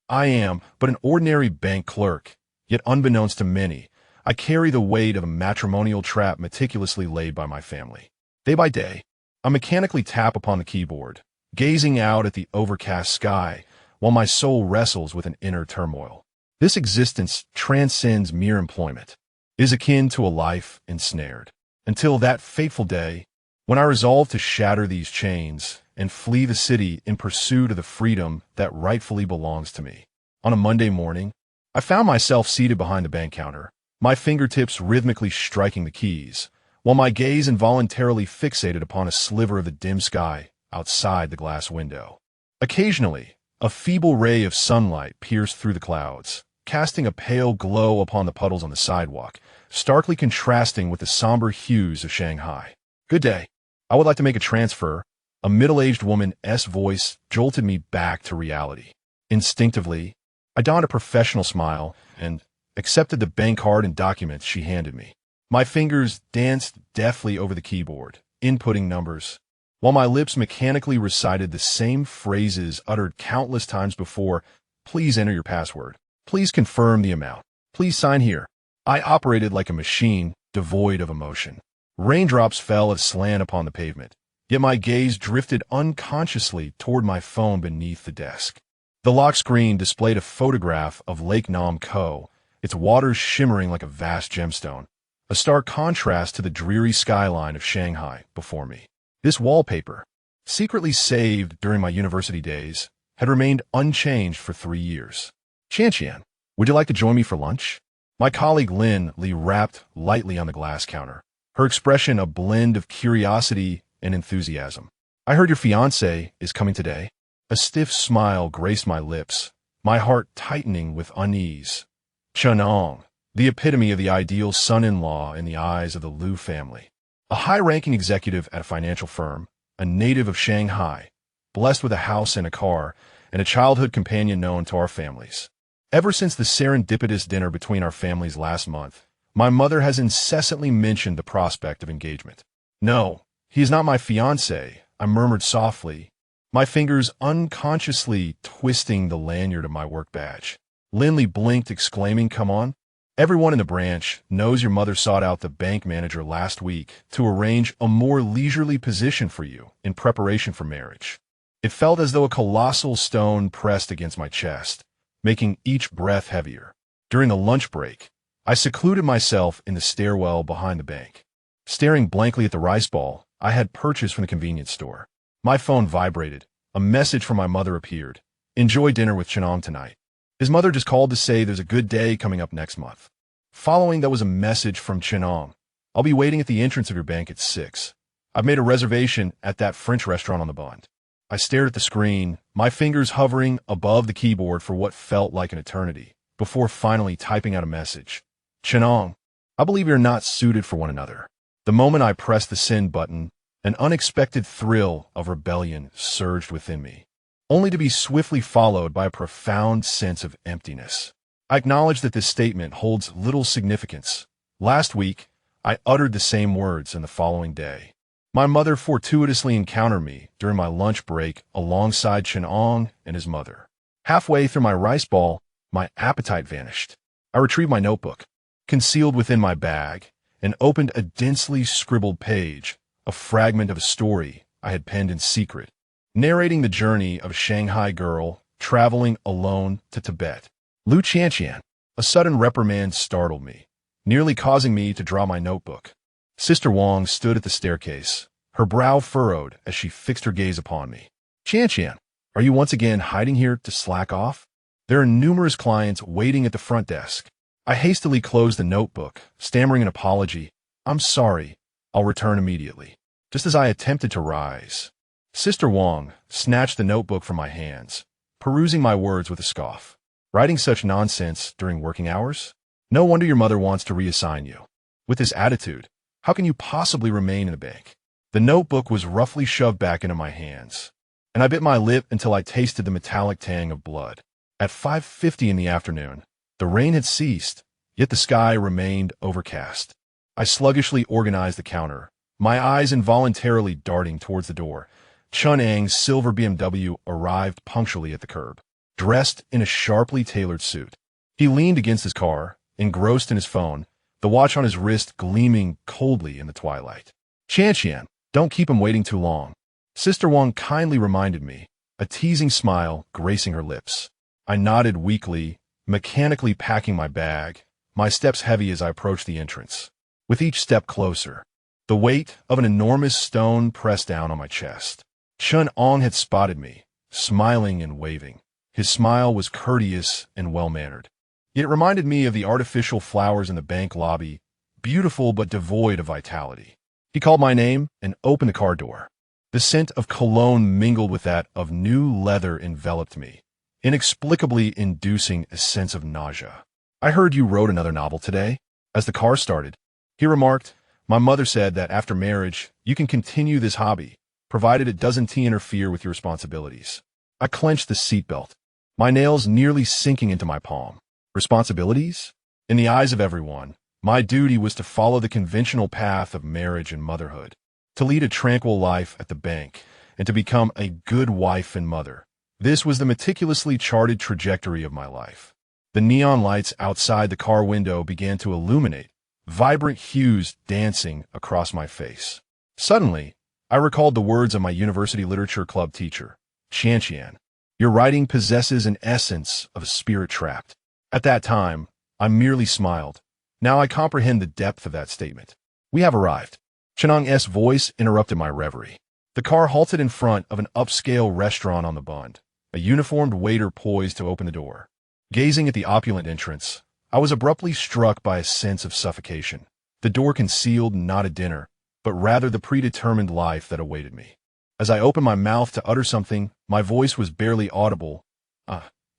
I am but an ordinary bank clerk, yet unbeknownst to many, I carry the weight of a matrimonial trap meticulously laid by my family. Day by day, I mechanically tap upon the keyboard, gazing out at the overcast sky, while my soul wrestles with an inner turmoil. This existence transcends mere employment. It is akin to a life ensnared. Until that fateful day, when I resolve to shatter these chains and flee the city in pursuit of the freedom that rightfully belongs to me. On a Monday morning, I found myself seated behind the bank counter, my fingertips rhythmically striking the keys, while my gaze involuntarily fixated upon a sliver of the dim sky outside the glass window. Occasionally, a feeble ray of sunlight pierced through the clouds, casting a pale glow upon the puddles on the sidewalk, starkly contrasting with the somber hues of Shanghai. "Good day. I would like to make a transfer." A middle-aged woman's voice jolted me back to reality. Instinctively, I donned a professional smile and accepted the bank card and documents she handed me. My fingers danced deftly over the keyboard, inputting numbers, while my lips mechanically recited the same phrases uttered countless times before. "Please enter your password. Please confirm the amount. Please sign here." I operated like a machine, devoid of emotion. Raindrops fell at a slant upon the pavement, yet my gaze drifted unconsciously toward my phone beneath the desk. The lock screen displayed a photograph of Lake Nam Co., its waters shimmering like a vast gemstone, a stark contrast to the dreary skyline of Shanghai before me. This wallpaper, secretly saved during my university days, had remained unchanged for 3 years. "Qianqian, would you like to join me for lunch?" My colleague Lin Li rapped lightly on the glass counter, her expression a blend of curiosity and enthusiasm. "I heard your fiancé is coming today." A stiff smile graced my lips, my heart tightening with unease. Chenong, the epitome of the ideal son-in-law in the eyes of the Liu family. A high-ranking executive at a financial firm, a native of Shanghai, blessed with a house and a car, and a childhood companion known to our families. Ever since the serendipitous dinner between our families last month, my mother has incessantly mentioned the prospect of engagement. "No, he is not my fiancé," I murmured softly, my fingers unconsciously twisting the lanyard of my work badge. Lindley blinked, exclaiming, "Come on. Everyone in the branch knows your mother sought out the bank manager last week to arrange a more leisurely position for you in preparation for marriage." It felt as though a colossal stone pressed against my chest, making each breath heavier. During the lunch break, I secluded myself in the stairwell behind the bank, staring blankly at the rice ball I had purchased from the convenience store. My phone vibrated. A message from my mother appeared. "Enjoy dinner with Chenong tonight. His mother just called to say there's a good day coming up next month." Following that was a message from Chenong. "I'll be waiting at the entrance of your bank at 6. I've made a reservation at that French restaurant on the Bund." I stared at the screen, my fingers hovering above the keyboard for what felt like an eternity, before finally typing out a message. "Chenong, I believe you're not suited for one another." The moment I pressed the send button, an unexpected thrill of rebellion surged within me, only to be swiftly followed by a profound sense of emptiness. I acknowledge that this statement holds little significance. Last week, I uttered the same words, and the following day, my mother fortuitously encountered me during my lunch break alongside Chenong and his mother. Halfway through my rice ball, my appetite vanished. I retrieved my notebook, concealed within my bag, and opened a densely scribbled page, a fragment of a story I had penned in secret, narrating the journey of a Shanghai girl traveling alone to Tibet. "Liu Qianqian." A sudden reprimand startled me, nearly causing me to draw my notebook. Sister Wang stood at the staircase, her brow furrowed as she fixed her gaze upon me. "Qianqian, are you once again hiding here to slack off? There are numerous clients waiting at the front desk." I hastily closed the notebook, stammering an apology. "I'm sorry. I'll return immediately." Just as I attempted to rise, Sister Wang snatched the notebook from my hands, perusing my words with a scoff. "Writing such nonsense during working hours? No wonder your mother wants to reassign you. With this attitude, how can you possibly remain in the bank?" The notebook was roughly shoved back into my hands, and I bit my lip until I tasted the metallic tang of blood. At 5:50 in the afternoon, the rain had ceased, yet the sky remained overcast. I sluggishly organized the counter, my eyes involuntarily darting towards the door. Chun Ang's silver BMW arrived punctually at the curb. dressed in a sharply tailored suit. He leaned against his car, engrossed in his phone, the watch on his wrist gleaming coldly in the twilight. Qianqian, don't keep him waiting too long. Sister Wang kindly reminded me, a teasing smile gracing her lips. I nodded weakly, mechanically packing my bag, my steps heavy as I approached the entrance. With each step closer, the weight of an enormous stone pressed down on my chest. Chen Ong had spotted me, smiling and waving. His smile was courteous and well-mannered. It reminded me of the artificial flowers in the bank lobby, beautiful but devoid of vitality. He called my name and opened the car door. The scent of cologne mingled with that of new leather enveloped me, inexplicably inducing a sense of nausea. I heard you wrote another novel today. As the car started, he remarked, my mother said that after marriage, you can continue this hobby, provided it doesn't interfere with your responsibilities. I clenched the seatbelt, my nails nearly sinking into my palm. Responsibilities? In the eyes of everyone, my duty was to follow the conventional path of marriage and motherhood, to lead a tranquil life at the bank, and to become a good wife and mother. This was the meticulously charted trajectory of my life. The neon lights outside the car window began to illuminate, vibrant hues dancing across my face. Suddenly, I recalled the words of my university literature club teacher, Qianqian. Your writing possesses an essence of a spirit trapped. At that time, I merely smiled. Now I comprehend the depth of that statement. We have arrived. Chenong's voice interrupted my reverie. The car halted in front of an upscale restaurant on the Bund, a uniformed waiter poised to open the door. Gazing at the opulent entrance, I was abruptly struck by a sense of suffocation. The door concealed not a dinner, but rather the predetermined life that awaited me. As I opened my mouth to utter something, my voice was barely audible.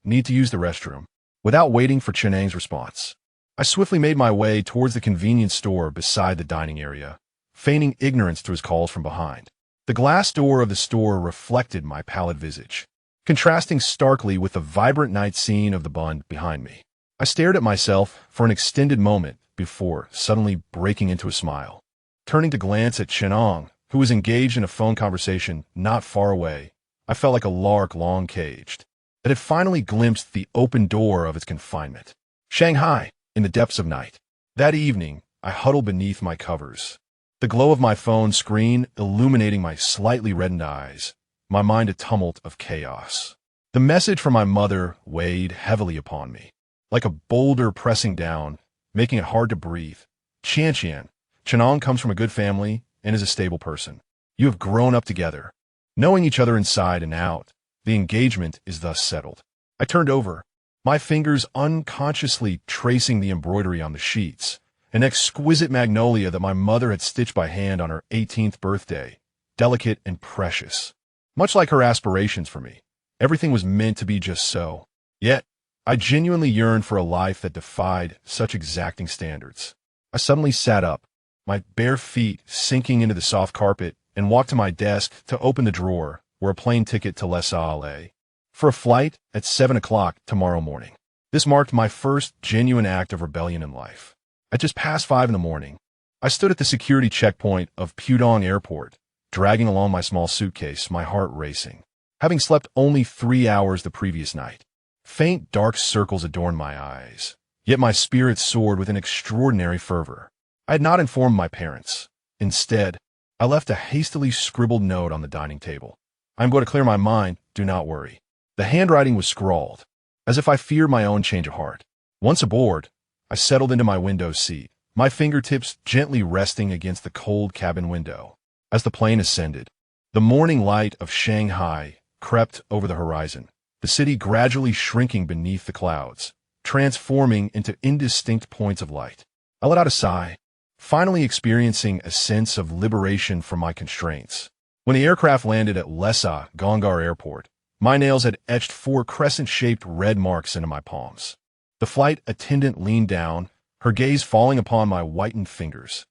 Need to use the restroom. Without waiting for Chenang's response, I swiftly made my way towards the convenience store beside the dining area, feigning ignorance to his calls from behind. The glass door of the store reflected my pallid visage, contrasting starkly with the vibrant night scene of the Bund behind me. I stared at myself for an extended moment before suddenly breaking into a smile. Turning to glance at Chenong, who was engaged in a phone conversation not far away, I felt like a lark long caged, that had finally glimpsed the open door of its confinement. Shanghai, in the depths of night. That evening, I huddled beneath my covers, the glow of my phone screen illuminating my slightly reddened eyes, my mind a tumult of chaos. The message from my mother weighed heavily upon me, like a boulder pressing down, making it hard to breathe. Qianqian, Chenong comes from a good family and is a stable person. You have grown up together, knowing each other inside and out. The engagement is thus settled. I turned over, my fingers unconsciously tracing the embroidery on the sheets, an exquisite magnolia that my mother had stitched by hand on her 18th birthday, delicate and precious. Much like her aspirations for me, everything was meant to be just so. Yet, I genuinely yearned for a life that defied such exacting standards. I suddenly sat up, my bare feet sinking into the soft carpet, and walked to my desk to open the drawer where a plane ticket to Les Halles lay, for a flight at 7 o'clock tomorrow morning. This marked my first genuine act of rebellion in life. At just past 5 in the morning, I stood at the security checkpoint of Pudong Airport, dragging along my small suitcase, my heart racing. Having slept only 3 hours the previous night, faint dark circles adorned my eyes, yet my spirit soared with an extraordinary fervor. I had not informed my parents. Instead, I left a hastily scribbled note on the dining table. I'm going to clear my mind, do not worry. The handwriting was scrawled, as if I feared my own change of heart. Once aboard, I settled into my window seat, my fingertips gently resting against the cold cabin window. As the plane ascended, the morning light of Shanghai crept over the horizon, the city gradually shrinking beneath the clouds, transforming into indistinct points of light. I let out a sigh, finally experiencing a sense of liberation from my constraints. When the aircraft landed at Lessa Gongar Airport, my nails had etched 4 crescent-shaped red marks into my palms. The flight attendant leaned down, her gaze falling upon my whitened fingers.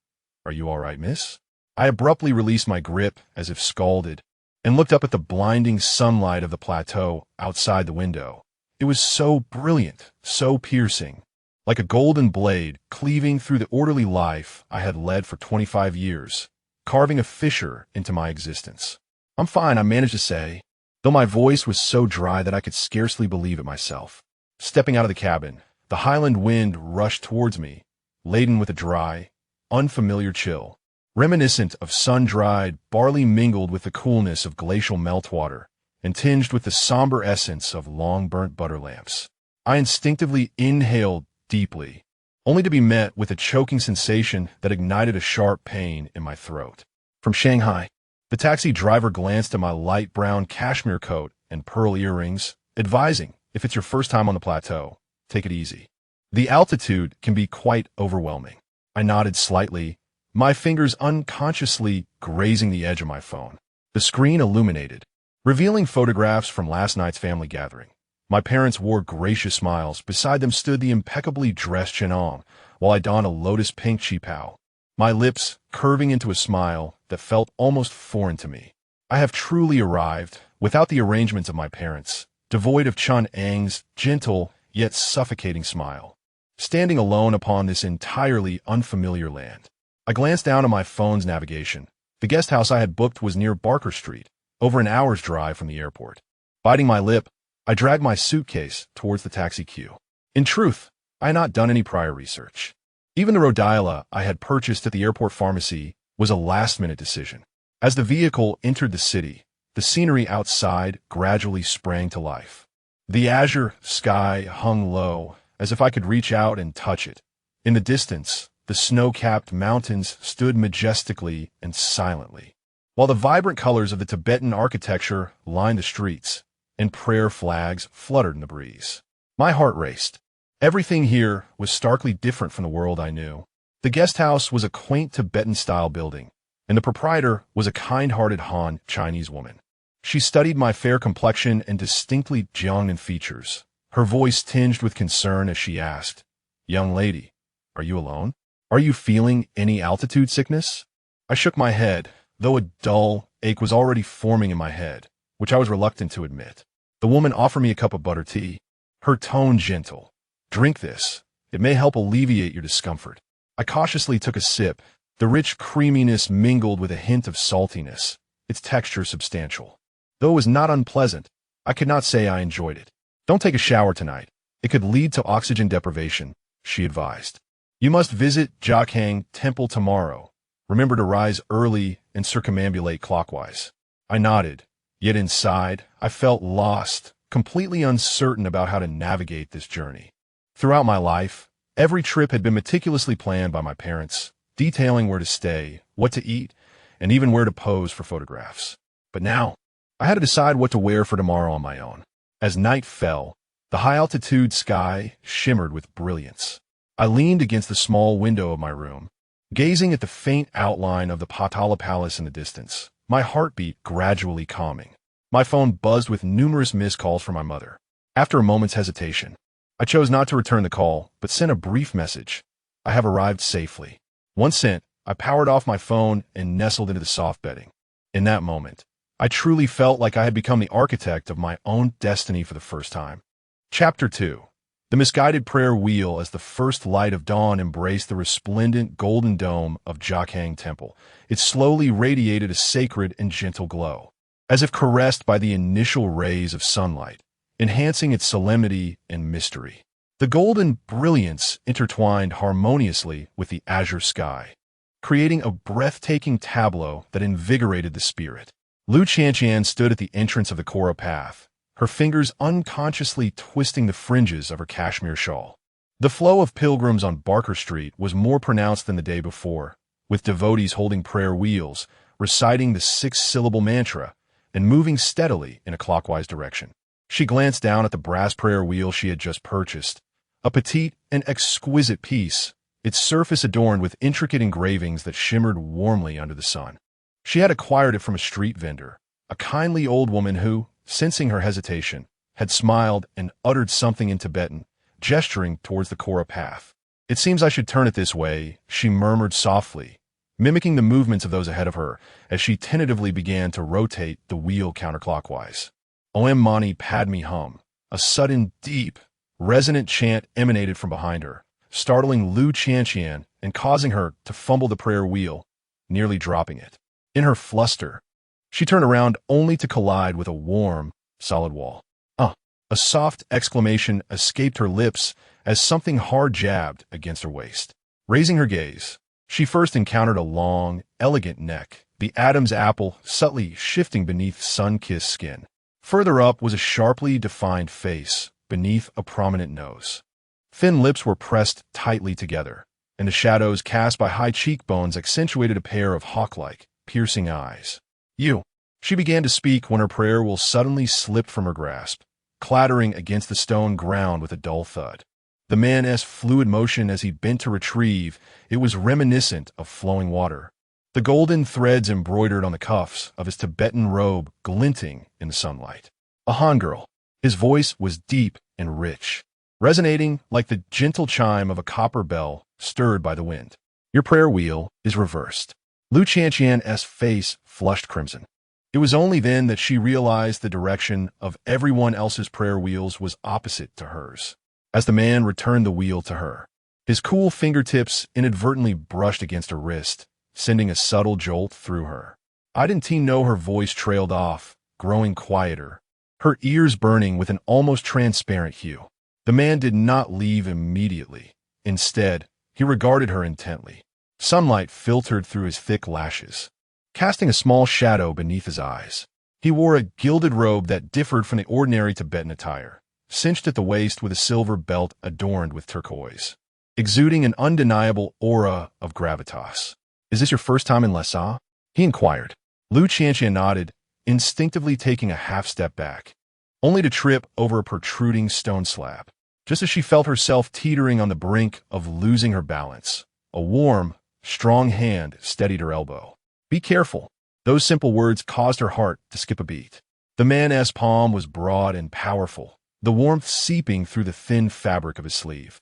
Are you all right, miss? I abruptly released my grip as if scalded, and looked up at the blinding sunlight of the plateau outside the window. It was so brilliant, so piercing, like a golden blade cleaving through the orderly life I had led for 25 years, carving a fissure into my existence. I'm fine, I managed to say. though my voice was so dry that I could scarcely believe it myself. Stepping out of the cabin, the Highland wind rushed towards me, laden with a dry, unfamiliar chill, reminiscent of sun-dried barley mingled with the coolness of glacial meltwater and tinged with the somber essence of long-burnt butter lamps. I instinctively inhaled deeply, only to be met with a choking sensation that ignited a sharp pain in my throat. From Shanghai, the taxi driver glanced at my light brown cashmere coat and pearl earrings, advising, if it's your first time on the plateau, take it easy. The altitude can be quite overwhelming. I nodded slightly, my fingers unconsciously grazing the edge of my phone. The screen illuminated, revealing photographs from last night's family gathering. My parents wore gracious smiles. Beside them stood the impeccably dressed Chenong, while I donned a lotus-pink qipao, my lips curving into a smile that felt almost foreign to me. I have truly arrived, without the arrangements of my parents, devoid of Chun Ang's gentle yet suffocating smile, standing alone upon this entirely unfamiliar land. I glanced down at my phone's navigation. The guest house I had booked was near Barker Street, over an hour's drive from the airport. Biting my lip, I dragged my suitcase towards the taxi queue. In truth, I had not done any prior research. Even the Rhodiola I had purchased at the airport pharmacy was a last-minute decision. As the vehicle entered the city, the scenery outside gradually sprang to life. The azure sky hung low, as if I could reach out and touch it. In the distance, the snow-capped mountains stood majestically and silently, while the vibrant colors of the Tibetan architecture lined the streets, and prayer flags fluttered in the breeze. My heart raced. Everything here was starkly different from the world I knew. The guest house was a quaint Tibetan-style building, and the proprietor was a kind-hearted Han Chinese woman. She studied my fair complexion and distinctly Jiangnan features, her voice tinged with concern as she asked, "Young lady, are you alone? Are you feeling any altitude sickness?" I shook my head, though a dull ache was already forming in my head, which I was reluctant to admit. The woman offered me a cup of butter tea, her tone gentle. "Drink this. It may help alleviate your discomfort." I cautiously took a sip. The rich creaminess mingled with a hint of saltiness, its texture substantial. Though it was not unpleasant, I could not say I enjoyed it. "Don't take a shower tonight. It could lead to oxygen deprivation," she advised. "You must visit Jiakhang Temple tomorrow. Remember to rise early and circumambulate clockwise." I nodded, yet inside, I felt lost, completely uncertain about how to navigate this journey. Throughout my life, every trip had been meticulously planned by my parents, detailing where to stay, what to eat, and even where to pose for photographs. But now, I had to decide what to wear for tomorrow on my own. As night fell, the high-altitude sky shimmered with brilliance. I leaned against the small window of my room, gazing at the faint outline of the Potala Palace in the distance, my heartbeat gradually calming. My phone buzzed with numerous missed calls from my mother. After a moment's hesitation, I chose not to return the call, but sent a brief message. "I have arrived safely." Once sent, I powered off my phone and nestled into the soft bedding. In that moment, I truly felt like I had become the architect of my own destiny for the first time. Chapter 2. The misguided prayer wheel. As the first light of dawn embraced the resplendent golden dome of Jiakhang Temple, it slowly radiated a sacred and gentle glow, as if caressed by the initial rays of sunlight, enhancing its solemnity and mystery. The golden brilliance intertwined harmoniously with the azure sky, creating a breathtaking tableau that invigorated the spirit. Lu Qianqian stood at the entrance of the Kora path, her fingers unconsciously twisting the fringes of her cashmere shawl. The flow of pilgrims on Barker Street was more pronounced than the day before, with devotees holding prayer wheels, reciting the six-syllable mantra, and moving steadily in a clockwise direction. She glanced down at the brass prayer wheel she had just purchased, a petite and exquisite piece, its surface adorned with intricate engravings that shimmered warmly under the sun. She had acquired it from a street vendor, a kindly old woman who, sensing her hesitation, had smiled and uttered something in Tibetan, gesturing towards the Kora path. "It seems I should turn it this way," she murmured softly, mimicking the movements of those ahead of her as she tentatively began to rotate the wheel counterclockwise. Om Mani Padme Hum. A sudden, deep, resonant chant emanated from behind her, startling Lu Qianqian and causing her to fumble the prayer wheel, nearly dropping it. In her fluster, She turned around only to collide with a warm, solid wall. Uh, a soft exclamation escaped her lips as something hard jabbed against her waist. Raising her gaze, she first encountered a long, elegant neck, the Adam's apple subtly shifting beneath sun-kissed skin. Further up was a sharply defined face, beneath a prominent nose. Thin lips were pressed tightly together, and the shadows cast by high cheekbones accentuated a pair of hawk-like, piercing eyes. "You." She began to speak when her prayer wheel suddenly slipped from her grasp, clattering against the stone ground with a dull thud. The man's fluid motion as he bent to retrieve, it was reminiscent of flowing water. The golden threads embroidered on the cuffs of his Tibetan robe glinting in the sunlight. A Han girl. His voice was deep and rich, resonating like the gentle chime of a copper bell stirred by the wind. "Your prayer wheel is reversed." Lu Qianqian's face flushed crimson. It was only then that she realized the direction of everyone else's prayer wheels was opposite to hers. As the man returned the wheel to her, his cool fingertips inadvertently brushed against her wrist, sending a subtle jolt through her. I didn't know her voice trailed off, growing quieter, her ears burning with an almost transparent hue. The man did not leave immediately. Instead, he regarded her intently. Sunlight filtered through his thick lashes, casting a small shadow beneath his eyes. He wore a gilded robe that differed from the ordinary Tibetan attire, cinched at the waist with a silver belt adorned with turquoise, exuding an undeniable aura of gravitas. "Is this your first time in Lhasa?" he inquired. Lu Qianqian nodded, instinctively taking a half-step back, only to trip over a protruding stone slab. Just as she felt herself teetering on the brink of losing her balance, a warm, strong hand steadied her elbow. "Be careful." Those simple words caused her heart to skip a beat. The man's palm was broad and powerful, the warmth seeping through the thin fabric of his sleeve,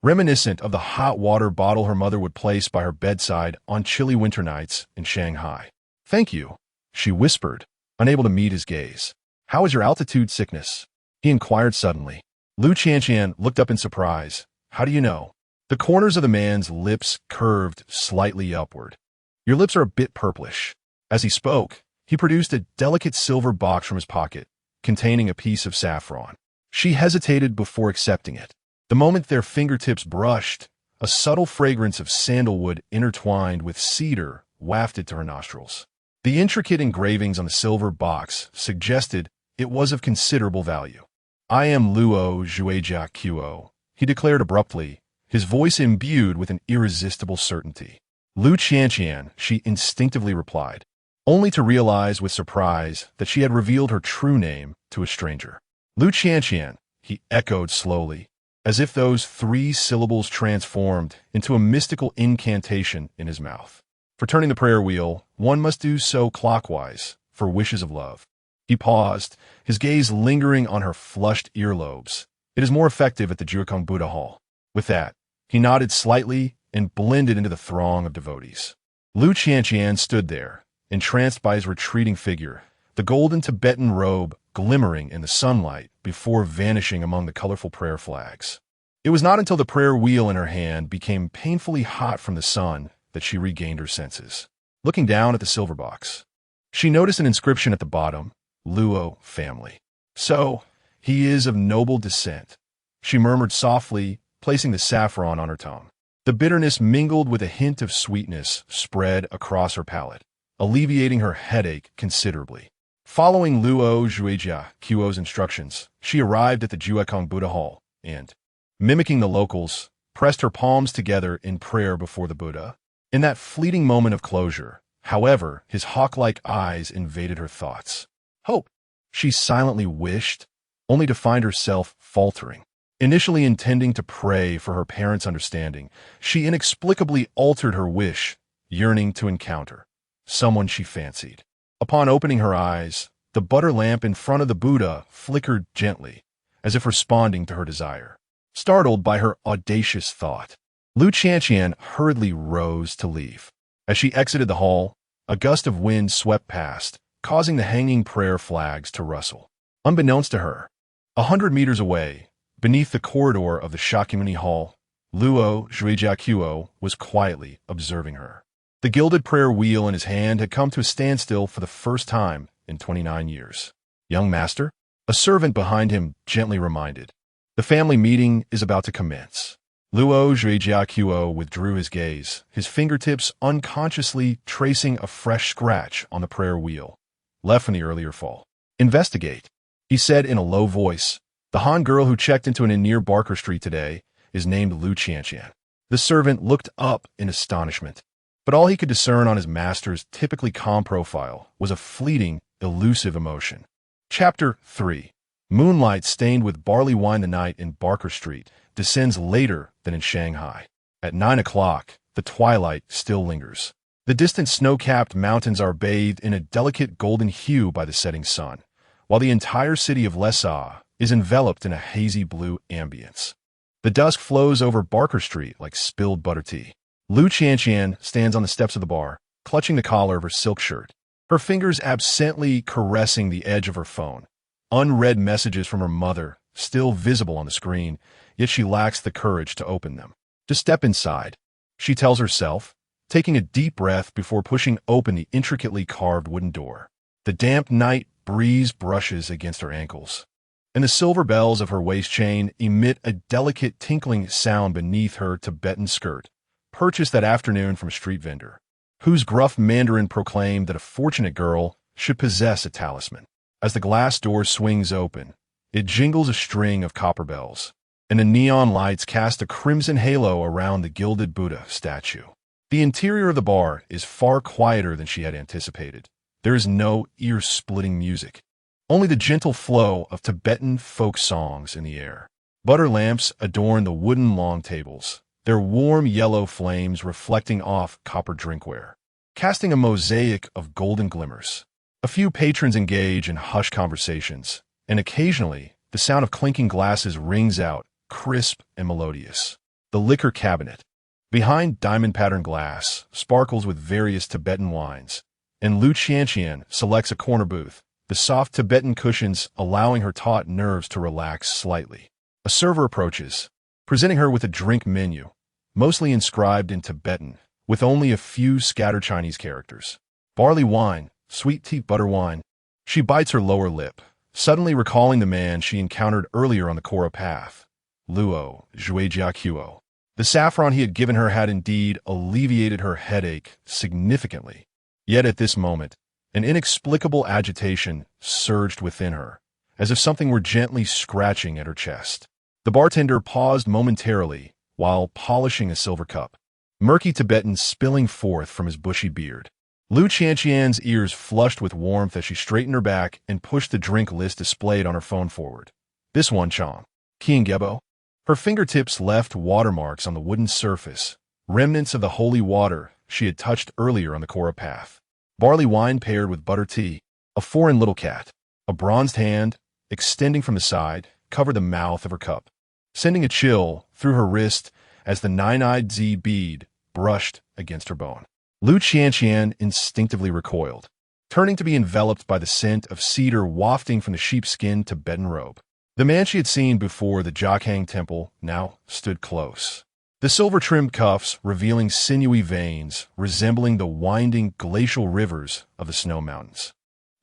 reminiscent of the hot water bottle her mother would place by her bedside on chilly winter nights in Shanghai. "Thank you," she whispered, unable to meet his gaze. "How is your altitude sickness?" he inquired suddenly. Lu Qianqian looked up in surprise. "How do you know?" The corners of the man's lips curved slightly upward. "Your lips are a bit purplish." As he spoke, he produced a delicate silver box from his pocket, containing a piece of saffron. She hesitated before accepting it. The moment their fingertips brushed, a subtle fragrance of sandalwood intertwined with cedar wafted to her nostrils. The intricate engravings on the silver box suggested it was of considerable value. "I am Luo Zhuijia Qo," he declared abruptly, his voice imbued with an irresistible certainty. "Lu Qianqian," she instinctively replied, only to realize with surprise that she had revealed her true name to a stranger. "Lu Qianqian," he echoed slowly, as if those 3 syllables transformed into a mystical incantation in his mouth. For turning the prayer wheel, one must do so clockwise, for wishes of love. He paused, his gaze lingering on her flushed earlobes. "It is more effective at the Jiukong Buddha Hall." With that, he nodded slightly and blended into the throng of devotees. Lu Qianqian stood there, entranced by his retreating figure, the golden Tibetan robe glimmering in the sunlight before vanishing among the colorful prayer flags. It was not until the prayer wheel in her hand became painfully hot from the sun that she regained her senses. Looking down at the silver box, she noticed an inscription at the bottom, "Luo family." "So, he is of noble descent," she murmured softly, placing the saffron on her tongue. The bitterness mingled with a hint of sweetness spread across her palate, alleviating her headache considerably. Following Luo Zhuijia Qo's instructions, she arrived at the Jiukong Buddha Hall and, mimicking the locals, pressed her palms together in prayer before the Buddha. In that fleeting moment of closure, however, his hawk-like eyes invaded her thoughts. "Hope," she silently wished, only to find herself faltering. Initially intending to pray for her parents' understanding, she inexplicably altered her wish, yearning to encounter someone she fancied. Upon opening her eyes, the butter lamp in front of the Buddha flickered gently, as if responding to her desire. Startled by her audacious thought, Lu Qianqian hurriedly rose to leave. As she exited the hall, a gust of wind swept past, causing the hanging prayer flags to rustle. Unbeknownst to her, 100 meters away, beneath the corridor of the Shakyamuni Hall, Luo Zhuijia Qo was quietly observing her. The gilded prayer wheel in his hand had come to a standstill for the first time in 29 years. "Young master?" A servant behind him gently reminded. "The family meeting is about to commence." Luo Zhuejiaquo withdrew his gaze, his fingertips unconsciously tracing a fresh scratch on the prayer wheel, left from the earlier fall. "Investigate," he said in a low voice. "The Han girl who checked into an inn near Barker Street today is named Lu Qianqian." The servant looked up in astonishment, but all he could discern on his master's typically calm profile was a fleeting, elusive emotion. Chapter 3. Moonlight stained with barley wine. The night in Barker Street descends later than in Shanghai. At 9 o'clock, the twilight still lingers. The distant snow-capped mountains are bathed in a delicate golden hue by the setting sun, while the entire city of Lhasa is enveloped in a hazy blue ambience. The dusk flows over Barker Street like spilled butter tea. Lu Qianqian stands on the steps of the bar, clutching the collar of her silk shirt, her fingers absently caressing the edge of her phone. Unread messages from her mother, still visible on the screen, yet she lacks the courage to open them. To step inside, she tells herself, taking a deep breath before pushing open the intricately carved wooden door. The damp night breeze brushes against her ankles, and the silver bells of her waist chain emit a delicate tinkling sound beneath her Tibetan skirt, purchased that afternoon from a street vendor, whose gruff Mandarin proclaimed that a fortunate girl should possess a talisman. As the glass door swings open, it jingles a string of copper bells, and the neon lights cast a crimson halo around the gilded Buddha statue. The interior of the bar is far quieter than she had anticipated. There is no ear-splitting music, only the gentle flow of Tibetan folk songs in the air. Butter lamps adorn the wooden long tables, their warm yellow flames reflecting off copper drinkware, casting a mosaic of golden glimmers. A few patrons engage in hushed conversations, and occasionally the sound of clinking glasses rings out, crisp and melodious. The liquor cabinet, behind diamond-patterned glass, sparkles with various Tibetan wines, and Lu Qianqian selects a corner booth, the soft Tibetan cushions allowing her taut nerves to relax slightly. A server approaches, presenting her with a drink menu, mostly inscribed in Tibetan, with only a few scattered Chinese characters. Barley wine, sweet tea butter wine. She bites her lower lip, suddenly recalling the man she encountered earlier on the Kora path, Luo Zhuejiaquo. The saffron he had given her had indeed alleviated her headache significantly. Yet at this moment, an inexplicable agitation surged within her, as if something were gently scratching at her chest. The bartender paused momentarily while polishing a silver cup, murky Tibetan spilling forth from his bushy beard. Lu Qianqian's ears flushed with warmth as she straightened her back and pushed the drink list displayed on her phone forward. This one, Chong. Kiengebo. Her fingertips left watermarks on the wooden surface, remnants of the holy water she had touched earlier on the Kora path. Barley wine paired with butter tea. A foreign little cat, a bronzed hand, extending from the side, covered the mouth of her cup, sending a chill through her wrist as the nine-eyed Z bead brushed against her bone. Lu Qianqian instinctively recoiled, turning to be enveloped by the scent of cedar wafting from the sheepskin Tibetan robe. The man she had seen before the Jiakhang temple now stood close, the silver-trimmed cuffs revealing sinewy veins resembling the winding glacial rivers of the snow mountains.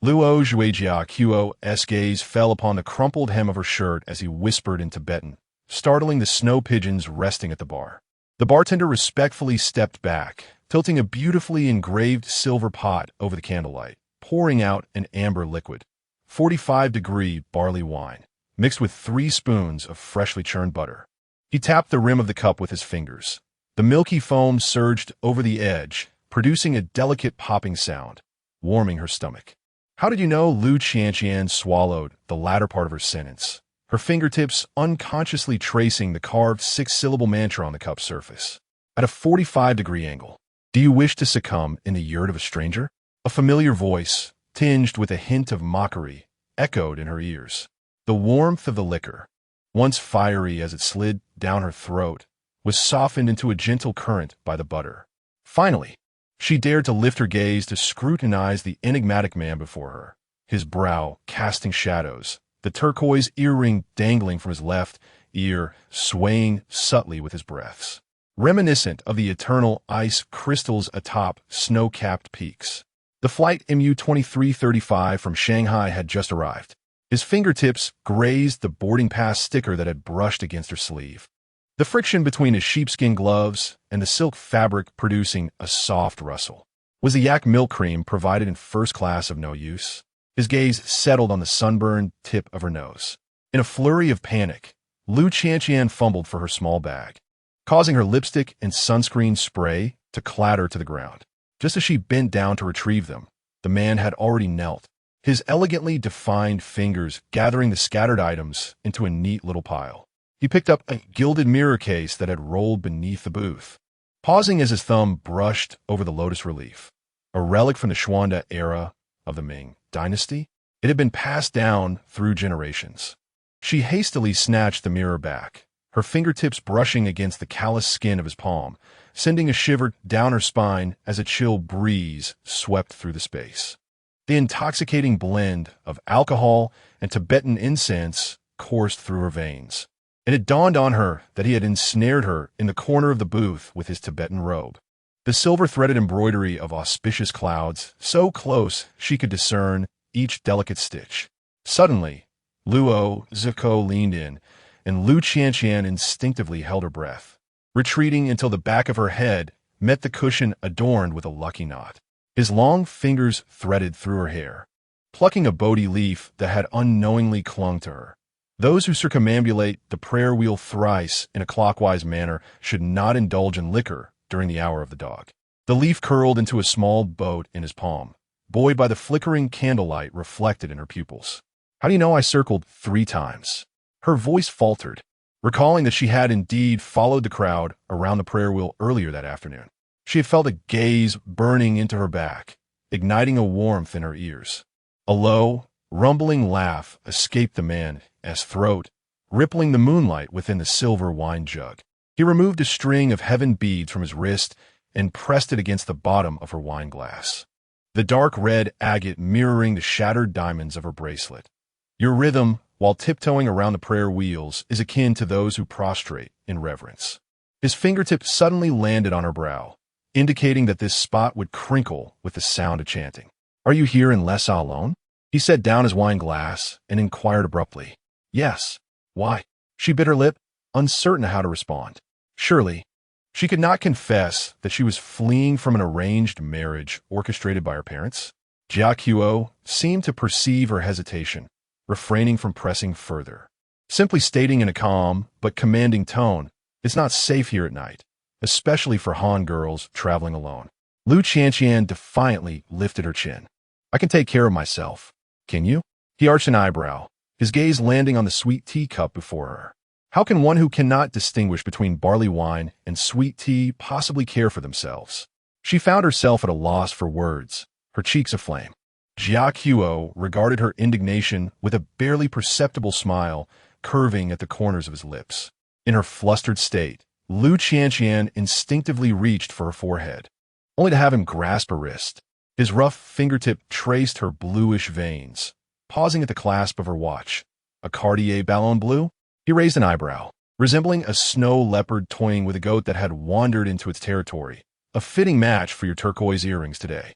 Luo Zhuejiaquo's gaze fell upon the crumpled hem of her shirt as he whispered in Tibetan, startling the snow pigeons resting at the bar. The bartender respectfully stepped back, tilting a beautifully engraved silver pot over the candlelight, pouring out an amber liquid, 45-degree barley wine, mixed with 3 spoons of freshly churned butter. He tapped the rim of the cup with his fingers. The milky foam surged over the edge, producing a delicate popping sound, warming her stomach. "How did you know?" Lu Qianqian swallowed the latter part of her sentence, her fingertips unconsciously tracing the carved 6-syllable mantra on the cup's surface. At a 45-degree angle. "Do you wish to succumb in the yurt of a stranger?" A familiar voice, tinged with a hint of mockery, echoed in her ears. The warmth of the liquor, once fiery as it slid down her throat, was softened into a gentle current by the butter. Finally, she dared to lift her gaze to scrutinize the enigmatic man before her, his brow casting shadows, the turquoise earring dangling from his left ear swaying subtly with his breaths. reminiscent of the eternal ice crystals atop snow-capped peaks. The flight MU-2335 from Shanghai had just arrived. His fingertips grazed the boarding pass sticker that had brushed against her sleeve. The friction between his sheepskin gloves and the silk fabric producing a soft rustle. Was the yak milk cream provided in first class of no use? His gaze settled on the sunburned tip of her nose. In a flurry of panic, Lu Qianqian fumbled for her small bag, causing her lipstick and sunscreen spray to clatter to the ground. Just as she bent down to retrieve them, the man had already knelt, his elegantly defined fingers gathering the scattered items into a neat little pile. He picked up a gilded mirror case that had rolled beneath the booth, pausing as his thumb brushed over the lotus relief, a relic from the Xuanda era of the Ming Dynasty. It had been passed down through generations. She hastily snatched the mirror back, her fingertips brushing against the callous skin of his palm, sending a shiver down her spine as a chill breeze swept through the space. The intoxicating blend of alcohol and Tibetan incense coursed through her veins. It had dawned on her that he had ensnared her in the corner of the booth with his Tibetan robe. The silver-threaded embroidery of auspicious clouds, so close she could discern each delicate stitch. Suddenly, Luo Ziko leaned in, and Lu Qianqian instinctively held her breath, retreating until the back of her head met the cushion adorned with a lucky knot. His long fingers threaded through her hair, plucking a Bodhi leaf that had unknowingly clung to her. Those who circumambulate the prayer wheel thrice in a clockwise manner should not indulge in liquor during the hour of the dog. The leaf curled into a small boat in his palm, buoyed by the flickering candlelight reflected in her pupils. How do you know I circled 3 times? Her voice faltered, recalling that she had indeed followed the crowd around the prayer wheel earlier that afternoon. She had felt a gaze burning into her back, igniting a warmth in her ears. A low, rumbling laugh escaped the man as throat, rippling the moonlight within the silver wine jug. He removed a string of heaven beads from his wrist and pressed it against the bottom of her wine glass, the dark red agate mirroring the shattered diamonds of her bracelet. Your rhythm, while tiptoeing around the prayer wheels, is akin to those who prostrate in reverence. His fingertip suddenly landed on her brow, indicating that this spot would crinkle with the sound of chanting. Are you here in Lhasa alone? He set down his wine glass and inquired abruptly. Yes. Why? She bit her lip, uncertain how to respond. Surely, she could not confess that she was fleeing from an arranged marriage orchestrated by her parents. Jia Qiu seemed to perceive her hesitation, refraining from pressing further. Simply stating in a calm but commanding tone, it's not safe here at night, especially for Han girls traveling alone. Lu Qianqian defiantly lifted her chin. I can take care of myself. Can you? He arched an eyebrow, his gaze landing on the sweet tea cup before her. How can one who cannot distinguish between barley wine and sweet tea possibly care for themselves? She found herself at a loss for words, her cheeks aflame. Jia Qiu regarded her indignation with a barely perceptible smile curving at the corners of his lips. In her flustered state, Lu Qianqian instinctively reached for her forehead, only to have him grasp her wrist. His rough fingertip traced her bluish veins, pausing at the clasp of her watch. A Cartier Ballon Bleu? He raised an eyebrow, resembling a snow leopard toying with a goat that had wandered into its territory. A fitting match for your turquoise earrings today.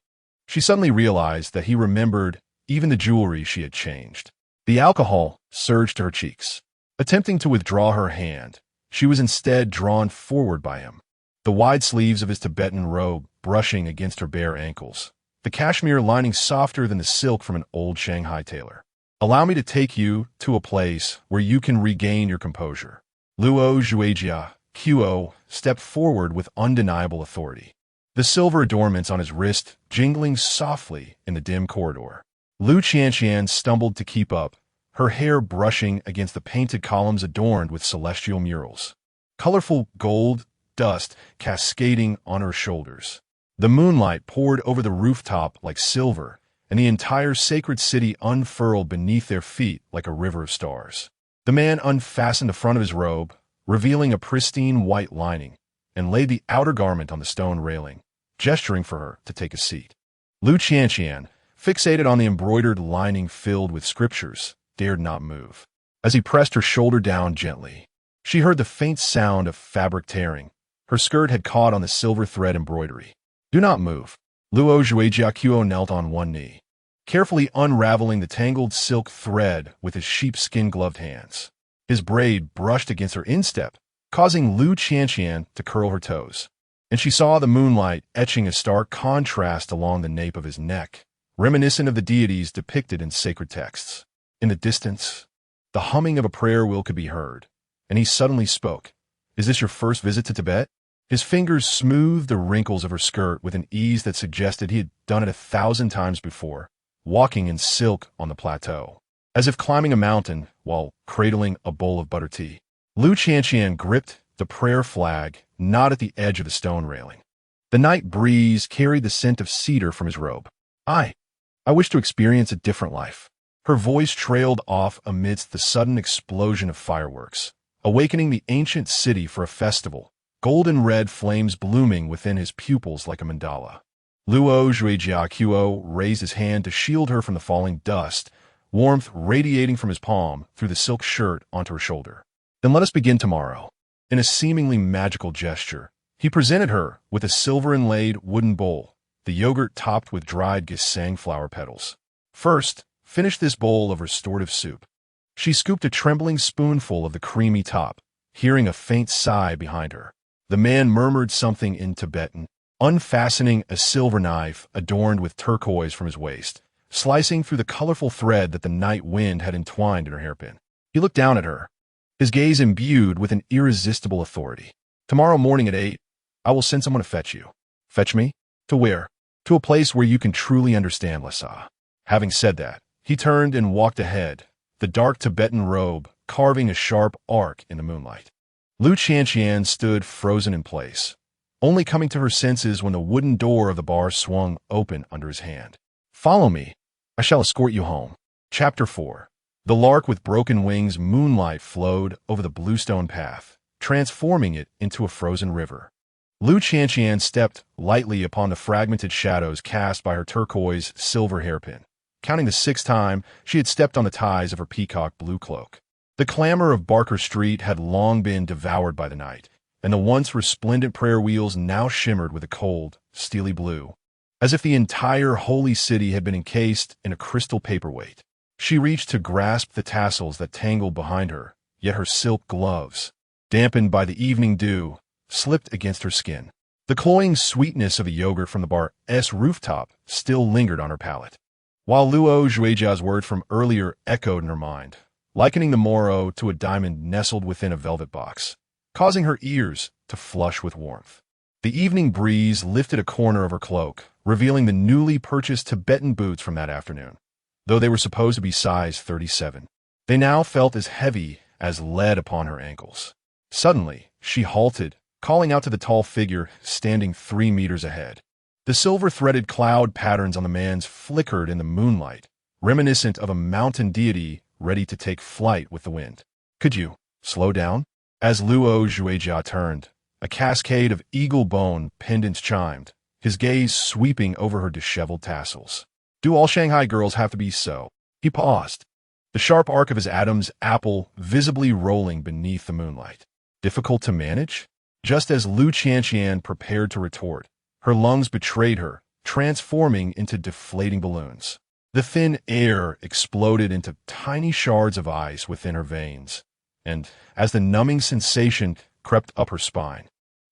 She suddenly realized that he remembered even the jewelry she had changed. The alcohol surged to her cheeks. Attempting to withdraw her hand, she was instead drawn forward by him, the wide sleeves of his Tibetan robe brushing against her bare ankles, the cashmere lining softer than the silk from an old Shanghai tailor. Allow me to take you to a place where you can regain your composure. Luo Zhuijia Qiu stepped forward with undeniable authority, the silver adornments on his wrist jingling softly in the dim corridor. Lu Qianqian stumbled to keep up, her hair brushing against the painted columns adorned with celestial murals, colorful gold dust cascading on her shoulders. The moonlight poured over the rooftop like silver, and the entire sacred city unfurled beneath their feet like a river of stars. The man unfastened the front of his robe, revealing a pristine white lining, and laid the outer garment on the stone railing, gesturing for her to take a seat. Lu Qianqian, fixated on the embroidered lining filled with scriptures, dared not move. As he pressed her shoulder down gently, she heard the faint sound of fabric tearing, Her skirt had caught on the silver thread embroidery. "Do not move." Luo Zhuejiakuo knelt on one knee, carefully unraveling the tangled silk thread with his sheepskin-gloved hands. His braid brushed against her instep, causing Lu Qianqian to curl her toes. And she saw the moonlight etching a stark contrast along the nape of his neck, reminiscent of the deities depicted in sacred texts. In the distance, the humming of a prayer wheel could be heard, and he suddenly spoke. "Is this your first visit to Tibet?" His fingers smoothed the wrinkles of her skirt with an ease that suggested he had done it 1,000 times before, walking in silk on the plateau, as if climbing a mountain while cradling a bowl of butter tea. Lu Qianqian gripped the prayer flag, not at the edge of the stone railing. The night breeze carried the scent of cedar from his robe. I wish to experience a different life." Her voice trailed off amidst the sudden explosion of fireworks, awakening the ancient city for a festival, golden red flames blooming within his pupils like a mandala. Luo Zhuejiakuo raised his hand to shield her from the falling dust, warmth radiating from his palm through the silk shirt onto her shoulder. "Then let us begin tomorrow." In a seemingly magical gesture, he presented her with a silver-inlaid wooden bowl, the yogurt topped with dried gisang flower petals. "First, finish this bowl of restorative soup." She scooped a trembling spoonful of the creamy top, hearing a faint sigh behind her. The man murmured something in Tibetan, unfastening a silver knife adorned with turquoise from his waist, slicing through the colorful thread that the night wind had entwined in her hairpin. He looked down at her, his gaze imbued with an irresistible authority. "Tomorrow morning at 8, I will send someone to fetch you." "Fetch me? To where?" "To a place where you can truly understand Lhasa." Having said that, he turned and walked ahead, the dark Tibetan robe carving a sharp arc in the moonlight. Lu Qianqian stood frozen in place, only coming to her senses when the wooden door of the bar swung open under his hand. "Follow me. I shall escort you home." Chapter 4. The lark with broken wings moonlight flowed over the bluestone path, transforming it into a frozen river. Lu Qianqian stepped lightly upon the fragmented shadows cast by her turquoise silver hairpin. Counting the 6th time, she had stepped on the ties of her peacock blue cloak. The clamor of Barker Street had long been devoured by the night, and the once resplendent prayer wheels now shimmered with a cold, steely blue, as if the entire holy city had been encased in a crystal paperweight. She reached to grasp the tassels that tangled behind her, yet her silk gloves, dampened by the evening dew, slipped against her skin. The cloying sweetness of the yogurt from the bar's rooftop still lingered on her palate, while Luo Zhuejia's words from earlier echoed in her mind, likening the Moro to a diamond nestled within a velvet box, causing her ears to flush with warmth. The evening breeze lifted a corner of her cloak, revealing the newly purchased Tibetan boots from that afternoon. Though they were supposed to be size 37, they now felt as heavy as lead upon her ankles. Suddenly, she halted, calling out to the tall figure standing 3 meters ahead. The silver-threaded cloud patterns on the man's flickered in the moonlight, reminiscent of a mountain deity ready to take flight with the wind. "Could you slow down?" As Luo Zhuejia turned, a cascade of eagle bone pendants chimed, his gaze sweeping over her disheveled tassels. "Do all Shanghai girls have to be so?" He paused, the sharp arc of his Adam's apple visibly rolling beneath the moonlight. "Difficult to manage?" Just as Lu Qianqian prepared to retort, her lungs betrayed her, transforming into deflating balloons. The thin air exploded into tiny shards of ice within her veins, and as the numbing sensation crept up her spine,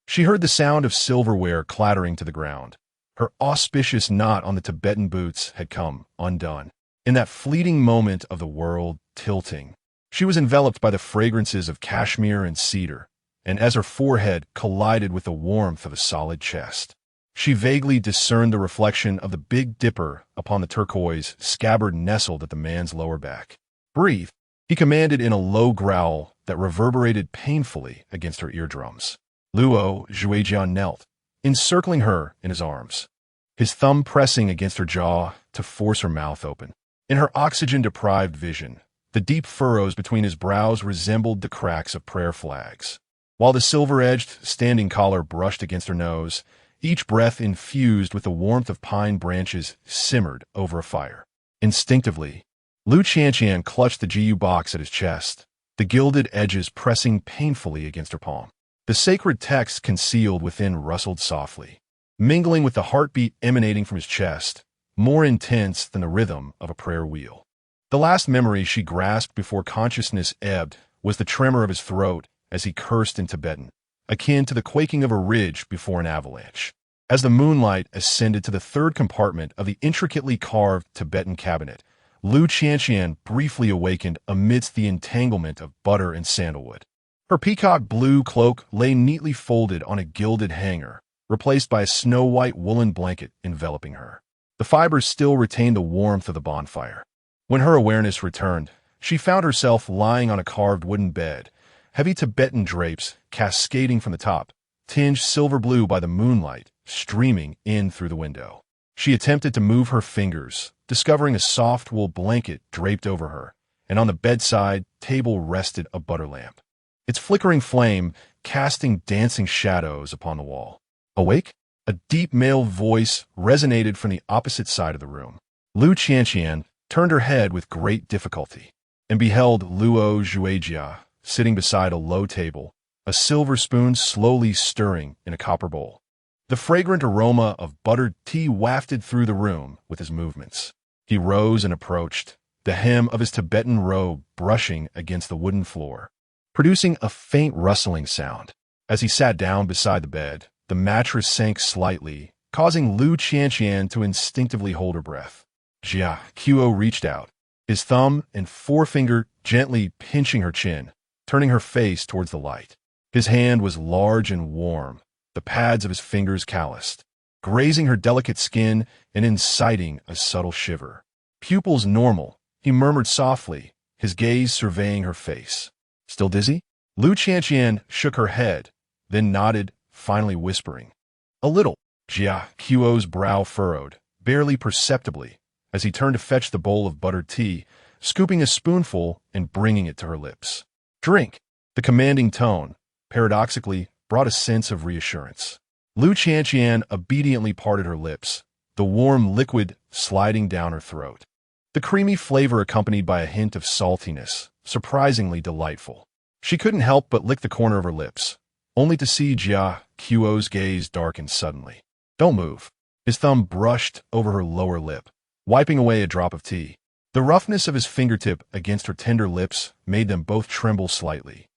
she heard the sound of silverware clattering to the ground. Her auspicious knot on the Tibetan boots had come undone. In that fleeting moment of the world tilting, she was enveloped by the fragrances of cashmere and cedar, and as her forehead collided with the warmth of a solid chest, she vaguely discerned the reflection of the Big Dipper upon the turquoise scabbard nestled at the man's lower back. "Breathe," he commanded in a low growl that reverberated painfully against her eardrums. Luo Zhuejia knelt, encircling her in his arms, his thumb pressing against her jaw to force her mouth open. In her oxygen-deprived vision, the deep furrows between his brows resembled the cracks of prayer flags, while the silver-edged standing collar brushed against her nose. Each breath infused with the warmth of pine branches simmered over a fire. Instinctively, Lu Qianqian clutched the GU box at his chest, the gilded edges pressing painfully against her palm. The sacred text concealed within rustled softly, mingling with the heartbeat emanating from his chest, more intense than the rhythm of a prayer wheel. The last memory she grasped before consciousness ebbed was the tremor of his throat as he cursed in Tibetan, akin to the quaking of a ridge before an avalanche. As the moonlight ascended to the third compartment of the intricately carved Tibetan cabinet, Lu Qianqian briefly awakened amidst the entanglement of butter and sandalwood. Her peacock blue cloak lay neatly folded on a gilded hanger, replaced by a snow-white woolen blanket enveloping her. The fibers still retained the warmth of the bonfire. When her awareness returned, she found herself lying on a carved wooden bed, heavy Tibetan drapes cascading from the top, tinged silver blue by the moonlight, streaming in through the window. She attempted to move her fingers, discovering a soft wool blanket draped over her, and on the bedside table rested a butter lamp, its flickering flame casting dancing shadows upon the wall. Awake? A deep male voice resonated from the opposite side of the room. Lu Qianqian turned her head with great difficulty and beheld Luo Zhuejia sitting beside a low table, a silver spoon slowly stirring in a copper bowl. The fragrant aroma of buttered tea wafted through the room with his movements. He rose and approached, the hem of his Tibetan robe brushing against the wooden floor, producing a faint rustling sound. As he sat down beside the bed, the mattress sank slightly, causing Lu Qianqian to instinctively hold her breath. Jia Qiu reached out, his thumb and forefinger gently pinching her chin, turning her face towards the light. His hand was large and warm, the pads of his fingers calloused, grazing her delicate skin and inciting a subtle shiver. Pupils normal, he murmured softly, his gaze surveying her face. Still dizzy? Lu Qianqian shook her head, then nodded, finally whispering. A little. Jia Qiu's brow furrowed, barely perceptibly, as he turned to fetch the bowl of buttered tea, scooping a spoonful and bringing it to her lips. Drink! The commanding tone, paradoxically, brought a sense of reassurance. Lu Qianqian obediently parted her lips, the warm liquid sliding down her throat. The creamy flavor accompanied by a hint of saltiness, surprisingly delightful. She couldn't help but lick the corner of her lips, only to see Jia Qiu's gaze darken suddenly. Don't move. His thumb brushed over her lower lip, wiping away a drop of tea. The roughness of his fingertip against her tender lips made them both tremble slightly.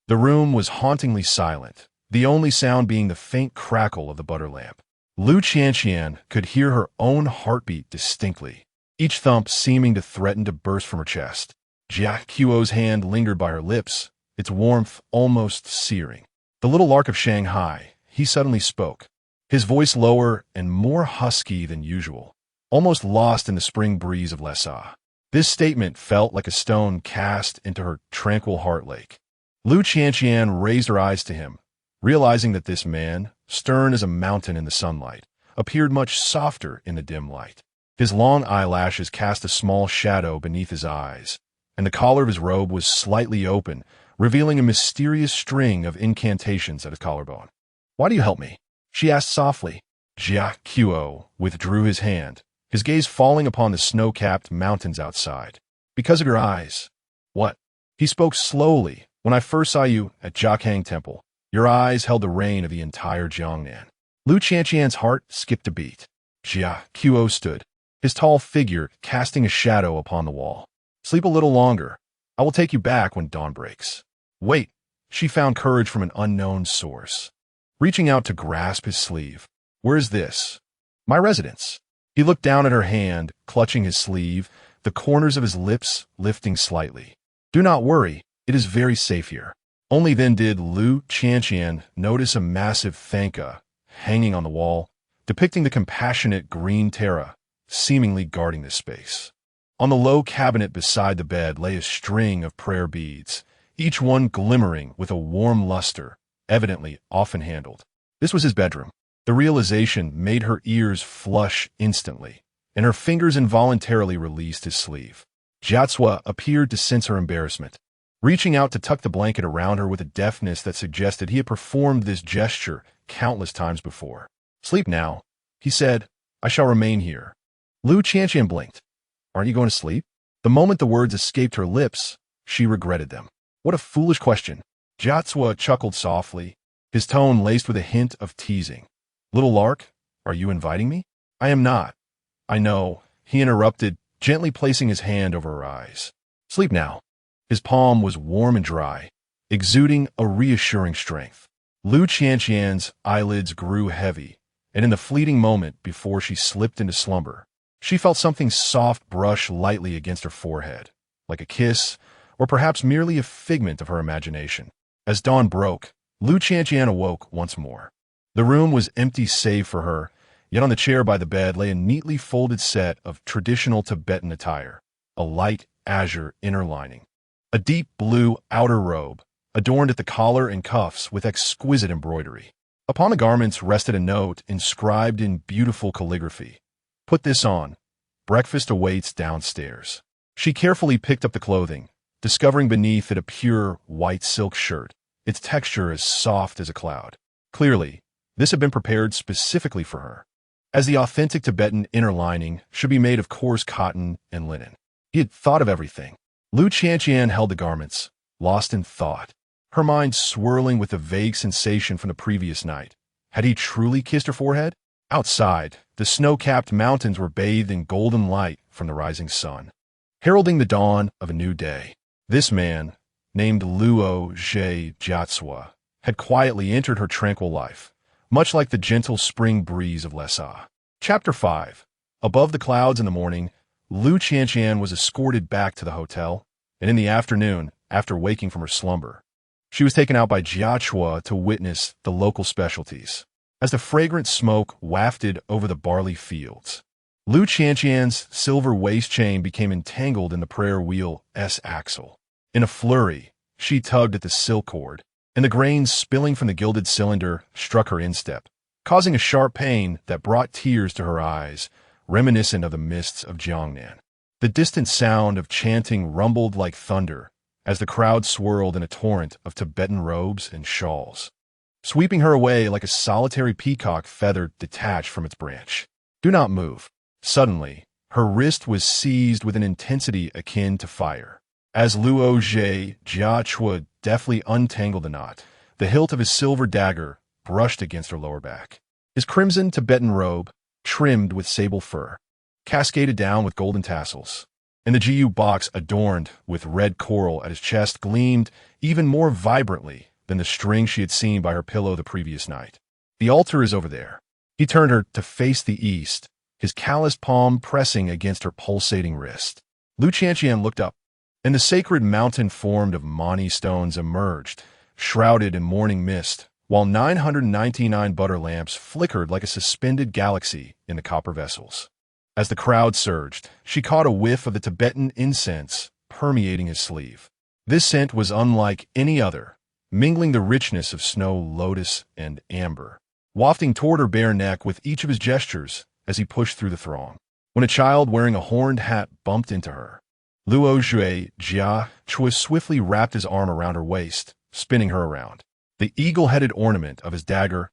The room was hauntingly silent, the only sound being the faint crackle of the butter lamp. Lu Qianqian could hear her own heartbeat distinctly, each thump seeming to threaten to burst from her chest. Jia Qiu's hand lingered by her lips, its warmth almost searing. The little lark of Shanghai, he suddenly spoke, his voice lower and more husky than usual, almost lost in the spring breeze of Lhasa. This statement felt like a stone cast into her tranquil heart lake. Lu Qianqian raised her eyes to him, realizing that this man, stern as a mountain in the sunlight, appeared much softer in the dim light. His long eyelashes cast a small shadow beneath his eyes, and the collar of his robe was slightly open, revealing a mysterious string of incantations at his collarbone. Why do you help me? She asked softly. Jia Qiu withdrew his hand, his gaze falling upon the snow-capped mountains outside. Because of your eyes. What? He spoke slowly. When I first saw you at Jiakhang Temple, your eyes held the reign of the entire Jiangnan. Lu Qianqian's heart skipped a beat. Jia Qiu stood, his tall figure casting a shadow upon the wall. Sleep a little longer. I will take you back when dawn breaks. Wait. She found courage from an unknown source, reaching out to grasp his sleeve. Where is this? My residence. He looked down at her hand, clutching his sleeve, the corners of his lips lifting slightly. Do not worry, it is very safe here. Only then did Lu Qianqian notice a massive thanka hanging on the wall, depicting the compassionate green Terra, seemingly guarding this space. On the low cabinet beside the bed lay a string of prayer beads, each one glimmering with a warm luster, evidently often handled. This was his bedroom. The realization made her ears flush instantly, and her fingers involuntarily released his sleeve. Jiatsua appeared to sense her embarrassment, reaching out to tuck the blanket around her with a deftness that suggested he had performed this gesture countless times before. Sleep now, he said. I shall remain here. Lu Qianqian blinked. Aren't you going to sleep? The moment the words escaped her lips, she regretted them. What a foolish question. Jiatsua chuckled softly, his tone laced with a hint of teasing. "Little lark, are you inviting me?" "I am not." "I know," he interrupted, gently placing his hand over her eyes. "Sleep now." His palm was warm and dry, exuding a reassuring strength. Lu Qianqian's eyelids grew heavy, and in the fleeting moment before she slipped into slumber, she felt something soft brush lightly against her forehead, like a kiss, or perhaps merely a figment of her imagination. As dawn broke, Lu Qianqian awoke once more. The room was empty save for her, yet on the chair by the bed lay a neatly folded set of traditional Tibetan attire, a light azure inner lining, a deep blue outer robe, adorned at the collar and cuffs with exquisite embroidery. Upon the garments rested a note inscribed in beautiful calligraphy. "Put this on. Breakfast awaits downstairs." She carefully picked up the clothing, discovering beneath it a pure, white silk shirt, its texture as soft as a cloud. Clearly, this had been prepared specifically for her, as the authentic Tibetan inner lining should be made of coarse cotton and linen. He had thought of everything. Lu Qianqian held the garments, lost in thought, her mind swirling with the vague sensation from the previous night. Had he truly kissed her forehead? Outside, the snow-capped mountains were bathed in golden light from the rising sun, heralding the dawn of a new day. This man, named Luo Zhe Jiatsua, had quietly entered her tranquil life, much like the gentle spring breeze of Lhasa. Chapter 5. Above the clouds in the morning, Lu Qianqian was escorted back to the hotel, and in the afternoon, after waking from her slumber, she was taken out by Jiachua to witness the local specialties. As the fragrant smoke wafted over the barley fields, Lu Qianqian's silver waist chain became entangled in the prayer wheel's axle. In a flurry, she tugged at the silk cord, and the grains spilling from the gilded cylinder struck her instep, causing a sharp pain that brought tears to her eyes, reminiscent of the mists of Jiangnan. The distant sound of chanting rumbled like thunder as the crowd swirled in a torrent of Tibetan robes and shawls, sweeping her away like a solitary peacock feather detached from its branch. "Do not move." Suddenly, her wrist was seized with an intensity akin to fire. As Luo Zhe Jiachua deftly untangled the knot, the hilt of his silver dagger brushed against her lower back. His crimson Tibetan robe, trimmed with sable fur, cascaded down with golden tassels, and the Jiu box adorned with red coral at his chest gleamed even more vibrantly than the string she had seen by her pillow the previous night. "The altar is over there." He turned her to face the east, his calloused palm pressing against her pulsating wrist. Lu Qianqian looked up, and the sacred mountain formed of Mani stones emerged, shrouded in morning mist, while 999 butter lamps flickered like a suspended galaxy in the copper vessels. As the crowd surged, she caught a whiff of the Tibetan incense permeating his sleeve. This scent was unlike any other, mingling the richness of snow, lotus, and amber, wafting toward her bare neck with each of his gestures as he pushed through the throng. When a child wearing a horned hat bumped into her, Luo Zhe Jiachua swiftly wrapped his arm around her waist, spinning her around. The eagle-headed ornament of his dagger's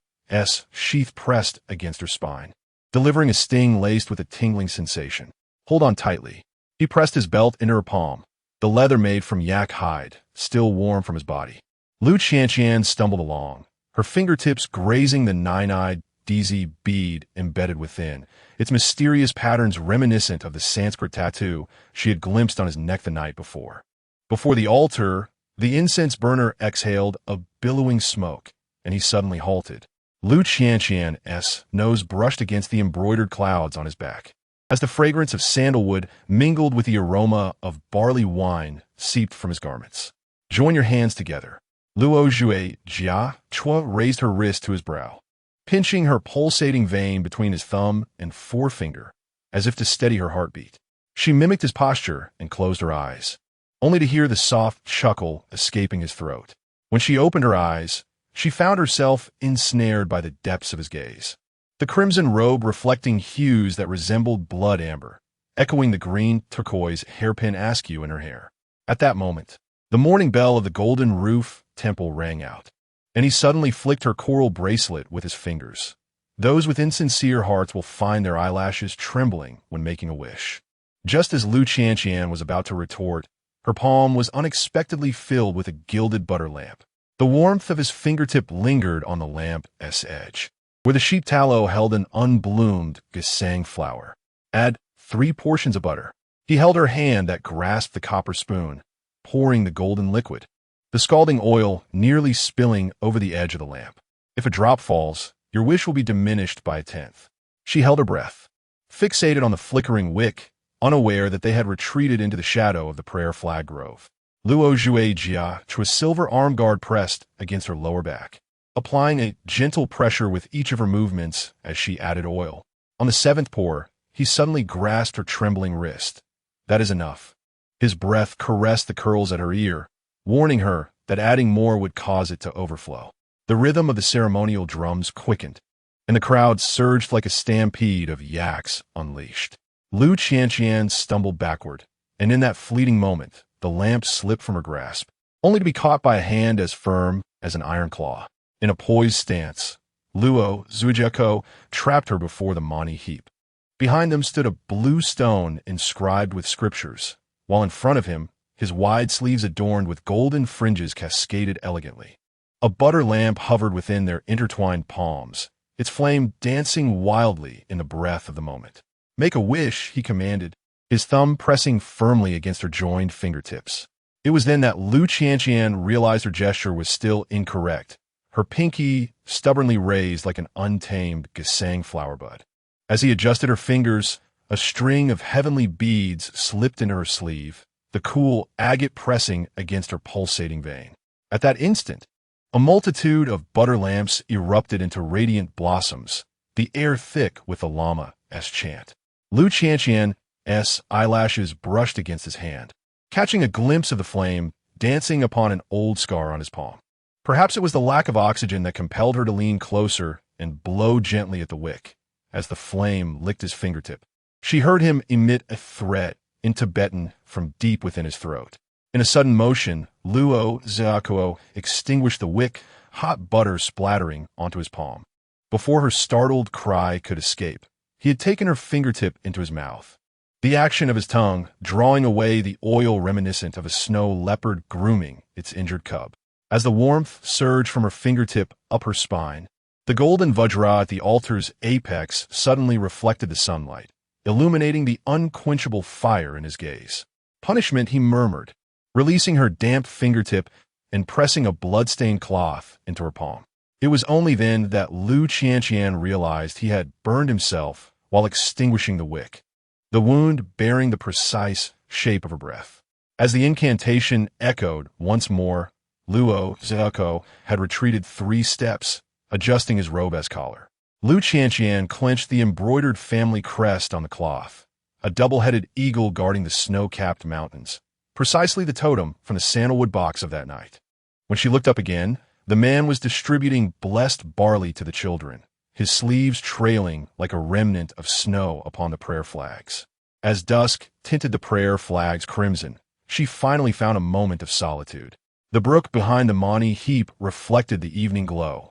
sheath pressed against her spine, delivering a sting laced with a tingling sensation. "Hold on tightly." He pressed his belt into her palm, the leather made from yak hide, still warm from his body. Lu Qianqian stumbled along, her fingertips grazing the nine-eyed DZ bead embedded within, its mysterious patterns reminiscent of the Sanskrit tattoo she had glimpsed on his neck the night before. Before the altar, the incense burner exhaled a billowing smoke, and he suddenly halted. Lu Qianqian's nose brushed against the embroidered clouds on his back, as the fragrance of sandalwood mingled with the aroma of barley wine seeped from his garments. "Join your hands together." Luo Zhe Jiachua raised her wrist to his brow, pinching her pulsating vein between his thumb and forefinger, as if to steady her heartbeat. She mimicked his posture and closed her eyes, only to hear the soft chuckle escaping his throat. When she opened her eyes, she found herself ensnared by the depths of his gaze. The crimson robe reflecting hues that resembled blood amber, echoing the green turquoise hairpin askew in her hair. At that moment, the morning bell of the Golden Roof temple rang out, and he suddenly flicked her coral bracelet with his fingers. Those with insincere hearts will find their eyelashes trembling when making a wish. Just as Lu Qianqian was about to retort, her palm was unexpectedly filled with a gilded butter lamp. The warmth of his fingertip lingered on the lamp's edge, where the sheep tallow held an unbloomed gesang flower. Add 3 portions of butter. He held her hand that grasped the copper spoon, pouring the golden liquid, the scalding oil nearly spilling over the edge of the lamp. If a drop falls, your wish will be diminished by a tenth. She held her breath, fixated on the flickering wick, unaware that they had retreated into the shadow of the prayer flag grove. Luo Jue Jia to a silver arm guard pressed against her lower back, applying a gentle pressure with each of her movements as she added oil. On the 7th pour, he suddenly grasped her trembling wrist. That is enough. His breath caressed the curls at her ear, warning her that adding more would cause it to overflow. The rhythm of the ceremonial drums quickened, and the crowd surged like a stampede of yaks unleashed. Lu Qianqian stumbled backward, and in that fleeting moment, the lamp slipped from her grasp, only to be caught by a hand as firm as an iron claw. In a poised stance, Luo Zujiako trapped her before the Mani heap. Behind them stood a blue stone inscribed with scriptures, while in front of him, his wide sleeves adorned with golden fringes cascaded elegantly. A butter lamp hovered within their intertwined palms, its flame dancing wildly in the breath of the moment. "Make a wish," he commanded, his thumb pressing firmly against her joined fingertips. It was then that Lu Qianqian realized her gesture was still incorrect, her pinky stubbornly raised like an untamed gesang flower bud. As he adjusted her fingers, a string of heavenly beads slipped into her sleeve, the cool agate pressing against her pulsating vein. At that instant, a multitude of butter lamps erupted into radiant blossoms, the air thick with the Lama's chant. Lu Qianqian's eyelashes brushed against his hand, catching a glimpse of the flame dancing upon an old scar on his palm. Perhaps it was the lack of oxygen that compelled her to lean closer and blow gently at the wick. As the flame licked his fingertip, she heard him emit a threat in Tibetan from deep within his throat. In a sudden motion, Luo Xiaokuo extinguished the wick, hot butter splattering onto his palm. Before her startled cry could escape, he had taken her fingertip into his mouth, the action of his tongue drawing away the oil reminiscent of a snow leopard grooming its injured cub. As the warmth surged from her fingertip up her spine, the golden vajra at the altar's apex suddenly reflected the sunlight, illuminating the unquenchable fire in his gaze. "Punishment," he murmured, releasing her damp fingertip and pressing a blood-stained cloth into her palm. It was only then that Lu Qianqian realized he had burned himself while extinguishing the wick, the wound bearing the precise shape of her breath. As the incantation echoed once more, Luo Xiaokuo had retreated 3 steps, adjusting his robe as collar. Lu Qianqian clenched the embroidered family crest on the cloth, a double-headed eagle guarding the snow-capped mountains, precisely the totem from the sandalwood box of that night. When she looked up again, the man was distributing blessed barley to the children, his sleeves trailing like a remnant of snow upon the prayer flags. As dusk tinted the prayer flags crimson, she finally found a moment of solitude. The brook behind the Mani heap reflected the evening glow.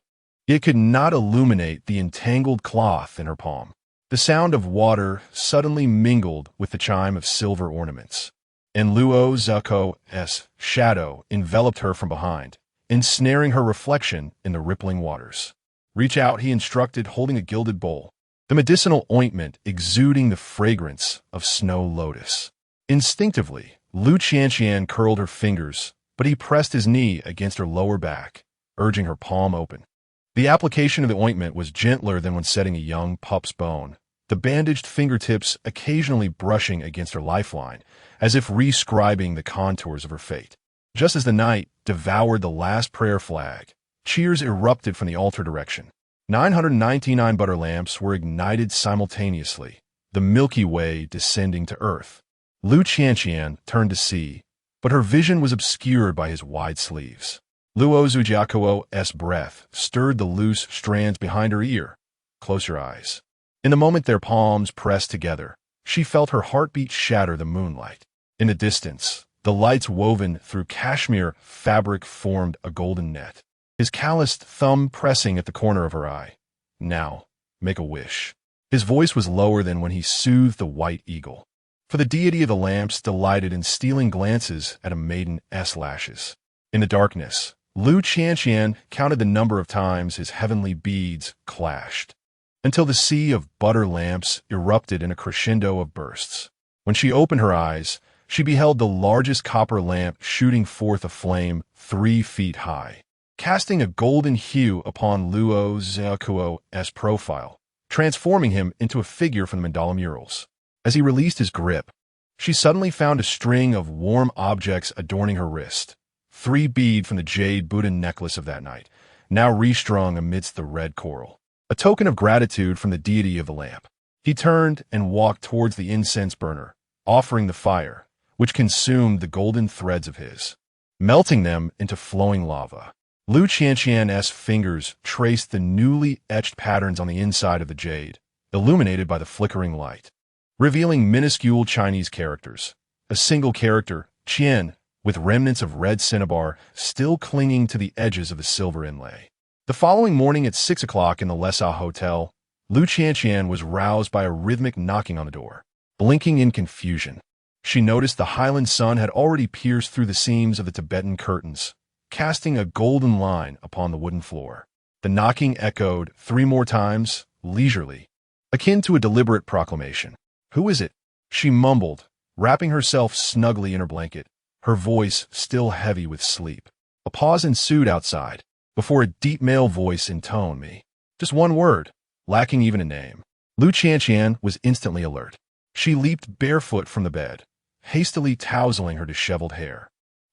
It could not illuminate the entangled cloth in her palm. The sound of water suddenly mingled with the chime of silver ornaments, and Luo Xiaokuo's shadow enveloped her from behind, ensnaring her reflection in the rippling waters. "Reach out," he instructed, holding a gilded bowl, the medicinal ointment exuding the fragrance of snow lotus. Instinctively, Lu Qianqian curled her fingers, but he pressed his knee against her lower back, urging her palm open. The application of the ointment was gentler than when setting a young pup's bone, the bandaged fingertips occasionally brushing against her lifeline, as if rescribing the contours of her fate. Just as the night devoured the last prayer flag, cheers erupted from the altar direction. 999 butter lamps were ignited simultaneously, the Milky Way descending to earth. Lu Qianqian turned to see, but her vision was obscured by his wide sleeves. Luo Zujiakuo's breath stirred the loose strands behind her ear. "Close your eyes." In the moment their palms pressed together, she felt her heartbeat shatter the moonlight. In the distance, the lights woven through cashmere fabric formed a golden net, his calloused thumb pressing at the corner of her eye. "Now, make a wish." His voice was lower than when he soothed the white eagle, for the deity of the lamps delighted in stealing glances at a maiden's lashes. In the darkness, Lu Qianqian counted the number of times his heavenly beads clashed, until the sea of butter lamps erupted in a crescendo of bursts. When she opened her eyes, she beheld the largest copper lamp shooting forth a flame 3 feet high, casting a golden hue upon Luo Xiaokuo's profile, transforming him into a figure from the mandala murals. As he released his grip, she suddenly found a string of warm objects adorning her wrist, 3 beads from the jade Buddha necklace of that night, now restrung amidst the red coral, a token of gratitude from the deity of the lamp. He turned and walked towards the incense burner, offering the fire, which consumed the golden threads of his, melting them into flowing lava. Lu Qianqian's fingers traced the newly etched patterns on the inside of the jade, illuminated by the flickering light, revealing minuscule Chinese characters. A single character, Qian, with remnants of red cinnabar still clinging to the edges of the silver inlay. The following morning at 6 o'clock in the Lesa Hotel, Lu Qianqian was roused by a rhythmic knocking on the door. Blinking in confusion, she noticed the Highland sun had already pierced through the seams of the Tibetan curtains, casting a golden line upon the wooden floor. The knocking echoed 3 more times, leisurely, akin to a deliberate proclamation. "Who is it?" she mumbled, wrapping herself snugly in her blanket, her voice still heavy with sleep. A pause ensued outside, before a deep male voice intoned me. Just one word, lacking even a name. Lu Qianqian was instantly alert. She leaped barefoot from the bed, hastily tousling her disheveled hair,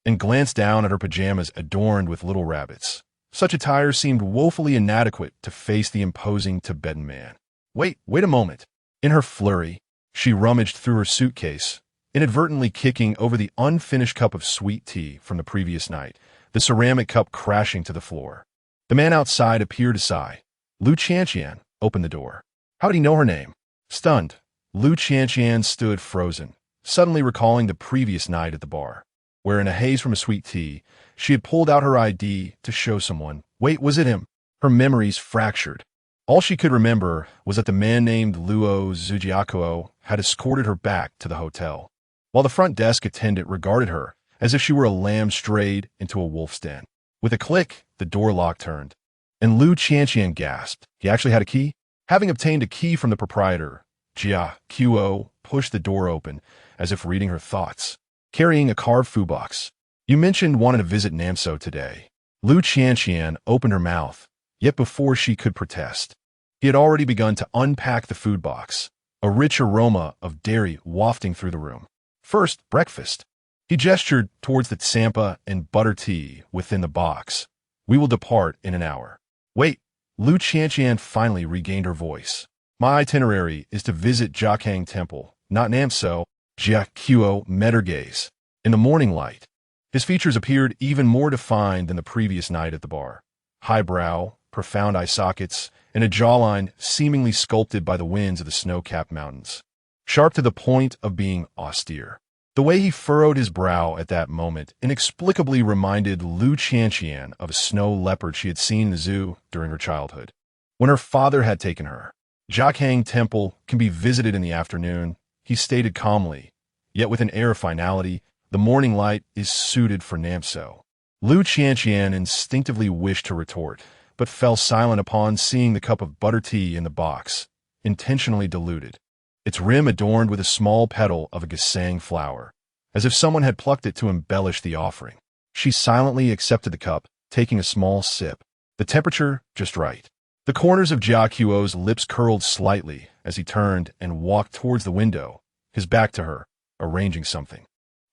and glanced down at her pajamas adorned with little rabbits. Such attire seemed woefully inadequate to face the imposing Tibetan man. Wait a moment. In her flurry, she rummaged through her suitcase, inadvertently kicking over the unfinished cup of sweet tea from the previous night, the ceramic cup crashing to the floor. The man outside appeared to sigh. Lu Qianqian opened the door. How did he know her name? Stunned, Lu Qianqian stood frozen, suddenly recalling the previous night at the bar, where in a haze from a sweet tea, she had pulled out her ID to show someone. Wait, was it him? Her memories fractured. All she could remember was that the man named Luo Xiaokuo had escorted her back to the hotel, while the front desk attendant regarded her as if she were a lamb strayed into a wolf's den. With a click, the door lock turned, and Lu Qianqian gasped. He actually had a key? Having obtained a key from the proprietor, Jia Qiuo pushed the door open, as if reading her thoughts, carrying a carved food box. You mentioned wanting to visit Namso today. Lu Qianqian opened her mouth, yet before she could protest, he had already begun to unpack the food box, a rich aroma of dairy wafting through the room. First, breakfast. He gestured towards the tsampa and butter tea within the box. We will depart in an hour. Wait, Lu Qianqian finally regained her voice. My itinerary is to visit Jiakhang Temple, not Namso. Jia Qiuo met her gaze. In the morning light, his features appeared even more defined than the previous night at the bar. High brow, profound eye sockets, and a jawline seemingly sculpted by the winds of the snow-capped mountains, sharp to the point of being austere. The way he furrowed his brow at that moment inexplicably reminded Lu Qianqian of a snow leopard she had seen in the zoo during her childhood, when her father had taken her. Jiakhang Temple can be visited in the afternoon, he stated calmly, yet with an air of finality. The morning light is suited for Namso. Lu Qianqian instinctively wished to retort, but fell silent upon seeing the cup of butter tea in the box, intentionally diluted, its rim adorned with a small petal of a gesang flower, as if someone had plucked it to embellish the offering. She silently accepted the cup, taking a small sip, the temperature just right. The corners of Jia Qiuo's lips curled slightly as he turned and walked towards the window, his back to her, arranging something.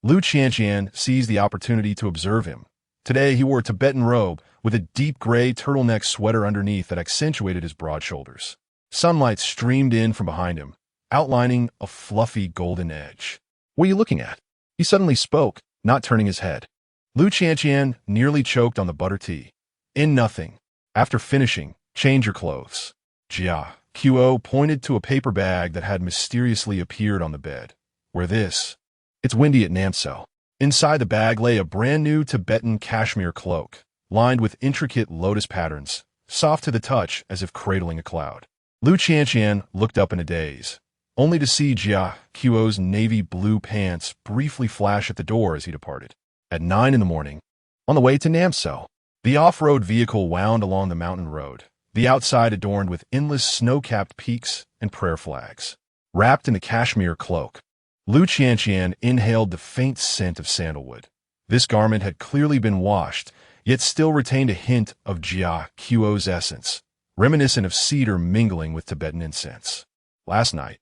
Lu Qianqian seized the opportunity to observe him. Today he wore a Tibetan robe with a deep gray turtleneck sweater underneath that accentuated his broad shoulders. Sunlight streamed in from behind him, outlining a fluffy golden edge. What are you looking at? He suddenly spoke, not turning his head. Lu Qianqian nearly choked on the butter tea. In nothing. After finishing, change your clothes. Jia Qiuo pointed to a paper bag that had mysteriously appeared on the bed. Wear this. It's windy at Namso. Inside the bag lay a brand new Tibetan cashmere cloak, lined with intricate lotus patterns, soft to the touch as if cradling a cloud. Lu Qianqian looked up in a daze, only to see Jia Qiuo's navy blue pants briefly flash at the door as he departed. At 9 in the morning, on the way to Namso, The off-road vehicle wound along the mountain road, the outside adorned with endless snow-capped peaks and prayer flags. Wrapped in a cashmere cloak, Lu Qianqian inhaled the faint scent of sandalwood. This garment had clearly been washed, yet still retained a hint of Jia Qiuo's essence, reminiscent of cedar mingling with Tibetan incense. Last night,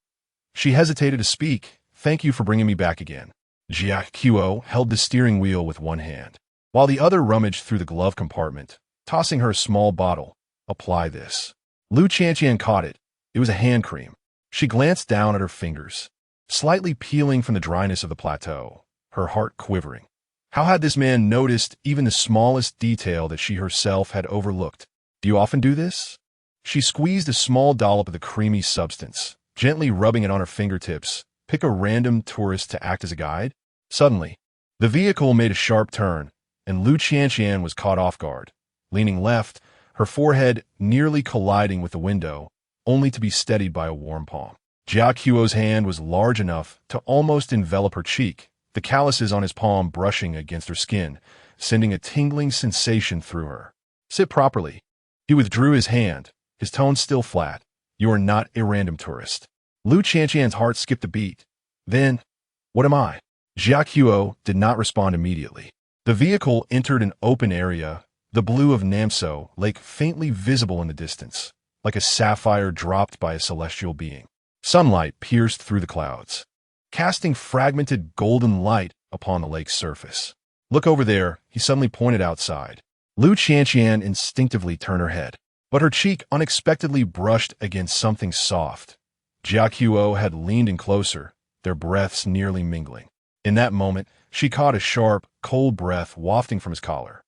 she hesitated to speak. "Thank you for bringing me back again." Jia Qiuo held the steering wheel with one hand, while the other rummaged through the glove compartment, tossing her a small bottle. "Apply this." Lu Qianqian caught it. It was a hand cream. She glanced down at her fingers, slightly peeling from the dryness of the plateau, her heart quivering. How had this man noticed even the smallest detail that she herself had overlooked? "Do you often do this?" She squeezed a small dollop of the creamy substance, gently rubbing it on her fingertips. Pick a random tourist to act as a guide? Suddenly, the vehicle made a sharp turn, and Lu Qianqian was caught off guard. Leaning left, her forehead nearly colliding with the window, only to be steadied by a warm palm. Jia Qiuo's hand was large enough to almost envelop her cheek, the calluses on his palm brushing against her skin, sending a tingling sensation through her. "Sit properly." He withdrew his hand, his tone still flat. "You are not a random tourist." Lu Qianqian's heart skipped a beat. "Then, what am I?" Jia Qiuo did not respond immediately. The vehicle entered an open area, the blue of Namso Lake faintly visible in the distance, like a sapphire dropped by a celestial being. Sunlight pierced through the clouds, casting fragmented golden light upon the lake's surface. "Look over there," he suddenly pointed outside. Lu Qianqian instinctively turned her head, but her cheek unexpectedly brushed against something soft. Jia Qiuo had leaned in closer, their breaths nearly mingling. In that moment, she caught a sharp, cold breath wafting from his collar,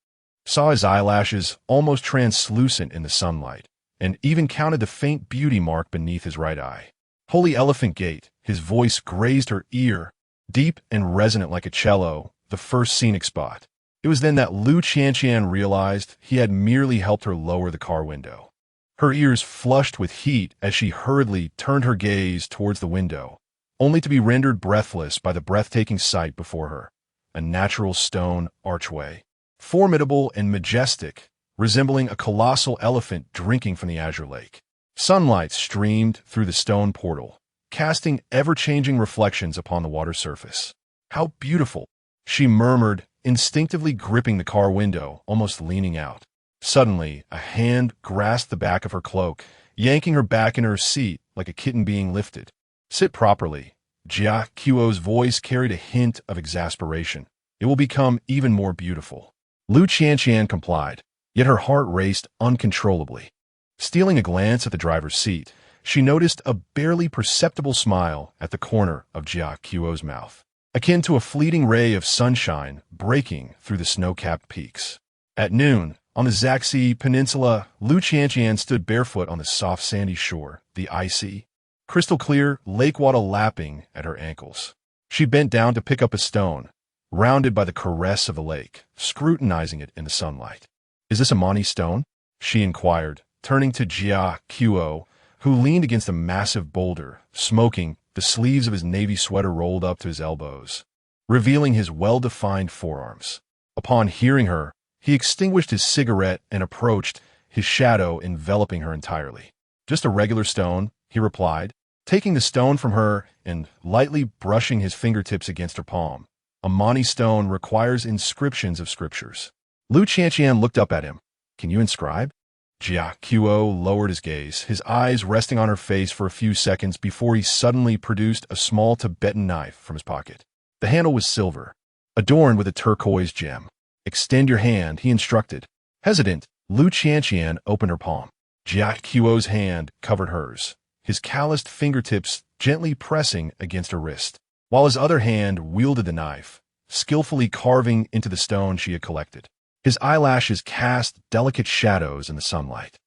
saw his eyelashes almost translucent in the sunlight, and even counted the faint beauty mark beneath his right eye. "Holy Elephant Gate," his voice grazed her ear, deep and resonant like a cello, the first scenic spot. It was then that Lu Qianqian realized he had merely helped her lower the car window. Her ears flushed with heat as she hurriedly turned her gaze towards the window, only to be rendered breathless by the breathtaking sight before her. A natural stone archway, formidable and majestic, resembling a colossal elephant drinking from the azure lake. Sunlight streamed through the stone portal, casting ever-changing reflections upon the water surface. "How beautiful," she murmured, instinctively gripping the car window, almost leaning out. Suddenly, a hand grasped the back of her cloak, yanking her back in her seat like a kitten being lifted. "Sit properly." Jia Qiuo's voice carried a hint of exasperation. "It will become even more beautiful." Lu Qianqian complied, yet her heart raced uncontrollably. Stealing a glance at the driver's seat, she noticed a barely perceptible smile at the corner of Jia Qiuo's mouth, akin to a fleeting ray of sunshine breaking through the snow-capped peaks. At noon, on the Zaxi Peninsula, Lu Qianqian stood barefoot on the soft sandy shore, the icy, crystal-clear lake water lapping at her ankles. She bent down to pick up a stone, rounded by the caress of the lake, scrutinizing it in the sunlight. "Is this a Mani stone?" she inquired, turning to Jia Qiuo, who leaned against a massive boulder, smoking, the sleeves of his navy sweater rolled up to his elbows, revealing his well-defined forearms. Upon hearing her, he extinguished his cigarette and approached, his shadow enveloping her entirely. "Just a regular stone," he replied, taking the stone from her and lightly brushing his fingertips against her palm. "A Mani stone requires inscriptions of scriptures." Lu Qianqian looked up at him. "Can you inscribe?" Jia Qiuo lowered his gaze, his eyes resting on her face for a few seconds before he suddenly produced a small Tibetan knife from his pocket. The handle was silver, adorned with a turquoise gem. "Extend your hand," he instructed. Hesitant, Lu Qianqian opened her palm. Jia Qiuo's hand covered hers, his calloused fingertips gently pressing against her wrist, while his other hand wielded the knife, skillfully carving into the stone she had collected. His eyelashes cast delicate shadows in the sunlight,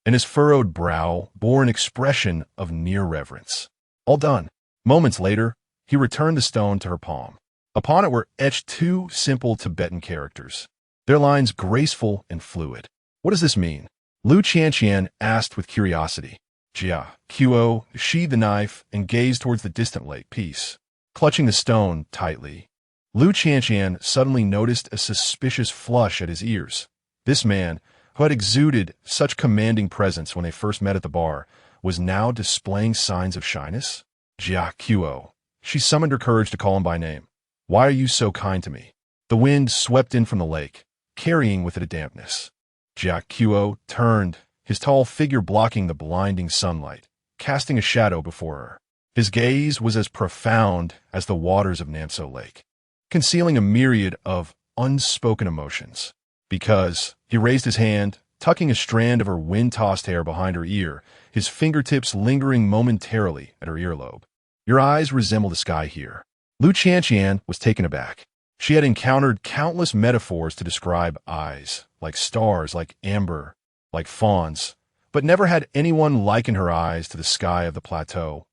and his furrowed brow bore an expression of near reverence. All done. Moments later, he returned the stone to her palm. Upon it were etched two simple Tibetan characters, their lines graceful and fluid. "What does this mean?" Lu Qianqian asked with curiosity. Jia Qiuo sheathed the knife and gazed towards the distant lake. "Peace." Clutching the stone tightly, Lu Qianqian suddenly noticed a suspicious flush at his ears. This man, who had exuded such commanding presence when they first met at the bar, was now displaying signs of shyness? Jia Qiu. She summoned her courage to call him by name. Why are you so kind to me? The wind swept in from the lake, carrying with it a dampness. Jia Qiu turned, his tall figure blocking the blinding sunlight, casting a shadow before her. His gaze was as profound as the waters of Namso Lake, concealing a myriad of unspoken emotions. Because he raised his hand, tucking a strand of her wind-tossed hair behind her ear, his fingertips lingering momentarily at her earlobe. Your eyes resemble the sky here. Lu Qianqian was taken aback. She had encountered countless metaphors to describe eyes, like stars, like amber, like fawns, but never had anyone liken her eyes to the sky of the plateau,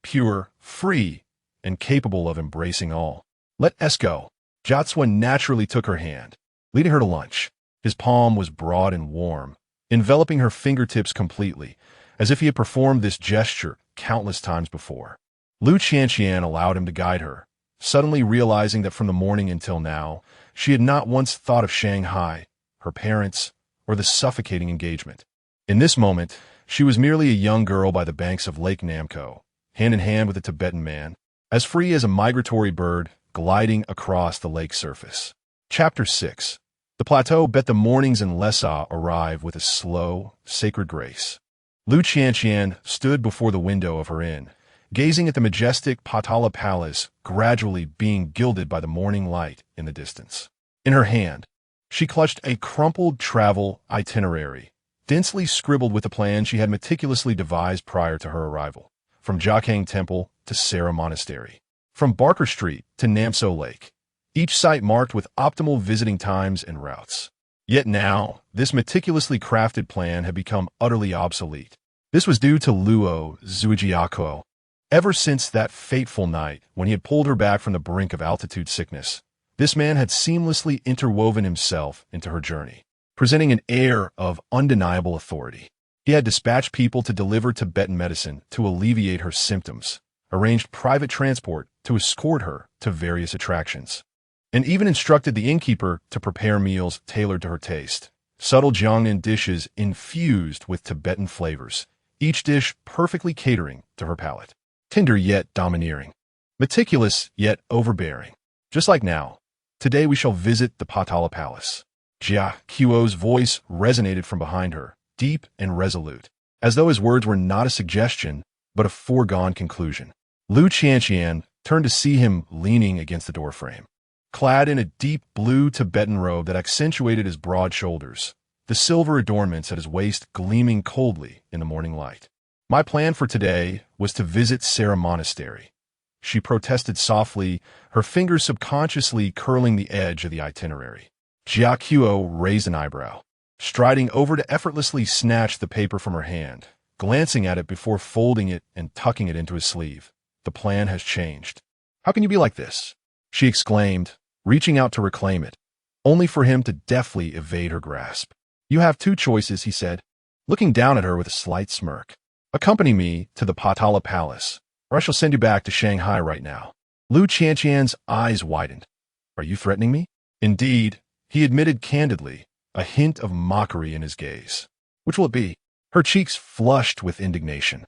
pure, free, and capable of embracing all. Let us go. Jia Cui naturally took her hand, leading her to lunch. His palm was broad and warm, enveloping her fingertips completely, as if he had performed this gesture countless times before. Lu Qianqian allowed him to guide her, suddenly realizing that from the morning until now, she had not once thought of Shanghai, her parents, or the suffocating engagement. In this moment, she was merely a young girl by the banks of Lake Namco, hand in hand with a Tibetan man, as free as a migratory bird gliding across the lake surface. Chapter 6. The plateau bet the mornings in Lhasa arrive with a slow, sacred grace. Lu Qianqian stood before the window of her inn, gazing at the majestic Potala Palace gradually being gilded by the morning light in the distance. In her hand, she clutched a crumpled travel itinerary, densely scribbled with a plan she had meticulously devised prior to her arrival, from Jiakhang Temple to Sera Monastery, from Barker Street to Namso Lake, each site marked with optimal visiting times and routes. Yet now, this meticulously crafted plan had become utterly obsolete. This was due to Luo Zhujiakuo. Ever since that fateful night when he had pulled her back from the brink of altitude sickness, this man had seamlessly interwoven himself into her journey, presenting an air of undeniable authority. He had dispatched people to deliver Tibetan medicine to alleviate her symptoms, arranged private transport to escort her to various attractions, and even instructed the innkeeper to prepare meals tailored to her taste. Subtle Jiangnan dishes infused with Tibetan flavors, each dish perfectly catering to her palate. Tender yet domineering, meticulous yet overbearing. Just like now, today we shall visit the Potala Palace. Jia Qiu's voice resonated from behind her, deep and resolute, as though his words were not a suggestion, but a foregone conclusion. Lu Qianqian turned to see him leaning against the doorframe, clad in a deep blue Tibetan robe that accentuated his broad shoulders, the silver adornments at his waist gleaming coldly in the morning light. My plan for today was to visit Sera Monastery. She protested softly, her fingers subconsciously curling the edge of the itinerary. Jia Qiu raised an eyebrow, striding over to effortlessly snatch the paper from her hand, glancing at it before folding it and tucking it into his sleeve. The plan has changed. How can you be like this? She exclaimed, reaching out to reclaim it, only for him to deftly evade her grasp. You have two choices, he said, looking down at her with a slight smirk. Accompany me to the Potala Palace, or I shall send you back to Shanghai right now. Lu Qianqian's eyes widened. Are you threatening me? Indeed, he admitted candidly, a hint of mockery in his gaze. Which will it be? Her cheeks flushed with indignation,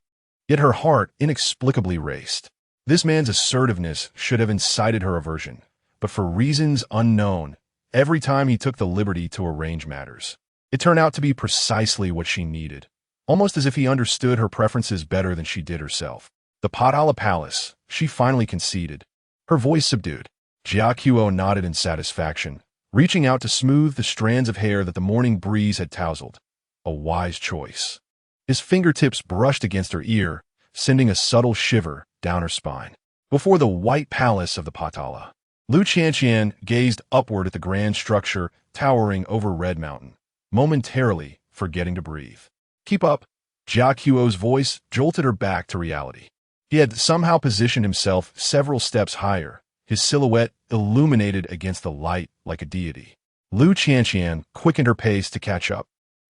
yet her heart inexplicably raced. This man's assertiveness should have incited her aversion, but for reasons unknown, every time he took the liberty to arrange matters, it turned out to be precisely what she needed. Almost as if he understood her preferences better than she did herself. The Potala Palace, she finally conceded, her voice subdued. Jia Qiu nodded in satisfaction, reaching out to smooth the strands of hair that the morning breeze had tousled. A wise choice. His fingertips brushed against her ear, sending a subtle shiver down her spine. Before the white palace of the Potala, Lu Qianqian gazed upward at the grand structure towering over Red Mountain, momentarily forgetting to breathe. Keep up. Jia Qiu's voice jolted her back to reality. He had somehow positioned himself several steps higher, his silhouette illuminated against the light like a deity. Lu Qianqian quickened her pace to catch up,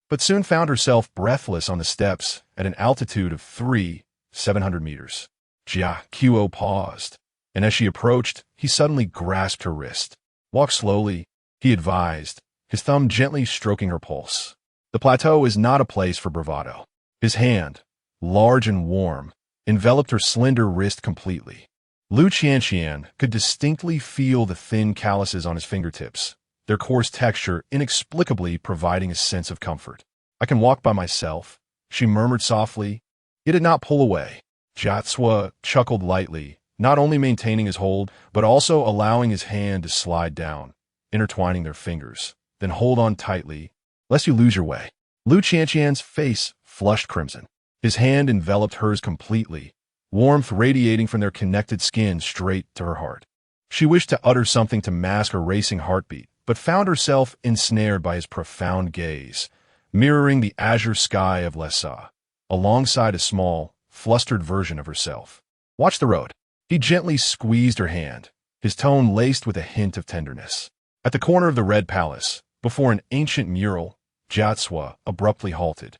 but soon found herself breathless on the steps at an altitude of 700 meters. Jia Qiu paused, and as she approached, he suddenly grasped her wrist. Walk slowly, he advised, his thumb gently stroking her pulse. The plateau is not a place for bravado. His hand, large and warm, enveloped her slender wrist completely. Lu Qianqian could distinctly feel the thin calluses on his fingertips, their coarse texture inexplicably providing a sense of comfort. "I can walk by myself," she murmured softly. He did not pull away. Jiatsua chuckled lightly, not only maintaining his hold, but also allowing his hand to slide down, intertwining their fingers. "Then hold on tightly, lest you lose your way." Lu Qianqian's face flushed crimson. His hand enveloped hers completely, warmth radiating from their connected skin straight to her heart. She wished to utter something to mask her racing heartbeat, but found herself ensnared by his profound gaze, mirroring the azure sky of Lessa, alongside a small, flustered version of herself. "Watch the road." He gently squeezed her hand, his tone laced with a hint of tenderness. At the corner of the Red Palace, before an ancient mural, Jiatsua abruptly halted.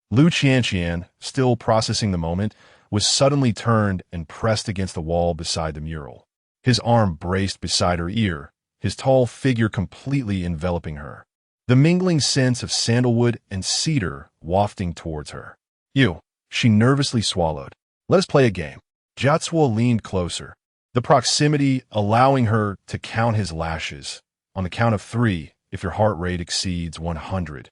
Lu Qianqian, still processing the moment, was suddenly turned and pressed against the wall beside the mural. His arm braced beside her ear, his tall figure completely enveloping her. The mingling scents of sandalwood and cedar wafting towards her. "You," she nervously swallowed. "Let us play a game." Jiatsua leaned closer, the proximity allowing her to count his lashes. "On the count of 3, if your heart rate exceeds 100.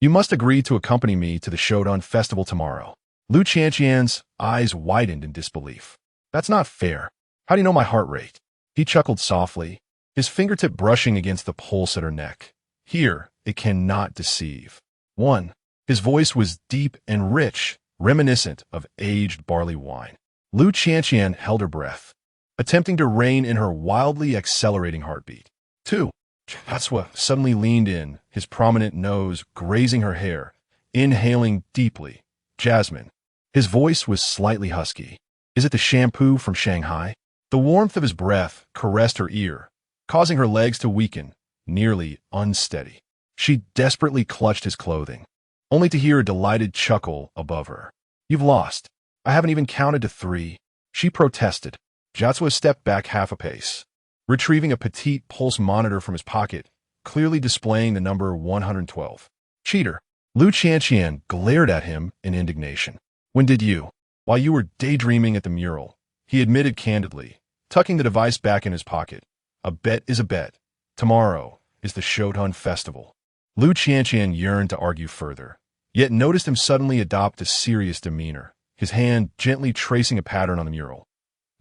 You must agree to accompany me to the Shodan Festival tomorrow." Lu Qianqian's eyes widened in disbelief. "That's not fair. How do you know my heart rate?" He chuckled softly, his fingertip brushing against the pulse at her neck. "Here, it cannot deceive." 1. His voice was deep and rich, reminiscent of aged barley wine. Lu Qianqian held her breath, attempting to rein in her wildly accelerating heartbeat. 2. Jiatsua suddenly leaned in, his prominent nose grazing her hair, inhaling deeply. "Jasmine." His voice was slightly husky. "Is it the shampoo from Shanghai?" The warmth of his breath caressed her ear, causing her legs to weaken, nearly unsteady. She desperately clutched his clothing, only to hear a delighted chuckle above her. "You've lost. I haven't even counted to 3. She protested. Jiatsua stepped back half a pace, retrieving a petite pulse monitor from his pocket, clearly displaying the number 112. "Cheater." Lu Qianqian glared at him in indignation. "When did you?" "While you were daydreaming at the mural," he admitted candidly, tucking the device back in his pocket. "A bet is a bet. Tomorrow is the Shodan Festival." Lu Qianqian yearned to argue further, yet noticed him suddenly adopt a serious demeanor, his hand gently tracing a pattern on the mural.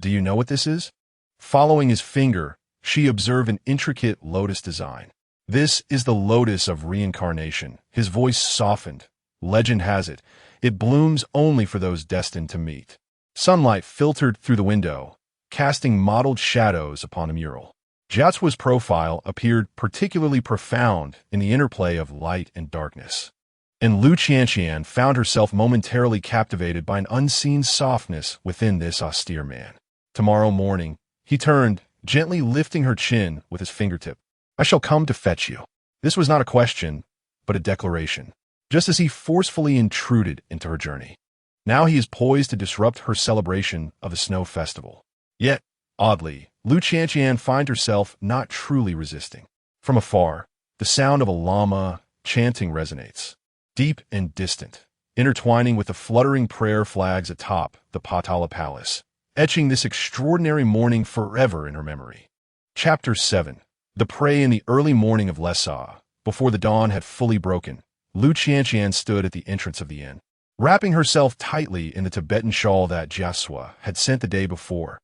"Do you know what this is?" Following his finger, she observed an intricate lotus design. "This is the lotus of reincarnation." His voice softened. "Legend has it, it blooms only for those destined to meet." Sunlight filtered through the window, casting mottled shadows upon the mural. Jiatsua's profile appeared particularly profound in the interplay of light and darkness. And Lu Qianqian found herself momentarily captivated by an unseen softness within this austere man. Tomorrow morning, he turned, gently lifting her chin with his fingertip. "I shall come to fetch you." This was not a question, but a declaration, just as he forcefully intruded into her journey. Now he is poised to disrupt her celebration of the snow festival. Yet, oddly, Lu Qianqian finds herself not truly resisting. From afar, the sound of a llama chanting resonates, deep and distant, intertwining with the fluttering prayer flags atop the Potala Palace, etching this extraordinary morning forever in her memory. Chapter 7. The prey in the early morning of Lessa, before the dawn had fully broken, Lu Qianqian stood at the entrance of the inn, wrapping herself tightly in the Tibetan shawl that Jiatsua had sent the day before,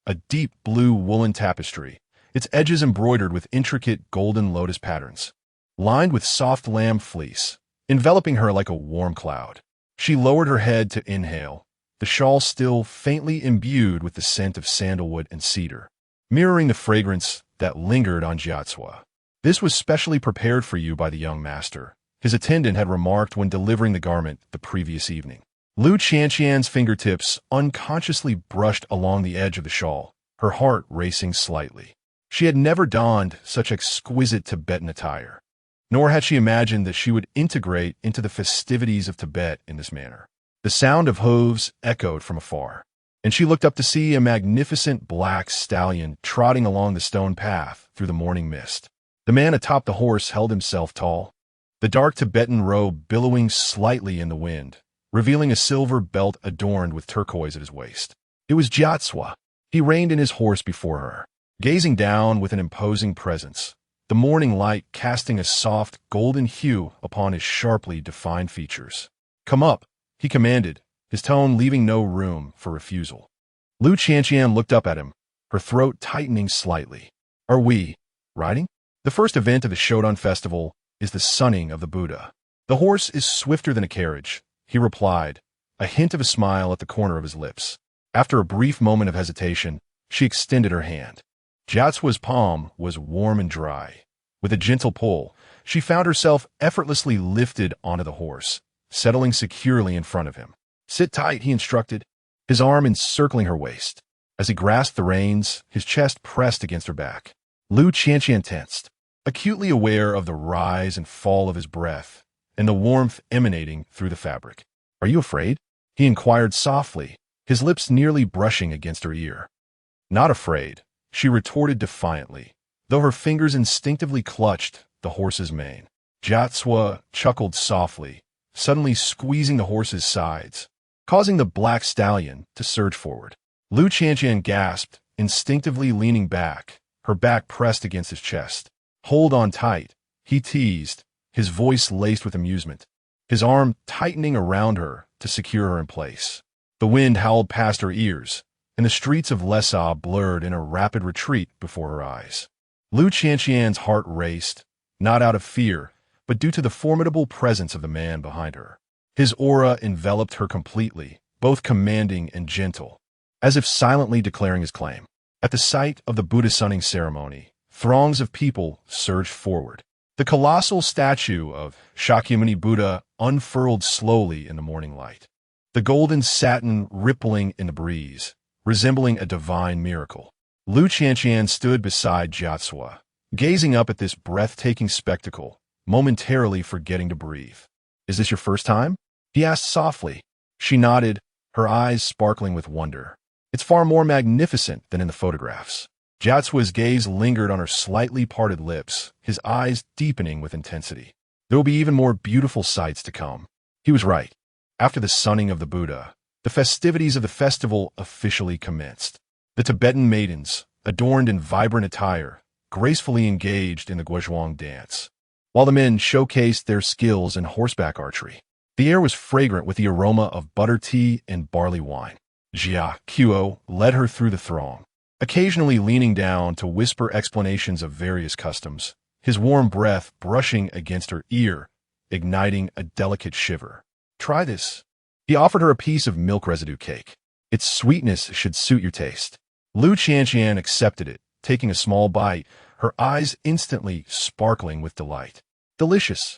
a deep blue woolen tapestry, its edges embroidered with intricate golden lotus patterns, lined with soft lamb fleece, enveloping her like a warm cloud. She lowered her head to inhale, the shawl still faintly imbued with the scent of sandalwood and cedar, mirroring the fragrance that lingered on Jiatsua. "This was specially prepared for you by the young master," his attendant had remarked when delivering the garment the previous evening. Lu Qianqian's fingertips unconsciously brushed along the edge of the shawl, her heart racing slightly. She had never donned such exquisite Tibetan attire, nor had she imagined that she would integrate into the festivities of Tibet in this manner. The sound of hooves echoed from afar, and she looked up to see a magnificent black stallion trotting along the stone path through the morning mist. The The man atop the horse held himself tall, the dark Tibetan robe billowing slightly in the wind, revealing a silver belt adorned with turquoise at his waist. It was Jiatswa. He reined in his horse before her, gazing down with an imposing presence, the morning light casting a soft, golden hue upon his sharply defined features. "Come up," he commanded, his tone leaving no room for refusal. Lu Qianqian looked up at him, her throat tightening slightly. "Are we riding?" The first event of the Shodan festival is the sunning of the Buddha. "The horse is swifter than a carriage," he replied, a hint of a smile at the corner of his lips. After a brief moment of hesitation, she extended her hand. Jiatswa's palm was warm and dry. With a gentle pull, she found herself effortlessly lifted onto the horse, settling securely in front of him. "Sit tight," he instructed, his arm encircling her waist. As he grasped the reins, his chest pressed against her back. Lu Qianqian tensed, acutely aware of the rise and fall of his breath and the warmth emanating through the fabric. "Are you afraid?" he inquired softly, his lips nearly brushing against her ear. "Not afraid," she retorted defiantly, though her fingers instinctively clutched the horse's mane. Jiatswa chuckled softly, suddenly squeezing the horse's sides, causing the black stallion to surge forward. Lu Qianqian gasped, instinctively leaning back, her back pressed against his chest. "Hold on tight," he teased, his voice laced with amusement, his arm tightening around her to secure her in place. The wind howled past her ears, and the streets of Lhasa blurred in a rapid retreat before her eyes. Lu Qianqian's heart raced, not out of fear, but due to the formidable presence of the man behind her. His aura enveloped her completely, both commanding and gentle, as if silently declaring his claim. At the sight of the Buddha sunning ceremony, throngs of people surged forward. The colossal statue of Shakyamuni Buddha unfurled slowly in the morning light, the golden satin rippling in the breeze, resembling a divine miracle. Lu Qianqian stood beside Jiatswa, gazing up at this breathtaking spectacle, momentarily forgetting to breathe. "Is this your first time?" he asked softly. She nodded, her eyes sparkling with wonder. "It's far more magnificent than in the photographs." Jiatswa's gaze lingered on her slightly parted lips, his eyes deepening with intensity. "There will be even more beautiful sights to come." He was right. After the sunning of the Buddha, the festivities of the festival officially commenced. The Tibetan maidens, adorned in vibrant attire, gracefully engaged in the Guozhuang dance, while the men showcased their skills in horseback archery. The air was fragrant with the aroma of butter tea and barley wine. Jia Qiu led her through the throng, occasionally leaning down to whisper explanations of various customs, his warm breath brushing against her ear, igniting a delicate shiver. "Try this." He offered her a piece of milk residue cake. "Its sweetness should suit your taste." Lu Qianqian accepted it, taking a small bite, her eyes instantly sparkling with delight. "Delicious."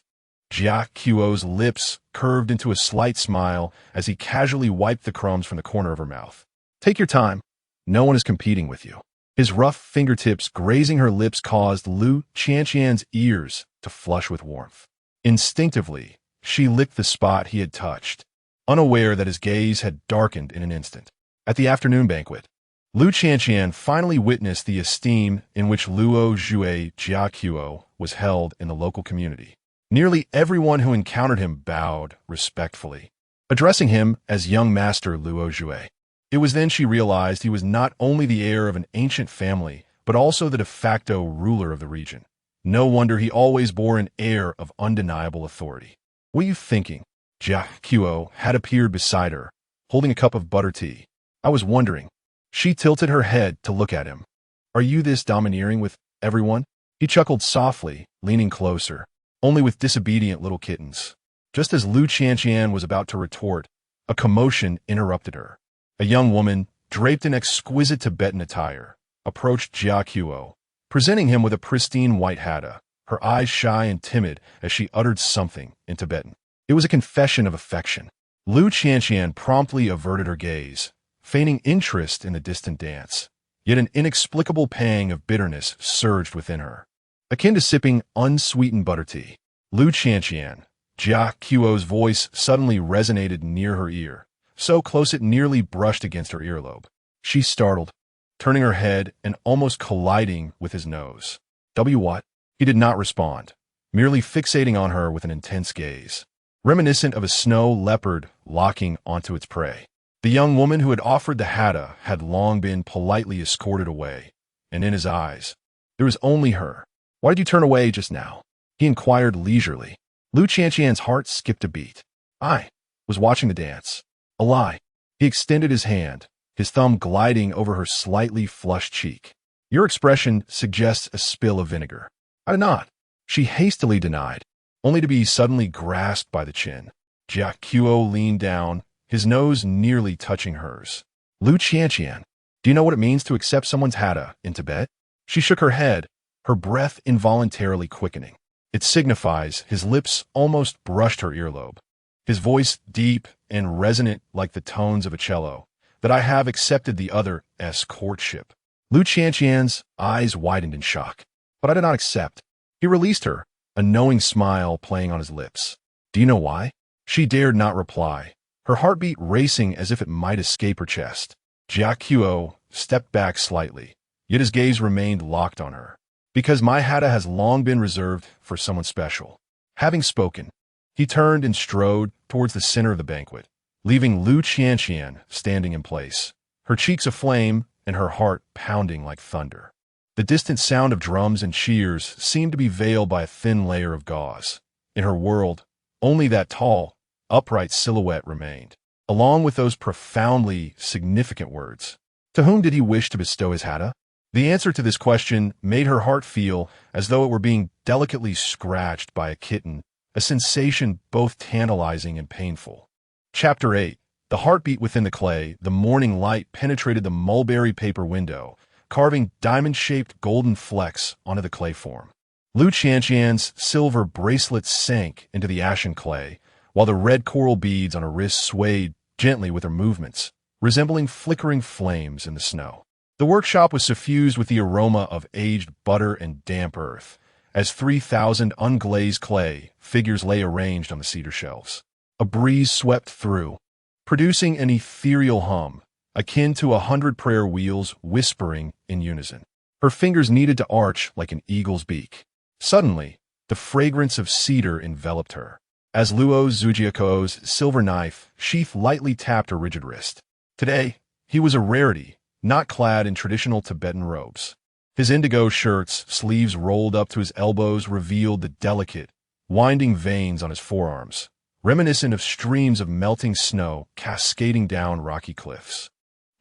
Jia Qiu's lips curved into a slight smile as he casually wiped the crumbs from the corner of her mouth. "Take your time. No one is competing with you." His rough fingertips grazing her lips caused Lu Qianqian's ears to flush with warmth. Instinctively, she licked the spot he had touched, unaware that his gaze had darkened in an instant. At the afternoon banquet, Lu Qianqian finally witnessed the esteem in which Luo Zhui Jia Qiu was held in the local community. Nearly everyone who encountered him bowed respectfully, addressing him as young master Luo Zhui. It was then she realized he was not only the heir of an ancient family, but also the de facto ruler of the region. No wonder he always bore an air of undeniable authority. "What are you thinking?" Jia Qiu had appeared beside her, holding a cup of butter tea. "I was wondering." She tilted her head to look at him. "Are you this domineering with everyone?" He chuckled softly, leaning closer, only with disobedient little kittens. Just as Lu Qianqian was about to retort, a commotion interrupted her. A young woman, draped in exquisite Tibetan attire, approached Jia Qiu, presenting him with a pristine white hada, her eyes shy and timid as she uttered something in Tibetan. It was a confession of affection. Lu Qianqian promptly averted her gaze, feigning interest in the distant dance, yet an inexplicable pang of bitterness surged within her. Akin to sipping unsweetened butter tea, Lu Qianqian, Jia Qiu's voice suddenly resonated near her ear, so close it nearly brushed against her earlobe. She startled, turning her head and almost colliding with his nose. "What?" He did not respond, merely fixating on her with an intense gaze, reminiscent of a snow leopard locking onto its prey. The young woman who had offered the hada had long been politely escorted away, and in his eyes, there was only her. "Why did you turn away just now?" he inquired leisurely. Lu Qianqian's heart skipped a beat. "I was watching the dance." "A lie." He extended his hand, his thumb gliding over her slightly flushed cheek. "Your expression suggests a spill of vinegar." "I did not," she hastily denied, only to be suddenly grasped by the chin. Jia Qiu leaned down, his nose nearly touching hers. "Lu Qianqian, do you know what it means to accept someone's hada in Tibet?" She shook her head, her breath involuntarily quickening. "It signifies," his lips almost brushed her earlobe, his voice deep and resonant like the tones of a cello, "that I have accepted the other's courtship." Lu Qianqian's eyes widened in shock. "But I did not accept." He released her, a knowing smile playing on his lips. "Do you know why?" She dared not reply, her heartbeat racing as if it might escape her chest. Jia Qiu stepped back slightly, yet his gaze remained locked on her. "Because my hada has long been reserved for someone special." Having spoken, he turned and strode towards the center of the banquet, leaving Lu Qianqian standing in place, her cheeks aflame and her heart pounding like thunder. The distant sound of drums and cheers seemed to be veiled by a thin layer of gauze. In her world, only that tall, upright silhouette remained, along with those profoundly significant words. To whom did he wish to bestow his hada? The answer to this question made her heart feel as though it were being delicately scratched by a kitten, a sensation both tantalizing and painful. Chapter 8. The heartbeat within the clay. The morning light penetrated the mulberry paper window, carving diamond-shaped golden flecks onto the clay form. Lu Qianqian's silver bracelet sank into the ashen clay, while the red coral beads on her wrists swayed gently with her movements, resembling flickering flames in the snow. The workshop was suffused with the aroma of aged butter and damp earth, as 3,000 unglazed clay figures lay arranged on the cedar shelves. A breeze swept through, producing an ethereal hum, akin to 100 prayer wheels whispering in unison. Her fingers needed to arch like an eagle's beak. Suddenly, the fragrance of cedar enveloped her, as Luo Zhujiako's silver knife sheath lightly tapped her rigid wrist. Today, he was a rarity, not clad in traditional Tibetan robes. His indigo shirt's sleeves rolled up to his elbows revealed the delicate, winding veins on his forearms, reminiscent of streams of melting snow cascading down rocky cliffs.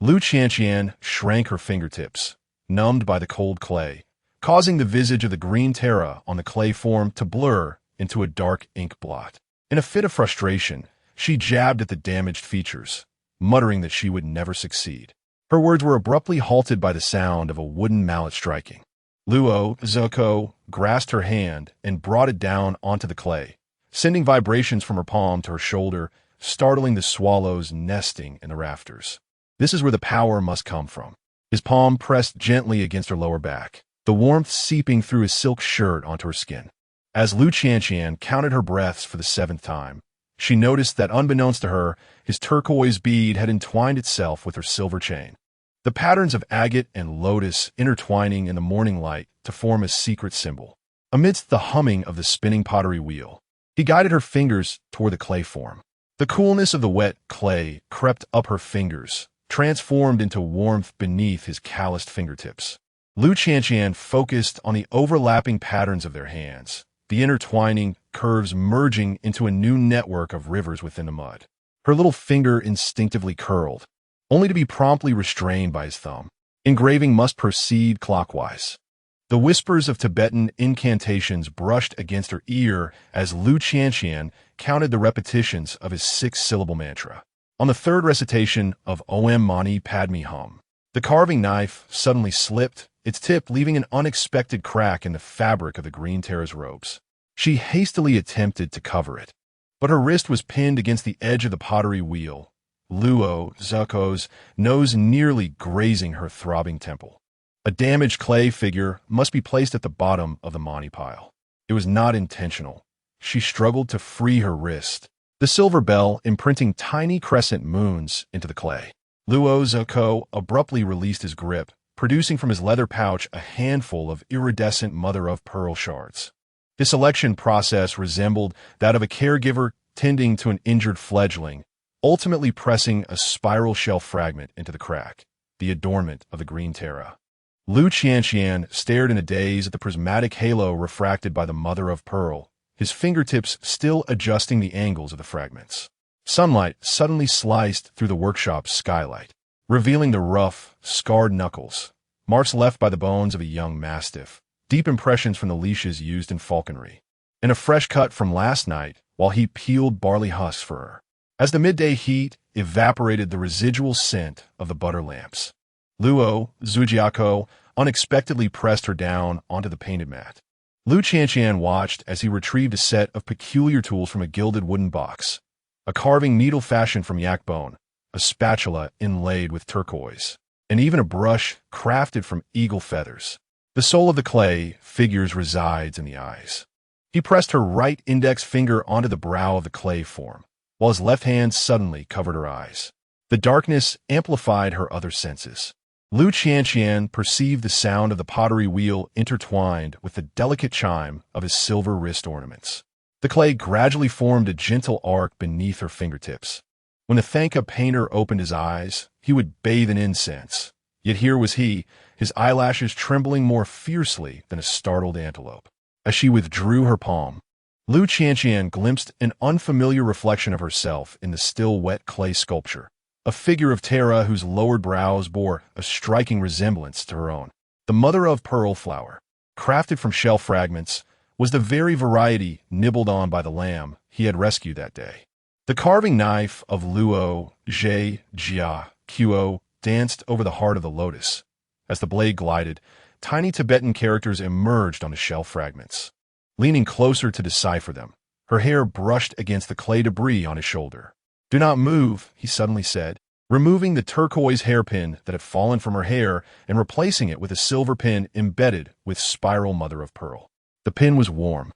Lu Qianqian shrank her fingertips, numbed by the cold clay, causing the visage of the green Terra on the clay form to blur into a dark ink blot. In a fit of frustration, she jabbed at the damaged features, muttering that she would never succeed. Her words were abruptly halted by the sound of a wooden mallet striking. Luo Zhuko grasped her hand and brought it down onto the clay, sending vibrations from her palm to her shoulder, startling the swallows nesting in the rafters. This is where the power must come from. His palm pressed gently against her lower back, the warmth seeping through his silk shirt onto her skin. As Lu Qianqian counted her breaths for the 7th time, she noticed that unbeknownst to her, his turquoise bead had entwined itself with her silver chain. The patterns of agate and lotus intertwining in the morning light to form a secret symbol. Amidst the humming of the spinning pottery wheel, he guided her fingers toward the clay form. The coolness of the wet clay crept up her fingers, transformed into warmth beneath his calloused fingertips. Lu Qianqian focused on the overlapping patterns of their hands, the intertwining curves merging into a new network of rivers within the mud. Her little finger instinctively curled, only to be promptly restrained by his thumb. Engraving must proceed clockwise. The whispers of Tibetan incantations brushed against her ear as Lu Qianqian counted the repetitions of his 6-syllable mantra. On the 3rd recitation of Om Mani Padme Hum, the carving knife suddenly slipped, its tip leaving an unexpected crack in the fabric of the green Terra's robes. She hastily attempted to cover it, but her wrist was pinned against the edge of the pottery wheel, Luo Zhuko's nose nearly grazing her throbbing temple. A damaged clay figure must be placed at the bottom of the Mani pile. It was not intentional. She struggled to free her wrist, the silver bell imprinting tiny crescent moons into the clay. Luo Zhuko abruptly released his grip, producing from his leather pouch a handful of iridescent mother-of-pearl shards. His selection process resembled that of a caregiver tending to an injured fledgling, ultimately pressing a spiral shell fragment into the crack, the adornment of the green Terra. Lu Qianqian stared in a daze at the prismatic halo refracted by the mother-of-pearl, his fingertips still adjusting the angles of the fragments. Sunlight suddenly sliced through the workshop's skylight, revealing the rough, scarred knuckles, marks left by the bones of a young mastiff, deep impressions from the leashes used in falconry, and a fresh cut from last night while he peeled barley husks for her. As the midday heat evaporated the residual scent of the butter lamps, Luo Zhujiako unexpectedly pressed her down onto the painted mat. Lu Qianqian watched as he retrieved a set of peculiar tools from a gilded wooden box, a carving needle fashioned from yak bone, a spatula inlaid with turquoise, and even a brush crafted from eagle feathers. The soul of the clay figures resides in the eyes. He pressed her right index finger onto the brow of the clay form, while his left hand suddenly covered her eyes. The darkness amplified her other senses. Lu Qianqian perceived the sound of the pottery wheel intertwined with the delicate chime of his silver wrist ornaments. The clay gradually formed a gentle arc beneath her fingertips. When the Thangka painter opened his eyes, he would bathe in incense. Yet here was he, his eyelashes trembling more fiercely than a startled antelope. As she withdrew her palm, Lu Qianqian glimpsed an unfamiliar reflection of herself in the still wet clay sculpture, a figure of Terra whose lowered brows bore a striking resemblance to her own. The mother-of-pearl flower, crafted from shell fragments, was the very variety nibbled on by the lamb he had rescued that day. The carving knife of Luo Jia Quo danced over the heart of the lotus. As the blade glided, tiny Tibetan characters emerged on the shell fragments. Leaning closer to decipher them, her hair brushed against the clay debris on his shoulder. "Do not move," he suddenly said, removing the turquoise hairpin that had fallen from her hair and replacing it with a silver pin embedded with spiral mother-of-pearl. The pin was warm,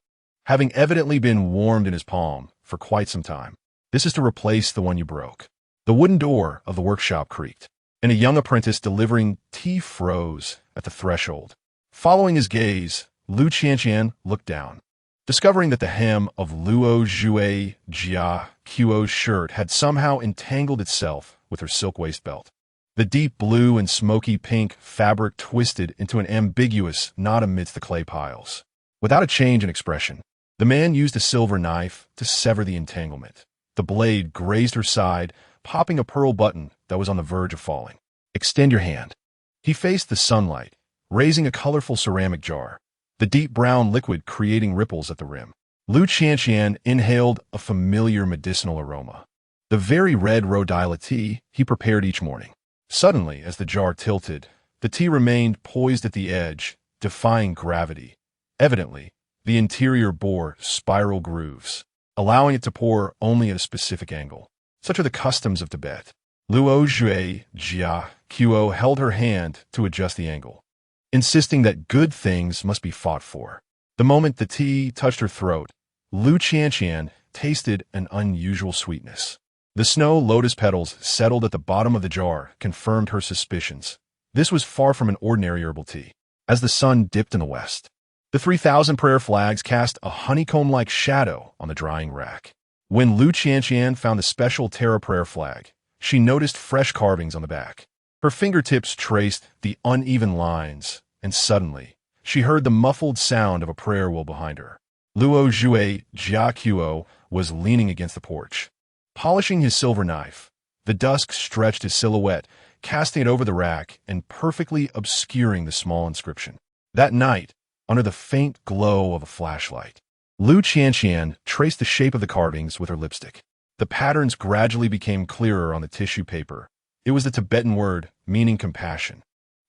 having evidently been warmed in his palm for quite some time. "This is to replace the one you broke." The wooden door of the workshop creaked, and a young apprentice delivering tea froze at the threshold. Following his gaze, Lu Qianqian looked down, discovering that the hem of Luo Jia Quo's shirt had somehow entangled itself with her silk waist belt. The deep blue and smoky pink fabric twisted into an ambiguous knot amidst the clay piles. Without a change in expression, the man used a silver knife to sever the entanglement. The blade grazed her side, popping a pearl button that was on the verge of falling. "Extend your hand." He faced the sunlight, raising a colorful ceramic jar, the deep brown liquid creating ripples at the rim. Lu Qianqian inhaled a familiar medicinal aroma, the very red rhodiola tea he prepared each morning. Suddenly, as the jar tilted, the tea remained poised at the edge, defying gravity. Evidently, the interior bore spiral grooves, allowing it to pour only at a specific angle. Such are the customs of Tibet. Luo Jia Quo held her hand to adjust the angle, insisting that good things must be fought for. The moment the tea touched her throat, Lu Qianqian tasted an unusual sweetness. The snow lotus petals settled at the bottom of the jar confirmed her suspicions. This was far from an ordinary herbal tea. As the sun dipped in the west, the 3,000 prayer flags cast a honeycomb-like shadow on the drying rack. When Lu Qianqian found the special Terra prayer flag, she noticed fresh carvings on the back. Her fingertips traced the uneven lines, and suddenly, she heard the muffled sound of a prayer wheel behind her. Luo Jia Quo was leaning against the porch, polishing his silver knife. The dusk stretched his silhouette, casting it over the rack and perfectly obscuring the small inscription. That night, under the faint glow of a flashlight, Lu Qianqian traced the shape of the carvings with her lipstick. The patterns gradually became clearer on the tissue paper. It was the Tibetan word meaning compassion.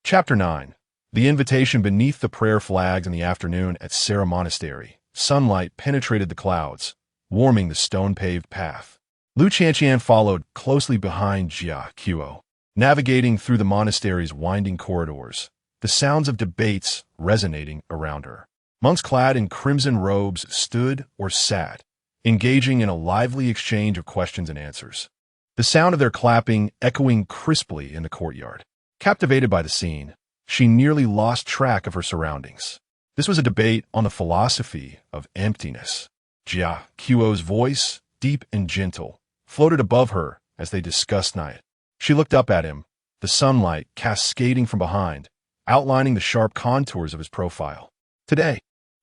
Chapter 9. The invitation beneath the prayer flags in the afternoon at Sera Monastery. Sunlight penetrated the clouds, warming the stone-paved path. Lu Qianqian followed closely behind Jia Quo, navigating through the monastery's winding corridors, the sounds of debates resonating around her. Monks clad in crimson robes stood or sat, engaging in a lively exchange of questions and answers, the sound of their clapping echoing crisply in the courtyard. Captivated by the scene, She nearly lost track of her surroundings. This was a debate on the philosophy of emptiness. Jia Qiuo's voice, deep and gentle, floated above her as they discussed night. She looked up at him, the sunlight cascading from behind, outlining the sharp contours of his profile. Today,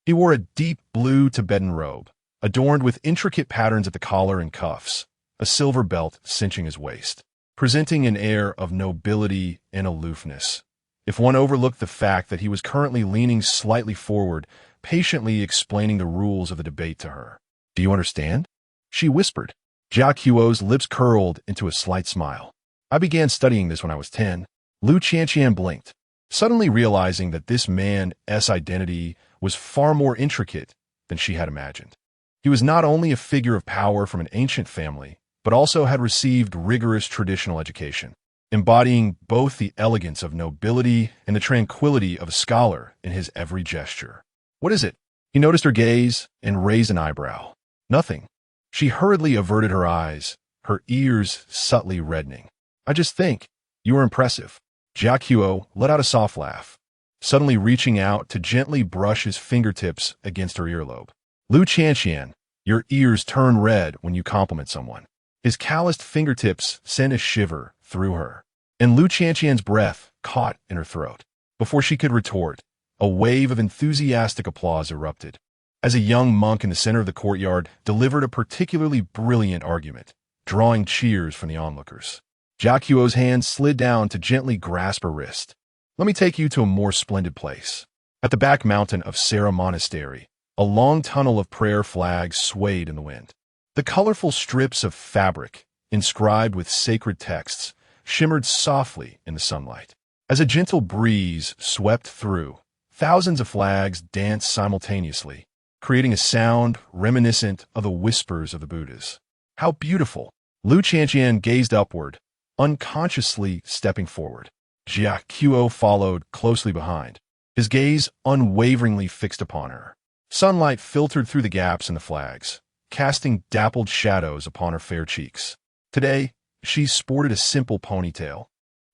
he wore a deep blue Tibetan robe, adorned with intricate patterns at the collar and cuffs, a silver belt cinching his waist, presenting an air of nobility and aloofness. If one overlooked the fact that he was currently leaning slightly forward, patiently explaining the rules of the debate to her. "Do you understand?" she whispered. Jia Qiuo's lips curled into a slight smile. "I began studying this when I was 10. Lu Qianqian blinked, suddenly realizing that this man's identity was far more intricate than she had imagined. He was not only a figure of power from an ancient family, but also had received rigorous traditional education, embodying both the elegance of nobility and the tranquility of a scholar in his every gesture. "What is it?" He noticed her gaze and raised an eyebrow. "Nothing." She hurriedly averted her eyes, her ears subtly reddening. "I just think you are impressive." Jia Qiuo let out a soft laugh, suddenly reaching out to gently brush his fingertips against her earlobe. "Lu Qianqian, your ears turn red when you compliment someone." His calloused fingertips sent a shiver through her, and Lu Qianqian's breath caught in her throat. Before she could retort, a wave of enthusiastic applause erupted, as a young monk in the center of the courtyard delivered a particularly brilliant argument, drawing cheers from the onlookers. Jia Qiuo's hand slid down to gently grasp her wrist. "Let me take you to a more splendid place." At the back mountain of Sera Monastery, a long tunnel of prayer flags swayed in the wind. The colorful strips of fabric, inscribed with sacred texts, shimmered softly in the sunlight. As a gentle breeze swept through, thousands of flags danced simultaneously, creating a sound reminiscent of the whispers of the Buddhas. "How beautiful!" Lu Qianqian gazed upward, unconsciously stepping forward. Jia Qiuo followed closely behind, his gaze unwaveringly fixed upon her. Sunlight filtered through the gaps in the flags, casting dappled shadows upon her fair cheeks. Today, she sported a simple ponytail,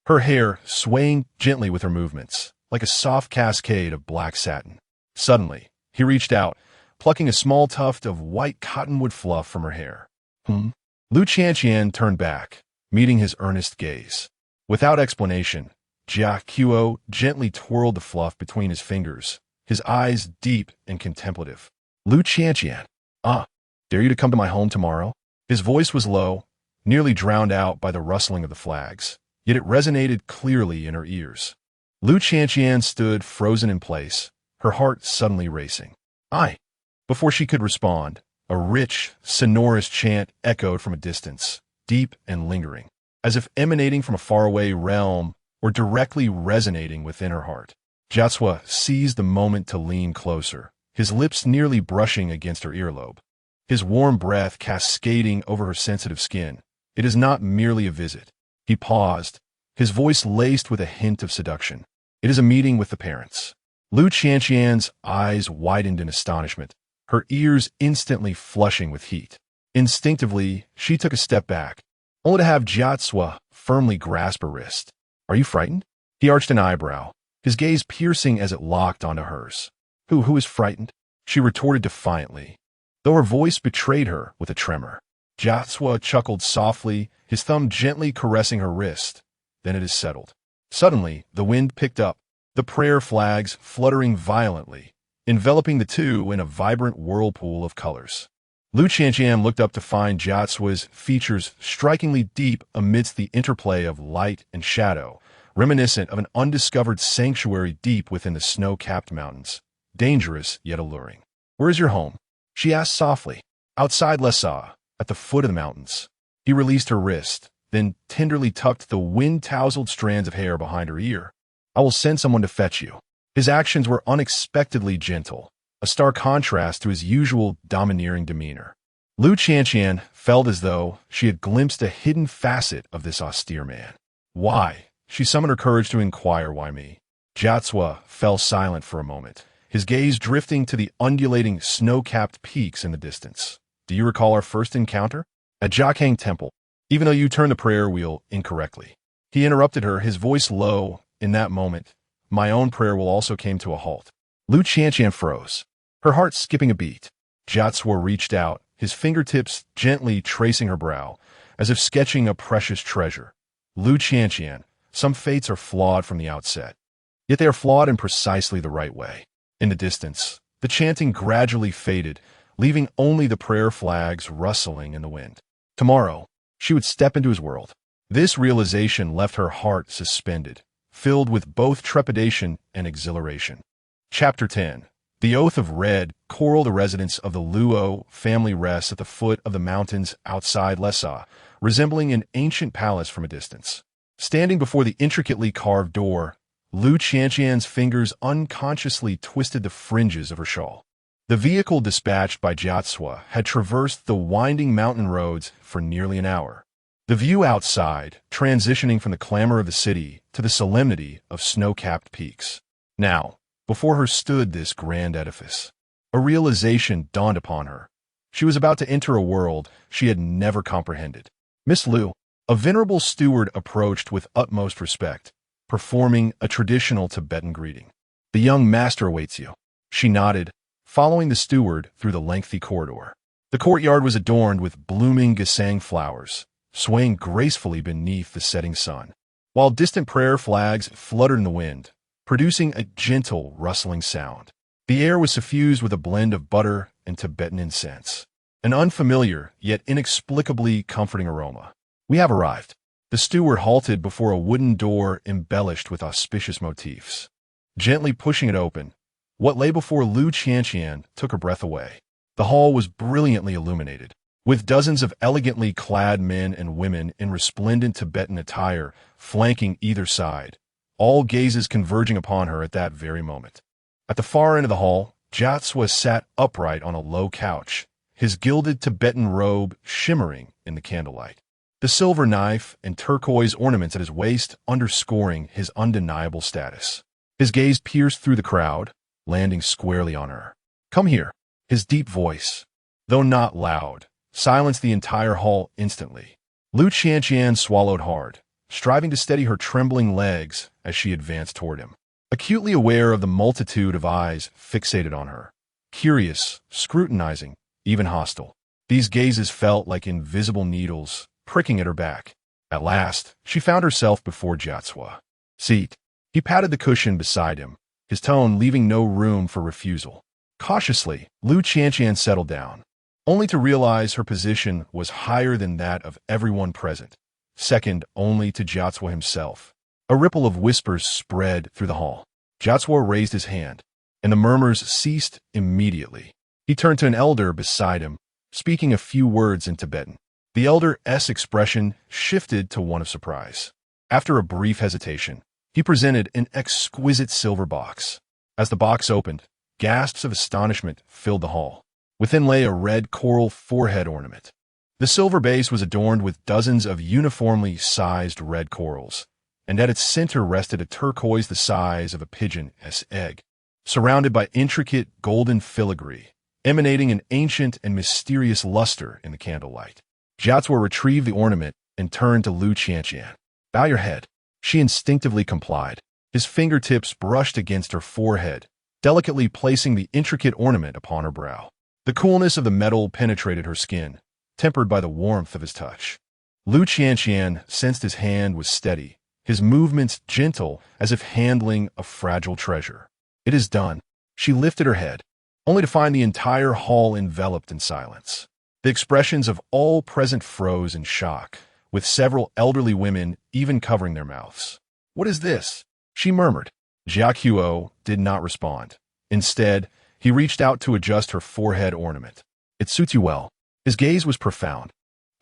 her hair swaying gently with her movements, like a soft cascade of black satin. Suddenly, he reached out, plucking a small tuft of white cottonwood fluff from her hair. Lu Qianqian turned back, meeting his earnest gaze. Without explanation, Jia Qiuo gently twirled the fluff between his fingers, his eyes deep and contemplative. "Lu Qianqian, dare you to come to my home tomorrow?" His voice was low, nearly drowned out by the rustling of the flags, yet it resonated clearly in her ears. Lu Qianqian stood frozen in place, her heart suddenly racing. "I." Before she could respond, a rich, sonorous chant echoed from a distance, deep and lingering, as if emanating from a faraway realm or directly resonating within her heart. Jia Qiuo seized the moment to lean closer, his lips nearly brushing against her earlobe, his warm breath cascading over her sensitive skin. "It is not merely a visit." He paused, his voice laced with a hint of seduction. "It is a meeting with the parents." Lu Qianqian's eyes widened in astonishment, her ears instantly flushing with heat. Instinctively, she took a step back, only to have Jia Qiuo firmly grasp her wrist. "Are you frightened?" He arched an eyebrow, his gaze piercing as it locked onto hers. Who is frightened?" she retorted defiantly, though her voice betrayed her with a tremor. Jia Qiuo chuckled softly, his thumb gently caressing her wrist. Then it is settled. Suddenly, the wind picked up, the prayer flags fluttering violently, enveloping the two in a vibrant whirlpool of colors. Lu Qianqian looked up to find Jia Qiuo's features strikingly deep amidst the interplay of light and shadow, reminiscent of an undiscovered sanctuary deep within the snow-capped mountains, dangerous yet alluring. "Where is your home?" she asked softly. "Outside Lhasa, at the foot of the mountains." He released her wrist, then tenderly tucked the wind-tousled strands of hair behind her ear. "I will send someone to fetch you." His actions were unexpectedly gentle, a stark contrast to his usual domineering demeanor. Lu Qianqian felt as though she had glimpsed a hidden facet of this austere man. "Why?" She summoned her courage to inquire, "Why me?" Jia Qiuo fell silent for a moment, his gaze drifting to the undulating snow-capped peaks in the distance. "Do you recall our first encounter?" "At Jiaqing Temple, even though you turned the prayer wheel incorrectly." He interrupted her, his voice low in that moment, my own prayer will also came to a halt. Lu Qianqian froze, her heart skipping a beat. Jia Cuo reached out, his fingertips gently tracing her brow, as if sketching a precious treasure. Lu Qianqian, some fates are flawed from the outset. Yet they are flawed in precisely the right way. In the distance, the chanting gradually faded, leaving only the prayer flags rustling in the wind. Tomorrow, she would step into his world. This realization left her heart suspended, filled with both trepidation and exhilaration. Chapter 10. The Oath of Red Coral. The residence of the Luo family rests at the foot of the mountains outside Lessa, resembling an ancient palace from a distance. Standing before the intricately carved door, Lu Qianqian's fingers unconsciously twisted the fringes of her shawl. The vehicle dispatched by Jia Cuo had traversed the winding mountain roads for nearly an hour. The view outside, transitioning from the clamor of the city to the solemnity of snow-capped peaks. Now, before her stood this grand edifice. A realization dawned upon her. She was about to enter a world she had never comprehended. Miss Lu, a venerable steward approached with utmost respect, performing a traditional Tibetan greeting. The young master awaits you. She nodded, following the steward through the lengthy corridor. The courtyard was adorned with blooming gesang flowers, swaying gracefully beneath the setting sun, while distant prayer flags fluttered in the wind, producing a gentle rustling sound. The air was suffused with a blend of butter and Tibetan incense, an unfamiliar yet inexplicably comforting aroma. We have arrived. The steward halted before a wooden door embellished with auspicious motifs. Gently pushing it open, what lay before Lu Qianqian took her breath away. The hall was brilliantly illuminated, with dozens of elegantly clad men and women in resplendent Tibetan attire flanking either side, all gazes converging upon her at that very moment. At the far end of the hall, Jia Cuo sat upright on a low couch, his gilded Tibetan robe shimmering in the candlelight. The silver knife and turquoise ornaments at his waist underscoring his undeniable status. His gaze pierced through the crowd, landing squarely on her. Come here. His deep voice, though not loud, silenced the entire hall instantly. Lu Qianqian swallowed hard, striving to steady her trembling legs as she advanced toward him. Acutely aware of the multitude of eyes fixated on her. Curious, scrutinizing, even hostile. These gazes felt like invisible needles, pricking at her back. At last, she found herself before Jia Cuo. Seat. He patted the cushion beside him, his tone leaving no room for refusal. Cautiously, Lu Qianqian settled down, only to realize her position was higher than that of everyone present, second only to Jia Cuo himself. A ripple of whispers spread through the hall. Jia Cuo raised his hand, and the murmurs ceased immediately. He turned to an elder beside him, speaking a few words in Tibetan. The elder's expression shifted to one of surprise. After a brief hesitation, he presented an exquisite silver box. As the box opened, gasps of astonishment filled the hall. Within lay a red coral forehead ornament. The silver base was adorned with dozens of uniformly sized red corals, and at its center rested a turquoise the size of a pigeon's egg, surrounded by intricate golden filigree, emanating an ancient and mysterious luster in the candlelight. Jia Cuo retrieved the ornament and turned to Lu Qianqian. Bow your head. She instinctively complied. His fingertips brushed against her forehead, delicately placing the intricate ornament upon her brow. The coolness of the metal penetrated her skin, tempered by the warmth of his touch. Lu Qianqian sensed his hand was steady, his movements gentle as if handling a fragile treasure. It is done. She lifted her head, only to find the entire hall enveloped in silence. The expressions of all present froze in shock, with several elderly women even covering their mouths. What is this? She murmured. Jia Cuo did not respond. Instead, he reached out to adjust her forehead ornament. It suits you well. His gaze was profound,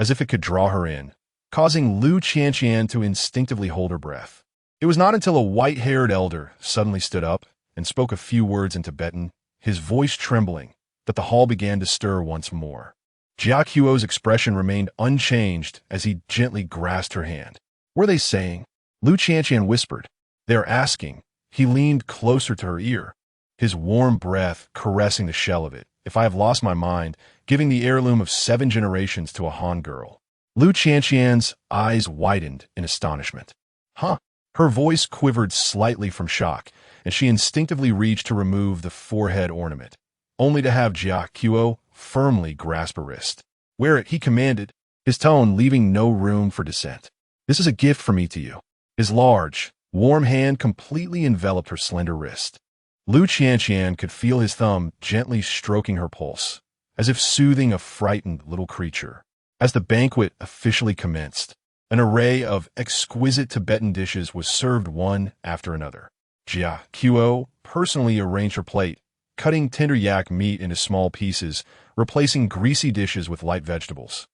as if it could draw her in, causing Lu Qianqian to instinctively hold her breath. It was not until a white-haired elder suddenly stood up and spoke a few words in Tibetan, his voice trembling, that the hall began to stir once more. Jia Cuo's expression remained unchanged as he gently grasped her hand. Were they saying? Lu Qianqian whispered. They're asking. He leaned closer to her ear, his warm breath caressing the shell of it. If I have lost my mind, giving the heirloom of 7 generations to a Han girl. Lu Qianqian's eyes widened in astonishment. Huh? Her voice quivered slightly from shock, and she instinctively reached to remove the forehead ornament, only to have Jia Qiu firmly grasp her wrist. "Wear it," he commanded, his tone leaving no room for dissent. "This is a gift from me to you." His large, warm hand completely enveloped her slender wrist. Lu Qianqian could feel his thumb gently stroking her pulse, as if soothing a frightened little creature. As the banquet officially commenced, an array of exquisite Tibetan dishes was served one after another. Jia Qiu personally arranged her plate, cutting tender yak meat into small pieces, replacing greasy dishes with light vegetables,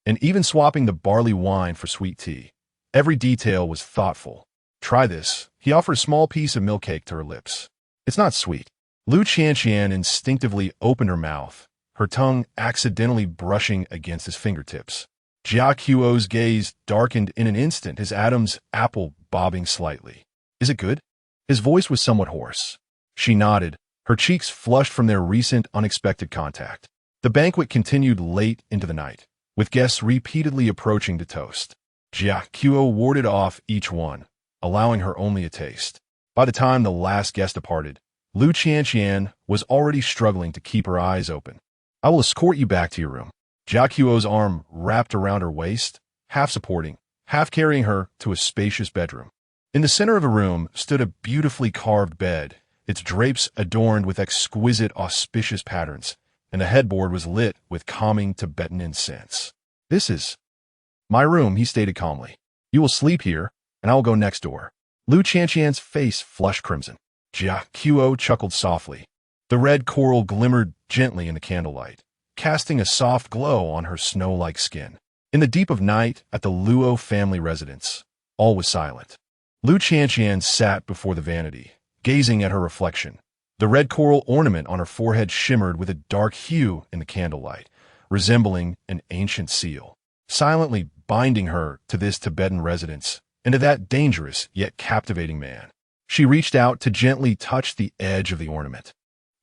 and even swapping the barley wine for sweet tea. Every detail was thoughtful. "Try this." He offered a small piece of milk cake to her lips. "It's not sweet." Lu Qianqian instinctively opened her mouth, her tongue accidentally brushing against his fingertips. Jia Qiu's gaze darkened in an instant, his Adam's apple bobbing slightly. "Is it good?" His voice was somewhat hoarse. She nodded, her cheeks flushed from their recent unexpected contact. The banquet continued late into the night, with guests repeatedly approaching to toast. Jia Qiu warded off each one, allowing her only a taste. By the time the last guest departed, Lu Qianqian was already struggling to keep her eyes open. "I will escort you back to your room." Jia Qiu's arm wrapped around her waist, half supporting, half carrying her to a spacious bedroom. In the center of the room stood a beautifully carved bed, its drapes adorned with exquisite auspicious patterns, and the headboard was lit with calming Tibetan incense. "This is my room," he stated calmly. "You will sleep here, and I will go next door." Lu Qianqian's face flushed crimson. Jia Qiu chuckled softly. The red coral glimmered gently in the candlelight, casting a soft glow on her snow-like skin. In the deep of night, at the Luo family residence, all was silent. Lu Qianqian sat before the vanity, gazing at her reflection. The red coral ornament on her forehead shimmered with a dark hue in the candlelight, resembling an ancient seal, silently binding her to this Tibetan residence and to that dangerous yet captivating man. She reached out to gently touch the edge of the ornament,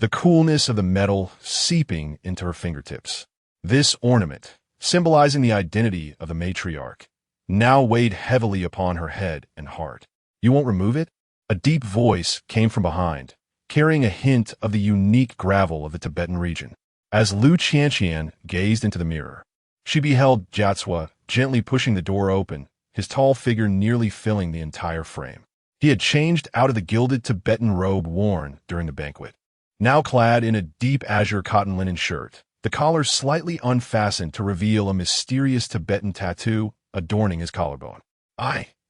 the coolness of the metal seeping into her fingertips. This ornament, symbolizing the identity of the matriarch, now weighed heavily upon her head and heart. "You won't remove it?" A deep voice came from behind, carrying a hint of the unique gravel of the Tibetan region. As Lu Qianqian gazed into the mirror, she beheld Jiatsua gently pushing the door open, his tall figure nearly filling the entire frame. He had changed out of the gilded Tibetan robe worn during the banquet. Now clad in a deep azure cotton linen shirt, the collar slightly unfastened to reveal a mysterious Tibetan tattoo adorning his collarbone.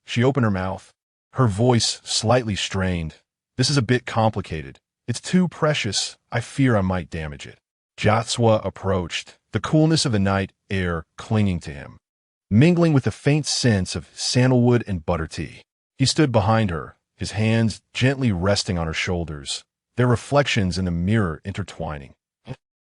She opened her mouth, her voice slightly strained. "This is a bit complicated. It's too precious. I fear I might damage it." Jiatsua approached, the coolness of the night air clinging to him, mingling with the faint sense of sandalwood and butter tea. He stood behind her, his hands gently resting on her shoulders, their reflections in the mirror intertwining.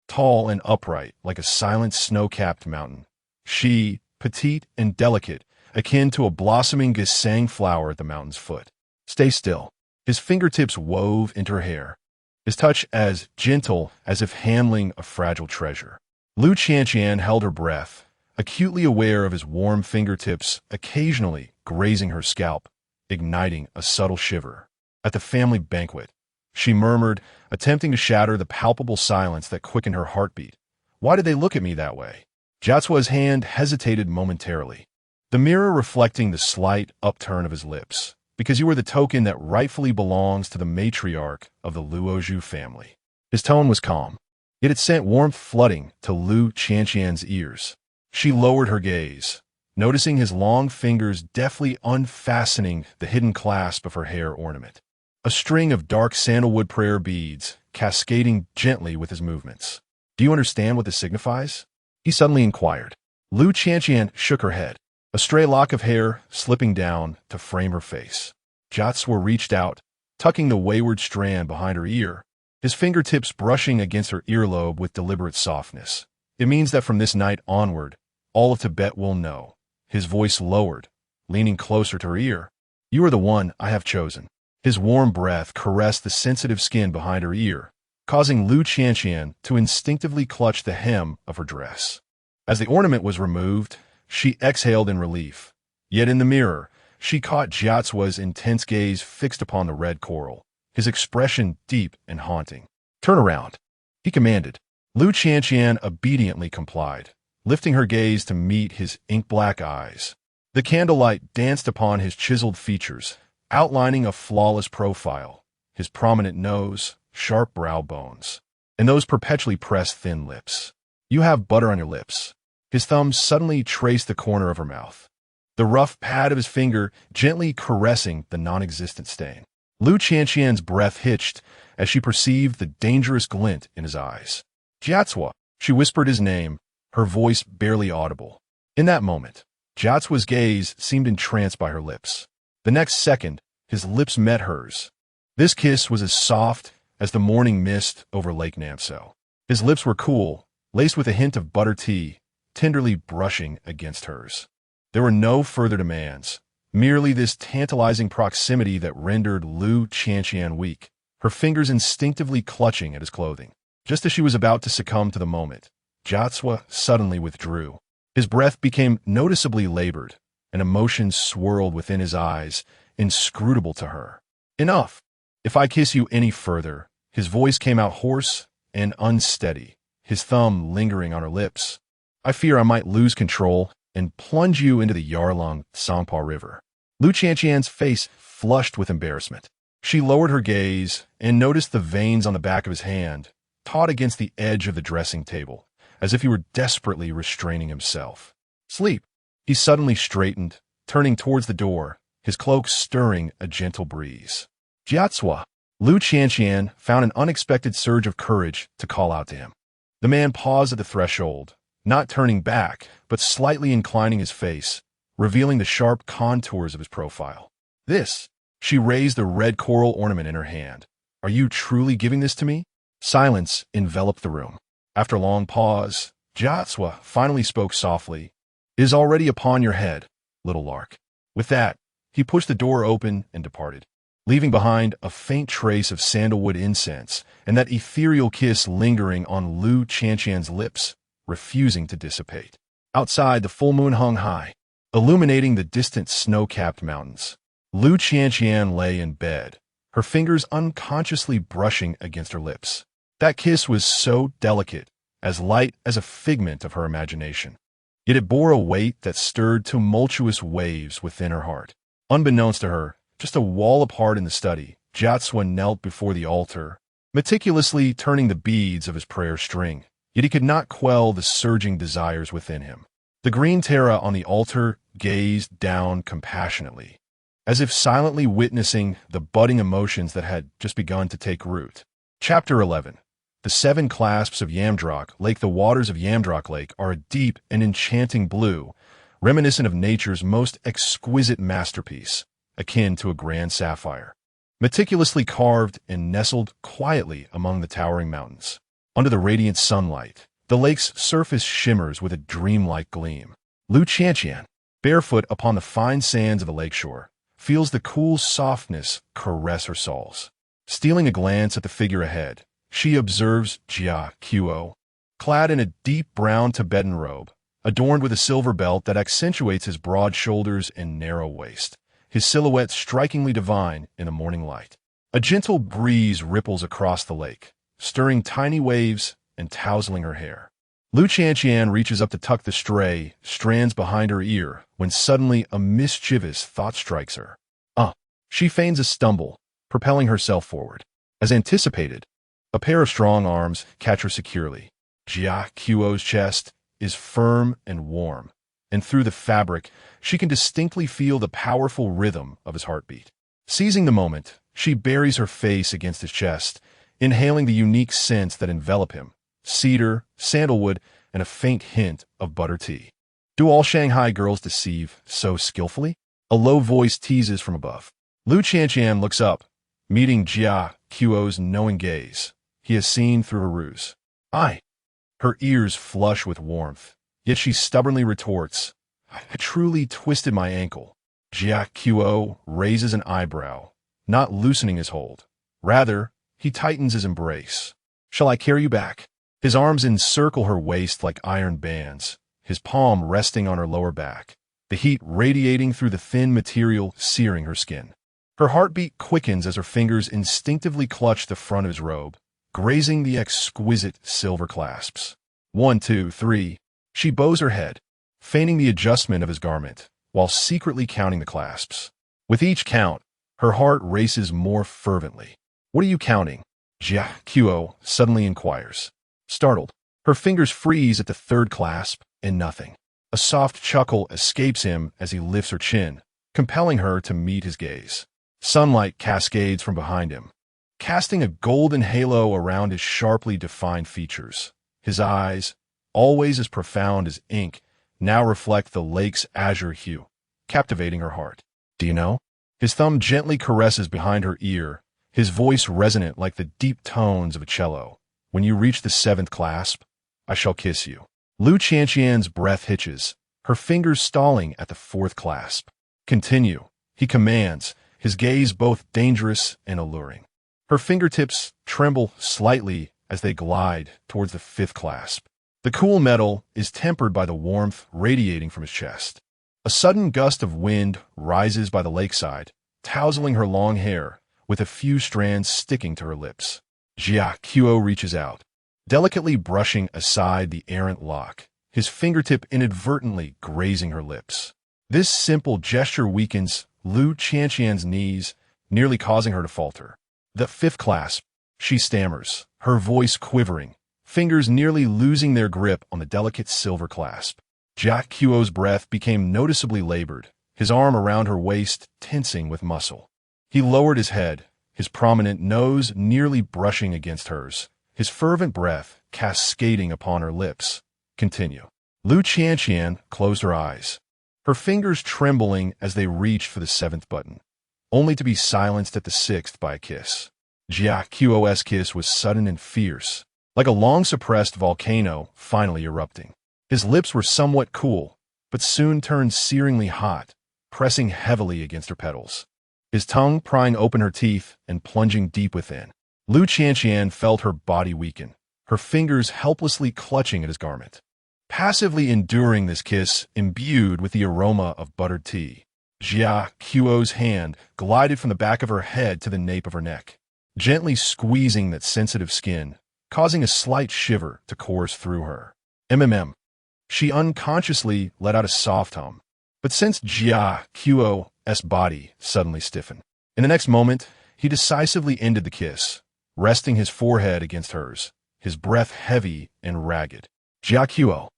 Tall and upright, like a silent snow-capped mountain. She, petite and delicate, akin to a blossoming gisang flower at the mountain's foot. "Stay still." His fingertips wove into her hair, his touch as gentle as if handling a fragile treasure. Lu Qianqian held her breath, acutely aware of his warm fingertips occasionally grazing her scalp, igniting a subtle shiver. At the family banquet, she murmured, attempting to shatter the palpable silence that quickened her heartbeat. "Why did they look at me that way?" Jiatsua's hand hesitated momentarily, the mirror reflecting the slight upturn of his lips. "Because you are the token that rightfully belongs to the matriarch of the Luozhu family." His tone was calm, yet it sent warmth flooding to Lu Qianqian's ears. She lowered her gaze, noticing his long fingers deftly unfastening the hidden clasp of her hair ornament, a string of dark sandalwood prayer beads cascading gently with his movements. "Do you understand what this signifies?" he suddenly inquired. Lu Qianqian shook her head, a stray lock of hair slipping down to frame her face. Jiatsua reached out, tucking the wayward strand behind her ear, his fingertips brushing against her earlobe with deliberate softness. "It means that from this night onward, all of Tibet will know." His voice lowered, leaning closer to her ear. "You are the one I have chosen." His warm breath caressed the sensitive skin behind her ear, causing Lu Qianqian to instinctively clutch the hem of her dress. As the ornament was removed, she exhaled in relief. Yet in the mirror, She caught Jiazua's intense gaze fixed upon the red coral, his expression deep and haunting. "Turn around," he commanded. Lu Qianqian obediently complied, lifting her gaze to meet his ink-black eyes. The candlelight danced upon his chiseled features, outlining a flawless profile, his prominent nose, sharp brow bones, and those perpetually pressed thin lips. "You have butter on your lips." His thumb suddenly traced the corner of her mouth, the rough pad of his finger gently caressing the non-existent stain. Lu Qianqian's breath hitched as she perceived the dangerous glint in his eyes. "Jiazua," she whispered his name, her voice barely audible. In that moment, Jiazua's gaze seemed entranced by her lips. The next second, his lips met hers. This kiss was as soft as the morning mist over Lake Namso. His lips were cool, laced with a hint of butter tea, tenderly brushing against hers. There were no further demands, merely this tantalizing proximity that rendered Lu Qianqian weak, her fingers instinctively clutching at his clothing. Just as she was about to succumb to the moment, Jiazua suddenly withdrew. His breath became noticeably labored, and emotions swirled within his eyes, inscrutable to her. "Enough! If I kiss you any further," his voice came out hoarse and unsteady, his thumb lingering on her lips, "I fear I might lose control and plunge you into the Yarlung Songpa River." Lu Qianqian's face flushed with embarrassment. She lowered her gaze and noticed the veins on the back of his hand, taut against the edge of the dressing table, as if he were desperately restraining himself. "Sleep." He suddenly straightened, turning towards the door, his cloak stirring a gentle breeze. "Jiazua." Lu Qianqian found an unexpected surge of courage to call out to him. The man paused at the threshold, not turning back, but slightly inclining his face, revealing the sharp contours of his profile. "This." She raised the red coral ornament in her hand. "Are you truly giving this to me?" Silence enveloped the room. After a long pause, Jiazua finally spoke softly. "It is already upon your head, little lark." With that, he pushed the door open and departed, leaving behind a faint trace of sandalwood incense and that ethereal kiss lingering on Lu Qianqian's lips, refusing to dissipate. Outside, the full moon hung high, illuminating the distant snow-capped mountains. Lu Qianqian lay in bed, her fingers unconsciously brushing against her lips. That kiss was so delicate, as light as a figment of her imagination. Yet it bore a weight that stirred tumultuous waves within her heart. Unbeknownst to her, just a wall apart in the study, Jiazua knelt before the altar, meticulously turning the beads of his prayer string. Yet he could not quell the surging desires within him. The green Terra on the altar gazed down compassionately, as if silently witnessing the budding emotions that had just begun to take root. Chapter 11. The seven clasps of Yamdrok Lake. The waters of Yamdrok Lake are a deep and enchanting blue, reminiscent of nature's most exquisite masterpiece, akin to a grand sapphire, meticulously carved and nestled quietly among the towering mountains. Under the radiant sunlight, the lake's surface shimmers with a dreamlike gleam. Lu Qianqian, barefoot upon the fine sands of the lakeshore, feels the cool softness caress her soles. Stealing a glance at the figure ahead, she observes Jia Qiuo, clad in a deep brown Tibetan robe, adorned with a silver belt that accentuates his broad shoulders and narrow waist, his silhouette strikingly divine in the morning light. A gentle breeze ripples across the lake, stirring tiny waves and tousling her hair. Lu Qianqian reaches up to tuck the stray strands behind her ear when suddenly a mischievous thought strikes her. She feigns a stumble, propelling herself forward. As anticipated, a pair of strong arms catch her securely. Jia Qiuo's chest is firm and warm, and through the fabric, she can distinctly feel the powerful rhythm of his heartbeat. Seizing the moment, she buries her face against his chest, inhaling the unique scents that envelop him: cedar, sandalwood, and a faint hint of butter tea. Do all Shanghai girls deceive so skillfully? A low voice teases from above. Lu Qianqian looks up, meeting Jia Qiuo's knowing gaze. He has seen through her ruse. Her ears flush with warmth, yet she stubbornly retorts, "I truly twisted my ankle." Jia Qiuo raises an eyebrow, not loosening his hold. Rather, he tightens his embrace. "Shall I carry you back?" His arms encircle her waist like iron bands, his palm resting on her lower back. the heat radiating through the thin material, searing her skin. Her heartbeat quickens as her fingers instinctively clutch the front of his robe, grazing the exquisite silver clasps. 1, 2, 3. She bows her head, feigning the adjustment of his garment, while secretly counting the clasps. With each count, her heart races more fervently. "What are you counting?" Jia Qiu suddenly inquires. Startled, her fingers freeze at the third clasp, and nothing. A soft chuckle escapes him as he lifts her chin, compelling her to meet his gaze. Sunlight cascades from behind him, casting a golden halo around his sharply defined features. His eyes, always as profound as ink, now reflect the lake's azure hue, captivating her heart. "Do you know?" His thumb gently caresses behind her ear, his voice resonant like the deep tones of a cello. "When you reach the 7th clasp, I shall kiss you." Lu Qianqian's breath hitches, her fingers stalling at the 4th clasp. "Continue," he commands, his gaze both dangerous and alluring. Her fingertips tremble slightly as they glide towards the 5th clasp. The cool metal is tempered by the warmth radiating from his chest. A sudden gust of wind rises by the lakeside, tousling her long hair, with a few strands sticking to her lips. Jia Qiu reaches out, delicately brushing aside the errant lock, his fingertip inadvertently grazing her lips. This simple gesture weakens Lu Qianqian's knees, nearly causing her to falter. "The 5th clasp," she stammers, her voice quivering, fingers nearly losing their grip on the delicate silver clasp. Jia Qiu's breath became noticeably labored, his arm around her waist tensing with muscle. He lowered his head, his prominent nose nearly brushing against hers, his fervent breath cascading upon her lips. "Continue." Lu Qianqian closed her eyes, her fingers trembling as they reached for the 7th button, only to be silenced at the 6th by a kiss. Jia Qiu's kiss was sudden and fierce, like a long-suppressed volcano finally erupting. His lips were somewhat cool, but soon turned searingly hot, pressing heavily against her petals. His tongue prying open her teeth and plunging deep within. Lu Qianqian felt her body weaken, her fingers helplessly clutching at his garment. Passively enduring this kiss imbued with the aroma of buttered tea, Jia Qiu's hand glided from the back of her head to the nape of her neck, gently squeezing that sensitive skin, causing a slight shiver to course through her. She unconsciously let out a soft hum, but sensed Jia Qiu's body suddenly stiffen. In the next moment, he decisively ended the kiss, resting his forehead against hers, his breath heavy and ragged. "Jia Qiu."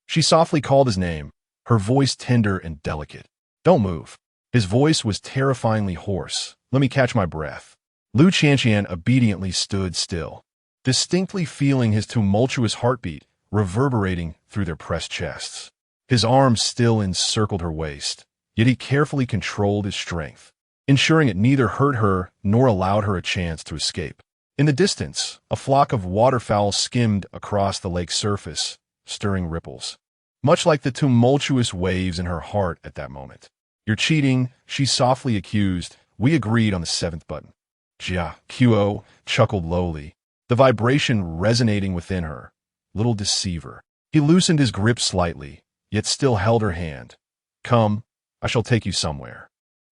She softly called his name, her voice tender and delicate. "Don't move." His voice was terrifyingly hoarse. "Let me catch my breath." Lu Qianqian obediently stood still, distinctly feeling his tumultuous heartbeat reverberating through their pressed chests. His arms still encircled her waist, yet he carefully controlled his strength, ensuring it neither hurt her nor allowed her a chance to escape. In the distance, a flock of waterfowl skimmed across the lake's surface, stirring ripples, much like the tumultuous waves in her heart at that moment. "You're cheating," she softly accused. "We agreed on the 7th button." Jia Qiu chuckled lowly, the vibration resonating within her. Little deceiver. He loosened his grip slightly, yet still held her hand. "Come, I shall take you somewhere."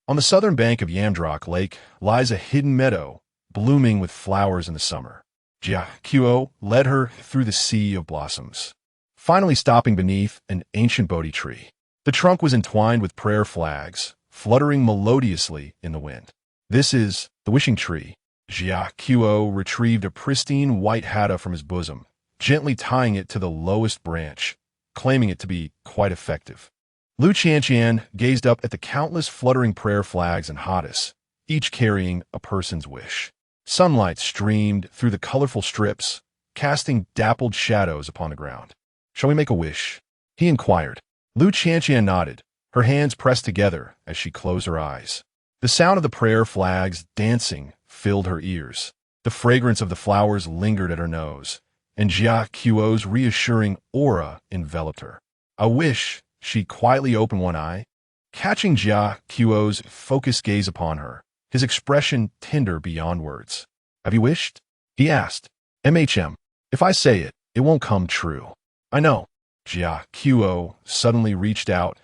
On the southern bank of Yamdrok Lake lies a hidden meadow, blooming with flowers in the summer. Jia Qiu led her through the sea of blossoms, finally stopping beneath an ancient Bodhi tree. The trunk was entwined with prayer flags, fluttering melodiously in the wind. "This is the wishing tree." Jia Qiu retrieved a pristine white hata from his bosom, gently tying it to the lowest branch, claiming it to be quite effective. Lu Qianqian gazed up at the countless fluttering prayer flags and hatas, each carrying a person's wish. Sunlight streamed through the colorful strips, casting dappled shadows upon the ground. "Shall we make a wish?" he inquired. Lu Qianqian nodded, her hands pressed together as she closed her eyes. The sound of the prayer flags dancing filled her ears. The fragrance of the flowers lingered at her nose, and Jia Qiu's reassuring aura enveloped her. "A wish." She quietly opened one eye, catching Jia Qiu's focused gaze upon her, his expression tender beyond words. "Have you wished?" he asked. If I say it, it won't come true." "I know." Jia Qiu suddenly reached out,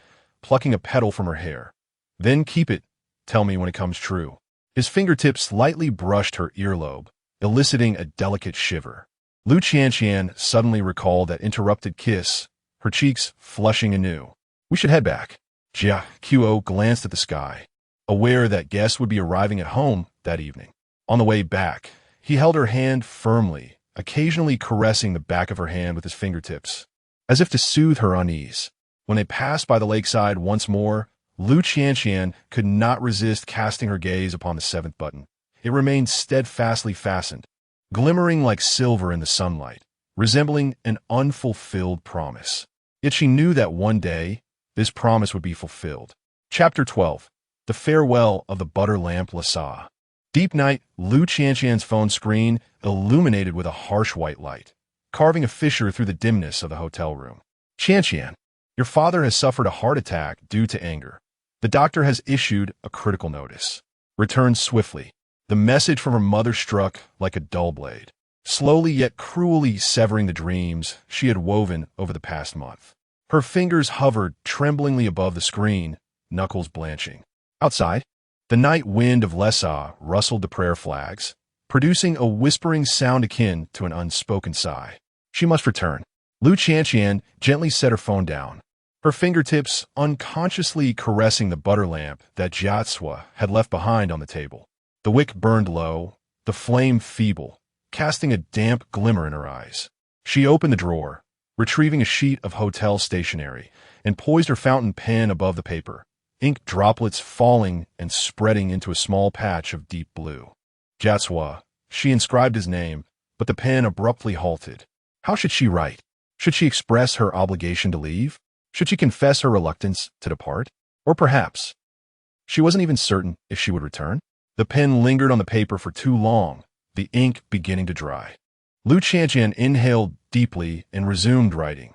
plucking a petal from her hair. Then keep it. Tell me when it comes true. His fingertips lightly brushed her earlobe, eliciting a delicate shiver. Lu Qianqian suddenly recalled that interrupted kiss, her cheeks flushing anew. We should head back. Jia Qiu glanced at the sky, aware that guests would be arriving at home that evening. On the way back, he held her hand firmly, occasionally caressing the back of her hand with his fingertips, as if to soothe her unease. When they passed by the lakeside once more, Lu Qianqian could not resist casting her gaze upon the seventh button. It remained steadfastly fastened, glimmering like silver in the sunlight, resembling an unfulfilled promise. Yet she knew that one day, this promise would be fulfilled. Chapter 12. The Farewell of the Butter Lamp Lhasa. Deep night, Lu Qianqian's phone screen illuminated with a harsh white light, carving a fissure through the dimness of the hotel room. Qianqian, your father has suffered a heart attack due to anger. The doctor has issued a critical notice. Return swiftly. The message from her mother struck like a dull blade, slowly yet cruelly severing the dreams she had woven over the past month. Her fingers hovered tremblingly above the screen, knuckles blanching. Outside, the night wind of Lhasa rustled the prayer flags, producing a whispering sound akin to an unspoken sigh. She must return. Lu Qianqian gently set her phone down, her fingertips unconsciously caressing the butter lamp that Jia Cue had left behind on the table. The wick burned low, the flame feeble, casting a damp glimmer in her eyes. She opened the drawer, retrieving a sheet of hotel stationery, and poised her fountain pen above the paper, ink droplets falling and spreading into a small patch of deep blue. Jia Cue, she inscribed his name, but the pen abruptly halted. How should she write? Should she express her obligation to leave? Should she confess her reluctance to depart? Or perhaps she wasn't even certain if she would return? The pen lingered on the paper for too long, the ink beginning to dry. Lu Qianqian inhaled deeply and resumed writing.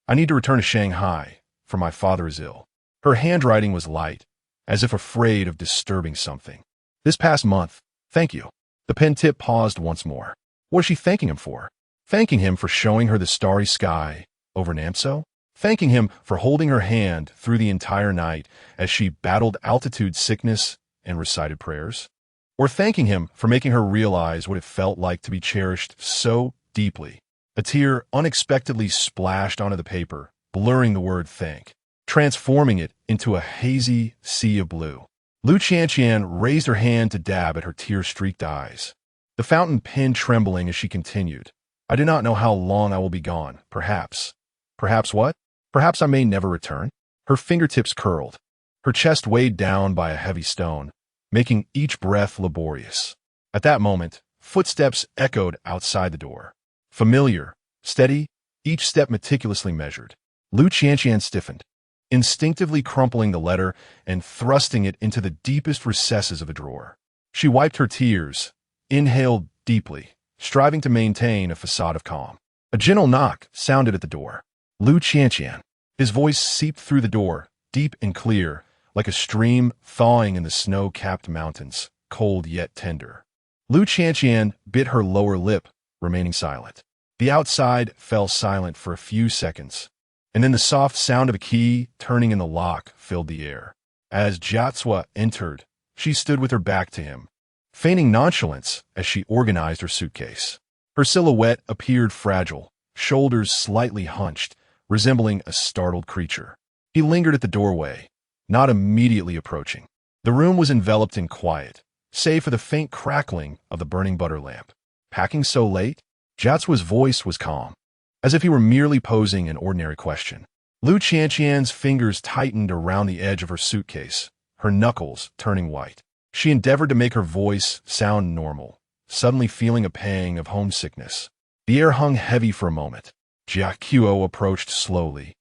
I need to return to Shanghai, for my father is ill. Her handwriting was light, as if afraid of disturbing something. This past month, thank you. The pen tip paused once more. What is she thanking him for? Thanking him for showing her the starry sky over Namso? Thanking him for holding her hand through the entire night as she battled altitude sickness and recited prayers? Or thanking him for making her realize what it felt like to be cherished so deeply? A tear unexpectedly splashed onto the paper, blurring the word thank, transforming it into a hazy sea of blue. Lu Qianqian raised her hand to dab at her tear-streaked eyes, the fountain pen trembling as she continued. I do not know how long I will be gone, perhaps. Perhaps what? Perhaps I may never return. Her fingertips curled, her chest weighed down by a heavy stone, making each breath laborious. At that moment, footsteps echoed outside the door. Familiar, steady, each step meticulously measured. Lu Qianqian stiffened, instinctively crumpling the letter and thrusting it into the deepest recesses of a drawer. She wiped her tears, inhaled deeply, striving to maintain a facade of calm. A gentle knock sounded at the door. Lu Qianqian. His voice seeped through the door, deep and clear, like a stream thawing in the snow-capped mountains, cold yet tender. Lu Qianqian bit her lower lip, remaining silent. The outside fell silent for a few seconds, and then the soft sound of a key turning in the lock filled the air. As Jia Cue entered, she stood with her back to him, feigning nonchalance as she organized her suitcase. Her silhouette appeared fragile, shoulders slightly hunched, resembling a startled creature. He lingered at the doorway, not immediately approaching. The room was enveloped in quiet, save for the faint crackling of the burning butter lamp. Packing so late? Jia Cue's voice was calm, as if he were merely posing an ordinary question. Lu Qianqian's fingers tightened around the edge of her suitcase, her knuckles turning white. She endeavored to make her voice sound normal, suddenly feeling a pang of homesickness. The air hung heavy for a moment. Jia Qiu approached slowly,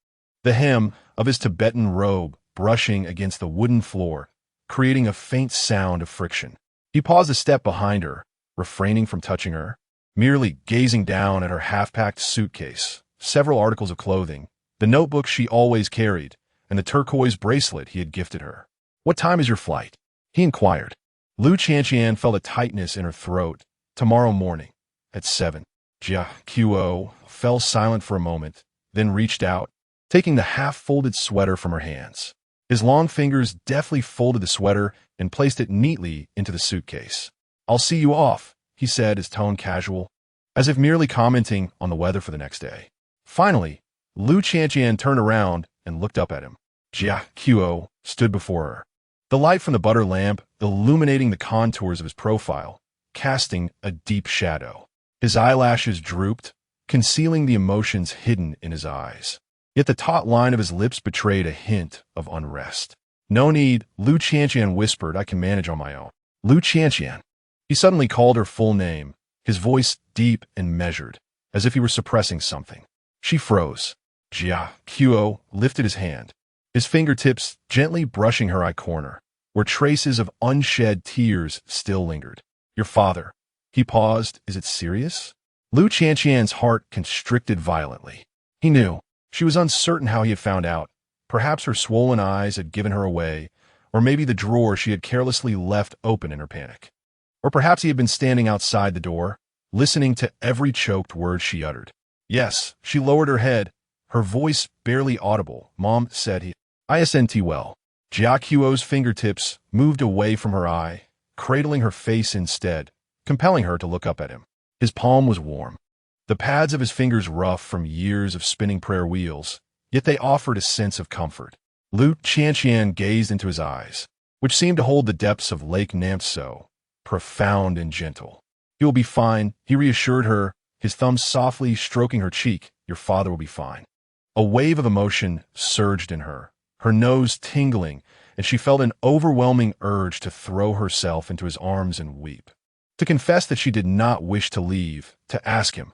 the hem of his Tibetan robe brushing against the wooden floor, creating a faint sound of friction. He paused a step behind her, refraining from touching her, merely gazing down at her half-packed suitcase, several articles of clothing, the notebook she always carried, and the turquoise bracelet he had gifted her. What time is your flight? He inquired. Lu Qianqian felt a tightness in her throat. Tomorrow morning, at 7. Jia Qiu fell silent for a moment, then reached out, taking the half-folded sweater from her hands. His long fingers deftly folded the sweater and placed it neatly into the suitcase. "I'll see you off," he said, his tone casual, as if merely commenting on the weather for the next day. Finally, Lu Qianqian turned around and looked up at him. Jia Qiu stood before her, the light from the butter lamp illuminating the contours of his profile, casting a deep shadow. His eyelashes drooped, concealing the emotions hidden in his eyes. Yet the taut line of his lips betrayed a hint of unrest. "No need," Lu Qianqian whispered. "I can manage on my own." "Lu Qianqian." He suddenly called her full name, his voice deep and measured, as if he were suppressing something. She froze. Jia Qiu lifted his hand, his fingertips gently brushing her eye corner, where traces of unshed tears still lingered. "Your father." He paused. "Is it serious?" Lu Qianqian's heart constricted violently. He knew. She was uncertain how he had found out. Perhaps her swollen eyes had given her away, or maybe the drawer she had carelessly left open in her panic. Or perhaps he had been standing outside the door, listening to every choked word she uttered. "Yes," she lowered her head, her voice barely audible. "Mom said he. ISNT well." Jia Qiu's fingertips moved away from her eye, cradling her face instead, compelling her to look up at him. His palm was warm, the pads of his fingers rough from years of spinning prayer wheels, yet they offered a sense of comfort. Lu Qianqian gazed into his eyes, which seemed to hold the depths of Lake Namtso, profound and gentle. "He will be fine," he reassured her, his thumb softly stroking her cheek. "Your father will be fine." A wave of emotion surged in her nose tingling, and she felt an overwhelming urge to throw herself into his arms and weep, to confess that she did not wish to leave, to ask him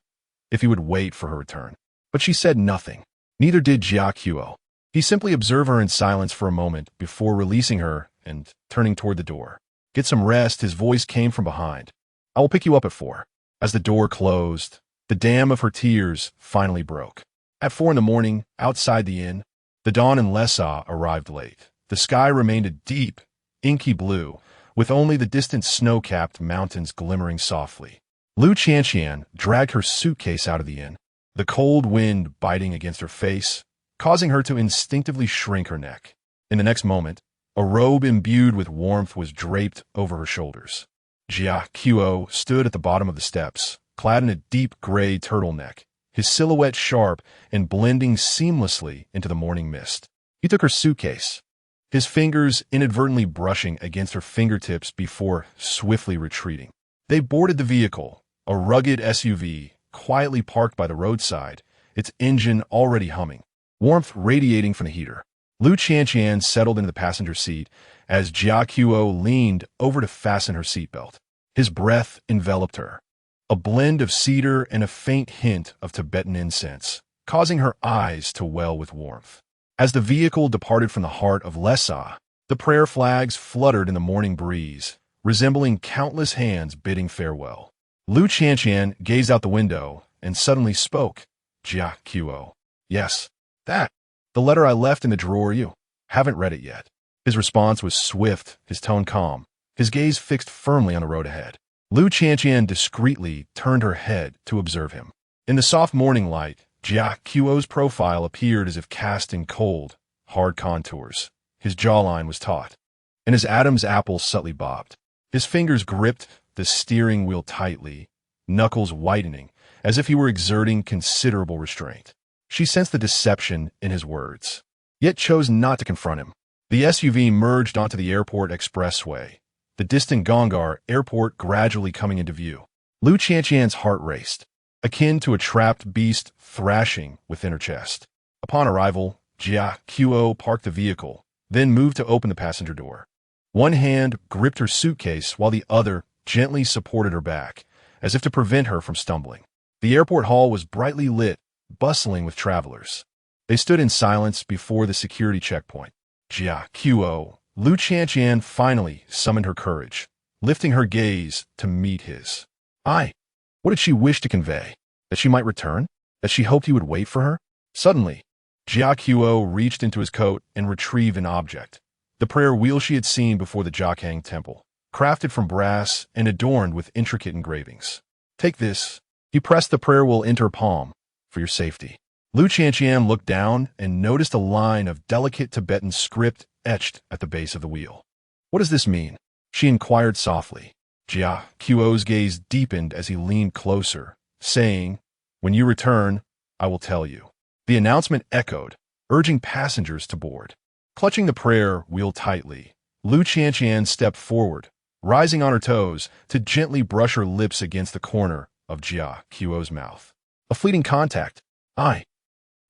if he would wait for her return. But she said nothing. Neither did Jia Qiu. He simply observed her in silence for a moment before releasing her and turning toward the door. "Get some rest," his voice came from behind. "I will pick you up at 4. As the door closed, the dam of her tears finally broke. At 4 in the morning, outside the inn, the dawn in Lessa arrived late. The sky remained a deep, inky blue, with only the distant snow-capped mountains glimmering softly. Lu Qianqian dragged her suitcase out of the inn, the cold wind biting against her face, causing her to instinctively shrink her neck. In the next moment, a robe imbued with warmth was draped over her shoulders. Jia Qiu stood at the bottom of the steps, clad in a deep gray turtleneck, his silhouette sharp and blending seamlessly into the morning mist. He took her suitcase, his fingers inadvertently brushing against her fingertips before swiftly retreating. They boarded the vehicle, a rugged SUV, quietly parked by the roadside, its engine already humming, warmth radiating from the heater. Lu Qianqian settled into the passenger seat as Jia Qiu leaned over to fasten her seatbelt. His breath enveloped her, a blend of cedar and a faint hint of Tibetan incense, causing her eyes to well with warmth. As the vehicle departed from the heart of Lessa, the prayer flags fluttered in the morning breeze, resembling countless hands bidding farewell. Lu Qianqian gazed out the window and suddenly spoke. "Jia Qiu. Yes, that. The letter I left in the drawer. You haven't read it yet." His response was swift, his tone calm, his gaze fixed firmly on the road ahead. Lu Qianqian discreetly turned her head to observe him. In the soft morning light, Jia Qiu's profile appeared as if cast in cold, hard contours. His jawline was taut, and his Adam's apple subtly bobbed. His fingers gripped the steering wheel tightly, knuckles whitening, as if he were exerting considerable restraint. She sensed the deception in his words, yet chose not to confront him. The SUV merged onto the airport expressway, the distant Gongar airport gradually coming into view. Lu Qianqian's heart raced, akin to a trapped beast thrashing within her chest. Upon arrival, Jia Qiu parked the vehicle, then moved to open the passenger door. One hand gripped her suitcase while the other gently supported her back, as if to prevent her from stumbling. The airport hall was brightly lit, bustling with travelers. They stood in silence before the security checkpoint. Jia Qiu. Lu Qianqian finally summoned her courage, lifting her gaze to meet his. What did she wish to convey? That she might return? That she hoped he would wait for her? Suddenly, Jia Qiu reached into his coat and retrieved an object. The prayer wheel she had seen before the Jiakang temple, crafted from brass and adorned with intricate engravings. "Take this." He pressed the prayer wheel into her palm. "For your safety." Lu Qianqian looked down and noticed a line of delicate Tibetan script etched at the base of the wheel. What does this mean? She inquired softly. Jia Quo's gaze deepened as he leaned closer, saying, "When you return, I will tell you." The announcement echoed, urging passengers to board. Clutching the prayer wheel tightly, Lu Qianqian stepped forward, rising on her toes to gently brush her lips against the corner of Jia Quo's mouth. A fleeting contact. "I."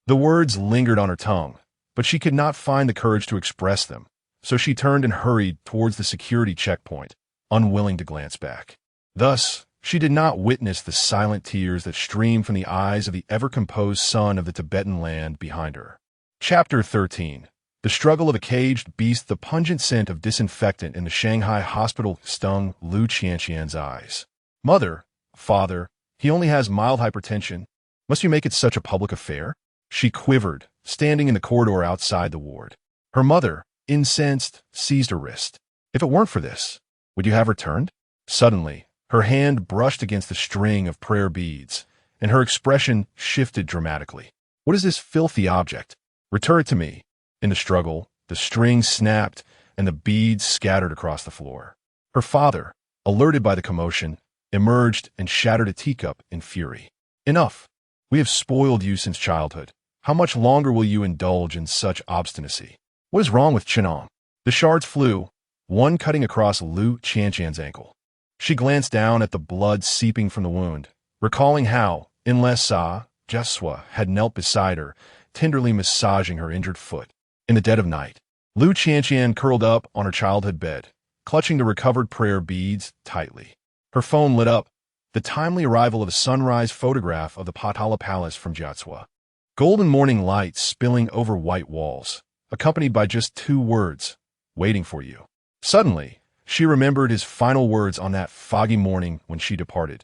The words lingered on her tongue, but she could not find the courage to express them, so she turned and hurried towards the security checkpoint, unwilling to glance back. Thus, she did not witness the silent tears that streamed from the eyes of the ever-composed son of the Tibetan land behind her. Chapter 13. The struggle of a caged beast. The pungent scent of disinfectant in the Shanghai hospital stung Lu Qianqian's eyes. "Mother, father, he only has mild hypertension. Must you make it such a public affair?" She quivered, standing in the corridor outside the ward. Her mother, incensed, seized her wrist. "If it weren't for this, would you have returned?" Suddenly, her hand brushed against the string of prayer beads, and her expression shifted dramatically. "What is this filthy object? Return it to me." In the struggle, the string snapped, and the beads scattered across the floor. Her father, alerted by the commotion, emerged and shattered a teacup in fury. "Enough! We have spoiled you since childhood. How much longer will you indulge in such obstinacy? What is wrong with Chenong?" The shards flew, one cutting across Lu Qianqian's ankle. She glanced down at the blood seeping from the wound, recalling how, in Lhasa, Jaswa had knelt beside her, tenderly massaging her injured foot. In the dead of night, Lu Qianqian curled up on her childhood bed, clutching the recovered prayer beads tightly. Her phone lit up, the timely arrival of a sunrise photograph of the Potala Palace from Jaswa. Golden morning light spilling over white walls, accompanied by just 2 words, "Waiting for you." Suddenly, she remembered his final words on that foggy morning when she departed.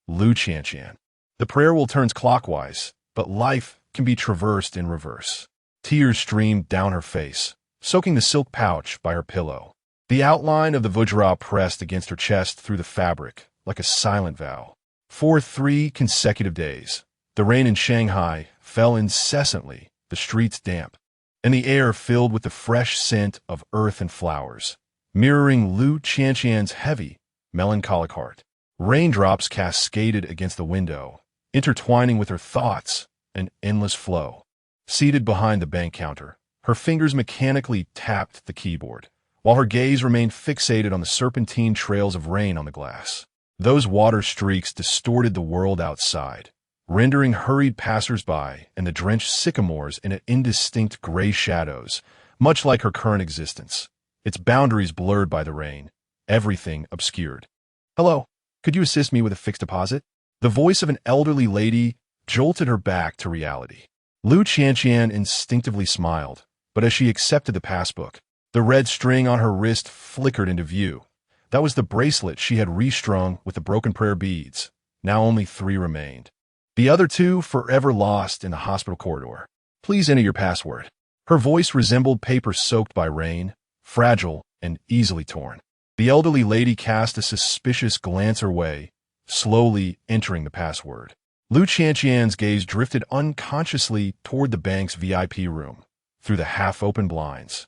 Lu Qianqian. "The prayer wheel turns clockwise, but life can be traversed in reverse." Tears streamed down her face, soaking the silk pouch by her pillow. The outline of the Vajra pressed against her chest through the fabric, like a silent vow. For 3 consecutive days, the rain in Shanghai fell incessantly, the streets damp, and the air filled with the fresh scent of earth and flowers, mirroring Lu Qianqian's heavy, melancholic heart. Raindrops cascaded against the window, intertwining with her thoughts, an endless flow. Seated behind the bank counter, her fingers mechanically tapped the keyboard, while her gaze remained fixated on the serpentine trails of rain on the glass. Those water streaks distorted the world outside, rendering hurried passers-by and the drenched sycamores into indistinct gray shadows, much like her current existence, its boundaries blurred by the rain, everything obscured. "Hello, could you assist me with a fixed deposit?" The voice of an elderly lady jolted her back to reality. Lu Qianqian instinctively smiled, but as she accepted the passbook, the red string on her wrist flickered into view. That was the bracelet she had restrung with the broken prayer beads. Now only 3 remained. The other 2 forever lost in the hospital corridor. "Please enter your password." Her voice resembled paper soaked by rain, fragile and easily torn. The elderly lady cast a suspicious glance her way, slowly entering the password. Lu Qianqian's gaze drifted unconsciously toward the bank's VIP room, through the half-open blinds.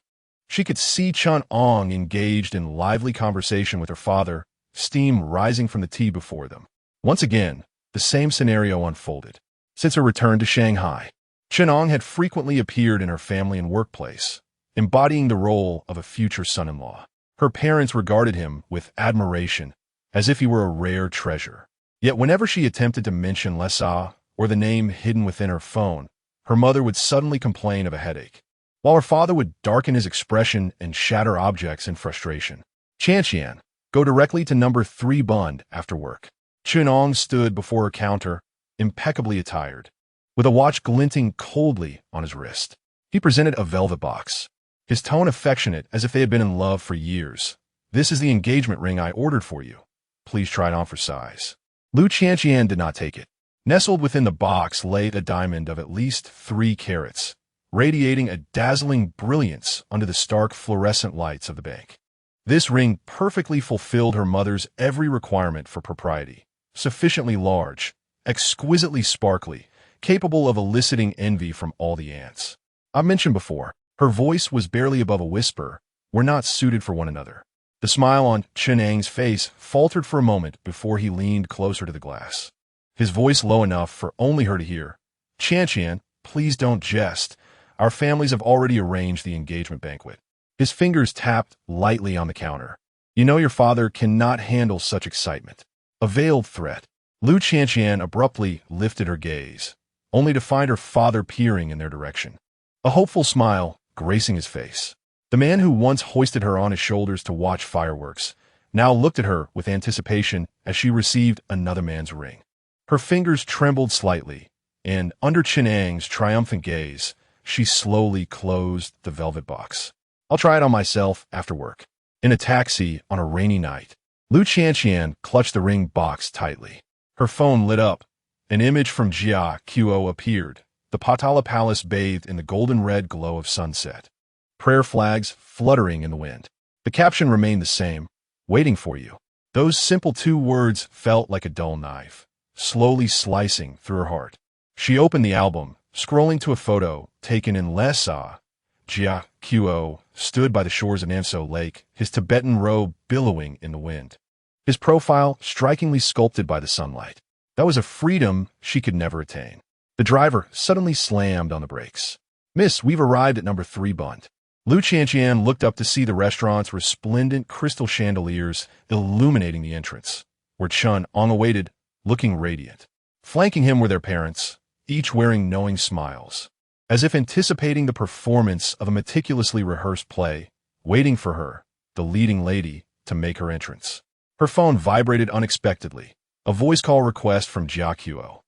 She could see Chun Ong engaged in lively conversation with her father, steam rising from the tea before them. Once again, the same scenario unfolded. Since her return to Shanghai, Chun Ong had frequently appeared in her family and workplace, embodying the role of a future son-in-law. Her parents regarded him with admiration, as if he were a rare treasure. Yet whenever she attempted to mention Lhasa or the name hidden within her phone, her mother would suddenly complain of a headache, while her father would darken his expression and shatter objects in frustration. "Qianqian, go directly to number 3 Bund after work." Chun Ong stood before her counter, impeccably attired, with a watch glinting coldly on his wrist. He presented a velvet box, his tone affectionate as if they had been in love for years. "This is the engagement ring I ordered for you. Please try it on for size." Lu Qianqian did not take it. Nestled within the box lay a diamond of at least 3 carats, radiating a dazzling brilliance under the stark fluorescent lights of the bank. This ring perfectly fulfilled her mother's every requirement for propriety. Sufficiently large, exquisitely sparkly, capable of eliciting envy from all the ants. I've mentioned before, Her voice was barely above a whisper. "We're not suited for one another." The smile on Chen Ang's face faltered for a moment before he leaned closer to the glass. His voice low enough for only her to hear. "Qianqian, please don't jest. Our families have already arranged the engagement banquet." His fingers tapped lightly on the counter. "You know your father cannot handle such excitement." A veiled threat. Lu Qianqian abruptly lifted her gaze, only to find her father peering in their direction. A hopeful smile gracing his face. The man who once hoisted her on his shoulders to watch fireworks now looked at her with anticipation as she received another man's ring. Her fingers trembled slightly, and under Chen Ang's triumphant gaze, she slowly closed the velvet box. "I'll try it on myself after work." In a taxi on a rainy night, Lu Qianqian clutched the ring box tightly. Her phone lit up. An image from Jia Qiu appeared, the Patala Palace bathed in the golden-red glow of sunset. Prayer flags fluttering in the wind. The caption remained the same, "Waiting for you." Those simple 2 words felt like a dull knife, slowly slicing through her heart. She opened the album, scrolling to a photo taken in Lhasa. Jia Qiu stood by the shores of Namso Lake, his Tibetan robe billowing in the wind. His profile strikingly sculpted by the sunlight. That was a freedom she could never attain. The driver suddenly slammed on the brakes. "Miss, we've arrived at number 3 Bunt." Lu Qianqian looked up to see the restaurant's resplendent crystal chandeliers illuminating the entrance, where Chen Ang awaited, looking radiant. Flanking him were their parents, each wearing knowing smiles, as if anticipating the performance of a meticulously rehearsed play, waiting for her, the leading lady, to make her entrance. Her phone vibrated unexpectedly, a voice call request from Jia Qiu.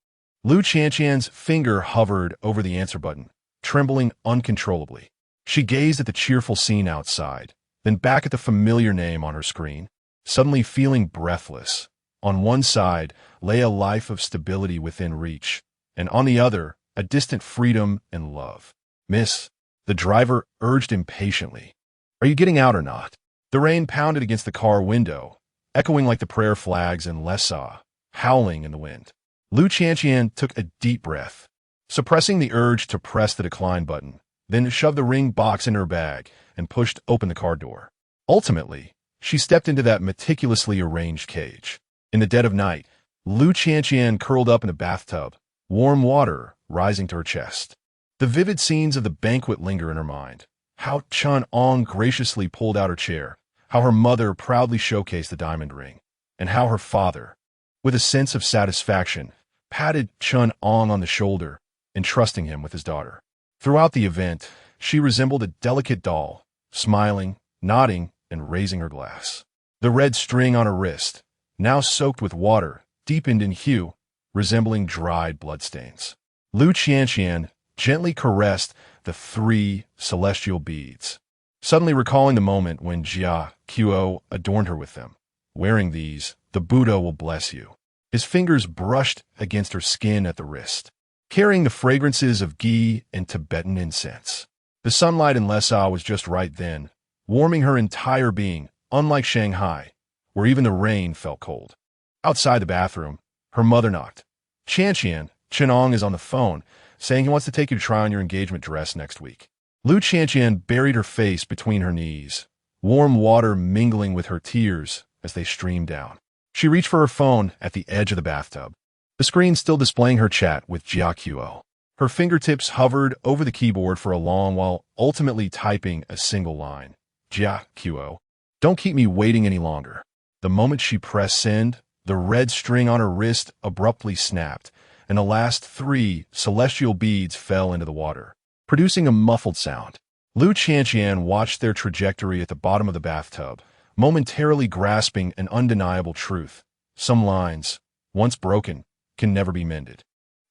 Lu Qianqian's finger hovered over the answer button, trembling uncontrollably. She gazed at the cheerful scene outside, then back at the familiar name on her screen, suddenly feeling breathless. On one side lay a life of stability within reach, and on the other, a distant freedom and love. "Miss," the driver urged impatiently, "are you getting out or not?" The rain pounded against the car window, echoing like the prayer flags in Lhasa, howling in the wind. Lu Qianqian took a deep breath, suppressing the urge to press the decline button, then shoved the ring box in her bag and pushed open the car door. Ultimately, she stepped into that meticulously arranged cage. In the dead of night, Lu Qianqian curled up in a bathtub, warm water rising to her chest. The vivid scenes of the banquet linger in her mind. How Chen Ang graciously pulled out her chair, how her mother proudly showcased the diamond ring, and how her father, with a sense of satisfaction, patted Chen Ang on the shoulder, entrusting him with his daughter. Throughout the event, she resembled a delicate doll, smiling, nodding, and raising her glass. The red string on her wrist, now soaked with water, deepened in hue, resembling dried bloodstains. Lu Qianqian gently caressed the 3 celestial beads, suddenly recalling the moment when Jia Qiu adorned her with them. "Wearing these, the Buddha will bless you." His fingers brushed against her skin at the wrist, carrying the fragrances of ghee and Tibetan incense. The sunlight in Lhasa was just right then, warming her entire being, unlike Shanghai, where even the rain felt cold. Outside the bathroom, her mother knocked. "Qianqian, Chen Ang is on the phone, saying he wants to take you to try on your engagement dress next week." Lu Qianqian buried her face between her knees, warm water mingling with her tears as they streamed down. She reached for her phone at the edge of the bathtub, the screen still displaying her chat with Jia Qiu. Her fingertips hovered over the keyboard for a long while ultimately typing a single line. "Jia Qiu, don't keep me waiting any longer." The moment she pressed send, the red string on her wrist abruptly snapped, and the last 3 celestial beads fell into the water, producing a muffled sound. Lu Qianqian watched their trajectory at the bottom of the bathtub, momentarily grasping an undeniable truth. Some lines, once broken, can never be mended.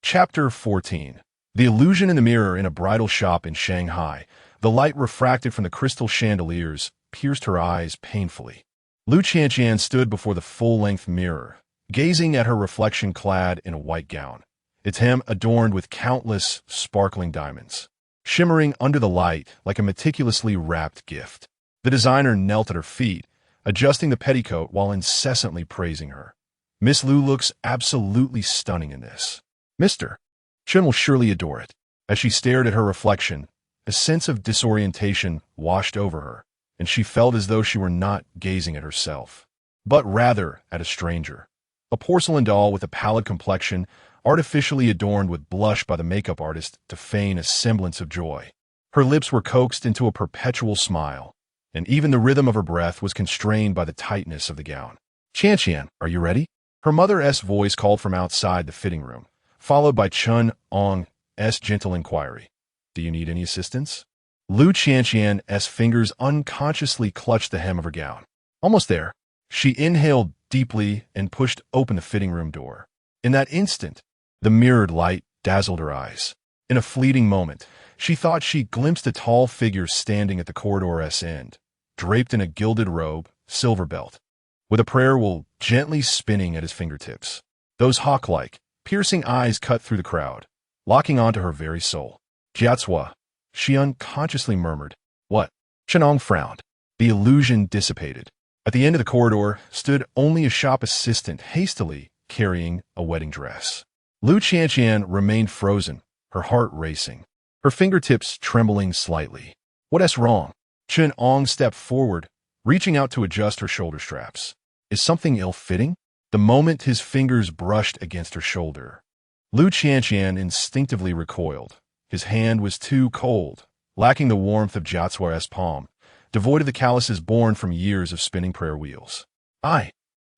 Chapter 14. The illusion in the mirror in a bridal shop in Shanghai. The light refracted from the crystal chandeliers pierced her eyes painfully. Lu Qianqian stood before the full-length mirror, gazing at her reflection clad in a white gown, its hem adorned with countless sparkling diamonds, shimmering under the light like a meticulously wrapped gift. The designer knelt at her feet, adjusting the petticoat while incessantly praising her. "Miss Lu looks absolutely stunning in this. Mr. Chen will surely adore it." As she stared at her reflection, A sense of disorientation washed over her, and she felt as though she were not gazing at herself, but rather at a stranger. A porcelain doll with a pallid complexion, artificially adorned with blush by the makeup artist to feign a semblance of joy. Her lips were coaxed into a perpetual smile, and even the rhythm of her breath was constrained by the tightness of the gown. "Qianqian, are you ready?" Her mother's voice called from outside the fitting room, followed by Chen-Ong's gentle inquiry. "Do you need any assistance?" Lu Qianqian's fingers unconsciously clutched the hem of her gown. Almost there. She inhaled deeply and pushed open the fitting room door. In that instant, the mirrored light dazzled her eyes. In a fleeting moment, she thought she glimpsed a tall figure standing at the corridor's end, draped in a gilded robe, silver belt, with a prayer wheel gently spinning at his fingertips. Those hawk-like, piercing eyes cut through the crowd, locking onto her very soul. "Jiacuo," she unconsciously murmured. "What?" Chen-Ong frowned. The illusion dissipated. At the end of the corridor stood only a shop assistant hastily carrying a wedding dress. Lu Qianqian remained frozen, her heart racing, her fingertips trembling slightly. "What's wrong?" Chen-Ong stepped forward, reaching out to adjust her shoulder straps. "Is something ill-fitting?" The moment his fingers brushed against her shoulder, Lu Qianqian instinctively recoiled. His hand was too cold, lacking the warmth of Jiacuo's palm, devoid of the calluses born from years of spinning prayer wheels. I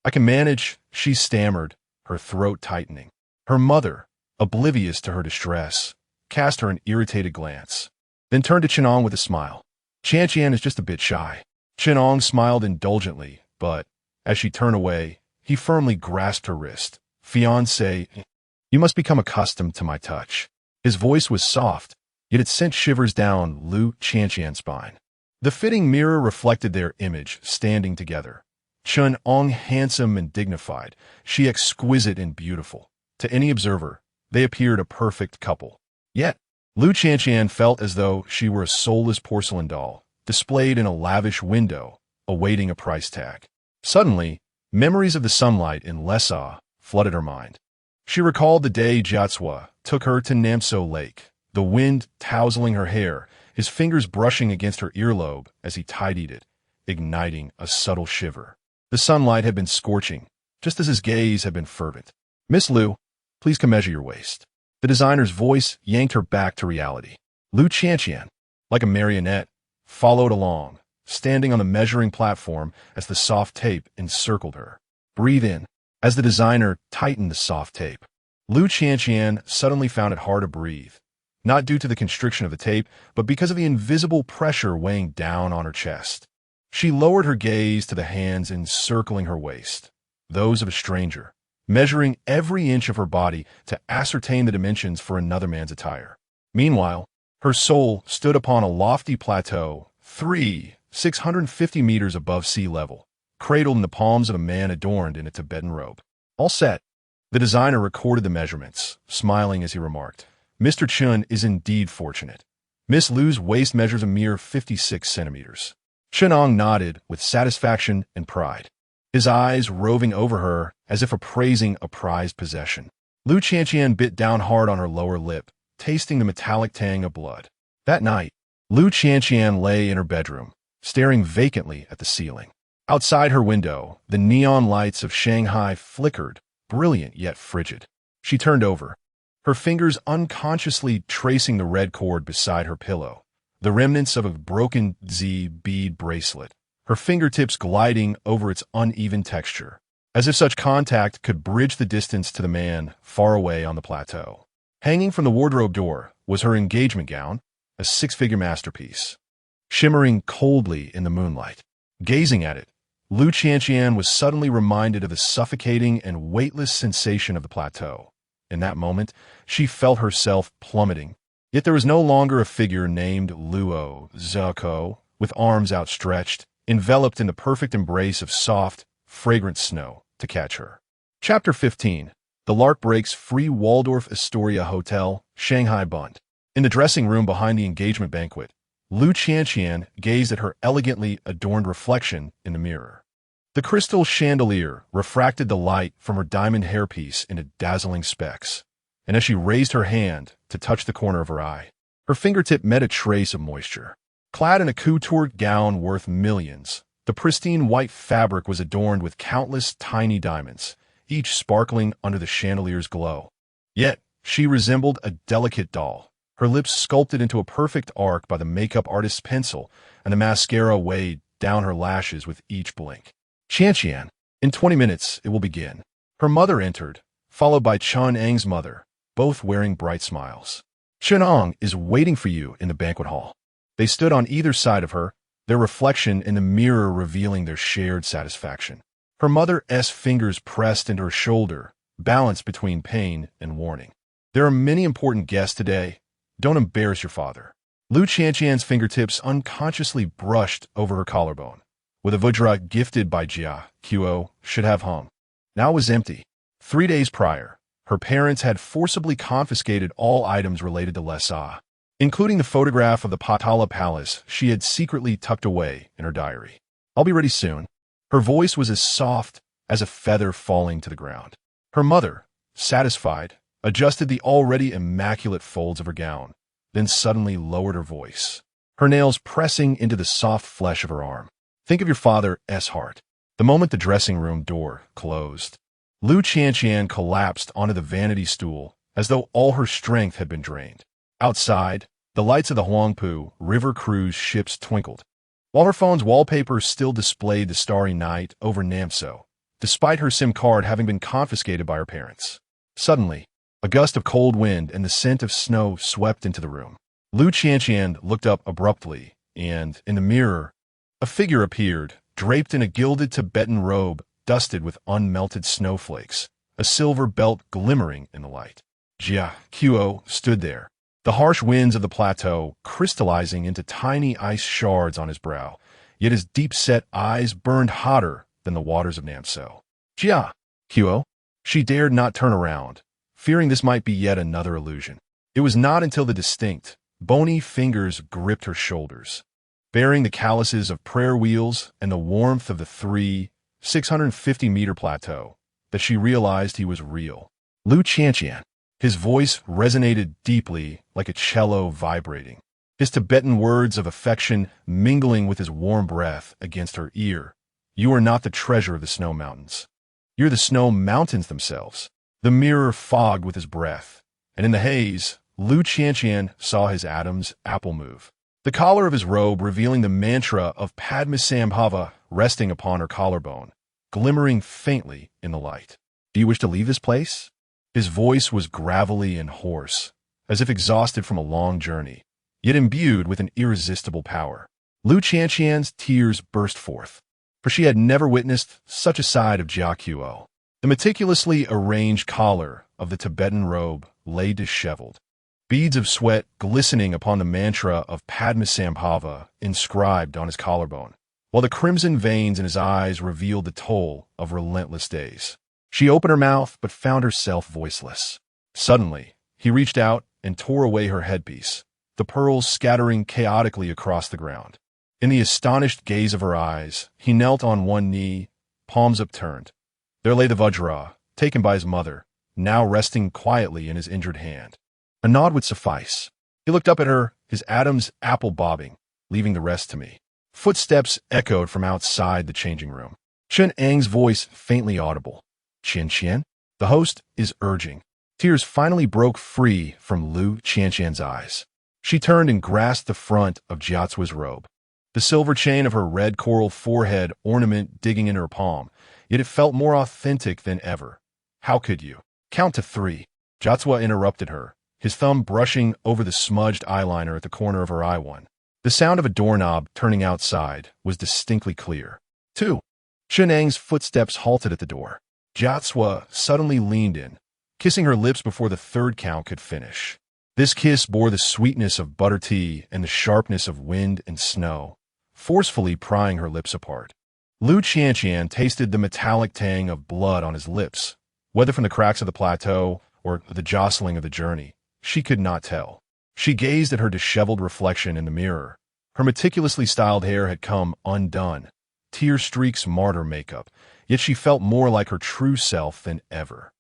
can manage," she stammered, her throat tightening. Her mother, oblivious to her distress, cast her an irritated glance, then turned to Chen-Ong with a smile. "Qianqian is just a bit shy." Chen-Ong smiled indulgently, but, as she turned away, he firmly grasped her wrist. "Fiancé, you must become accustomed to my touch." His voice was soft, yet it sent shivers down Lu Qianqian's spine. The fitting mirror reflected their image, standing together. Chen-Ong handsome and dignified, she exquisite and beautiful. To any observer, they appeared a perfect couple. Yet, Lu Qianqian felt as though she were a soulless porcelain doll, displayed in a lavish window, awaiting a price tag. Suddenly, memories of the sunlight in Lessa flooded her mind. She recalled the day Jiacuo took her to Namso Lake, the wind tousling her hair, his fingers brushing against her earlobe as he tidied it, igniting a subtle shiver. The sunlight had been scorching, just as his gaze had been fervent. "Miss Lu, please come measure your waist." The designer's voice yanked her back to reality. Lu Qianqian, like a marionette, followed along, standing on the measuring platform as the soft tape encircled her. "Breathe in." As the designer tightened the soft tape, Lu Qianqian suddenly found it hard to breathe, not due to the constriction of the tape, but because of the invisible pressure weighing down on her chest. She lowered her gaze to the hands encircling her waist, those of a stranger, measuring every inch of her body to ascertain the dimensions for another man's attire. Meanwhile, her soul stood upon a lofty plateau, 650 meters above sea level, cradled in the palms of a man adorned in a Tibetan robe. All set. The designer recorded the measurements, smiling as he remarked, "Mr. Chun is indeed fortunate. Miss Lu's waist measures a mere 56 centimeters." Chen-Ong nodded with satisfaction and pride, his eyes roving over her as if appraising a prized possession. Lu Qianqian bit down hard on her lower lip, tasting the metallic tang of blood. That night, Lu Qianqian lay in her bedroom, staring vacantly at the ceiling. Outside her window, the neon lights of Shanghai flickered, brilliant yet frigid. She turned over, her fingers unconsciously tracing the red cord beside her pillow, the remnants of a broken Z bead bracelet, her fingertips gliding over its uneven texture, as if such contact could bridge the distance to the man far away on the plateau. Hanging from the wardrobe door was her engagement gown, a six-figure masterpiece, shimmering coldly in the moonlight. Gazing at it, Lu Qianqian was suddenly reminded of the suffocating and weightless sensation of the plateau. In that moment, she felt herself plummeting. Yet there was no longer a figure named Luo Zheko, with arms outstretched, enveloped in the perfect embrace of soft, fragrant snow, to catch her. Chapter 15. The Lark Breaks Free Waldorf Astoria Hotel, Shanghai Bund. In the dressing room behind the engagement banquet, Lu Qianqian gazed at her elegantly adorned reflection in the mirror. The crystal chandelier refracted the light from her diamond hairpiece into dazzling specks, and as she raised her hand to touch the corner of her eye, Her fingertip met a trace of moisture. Clad in a couture gown worth millions, the pristine white fabric was adorned with countless tiny diamonds, each sparkling under the chandelier's glow. Yet, she resembled a delicate doll, her lips sculpted into a perfect arc by the makeup artist's pencil, and the mascara weighed down her lashes with each blink. Qianqian, in 20 minutes it will begin. Her mother entered, followed by Chun Ang's mother, both wearing bright smiles. Chun Ang is waiting for you in the banquet hall. They stood on either side of her, their reflection in the mirror revealing their shared satisfaction. Her mother's fingers pressed into her shoulder, balanced between pain and warning. There are many important guests today. Don't embarrass your father. Lu Qianqian's fingertips unconsciously brushed over her collarbone, where the vajra gifted by Jia Qiu should have hung. Now it was empty. 3 days prior, her parents had forcibly confiscated all items related to Lesa, including the photograph of the Patala Palace she had secretly tucked away in her diary. I'll be ready soon. Her voice was as soft as a feather falling to the ground. Her mother, satisfied, adjusted the already immaculate folds of her gown, then suddenly lowered her voice, her nails pressing into the soft flesh of her arm. Think of your father's heart. The moment the dressing room door closed, Lu Qianqian collapsed onto the vanity stool as though all her strength had been drained. Outside, the lights of the Huangpu River cruise ships twinkled, while her phone's wallpaper still displayed the starry night over Namso, despite her SIM card having been confiscated by her parents. Suddenly, a gust of cold wind and the scent of snow swept into the room. Lu Qianqian looked up abruptly, and, in the mirror, a figure appeared, draped in a gilded Tibetan robe dusted with unmelted snowflakes, a silver belt glimmering in the light. Jia Qiu stood there, the harsh winds of the plateau crystallizing into tiny ice shards on his brow, yet his deep-set eyes burned hotter than the waters of Namso. Jia Qiu, she dared not turn around, fearing this might be yet another illusion. It was not until the distinct, bony fingers gripped her shoulders, bearing the calluses of prayer wheels and the warmth of the 650-meter plateau, that she realized he was real. Lu Qianqian. His voice resonated deeply like a cello vibrating, his Tibetan words of affection mingling with his warm breath against her ear. You are not the treasure of the snow mountains. You're the snow mountains themselves. The mirror fogged with his breath, and in the haze, Lu Qianqian saw his Adam's apple move, the collar of his robe revealing the mantra of Padmasambhava resting upon her collarbone, glimmering faintly in the light. Do you wish to leave this place? His voice was gravelly and hoarse, as if exhausted from a long journey, yet imbued with an irresistible power. Lu Qianqian's tears burst forth, for she had never witnessed such a side of Jia Qiu. The meticulously arranged collar of the Tibetan robe lay disheveled, beads of sweat glistening upon the mantra of Padmasambhava inscribed on his collarbone, while the crimson veins in his eyes revealed the toll of relentless days. She opened her mouth but found herself voiceless. Suddenly, he reached out and tore away her headpiece, the pearls scattering chaotically across the ground. In the astonished gaze of her eyes, he knelt on one knee, palms upturned. There lay the vajra, taken by his mother, now resting quietly in his injured hand. A nod would suffice. He looked up at her, his Adam's apple bobbing, leaving the rest to me. Footsteps echoed from outside the changing room. Chun Ang's voice faintly audible. Qianqian, the host is urging. Tears finally broke free from Lu Qianqian's eyes. She turned and grasped the front of Jiacui's robe, the silver chain of her red coral forehead ornament digging in her palm, yet it felt more authentic than ever. How could you? Count to 3. Jiacui interrupted her, his thumb brushing over the smudged eyeliner at the corner of her eye one. The sound of a doorknob turning outside was distinctly clear. 2. Chun Ang's footsteps halted at the door. Jiacui suddenly leaned in, kissing her lips before the third count could finish. This kiss bore the sweetness of butter tea and the sharpness of wind and snow, forcefully prying her lips apart. Lu Qianqian tasted the metallic tang of blood on his lips, whether from the cracks of the plateau or the jostling of the journey. She could not tell. She gazed at her disheveled reflection in the mirror. Her meticulously styled hair had come undone, tear streaks marred her makeup, yet she felt more like her true self than ever.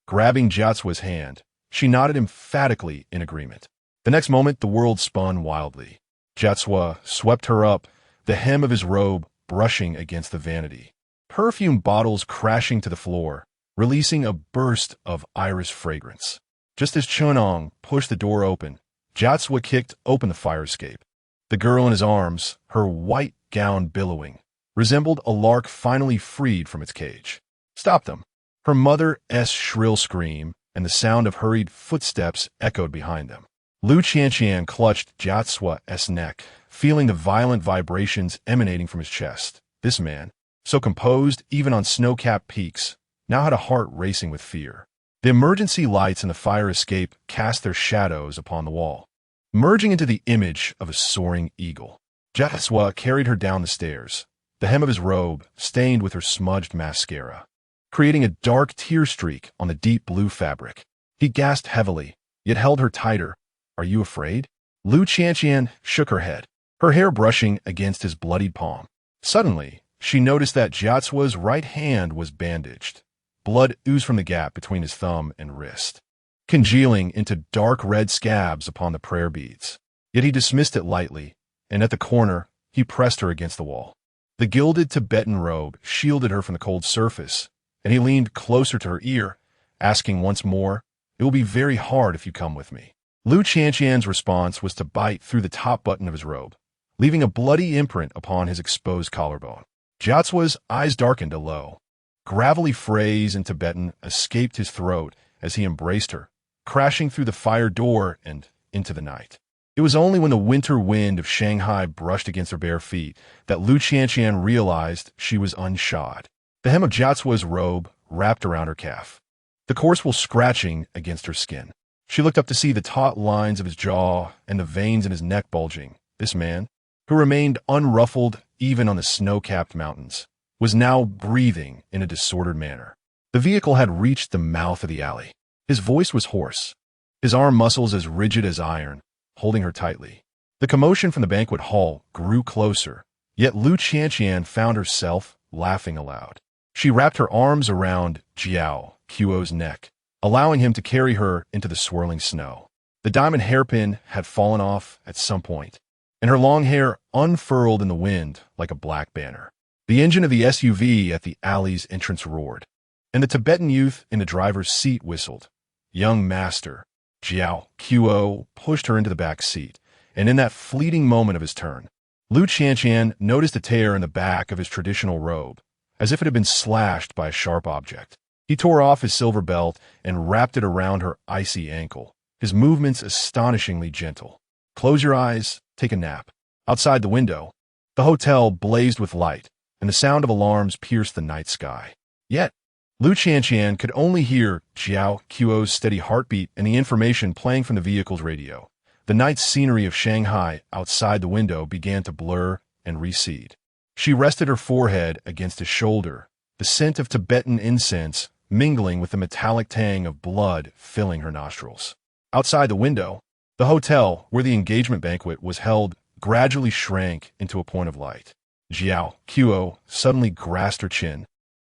Grabbing Jiacui's hand, she nodded emphatically in agreement. The next moment, the world spun wildly. Jiatsua swept her up, the hem of his robe brushing against the vanity. Perfume bottles crashing to the floor, releasing a burst of iris fragrance. Just as Chunong pushed the door open, Jiatsua kicked open the fire escape. The girl in his arms, her white gown billowing, resembled a lark finally freed from its cage. Stop them! Her mother's shrill scream and the sound of hurried footsteps echoed behind them. Lu Qianqian clutched Jiatsua's neck, feeling the violent vibrations emanating from his chest. This man, so composed even on snow-capped peaks, now had a heart racing with fear. The emergency lights in the fire escape cast their shadows upon the wall, merging into the image of a soaring eagle. Jiatsua carried her down the stairs, the hem of his robe stained with her smudged mascara, creating a dark tear streak on the deep blue fabric. He gasped heavily, yet held her tighter. Are you afraid? Lu Qianqian shook her head, her hair brushing against his bloodied palm. Suddenly, she noticed that Jiatsua's right hand was bandaged. Blood oozed from the gap between his thumb and wrist, congealing into dark red scabs upon the prayer beads. Yet he dismissed it lightly, and at the corner, he pressed her against the wall. The gilded Tibetan robe shielded her from the cold surface, and he leaned closer to her ear, asking once more, "It will be very hard if you come with me." Lu Qianqian's response was to bite through the top button of his robe, leaving a bloody imprint upon his exposed collarbone. Jiatsua's eyes darkened a low, gravelly phrase in Tibetan escaped his throat as he embraced her, crashing through the fire door and into the night. It was only when the winter wind of Shanghai brushed against her bare feet that Lu Qianqian realized she was unshod. The hem of Jiatsua's robe wrapped around her calf, the coarse wool scratching against her skin. She looked up to see the taut lines of his jaw and the veins in his neck bulging. This man, who remained unruffled even on the snow-capped mountains, was now breathing in a disordered manner. The vehicle had reached the mouth of the alley. His voice was hoarse, his arm muscles as rigid as iron, holding her tightly. The commotion from the banquet hall grew closer, yet Lu Qianqian found herself laughing aloud. She wrapped her arms around Jiao Quo's neck, allowing him to carry her into the swirling snow. The diamond hairpin had fallen off at some point, and her long hair unfurled in the wind like a black banner. The engine of the SUV at the alley's entrance roared, and the Tibetan youth in the driver's seat whistled. Young master, Jiao Quo pushed her into the back seat, and in that fleeting moment of his turn, Lu Qianqian noticed a tear in the back of his traditional robe, as if it had been slashed by a sharp object. He tore off his silver belt and wrapped it around her icy ankle, his movements astonishingly gentle. Close your eyes, take a nap. Outside the window, the hotel blazed with light, and the sound of alarms pierced the night sky. Yet, Lu Qianqian could only hear Jiao Quo's steady heartbeat and the information playing from the vehicle's radio. The night scenery of Shanghai outside the window began to blur and recede. She rested her forehead against his shoulder, the scent of Tibetan incense mingling with the metallic tang of blood filling her nostrils. Outside the window, the hotel where the engagement banquet was held gradually shrank into a point of light. Jiao Quo suddenly grasped her chin,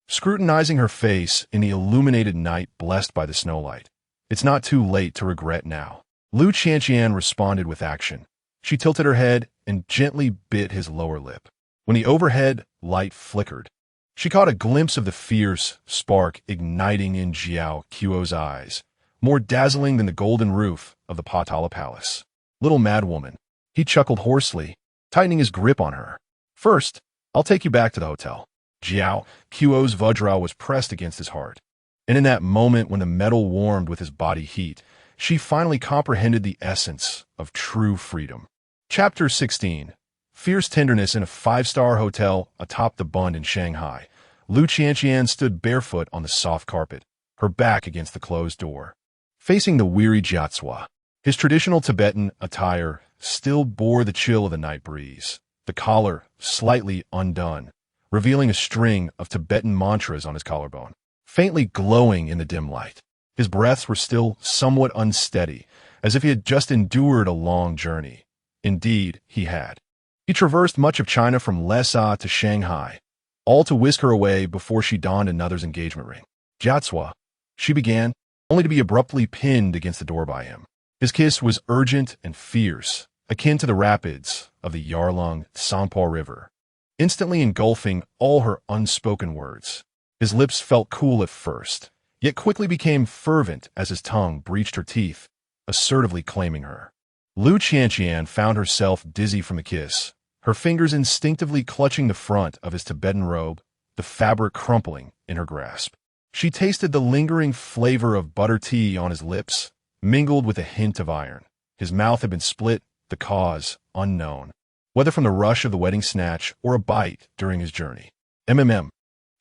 scrutinizing her face in the illuminated night blessed by the snowlight. It's not too late to regret now. Lu Qianqian responded with action. She tilted her head and gently bit his lower lip. When the overhead light flickered, she caught a glimpse of the fierce spark igniting in Jiao Quo's eyes, more dazzling than the golden roof of the Potala Palace. Little madwoman, he chuckled hoarsely, tightening his grip on her. First, I'll take you back to the hotel. Jiao Quo's Vajra was pressed against his heart, and in that moment when the metal warmed with his body heat, she finally comprehended the essence of true freedom. Chapter 16. Fierce tenderness in a five-star hotel atop the Bund in Shanghai. Lu Qianqian stood barefoot on the soft carpet, her back against the closed door, facing the weary Jiatsua. His traditional Tibetan attire still bore the chill of the night breeze, the collar slightly undone, revealing a string of Tibetan mantras on his collarbone, faintly glowing in the dim light. His breaths were still somewhat unsteady, as if he had just endured a long journey. Indeed, he had. He traversed much of China from Lhasa to Shanghai, all to whisk her away before she donned another's engagement ring. Jiatsua, she began, only to be abruptly pinned against the door by him. His kiss was urgent and fierce, akin to the rapids of the Yarlung Tsangpo River, instantly engulfing all her unspoken words. His lips felt cool at first, yet quickly became fervent as his tongue breached her teeth, assertively claiming her. Lu Qianqian found herself dizzy from the kiss, her fingers instinctively clutching the front of his Tibetan robe, the fabric crumpling in her grasp. She tasted the lingering flavor of butter tea on his lips, mingled with a hint of iron. His mouth had been split, the cause unknown, whether from the rush of the wedding snatch or a bite during his journey. MMM.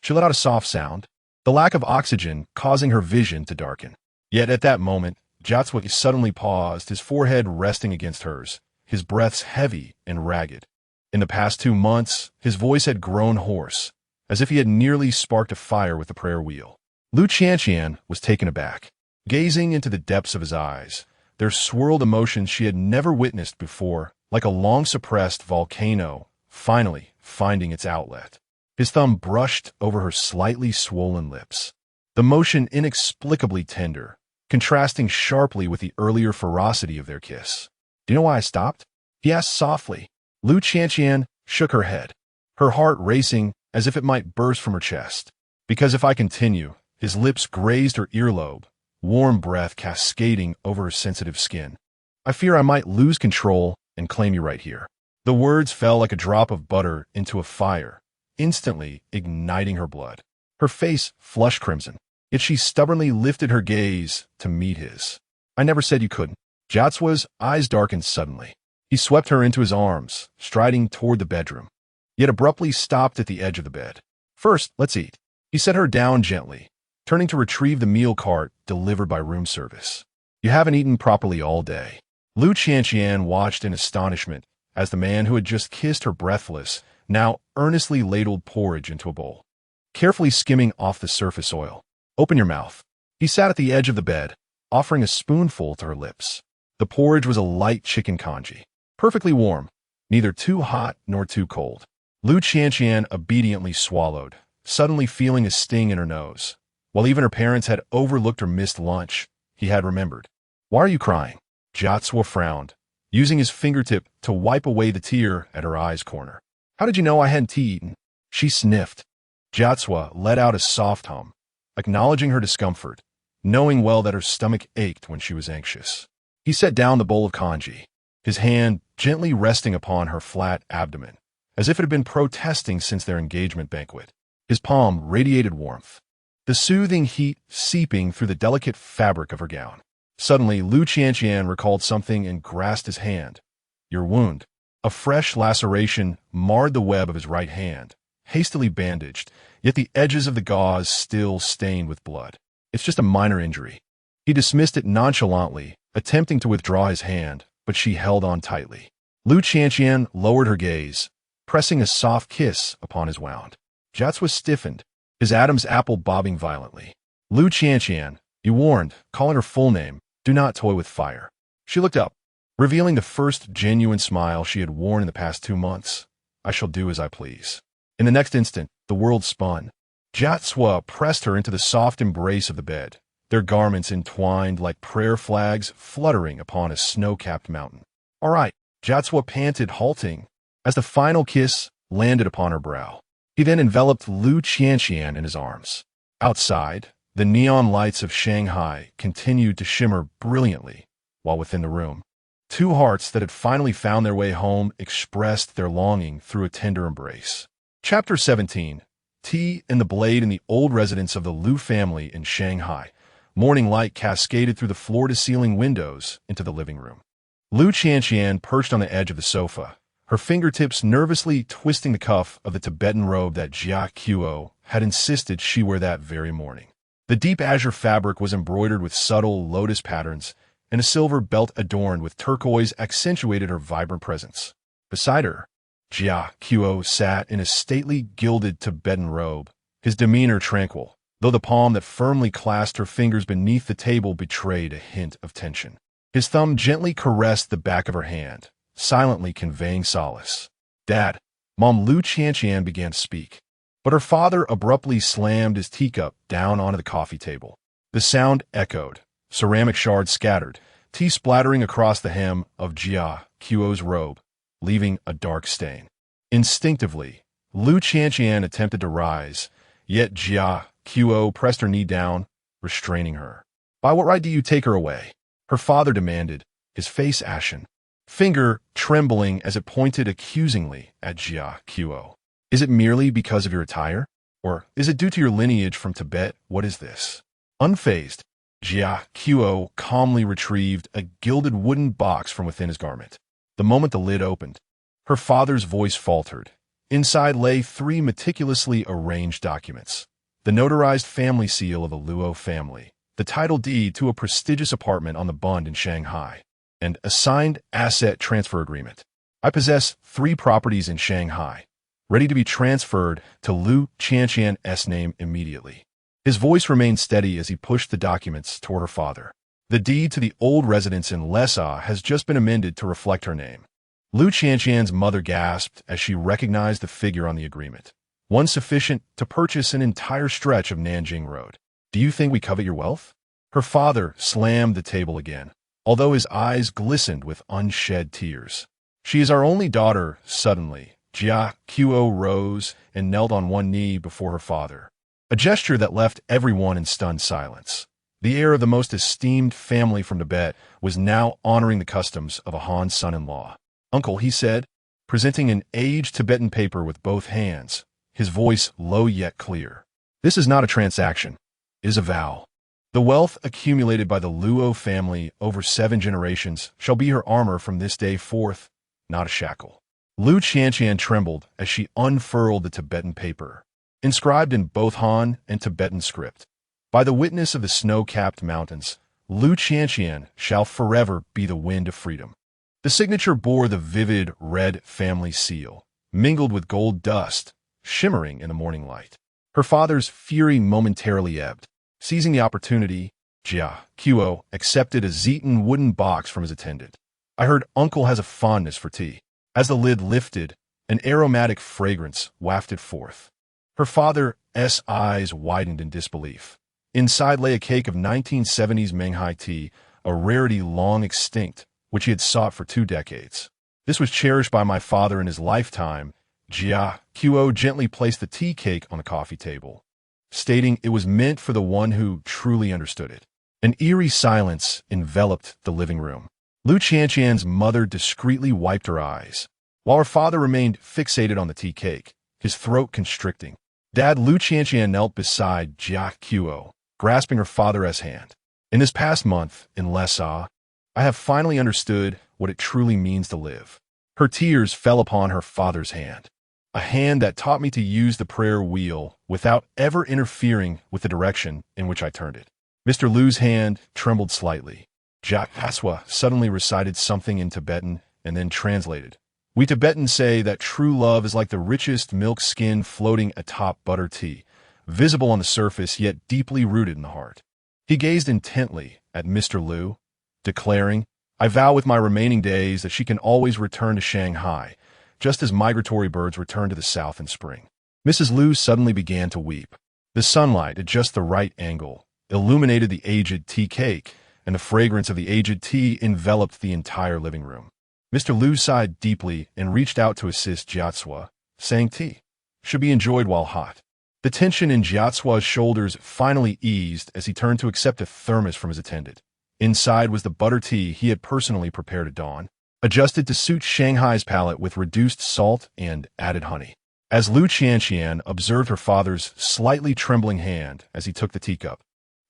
She let out a soft sound, the lack of oxygen causing her vision to darken. Yet at that moment, Jiatsui suddenly paused, his forehead resting against hers, his breaths heavy and ragged. In the past 2 months, his voice had grown hoarse, as if he had nearly sparked a fire with the prayer wheel. Lu Qianqian was taken aback. Gazing into the depths of his eyes, there swirled emotions she had never witnessed before, like a long-suppressed volcano, finally finding its outlet. His thumb brushed over her slightly swollen lips, the motion inexplicably tender, contrasting sharply with the earlier ferocity of their kiss. "Do you know why I stopped?" he asked softly. Lu Qianqian shook her head, her heart racing as if it might burst from her chest. "Because if I continue," his lips grazed her earlobe, warm breath cascading over her sensitive skin. "I fear I might lose control and claim you right here." The words fell like a drop of butter into a fire, instantly igniting her blood. Her face flushed crimson, yet she stubbornly lifted her gaze to meet his. "I never said you couldn't." Jiatsui's eyes darkened suddenly. He swept her into his arms, striding toward the bedroom, yet abruptly stopped at the edge of the bed. "First, let's eat." He set her down gently, turning to retrieve the meal cart delivered by room service. "You haven't eaten properly all day." Lu Qianqian watched in astonishment as the man who had just kissed her breathless, now earnestly ladled porridge into a bowl, carefully skimming off the surface oil. "Open your mouth." He sat at the edge of the bed, offering a spoonful to her lips. The porridge was a light chicken congee, perfectly warm, neither too hot nor too cold. Lu Qianqian obediently swallowed, suddenly feeling a sting in her nose. While even her parents had overlooked her missed lunch, he had remembered. "Why are you crying?" Jiatsui frowned, using his fingertip to wipe away the tear at her eye's corner. "How did you know I hadn't eaten?" She sniffed. Jiatsui let out a soft hum, acknowledging her discomfort, knowing well that her stomach ached when she was anxious. He set down the bowl of congee, his hand gently resting upon her flat abdomen, as if it had been protesting since their engagement banquet. His palm radiated warmth, the soothing heat seeping through the delicate fabric of her gown. Suddenly, Lu Qianqian recalled something and grasped his hand. "Your wound." A fresh laceration marred the web of his right hand, hastily bandaged, yet the edges of the gauze still stained with blood. "It's just a minor injury." He dismissed it nonchalantly, attempting to withdraw his hand, but she held on tightly. Lu Qianqian lowered her gaze, pressing a soft kiss upon his wound. Jiatsui stiffened, his Adam's apple bobbing violently. "Lu Qianqian," he warned, calling her full name, "do not toy with fire." She looked up, revealing the first genuine smile she had worn in the past 2 months. "I shall do as I please." In the next instant, the world spun. Jiatsui pressed her into the soft embrace of the bed, their garments entwined like prayer flags fluttering upon a snow-capped mountain. "All right," Jiatsui panted, halting, as the final kiss landed upon her brow. He then enveloped Lu Qianqian in his arms. Outside, the neon lights of Shanghai continued to shimmer brilliantly, while within the room, 2 hearts that had finally found their way home expressed their longing through a tender embrace. Chapter 17. Tea and the Blade in the old residence of the Lu family in Shanghai. Morning light cascaded through the floor-to-ceiling windows into the living room. Lu Qianqian perched on the edge of the sofa, her fingertips nervously twisting the cuff of the Tibetan robe that Jia Qiuo had insisted she wear that very morning. The deep azure fabric was embroidered with subtle lotus patterns, and a silver belt adorned with turquoise accentuated her vibrant presence. Beside her, Jia Qiuo sat in a stately gilded Tibetan robe, his demeanor tranquil, though the palm that firmly clasped her fingers beneath the table betrayed a hint of tension. His thumb gently caressed the back of her hand, silently conveying solace. "Dad," Mom Lu Qianqian began to speak, but her father abruptly slammed his teacup down onto the coffee table. The sound echoed, ceramic shards scattered, tea splattering across the hem of Jia Qiuo's robe, leaving a dark stain. Instinctively, Lu Qianqian attempted to rise, yet Jia Qiuo pressed her knee down, restraining her. "By what right do you take her away?" her father demanded, his face ashen, finger trembling as it pointed accusingly at Jia Qiuo. "Is it merely because of your attire? Or is it due to your lineage from Tibet? What is this?" Unfazed, Jia Qiuo calmly retrieved a gilded wooden box from within his garment. The moment the lid opened, her father's voice faltered. Inside lay 3 meticulously arranged documents: the notarized family seal of the Luo family, the title deed to a prestigious apartment on the Bund in Shanghai, and a signed asset transfer agreement. "I possess 3 properties in Shanghai, ready to be transferred to Lu Qianqian's name immediately." His voice remained steady as he pushed the documents toward her father. "The deed to the old residence in Lesa has just been amended to reflect her name." Lu Qianqian's mother gasped as she recognized the figure on the agreement, one sufficient to purchase an entire stretch of Nanjing Road. "Do you think we covet your wealth?" Her father slammed the table again, although his eyes glistened with unshed tears. "She is our only daughter." Suddenly, Jia Qiuo rose and knelt on one knee before her father, a gesture that left everyone in stunned silence. The heir of the most esteemed family from Tibet was now honoring the customs of a Han son-in-law. "Uncle," he said, presenting an aged Tibetan paper with both hands, his voice low yet clear. "This is not a transaction. It is a vow. The wealth accumulated by the Luo family over 7 generations shall be her armor from this day forth, not a shackle." Lu Qianqian trembled as she unfurled the Tibetan paper, inscribed in both Han and Tibetan script. "By the witness of the snow-capped mountains, Lu Qianqian shall forever be the wind of freedom." The signature bore the vivid red family seal, mingled with gold dust, shimmering in the morning light. Her father's fury momentarily ebbed. Seizing the opportunity, Jia Qiuo accepted a Zeton wooden box from his attendant. "I heard Uncle has a fondness for tea." As the lid lifted, an aromatic fragrance wafted forth. Her father's eyes widened in disbelief. Inside lay a cake of 1970s Menghai tea, a rarity long extinct, which he had sought for 2 decades. "This was cherished by my father in his lifetime." Jia Qiuo gently placed the tea cake on the coffee table, stating it was meant for the one who truly understood it. An eerie silence enveloped the living room. Lu Qianqian's mother discreetly wiped her eyes, while her father remained fixated on the tea cake, his throat constricting. Dad Lu Qianqian knelt beside Jia Qiuo, grasping her father's hand. "In this past month, in Lesa, I have finally understood what it truly means to live." Her tears fell upon her father's hand, a hand that taught me to use the prayer wheel without ever interfering with the direction in which I turned it. Mr. Lu's hand trembled slightly. Jia Qiuo suddenly recited something in Tibetan and then translated. "We Tibetans say that true love is like the richest milk skin floating atop butter tea, visible on the surface yet deeply rooted in the heart." He gazed intently at Mr. Lu, declaring, "I vow with my remaining days that she can always return to Shanghai, just as migratory birds return to the south in spring." Mrs. Lu suddenly began to weep. The sunlight, at just the right angle, illuminated the aged tea cake, and the fragrance of the aged tea enveloped the entire living room. Mr. Lu sighed deeply and reached out to assist Jiatsua, saying tea should be enjoyed while hot. The tension in Jiatsua's shoulders finally eased as he turned to accept a thermos from his attendant. Inside was the butter tea he had personally prepared at dawn, adjusted to suit Shanghai's palate with reduced salt and added honey. As Lu Qianqian observed her father's slightly trembling hand as he took the teacup,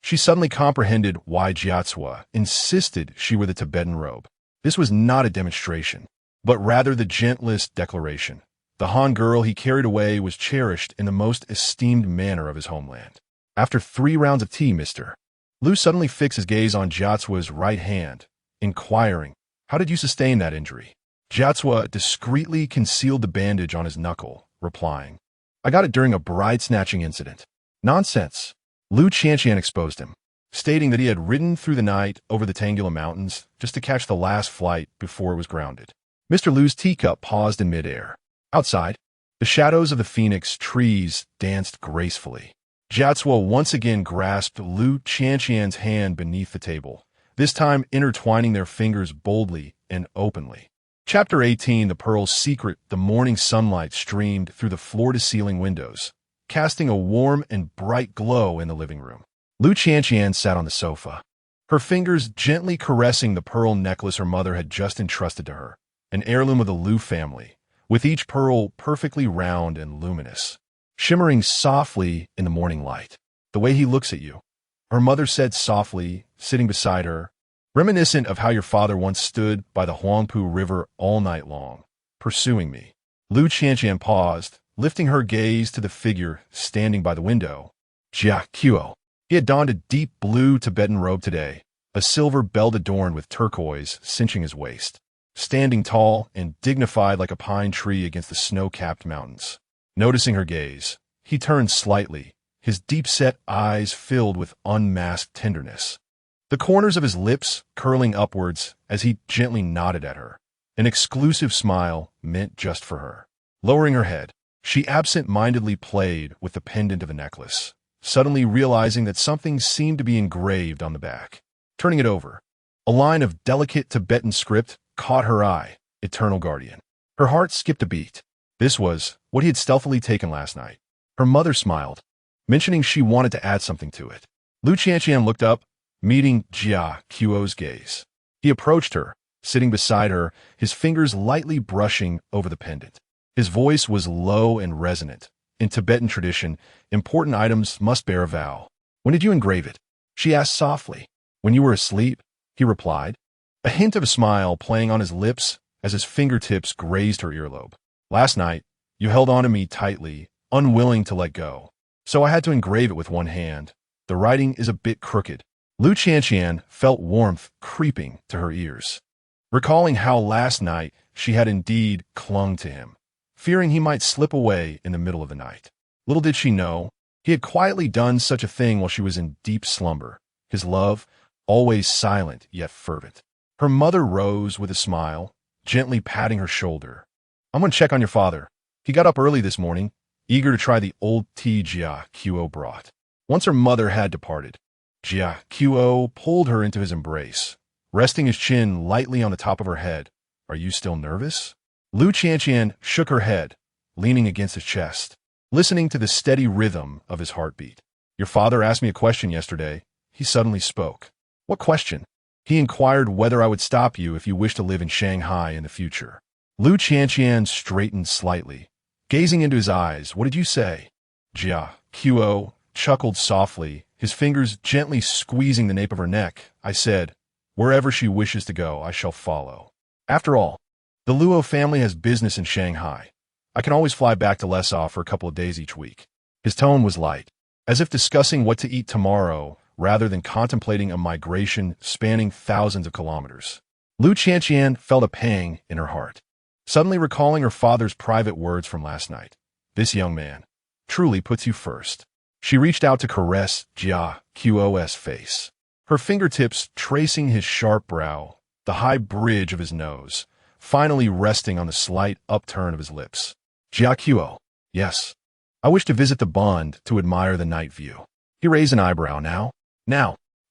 she suddenly comprehended why Jiatsua insisted she wear the Tibetan robe. This was not a demonstration, but rather the gentlest declaration. The Han girl he carried away was cherished in the most esteemed manner of his homeland. "After 3 rounds of tea, Mr." Lu suddenly fixed his gaze on Jiatsua's right hand, inquiring, "How did you sustain that injury?" Jiatsua discreetly concealed the bandage on his knuckle, replying, "I got it during a bride-snatching incident." "Nonsense." Lu Qianqian exposed him, stating that he had ridden through the night over the Tanggula Mountains just to catch the last flight before it was grounded. Mr. Lu's teacup paused in midair. Outside, the shadows of the phoenix trees danced gracefully. Jiatsua once again grasped Lu Qianqian's hand beneath the table, this time intertwining their fingers boldly and openly. Chapter 18, The Pearl's Secret. The morning sunlight streamed through the floor-to-ceiling windows, casting a warm and bright glow in the living room. Lu Qianqian sat on the sofa, her fingers gently caressing the pearl necklace her mother had just entrusted to her, an heirloom of the Lu family, with each pearl perfectly round and luminous, shimmering softly in the morning light. The way he looks at you, her mother said softly, sitting beside her, reminiscent of how your father once stood by the Huangpu River all night long, pursuing me. Lu Qianqian paused, lifting her gaze to the figure standing by the window. Jia Qiuo. He had donned a deep blue Tibetan robe today, a silver belt adorned with turquoise cinching his waist, standing tall and dignified like a pine tree against the snow-capped mountains. Noticing her gaze, he turned slightly, his deep-set eyes filled with unmasked tenderness, the corners of his lips curling upwards as he gently nodded at her, an exclusive smile meant just for her. Lowering her head, she absent-mindedly played with the pendant of the necklace, suddenly realizing that something seemed to be engraved on the back. Turning it over, a line of delicate Tibetan script caught her eye, Eternal Guardian. Her heart skipped a beat. This was what he had stealthily taken last night. Her mother smiled, mentioning she wanted to add something to it. Lu Qianqian looked up, meeting Jia Qiuo's gaze. He approached her, sitting beside her, his fingers lightly brushing over the pendant. His voice was low and resonant. In Tibetan tradition, important items must bear a vow. When did you engrave it? She asked softly. When you were asleep, he replied, a hint of a smile playing on his lips as his fingertips grazed her earlobe. Last night, you held on to me tightly, unwilling to let go. So I had to engrave it with one hand. The writing is a bit crooked. Lu Qianqian felt warmth creeping to her ears, recalling how last night she had indeed clung to him, fearing he might slip away in the middle of the night. Little did she know, he had quietly done such a thing while she was in deep slumber, his love always silent yet fervent. Her mother rose with a smile, gently patting her shoulder. I'm going to check on your father. He got up early this morning, eager to try the old tea Jia Qiuo brought. Once her mother had departed, Jia Qiuo pulled her into his embrace, resting his chin lightly on the top of her head. Are you still nervous? Lu Qianqian shook her head, leaning against his chest, listening to the steady rhythm of his heartbeat. Your father asked me a question yesterday. He suddenly spoke. What question? He inquired whether I would stop you if you wish to live in Shanghai in the future. Lu Qianqian straightened slightly, gazing into his eyes. What did you say? Jia Qiuo chuckled softly, his fingers gently squeezing the nape of her neck. I said, wherever she wishes to go, I shall follow. After all, the Luo family has business in Shanghai. I can always fly back to Lesau for a couple of days each week. His tone was light, as if discussing what to eat tomorrow rather than contemplating a migration spanning thousands of kilometers. Lu Qianqian felt a pang in her heart, suddenly recalling her father's private words from last night. This young man truly puts you first. She reached out to caress Jia Qiuo's face, her fingertips tracing his sharp brow, the high bridge of his nose, finally resting on the slight upturn of his lips. Jia Qiuo, yes. I wish to visit the Bund to admire the night view. He raised an eyebrow. Now?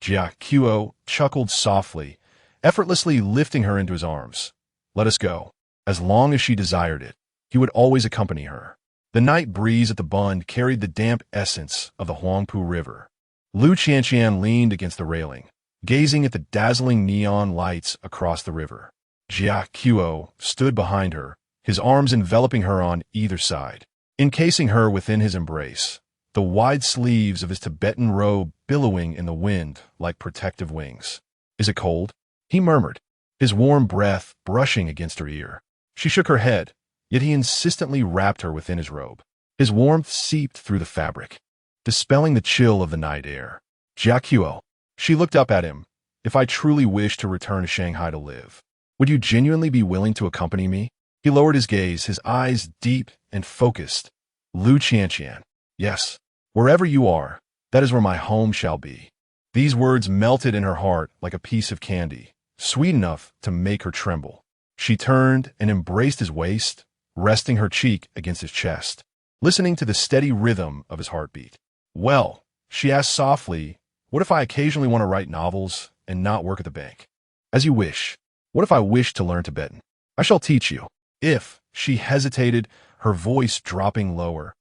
Jia Qiuo chuckled softly, effortlessly lifting her into his arms. Let us go. As long as she desired it, he would always accompany her. The night breeze at the Bund carried the damp essence of the Huangpu River. Lu Qianqian leaned against the railing, gazing at the dazzling neon lights across the river. Jia Qiuo stood behind her, his arms enveloping her on either side, encasing her within his embrace, the wide sleeves of his Tibetan robe billowing in the wind like protective wings. Is it cold? He murmured, his warm breath brushing against her ear. She shook her head, yet he insistently wrapped her within his robe. His warmth seeped through the fabric, dispelling the chill of the night air. Jia Qiuo. She looked up at him. If I truly wish to return to Shanghai to live, would you genuinely be willing to accompany me? He lowered his gaze, his eyes deep and focused. Lu Qianqian. Yes. Wherever you are, that is where my home shall be. These words melted in her heart like a piece of candy, sweet enough to make her tremble. She turned and embraced his waist, resting her cheek against his chest, listening to the steady rhythm of his heartbeat. Well, she asked softly, what if I occasionally want to write novels, and not work at the bank. As you wish. What if I wish to learn Tibetan? I shall teach you. If, she hesitated, her voice dropping lower.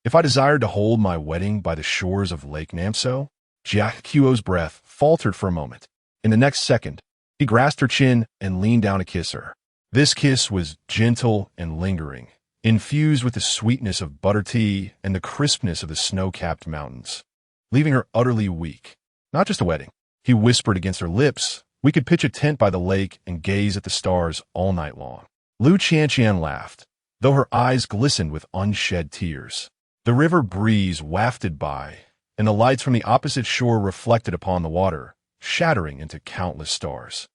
If I desired to hold my wedding by the shores of Lake Namso? Jiaqiuo's breath faltered for a moment. In the next second, he grasped her chin and leaned down to kiss her. This kiss was gentle and lingering, infused with the sweetness of butter tea and the crispness of the snow-capped mountains, leaving her utterly weak. Not just a wedding, he whispered against her lips. We could pitch a tent by the lake and gaze at the stars all night long. Lu Qianqian laughed, though her eyes glistened with unshed tears. The river breeze wafted by, and the lights from the opposite shore reflected upon the water, shattering into countless stars.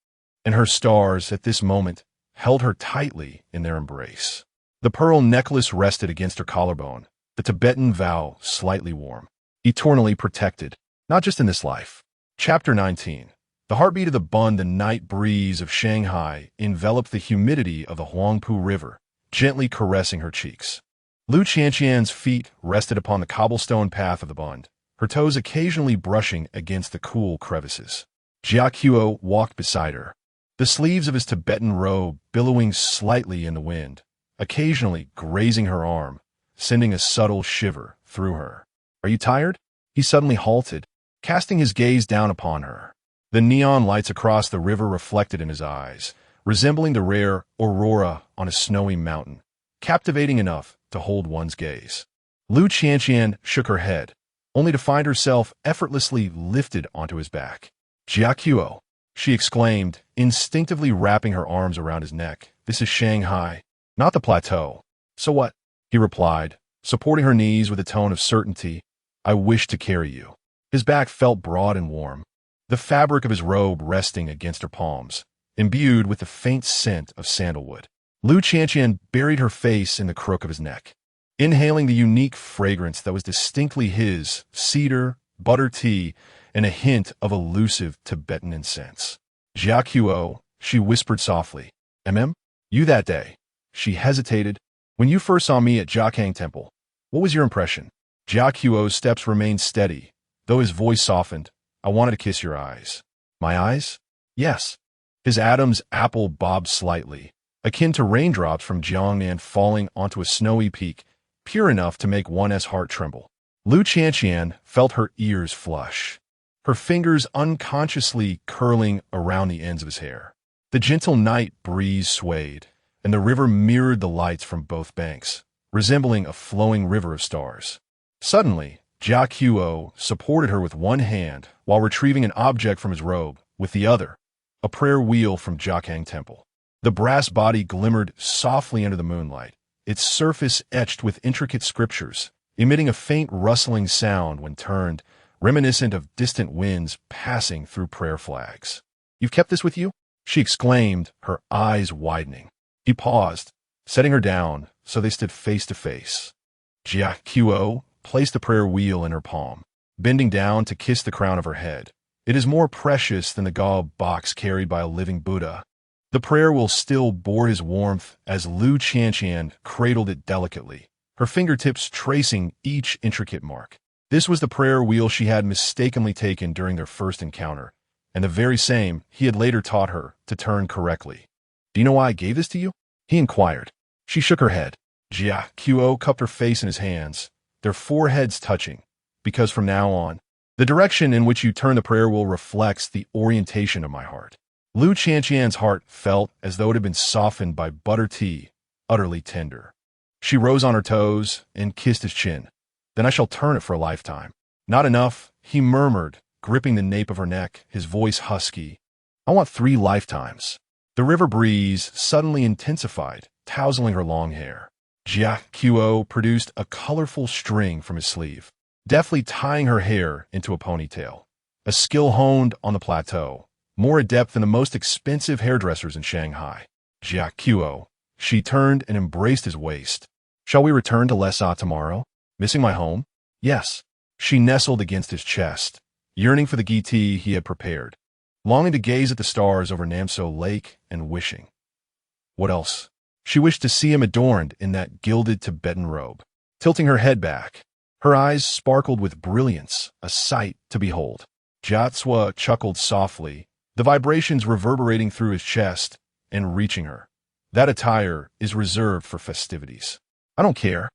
And her stars, at this moment, held her tightly in their embrace. The pearl necklace rested against her collarbone, the Tibetan vow slightly warm, eternally protected, not just in this life. Chapter 19. The heartbeat of the Bund, the night breeze of Shanghai, enveloped the humidity of the Huangpu River, gently caressing her cheeks. Lu Qianqian's feet rested upon the cobblestone path of the Bund, her toes occasionally brushing against the cool crevices. Jiaqiuo walked beside her, the sleeves of his Tibetan robe billowing slightly in the wind, occasionally grazing her arm, sending a subtle shiver through her. Are you tired? He suddenly halted, casting his gaze down upon her. The neon lights across the river reflected in his eyes, resembling the rare aurora on a snowy mountain, captivating enough to hold one's gaze. Lu Qianqian shook her head, only to find herself effortlessly lifted onto his back. Jiaqiuo, she exclaimed, instinctively wrapping her arms around his neck. This is Shanghai, not the plateau. So what? He replied, supporting her knees with a tone of certainty. I wish to carry you. His back felt broad and warm, the fabric of his robe resting against her palms, imbued with the faint scent of sandalwood. Lu Qianqian buried her face in the crook of his neck, inhaling the unique fragrance that was distinctly his, cedar, butter tea, and a hint of elusive Tibetan incense. Jiaqiuo, she whispered softly. You that day. She hesitated. When you first saw me at Jiakang Temple, what was your impression? Jiaqiuo's steps remained steady, though his voice softened. I wanted to kiss your eyes. My eyes? Yes. His Adam's apple bobbed slightly, akin to raindrops from Jiangnan falling onto a snowy peak, pure enough to make one's heart tremble. Lu Qianqian felt her ears flush, her fingers unconsciously curling around the ends of his hair. The gentle night breeze swayed, and the river mirrored the lights from both banks, resembling a flowing river of stars. Suddenly, Jiaqiuo supported her with one hand while retrieving an object from his robe with the other, a prayer wheel from Jiakang Temple. The brass body glimmered softly under the moonlight, its surface etched with intricate scriptures, emitting a faint rustling sound when turned, reminiscent of distant winds passing through prayer flags. You've kept this with you? She exclaimed, her eyes widening. He paused, setting her down so they stood face to face. Jiaqiuo placed the prayer wheel in her palm, bending down to kiss the crown of her head. It is more precious than the gauze box carried by a living Buddha. The prayer wheel still bore his warmth as Lu Qianqian cradled it delicately, her fingertips tracing each intricate mark. This was the prayer wheel she had mistakenly taken during their first encounter, and the very same he had later taught her to turn correctly. Do you know why I gave this to you? He inquired. She shook her head. Jiaqiuo cupped her face in his hands, their foreheads touching, because from now on, the direction in which you turn the prayer wheel reflects the orientation of my heart. Lu Qianqian's heart felt as though it had been softened by butter tea, utterly tender. She rose on her toes and kissed his chin. Then I shall turn it for a lifetime. Not enough, he murmured, gripping the nape of her neck, his voice husky. I want 3 lifetimes. The river breeze suddenly intensified, tousling her long hair. Jiaqiuo produced a colorful string from his sleeve, deftly tying her hair into a ponytail, a skill honed on the plateau, more adept than the most expensive hairdressers in Shanghai. Jiaqiuo, she turned and embraced his waist. Shall we return to Lhasa tomorrow? Missing my home? Yes. She nestled against his chest, yearning for the tea he had prepared, longing to gaze at the stars over Namso Lake and wishing. What else? She wished to see him adorned in that gilded Tibetan robe. Tilting her head back, her eyes sparkled with brilliance, a sight to behold. Jiaqiuo chuckled softly, the vibrations reverberating through his chest and reaching her. That attire is reserved for festivities. I don't care.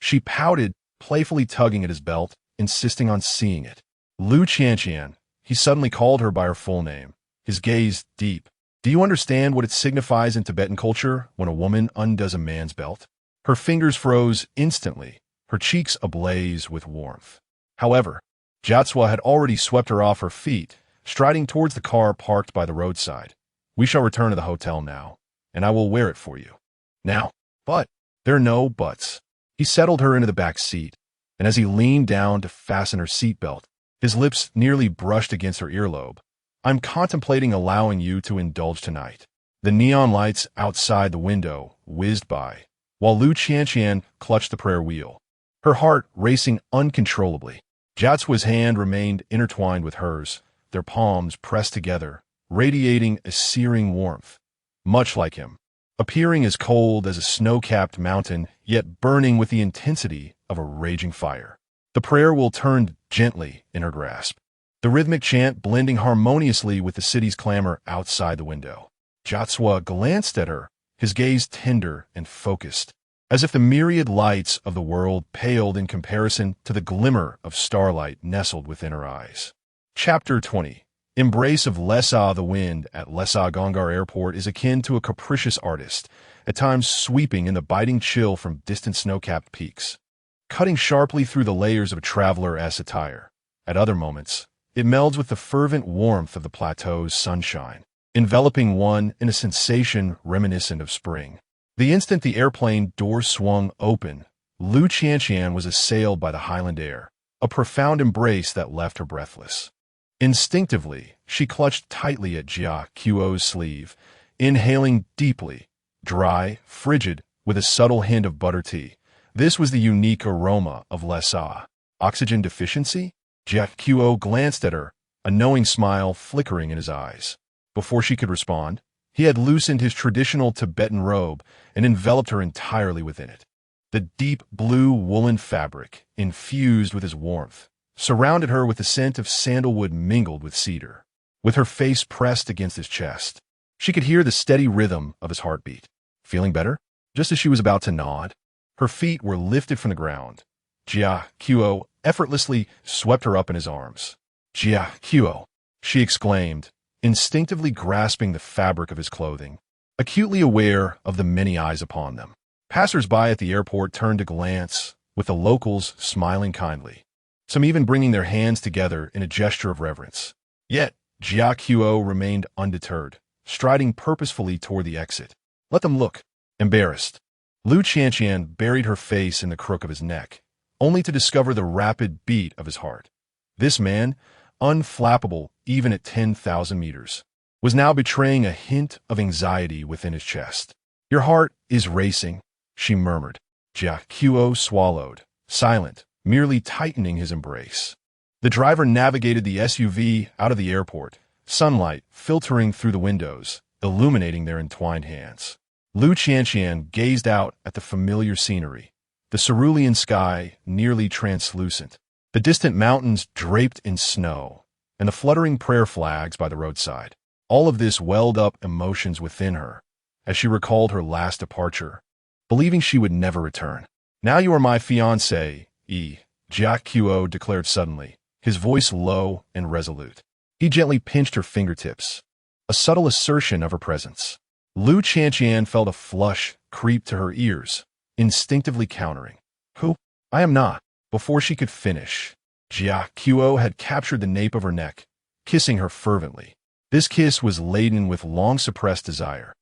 She pouted, playfully tugging at his belt, insisting on seeing it. Lu Qianqian, he suddenly called her by her full name, his gaze deep. Do you understand what it signifies in Tibetan culture when a woman undoes a man's belt? Her fingers froze instantly, her cheeks ablaze with warmth. However, Jiatsua had already swept her off her feet, striding towards the car parked by the roadside. We shall return to the hotel now, and I will wear it for you. Now, but there are no buts. He settled her into the back seat, and as he leaned down to fasten her seatbelt, his lips nearly brushed against her earlobe. I'm contemplating allowing you to indulge tonight. The neon lights outside the window whizzed by, while Lu Qianqian clutched the prayer wheel, her heart racing uncontrollably. Jiatsua's hand remained intertwined with hers, their palms pressed together, radiating a searing warmth. Much like him, appearing as cold as a snow-capped mountain, yet burning with the intensity of a raging fire. The prayer wheel turned gently in her grasp, the rhythmic chant blending harmoniously with the city's clamor outside the window. Jiatsua glanced at her, his gaze tender and focused, as if the myriad lights of the world paled in comparison to the glimmer of starlight nestled within her eyes. Chapter 20. Embrace of Lhasa. The wind at Lhasa Gongar Airport is akin to a capricious artist, at times sweeping in the biting chill from distant snow-capped peaks, cutting sharply through the layers of a traveler-esque attire. At other moments, it melds with the fervent warmth of the plateau's sunshine, enveloping one in a sensation reminiscent of spring. The instant the airplane doors swung open, Lu Qianqian was assailed by the highland air, a profound embrace that left her breathless. Instinctively, she clutched tightly at Jia Qiuo's sleeve, inhaling deeply, dry, frigid, with a subtle hint of butter tea. This was the unique aroma of Lhasa. Oxygen deficiency? Jia Qiuo glanced at her, a knowing smile flickering in his eyes. Before she could respond, he had loosened his traditional Tibetan robe and enveloped her entirely within it. The deep blue woolen fabric, infused with his warmth, surrounded her with the scent of sandalwood mingled with cedar. With her face pressed against his chest, she could hear the steady rhythm of his heartbeat. Feeling better? Just as she was about to nod, her feet were lifted from the ground. Jia Qiuo effortlessly swept her up in his arms. Jia Qiuo, she exclaimed, instinctively grasping the fabric of his clothing, acutely aware of the many eyes upon them. Passers-by at the airport turned to glance, with the locals smiling kindly, some even bringing their hands together in a gesture of reverence. Yet, Jia Qiuo remained undeterred, striding purposefully toward the exit. Let them look. Embarrassed, Lu Qianqian buried her face in the crook of his neck, only to discover the rapid beat of his heart. This man, unflappable even at 10,000 meters, was now betraying a hint of anxiety within his chest. Your heart is racing, she murmured. Jia Qiuo swallowed, silent, merely tightening his embrace. The driver navigated the SUV out of the airport, sunlight filtering through the windows, illuminating their entwined hands. Lu Qianqian gazed out at the familiar scenery, the cerulean sky nearly translucent, the distant mountains draped in snow, and the fluttering prayer flags by the roadside. All of this welled up emotions within her as she recalled her last departure, believing she would never return. Now you are my fiancé, Jia Qiuo declared suddenly, his voice low and resolute. He gently pinched her fingertips, a subtle assertion of her presence. Lu Qianqian felt a flush creep to her ears, instinctively countering. Who? I am not. Before she could finish, Jia Qiuo had captured the nape of her neck, kissing her fervently. This kiss was laden with long-suppressed desire,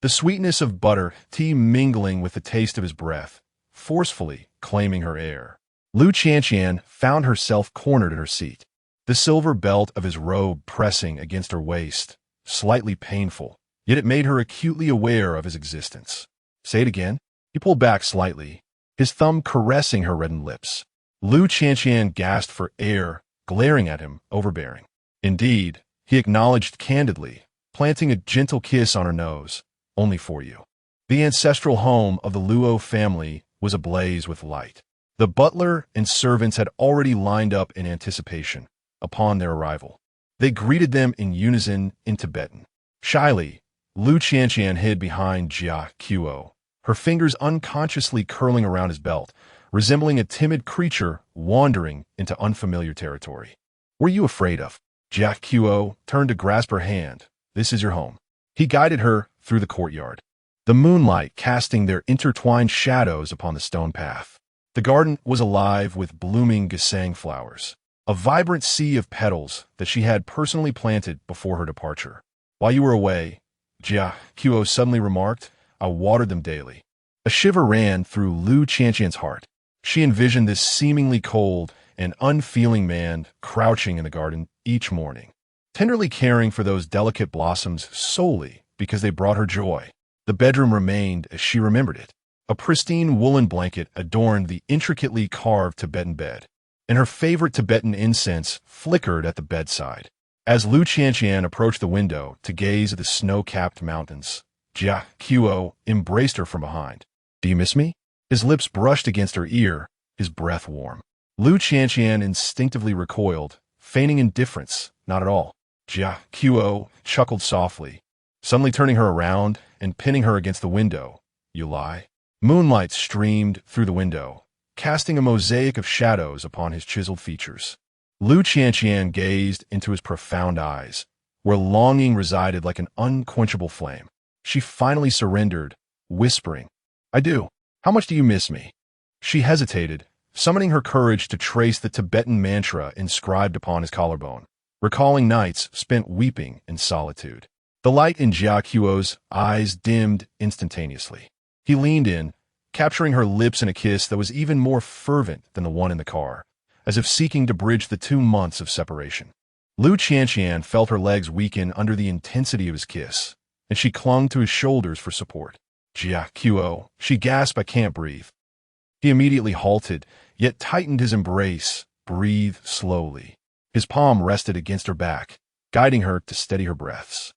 the sweetness of butter tea mingling with the taste of his breath, forcefully claiming her air. Lu Qianqian found herself cornered in her seat, the silver belt of his robe pressing against her waist, slightly painful, yet it made her acutely aware of his existence. Say it again? He pulled back slightly, his thumb caressing her reddened lips. Lu Qianqian gasped for air, glaring at him, overbearing. Indeed, he acknowledged candidly, planting a gentle kiss on her nose. Only for you. The ancestral home of the Luo family was ablaze with light. The butler and servants had already lined up in anticipation upon their arrival. They greeted them in unison in Tibetan. Shyly, Lu Qianqian hid behind Jia Qiu, her fingers unconsciously curling around his belt, resembling a timid creature wandering into unfamiliar territory. "Were you afraid of?" Jia Qiu turned to grasp her hand. "This is your home." He guided her through the courtyard, the moonlight casting their intertwined shadows upon the stone path. The garden was alive with blooming gesang flowers, a vibrant sea of petals that she had personally planted before her departure. "While you were away," Jia Qiu suddenly remarked, "I watered them daily." A shiver ran through Lu Qianqian's heart. She envisioned this seemingly cold and unfeeling man crouching in the garden each morning, tenderly caring for those delicate blossoms solely because they brought her joy. The bedroom remained as she remembered it. A pristine woolen blanket adorned the intricately carved Tibetan bed, and her favorite Tibetan incense flickered at the bedside. As Lu Qianqian approached the window to gaze at the snow-capped mountains, Jia Qiu embraced her from behind. "Do you miss me?" His lips brushed against her ear, his breath warm. Lu Qianqian instinctively recoiled, feigning indifference. "Not at all." Jia Qiu chuckled softly, suddenly turning her around and pinning her against the window. "You lie." Moonlight streamed through the window, casting a mosaic of shadows upon his chiseled features. Lu Qianqian gazed into his profound eyes, where longing resided like an unquenchable flame. She finally surrendered, whispering, "I do. How much do you miss me?" She hesitated, summoning her courage to trace the Tibetan mantra inscribed upon his collarbone, recalling nights spent weeping in solitude. The light in Jia Qiu's eyes dimmed instantaneously. He leaned in, capturing her lips in a kiss that was even more fervent than the one in the car, as if seeking to bridge the 2 months of separation. Lu Qianqian felt her legs weaken under the intensity of his kiss, and she clung to his shoulders for support. "Jia Qiu," she gasped, "I can't breathe." He immediately halted, yet tightened his embrace. "Breathe slowly." His palm rested against her back, guiding her to steady her breaths.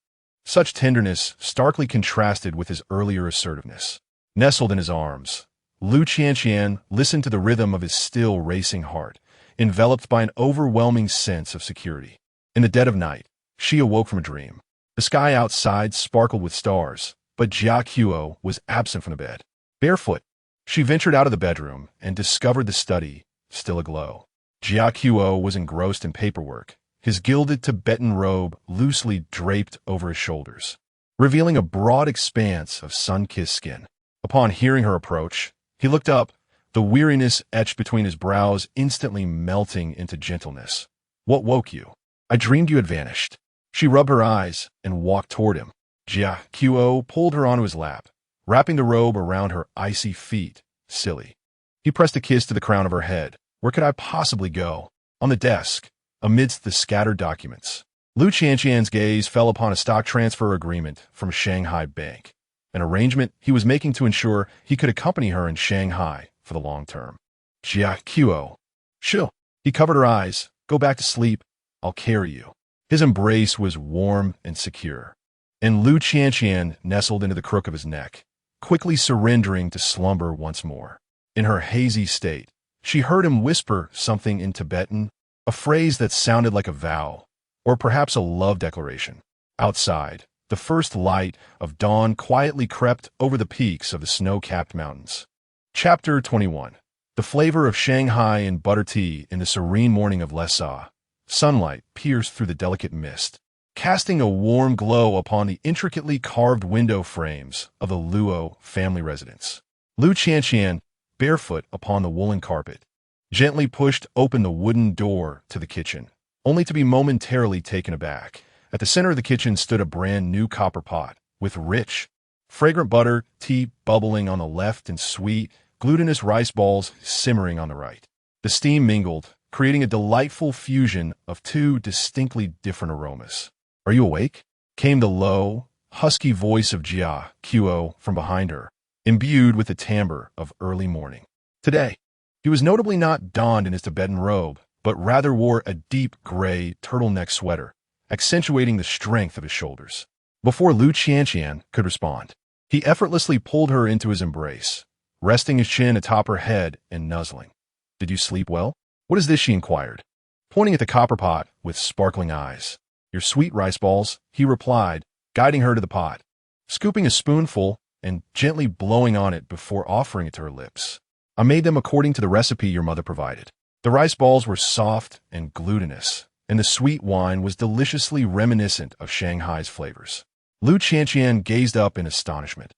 Such tenderness starkly contrasted with his earlier assertiveness. Nestled in his arms, Lu Qianqian listened to the rhythm of his still racing heart, enveloped by an overwhelming sense of security. In the dead of night, she awoke from a dream. The sky outside sparkled with stars, but Jia Qiu was absent from the bed. Barefoot, she ventured out of the bedroom and discovered the study still aglow. Jia Qiu was engrossed in paperwork, his gilded Tibetan robe loosely draped over his shoulders, revealing a broad expanse of sun-kissed skin. Upon hearing her approach, he looked up, the weariness etched between his brows instantly melting into gentleness. "What woke you?" "I dreamed you had vanished." She rubbed her eyes and walked toward him. Jia Qiu pulled her onto his lap, wrapping the robe around her icy feet. "Silly." He pressed a kiss to the crown of her head. "Where could I possibly go?" On the desk, amidst the scattered documents, Lu Qianqian's gaze fell upon a stock transfer agreement from Shanghai Bank, an arrangement he was making to ensure he could accompany her in Shanghai for the long term. "Jia Qiu." "Shoo." He covered her eyes. "Go back to sleep. I'll carry you." His embrace was warm and secure, and Lu Qianqian nestled into the crook of his neck, quickly surrendering to slumber once more. In her hazy state, she heard him whisper something in Tibetan, a phrase that sounded like a vow, or perhaps a love declaration. Outside, the first light of dawn quietly crept over the peaks of the snow-capped mountains. Chapter 21. The flavor of Shanghai and butter tea in the serene morning of Lhasa. Sunlight pierced through the delicate mist, casting a warm glow upon the intricately carved window frames of the Luo family residence. Lu Qianqian, barefoot upon the woolen carpet, gently pushed open the wooden door to the kitchen, only to be momentarily taken aback. At the center of the kitchen stood a brand new copper pot, with rich, fragrant butter, tea bubbling on the left and sweet, glutinous rice balls simmering on the right. The steam mingled, creating a delightful fusion of 2 distinctly different aromas. "Are you awake?" came the low, husky voice of Jia Qiu from behind her, imbued with the timbre of early morning. Today, he was notably not donned in his Tibetan robe, but rather wore a deep gray turtleneck sweater, accentuating the strength of his shoulders. Before Lu Qianqian could respond, he effortlessly pulled her into his embrace, resting his chin atop her head and nuzzling. "Did you sleep well?" "What is this?" she inquired, pointing at the copper pot with sparkling eyes. Your sweet rice balls, he replied, guiding her to the pot, scooping a spoonful and gently blowing on it before offering it to her lips. I made them according to the recipe your mother provided. The rice balls were soft and glutinous, and the sweet wine was deliciously reminiscent of Shanghai's flavors. Lu Qianqian gazed up in astonishment.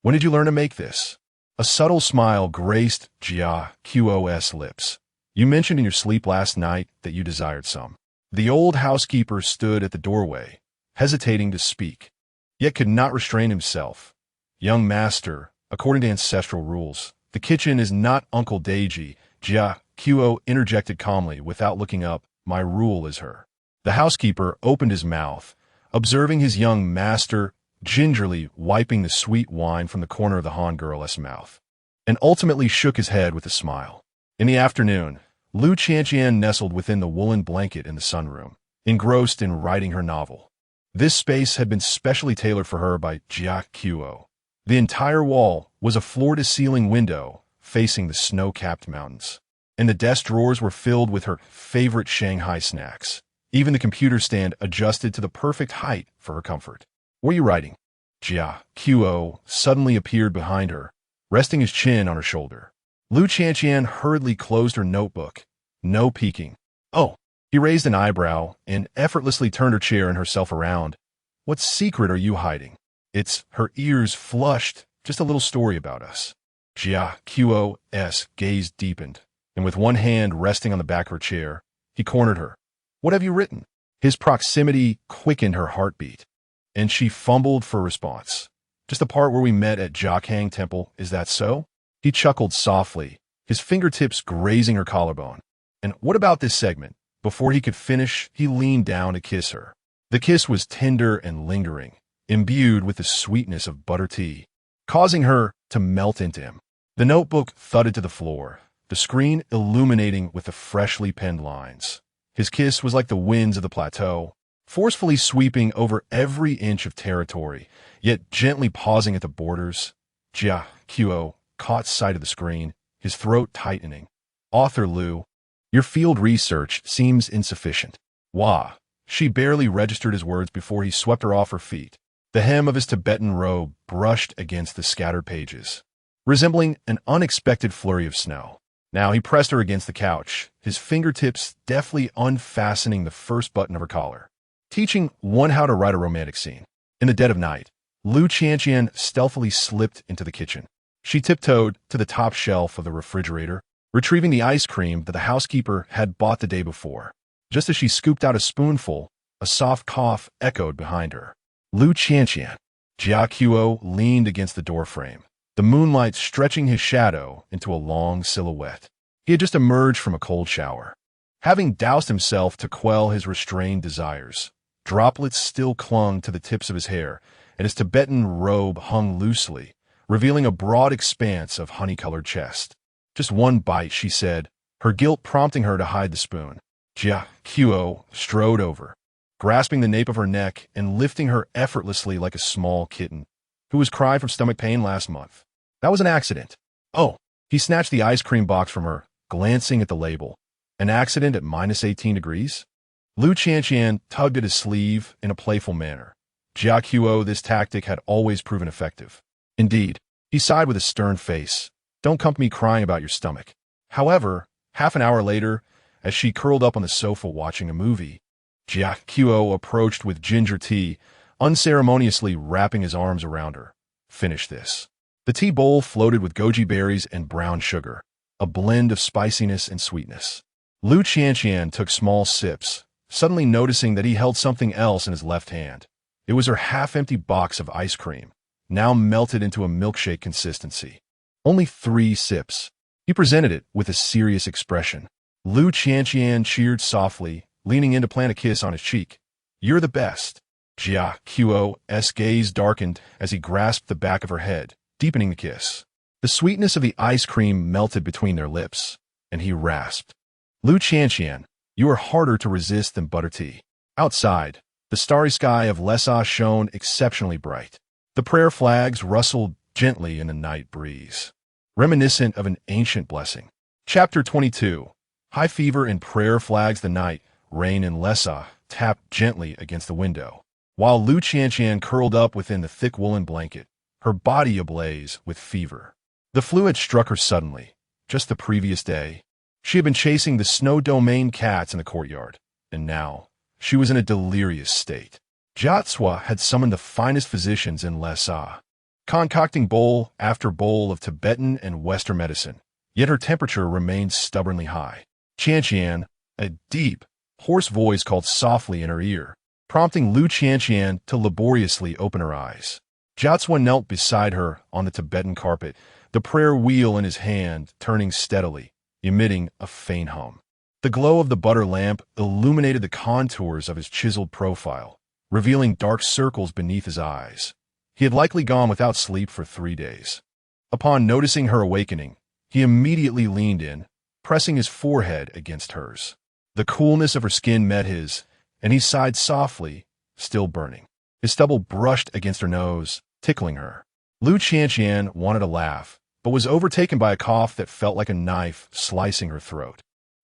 When did you learn to make this? A subtle smile graced Jia Qo's lips. You mentioned in your sleep last night that you desired some. The old housekeeper stood at the doorway, hesitating to speak, yet could not restrain himself. Young master, according to ancestral rules, the kitchen is not Uncle Deji. Jia Qo interjected calmly without looking up. My rule is her. The housekeeper opened his mouth, observing his young master gingerly wiping the sweet wine from the corner of the Han girl's mouth, and ultimately shook his head with a smile. In the afternoon, Lu Qianqian nestled within the woolen blanket in the sunroom, engrossed in writing her novel. This space had been specially tailored for her by Jia Qo. The entire wall was a floor-to-ceiling window facing the snow-capped mountains, and the desk drawers were filled with her favorite Shanghai snacks. Even the computer stand adjusted to the perfect height for her comfort. What are you writing? Jia Qo suddenly appeared behind her, resting his chin on her shoulder. Lu Qianqian hurriedly closed her notebook. No peeking. Oh, he raised an eyebrow and effortlessly turned her chair and herself around. What secret are you hiding? It's her ears flushed. Just a little story about us. Jia Qo's gaze deepened, and with one hand resting on the back of her chair, he cornered her. What have you written? His proximity quickened her heartbeat, and she fumbled for a response. Just the part where we met at Jiakhang Temple, is that so? He chuckled softly, his fingertips grazing her collarbone. And what about this segment? Before he could finish, he leaned down to kiss her. The kiss was tender and lingering, imbued with the sweetness of butter tea, causing her to melt into him. The notebook thudded to the floor, the screen illuminating with the freshly penned lines. His kiss was like the winds of the plateau, forcefully sweeping over every inch of territory, yet gently pausing at the borders. Jia Qo caught sight of the screen, his throat tightening. Author Lu, your field research seems insufficient. Wah. She barely registered his words before he swept her off her feet. The hem of his Tibetan robe brushed against the scattered pages, resembling an unexpected flurry of snow. Now he pressed her against the couch, his fingertips deftly unfastening the first button of her collar, teaching one how to write a romantic scene. In the dead of night, Lu Qianqian stealthily slipped into the kitchen. She tiptoed to the top shelf of the refrigerator, retrieving the ice cream that the housekeeper had bought the day before. Just as she scooped out a spoonful, a soft cough echoed behind her. Lu Qianqian. Jia Qo leaned against the doorframe, the moonlight stretching his shadow into a long silhouette. He had just emerged from a cold shower, having doused himself to quell his restrained desires. Droplets still clung to the tips of his hair, and his Tibetan robe hung loosely, revealing a broad expanse of honey-colored chest. Just one bite, she said, her guilt prompting her to hide the spoon. Jia Qo strode over, grasping the nape of her neck and lifting her effortlessly like a small kitten who was crying from stomach pain last month. That was an accident. Oh, he snatched the ice cream box from her, glancing at the label. An accident at -18 degrees? Lu Qianqian tugged at his sleeve in a playful manner. Jia Qo, this tactic had always proven effective. Indeed, he sighed with a stern face. Don't come to me crying about your stomach. However, half an hour later, as she curled up on the sofa watching a movie, Jia Qo approached with ginger tea, unceremoniously wrapping his arms around her. Finish this. The tea bowl floated with goji berries and brown sugar, a blend of spiciness and sweetness. Lu Qianqian took small sips, suddenly noticing that he held something else in his left hand. It was her half-empty box of ice cream, now melted into a milkshake consistency. Only 3 sips. He presented it with a serious expression. Lu Qianqian cheered softly, leaning in to plant a kiss on his cheek. You're the best. Jia Qo's gaze darkened as he grasped the back of her head, deepening the kiss. The sweetness of the ice cream melted between their lips, and he rasped. Lu Qianqian, you are harder to resist than butter tea. Outside, the starry sky of Lhasa shone exceptionally bright. The prayer flags rustled gently in the night breeze, reminiscent of an ancient blessing. Chapter 22. High fever and prayer flags the night, rain in Lhasa, tapped gently against the window, while Lu Qianqian curled up within the thick woolen blanket, her body ablaze with fever. The flu had struck her suddenly, just the previous day. She had been chasing the Snow Domain cats in the courtyard, and now she was in a delirious state. Jia Cui had summoned the finest physicians in Lhasa, concocting bowl after bowl of Tibetan and Western medicine, yet her temperature remained stubbornly high. Qianqian, a deep, hoarse voice called softly in her ear, prompting Lu Qianqian to laboriously open her eyes. Jia Cui knelt beside her on the Tibetan carpet, the prayer wheel in his hand turning steadily, emitting a faint hum. The glow of the butter lamp illuminated the contours of his chiseled profile, revealing dark circles beneath his eyes. He had likely gone without sleep for 3 days. Upon noticing her awakening, he immediately leaned in, pressing his forehead against hers. The coolness of her skin met his, and he sighed softly, still burning. His stubble brushed against her nose, tickling her. Lu Qianqian wanted to laugh, but was overtaken by a cough that felt like a knife slicing her throat.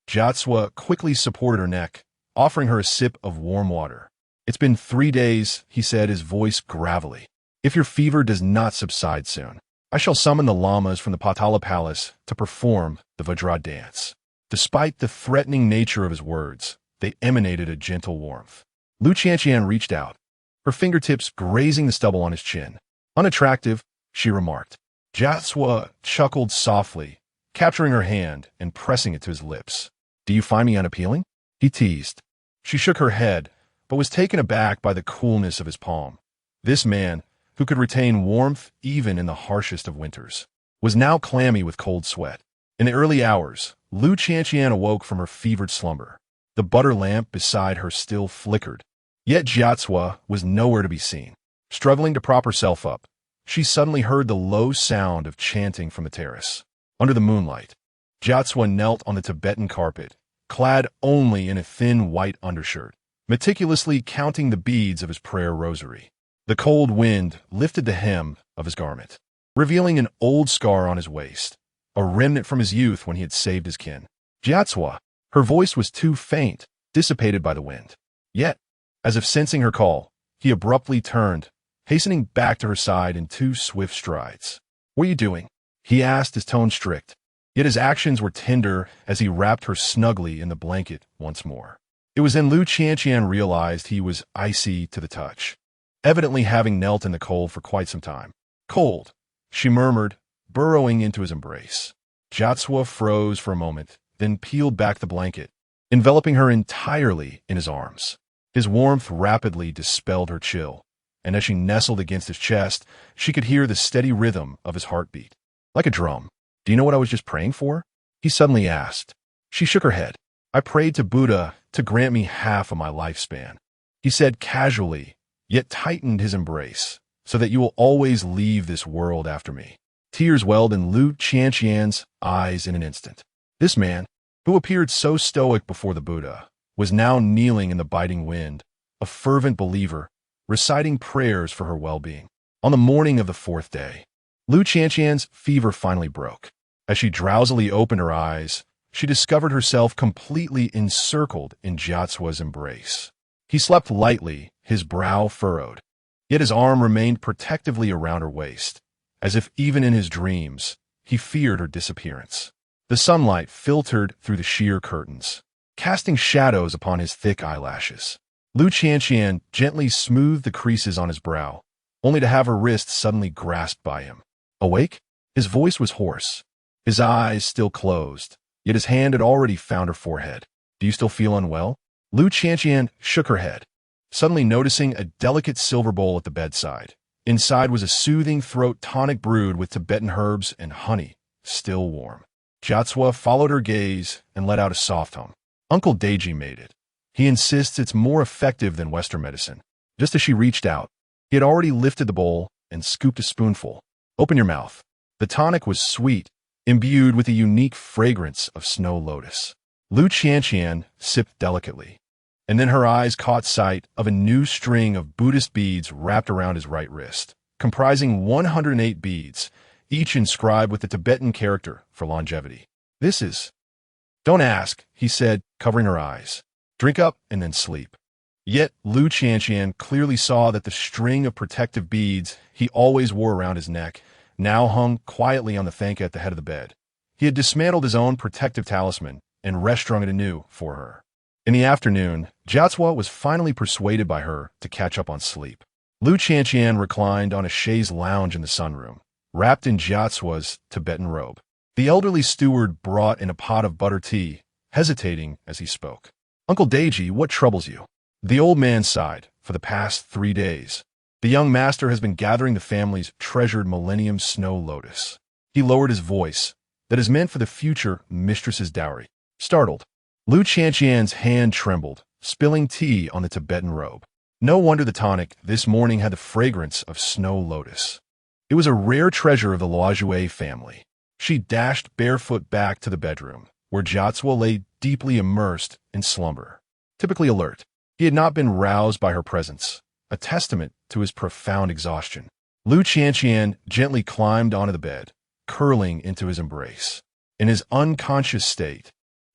Jia Cui quickly supported her neck, offering her a sip of warm water. "It's been 3 days," he said, his voice gravelly. "If your fever does not subside soon, I shall summon the lamas from the Patala Palace to perform the Vajra dance." Despite the threatening nature of his words, they emanated a gentle warmth. Lu Qianqian reached out, her fingertips grazing the stubble on his chin. "Unattractive," she remarked. Jia Cui chuckled softly, capturing her hand and pressing it to his lips. "Do you find me unappealing?" he teased. She shook her head, but was taken aback by the coolness of his palm. This man, who could retain warmth even in the harshest of winters, was now clammy with cold sweat. In the early hours, Lu Qianqian awoke from her fevered slumber. The butter lamp beside her still flickered, yet Jia Cui was nowhere to be seen. Struggling to prop herself up, she suddenly heard the low sound of chanting from the terrace. Under the moonlight, Jia Cui knelt on the Tibetan carpet, clad only in a thin white undershirt, meticulously counting the beads of his prayer rosary. The cold wind lifted the hem of his garment, revealing an old scar on his waist, a remnant from his youth when he had saved his kin. Jia Cui, her voice was too faint, dissipated by the wind. Yet, as if sensing her call, he abruptly turned, hastening back to her side in 2 swift strides. "What are you doing?" he asked, his tone strict. Yet his actions were tender as he wrapped her snugly in the blanket once more. It was then Lu Qianqian realized he was icy to the touch, evidently having knelt in the cold for quite some time. "Cold," she murmured, burrowing into his embrace. Jia Cui froze for a moment, then peeled back the blanket, enveloping her entirely in his arms. His warmth rapidly dispelled her chill, and as she nestled against his chest, she could hear the steady rhythm of his heartbeat. Like a drum. "Do you know what I was just praying for?" he suddenly asked. She shook her head. "I prayed to Buddha to grant me half of my lifespan," he said casually, yet tightened his embrace, "so that you will always leave this world after me." Tears welled in Lu Qianqian's eyes in an instant. This man, who appeared so stoic before the Buddha, was now kneeling in the biting wind, a fervent believer, reciting prayers for her well-being. On the morning of the 4th day, Lu Qianqian's fever finally broke. As she drowsily opened her eyes, she discovered herself completely encircled in Jia Cui's embrace. He slept lightly, his brow furrowed, yet his arm remained protectively around her waist, as if even in his dreams, he feared her disappearance. The sunlight filtered through the sheer curtains, casting shadows upon his thick eyelashes. Lu Qianqian gently smoothed the creases on his brow, only to have her wrist suddenly grasped by him. "Awake?" His voice was hoarse, his eyes still closed, yet his hand had already found her forehead. "Do you still feel unwell?" Lu Qianqian shook her head, suddenly noticing a delicate silver bowl at the bedside. Inside was a soothing throat tonic brewed with Tibetan herbs and honey, still warm. Jia Cui followed her gaze and let out a soft hum. "Uncle Deji made it. He insists it's more effective than Western medicine." Just as she reached out, he had already lifted the bowl and scooped a spoonful. "Open your mouth." The tonic was sweet, imbued with a unique fragrance of snow lotus. Lu Qianqian sipped delicately, and then her eyes caught sight of a new string of Buddhist beads wrapped around his right wrist, comprising 108 beads, each inscribed with the Tibetan character for longevity. "This is—" "Don't ask," he said, covering her eyes. "Drink up and then sleep." Yet Lu Qianqian clearly saw that the string of protective beads he always wore around his neck now hung quietly on the thanka at the head of the bed. He had dismantled his own protective talisman and restrung it anew for her. In the afternoon, Jiacuo was finally persuaded by her to catch up on sleep. Lu Qianqian reclined on a chaise lounge in the sunroom, wrapped in Jiacuo's Tibetan robe. The elderly steward brought in a pot of butter tea, hesitating as he spoke. "Uncle Deji, what troubles you?" The old man sighed. "For the past 3 days, the young master has been gathering the family's treasured Millennium Snow Lotus." He lowered his voice. "That is meant for the future mistress's dowry." Startled, Lu Qianqian's hand trembled, spilling tea on the Tibetan robe. No wonder the tonic this morning had the fragrance of snow lotus. It was a rare treasure of the Luozhue family. She dashed barefoot back to the bedroom, where Jiacuo lay deeply immersed in slumber. Typically alert, he had not been roused by her presence, a testament to his profound exhaustion. Lu Qianqian gently climbed onto the bed, curling into his embrace. In his unconscious state,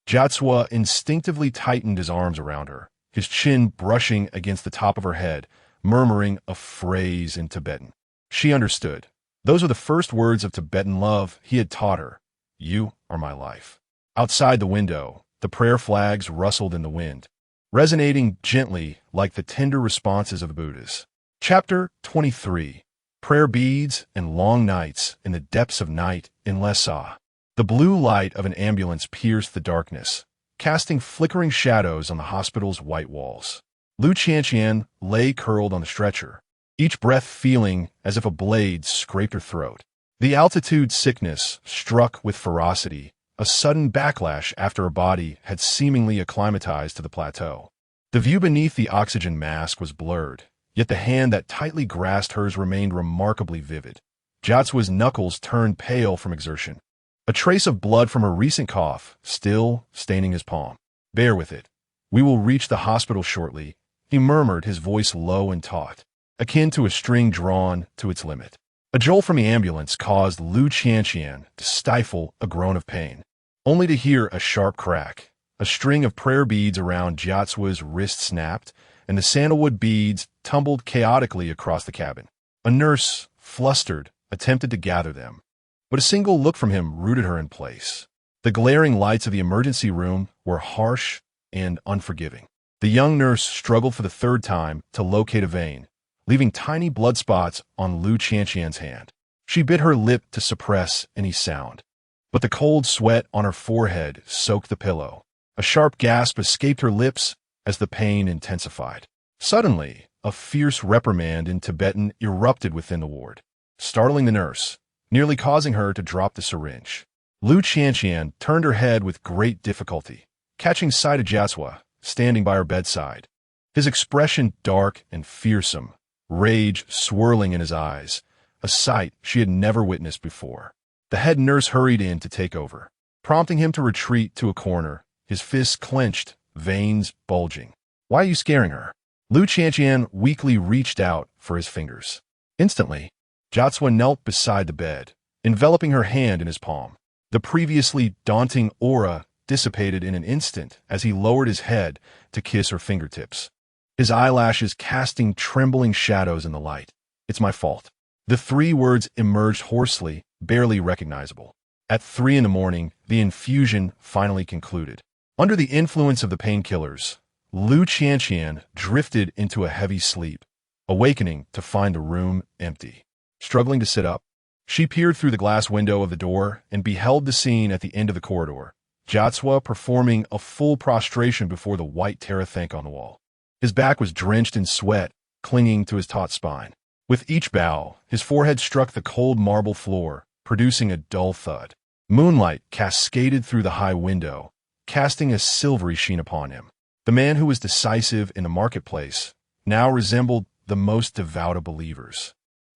Jiacuo instinctively tightened his arms around her, his chin brushing against the top of her head, murmuring a phrase in Tibetan. She understood. Those were the first words of Tibetan love he had taught her. "You are my life." Outside the window, the prayer flags rustled in the wind, resonating gently like the tender responses of the Buddhas. Chapter 23. Prayer Beads and Long Nights in the Depths of Night in Lhasa. The blue light of an ambulance pierced the darkness, casting flickering shadows on the hospital's white walls. Lu Qianqian lay curled on the stretcher, each breath feeling as if a blade scraped her throat. The altitude sickness struck with ferocity, a sudden backlash after her body had seemingly acclimatized to the plateau. The view beneath the oxygen mask was blurred, yet the hand that tightly grasped hers remained remarkably vivid. Jiacuo's knuckles turned pale from exertion, a trace of blood from her recent cough still staining his palm. "Bear with it. We will reach the hospital shortly," he murmured, his voice low and taut, akin to a string drawn to its limit. A jolt from the ambulance caused Lu Qianqian to stifle a groan of pain, only to hear a sharp crack. A string of prayer beads around Jiacuo's wrist snapped, and the sandalwood beads tumbled chaotically across the cabin. A nurse, flustered, attempted to gather them, but a single look from him rooted her in place. The glaring lights of the emergency room were harsh and unforgiving. The young nurse struggled for the third time to locate a vein, leaving tiny blood spots on Lu Qianqian's hand. She bit her lip to suppress any sound, but the cold sweat on her forehead soaked the pillow. A sharp gasp escaped her lips as the pain intensified. Suddenly, a fierce reprimand in Tibetan erupted within the ward, startling the nurse, nearly causing her to drop the syringe. Lu Qianqian turned her head with great difficulty, catching sight of Jiacuo standing by her bedside, his expression dark and fearsome, rage swirling in his eyes, a sight she had never witnessed before. The head nurse hurried in to take over, prompting him to retreat to a corner, his fists clenched, veins bulging. "Why are you scaring her?" Lu Qianqian weakly reached out for his fingers. Instantly, Jiacuo knelt beside the bed, enveloping her hand in his palm. The previously daunting aura dissipated in an instant as he lowered his head to kiss her fingertips, his eyelashes casting trembling shadows in the light. "It's my fault." The 3 words emerged hoarsely, barely recognizable. At 3 in the morning, the infusion finally concluded. Under the influence of the painkillers, Lu Qianqian drifted into a heavy sleep, awakening to find the room empty. Struggling to sit up, she peered through the glass window of the door and beheld the scene at the end of the corridor, Jiacuo performing a full prostration before the white Terathank on the wall. His back was drenched in sweat, clinging to his taut spine. With each bow, his forehead struck the cold marble floor, producing a dull thud. Moonlight cascaded through the high window, casting a silvery sheen upon him. The man who was decisive in the marketplace now resembled the most devout of believers,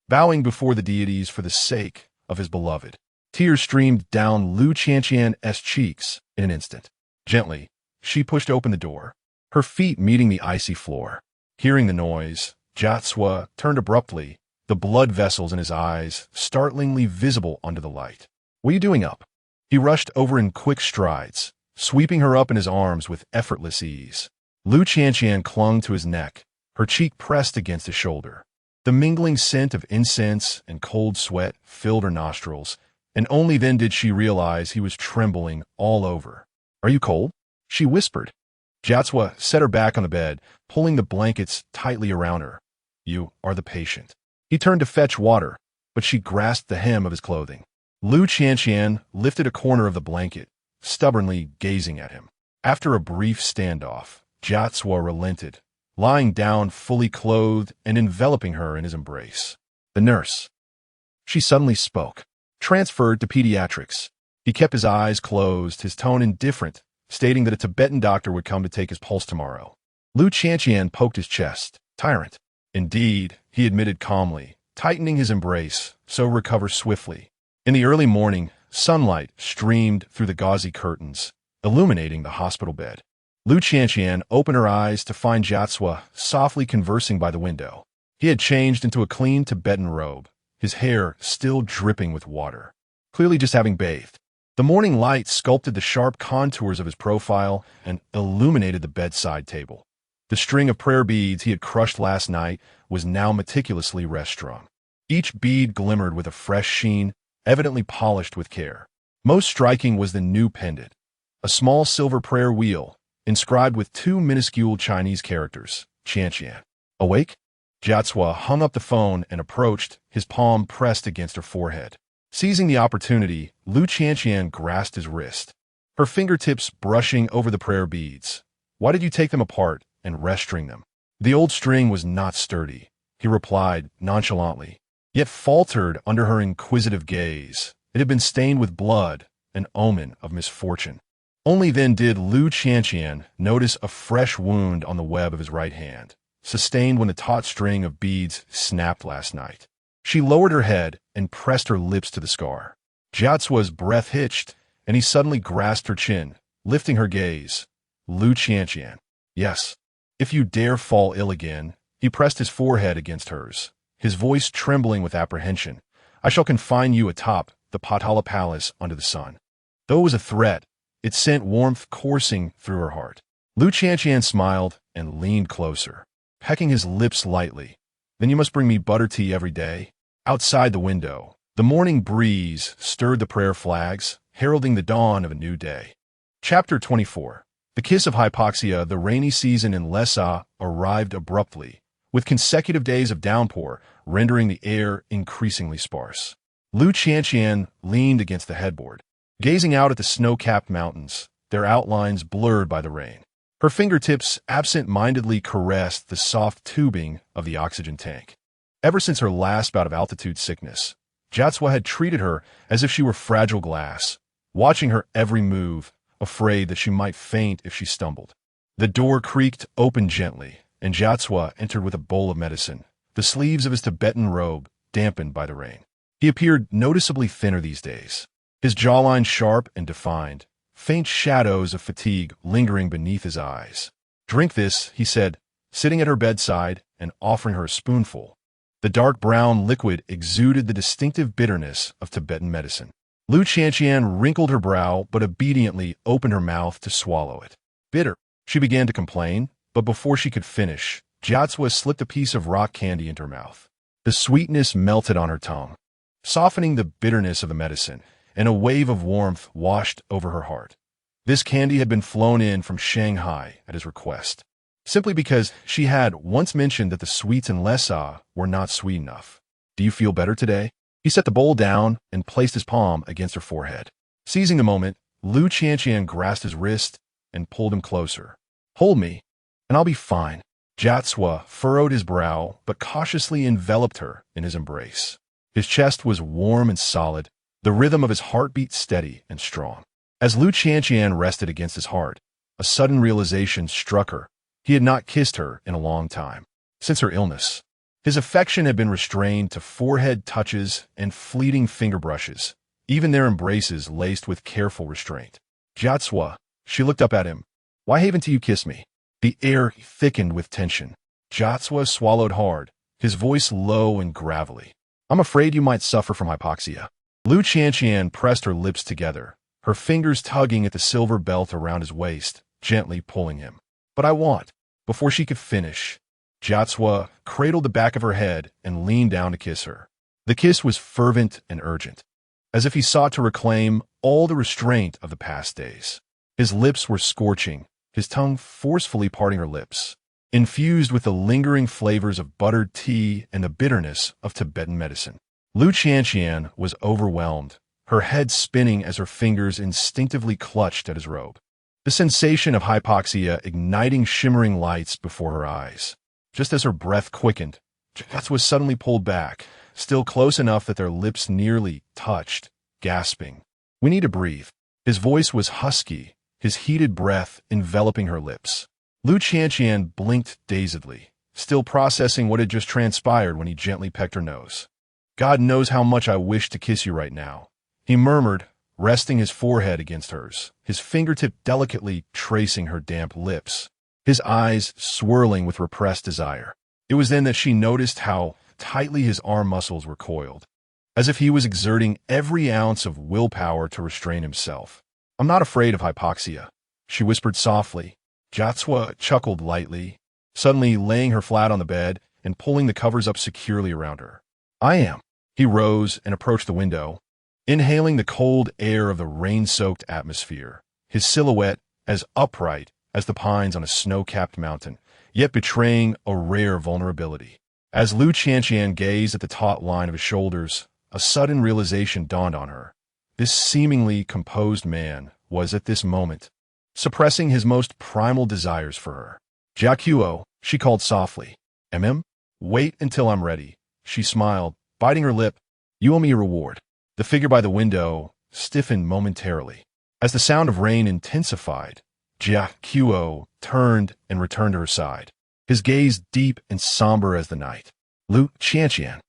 bowing before the deities for the sake of his beloved. Tears streamed down Lu Qianqian's cheeks in an instant. Gently, she pushed open the door, her feet meeting the icy floor. Hearing the noise, Jiacuo turned abruptly, the blood vessels in his eyes startlingly visible under the light. "What are you doing up?" He rushed over in quick strides, sweeping her up in his arms with effortless ease. Lu Qianqian clung to his neck, her cheek pressed against his shoulder. The mingling scent of incense and cold sweat filled her nostrils, and only then did she realize he was trembling all over. "Are you cold?" she whispered. Jiatsua set her back on the bed, pulling the blankets tightly around her. "You are the patient." He turned to fetch water, but she grasped the hem of his clothing. Lu Qianqian lifted a corner of the blanket, stubbornly gazing at him. After a brief standoff, Jiatsua relented, lying down fully clothed and enveloping her in his embrace. "The nurse," she suddenly spoke, "transferred to pediatrics." He kept his eyes closed, his tone indifferent, stating that a Tibetan doctor would come to take his pulse tomorrow. Lu Qianqian poked his chest. "Tyrant." "Indeed," he admitted calmly, tightening his embrace, so recover swiftly. In the early morning, sunlight streamed through the gauzy curtains, illuminating the hospital bed. Lu Qianqian opened her eyes to find Jiatsua softly conversing by the window. He had changed into a clean Tibetan robe, his hair still dripping with water, clearly just having bathed. The morning light sculpted the sharp contours of his profile and illuminated the bedside table. The string of prayer beads he had crushed last night was now meticulously rest-strung. Each bead glimmered with a fresh sheen, evidently polished with care. Most striking was the new pendant, a small silver prayer wheel, inscribed with two minuscule Chinese characters, Qianqian. "Awake?" Jiatsua hung up the phone and approached, his palm pressed against her forehead. Seizing the opportunity, Lu Qianqian grasped his wrist, her fingertips brushing over the prayer beads. "Why did you take them apart and rest-string them?" "The old string was not sturdy," he replied nonchalantly, yet faltered under her inquisitive gaze. It had been stained with blood, an omen of misfortune. Only then did Lu Qianqian notice a fresh wound on the web of his right hand, sustained when the taut string of beads snapped last night. She lowered her head and pressed her lips to the scar. Jiatsua's breath hitched, and he suddenly grasped her chin, lifting her gaze. "Lu Qianqian." "Yes. If you dare fall ill again," he pressed his forehead against hers, his voice trembling with apprehension, "I shall confine you atop the Potala Palace under the sun." Though it was a threat, it sent warmth coursing through her heart. Lu Qianqian smiled and leaned closer, pecking his lips lightly. "Then you must bring me butter tea every day." Outside the window, the morning breeze stirred the prayer flags, heralding the dawn of a new day. Chapter 24. The kiss of hypoxia. The rainy season in Lhasa arrived abruptly, with consecutive days of downpour rendering the air increasingly sparse. Lu Qianqian leaned against the headboard, gazing out at the snow-capped mountains, their outlines blurred by the rain. Her fingertips absent-mindedly caressed the soft tubing of the oxygen tank. Ever since her last bout of altitude sickness, Jiatsua had treated her as if she were fragile glass, watching her every move, afraid that she might faint if she stumbled. The door creaked open gently, and Jiatsua entered with a bowl of medicine, the sleeves of his Tibetan robe dampened by the rain. He appeared noticeably thinner these days, his jawline sharp and defined, faint shadows of fatigue lingering beneath his eyes. "Drink this," he said, sitting at her bedside and offering her a spoonful. The dark brown liquid exuded the distinctive bitterness of Tibetan medicine. Lu Qianqian wrinkled her brow but obediently opened her mouth to swallow it. "Bitter," she began to complain, but before she could finish, Jiatsua slipped a piece of rock candy into her mouth. The sweetness melted on her tongue, softening the bitterness of the medicine, and a wave of warmth washed over her heart. This candy had been flown in from Shanghai at his request, simply because she had once mentioned that the sweets in Lhasa were not sweet enough. "Do you feel better today?" He set the bowl down and placed his palm against her forehead. Seizing the moment, Lu Qianqian grasped his wrist and pulled him closer. "Hold me, and I'll be fine." Jiatsua furrowed his brow but cautiously enveloped her in his embrace. His chest was warm and solid, the rhythm of his heartbeat steady and strong. As Lu Qianqian rested against his heart, a sudden realization struck her. He had not kissed her in a long time, since her illness. His affection had been restrained to forehead touches and fleeting finger brushes, even their embraces laced with careful restraint. "Jiatsua," she looked up at him, "why haven't you kissed me?" The air thickened with tension. Jiatsua swallowed hard, his voice low and gravelly. "I'm afraid you might suffer from hypoxia." Lu Qianqian pressed her lips together, her fingers tugging at the silver belt around his waist, gently pulling him. "But I want." Before she could finish, Jiatsua cradled the back of her head and leaned down to kiss her. The kiss was fervent and urgent, as if he sought to reclaim all the restraint of the past days. His lips were scorching, his tongue forcefully parting her lips, infused with the lingering flavors of buttered tea and the bitterness of Tibetan medicine. Lu Qianqian was overwhelmed, her head spinning as her fingers instinctively clutched at his robe. The sensation of hypoxia igniting shimmering lights before her eyes. Just as her breath quickened, Jiatsua was suddenly pulled back, still close enough that their lips nearly touched, gasping. "We need to breathe." His voice was husky, his heated breath enveloping her lips. Lu Qianqian blinked dazedly, still processing what had just transpired when he gently pecked her nose. "God knows how much I wish to kiss you right now," he murmured, resting his forehead against hers, his fingertip delicately tracing her damp lips, his eyes swirling with repressed desire. It was then that she noticed how tightly his arm muscles were coiled, as if he was exerting every ounce of willpower to restrain himself. "I'm not afraid of hypoxia," she whispered softly. Jiatsua chuckled lightly, suddenly laying her flat on the bed and pulling the covers up securely around her. "I am." He rose and approached the window, inhaling the cold air of the rain-soaked atmosphere, his silhouette as upright as the pines on a snow-capped mountain, yet betraying a rare vulnerability. As Lu Qianqian gazed at the taut line of his shoulders, a sudden realization dawned on her. This seemingly composed man was, at this moment, suppressing his most primal desires for her. "Jiaquo," she called softly. "Wait until I'm ready," she smiled, biting her lip. "You owe me a reward." The figure by the window stiffened momentarily. As the sound of rain intensified, Jiaquo turned and returned to her side, his gaze deep and somber as the night. "Lu Qianqian,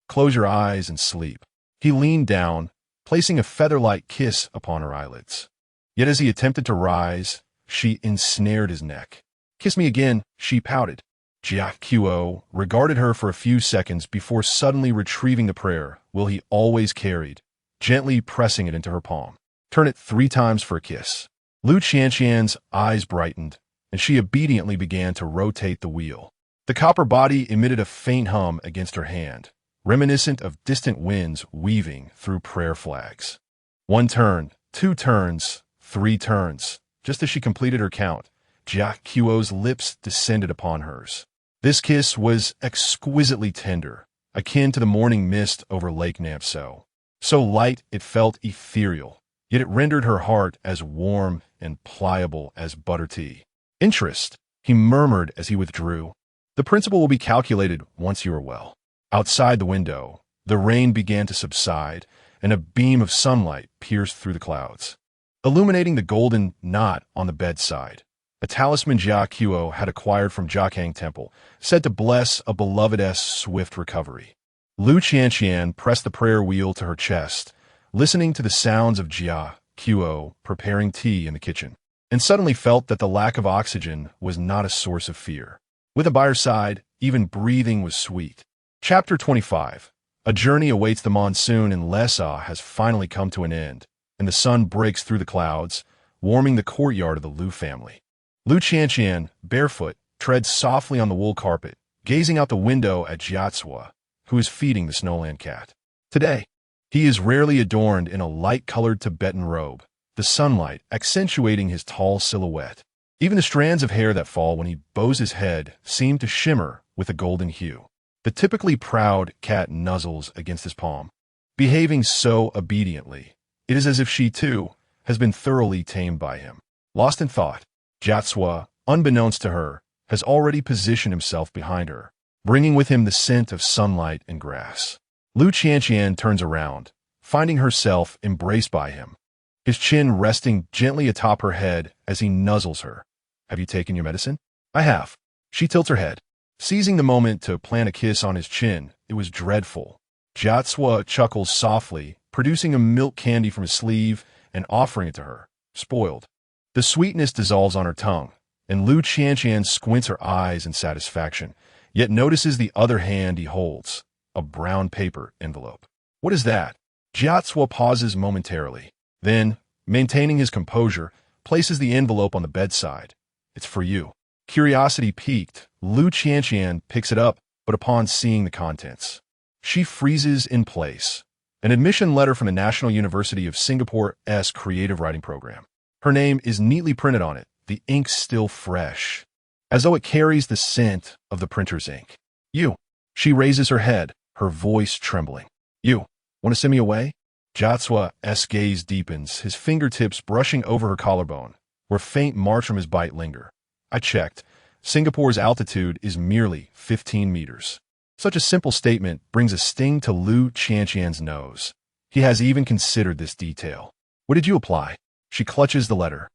close your eyes and sleep." He leaned down, placing a feather-light kiss upon her eyelids. Yet as he attempted to rise, she ensnared his neck. "Kiss me again," she pouted. Jiaquo regarded her for a few seconds before suddenly retrieving the prayer will he always carried, gently pressing it into her palm. "Turn it 3 times for a kiss." Lu Qianqian's eyes brightened, and she obediently began to rotate the wheel. The copper body emitted a faint hum against her hand, reminiscent of distant winds weaving through prayer flags. 1 turn, 2 turns, 3 turns. Just as she completed her count, Jiaquo's lips descended upon hers. This kiss was exquisitely tender, akin to the morning mist over Lake Namso. So light it felt ethereal, yet it rendered her heart as warm and pliable as butter tea. "Interest," he murmured as he withdrew. "The principal will be calculated once you are well." Outside the window, the rain began to subside, and a beam of sunlight pierced through the clouds, illuminating the golden knot on the bedside, a talisman Jiaquo had acquired from Jiakang Temple, said to bless a belovedess' swift recovery. Lu Qianqian pressed the prayer wheel to her chest, listening to the sounds of Jiaquo preparing tea in the kitchen, and suddenly felt that the lack of oxygen was not a source of fear. With him by her side, even breathing was sweet. Chapter 25. A journey awaits the monsoon in Lhasa has finally come to an end, and the sun breaks through the clouds, warming the courtyard of the Lu family. Lu Qianqian, barefoot, treads softly on the wool carpet, gazing out the window at Jiatsua, who is feeding the snowland cat. Today, he is rarely adorned in a light-colored Tibetan robe, the sunlight accentuating his tall silhouette. Even the strands of hair that fall when he bows his head seem to shimmer with a golden hue. The typically proud cat nuzzles against his palm, behaving so obediently. It is as if she, too, has been thoroughly tamed by him. Lost in thought, Jiatsua, unbeknownst to her, has already positioned himself behind her, bringing with him the scent of sunlight and grass. Lu Qianqian turns around, finding herself embraced by him, his chin resting gently atop her head as he nuzzles her. "Have you taken your medicine?" "I have." She tilts her head, seizing the moment to plant a kiss on his chin. It was dreadful. Jiatsua chuckles softly, producing a milk candy from his sleeve and offering it to her, spoiled. The sweetness dissolves on her tongue, and Lu Qianqian squints her eyes in satisfaction, yet notices the other hand he holds, a brown paper envelope. "What is that?" Jiatsua pauses momentarily, then, maintaining his composure, places the envelope on the bedside. "It's for you." Curiosity piqued, Lu Qianqian picks it up, but upon seeing the contents, she freezes in place. An admission letter from the National University of Singapore's creative writing program. Her name is neatly printed on it, the ink still fresh, as though it carries the scent of the printer's ink. You. She raises her head, her voice trembling. You. Want to send me away? Jia Cuo's gaze deepens, his fingertips brushing over her collarbone, where faint marks from his bite linger. I checked. Singapore's altitude is merely 15 meters. Such a simple statement brings a sting to Lu Qianqian's nose. He has even considered this detail. What did you apply? She clutches the letter,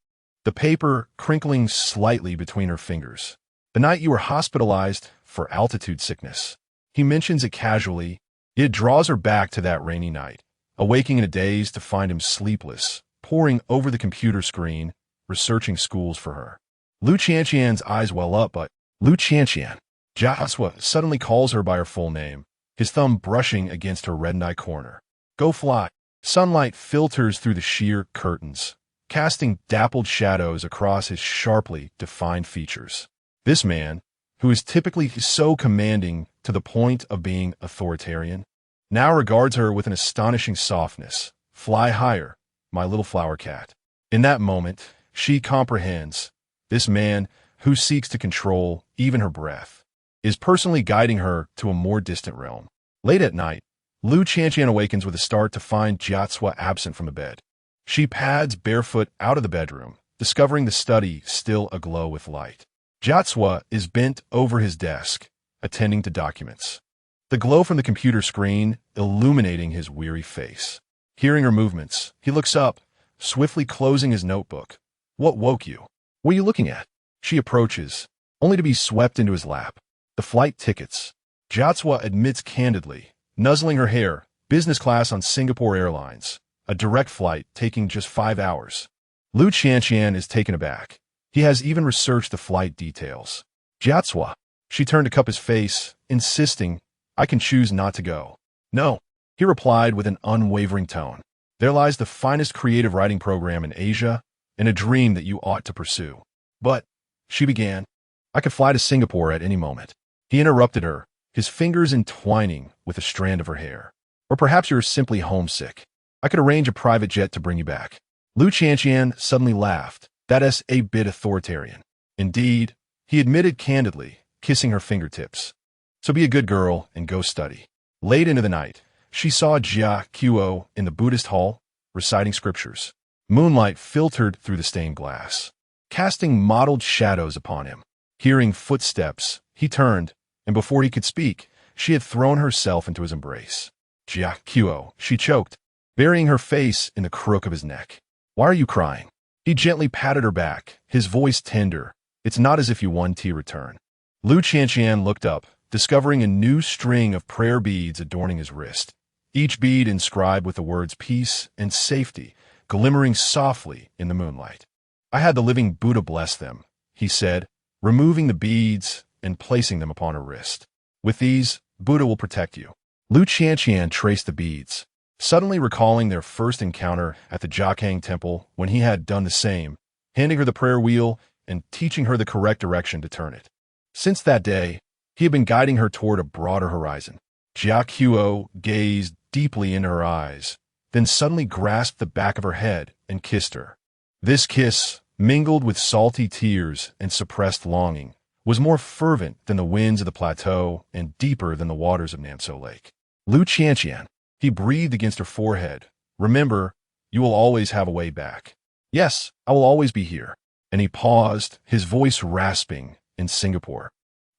the paper crinkling slightly between her fingers. The night you were hospitalized for altitude sickness. He mentions it casually, yet draws her back to that rainy night, awaking in a daze to find him sleepless, poring over the computer screen, researching schools for her. Lu Qianqian's eyes well up, but Lu Qianqian. Jia Cue suddenly calls her by her full name, his thumb brushing against her red eye corner. Go fly. Sunlight filters through the sheer curtains, casting dappled shadows across his sharply defined features. This man, who is typically so commanding to the point of being authoritarian, now regards her with an astonishing softness. Fly higher, my little flower cat. In that moment, she comprehends. This man, who seeks to control even her breath, is personally guiding her to a more distant realm. Late at night, Lu Qianqian awakens with a start to find Jia Cue absent from the bed. She pads barefoot out of the bedroom, discovering the study still aglow with light. Jia Cue is bent over his desk, attending to documents, the glow from the computer screen illuminating his weary face. Hearing her movements, he looks up, swiftly closing his notebook. What woke you? What are you looking at? She approaches, only to be swept into his lap. The flight tickets. Jia Cue admits candidly, nuzzling her hair, business class on Singapore Airlines, a direct flight taking just 5 hours. Lu Qianqian is taken aback. He has even researched the flight details. Jia Cue. She turned to cup his face, insisting, I can choose not to go. No, he replied with an unwavering tone. There lies the finest creative writing program in Asia, and a dream that you ought to pursue. But, she began, I could fly to Singapore at any moment. He interrupted her, his fingers entwining with a strand of her hair. Or perhaps you're simply homesick. I could arrange a private jet to bring you back. Lu Qianqian suddenly laughed. That is a bit authoritarian. Indeed, he admitted candidly, kissing her fingertips. So be a good girl and go study. Late into the night, she saw Jia Cue in the Buddhist hall, reciting scriptures. Moonlight filtered through the stained glass, casting mottled shadows upon him. Hearing footsteps, he turned, and before he could speak, she had thrown herself into his embrace. Jia Cue, she choked, burying her face in the crook of his neck. Why are you crying? He gently patted her back, his voice tender. It's not as if you won tea return. Lu Qianqian looked up, discovering a new string of prayer beads adorning his wrist, each bead inscribed with the words peace and safety, glimmering softly in the moonlight. I had the living Buddha bless them, he said, removing the beads and placing them upon her wrist. With these, Buddha will protect you. Lu Qianqian traced the beads, suddenly recalling their first encounter at the Jiakang Temple when he had done the same, handing her the prayer wheel and teaching her the correct direction to turn it. Since that day, he had been guiding her toward a broader horizon. Jia Cue gazed deeply into her eyes, then suddenly grasped the back of her head and kissed her. This kiss, mingled with salty tears and suppressed longing, was more fervent than the winds of the plateau and deeper than the waters of Namso Lake. Lu Qianqian, he breathed against her forehead. Remember, you will always have a way back. Yes, I will always be here. And he paused, his voice rasping, in Singapore.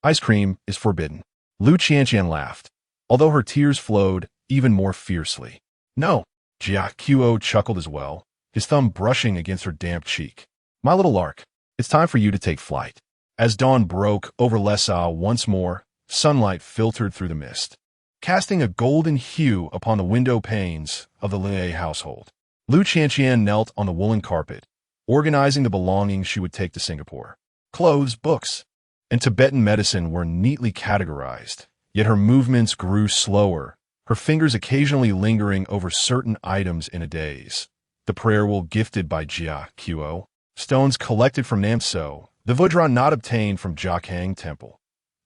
Ice cream is forbidden. Lu Qianqian laughed, although her tears flowed even more fiercely. No, Jia Cue chuckled as well, his thumb brushing against her damp cheek. My little lark, it's time for you to take flight. As dawn broke over Lesau once more, sunlight filtered through the mist, casting a golden hue upon the window panes of the Liu household. Lu Qianqian knelt on the woolen carpet, organizing the belongings she would take to Singapore. Clothes, books, and Tibetan medicine were neatly categorized, yet her movements grew slower, her fingers occasionally lingering over certain items in a daze. The prayer wheel gifted by Jia Cue, stones collected from Namso, The Vajra not obtained from Jiaqing Temple,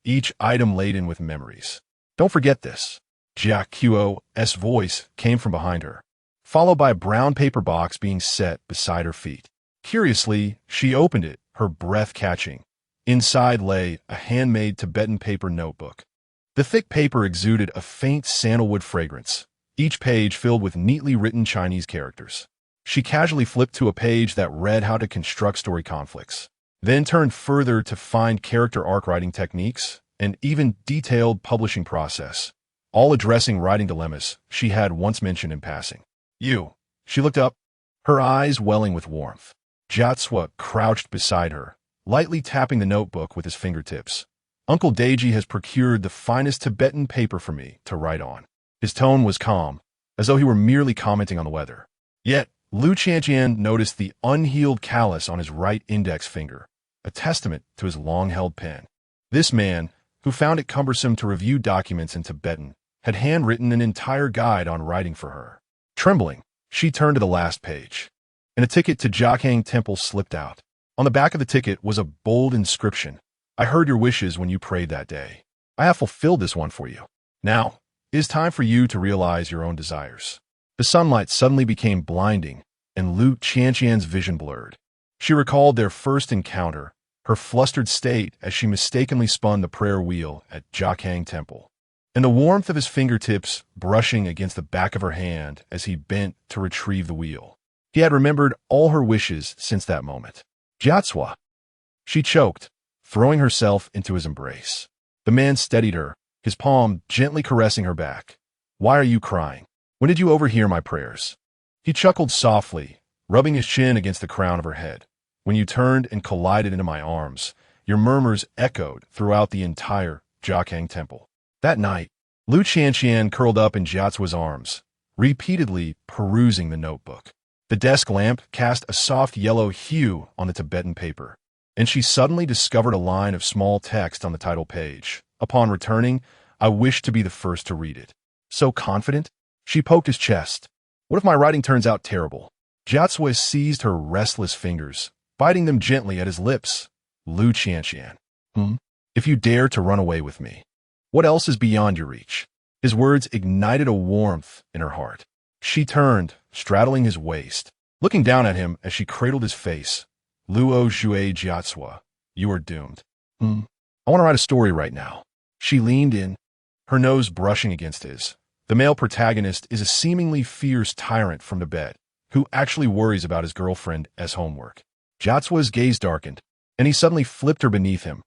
each item laden with memories. Don't forget this. Jia Quo's voice came from behind her, followed by a brown paper box being set beside her feet. Curiously, she opened it, her breath catching. Inside lay a handmade Tibetan paper notebook. The thick paper exuded a faint sandalwood fragrance, each page filled with neatly written Chinese characters. She casually flipped to a page that read how to construct story conflicts, then turned further to find character arc writing techniques and even detailed publishing process, all addressing writing dilemmas she had once mentioned in passing. You. She looked up, her eyes welling with warmth. Jiatswa crouched beside her, lightly tapping the notebook with his fingertips. Uncle Deji has procured the finest Tibetan paper for me to write on. His tone was calm, as though he were merely commenting on the weather. Yet, Lu Qianqian noticed the unhealed callus on his right index finger, a testament to his long-held pen. This man, who found it cumbersome to review documents in Tibetan, had handwritten an entire guide on writing for her. Trembling, she turned to the last page, and a ticket to Jiaqing Temple slipped out. On the back of the ticket was a bold inscription. I heard your wishes when you prayed that day. I have fulfilled this one for you. Now, it is time for you to realize your own desires. The sunlight suddenly became blinding, and Lu Qianqian's vision blurred. She recalled their first encounter, her flustered state as she mistakenly spun the prayer wheel at Jiaqing Temple, and the warmth of his fingertips brushing against the back of her hand as he bent to retrieve the wheel. He had remembered all her wishes since that moment. Jiatswa. She choked, throwing herself into his embrace. The man steadied her, his palm gently caressing her back. Why are you crying? When did you overhear my prayers? He chuckled softly, rubbing his chin against the crown of her head. When you turned and collided into my arms, your murmurs echoed throughout the entire Jiaqing Temple. That night, Lu Qianqian curled up in Jiatswa's arms, repeatedly perusing the notebook. The desk lamp cast a soft yellow hue on the Tibetan paper, and she suddenly discovered a line of small text on the title page. Upon returning, I wished to be the first to read it. So confident? She poked his chest. What if my writing turns out terrible? Jiatswa seized her restless fingers, biting them gently at his lips. Lu Qianqian. If you dare to run away with me, what else is beyond your reach? His words ignited a warmth in her heart. She turned, straddling his waist, looking down at him as she cradled his face. Luo Zhui Jiatswa, you are doomed. I want to write a story right now. She leaned in, her nose brushing against his. The male protagonist is a seemingly fierce tyrant from the bed, who actually worries about his girlfriend as homework. Jiatswa's gaze darkened, and he suddenly flipped her beneath him.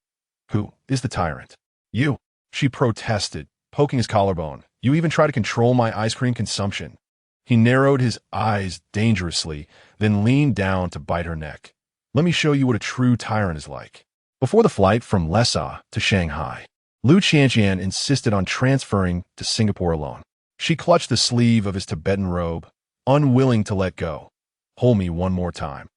Who is the tyrant? You, she protested, poking his collarbone. You even try to control my ice cream consumption. He narrowed his eyes dangerously, then leaned down to bite her neck. Let me show you what a true tyrant is like. Before the flight from Lhasa to Shanghai, Lu Qianqian insisted on transferring to Singapore alone. She clutched the sleeve of his Tibetan robe, unwilling to let go. Hold me one more time.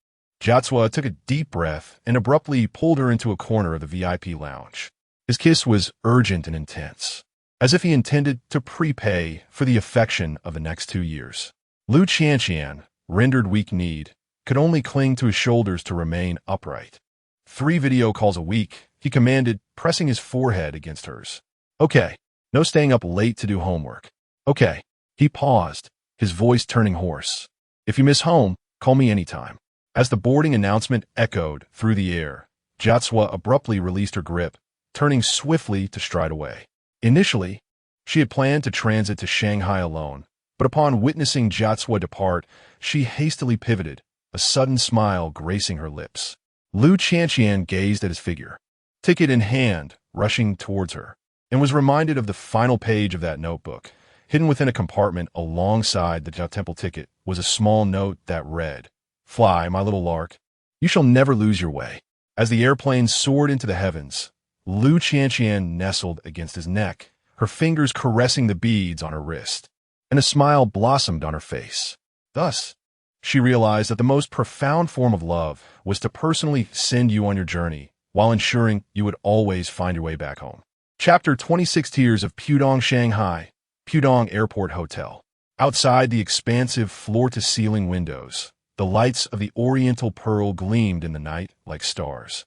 Jiatswa took a deep breath and abruptly pulled her into a corner of the VIP lounge. His kiss was urgent and intense, as if he intended to prepay for the affection of the next 2 years. Lu Qianqian, rendered weak-kneed, could only cling to his shoulders to remain upright. 3 video calls a week, he commanded, pressing his forehead against hers. Okay, no staying up late to do homework. Okay. He paused, his voice turning hoarse. If you miss home, call me anytime. As the boarding announcement echoed through the air, Jiatswa abruptly released her grip, turning swiftly to stride away. Initially, she had planned to transit to Shanghai alone, but upon witnessing Jiatswa depart, she hastily pivoted, a sudden smile gracing her lips. Lu Qianqian gazed at his figure, ticket in hand, rushing towards her, and was reminded of the final page of that notebook. Hidden within a compartment alongside the Jiaqing Temple ticket was a small note that read, Fly, my little lark. You shall never lose your way. As the airplane soared into the heavens, Lu Qianqian nestled against his neck, her fingers caressing the beads on her wrist, and a smile blossomed on her face. Thus, she realized that the most profound form of love was to personally send you on your journey while ensuring you would always find your way back home. Chapter 26 Tears of Pudong, Shanghai, Pudong Airport Hotel. Outside the expansive floor-to-ceiling windows, the lights of the Oriental Pearl gleamed in the night like stars.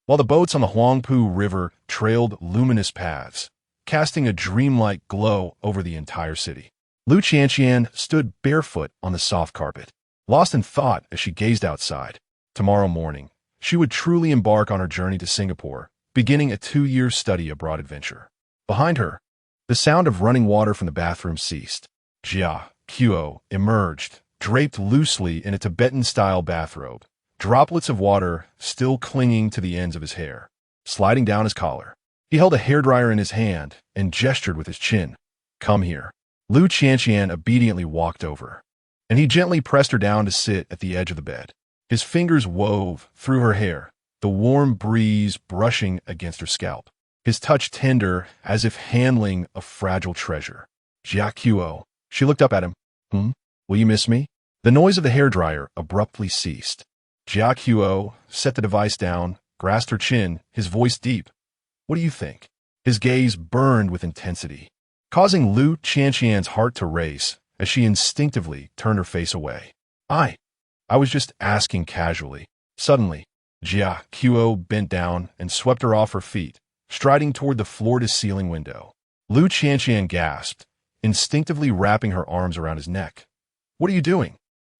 while the boats on the Huangpu River trailed luminous paths, casting a dreamlike glow over the entire city. Lu Qianqian stood barefoot on the soft carpet, lost in thought as she gazed outside. Tomorrow morning, she would truly embark on her journey to Singapore, beginning a 2-year study abroad adventure. Behind her, the sound of running water from the bathroom ceased. Jia Qiu emerged, draped loosely in a Tibetan-style bathrobe, droplets of water still clinging to the ends of his hair, sliding down his collar. He held a hairdryer in his hand and gestured with his chin. "Come here." Lu Qianqian obediently walked over, and he gently pressed her down to sit at the edge of the bed. His fingers wove through her hair, the warm breeze brushing against her scalp, his touch tender as if handling a fragile treasure. "Jia Qiu." She looked up at him. Will you miss me?" The noise of the hairdryer abruptly ceased. Jia Qiu set the device down, grasped her chin, his voice deep. "What do you think?" His gaze burned with intensity, causing Lu Qianqian's heart to race as she instinctively turned her face away. I was just asking casually." Suddenly, Jia Qiu bent down and swept her off her feet, striding toward the floor-to-ceiling window. Lu Qianqian gasped, instinctively wrapping her arms around his neck. "What are you doing?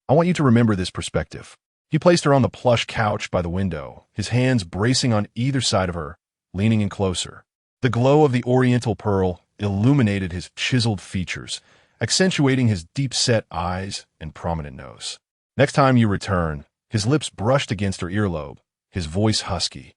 I want you to remember this perspective." He placed her on the plush couch by the window, his hands bracing on either side of her, leaning in closer. The glow of the oriental pearl illuminated his chiseled features, accentuating his deep-set eyes and prominent nose. "Next time you return," his lips brushed against her earlobe, his voice husky.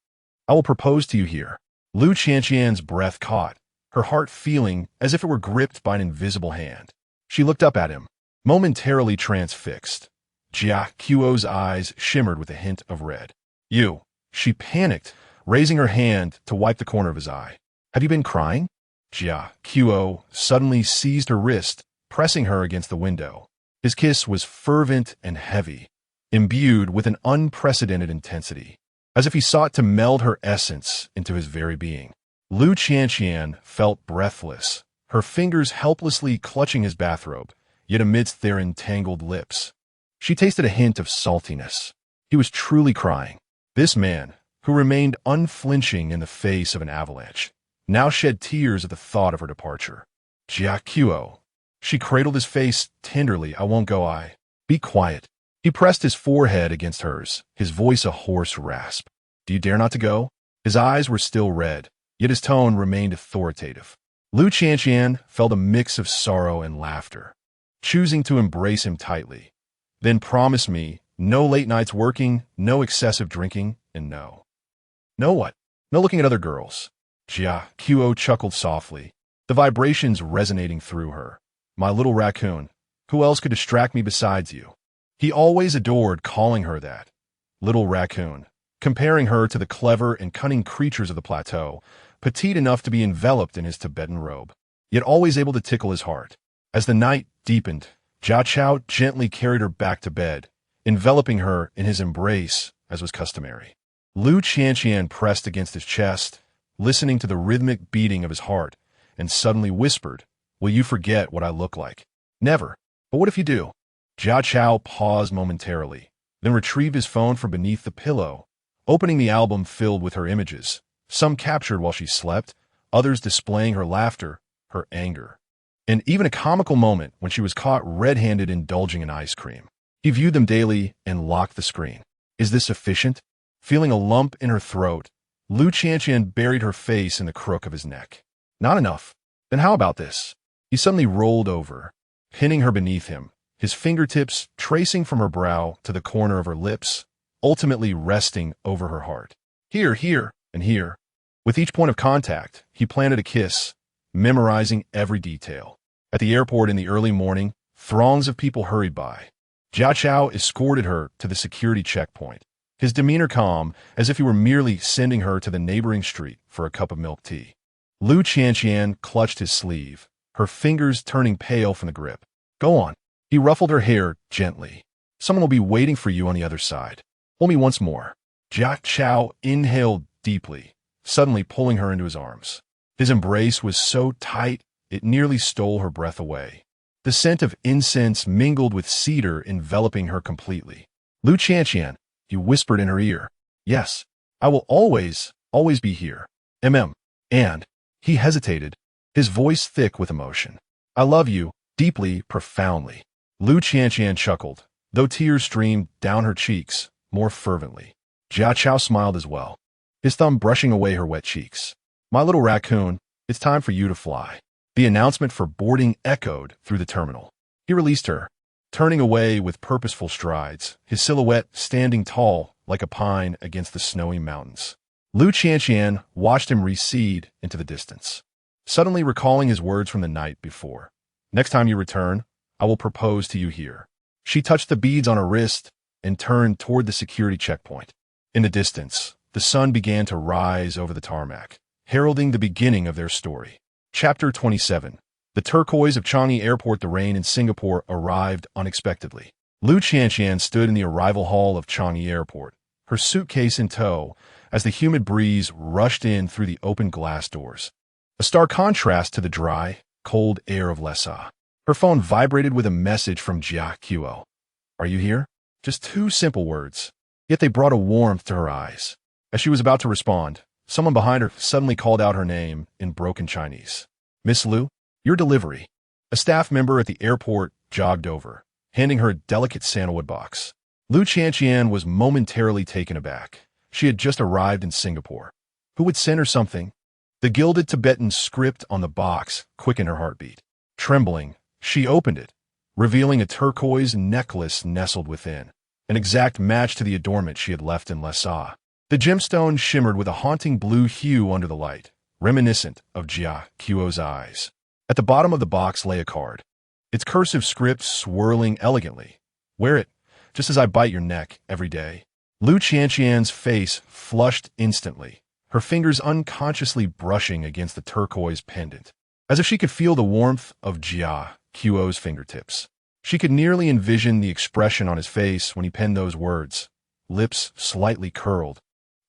"I will propose to you here." Lu Qianqian's breath caught, her heart feeling as if it were gripped by an invisible hand. She looked up at him, momentarily transfixed. Jia Qiu's eyes shimmered with a hint of red. "You." She panicked, raising her hand to wipe the corner of his eye. "Have you been crying?" Jia Qiu suddenly seized her wrist, pressing her against the window. His kiss was fervent and heavy, imbued with an unprecedented intensity, as if he sought to meld her essence into his very being. Lu Qianqian felt breathless, her fingers helplessly clutching his bathrobe, yet amidst their entangled lips, she tasted a hint of saltiness. He was truly crying. This man, who remained unflinching in the face of an avalanche, now shed tears at the thought of her departure. "Jia Qiu." She cradled his face tenderly. "I won't go, Be quiet." He pressed his forehead against hers, his voice a hoarse rasp. "Do you dare not to go?" His eyes were still red, yet his tone remained authoritative. Lu Qianqian felt a mix of sorrow and laughter, choosing to embrace him tightly. "Then promise me, no late nights working, no excessive drinking, and no what? No looking at other girls." Jia Qiu chuckled softly, the vibrations resonating through her. "My little raccoon, who else could distract me besides you?" He always adored calling her that. Little raccoon, comparing her to the clever and cunning creatures of the plateau, petite enough to be enveloped in his Tibetan robe, yet always able to tickle his heart. As the night deepened, Jia Qiu gently carried her back to bed, enveloping her in his embrace as was customary. Lu Qianqian pressed against his chest, listening to the rhythmic beating of his heart, and suddenly whispered, "Will you forget what I look like?" "Never. But what if you do?" Jia Qiu paused momentarily, then retrieved his phone from beneath the pillow, opening the album filled with her images, some captured while she slept, others displaying her laughter, her anger, and even a comical moment when she was caught red-handed indulging in ice cream. He viewed them daily and locked the screen. Is this sufficient? Feeling a lump in her throat, Lu Qianqian buried her face in the crook of his neck. Not enough. Then how about this? He suddenly rolled over, pinning her beneath him, his fingertips tracing from her brow to the corner of her lips, ultimately resting over her heart. Here, and here. With each point of contact, he planted a kiss, memorizing every detail. At the airport in the early morning, throngs of people hurried by. Jia Qiu escorted her to the security checkpoint, his demeanor calm as if he were merely sending her to the neighboring street for a cup of milk tea. Lu Qianqian clutched his sleeve, her fingers turning pale from the grip. "Go on." He ruffled her hair gently. "Someone will be waiting for you on the other side. Hold me once more." Jia Qiu inhaled deeply, suddenly pulling her into his arms. His embrace was so tight it nearly stole her breath away. The scent of incense mingled with cedar enveloping her completely. "Lu Qianqian," he whispered in her ear. "Yes, I will always be here. And he hesitated, his voice thick with emotion. I love you, deeply, profoundly. Lu Qianqian chuckled, though tears streamed down her cheeks more fervently. Jia Chao smiled as well, his thumb brushing away her wet cheeks. My little raccoon, it's time for you to fly. The announcement for boarding echoed through the terminal. He released her, turning away with purposeful strides, his silhouette standing tall like a pine against the snowy mountains. Lu Qianqian watched him recede into the distance, suddenly recalling his words from the night before. Next time you return, I will propose to you here. She touched the beads on her wrist and turned toward the security checkpoint. In the distance, the sun began to rise over the tarmac, heralding the beginning of their story. Chapter 27. The turquoise of Changi Airport. The rain in Singapore arrived unexpectedly. Lu Qianqian stood in the arrival hall of Changi Airport, her suitcase in tow, as the humid breeze rushed in through the open glass doors. A stark contrast to the dry, cold air of Lhasa. Her phone vibrated with a message from Jia Qiu. Are you here? Just 2 simple words, yet they brought a warmth to her eyes. As she was about to respond, someone behind her suddenly called out her name in broken Chinese. Miss Lu, your delivery. A staff member at the airport jogged over, handing her a delicate sandalwood box. Lu Qianqian was momentarily taken aback. She had just arrived in Singapore. Who would send her something? The gilded Tibetan script on the box quickened her heartbeat. Trembling, she opened it, revealing a turquoise necklace nestled within, an exact match to the adornment she had left in Lhasa. The gemstone shimmered with a haunting blue hue under the light, reminiscent of Jia Qiu's eyes. At the bottom of the box lay a card, its cursive script swirling elegantly. Wear it, just as I bite your neck every day. Lu Qianqian's face flushed instantly, her fingers unconsciously brushing against the turquoise pendant, as if she could feel the warmth of Jia Qiu's fingertips. She could nearly envision the expression on his face when he penned those words, lips slightly curled,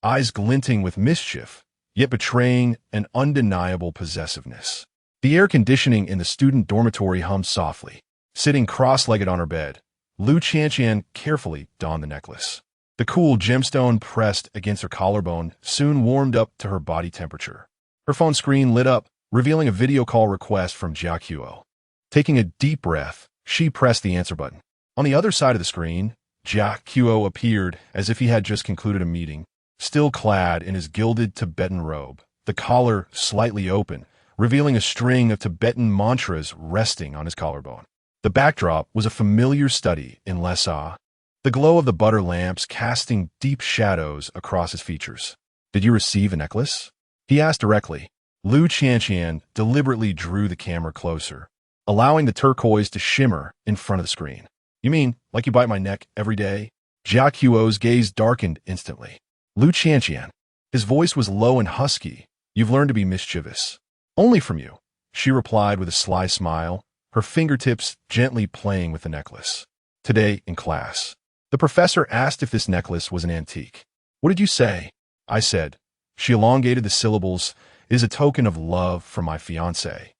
eyes glinting with mischief, yet betraying an undeniable possessiveness. The air conditioning in the student dormitory hummed softly. Sitting cross-legged on her bed, Lu Qianqian carefully donned the necklace. The cool gemstone pressed against her collarbone soon warmed up to her body temperature. Her phone screen lit up, revealing a video call request from Jia Qiu. Taking a deep breath, she pressed the answer button. On the other side of the screen, Jia Qiu appeared as if he had just concluded a meeting, still clad in his gilded Tibetan robe, the collar slightly open, revealing a string of Tibetan mantras resting on his collarbone. The backdrop was a familiar study in Lhasa, the glow of the butter lamps casting deep shadows across his features. Did you receive a necklace? He asked directly. Lu Qianqian deliberately drew the camera closer, allowing the turquoise to shimmer in front of the screen. You mean, like you bite my neck every day? Jia Qiu's gaze darkened instantly. Lu Qianqian. His voice was low and husky. You've learned to be mischievous. Only from you, she replied with a sly smile, her fingertips gently playing with the necklace. Today, in class, the professor asked if this necklace was an antique. What did you say? I said. She elongated the syllables. It is a token of love from my fiancé.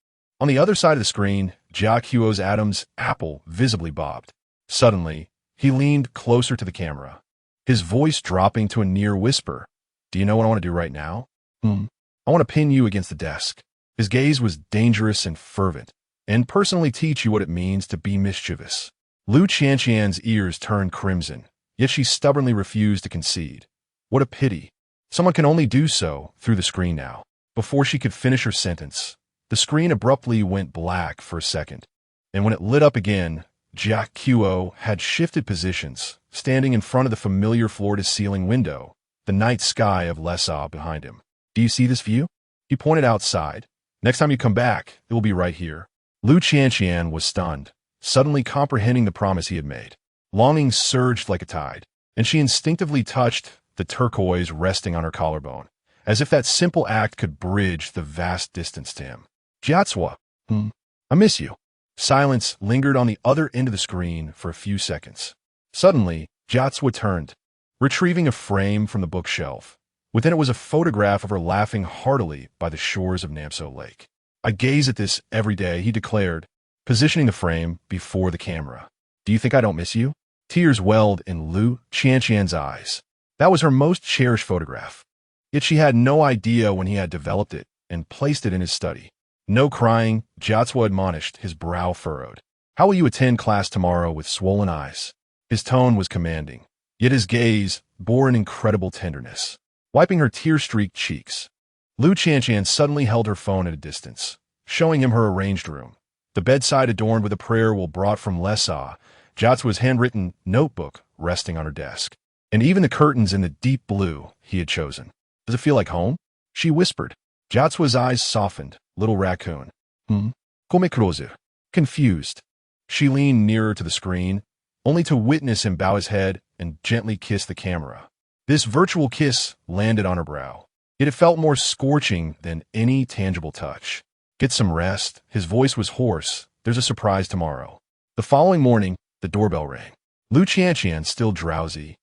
On the other side of the screen, Jia Qiu's Adam's apple visibly bobbed. Suddenly, he leaned closer to the camera, his voice dropping to a near whisper. Do you know what I want to do right now? I want to pin you against the desk. His gaze was dangerous and fervent, and personally teach you what it means to be mischievous. Lu Qianqian's ears turned crimson, yet she stubbornly refused to concede. What a pity. Someone can only do so through the screen now. Before she could finish her sentence, the screen abruptly went black for a second, and when it lit up again, Jia Qiu had shifted positions, standing in front of the familiar floor-to-ceiling window, the night sky of Lhasa behind him. Do you see this view? He pointed outside. Next time you come back, it will be right here. Lu Qianqian was stunned, suddenly comprehending the promise he had made. Longing surged like a tide, and she instinctively touched the turquoise resting on her collarbone, as if that simple act could bridge the vast distance to him. Jiatsua, I miss you. Silence lingered on the other end of the screen for a few seconds. Suddenly, Jiatsua turned, retrieving a frame from the bookshelf. Within it was a photograph of her laughing heartily by the shores of Namso Lake. I gaze at this every day, he declared, positioning the frame before the camera. Do you think I don't miss you? Tears welled in Lu Qianqian's eyes. That was her most cherished photograph. Yet she had no idea when he had developed it and placed it in his study. No crying, Jiazuo admonished, his brow furrowed. How will you attend class tomorrow with swollen eyes? His tone was commanding, yet his gaze bore an incredible tenderness. Wiping her tear-streaked cheeks, Lu Qianqian suddenly held her phone at a distance, showing him her arranged room. The bedside adorned with a prayer wheel brought from Lhasa, Jiazuo's handwritten notebook resting on her desk, and even the curtains in the deep blue he had chosen. Does it feel like home? She whispered. Jiazuo's eyes softened. Little raccoon. Come crozu. Confused. She leaned nearer to the screen, only to witness him bow his head and gently kiss the camera. This virtual kiss landed on her brow. Yet it felt more scorching than any tangible touch. Get some rest. His voice was hoarse. There's a surprise tomorrow. The following morning, the doorbell rang. Lu Qianqian, still drowsy,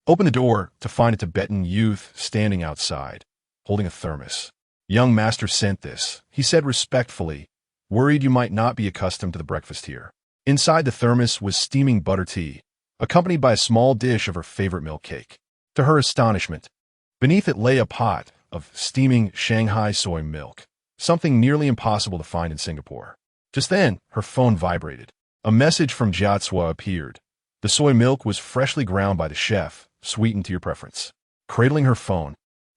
opened the door to find a Tibetan youth standing outside, holding a thermos. Young master sent this, he said respectfully, worried you might not be accustomed to the breakfast here. Inside the thermos was steaming butter tea, accompanied by a small dish of her favorite milk cake. To her astonishment, beneath it lay a pot of steaming Shanghai soy milk, something nearly impossible to find in Singapore. Just then, her phone vibrated. A message from Jiazuo appeared. The soy milk was freshly ground by the chef, sweetened to your preference. Cradling her phone,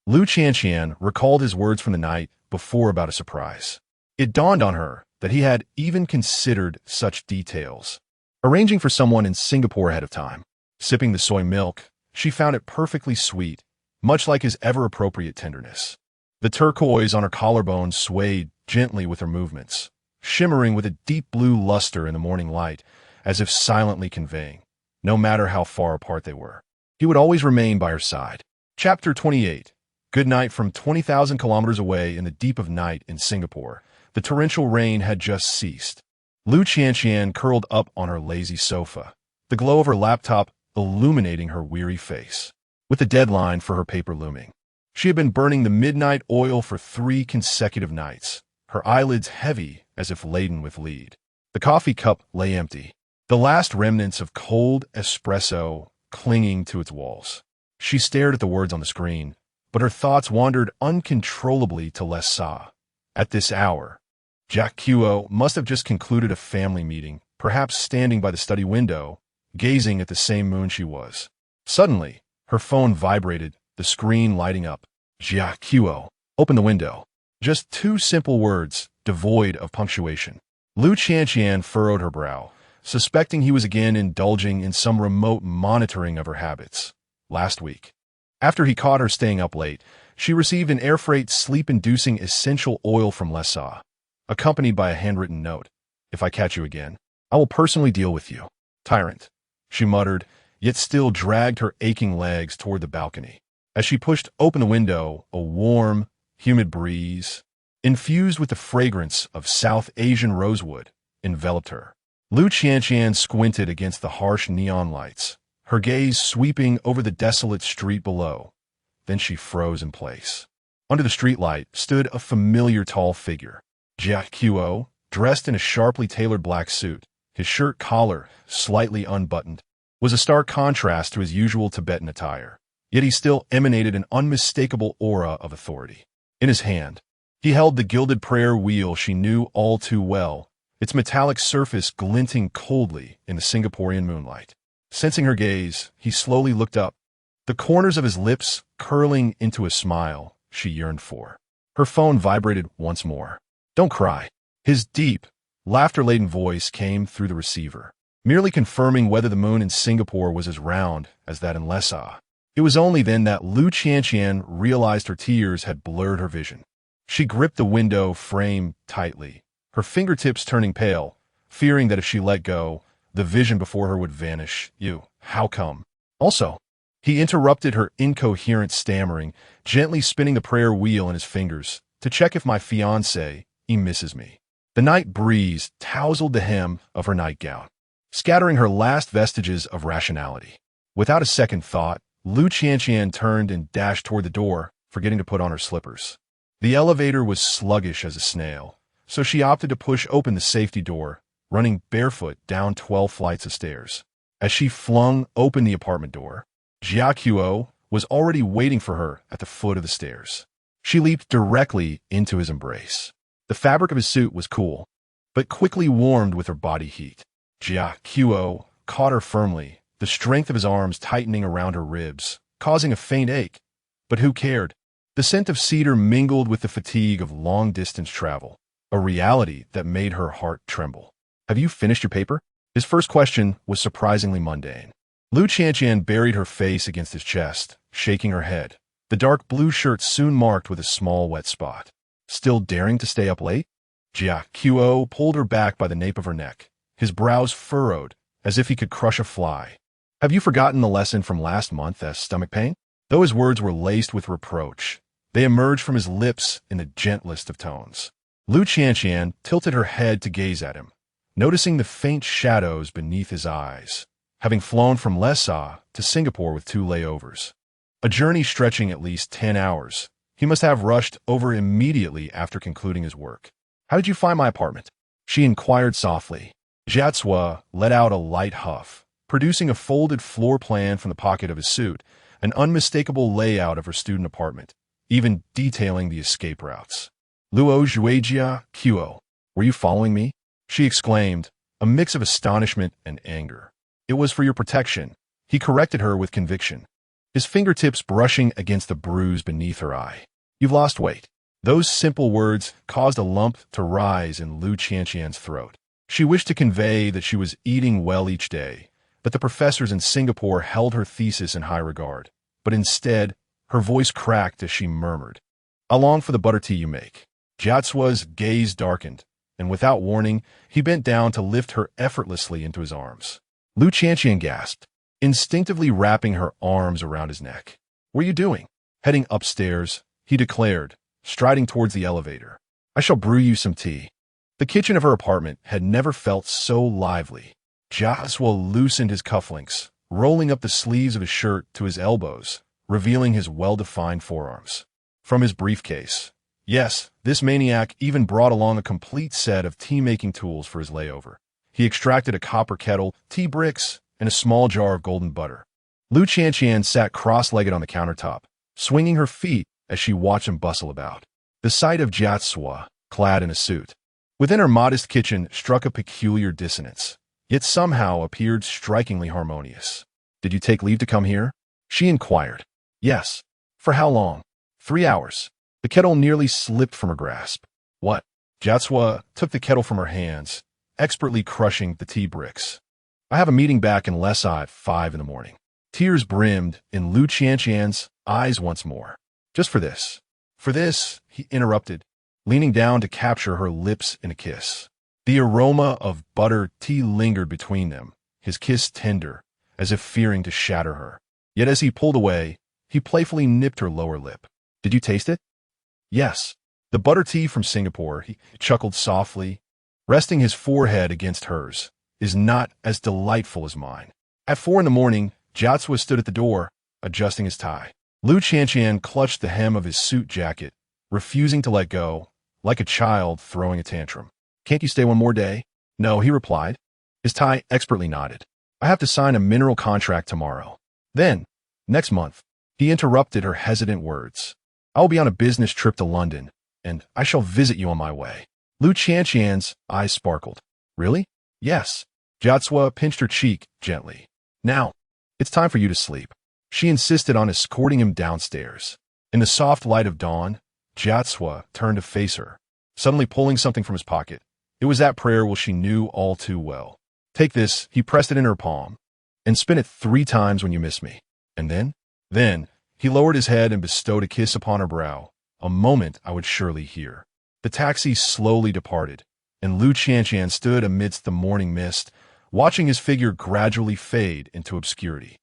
Lu Qianqian recalled his words from the night before about a surprise. It dawned on her that he had even considered such details, arranging for someone in Singapore ahead of time. Sipping the soy milk, she found it perfectly sweet, much like his ever-appropriate tenderness. The turquoise on her collarbone swayed gently with her movements, shimmering with a deep blue luster in the morning light, as if silently conveying, no matter how far apart they were, he would always remain by her side. Chapter 28. Good night. From 20,000 kilometers away in the deep of night in Singapore, the torrential rain had just ceased. Lu Qianqian curled up on her lazy sofa, the glow of her laptop illuminating her weary face. With the deadline for her paper looming, she had been burning the midnight oil for 3 consecutive nights, her eyelids heavy as if laden with lead. The coffee cup lay empty, the last remnants of cold espresso clinging to its walls. She stared at the words on the screen, but her thoughts wandered uncontrollably to Lhasa. At this hour, Jiazuo must have just concluded a family meeting, perhaps standing by the study window, gazing at the same moon she was. Suddenly, her phone vibrated, the screen lighting up. Jiazuo, open the window. Just 2 simple words, devoid of punctuation. Lu Qianqian furrowed her brow, suspecting he was again indulging in some remote monitoring of her habits. Last week, after he caught her staying up late, she received an air freight sleep-inducing essential oil from Lhasa, accompanied by a handwritten note. If I catch you again, I will personally deal with you. Tyrant, she muttered, yet still dragged her aching legs toward the balcony. As she pushed open the window, a warm, humid breeze, infused with the fragrance of South Asian rosewood, enveloped her. Lu Qianqian squinted against the harsh neon lights, her gaze sweeping over the desolate street below. Then she froze in place. Under the streetlight stood a familiar tall figure. Jiazuo, dressed in a sharply tailored black suit, his shirt collar slightly unbuttoned, was a stark contrast to his usual Tibetan attire. Yet he still emanated an unmistakable aura of authority. In his hand, he held the gilded prayer wheel she knew all too well, its metallic surface glinting coldly in the Singaporean moonlight. Sensing her gaze, he slowly looked up, the corners of his lips curling into a smile she yearned for. Her phone vibrated once more. Don't cry. His deep, laughter-laden voice came through the receiver, merely confirming whether the moon in Singapore was as round as that in Lhasa. It was only then that Lu Qianqian realized her tears had blurred her vision. She gripped the window frame tightly, her fingertips turning pale, fearing that if she let go, the vision before her would vanish. How come? Also, he interrupted her incoherent stammering, gently spinning the prayer wheel in his fingers, to check if my fiancé, he misses me. The night breeze tousled the hem of her nightgown, scattering her last vestiges of rationality. Without a second thought, Lu Qianqian turned and dashed toward the door, forgetting to put on her slippers. The elevator was sluggish as a snail, so she opted to push open the safety door, running barefoot down 12 flights of stairs. As she flung open the apartment door, Jiazuo, was already waiting for her at the foot of the stairs. She leaped directly into his embrace. The fabric of his suit was cool, but quickly warmed with her body heat. Jia Qiu caught her firmly, the strength of his arms tightening around her ribs, causing a faint ache. But who cared? The scent of cedar mingled with the fatigue of long-distance travel, a reality that made her heart tremble. "Have you finished your paper?" His first question was surprisingly mundane. Lu Qianqian buried her face against his chest, shaking her head, the dark blue shirt soon marked with a small wet spot. "Still daring to stay up late?" Jia Qiu pulled her back by the nape of her neck, his brows furrowed, as if he could crush a fly. "Have you forgotten the lesson from last month as stomach pain?" Though his words were laced with reproach, they emerged from his lips in the gentlest of tones. Lu Qianqian tilted her head to gaze at him, noticing the faint shadows beneath his eyes, having flown from Lhasa to Singapore with 2 layovers. A journey stretching at least 10 hours. He must have rushed over immediately after concluding his work. "How did you find my apartment?" she inquired softly. Jiatsua let out a light huff, producing a folded floor plan from the pocket of his suit, an unmistakable layout of her student apartment, even detailing the escape routes. "Luo Zhuijia Qiu, were you following me?" she exclaimed, a mix of astonishment and anger. "It was for your protection," he corrected her with conviction, his fingertips brushing against the bruise beneath her eye. "You've lost weight." Those simple words caused a lump to rise in Lu Qianqian's throat. She wished to convey that she was eating well each day, that the professors in Singapore held her thesis in high regard, but instead, her voice cracked as she murmured, "I long for the butter tea you make." Jiatsua's gaze darkened, and without warning, he bent down to lift her effortlessly into his arms. Lu Qianqian gasped, instinctively wrapping her arms around his neck. "What are you doing?" "Heading upstairs," he declared, striding towards the elevator. "I shall brew you some tea." The kitchen of her apartment had never felt so lively. Jiatsua loosened his cufflinks, rolling up the sleeves of his shirt to his elbows, revealing his well-defined forearms. From his briefcase, yes, this maniac even brought along a complete set of tea-making tools for his layover. He extracted a copper kettle, tea bricks, and a small jar of golden butter. Lu Qianqian sat cross-legged on the countertop, swinging her feet as she watched him bustle about. The sight of Jiatsua, clad in a suit, within her modest kitchen struck a peculiar dissonance, yet somehow appeared strikingly harmonious. "Did you take leave to come here?" she inquired. "Yes." "For how long?" 3 hours. The kettle nearly slipped from her grasp. "What?" Jiatsua took the kettle from her hands, expertly crushing the tea bricks. "I have a meeting back in Lhasa at 5 in the morning." Tears brimmed in Lu Qianqian's eyes once more. "Just for this." "For this," he interrupted, leaning down to capture her lips in a kiss. The aroma of butter tea lingered between them, his kiss tender, as if fearing to shatter her. Yet as he pulled away, he playfully nipped her lower lip. "Did you taste it?" "Yes." "The butter tea from Singapore," he chuckled softly, resting his forehead against hers, "is not as delightful as mine." At 4 in the morning, Jiatsua stood at the door, adjusting his tie. Lu Qianqian clutched the hem of his suit jacket, refusing to let go, like a child throwing a tantrum. "Can't you stay one more day?" "No," he replied. His tie expertly nodded. "I have to sign a mineral contract tomorrow. Then, next month." He interrupted her hesitant words. "I will be on a business trip to London, and I shall visit you on my way." Lu Qianqian's eyes sparkled. "Really?" "Yes." Jiatsua pinched her cheek gently. "Now, it's time for you to sleep." She insisted on escorting him downstairs. In the soft light of dawn, Jiatsua turned to face her, suddenly pulling something from his pocket. It was that prayer which she knew all too well. "Take this," he pressed it in her palm, "and spin it 3 times when you miss me." And then, he lowered his head and bestowed a kiss upon her brow, a moment I would surely hear. The taxi slowly departed, and Lu Qianqian stood amidst the morning mist, watching his figure gradually fade into obscurity.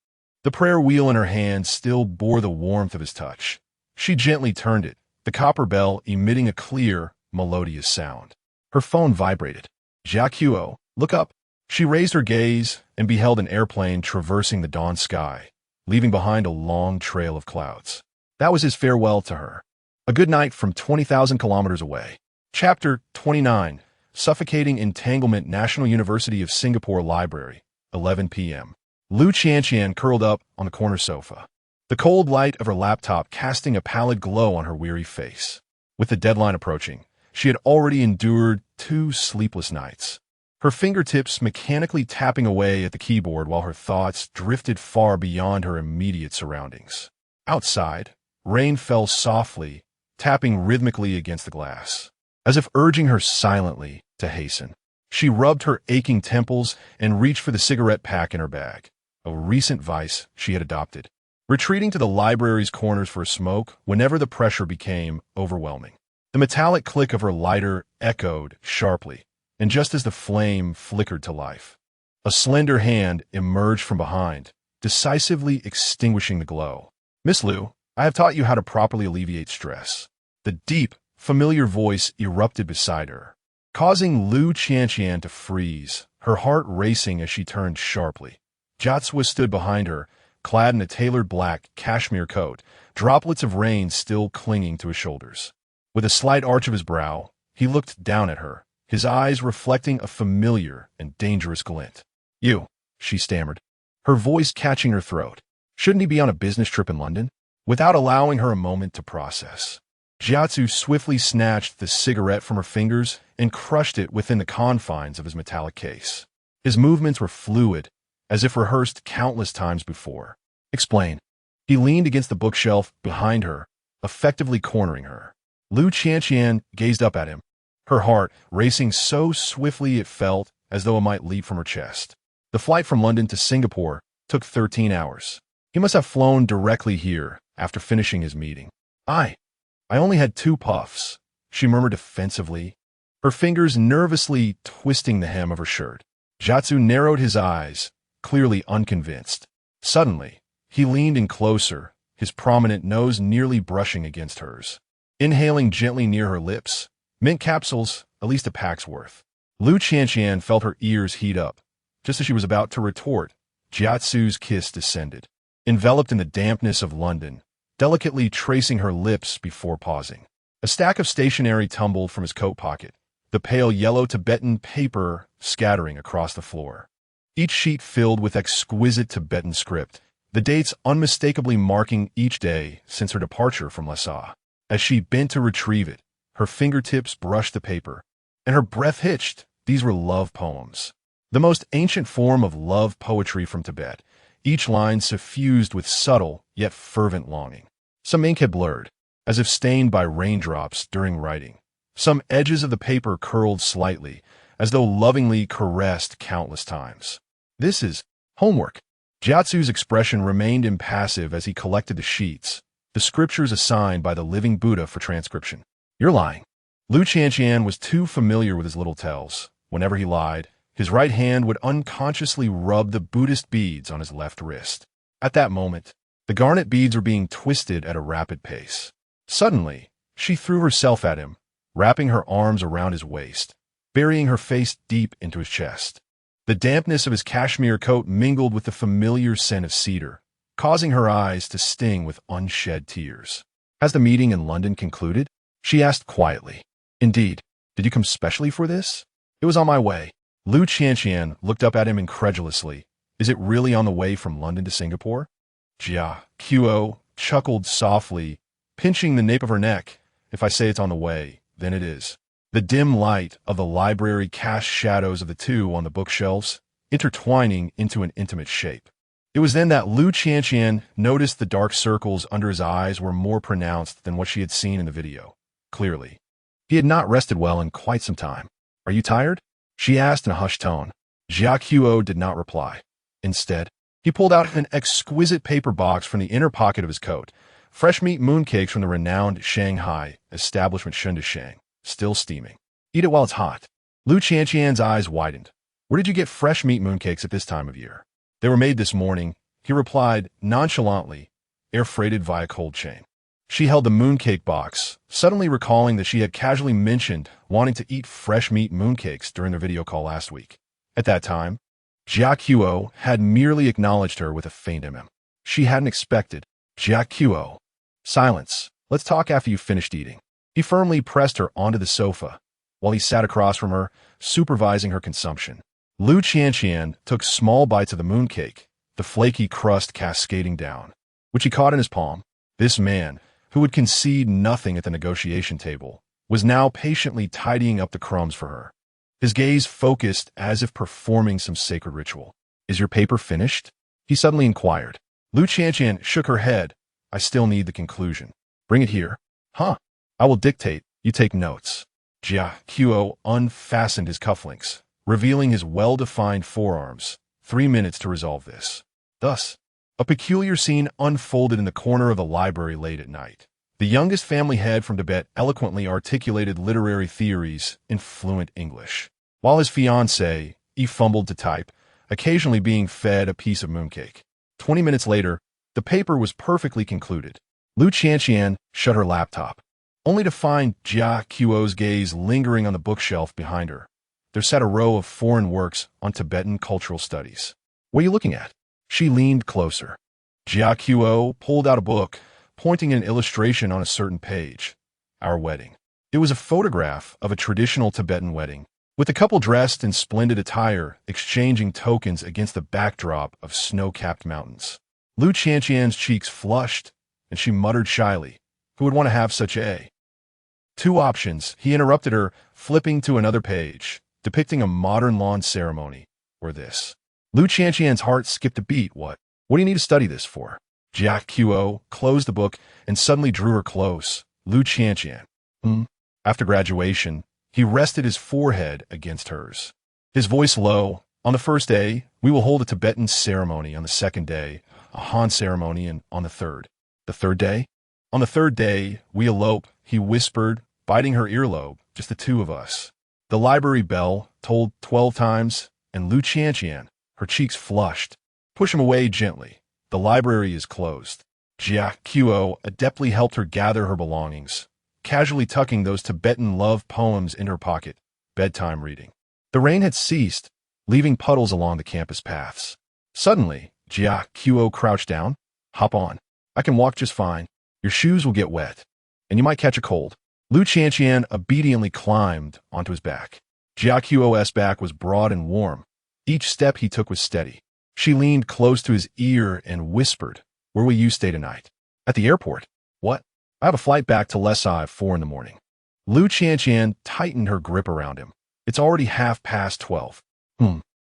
The prayer wheel in her hand still bore the warmth of his touch. She gently turned it, the copper bell emitting a clear, melodious sound. Her phone vibrated. "Jia Qiu, look up." She raised her gaze and beheld an airplane traversing the dawn sky, leaving behind a long trail of clouds. That was his farewell to her. A good night from 20,000 kilometers away. Chapter 29. Suffocating Entanglement. National University of Singapore Library, 11 p.m. Lu Qianqian curled up on the corner sofa. the cold light of her laptop casting a pallid glow on her weary face. With the deadline approaching, she had already endured 2 sleepless nights. Her fingertips mechanically tapping away at the keyboard while her thoughts drifted far beyond her immediate surroundings. Outside, rain fell softly, tapping rhythmically against the glass, as if urging her silently to hasten. She rubbed her aching temples and reached for the cigarette pack in her bag, a recent vice she had adopted, retreating to the library's corners for a smoke whenever the pressure became overwhelming. The metallic click of her lighter echoed sharply, and just as the flame flickered to life, a slender hand emerged from behind, decisively extinguishing the glow. "Miss Liu, I have taught you how to properly alleviate stress." The deep, familiar voice erupted beside her, causing Liu Qianqian to freeze, her heart racing as she turned sharply. Jiazi stood behind her, clad in a tailored black cashmere coat, droplets of rain still clinging to his shoulders. With a slight arch of his brow, he looked down at her, his eyes reflecting a familiar and dangerous glint. "You," she stammered, her voice catching her throat. "Shouldn't he be on a business trip in London?" Without allowing her a moment to process, Jiazi swiftly snatched the cigarette from her fingers and crushed it within the confines of his metallic case. His movements were fluid, as if rehearsed countless times before. "Explain." He leaned against the bookshelf behind her, effectively cornering her. Liu Qianqian gazed up at him, her heart racing so swiftly it felt as though it might leap from her chest. The flight from London to Singapore took 13 hours. He must have flown directly here after finishing his meeting. I only had 2 puffs," she murmured defensively, her fingers nervously twisting the hem of her shirt. Jiazi narrowed his eyes, clearly unconvinced. Suddenly, he leaned in closer, his prominent nose nearly brushing against hers. Inhaling gently near her lips, "Mint capsules, at least a pack's worth." Liu Qianqian felt her ears heat up. Just as she was about to retort, Jiazi's kiss descended, enveloped in the dampness of London, delicately tracing her lips before pausing. A stack of stationery tumbled from his coat pocket, the pale yellow Tibetan paper scattering across the floor. Each sheet filled with exquisite Tibetan script, the dates unmistakably marking each day since her departure from Lhasa. As she bent to retrieve it, her fingertips brushed the paper, and her breath hitched. These were love poems, the most ancient form of love poetry from Tibet, each line suffused with subtle yet fervent longing. Some ink had blurred, as if stained by raindrops during writing. Some edges of the paper curled slightly, as though lovingly caressed countless times. "This is homework." Jiazi's expression remained impassive as he collected the sheets, the scriptures assigned by the living Buddha for transcription. "You're lying." Liu Qianqian was too familiar with his little tells. Whenever he lied, his right hand would unconsciously rub the Buddhist beads on his left wrist. At that moment, the garnet beads were being twisted at a rapid pace. Suddenly, she threw herself at him, wrapping her arms around his waist, burying her face deep into his chest. The dampness of his cashmere coat mingled with the familiar scent of cedar, causing her eyes to sting with unshed tears. "Has the meeting in London concluded?" she asked quietly. "Indeed. Did you come specially for this?" "It was on my way." Liu Qianqian looked up at him incredulously. "Is it really on the way from London to Singapore?" Jiazi chuckled softly, pinching the nape of her neck. "If I say it's on the way, then it is." The dim light of the library cast shadows of the two on the bookshelves, intertwining into an intimate shape. It was then that Liu Qianqian noticed the dark circles under his eyes were more pronounced than what she had seen in the video. Clearly, he had not rested well in quite some time. "Are you tired?" she asked in a hushed tone. Jiazi did not reply. Instead, he pulled out an exquisite paper box from the inner pocket of his coat, fresh meat mooncakes from the renowned Shanghai establishment Shundishang, still steaming. "Eat it while it's hot." Liu Qianqian's eyes widened. "Where did you get fresh meat mooncakes at this time of year?" "They were made this morning," he replied nonchalantly, air freighted via cold chain. She held the mooncake box, suddenly recalling that she had casually mentioned wanting to eat fresh meat mooncakes during their video call last week. At that time, Jiazi had merely acknowledged her with a faint She hadn't expected. "Jiazi, silence. Let's talk after you've finished eating." He firmly pressed her onto the sofa, while he sat across from her, supervising her consumption. Liu Qianqian took small bites of the mooncake, the flaky crust cascading down. which he caught in his palm. This man, who would concede nothing at the negotiation table, was now patiently tidying up the crumbs for her. His gaze focused as if performing some sacred ritual. "Is your paper finished?" he suddenly inquired. Lu Qianqian shook her head. "I still need the conclusion." "Bring it here." "Huh. I will dictate. You take notes." Jia Qiu unfastened his cufflinks, revealing his well-defined forearms. 3 minutes to resolve this. Thus, a peculiar scene unfolded in the corner of the library late at night. The youngest family head from Tibet eloquently articulated literary theories in fluent English, while his fiancée, fumbled to type, occasionally being fed a piece of mooncake. 20 minutes later, the paper was perfectly concluded. Lu Qianqian shut her laptop, only to find Jia Qiu's gaze lingering on the bookshelf behind her. There sat a row of foreign works on Tibetan cultural studies. "What are you looking at?" She leaned closer. Jia Qiu pulled out a book, pointing an illustration on a certain page. "Our wedding." It was a photograph of a traditional Tibetan wedding, with the couple dressed in splendid attire, exchanging tokens against the backdrop of snow-capped mountains. Lu Qianqian's cheeks flushed, and she muttered shyly, "Who would want to have such a—" "Two options," he interrupted her, flipping to another page, depicting a modern lawn ceremony, or this. Lu Qianqian's heart skipped a beat. What do you need to study this for?" Jia Qiu closed the book and suddenly drew her close. Lu Qianqian. After graduation, he rested his forehead against hers. His voice low. "On the first day, we will hold a Tibetan ceremony. On the second day, a Han ceremony, and on the third." "The third day?" "On the third day, we elope," he whispered, biting her earlobe, "just the two of us." The library bell tolled 12 times, and Lu Qianqian, her cheeks flushed. "Push him away gently. The library is closed." Jia Qiu adeptly helped her gather her belongings, casually tucking those Tibetan love poems in her pocket. Bedtime reading. The rain had ceased, leaving puddles along the campus paths. Suddenly, Jia Qiu crouched down. "Hop on. I can walk just fine. Your shoes will get wet, and you might catch a cold." Lu Qianqian obediently climbed onto his back. Jia Qiu's back was broad and warm. Each step he took was steady. She leaned close to his ear and whispered, "Where will you stay tonight?" "At the airport." "What?" "I have a flight back to Lesai at 4 in the morning." Lu Qianqian tightened her grip around him. "It's already 12:30.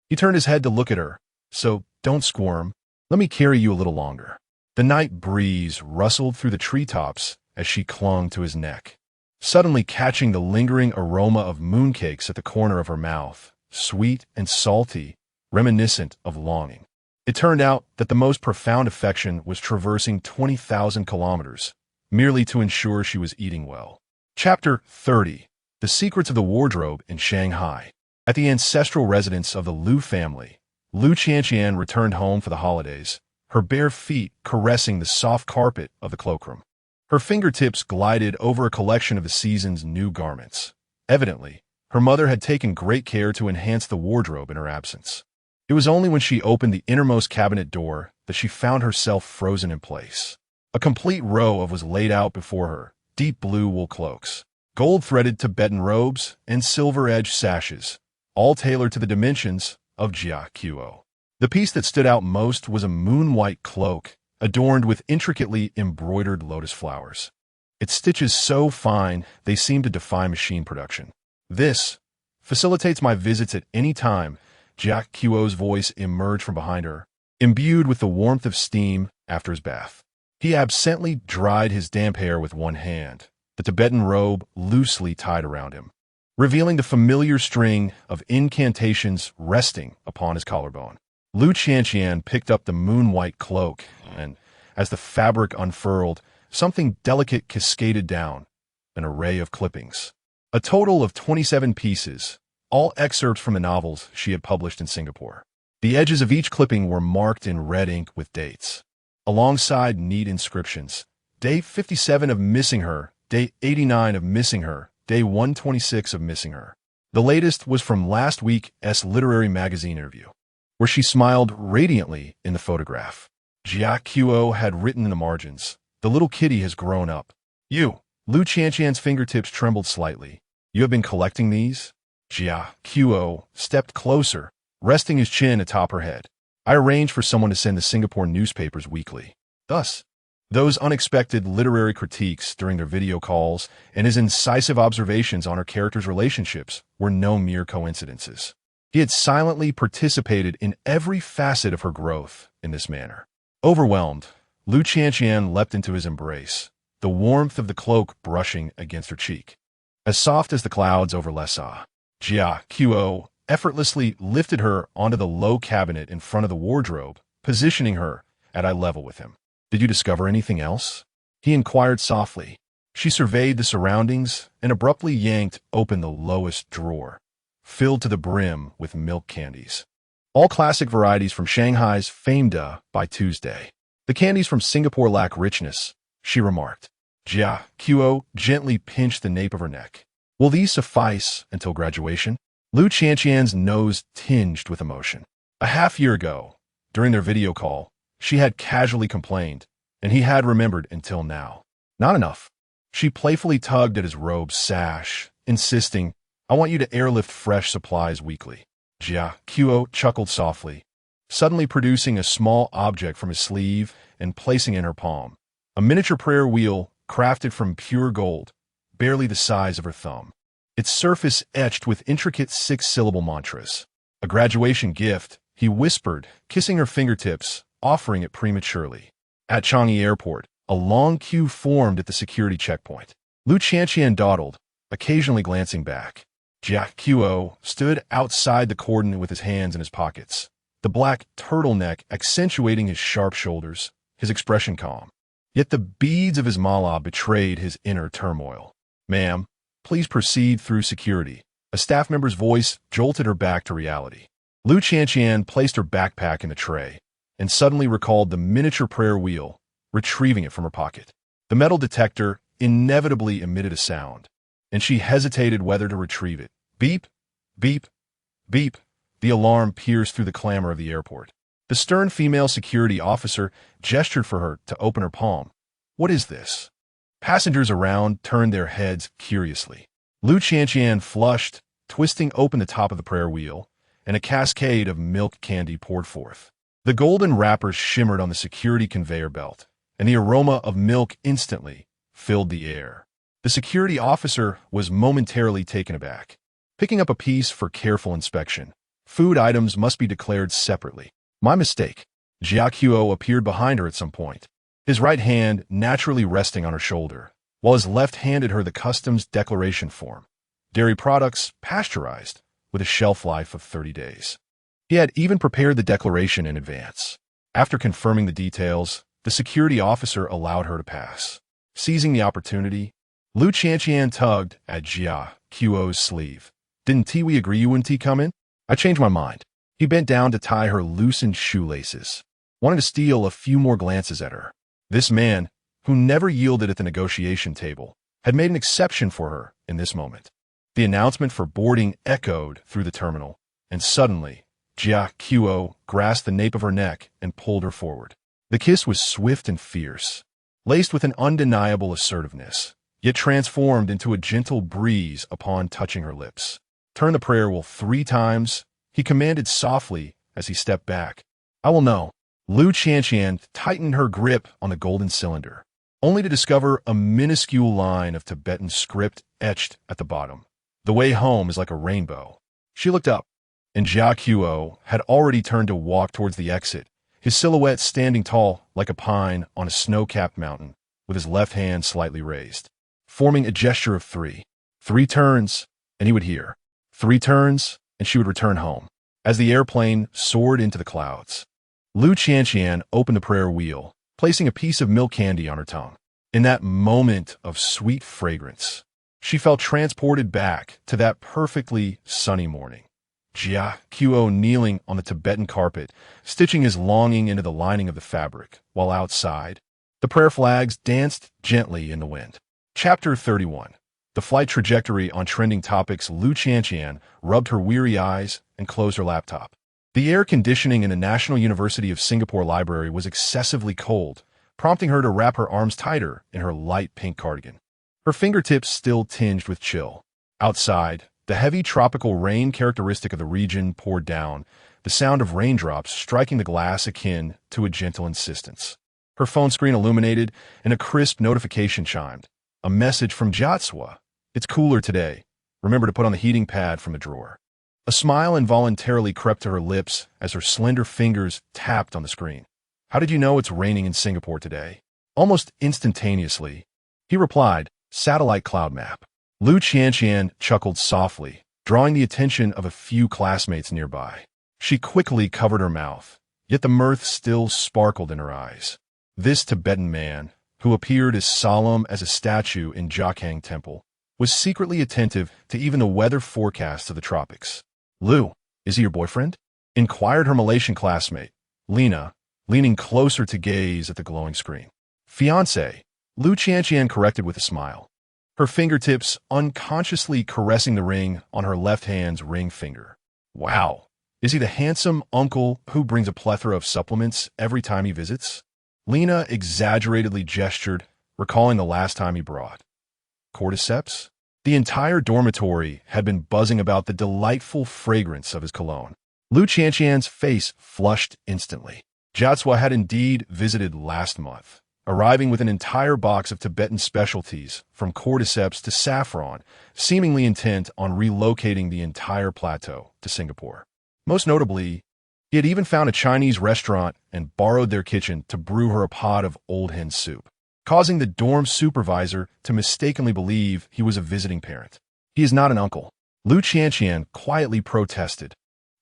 He turned his head to look at her. "So, don't squirm. Let me carry you a little longer." The night breeze rustled through the treetops as she clung to his neck, suddenly catching the lingering aroma of mooncakes at the corner of her mouth, sweet and salty, reminiscent of longing. It turned out that the most profound affection was traversing 20,000 kilometers, merely to ensure she was eating well. Chapter 30. The Secrets of the Wardrobe in Shanghai. At the ancestral residence of the Lu family, Lu Qianqian returned home for the holidays, her bare feet caressing the soft carpet of the cloakroom. Her fingertips glided over a collection of the season's new garments. Evidently, her mother had taken great care to enhance the wardrobe in her absence. It was only when she opened the innermost cabinet door that she found herself frozen in place. A complete row of was laid out before her, deep blue wool cloaks, gold-threaded Tibetan robes, and silver-edged sashes, all tailored to the dimensions of Jia Qiu. The piece that stood out most was a moon-white cloak, adorned with intricately embroidered lotus flowers. Its stitches so fine they seemed to defy machine production. "This facilitates my visits at any time." Jia Qiu's voice emerged from behind her, imbued with the warmth of steam after his bath. He absently dried his damp hair with one hand, the Tibetan robe loosely tied around him, revealing the familiar string of incantations resting upon his collarbone. Lu Qianqian picked up the moon-white cloak, and, as the fabric unfurled, something delicate cascaded down, an array of clippings. A total of 27 pieces, all excerpts from the novels she had published in Singapore. The edges of each clipping were marked in red ink with dates, alongside neat inscriptions. Day 57 of Missing Her, Day 89 of Missing Her, Day 126 of Missing Her. The latest was from last week's literary magazine interview, where she smiled radiantly in the photograph. Jia Qiu had written in the margins, "The little kitty has grown up." "You." Lu Qianqian's fingertips trembled slightly. "You have been collecting these?" Jia Qiu stepped closer, resting his chin atop her head. "I arranged for someone to send the Singapore newspapers weekly. Thus, Those unexpected literary critiques during their video calls and his incisive observations on her characters' relationships were no mere coincidences. He had silently participated in every facet of her growth in this manner. Overwhelmed, Lu Qianqian leapt into his embrace, the warmth of the cloak brushing against her cheek. As soft as the clouds over Lhasa, Jia Qiu effortlessly lifted her onto the low cabinet in front of the wardrobe, positioning her at eye level with him. "Did you discover anything else?" he inquired softly. She surveyed the surroundings and abruptly yanked open the lowest drawer, filled to the brim with milk candies. All classic varieties from Shanghai's famed by Tuesday. "The candies from Singapore lack richness," she remarked. Jia Qiu gently pinched the nape of her neck. "Will these suffice until graduation?" Lu Qianqian's nose tinged with emotion. A half-year ago, during their video call, she had casually complained, and he had remembered until now. "Not enough." She playfully tugged at his robe sash, insisting, "I want you to airlift fresh supplies weekly." Jia Qiu chuckled softly, suddenly producing a small object from his sleeve and placing it in her palm. A miniature prayer wheel crafted from pure gold, barely the size of her thumb. Its surface etched with intricate six-syllable mantras. "A graduation gift," he whispered, kissing her fingertips, offering it prematurely. At Changi Airport, a long queue formed at the security checkpoint. Lu Qianqian dawdled, occasionally glancing back. Jia Qiu stood outside the cordon with his hands in his pockets, the black turtleneck accentuating his sharp shoulders, his expression calm. Yet the beads of his mala betrayed his inner turmoil. "Ma'am, please proceed through security." A staff member's voice jolted her back to reality. Lu Qianqian placed her backpack in the tray and suddenly recalled the miniature prayer wheel, retrieving it from her pocket. The metal detector inevitably emitted a sound, and she hesitated whether to retrieve it. Beep, beep, beep. The alarm pierced through the clamor of the airport. The stern female security officer gestured for her to open her palm. "What is this?" Passengers around turned their heads curiously. Lu Qianqian flushed, twisting open the top of the prayer wheel, and a cascade of milk candy poured forth. The golden wrappers shimmered on the security conveyor belt, and the aroma of milk instantly filled the air. The security officer was momentarily taken aback. Picking up a piece for careful inspection, food items must be declared separately. "My mistake." Jia Qiu appeared behind her at some point, his right hand naturally resting on her shoulder, while his left handed her the customs declaration form. Dairy products pasteurized, with a shelf life of 30 days. He had even prepared the declaration in advance. After confirming the details, the security officer allowed her to pass. Seizing the opportunity, Lu Qianqian tugged at Jia Qiu's sleeve. "Didn't we agree you wouldn't come in?" "I changed my mind." He bent down to tie her loosened shoelaces, wanting to steal a few more glances at her. This man, who never yielded at the negotiation table, had made an exception for her in this moment. The announcement for boarding echoed through the terminal, and suddenly, Jia Qiu grasped the nape of her neck and pulled her forward. The kiss was swift and fierce, laced with an undeniable assertiveness, yet transformed into a gentle breeze upon touching her lips. "Turn the prayer wheel 3 times, he commanded softly as he stepped back. "I will know." Lu Qianqian tightened her grip on the golden cylinder, only to discover a minuscule line of Tibetan script etched at the bottom. "The way home is like a rainbow." She looked up, and Jia Qiu had already turned to walk towards the exit, his silhouette standing tall like a pine on a snow-capped mountain, with his left hand slightly raised, forming a gesture of 3. 3 turns, and he would hear. 3 turns, and she would return home. As the airplane soared into the clouds, Lu Qianqian opened the prayer wheel, placing a piece of milk candy on her tongue. In that moment of sweet fragrance, she felt transported back to that perfectly sunny morning. Jia Qiu kneeling on the Tibetan carpet, stitching his longing into the lining of the fabric, while outside, the prayer flags danced gently in the wind. Chapter 31. The flight trajectory on trending topics. Lu Qianqian rubbed her weary eyes and closed her laptop. The air conditioning in the National University of Singapore library was excessively cold, prompting her to wrap her arms tighter in her light pink cardigan. Her fingertips still tinged with chill. Outside, the heavy tropical rain characteristic of the region poured down, the sound of raindrops striking the glass akin to a gentle insistence. Her phone screen illuminated, and a crisp notification chimed. A message from Jatswa. It's cooler today. Remember to put on the heating pad from the drawer. A smile involuntarily crept to her lips as her slender fingers tapped on the screen. How did you know it's raining in Singapore today? Almost instantaneously, he replied, satellite cloud map. Lu Qianqian chuckled softly, drawing the attention of a few classmates nearby. She quickly covered her mouth, yet the mirth still sparkled in her eyes. This Tibetan man, who appeared as solemn as a statue in Jiakhang Temple, was secretly attentive to even the weather forecasts of the tropics. Lu, is he your boyfriend? Inquired her Malaysian classmate, Lena, leaning closer to gaze at the glowing screen. Fiancé, Lu Qianqian corrected with a smile, her fingertips unconsciously caressing the ring on her left hand's ring finger. Wow, is he the handsome uncle who brings a plethora of supplements every time he visits? Lena exaggeratedly gestured, recalling the last time he brought cordyceps. The entire dormitory had been buzzing about the delightful fragrance of his cologne. Lu Qianqian's face flushed instantly. Jatswa had indeed visited last month, arriving with an entire box of Tibetan specialties, from cordyceps to saffron, seemingly intent on relocating the entire plateau to Singapore. Most notably, he had even found a Chinese restaurant and borrowed their kitchen to brew her a pot of old hen soup, causing the dorm supervisor to mistakenly believe he was a visiting parent. He is not an uncle, Lu Qianqian quietly protested,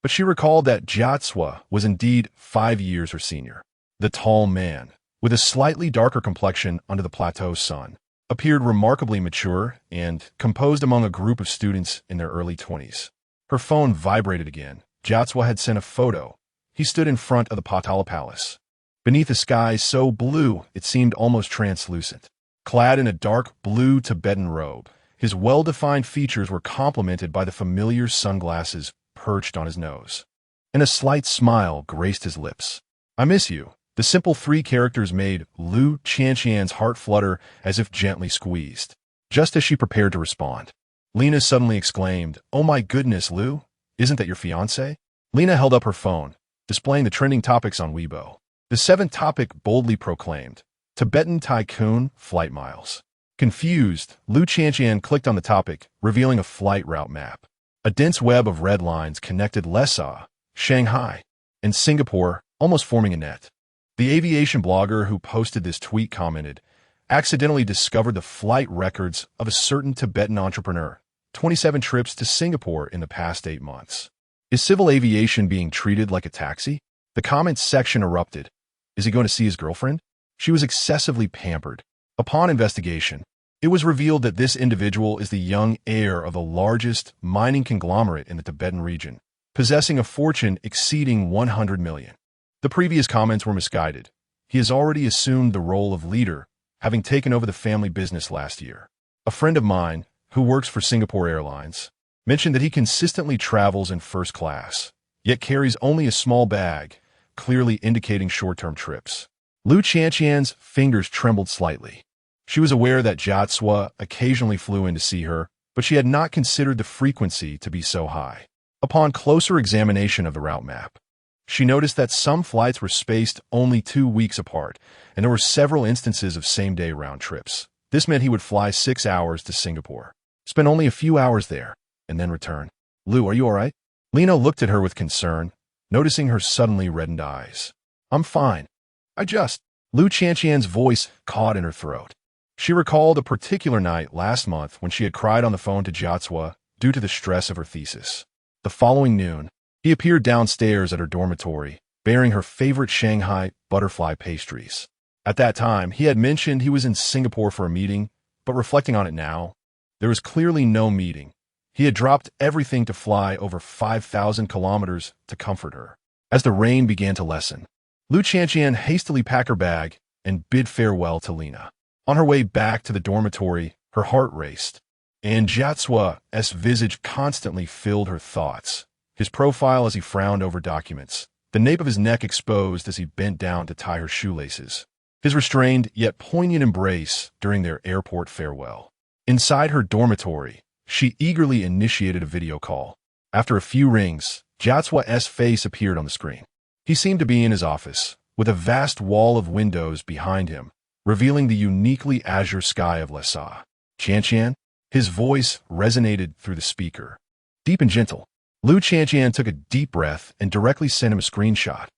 but she recalled that Jatswa was indeed 5 years her senior. The tall man, with a slightly darker complexion under the plateau's sun, appeared remarkably mature and composed among a group of students in their early 20s. Her phone vibrated again. Jatswa had sent a photo. He stood in front of the Potala Palace, beneath a sky so blue it seemed almost translucent. Clad in a dark blue Tibetan robe, his well-defined features were complemented by the familiar sunglasses perched on his nose, and a slight smile graced his lips. I miss you. The simple 3 characters made Lu Qianqian's heart flutter as if gently squeezed. Just as she prepared to respond, Lena suddenly exclaimed, "Oh my goodness, Lu, isn't that your fiancé?" Lena held up her phone, displaying the trending topics on Weibo. The 7th topic boldly proclaimed, Tibetan Tycoon Flight Miles. Confused, Lu Qianqian clicked on the topic, revealing a flight route map. A dense web of red lines connected Lhasa, Shanghai, and Singapore, almost forming a net. The aviation blogger who posted this tweet commented, accidentally discovered the flight records of a certain Tibetan entrepreneur, 27 trips to Singapore in the past 8 months. Is civil aviation being treated like a taxi? The comments section erupted. Is he going to see his girlfriend? She was excessively pampered. Upon investigation, it was revealed that this individual is the young heir of the largest mining conglomerate in the Tibetan region, possessing a fortune exceeding 100 million. The previous comments were misguided. He has already assumed the role of leader, having taken over the family business last year. A friend of mine, who works for Singapore Airlines, mentioned that he consistently travels in first class, yet carries only a small bag, clearly indicating short-term trips. Lu Qianqian's fingers trembled slightly. She was aware that Jatswa occasionally flew in to see her, but she had not considered the frequency to be so high. Upon closer examination of the route map, she noticed that some flights were spaced only 2 weeks apart, and there were several instances of same-day round trips. This meant he would fly 6 hours to Singapore, spend only a few hours there, and then return. Lu, are you all right? Lena looked at her with concern, noticing her suddenly reddened eyes. I'm fine. Lu Qianqian's voice caught in her throat. She recalled a particular night last month when she had cried on the phone to Jatswa due to the stress of her thesis. The following noon, he appeared downstairs at her dormitory, bearing her favorite Shanghai butterfly pastries. At that time, he had mentioned he was in Singapore for a meeting, but reflecting on it now, there was clearly no meeting. He had dropped everything to fly over 5,000 kilometers to comfort her. As the rain began to lessen, Lu Qianqian hastily packed her bag and bid farewell to Lena. On her way back to the dormitory, her heart raced, and Jatswa's visage constantly filled her thoughts. His profile as he frowned over documents, the nape of his neck exposed as he bent down to tie her shoelaces, his restrained yet poignant embrace during their airport farewell. Inside her dormitory, she eagerly initiated a video call. After a few rings, Jatswa's face appeared on the screen. He seemed to be in his office, with a vast wall of windows behind him, revealing the uniquely azure sky of Lhasa. Qianqian? His voice resonated through the speaker. Deep and gentle. Lu Qianqian took a deep breath and directly sent him a screenshot.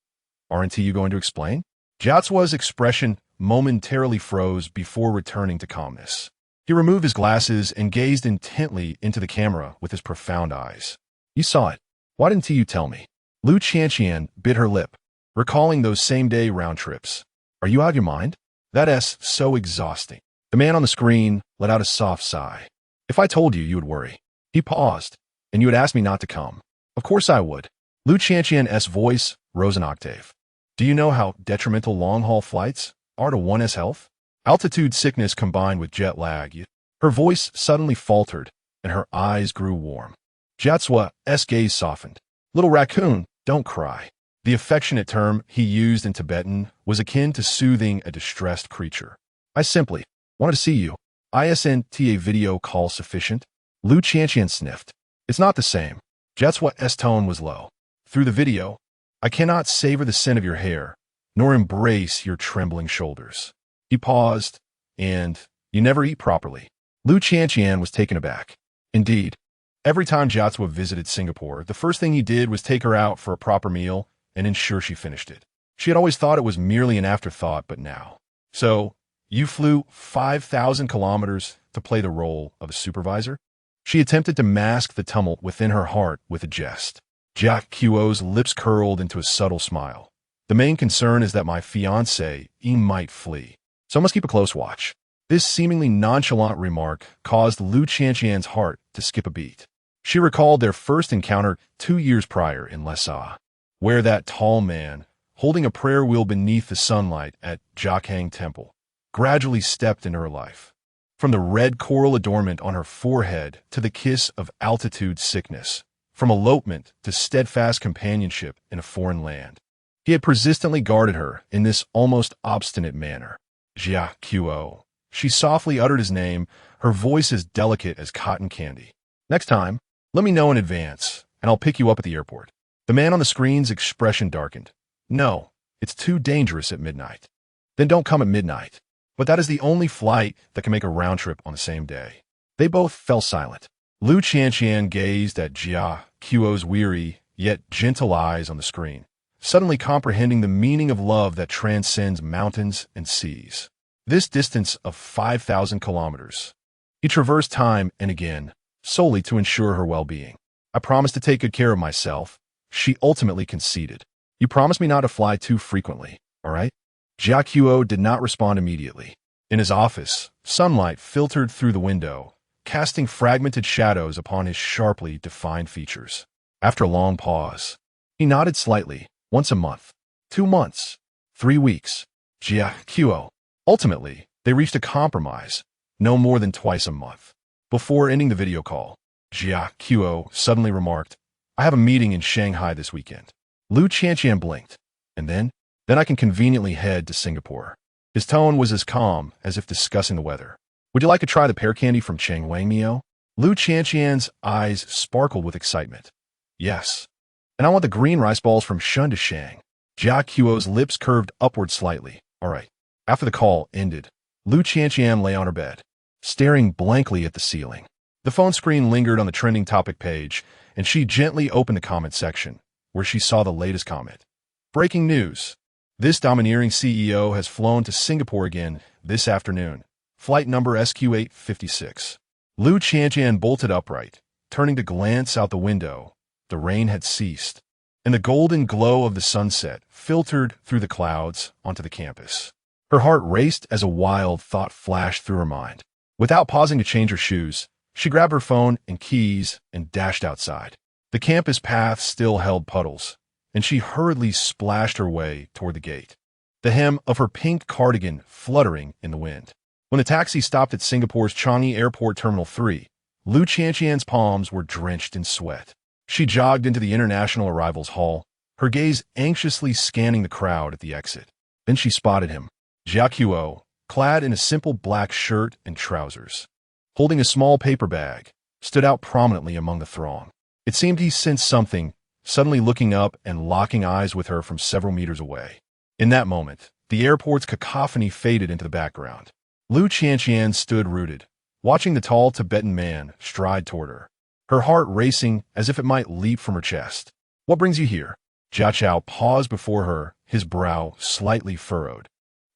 Aren't you going to explain? Jiacuo's expression momentarily froze before returning to calmness. He removed his glasses and gazed intently into the camera with his profound eyes. You saw it. Why didn't you tell me? Lu Qianqian bit her lip, recalling those same-day round trips. Are you out of your mind? That's so exhausting. The man on the screen let out a soft sigh. If I told you, you would worry. He paused, and you would ask me not to come. Of course I would. Lu Qianqian's voice rose an octave. Do you know how detrimental long-haul flights are to one's health? Altitude sickness combined with jet lag. Her voice suddenly faltered, and her eyes grew warm. Jiacuo's gaze softened. Little raccoon, don't cry. The affectionate term he used in Tibetan was akin to soothing a distressed creature. I simply wanted to see you. Isn't a video call sufficient? Lu Qianqian sniffed. It's not the same. Jiacuo's tone was low. Through the video, I cannot savor the scent of your hair, nor embrace your trembling shoulders. He paused, and you never eat properly. Lu Qianqian was taken aback. Indeed, every time Jiacuo visited Singapore, the first thing he did was take her out for a proper meal and ensure she finished it. She had always thought it was merely an afterthought, but now. So, you flew 5,000 kilometers to play the role of a supervisor? She attempted to mask the tumult within her heart with a jest. Jiacuo's lips curled into a subtle smile. The main concern is that my fiancé, might flee, so I must keep a close watch. This seemingly nonchalant remark caused Lu Qianqian's heart to skip a beat. She recalled their first encounter 2 years prior in Lhasa, where that tall man, holding a prayer wheel beneath the sunlight at Jiakhang Temple, gradually stepped into her life. From the red coral adornment on her forehead to the kiss of altitude sickness, from elopement to steadfast companionship in a foreign land. He had persistently guarded her in this almost obstinate manner. Jiacuo. She softly uttered his name, her voice as delicate as cotton candy. Next time, let me know in advance, and I'll pick you up at the airport. The man on the screen's expression darkened. No, it's too dangerous at midnight. Then don't come at midnight. But that is the only flight that can make a round trip on the same day. They both fell silent. Lu Qianqian gazed at Jiacuo's weary, yet gentle eyes on the screen, suddenly comprehending the meaning of love that transcends mountains and seas. This distance of 5,000 kilometers. He traversed time and again, solely to ensure her well-being. I promised to take good care of myself. She ultimately conceded. You promised me not to fly too frequently, all right? Jiacuo did not respond immediately. In his office, sunlight filtered through the window, casting fragmented shadows upon his sharply defined features. After a long pause, he nodded slightly. Once a month, 2 months, 3 weeks. Jiacuo. Ultimately, they reached a compromise, no more than twice a month. Before ending the video call, Jiacuo suddenly remarked, I have a meeting in Shanghai this weekend. Lu Qianqian blinked, and then I can conveniently head to Singapore. His tone was as calm as if discussing the weather. Would you like to try the pear candy from Changwangmiao? Lu Qianqian's eyes sparkled with excitement. Yes. And I want the green rice balls from Shun to Shang. Jiacuo's lips curved upward slightly. All right. After the call ended, Lu Qianqian lay on her bed, staring blankly at the ceiling. The phone screen lingered on the trending topic page, and she gently opened the comment section, where she saw the latest comment. Breaking news. This domineering CEO has flown to Singapore again this afternoon. Flight number SQ856. Lu Qianqian bolted upright, turning to glance out the window. The rain had ceased, and the golden glow of the sunset filtered through the clouds onto the campus. Her heart raced as a wild thought flashed through her mind. Without pausing to change her shoes, she grabbed her phone and keys and dashed outside. The campus path still held puddles, and she hurriedly splashed her way toward the gate, the hem of her pink cardigan fluttering in the wind. When the taxi stopped at Singapore's Changi Airport Terminal 3, Lu Qianqian's palms were drenched in sweat. She jogged into the International Arrivals Hall, her gaze anxiously scanning the crowd at the exit. Then she spotted him, Jiacuo, clad in a simple black shirt and trousers, holding a small paper bag, stood out prominently among the throng. It seemed he sensed something, suddenly looking up and locking eyes with her from several meters away. In that moment, the airport's cacophony faded into the background. Lu Qianqian stood rooted, watching the tall Tibetan man stride toward her, her heart racing as if it might leap from her chest. "What brings you here?" Jia Chao paused before her, his brow slightly furrowed.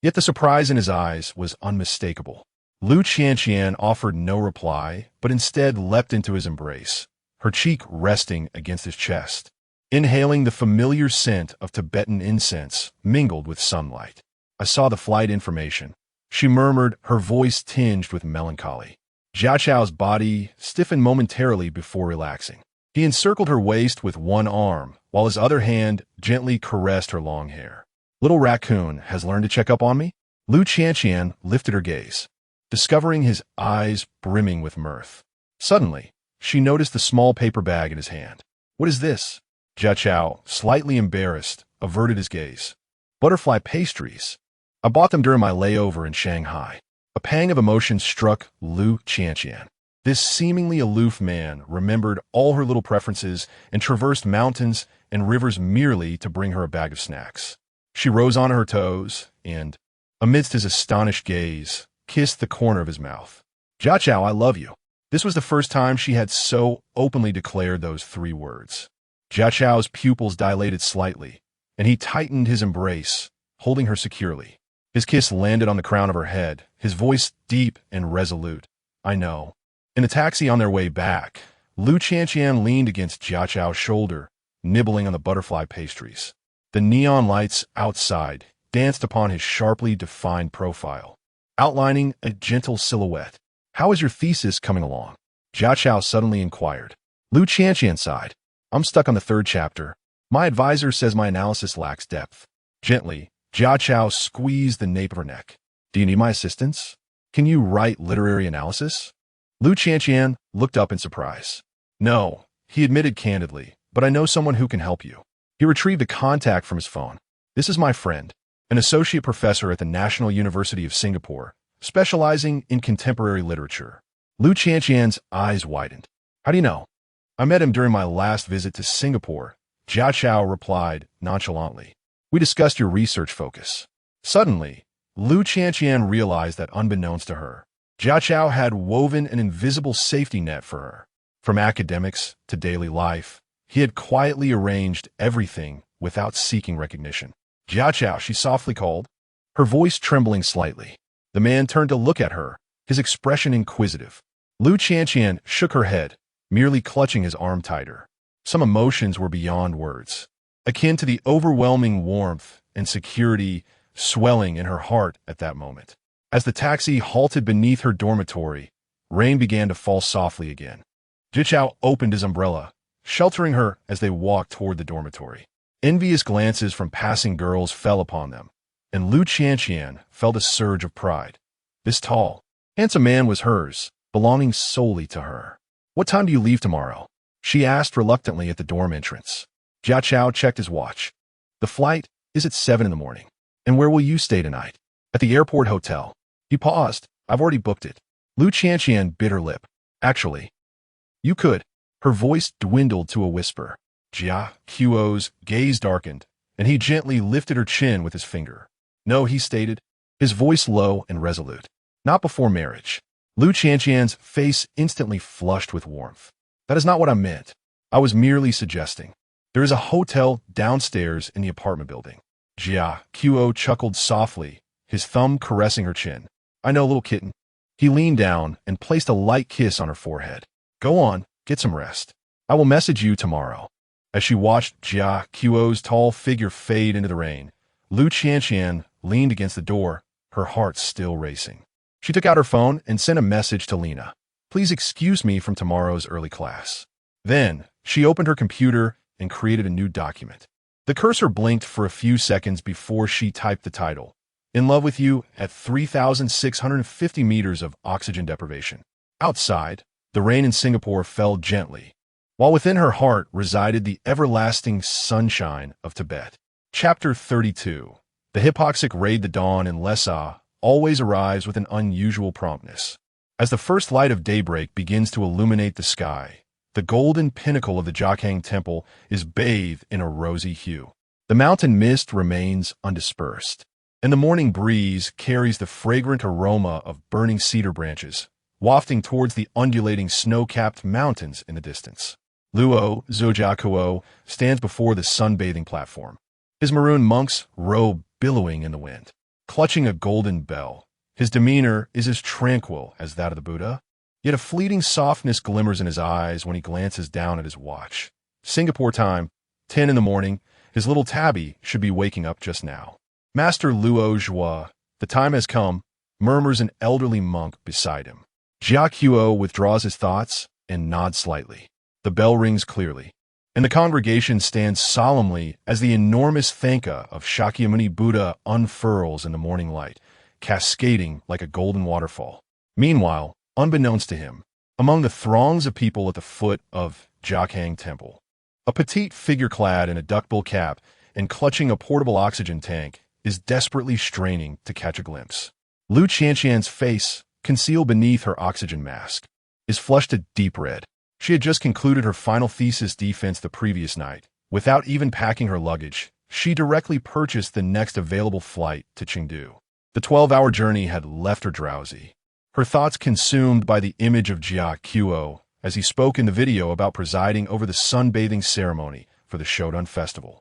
Yet the surprise in his eyes was unmistakable. Lu Qianqian offered no reply, but instead leapt into his embrace, her cheek resting against his chest, inhaling the familiar scent of Tibetan incense mingled with sunlight. "I saw the flight information," she murmured, her voice tinged with melancholy. Jia Chao's body stiffened momentarily before relaxing. He encircled her waist with one arm, while his other hand gently caressed her long hair. "Little raccoon has learned to check up on me?" Lu Qianqian lifted her gaze, discovering his eyes brimming with mirth. Suddenly, she noticed the small paper bag in his hand. "What is this?" Jia Chao, slightly embarrassed, averted his gaze. "Butterfly pastries. I bought them during my layover in Shanghai." A pang of emotion struck Lu Qianqian. This seemingly aloof man remembered all her little preferences and traversed mountains and rivers merely to bring her a bag of snacks. She rose on her toes and, amidst his astonished gaze, kissed the corner of his mouth. "Jia Chao, I love you." This was the first time she had so openly declared those 3 words. Jia Chao's pupils dilated slightly, and he tightened his embrace, holding her securely. His kiss landed on the crown of her head, his voice deep and resolute. "I know." In the taxi on their way back, Lu Qianqian leaned against Jia Chao's shoulder, nibbling on the butterfly pastries. The neon lights outside danced upon his sharply defined profile, outlining a gentle silhouette. "How is your thesis coming along?" Jia Chao suddenly inquired. Lu Qianqian sighed. "I'm stuck on the 3rd chapter. My advisor says my analysis lacks depth." Gently, Jia Chao squeezed the nape of her neck. "Do you need my assistance? Can you write literary analysis?" Lu Qianqian looked up in surprise. "No," he admitted candidly, "but I know someone who can help you." He retrieved a contact from his phone. "This is my friend, an associate professor at the National University of Singapore, specializing in contemporary literature." Lu Qianqian's eyes widened. "How do you know?" "I met him during my last visit to Singapore," Jia Chao replied nonchalantly. "We discussed your research focus." Suddenly, Lu Qianqian realized that unbeknownst to her, Jia Chao had woven an invisible safety net for her. From academics to daily life, he had quietly arranged everything without seeking recognition. "Jia Chao," she softly called, her voice trembling slightly. The man turned to look at her, his expression inquisitive. Lu Qianqian shook her head, merely clutching his arm tighter. Some emotions were beyond words, akin to the overwhelming warmth and security swelling in her heart at that moment. As the taxi halted beneath her dormitory, rain began to fall softly again. Jia Chao opened his umbrella, sheltering her as they walked toward the dormitory. Envious glances from passing girls fell upon them, and Lu Qianqian felt a surge of pride. This tall, handsome man was hers, belonging solely to her. "What time do you leave tomorrow?" she asked reluctantly at the dorm entrance. Jia Chao checked his watch. "The flight is at 7 in the morning. And where will you stay tonight?" "At the airport hotel." He paused. "I've already booked it." Lu Qianqian bit her lip. "Actually, you could." Her voice dwindled to a whisper. Jia Qiu's gaze darkened, and he gently lifted her chin with his finger. "No," he stated, his voice low and resolute. "Not before marriage." Lu Qianqian's face instantly flushed with warmth. "That is not what I meant. I was merely suggesting. There is a hotel downstairs in the apartment building." Jia Qiu chuckled softly, his thumb caressing her chin. "I know, little kitten." He leaned down and placed a light kiss on her forehead. "Go on, get some rest. I will message you tomorrow." As she watched Jia Qiu's tall figure fade into the rain, Lu Qianqian leaned against the door, her heart still racing. She took out her phone and sent a message to Lena. "Please excuse me from tomorrow's early class." Then, she opened her computer and created a new document. The cursor blinked for a few seconds before she typed the title, "In Love with You at 3,650 meters of oxygen deprivation." Outside, the rain in Singapore fell gently, while within her heart resided the everlasting sunshine of Tibet. Chapter 32. The hypoxic raid. The dawn in Lhasa always arrives with an unusual promptness. As the first light of daybreak begins to illuminate the sky, the golden pinnacle of the Jiakhang Temple is bathed in a rosy hue. The mountain mist remains undispersed, and the morning breeze carries the fragrant aroma of burning cedar branches, wafting towards the undulating snow-capped mountains in the distance. Luo Zhujiakuo stands before the sunbathing platform, his maroon monk's robe billowing in the wind. Clutching a golden bell, his demeanor is as tranquil as that of the Buddha, yet a fleeting softness glimmers in his eyes when he glances down at his watch. Singapore time, 10 in the morning, his little tabby should be waking up just now. Master Luo Zhua, the time has come, murmurs an elderly monk beside him. Jia Qiuo withdraws his thoughts and nods slightly. The bell rings clearly, and the congregation stands solemnly as the enormous Thangka of Shakyamuni Buddha unfurls in the morning light, cascading like a golden waterfall. Meanwhile, unbeknownst to him, among the throngs of people at the foot of Jiakhang Temple, a petite figure clad in a duckbill cap and clutching a portable oxygen tank is desperately straining to catch a glimpse. Lu Qianqian's face, concealed beneath her oxygen mask, is flushed a deep red. She had just concluded her final thesis defense the previous night. Without even packing her luggage, she directly purchased the next available flight to Chengdu. The 12-hour journey had left her drowsy, her thoughts consumed by the image of Jia Qiuo as he spoke in the video about presiding over the sunbathing ceremony for the Shodan Festival.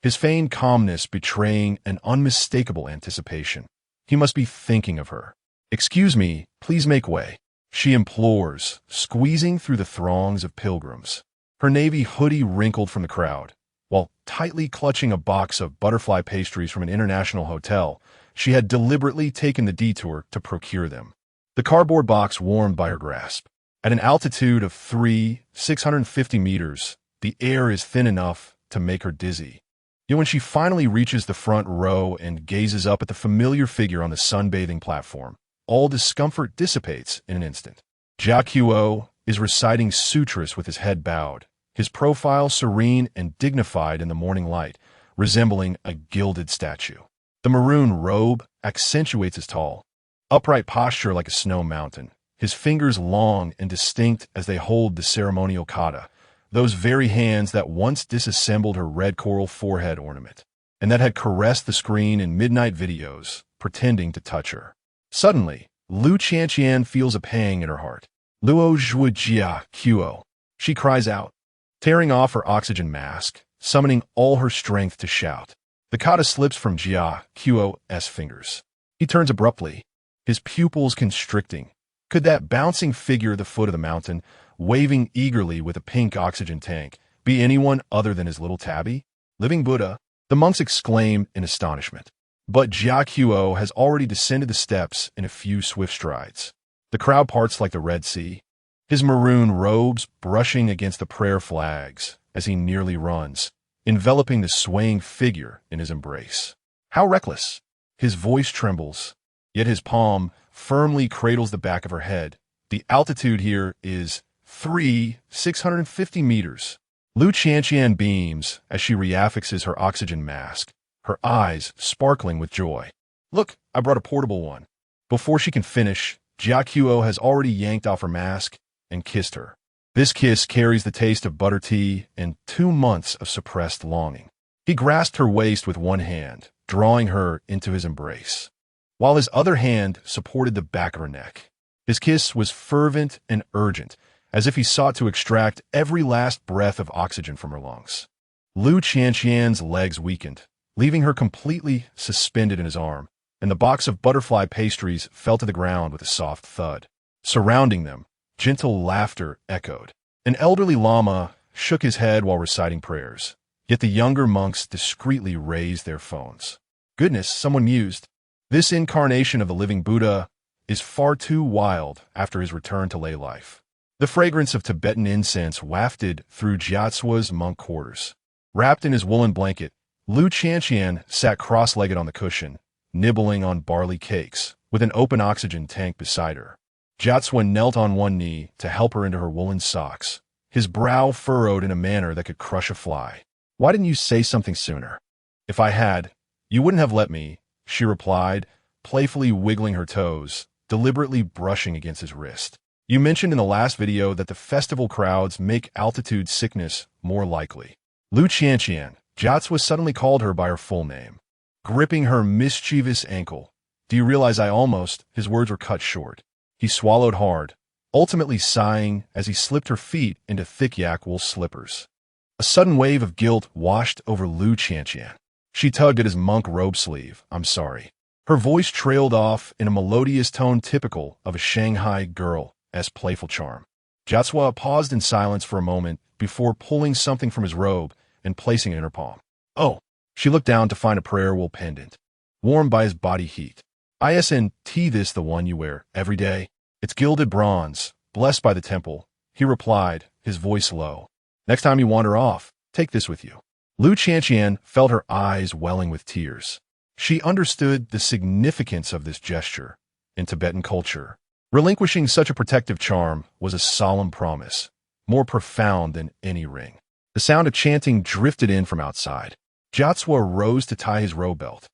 His feigned calmness betraying an unmistakable anticipation. He must be thinking of her. "Excuse me, please make way," she implores, squeezing through the throngs of pilgrims. Her navy hoodie wrinkled from the crowd, while tightly clutching a box of butterfly pastries from an international hotel, she had deliberately taken the detour to procure them. The cardboard box warmed by her grasp. At an altitude of 650 meters, the air is thin enough to make her dizzy. Yet when she finally reaches the front row and gazes up at the familiar figure on the sunbathing platform, all discomfort dissipates in an instant. Jia Qiuo is reciting sutras with his head bowed, his profile serene and dignified in the morning light, resembling a gilded statue. The maroon robe accentuates his tall, upright posture like a snow mountain, his fingers long and distinct as they hold the ceremonial kata, those very hands that once disassembled her red coral forehead ornament, and that had caressed the screen in midnight videos, pretending to touch her. Suddenly, Lu Qianqian feels a pang in her heart. "Luo Zhuijia Qiuo," she cries out, tearing off her oxygen mask, summoning all her strength to shout. The kata slips from Jia Qiuo's fingers. He turns abruptly, his pupils constricting. Could that bouncing figure at the foot of the mountain, waving eagerly with a pink oxygen tank, be anyone other than his little tabby? Living Buddha, the monks exclaim in astonishment. But Jia Qiuo has already descended the steps in a few swift strides. The crowd parts like the Red Sea, his maroon robes brushing against the prayer flags as he nearly runs, enveloping the swaying figure in his embrace. How reckless! His voice trembles, yet his palm firmly cradles the back of her head. The altitude here is 650 meters. Lu Qianqian beams as she reaffixes her oxygen mask, her eyes sparkling with joy. "Look, I brought a portable one." Before she can finish, Jia Qiuo has already yanked off her mask and kissed her. This kiss carries the taste of butter tea and 2 months of suppressed longing. He grasped her waist with one hand, drawing her into his embrace, while his other hand supported the back of her neck. His kiss was fervent and urgent, as if he sought to extract every last breath of oxygen from her lungs. Lu Qianqian's legs weakened, leaving her completely suspended in his arm, and the box of butterfly pastries fell to the ground with a soft thud. Surrounding them, gentle laughter echoed. An elderly lama shook his head while reciting prayers, yet the younger monks discreetly raised their phones. "Goodness," someone mused, "this incarnation of the living Buddha is far too wild after his return to lay life." The fragrance of Tibetan incense wafted through Jiatsua's monk quarters. Wrapped in his woolen blanket, Lu Qianqian sat cross-legged on the cushion, nibbling on barley cakes, with an open oxygen tank beside her. Jiatsua knelt on one knee to help her into her woolen socks, his brow furrowed in a manner that could crush a fly. "Why didn't you say something sooner?" "If I had, you wouldn't have let me," she replied, playfully wiggling her toes, deliberately brushing against his wrist. "You mentioned in the last video that the festival crowds make altitude sickness more likely." Lu Qianqian, Jiatsua suddenly called her by her full name, gripping her mischievous ankle. "Do you realize I almost—" His words were cut short. He swallowed hard, ultimately sighing as he slipped her feet into thick yak wool slippers. A sudden wave of guilt washed over Lu Qianqian. She tugged at his monk robe sleeve. "I'm sorry." Her voice trailed off in a melodious tone typical of a Shanghai girl's playful charm. Jiatsua paused in silence for a moment before pulling something from his robe and placing it in her palm. "Oh." She looked down to find a prayer wool pendant, warmed by his body heat. "Isn't this the one you wear every day?" "It's gilded bronze, blessed by the temple," he replied, his voice low. "Next time you wander off, take this with you." Lu Qianqian felt her eyes welling with tears. She understood the significance of this gesture. In Tibetan culture, relinquishing such a protective charm was a solemn promise, more profound than any ring. The sound of chanting drifted in from outside. Jiatsua rose to tie his robe belt,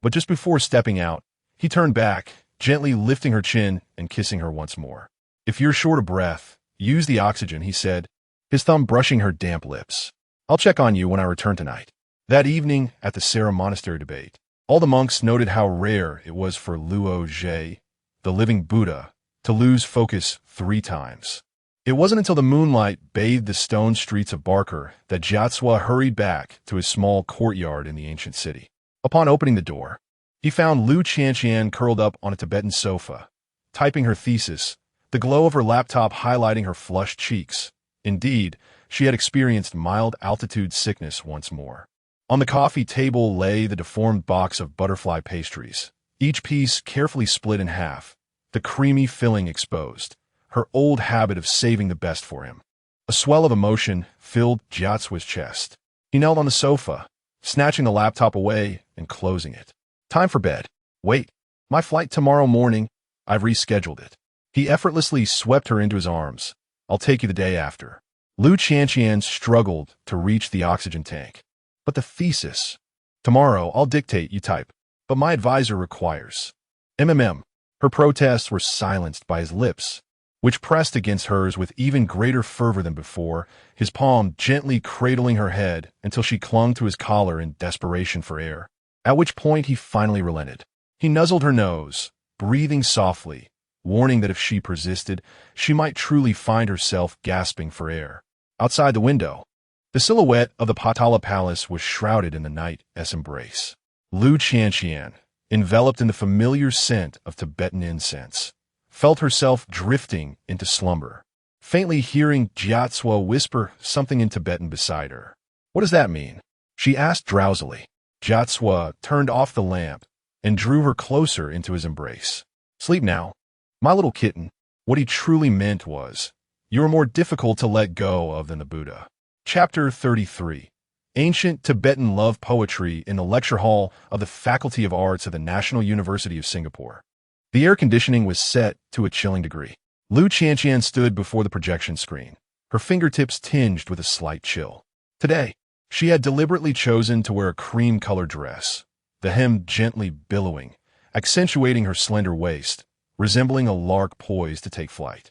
but just before stepping out, he turned back, gently lifting her chin and kissing her once more. "If you're short of breath, use the oxygen," he said, his thumb brushing her damp lips. "I'll check on you when I return tonight." That evening, at the Sera Monastery debate, all the monks noted how rare it was for Luo Zhe, the living Buddha, to lose focus 3 times. It wasn't until the moonlight bathed the stone streets of Barker that Jiatsua hurried back to his small courtyard in the ancient city. Upon opening the door, he found Lu Qianqian curled up on a Tibetan sofa, typing her thesis, the glow of her laptop highlighting her flushed cheeks. Indeed, she had experienced mild altitude sickness once more. On the coffee table lay the deformed box of butterfly pastries, each piece carefully split in half, the creamy filling exposed, her old habit of saving the best for him. A swell of emotion filled Jiatsua's chest. He knelt on the sofa, snatching the laptop away and closing it. "Time for bed." "Wait, my flight tomorrow morning. I've rescheduled it." He effortlessly swept her into his arms. "I'll take you the day after." Lu Qianqian struggled to reach the oxygen tank. "But the thesis." "Tomorrow I'll dictate, you type. But my advisor requires." Her protests were silenced by his lips, which pressed against hers with even greater fervor than before, his palm gently cradling her head until she clung to his collar in desperation for air, at which point he finally relented. He nuzzled her nose, breathing softly, warning that if she persisted, she might truly find herself gasping for air. Outside the window, the silhouette of the Potala Palace was shrouded in the night's embrace. Lu Qianqian, enveloped in the familiar scent of Tibetan incense, felt herself drifting into slumber, faintly hearing Jiatsua whisper something in Tibetan beside her. "What does that mean?" she asked drowsily. Jiatsua turned off the lamp and drew her closer into his embrace. "Sleep now, my little kitten." What he truly meant was, "You are more difficult to let go of than the Buddha." Chapter 33. Ancient Tibetan Love Poetry in the Lecture Hall of the Faculty of Arts of the National University of Singapore. The air conditioning was set to a chilling degree. Lu Qianqian stood before the projection screen, her fingertips tinged with a slight chill. Today, she had deliberately chosen to wear a cream-colored dress, the hem gently billowing, accentuating her slender waist, resembling a lark poised to take flight.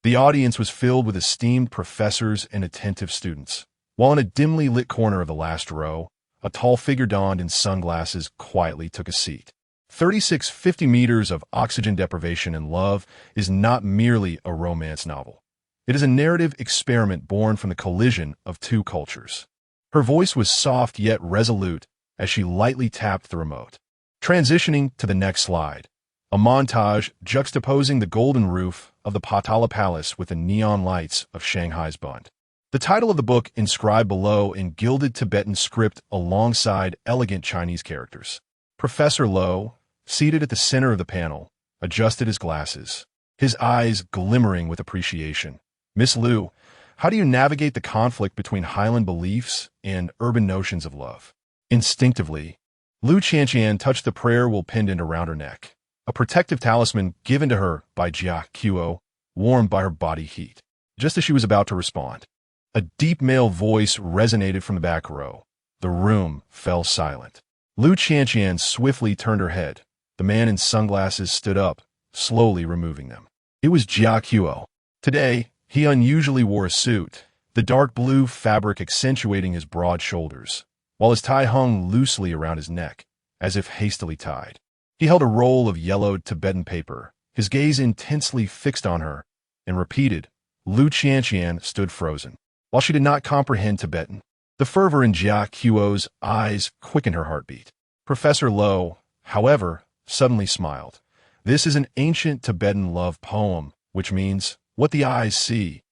The audience was filled with esteemed professors and attentive students, while in a dimly lit corner of the last row, a tall figure donned in sunglasses quietly took a seat. 3650 meters of oxygen deprivation and love is not merely a romance novel. It is a narrative experiment born from the collision of 2 cultures. Her voice was soft yet resolute as she lightly tapped the remote. Transitioning to the next slide, a montage juxtaposing the golden roof of the Potala Palace with the neon lights of Shanghai's Bund. The title of the book inscribed below in gilded Tibetan script alongside elegant Chinese characters. Professor Lo, seated at the center of the panel, adjusted his glasses, his eyes glimmering with appreciation. "Miss Lu, how do you navigate the conflict between Highland beliefs and urban notions of love?" Instinctively, Lu Qianqian touched the prayer wool pendant around her neck, a protective talisman given to her by Jia Qiu, warmed by her body heat. Just as she was about to respond, a deep male voice resonated from the back row. The room fell silent. Lu Qianqian swiftly turned her head. The man in sunglasses stood up, slowly removing them. It was Jia Qiu. Today, he unusually wore a suit, the dark blue fabric accentuating his broad shoulders. while his tie hung loosely around his neck, as if hastily tied. He held a roll of yellowed Tibetan paper, his gaze intensely fixed on her, and repeated. Lu Qianqian stood frozen. While she did not comprehend Tibetan, the fervor in Jia Qiuo's eyes quickened her heartbeat. Professor Lo, however, suddenly smiled. This is an ancient Tibetan love poem, which means, what the eyes see,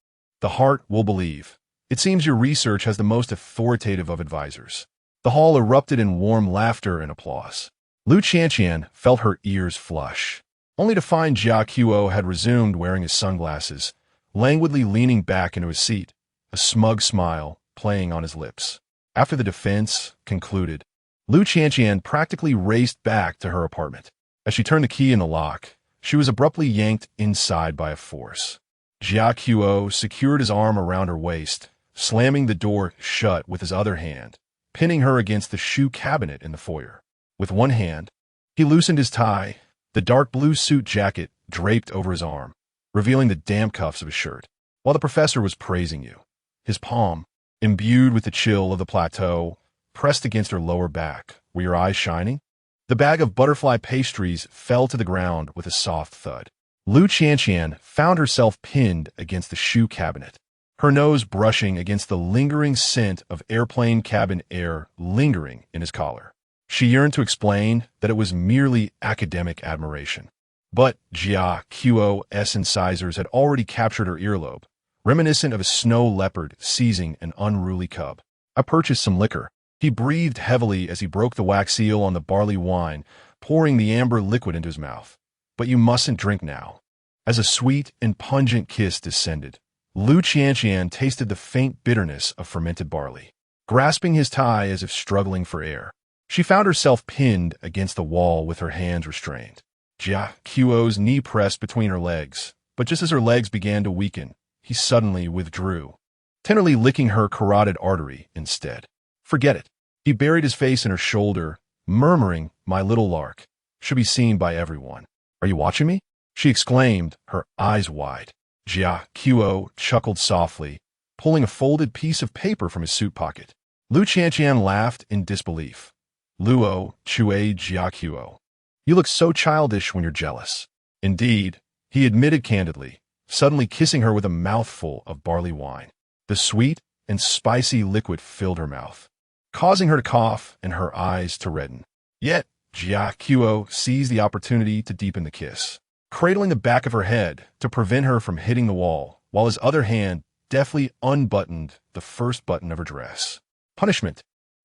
the heart will believe. It seems your research has the most authoritative of advisors. The hall erupted in warm laughter and applause. Lu Qianqian felt her ears flush, only to find Jia Qiuo had resumed wearing his sunglasses, languidly leaning back into his seat, a smug smile playing on his lips. After the defense concluded, Lu Qianqian practically raced back to her apartment. As she turned the key in the lock, she was abruptly yanked inside by a force. Jia Qiuo secured his arm around her waist, slamming the door shut with his other hand, pinning her against the shoe cabinet in the foyer. With one hand, he loosened his tie, the dark blue suit jacket draped over his arm, revealing the damp cuffs of his shirt. While the professor was praising you, his palm, imbued with the chill of the plateau, pressed against her lower back. Were your eyes shining? The bag of butterfly pastries fell to the ground with a soft thud. Lu Qianqian found herself pinned against the shoe cabinet, her nose brushing against the lingering scent of airplane cabin air lingering in his collar. She yearned to explain that it was merely academic admiration. But Jia Qiuo's incisors had already captured her earlobe, reminiscent of a snow leopard seizing an unruly cub. I purchased some liquor. He breathed heavily as he broke the wax seal on the barley wine, pouring the amber liquid into his mouth. But you mustn't drink now. As a sweet and pungent kiss descended, Lu Qianqian tasted the faint bitterness of fermented barley. Grasping his tie as if struggling for air, she found herself pinned against the wall with her hands restrained. Jia Qiuo's knee pressed between her legs, but just as her legs began to weaken, he suddenly withdrew, tenderly licking her carotid artery instead. Forget it. He buried his face in her shoulder, murmuring, my little lark, should be seen by everyone. Are you watching me? She exclaimed, her eyes wide. Jia Qiuo chuckled softly, pulling a folded piece of paper from his suit pocket. Lu Qianqian laughed in disbelief. Luo Chue Jia Qiuo. You look so childish when you're jealous. Indeed, he admitted candidly, suddenly kissing her with a mouthful of barley wine. The sweet and spicy liquid filled her mouth, causing her to cough and her eyes to redden. Yet, Jia Qiuo seized the opportunity to deepen the kiss, cradling the back of her head to prevent her from hitting the wall, while his other hand deftly unbuttoned the first button of her dress. Punishment,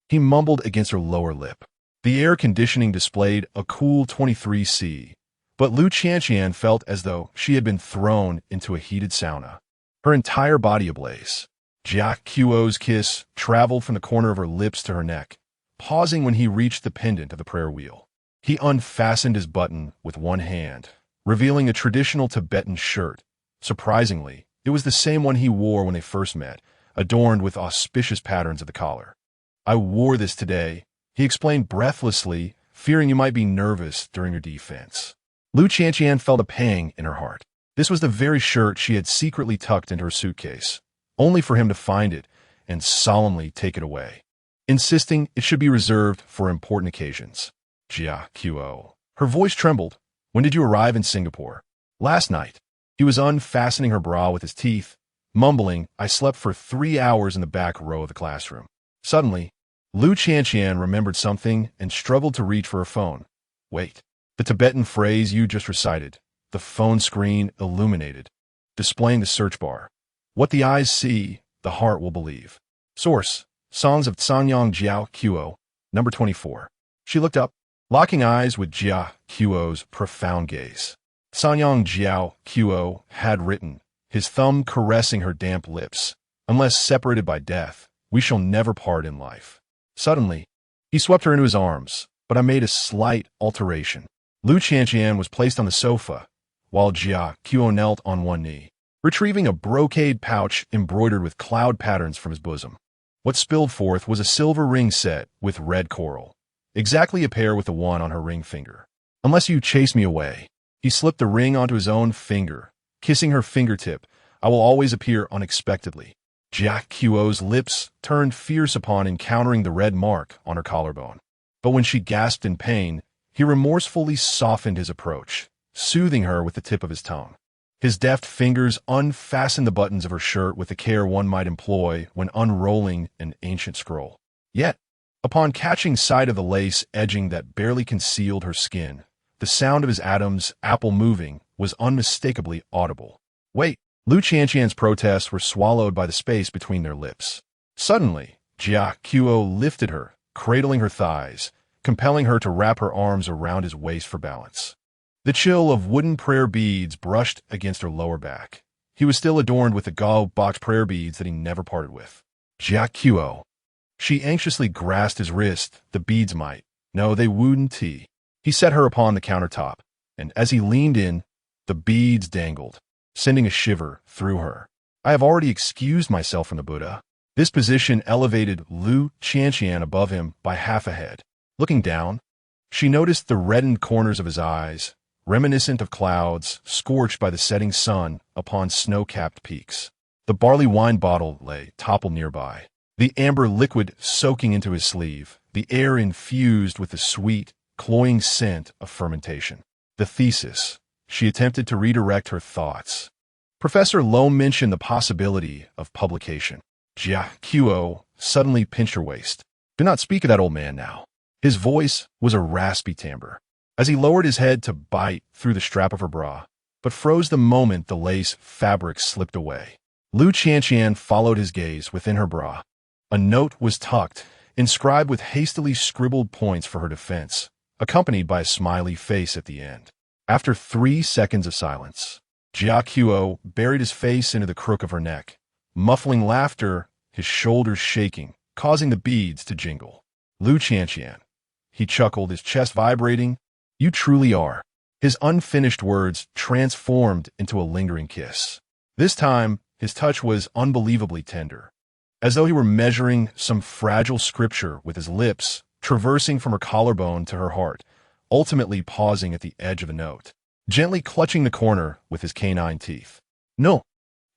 he mumbled against her lower lip. The air conditioning displayed a cool 23°C, but Lu Qianqian felt as though she had been thrown into a heated sauna, her entire body ablaze. Jia Qiuo's kiss traveled from the corner of her lips to her neck, pausing when he reached the pendant of the prayer wheel. He unfastened his button with one hand, revealing a traditional Tibetan shirt. Surprisingly, it was the same one he wore when they first met, adorned with auspicious patterns at the collar. I wore this today, he explained breathlessly, fearing you might be nervous during your defense. Lu Qianqian felt a pang in her heart. This was the very shirt she had secretly tucked into her suitcase, only for him to find it and solemnly take it away, insisting it should be reserved for important occasions. Jia Qiuo. Her voice trembled. When did you arrive in Singapore? Last night. He was unfastening her bra with his teeth, mumbling, I slept for 3 hours in the back row of the classroom. Suddenly, Lu Qianqian remembered something and struggled to reach for her phone. Wait. The Tibetan phrase you just recited, the phone screen illuminated, displaying the search bar. What the eyes see, the heart will believe. Source, Songs of Sanyang Jia Qiuo, number 24. She looked up, locking eyes with Jia Qiuo's profound gaze. Sanyang Jia Qiuo had written, his thumb caressing her damp lips, unless separated by death, we shall never part in life. Suddenly, he swept her into his arms, but I made a slight alteration. Lu Qianqian was placed on the sofa, while Jia Qiuo knelt on one knee, retrieving a brocade pouch embroidered with cloud patterns from his bosom. What spilled forth was a silver ring set with red coral, exactly a pair with the one on her ring finger. Unless you chase me away, he slipped the ring onto his own finger, kissing her fingertip. I will always appear unexpectedly. Jia Qiu's lips turned fierce upon encountering the red mark on her collarbone. But when she gasped in pain, he remorsefully softened his approach, soothing her with the tip of his tongue. His deft fingers unfastened the buttons of her shirt with the care one might employ when unrolling an ancient scroll. Yet, upon catching sight of the lace edging that barely concealed her skin, the sound of his Adam's apple moving was unmistakably audible. Wait! Lu Qianqian's protests were swallowed by the space between their lips. Suddenly, Jia Qiu lifted her, cradling her thighs, compelling her to wrap her arms around his waist for balance. The chill of wooden prayer beads brushed against her lower back. He was still adorned with the Gao box prayer beads that he never parted with. Jia Qiu. She anxiously grasped his wrist. The beads might. No, they wouldn't. He set her upon the countertop, and as he leaned in, the beads dangled, sending a shiver through her. I have already excused myself from the Buddha. This position elevated Lu Qianqian above him by half a head. Looking down, she noticed the reddened corners of his eyes, reminiscent of clouds scorched by the setting sun upon snow-capped peaks. The barley wine bottle lay toppled nearby, the amber liquid soaking into his sleeve, the air infused with the sweet, cloying scent of fermentation. The thesis. She attempted to redirect her thoughts. Professor Lo mentioned the possibility of publication. Jia Qiu suddenly pinched her waist. Do not speak of that old man now. His voice was a raspy timbre, as he lowered his head to bite through the strap of her bra, but froze the moment the lace fabric slipped away. Lu Qianqian followed his gaze within her bra. A note was tucked, inscribed with hastily scribbled points for her defense, accompanied by a smiley face at the end. After 3 seconds of silence, Jia Qiu buried his face into the crook of her neck, muffling laughter, his shoulders shaking, causing the beads to jingle. Lu Qianqian. He chuckled, his chest vibrating. You truly are. His unfinished words transformed into a lingering kiss. This time, his touch was unbelievably tender, as though he were measuring some fragile scripture with his lips, traversing from her collarbone to her heart, ultimately pausing at the edge of the note, gently clutching the corner with his canine teeth. No.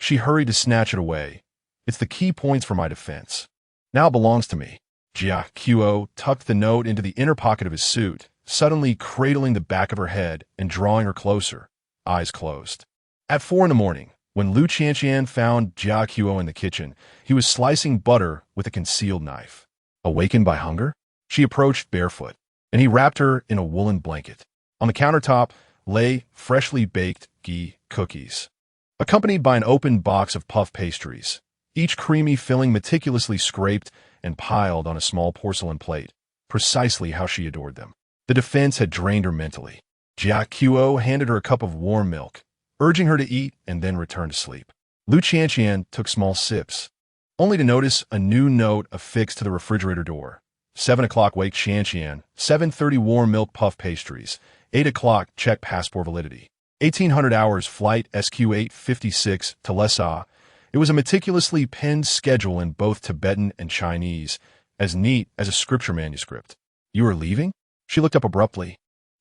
She hurried to snatch it away. It's the key points for my defense. Now it belongs to me. Jia Qiu tucked the note into the inner pocket of his suit, suddenly cradling the back of her head and drawing her closer, eyes closed. At 4 a.m, when Lu Qianqian found Jia Qiu in the kitchen, he was slicing butter with a concealed knife. Awakened by hunger, she approached barefoot, and he wrapped her in a woolen blanket. On the countertop lay freshly baked ghee cookies, accompanied by an open box of puff pastries, each creamy filling meticulously scraped and piled on a small porcelain plate, precisely how she adored them. The defense had drained her mentally. Jia Qiu handed her a cup of warm milk, urging her to eat and then return to sleep. Lu Qianqian took small sips, only to notice a new note affixed to the refrigerator door. 7 o'clock wake Qianqian, 7:30 warm milk puff pastries, 8 o'clock check passport validity. 1800 hours flight SQ-856 to Lhasa. It was a meticulously penned schedule in both Tibetan and Chinese, as neat as a scripture manuscript. You are leaving? She looked up abruptly.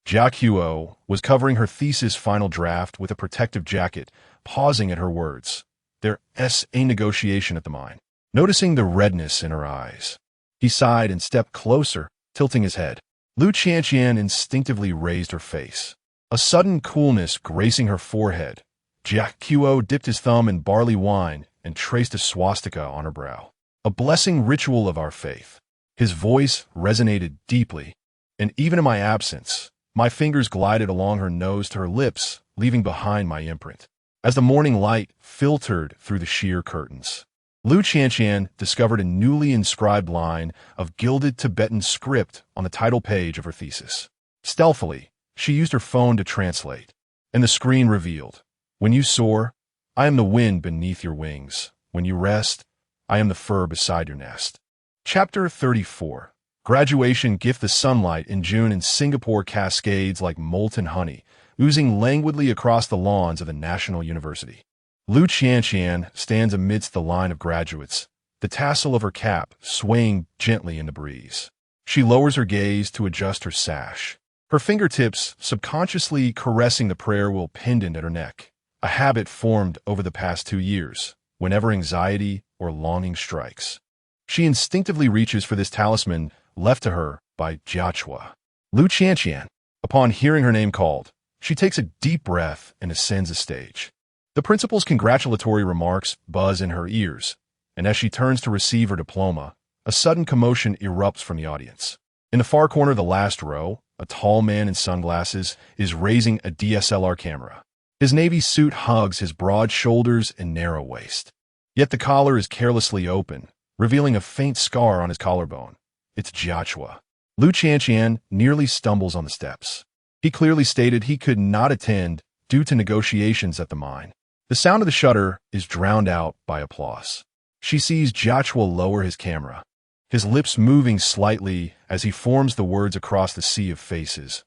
Jia Qiu was covering her thesis final draft with a protective jacket, pausing at her words. There's a negotiation at the mine. Noticing the redness in her eyes, he sighed and stepped closer, tilting his head. Lu Qianqian instinctively raised her face, a sudden coolness gracing her forehead. Jia Qiu dipped his thumb in barley wine and traced a swastika on her brow, a blessing ritual of our faith. His voice resonated deeply, and even in my absence, my fingers glided along her nose to her lips, leaving behind my imprint. As the morning light filtered through the sheer curtains, Lu Qianqian discovered a newly inscribed line of gilded Tibetan script on the title page of her thesis. Stealthily, she used her phone to translate, and the screen revealed, "When you soar, I am the wind beneath your wings. When you rest, I am the fur beside your nest." Chapter 34. Graduation gift. The sunlight in June in Singapore cascades like molten honey, oozing languidly across the lawns of the National University. Lu Qianqian stands amidst the line of graduates, the tassel of her cap swaying gently in the breeze. She lowers her gaze to adjust her sash, her fingertips subconsciously caressing the prayer wheel pendant at her neck, a habit formed over the past 2 years, whenever anxiety or longing strikes. She instinctively reaches for this talisman left to her by Jiachua. Lu Qianqian. Upon hearing her name called, she takes a deep breath and ascends the stage. The principal's congratulatory remarks buzz in her ears, and as she turns to receive her diploma, a sudden commotion erupts from the audience. In the far corner of the last row, a tall man in sunglasses is raising a DSLR camera. His navy suit hugs his broad shoulders and narrow waist. Yet the collar is carelessly open, revealing a faint scar on his collarbone. It's Jiachua. Lu Qianqian nearly stumbles on the steps. He clearly stated he could not attend due to negotiations at the mine. The sound of the shutter is drowned out by applause. She sees Jiachua lower his camera, his lips moving slightly as he forms the words across the sea of faces.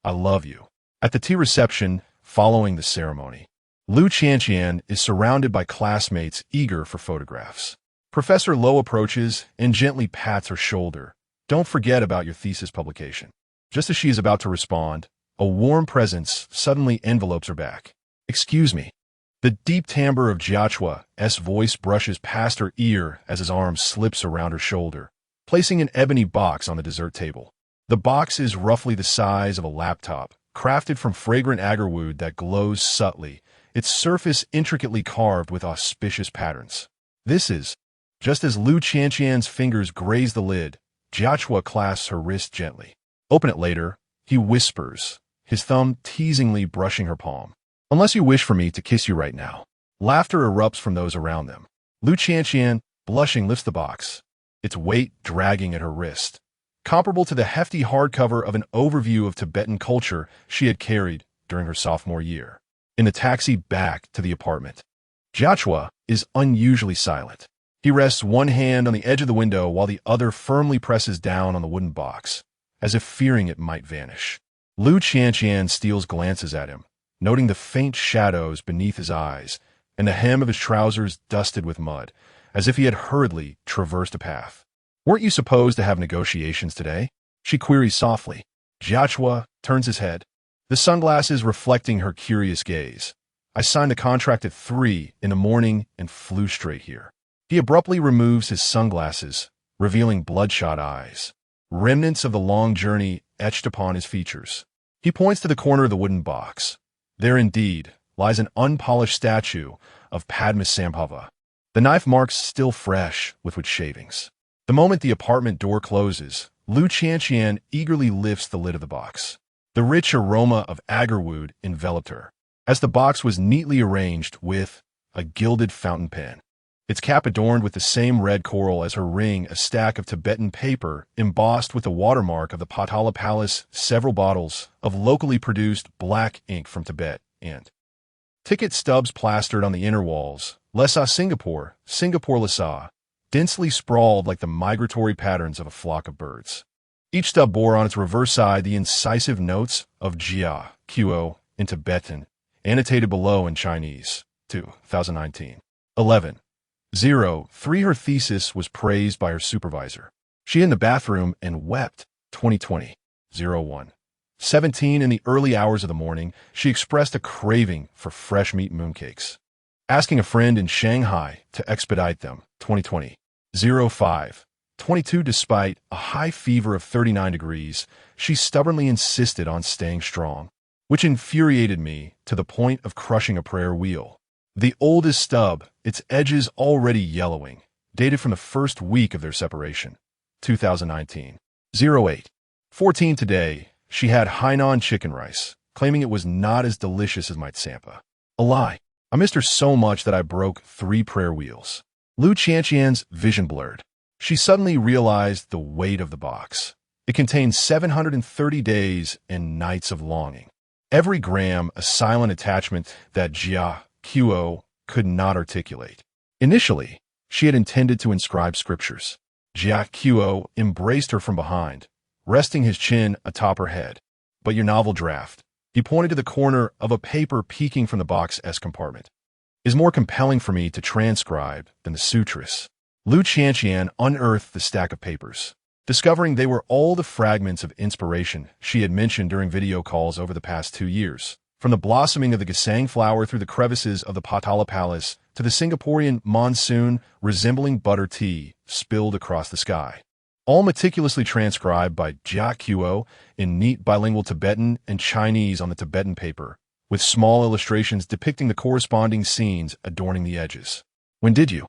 I love you. At the tea reception following the ceremony, Lu Qianqian is surrounded by classmates eager for photographs. Professor Lo approaches and gently pats her shoulder. Don't forget about your thesis publication. Just as she is about to respond, a warm presence suddenly envelopes her back. Excuse me. The deep timbre of Jiachua's voice brushes past her ear as his arm slips around her shoulder, placing an ebony box on the dessert table. The box is roughly the size of a laptop, crafted from fragrant agarwood that glows subtly, its surface intricately carved with auspicious patterns. This is. Just as Lu Qianqian's fingers graze the lid, Jiachua clasps her wrist gently. Open it later, he whispers, his thumb teasingly brushing her palm. Unless you wish for me to kiss you right now. Laughter erupts from those around them. Lu Qianqian, blushing, lifts the box, its weight dragging at her wrist, comparable to the hefty hardcover of an overview of Tibetan culture she had carried during her sophomore year. In the taxi back to the apartment, Jiachua is unusually silent. He rests one hand on the edge of the window while the other firmly presses down on the wooden box, as if fearing it might vanish. Lu Qianqian steals glances at him, noting the faint shadows beneath his eyes and the hem of his trousers dusted with mud, as if he had hurriedly traversed a path. Weren't you supposed to have negotiations today? She queries softly. Jiachua turns his head, the sunglasses reflecting her curious gaze. I signed the contract at 3 in the morning and flew straight here. He abruptly removes his sunglasses, revealing bloodshot eyes, remnants of the long journey etched upon his features. He points to the corner of the wooden box. There indeed lies an unpolished statue of Padmasambhava, the knife marks still fresh with wood shavings. The moment the apartment door closes, Lu Qianqian eagerly lifts the lid of the box. The rich aroma of agarwood enveloped her, as the box was neatly arranged with a gilded fountain pen. Its cap adorned with the same red coral as her ring, a stack of Tibetan paper embossed with the watermark of the Potala Palace, several bottles of locally produced black ink from Tibet, and ticket stubs plastered on the inner walls. Lesa Singapore, Singapore Lesa, densely sprawled like the migratory patterns of a flock of birds. Each stub bore on its reverse side the incisive notes of Jia, Qo in Tibetan, annotated below in Chinese. 2019. 11. 03. Her thesis was praised by her supervisor. She in the bathroom and wept. 2020. 01. 17. In the early hours of the morning, she expressed a craving for fresh meat mooncakes, asking a friend in Shanghai to expedite them. 2020. 05. 22. Despite a high fever of 39 degrees, she stubbornly insisted on staying strong, which infuriated me to the point of crushing a prayer wheel. The oldest stub, its edges already yellowing, dated from the first week of their separation. 2019. 08. 14. Today, she had Hainan chicken rice, claiming it was not as delicious as my Tsampa. A lie. I missed her so much that I broke 3 prayer wheels. Lu Qianqian's vision blurred. She suddenly realized the weight of the box. It contained 730 days and nights of longing. Every gram a silent attachment that Jia, Qo, could not articulate. Initially, she had intended to inscribe scriptures. Jia Qo embraced her from behind, resting his chin atop her head. But your novel draft, he pointed to the corner of a paper peeking from the box's compartment, is more compelling for me to transcribe than the sutras. Lu Qianqian unearthed the stack of papers, discovering they were all the fragments of inspiration she had mentioned during video calls over the past 2 years. From the blossoming of the Gesang flower through the crevices of the Potala Palace to the Singaporean monsoon resembling butter tea spilled across the sky. All meticulously transcribed by Jia Qiu in neat bilingual Tibetan and Chinese on the Tibetan paper, with small illustrations depicting the corresponding scenes adorning the edges. When did you?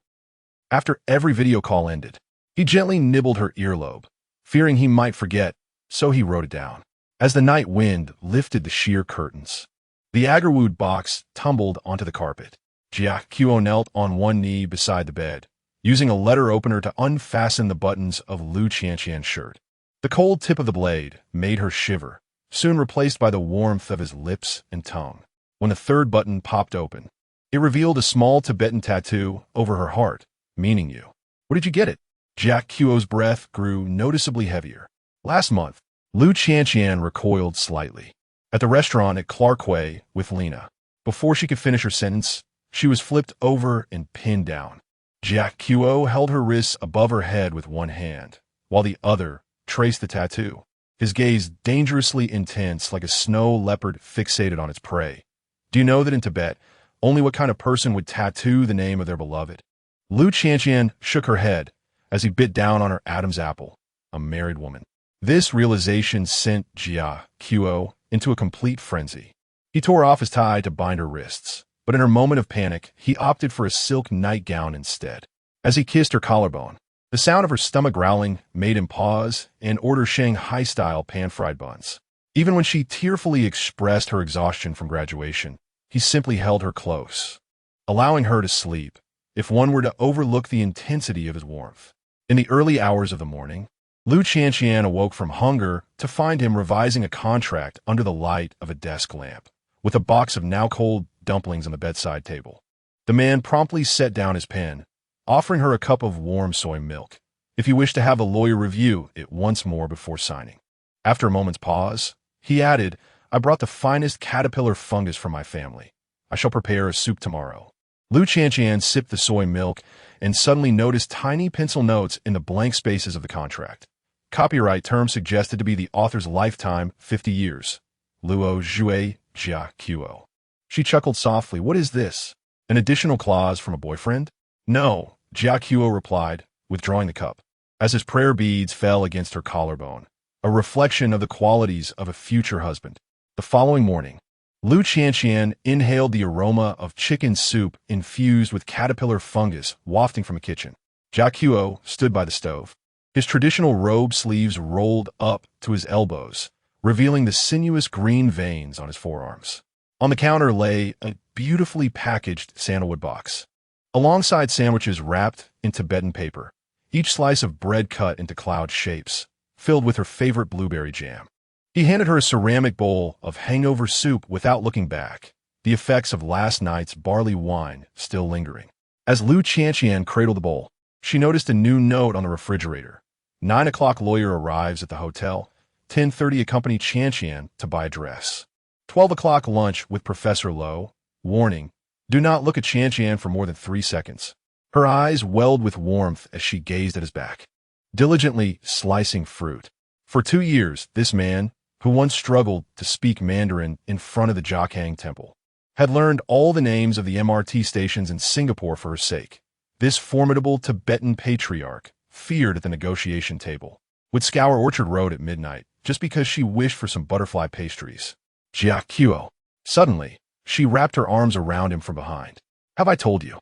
After every video call ended, he gently nibbled her earlobe, fearing he might forget, so he wrote it down. As the night wind lifted the sheer curtains, the agarwood box tumbled onto the carpet. Jia Qiu knelt on one knee beside the bed, using a letter opener to unfasten the buttons of Lu Qianqian's shirt. The cold tip of the blade made her shiver, soon replaced by the warmth of his lips and tongue. When the third button popped open, it revealed a small Tibetan tattoo over her heart, meaning you. Where did you get it? Jia Qiu's breath grew noticeably heavier. Last month, Lu Qianqian recoiled slightly. At the restaurant at Clarkway with Lena. Before she could finish her sentence, she was flipped over and pinned down. Jia Qiu held her wrists above her head with one hand, while the other traced the tattoo, his gaze dangerously intense like a snow leopard fixated on its prey. Do you know that in Tibet, only what kind of person would tattoo the name of their beloved? Lu Qianqian shook her head as he bit down on her Adam's apple, a married woman. This realization sent Jia Qiu into a complete frenzy. He tore off his tie to bind her wrists, but in her moment of panic, he opted for a silk nightgown instead. As he kissed her collarbone, the sound of her stomach growling made him pause and order Shanghai-style pan-fried buns. Even when she tearfully expressed her exhaustion from graduation, he simply held her close, allowing her to sleep, if one were to overlook the intensity of his warmth. In the early hours of the morning, Lu Qianqian awoke from hunger to find him revising a contract under the light of a desk lamp, with a box of now-cold dumplings on the bedside table. The man promptly set down his pen, offering her a cup of warm soy milk, if he wished to have the lawyer review it once more before signing. After a moment's pause, he added, I brought the finest caterpillar fungus from my family. I shall prepare a soup tomorrow. Lu Qianqian sipped the soy milk and suddenly noticed tiny pencil notes in the blank spaces of the contract. Copyright term suggested to be the author's lifetime, 50 years. Luo Zhui Jia Qiu. She chuckled softly. What is this? An additional clause from a boyfriend? No, Jia Qiu replied, withdrawing the cup. As his prayer beads fell against her collarbone, a reflection of the qualities of a future husband. The following morning, Lu Qianqian inhaled the aroma of chicken soup infused with caterpillar fungus wafting from a kitchen. Jia Qiu stood by the stove, his traditional robe sleeves rolled up to his elbows, revealing the sinuous green veins on his forearms. On the counter lay a beautifully packaged sandalwood box, alongside sandwiches wrapped in Tibetan paper, each slice of bread cut into cloud shapes, filled with her favorite blueberry jam. He handed her a ceramic bowl of hangover soup without looking back, the effects of last night's barley wine still lingering. As Lu Qianqian cradled the bowl, she noticed a new note on the refrigerator. 9 o'clock lawyer arrives at the hotel. 10:30 accompany Qianqian to buy a dress. 12 o'clock lunch with Professor Lo. Warning, do not look at Qianqian for more than 3 seconds. Her eyes welled with warmth as she gazed at his back, diligently slicing fruit. For 2 years, this man, who once struggled to speak Mandarin in front of the Jokhang Temple, had learned all the names of the MRT stations in Singapore for her sake. This formidable Tibetan patriarch, feared at the negotiation table, would scour Orchard Road at midnight just because she wished for some butterfly pastries. Jia Qiu. Suddenly, she wrapped her arms around him from behind. Have I told you?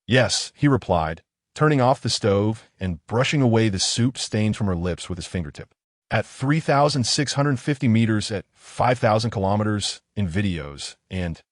Yes, he replied, turning off the stove and brushing away the soup stains from her lips with his fingertip. At 3,650 meters at 5,000 kilometers in videos, and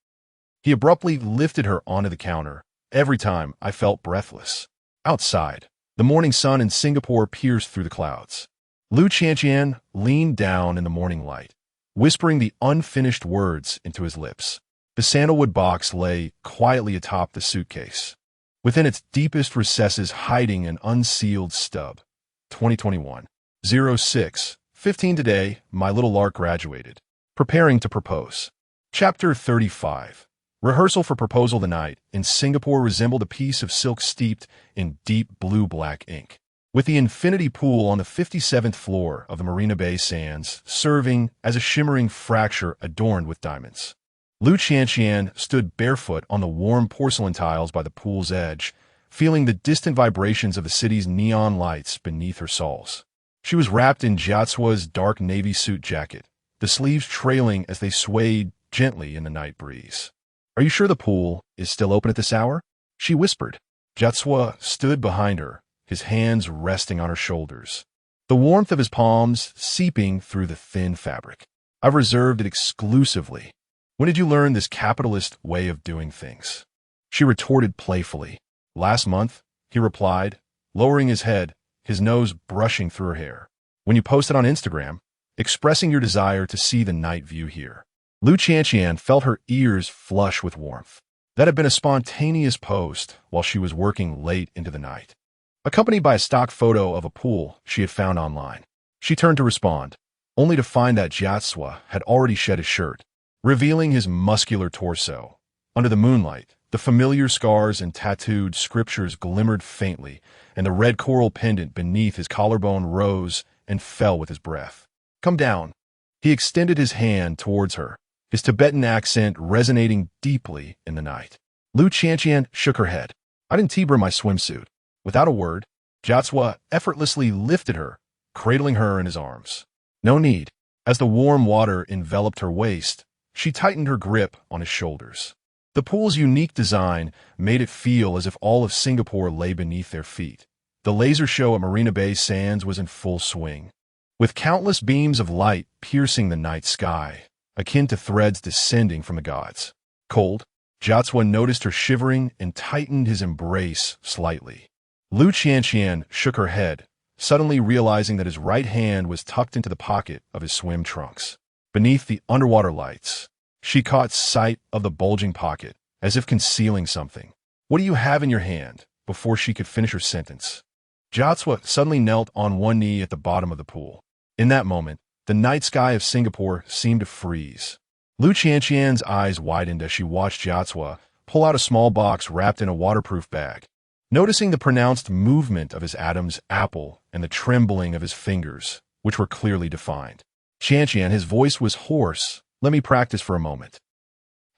he abruptly lifted her onto the counter. Every time I felt breathless. Outside, the morning sun in Singapore pierced through the clouds. Lu Qianqian leaned down in the morning light, whispering the unfinished words into his lips. The sandalwood box lay quietly atop the suitcase, within its deepest recesses hiding an unsealed stub. 2021. 06:15 today, my little lark graduated. Preparing to propose. Chapter 35. Rehearsal for proposal the night in Singapore resembled a piece of silk steeped in deep blue-black ink, with the infinity pool on the 57th floor of the Marina Bay Sands serving as a shimmering fracture adorned with diamonds. Lu Qianqian stood barefoot on the warm porcelain tiles by the pool's edge, feeling the distant vibrations of the city's neon lights beneath her soles. She was wrapped in Jiacua's dark navy suit jacket, the sleeves trailing as they swayed gently in the night breeze. "Are you sure the pool is still open at this hour?" she whispered. Jiacua stood behind her, his hands resting on her shoulders, the warmth of his palms seeping through the thin fabric. "I've reserved it exclusively. When did you learn this capitalist way of doing things?" She retorted playfully. "Last month," he replied, lowering his head, his nose brushing through her hair. "When you posted on Instagram, expressing your desire to see the night view here." Lu Qianqian felt her ears flush with warmth. That had been a spontaneous post while she was working late into the night, accompanied by a stock photo of a pool she had found online. She turned to respond, only to find that Jiacua had already shed his shirt, revealing his muscular torso. Under the moonlight, the familiar scars and tattooed scriptures glimmered faintly, and the red coral pendant beneath his collarbone rose and fell with his breath. "Come down." He extended his hand towards her, his Tibetan accent resonating deeply in the night. Lu Qianqian shook her head. "I didn't Tibra my swimsuit." Without a word, Jiacua effortlessly lifted her, cradling her in his arms. "No need." As the warm water enveloped her waist, she tightened her grip on his shoulders. The pool's unique design made it feel as if all of Singapore lay beneath their feet. The laser show at Marina Bay Sands was in full swing, with countless beams of light piercing the night sky, akin to threads descending from the gods. Cold, Jiacua noticed her shivering and tightened his embrace slightly. Lu Qianqian shook her head, suddenly realizing that his right hand was tucked into the pocket of his swim trunks. Beneath the underwater lights, she caught sight of the bulging pocket, as if concealing something. "What do you have in your hand?" Before she could finish her sentence, Jiacua suddenly knelt on one knee at the bottom of the pool. In that moment, the night sky of Singapore seemed to freeze. Lu Qianqian's eyes widened as she watched Jiacua pull out a small box wrapped in a waterproof bag. Noticing the pronounced movement of his Adam's apple and the trembling of his fingers, which were clearly defined. "Qianqian," his voice was hoarse. "Let me practice for a moment."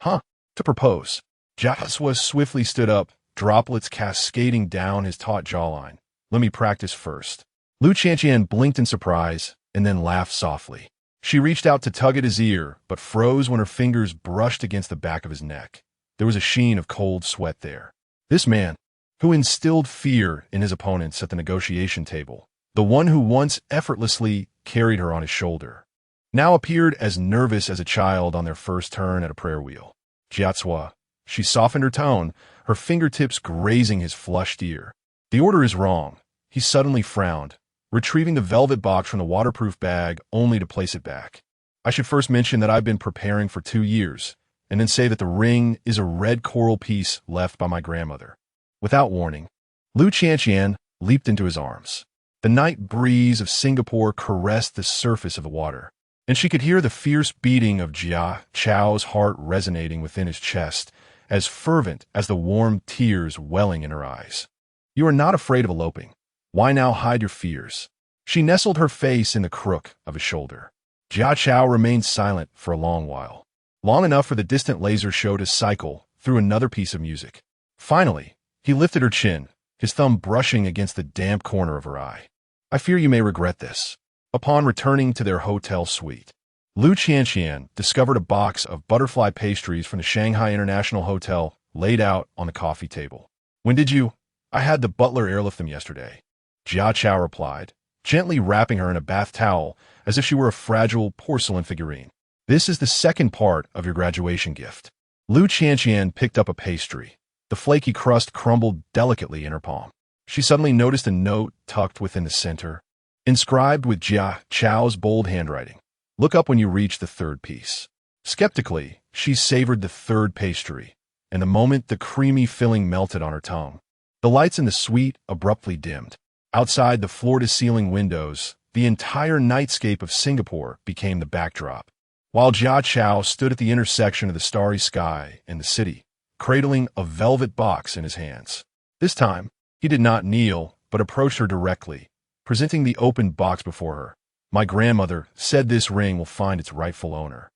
"Huh?" To propose. Jiacua swiftly stood up, droplets cascading down his taut jawline. "Let me practice first." Lu Qianqian blinked in surprise and then laughed softly. She reached out to tug at his ear, but froze when her fingers brushed against the back of his neck. There was a sheen of cold sweat there. This man, who instilled fear in his opponents at the negotiation table, the one who once effortlessly carried her on his shoulder, now appeared as nervous as a child on their first turn at a prayer wheel. "Jiacua," she softened her tone, her fingertips grazing his flushed ear. "The order is wrong." He suddenly frowned, retrieving the velvet box from the waterproof bag only to place it back. "I should first mention that I've been preparing for 2 years, and then say that the ring is a red coral piece left by my grandmother." Without warning, Lu Qianqian leaped into his arms. The night breeze of Singapore caressed the surface of the water, and she could hear the fierce beating of Jia Chao's heart resonating within his chest, as fervent as the warm tears welling in her eyes. "You are not afraid of eloping. Why now hide your fears?" She nestled her face in the crook of his shoulder. Jia Chao remained silent for a long while, long enough for the distant laser show to cycle through another piece of music. Finally, he lifted her chin, his thumb brushing against the damp corner of her eye. "I fear you may regret this." Upon returning to their hotel suite, Lu Qianqian discovered a box of butterfly pastries from the Shanghai International Hotel laid out on the coffee table. "When did you?" "I had the butler airlift them yesterday," Jia Chao replied, gently wrapping her in a bath towel as if she were a fragile porcelain figurine. "This is the second part of your graduation gift." Lu Qianqian picked up a pastry. The flaky crust crumbled delicately in her palm. She suddenly noticed a note tucked within the center, inscribed with Jia Chao's bold handwriting. "Look up when you reach the third piece." Skeptically, she savored the third pastry, and the moment the creamy filling melted on her tongue, the lights in the suite abruptly dimmed. Outside the floor-to-ceiling windows, the entire nightscape of Singapore became the backdrop, while Jia Chao stood at the intersection of the starry sky and the city, cradling a velvet box in his hands. This time, he did not kneel, but approached her directly, presenting the open box before her. "My grandmother said this ring will find its rightful owner."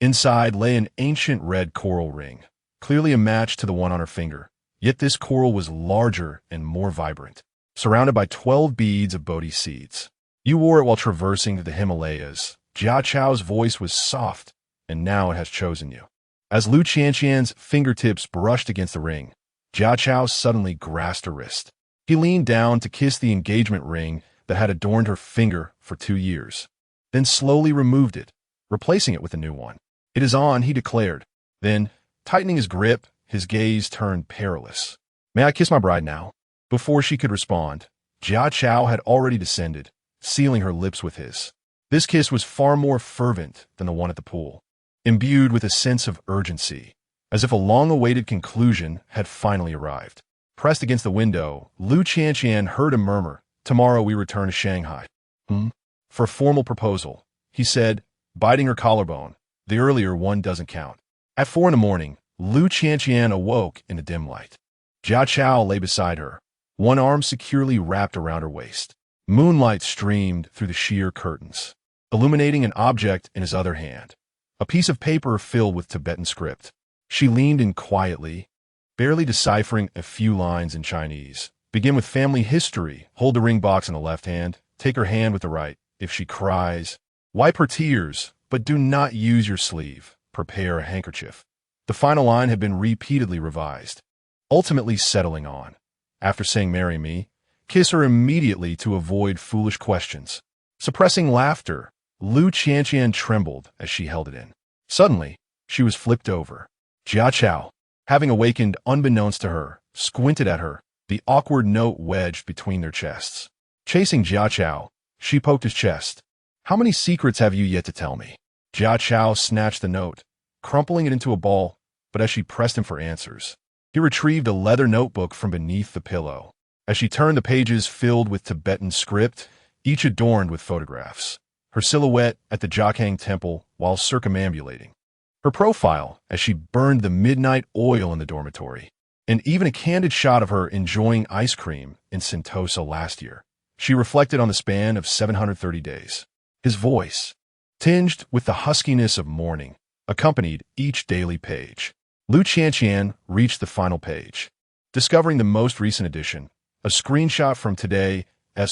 Inside lay an ancient red coral ring, clearly a match to the one on her finger. Yet this coral was larger and more vibrant, surrounded by 12 beads of Bodhi seeds. You wore it while traversing the Himalayas. Jia Chao's voice was soft, and now it has chosen you. As Lu Qianqian's fingertips brushed against the ring, Jia Chao suddenly grasped her wrist. He leaned down to kiss the engagement ring that had adorned her finger for 2 years, then slowly removed it, replacing it with a new one. "It is on," he declared. Then, tightening his grip, his gaze turned perilous. "May I kiss my bride now?" Before she could respond, Jia Chao had already descended, sealing her lips with his. This kiss was far more fervent than the one at the pool, imbued with a sense of urgency, as if a long-awaited conclusion had finally arrived. Pressed against the window, Lu Qianqian heard a murmur, "Tomorrow we return to Shanghai." For a formal proposal," he said, biting her collarbone. "The earlier one doesn't count." At 4 a.m, Lu Qianqian awoke in the dim light. Jia Chao lay beside her, one arm securely wrapped around her waist. Moonlight streamed through the sheer curtains, illuminating an object in his other hand, a piece of paper filled with Tibetan script. She leaned in quietly, barely deciphering a few lines in Chinese. "Begin with family history. Hold the ring box in the left hand. Take her hand with the right. If she cries, wipe her tears, but do not use your sleeve. Prepare a handkerchief." The final line had been repeatedly revised, ultimately settling on, "After saying 'marry me,' kiss her immediately to avoid foolish questions." Suppressing laughter, Lu Qianqian trembled as she held it in. Suddenly, she was flipped over. Jia Chao, having awakened unbeknownst to her, squinted at her, the awkward note wedged between their chests. Chasing Jia Chao, she poked his chest. "How many secrets have you yet to tell me?" Jia Chao snatched the note, crumpling it into a ball, but as she pressed him for answers, he retrieved a leather notebook from beneath the pillow. As she turned, the pages filled with Tibetan script, each adorned with photographs. Her silhouette at the Jiakhang temple while circumambulating. Her profile as she burned the midnight oil in the dormitory. And even a candid shot of her enjoying ice cream in Sentosa last year. She reflected on the span of 730 days. His voice, tinged with the huskiness of morning, accompanied each daily page. Lu Qianqian reached the final page, discovering the most recent edition, a screenshot from today's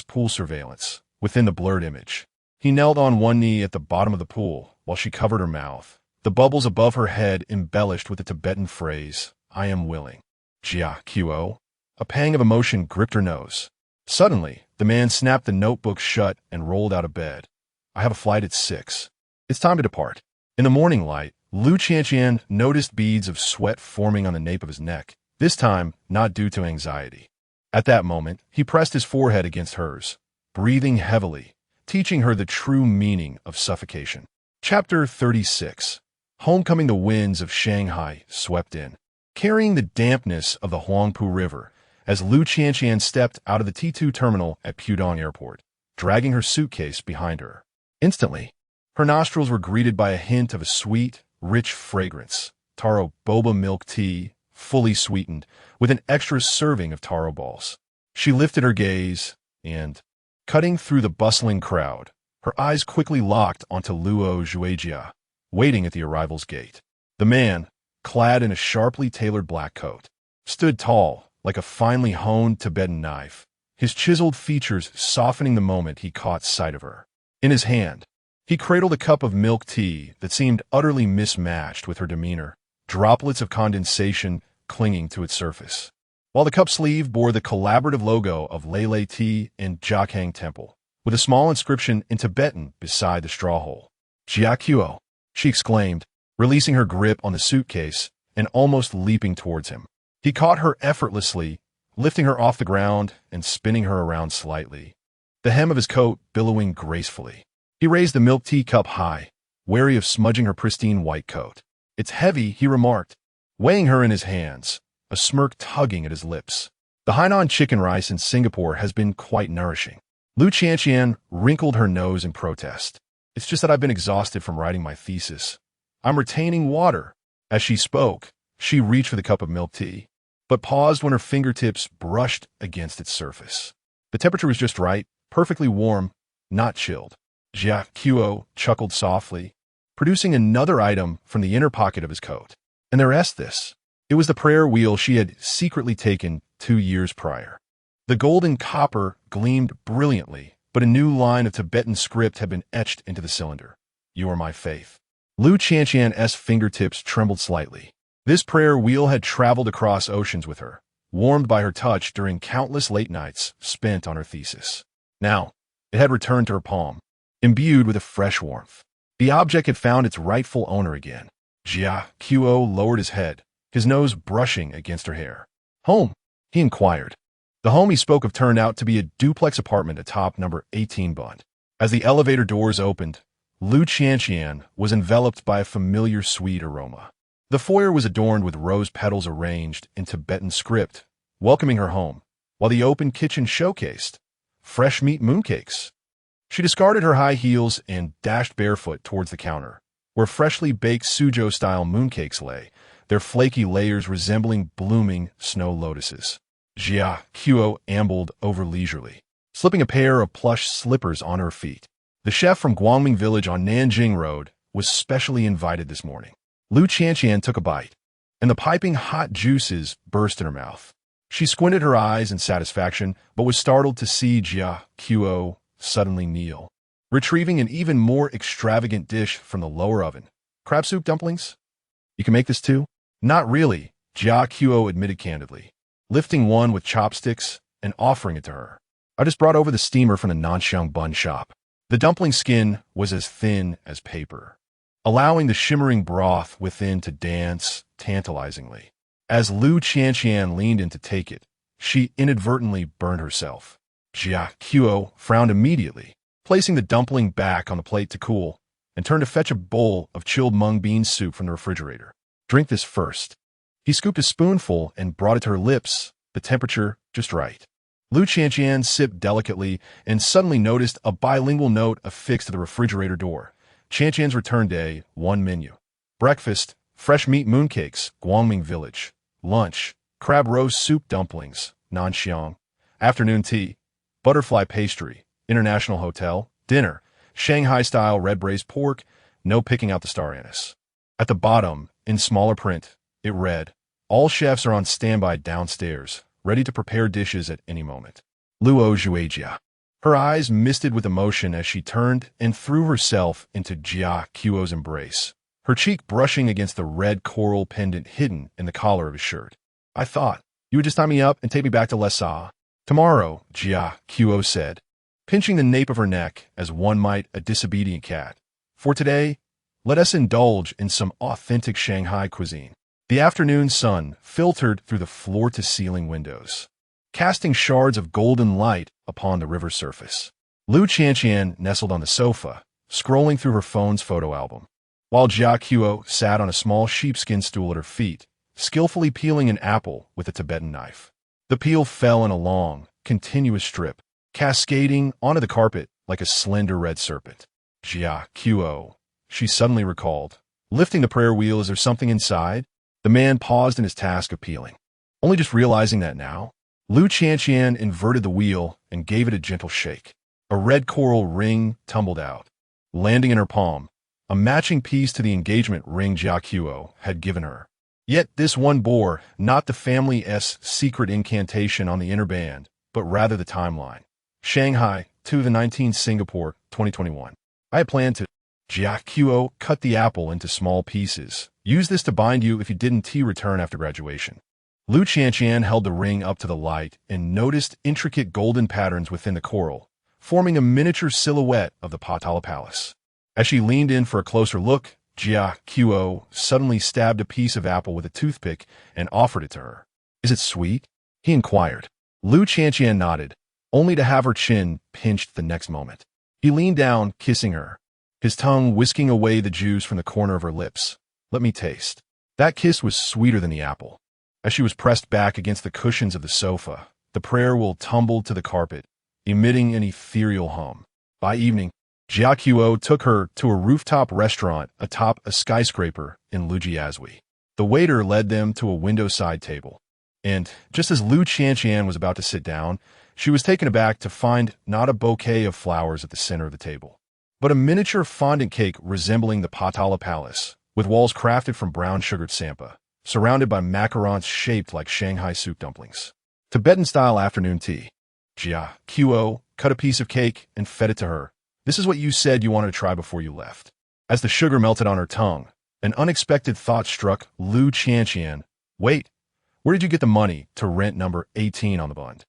pool surveillance, within the blurred image. He knelt on one knee at the bottom of the pool while she covered her mouth, the bubbles above her head embellished with the Tibetan phrase, "I am willing." Jia Qo. A pang of emotion gripped her nose. Suddenly, the man snapped the notebook shut and rolled out of bed. "I have a flight at 6. It's time to depart." In the morning light, Lu Qianqian noticed beads of sweat forming on the nape of his neck, this time not due to anxiety. At that moment, he pressed his forehead against hers, breathing heavily, teaching her the true meaning of suffocation. Chapter 36. Homecoming. The winds of Shanghai swept in, carrying the dampness of the Huangpu River, as Lu Qianqian stepped out of the T2 terminal at Pudong Airport, dragging her suitcase behind her. Instantly, her nostrils were greeted by a hint of a sweet, rich fragrance, taro boba milk tea, fully sweetened, with an extra serving of taro balls. She lifted her gaze, and, cutting through the bustling crowd, her eyes quickly locked onto Luo Zhuijia, waiting at the arrival's gate. The man, clad in a sharply tailored black coat, stood tall, like a finely honed Tibetan knife, his chiseled features softening the moment he caught sight of her. In his hand, he cradled a cup of milk tea that seemed utterly mismatched with her demeanor, droplets of condensation clinging to its surface, while the cup sleeve bore the collaborative logo of Lei Tea and Jiakhang Temple, with a small inscription in Tibetan beside the straw hole. "Jia Qo," she exclaimed, releasing her grip on the suitcase and almost leaping towards him. He caught her effortlessly, lifting her off the ground and spinning her around slightly, the hem of his coat billowing gracefully. He raised the milk tea cup high, wary of smudging her pristine white coat. "It's heavy," he remarked, weighing her in his hands, a smirk tugging at his lips. "The Hainan chicken rice in Singapore has been quite nourishing." Lu Qianqian wrinkled her nose in protest. "It's just that I've been exhausted from writing my thesis. I'm retaining water." As she spoke, she reached for the cup of milk tea, but paused when her fingertips brushed against its surface. The temperature was just right, perfectly warm, not chilled. Jia Qo chuckled softly, producing another item from the inner pocket of his coat. And there est this. It was the prayer wheel she had secretly taken 2 years prior. The golden copper gleamed brilliantly, but a new line of Tibetan script had been etched into the cylinder. You are my faith. Lu Qianqian's fingertips trembled slightly. This prayer wheel had traveled across oceans with her, warmed by her touch during countless late nights spent on her thesis. Now, it had returned to her palm, imbued with a fresh warmth. The object had found its rightful owner again. Jia Qiu lowered his head, his nose brushing against her hair. Home? He inquired. The home he spoke of turned out to be a duplex apartment atop number 18 Bund. As the elevator doors opened, Lu Qianqian was enveloped by a familiar sweet aroma. The foyer was adorned with rose petals arranged in Tibetan script, welcoming her home, while the open kitchen showcased fresh meat mooncakes. She discarded her high heels and dashed barefoot towards the counter, where freshly baked Suzhou-style mooncakes lay, their flaky layers resembling blooming snow lotuses. Jia Qiu ambled over leisurely, slipping a pair of plush slippers on her feet. The chef from Guangming Village on Nanjing Road was specially invited this morning. Lu Qianqian took a bite, and the piping hot juices burst in her mouth. She squinted her eyes in satisfaction, but was startled to see Jia Qiu suddenly kneel, retrieving an even more extravagant dish from the lower oven. Crab soup dumplings? You can make this too? Not really, Jia Qiu admitted candidly, lifting one with chopsticks and offering it to her. I just brought over the steamer from the Nanxiang bun shop. The dumpling skin was as thin as paper, allowing the shimmering broth within to dance tantalizingly. As Lu Qianqian leaned in to take it, she inadvertently burned herself. Jia Qiu frowned immediately, placing the dumpling back on the plate to cool, and turned to fetch a bowl of chilled mung bean soup from the refrigerator. Drink this first. He scooped a spoonful and brought it to her lips, the temperature just right. Lu Qianqian sipped delicately and suddenly noticed a bilingual note affixed to the refrigerator door. Qianqian's return day, 1 menu. Breakfast, fresh meat mooncakes, Guangming Village. Lunch, crab roast soup dumplings, Nanxiang. Afternoon tea, butterfly pastry, International Hotel. Dinner, Shanghai-style red braised pork, no picking out the star anise. At the bottom, in smaller print, it read, all chefs are on standby downstairs, ready to prepare dishes at any moment. Luo Zhuijia. Her eyes misted with emotion as she turned and threw herself into Jia Qiu's embrace, her cheek brushing against the red coral pendant hidden in the collar of his shirt. I thought you would just tie me up and take me back to Lhasa. Tomorrow, Jia Qiu said, pinching the nape of her neck as one might a disobedient cat. For today, let us indulge in some authentic Shanghai cuisine. The afternoon sun filtered through the floor-to-ceiling windows, casting shards of golden light upon the river surface. Lu Qianqian nestled on the sofa, scrolling through her phone's photo album, while Jia Qiu sat on a small sheepskin stool at her feet, skillfully peeling an apple with a Tibetan knife. The peel fell in a long, continuous strip, cascading onto the carpet like a slender red serpent. Jia Qiu, she suddenly recalled, lifting the prayer wheel. Is there something inside? The man paused in his task of peeling, only just realizing that now. Lu Qianqian inverted the wheel and gave it a gentle shake. A red coral ring tumbled out, landing in her palm, a matching piece to the engagement ring Jia Qiu had given her. Yet this one bore not the family's secret incantation on the inner band, but rather the timeline. Shanghai, 2/19 Singapore, 2021. I had planned to. Jia Qiu cut the apple into small pieces. Use this to bind you if you didn't return after graduation. Lu Qianqian held the ring up to the light and noticed intricate golden patterns within the coral, forming a miniature silhouette of the Potala Palace. As she leaned in for a closer look, Jia Qiu suddenly stabbed a piece of apple with a toothpick and offered it to her. Is it sweet? He inquired. Lu Qianqian nodded, only to have her chin pinched the next moment. He leaned down, kissing her, his tongue whisking away the juice from the corner of her lips. Let me taste. That kiss was sweeter than the apple. As she was pressed back against the cushions of the sofa, the prayer wheel tumbled to the carpet, emitting an ethereal hum. By evening, Jia Qiu took her to a rooftop restaurant atop a skyscraper in Lujiazui. The waiter led them to a window-side table, and just as Lu Qianqian was about to sit down, she was taken aback to find not a bouquet of flowers at the center of the table, but a miniature fondant cake resembling the Potala Palace, with walls crafted from brown-sugared sampa, surrounded by macarons shaped like Shanghai soup dumplings. Tibetan-style afternoon tea. Jia Qiu cut a piece of cake and fed it to her. This is what you said you wanted to try before you left. As the sugar melted on her tongue, an unexpected thought struck Lu Qianqian. Wait, where did you get the money to rent number 18 on the bund?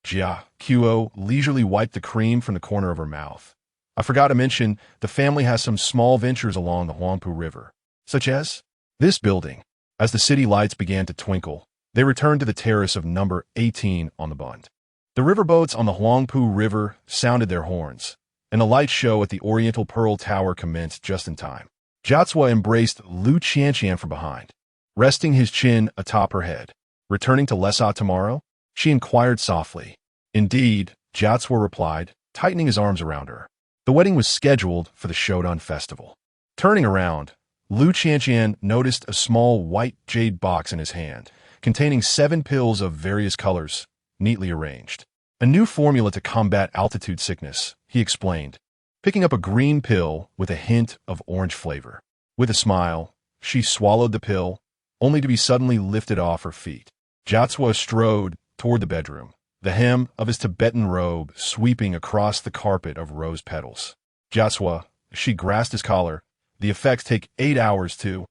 Jia Qiu leisurely wiped the cream from the corner of her mouth. I forgot to mention, the family has some small ventures along the Huangpu River, such as this building. As the city lights began to twinkle, they returned to the terrace of number 18 on the bund. The riverboats on the Huangpu River sounded their horns, and a light show at the Oriental Pearl Tower commenced just in time. Jiacuo embraced Lu Qianqian from behind, resting his chin atop her head. Returning to Lesa tomorrow? She inquired softly. Indeed, Jiacuo replied, tightening his arms around her. The wedding was scheduled for the Shodan festival. Turning around, Lu Qianqian noticed a small white jade box in his hand, containing 7 pills of various colors, neatly arranged. A new formula to combat altitude sickness, he explained, picking up a green pill with a hint of orange flavor. With a smile, she swallowed the pill, only to be suddenly lifted off her feet. Jiacuo strode toward the bedroom, the hem of his Tibetan robe sweeping across the carpet of rose petals. Jiacuo, she grasped his collar. The effects take 8 hours to...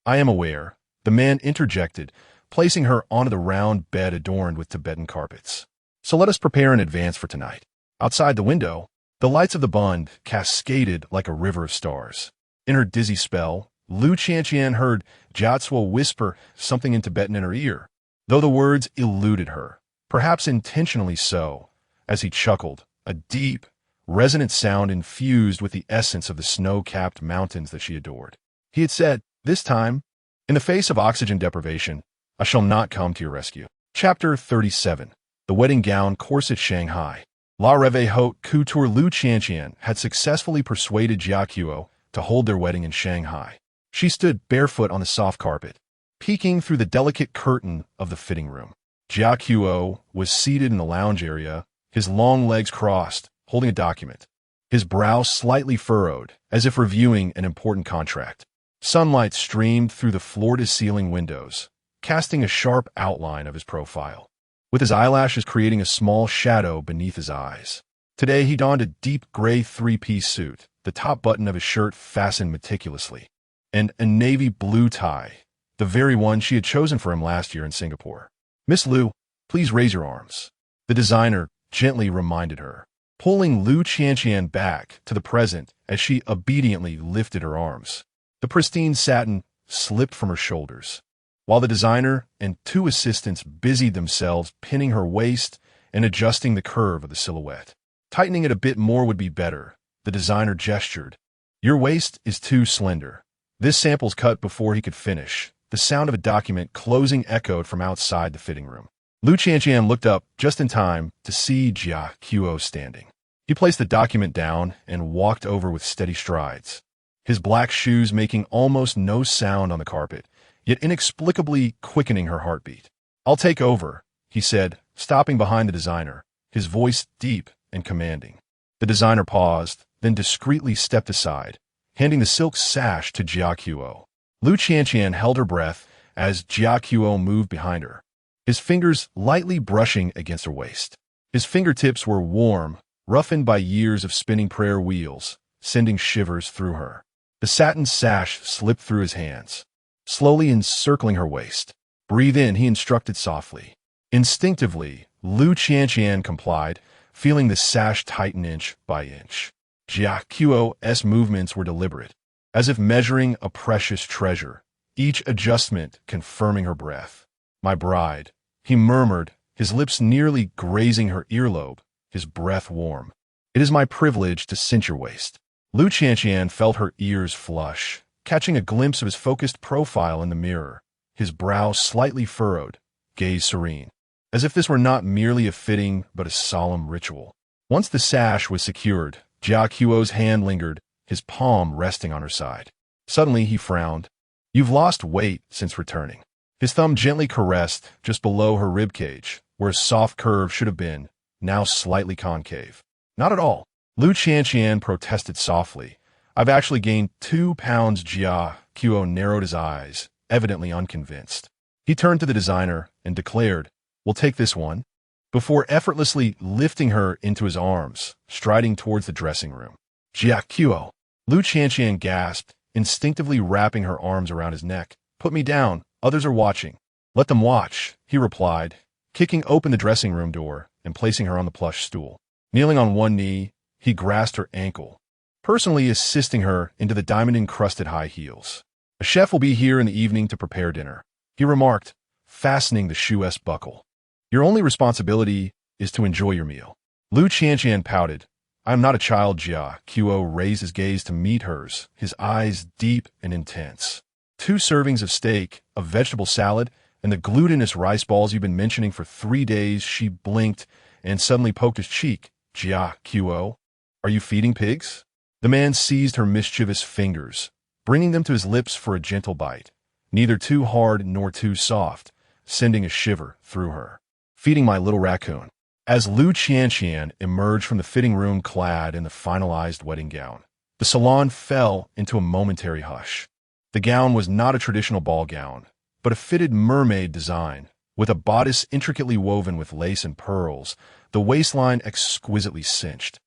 I am aware, the man interjected, placing her onto the round bed adorned with Tibetan carpets. So let us prepare in advance for tonight. Outside the window, the lights of the bund cascaded like a river of stars. In her dizzy spell, Lu Qianqian heard Jiacuo whisper something in Tibetan in her ear, though the words eluded her, perhaps intentionally so, as he chuckled, a deep, resonant sound infused with the essence of the snow-capped mountains that she adored. He had said, this time, in the face of oxygen deprivation, I shall not come to your rescue. Chapter 37. The Wedding Gown Corset Shanghai. La Reve Haute Couture Lu Qianqian had successfully persuaded Jia Qiu to hold their wedding in Shanghai. She stood barefoot on the soft carpet, peeking through the delicate curtain of the fitting room. Jia Qiu was seated in the lounge area, his long legs crossed, holding a document, his brow slightly furrowed, as if reviewing an important contract. Sunlight streamed through the floor-to-ceiling windows, casting a sharp outline of his profile, with his eyelashes creating a small shadow beneath his eyes. Today he donned a deep gray 3-piece suit, the top button of his shirt fastened meticulously, and a navy blue tie, the very one she had chosen for him last year in Singapore. Miss Lu, please raise your arms, the designer gently reminded her, pulling Lu Qianqian back to the present as she obediently lifted her arms. The pristine satin slipped from her shoulders, while the designer and 2 assistants busied themselves pinning her waist and adjusting the curve of the silhouette. Tightening it a bit more would be better, the designer gestured. Your waist is too slender. This sample's cut before he could finish. The sound of a document closing echoed from outside the fitting room. Lu Qianqian looked up just in time to see Jia Qiu standing. He placed the document down and walked over with steady strides, his black shoes making almost no sound on the carpet, yet inexplicably quickening her heartbeat. I'll take over, he said, stopping behind the designer, his voice deep and commanding. The designer paused, then discreetly stepped aside, handing the silk sash to Jia Qiu. Lu Qianqian held her breath as Jia Qiu moved behind her, his fingers lightly brushing against her waist. His fingertips were warm, roughened by years of spinning prayer wheels, sending shivers through her. The satin sash slipped through his hands, slowly encircling her waist. Breathe in, he instructed softly. Instinctively, Lu Qianqian complied, feeling the sash tighten inch by inch. Jia Qiu's movements were deliberate, as if measuring a precious treasure, each adjustment confirming her breath. My bride, he murmured, his lips nearly grazing her earlobe, his breath warm. It is my privilege to cinch your waist. Lu Qianqian felt her ears flush, catching a glimpse of his focused profile in the mirror, his brow slightly furrowed, gaze serene, as if this were not merely a fitting but a solemn ritual. Once the sash was secured, Jia Qiu's hand lingered, his palm resting on her side. Suddenly he frowned. You've lost weight since returning. His thumb gently caressed just below her ribcage, where a soft curve should have been, now slightly concave. Not at all. Lu Qianqian protested softly. I've actually gained 2 pounds. Jia Qiu narrowed his eyes, evidently unconvinced. He turned to the designer and declared, "We'll take this one," before effortlessly lifting her into his arms, striding towards the dressing room. Jia Qiu. Lu Qianqian gasped, instinctively wrapping her arms around his neck. "Put me down. Others are watching." "Let them watch," he replied, kicking open the dressing room door and placing her on the plush stool. Kneeling on one knee, he grasped her ankle, personally assisting her into the diamond-encrusted high heels. "A chef will be here in the evening to prepare dinner," he remarked, fastening the shoe-s buckle. "Your only responsibility is to enjoy your meal." Lu Qianqian pouted. "I am not a child." Jia Qiu raised his gaze to meet hers, his eyes deep and intense. 2 servings of steak, a vegetable salad, and the glutinous rice balls you've been mentioning for 3 days." She blinked and suddenly poked his cheek. "Jia Qiu, are you feeding pigs?" The man seized her mischievous fingers, bringing them to his lips for a gentle bite, neither too hard nor too soft, sending a shiver through her. "Feeding my little raccoon." As Lu Qianqian emerged from the fitting room clad in the finalized wedding gown, the salon fell into a momentary hush. The gown was not a traditional ball gown, but a fitted mermaid design, with a bodice intricately woven with lace and pearls, the waistline exquisitely cinched,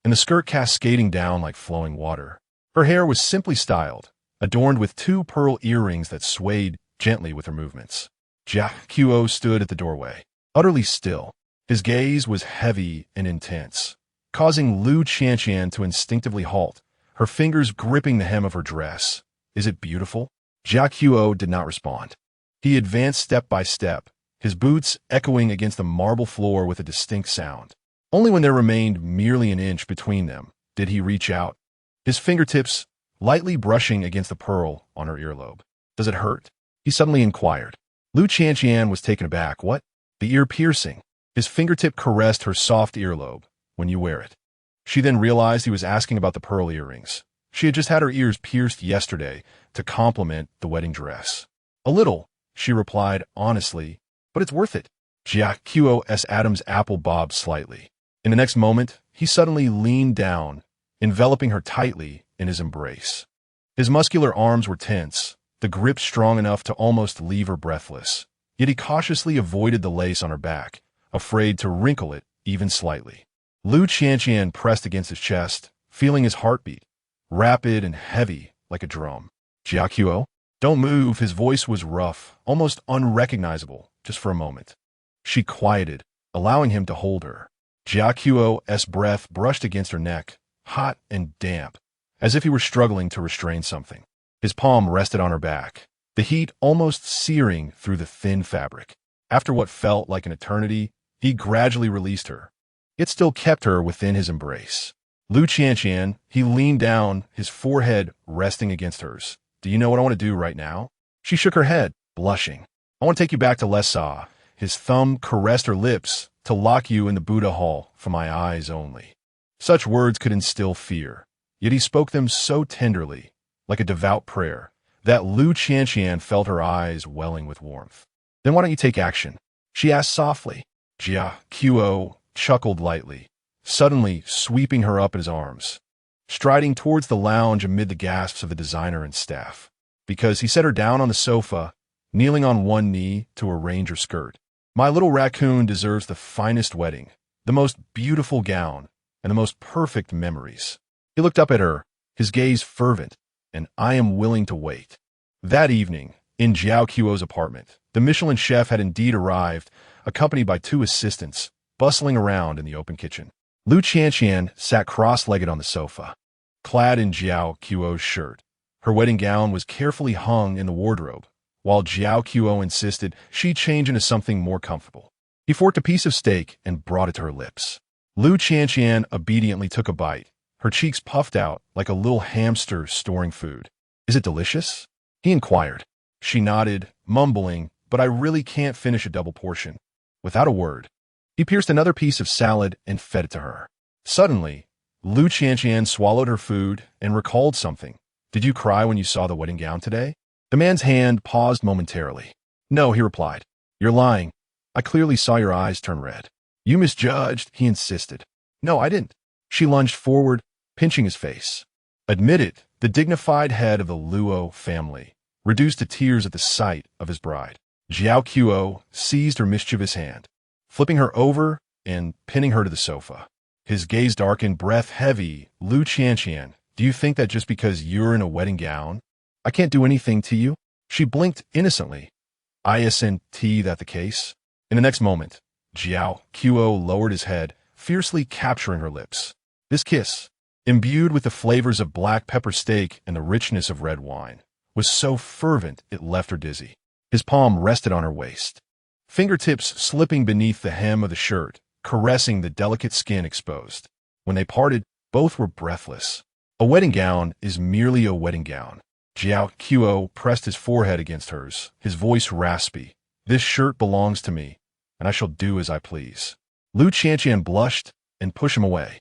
and the skirt cascading down like flowing water. Her hair was simply styled, adorned with 2 pearl earrings that swayed gently with her movements. Jia Qiu stood at the doorway, utterly still. His gaze was heavy and intense, causing Lu Qianqian to instinctively halt, her fingers gripping the hem of her dress. "Is it beautiful?" Jia Qiu did not respond. He advanced step by step, his boots echoing against the marble floor with a distinct sound. Only when there remained merely an inch between them did he reach out, his fingertips lightly brushing against the pearl on her earlobe. "Does it hurt?" he suddenly inquired. Lu Qianqian was taken aback. "What?" "The ear piercing." His fingertip caressed her soft earlobe. "When you wear it." She then realized he was asking about the pearl earrings. She had just had her ears pierced yesterday to complement the wedding dress. "A little," she replied honestly, "but it's worth it." Jia Qiu's Adam's apple bobbed slightly. In the next moment, he suddenly leaned down, enveloping her tightly in his embrace. His muscular arms were tense, the grip strong enough to almost leave her breathless. Yet he cautiously avoided the lace on her back, afraid to wrinkle it even slightly. Lu Qianqian pressed against his chest, feeling his heartbeat, rapid and heavy like a drum. "Jia Qiu, don't move." His voice was rough, almost unrecognizable, just for a moment. She quieted, allowing him to hold her. Jia Qiu's breath brushed against her neck, hot and damp, as if he were struggling to restrain something. His palm rested on her back, the heat almost searing through the thin fabric. After what felt like an eternity, he gradually released her. It still kept her within his embrace. Lu Qianqian, he leaned down, his forehead resting against hers. "Do you know what I want to do right now?" She shook her head, blushing. "I want to take you back to Lessa." His thumb caressed her lips, "to lock you in the Buddha hall for my eyes only." Such words could instill fear, yet he spoke them so tenderly, like a devout prayer, that Lu Qianqian felt her eyes welling with warmth. "Then why don't you take action?" she asked softly. Jia Qiu chuckled lightly, suddenly sweeping her up in his arms, striding towards the lounge amid the gasps of the designer and staff. Because he set her down on the sofa, kneeling on one knee to arrange her skirt. "My little raccoon deserves the finest wedding, the most beautiful gown, and the most perfect memories." He looked up at her, his gaze fervent, "and I am willing to wait." That evening, in Jiao Qiu's apartment, the Michelin chef had indeed arrived, accompanied by 2 assistants, bustling around in the open kitchen. Lu Qianqian sat cross-legged on the sofa, clad in Jiao Qiu's shirt. Her wedding gown was carefully hung in the wardrobe, while Jiao Qiu insisted she change into something more comfortable. He forked a piece of steak and brought it to her lips. Lu Qianqian obediently took a bite, her cheeks puffed out like a little hamster storing food. "Is it delicious?" he inquired. She nodded, mumbling, "But I really can't finish a double portion." Without a word, he pierced another piece of salad and fed it to her. Suddenly, Lu Qianqian swallowed her food and recalled something. "Did you cry when you saw the wedding gown today?" The man's hand paused momentarily. "No," he replied. "You're lying. I clearly saw your eyes turn red." "You misjudged," he insisted. "No, I didn't." She lunged forward, pinching his face. Admit it, the dignified head of the Luo family, reduced to tears at the sight of his bride. Jiao Qiuo seized her mischievous hand, flipping her over and pinning her to the sofa. His gaze darkened, breath heavy. Lu Qianqian, do you think that just because you're in a wedding gown, I can't do anything to you? She blinked innocently. Isn't that the case? In the next moment, Jiao Qiuo lowered his head, fiercely capturing her lips. This kiss, imbued with the flavors of black pepper steak and the richness of red wine, was so fervent it left her dizzy. His palm rested on her waist, fingertips slipping beneath the hem of the shirt, caressing the delicate skin exposed. When they parted, both were breathless. A wedding gown is merely a wedding gown. Jiao Qiuo pressed his forehead against hers, his voice raspy. This shirt belongs to me, and I shall do as I please. Lu Qianqian blushed and pushed him away.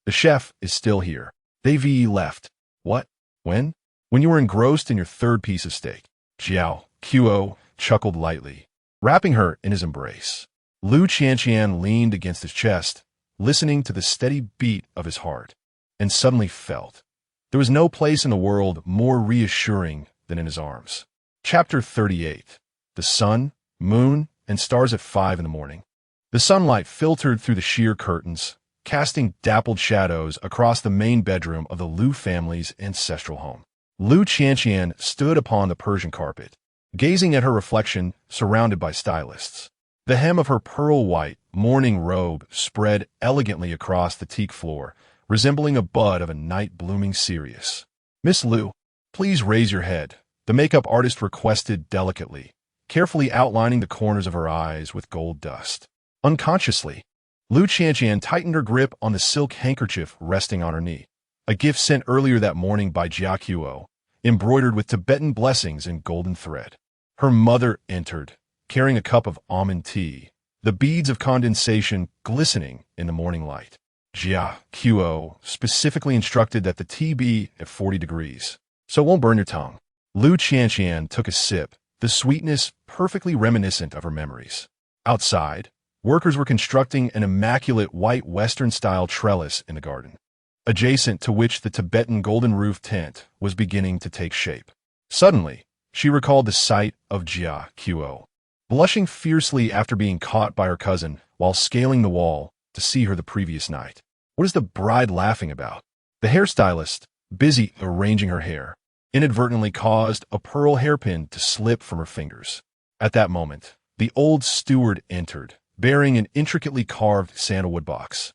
The chef is still here. Davy left. What? When? When you were engrossed in your third piece of steak. Jiao Qiuo chuckled lightly, wrapping her in his embrace. Lu Qianqian leaned against his chest, listening to the steady beat of his heart, and suddenly felt there was no place in the world more reassuring than in his arms. Chapter 38. The sun, moon, and stars at 5 in the morning. The sunlight filtered through the sheer curtains, casting dappled shadows across the main bedroom of the Lu family's ancestral home. Lu Qianqian stood upon the Persian carpet, gazing at her reflection surrounded by stylists. The hem of her pearl-white mourning robe spread elegantly across the teak floor, resembling a bud of a night blooming cereus. Miss Lu, please raise your head, the makeup artist requested delicately, carefully outlining the corners of her eyes with gold dust. Unconsciously, Lu Qianqian tightened her grip on the silk handkerchief resting on her knee, a gift sent earlier that morning by Jiao Qiuo, embroidered with Tibetan blessings in golden thread. Her mother entered, carrying a cup of almond tea, the beads of condensation glistening in the morning light. Jiao Qiuo specifically instructed that the tea be at 40 degrees, so it won't burn your tongue. Lu Qianqian took a sip, the sweetness perfectly reminiscent of her memories. Outside, workers were constructing an immaculate white Western-style trellis in the garden, adjacent to which the Tibetan golden roof tent was beginning to take shape. Suddenly, she recalled the sight of Jiao Qiuo, blushing fiercely after being caught by her cousin while scaling the wall to see her the previous night. What is the bride laughing about? The hairstylist, busy arranging her hair, inadvertently caused a pearl hairpin to slip from her fingers. At that moment, the old steward entered, bearing an intricately carved sandalwood box.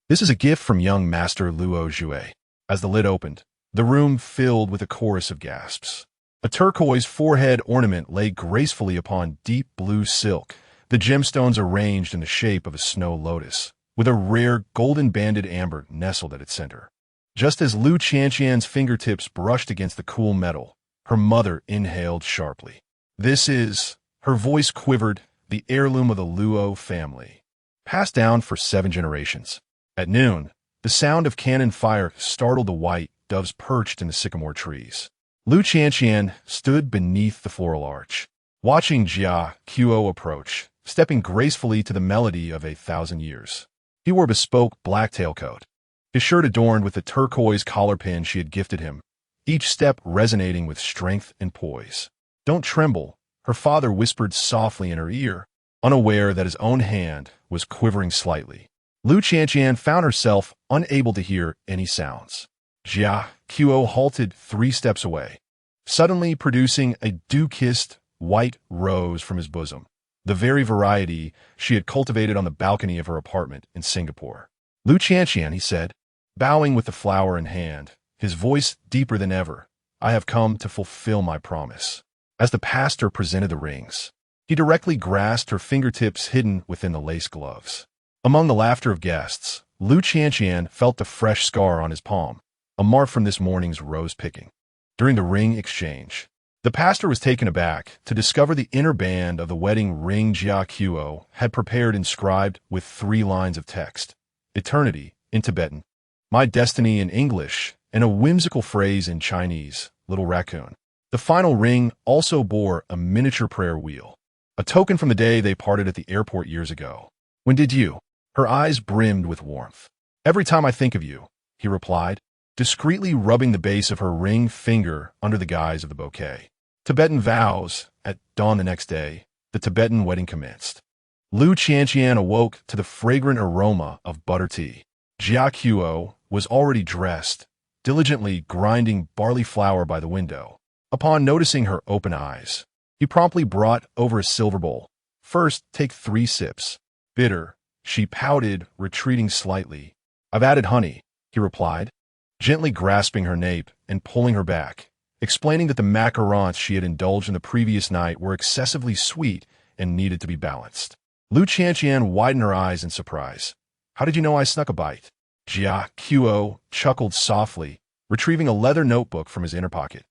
This is a gift from young Master Luo Jue. As the lid opened, the room filled with a chorus of gasps. A turquoise forehead ornament lay gracefully upon deep blue silk, the gemstones arranged in the shape of a snow lotus, with a rare golden-banded amber nestled at its center. Just as Lu Qianqian's fingertips brushed against the cool metal, her mother inhaled sharply. This is, her voice quivered, the heirloom of the Luo family, passed down for 7 generations. At noon, the sound of cannon fire startled the white doves perched in the sycamore trees. Lu Qianqian stood beneath the floral arch, watching Jiao Qiuo approach, stepping gracefully to the melody of 1,000 years. He wore a bespoke black tailcoat, his shirt adorned with the turquoise collar pin she had gifted him, each step resonating with strength and poise. Don't tremble, her father whispered softly in her ear, unaware that his own hand was quivering slightly. Lu Qianqian found herself unable to hear any sounds. Jiao Qiuo halted 3 steps away, suddenly producing a dew-kissed white rose from his bosom, the very variety she had cultivated on the balcony of her apartment in Singapore. Lu Qianqian, he said, bowing with the flower in hand, his voice deeper than ever, I have come to fulfill my promise. As the pastor presented the rings, he directly grasped her fingertips hidden within the lace gloves. Among the laughter of guests, Lu Qianqian felt the fresh scar on his palm, a mark from this morning's rose-picking. During the ring exchange, the pastor was taken aback to discover the inner band of the wedding ring Jiao Qiuo had prepared inscribed with 3 lines of text, Eternity in Tibetan, My Destiny in English, and a whimsical phrase in Chinese, Little Raccoon. The final ring also bore a miniature prayer wheel, a token from the day they parted at the airport years ago. When did you? Her eyes brimmed with warmth. Every time I think of you, he replied, discreetly rubbing the base of her ring finger under the guise of the bouquet. Tibetan vows. At dawn the next day, the Tibetan wedding commenced. Lu Qianqian awoke to the fragrant aroma of butter tea. Jia Qiuo was already dressed, diligently grinding barley flour by the window. Upon noticing her open eyes, he promptly brought over a silver bowl. First, take 3 sips. Bitter, she pouted, retreating slightly. I've added honey, he replied, gently grasping her nape and pulling her back, explaining that the macarons she had indulged in the previous night were excessively sweet and needed to be balanced. Lu Qianqian widened her eyes in surprise. How did you know I snuck a bite? Jia Qiuo chuckled softly, retrieving a leather notebook from his inner pocket.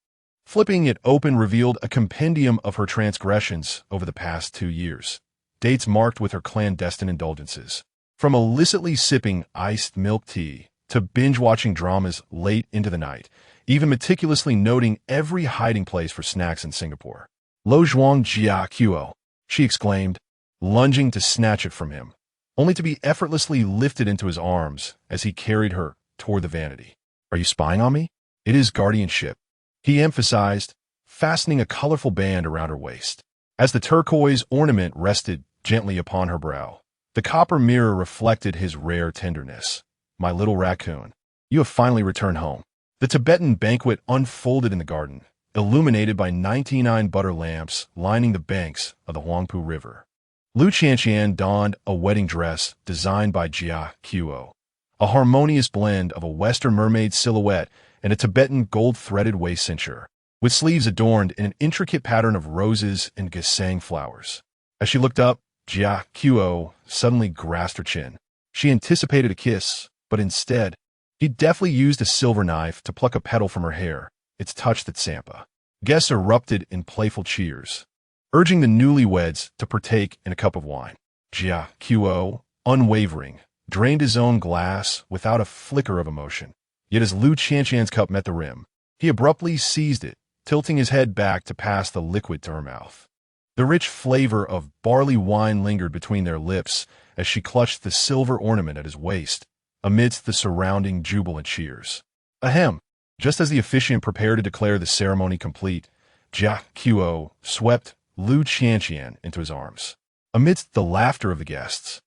Flipping it open revealed a compendium of her transgressions over the past 2 years, dates marked with her clandestine indulgences. From illicitly sipping iced milk tea to binge-watching dramas late into the night, even meticulously noting every hiding place for snacks in Singapore. Lo Zhuang Jia Qiuo, she exclaimed, lunging to snatch it from him, only to be effortlessly lifted into his arms as he carried her toward the vanity. Are you spying on me? It is guardianship, he emphasized, fastening a colorful band around her waist. As the turquoise ornament rested gently upon her brow, the copper mirror reflected his rare tenderness. My little raccoon, you have finally returned home. The Tibetan banquet unfolded in the garden, illuminated by 99 butter lamps lining the banks of the Huangpu River. Lu Qianqian donned a wedding dress designed by Jia Qiuo, a harmonious blend of a Western mermaid silhouette and a Tibetan gold-threaded waist cinture, with sleeves adorned in an intricate pattern of roses and gesang flowers. As she looked up, Jia Qiuo suddenly grasped her chin. She anticipated a kiss, but instead, he deftly used a silver knife to pluck a petal from her hair, its touch that Sampa. Guests erupted in playful cheers, urging the newlyweds to partake in a cup of wine. Jia Qiuo, unwavering, drained his own glass without a flicker of emotion. Yet as Lu Qianqian's cup met the rim, he abruptly seized it, tilting his head back to pass the liquid to her mouth. The rich flavor of barley wine lingered between their lips as she clutched the silver ornament at his waist, amidst the surrounding jubilant cheers. Ahem! Just as the officiant prepared to declare the ceremony complete, Jia Qiuo swept Lu Qianqian into his arms. Amidst the laughter of the guests,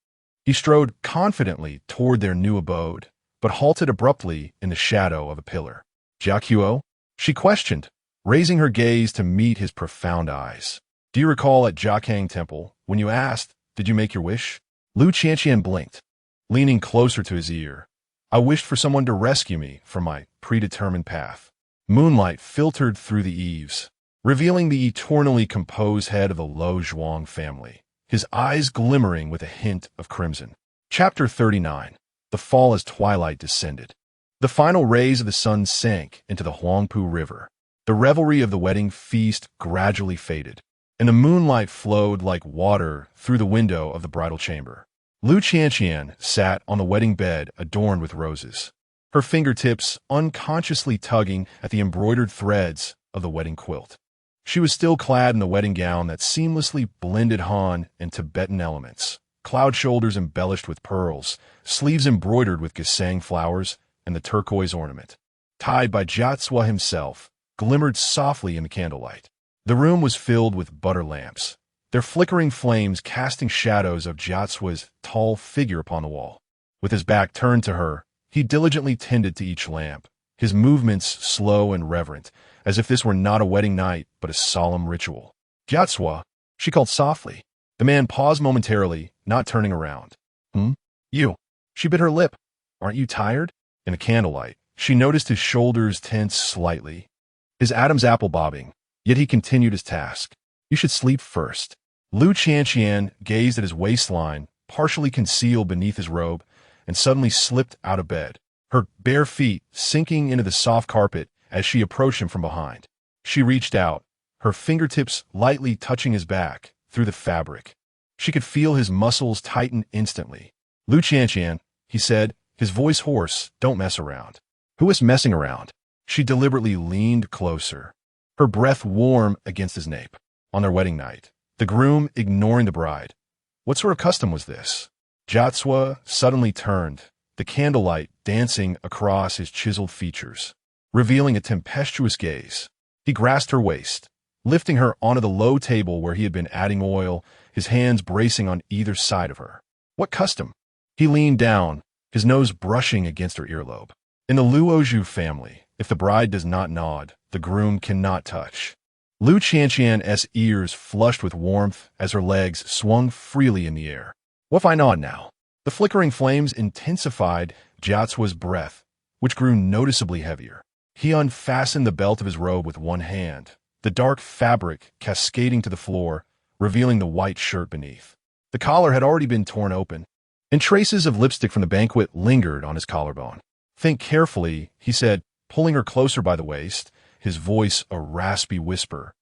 he strode confidently toward their new abode, but halted abruptly in the shadow of a pillar. Jia Qiuo? She questioned, raising her gaze to meet his profound eyes. Do you recall at Jiakang Temple, when you asked, did you make your wish? Lu Qianqian blinked, leaning closer to his ear. I wished for someone to rescue me from my predetermined path. Moonlight filtered through the eaves, revealing the eternally composed head of the Lo Zhuang family, his eyes glimmering with a hint of crimson. Chapter 39. The fall as twilight descended. The final rays of the sun sank into the Huangpu River. The revelry of the wedding feast gradually faded, and the moonlight flowed like water through the window of the bridal chamber. Lu Qianqian sat on the wedding bed adorned with roses, her fingertips unconsciously tugging at the embroidered threads of the wedding quilt. She was still clad in the wedding gown that seamlessly blended Han and Tibetan elements, cloud shoulders embellished with pearls, sleeves embroidered with gesang flowers, and the turquoise ornament, tied by Jiatsua himself, glimmered softly in the candlelight. The room was filled with butter lamps, their flickering flames casting shadows of Jiatsua's tall figure upon the wall. With his back turned to her, he diligently tended to each lamp, his movements slow and reverent, as if this were not a wedding night but a solemn ritual. Jiatsua, she called softly. The man paused momentarily, not turning around. You. She bit her lip. Aren't you tired? In the candlelight, she noticed his shoulders tense slightly, his Adam's apple bobbing, yet he continued his task. You should sleep first. Lu Qianqian gazed at his waistline, partially concealed beneath his robe, and suddenly slipped out of bed, her bare feet sinking into the soft carpet as she approached him from behind. She reached out, her fingertips lightly touching his back through the fabric. She could feel his muscles tighten instantly. Lu Qianqian, he said, his voice hoarse, don't mess around. Who is messing around? She deliberately leaned closer, her breath warm against his nape. On their wedding night, the groom ignoring the bride. What sort of custom was this? Jiatsua suddenly turned, the candlelight dancing across his chiseled features, revealing a tempestuous gaze. He grasped her waist, lifting her onto the low table where he had been adding oil, his hands bracing on either side of her. What custom? He leaned down, his nose brushing against her earlobe. In the Luoju family, if the bride does not nod, the groom cannot touch. Lu Qianqian's ears flushed with warmth as her legs swung freely in the air. What if I nod now? The flickering flames intensified Jiacua's breath, which grew noticeably heavier. He unfastened the belt of his robe with one hand, the dark fabric cascading to the floor, revealing the white shirt beneath. The collar had already been torn open, and traces of lipstick from the banquet lingered on his collarbone. Think carefully, he said, pulling her closer by the waist, his voice a raspy whisper.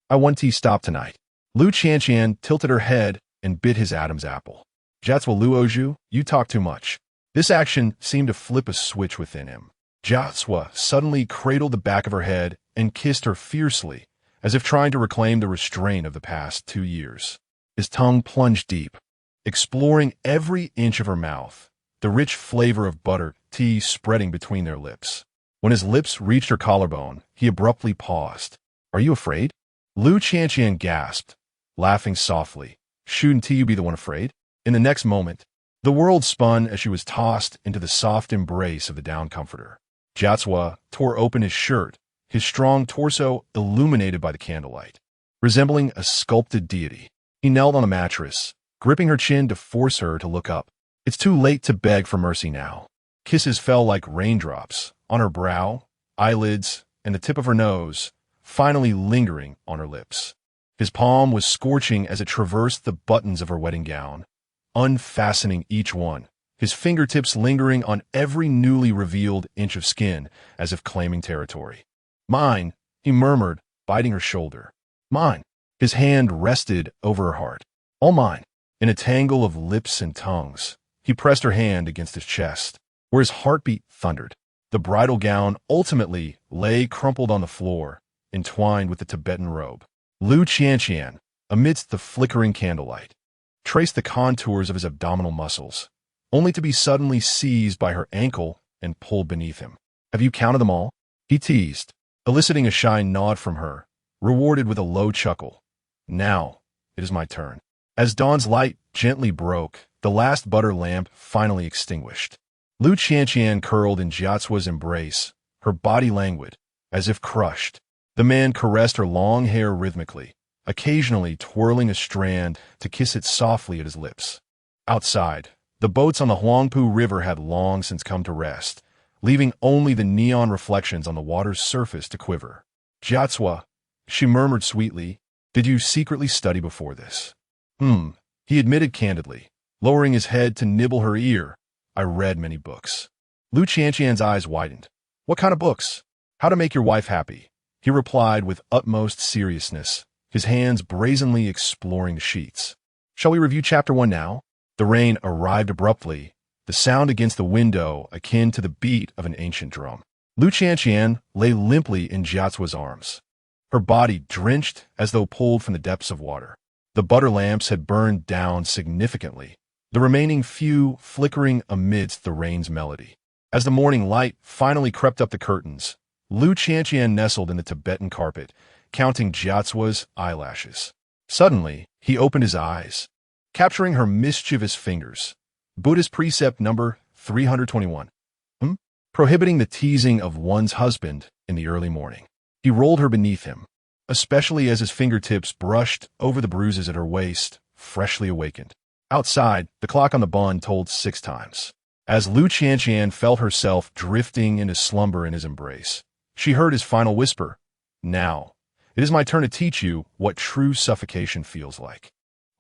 I want tea stop tonight. Lu Qianqian tilted her head and bit his Adam's apple. Jiacua Luoju, you talk too much. This action seemed to flip a switch within him. Jiacua suddenly cradled the back of her head and kissed her fiercely, as if trying to reclaim the restraint of the past 2 years. His tongue plunged deep, exploring every inch of her mouth, the rich flavor of butter tea spreading between their lips. When his lips reached her collarbone, he abruptly paused. Are you afraid? Lu Qianqian gasped, laughing softly. Shouldn't you be the one afraid? In the next moment, the world spun as she was tossed into the soft embrace of the down comforter. Jiacua tore open his shirt, his strong torso illuminated by the candlelight. Resembling a sculpted deity, he knelt on the mattress, gripping her chin to force her to look up. It's too late to beg for mercy now. Kisses fell like raindrops on her brow, eyelids, and the tip of her nose, finally lingering on her lips. His palm was scorching as it traversed the buttons of her wedding gown, unfastening each one, his fingertips lingering on every newly revealed inch of skin as if claiming territory. Mine, he murmured, biting her shoulder. Mine. His hand rested over her heart. All mine. In a tangle of lips and tongues, he pressed her hand against his chest, where his heartbeat thundered. The bridal gown ultimately lay crumpled on the floor, entwined with the Tibetan robe. Lu Qianqian, amidst the flickering candlelight, traced the contours of his abdominal muscles, only to be suddenly seized by her ankle and pulled beneath him. Have you counted them all? He teased, eliciting a shy nod from her, rewarded with a low chuckle. Now, it is my turn. As dawn's light gently broke, the last butter lamp finally extinguished. Lu Qianqian curled in Jiacua's embrace, her body languid, as if crushed. The man caressed her long hair rhythmically, occasionally twirling a strand to kiss it softly at his lips. Outside, the boats on the Huangpu River had long since come to rest, leaving only the neon reflections on the water's surface to quiver. Jiacua, she murmured sweetly, did you secretly study before this? He admitted candidly, lowering his head to nibble her ear. I read many books. Lu Qianqian's eyes widened. What kind of books? How to make your wife happy? He replied with utmost seriousness, his hands brazenly exploring the sheets. Shall we review chapter 1 now? The rain arrived abruptly, the sound against the window akin to the beat of an ancient drum. Lu Qianqian lay limply in Jiacua's arms, her body drenched as though pulled from the depths of water. The butter lamps had burned down significantly, the remaining few flickering amidst the rain's melody. As the morning light finally crept up the curtains, Lu Qianqian nestled in the Tibetan carpet, counting Jiacua's eyelashes. Suddenly, he opened his eyes, capturing her mischievous fingers. Buddhist precept number 321. Prohibiting the teasing of one's husband in the early morning. He rolled her beneath him, especially as his fingertips brushed over the bruises at her waist, freshly awakened. Outside, the clock on the bund told 6 times. As Lu Qianqian felt herself drifting into slumber in his embrace, she heard his final whisper, Now, it is my turn to teach you what true suffocation feels like.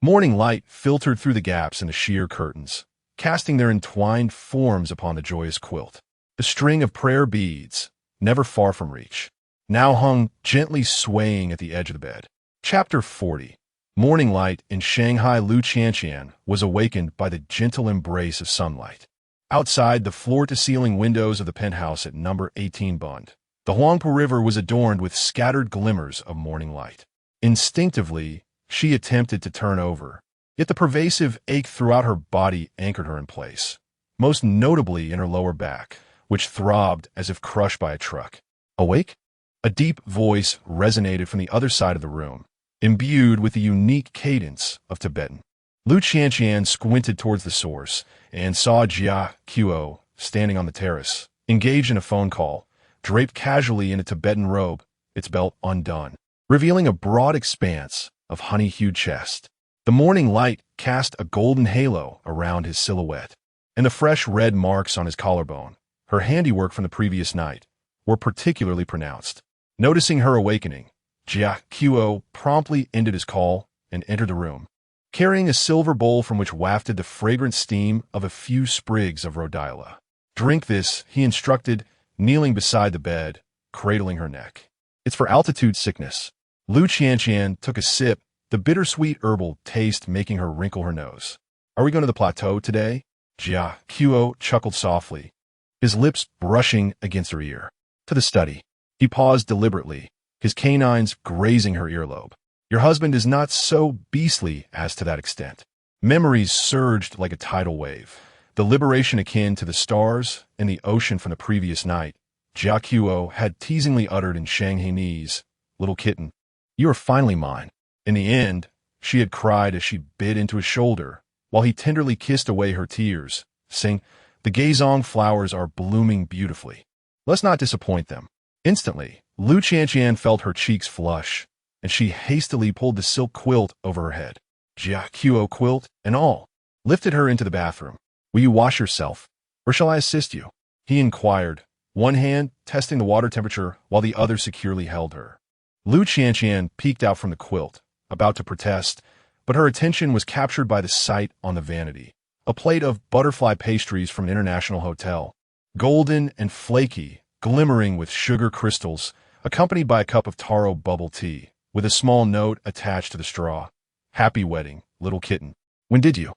Morning light filtered through the gaps in the sheer curtains, casting their entwined forms upon the joyous quilt. The string of prayer beads, never far from reach, now hung gently swaying at the edge of the bed. Chapter 40. Morning light in Shanghai. Lu Qianqian was awakened by the gentle embrace of sunlight. Outside the floor-to-ceiling windows of the penthouse at number 18 Bund, the Huangpu River was adorned with scattered glimmers of morning light. Instinctively, she attempted to turn over, yet the pervasive ache throughout her body anchored her in place. most notably in her lower back, which throbbed as if crushed by a truck. Awake? A deep voice resonated from the other side of the room, imbued with the unique cadence of Tibetan. Lu Qianqian squinted towards the source and saw Jia Qiu standing on the terrace, engaged in a phone call, draped casually in a Tibetan robe, its belt undone, revealing a broad expanse of honey-hued chest. The morning light cast a golden halo around his silhouette, and the fresh red marks on his collarbone, her handiwork from the previous night, were particularly pronounced. Noticing her awakening, Jia Qiu promptly ended his call and entered the room, carrying a silver bowl from which wafted the fragrant steam of a few sprigs of rhodiola. "Drink this," he instructed, kneeling beside the bed, cradling her neck. "It's for altitude sickness." Lu Qianqian took a sip, the bittersweet herbal taste making her wrinkle her nose. "Are we going to the plateau today?" Jia Qiu chuckled softly, his lips brushing against her ear. "To the study." He paused deliberately, his canines grazing her earlobe. "Your husband is not so beastly as to that extent." Memories surged like a tidal wave, the liberation akin to the stars and the ocean from the previous night. Jia Qiu had teasingly uttered in Shanghainese, "Little kitten, you are finally mine." In the end, she had cried as she bit into his shoulder, while he tenderly kissed away her tears, saying, "The Gaozong flowers are blooming beautifully. Let's not disappoint them." Instantly, Lu Qianqian felt her cheeks flush, and she hastily pulled the silk quilt over her head. Jia Qiu, quilt and all, lifted her into the bathroom. "Will you wash yourself, or shall I assist you?" he inquired, one hand testing the water temperature while the other securely held her. Lu Qianqian peeked out from the quilt, about to protest, but her attention was captured by the sight on the vanity, a plate of butterfly pastries from an international hotel, golden and flaky, glimmering with sugar crystals, accompanied by a cup of taro bubble tea, with a small note attached to the straw. "Happy wedding, little kitten. When did you?"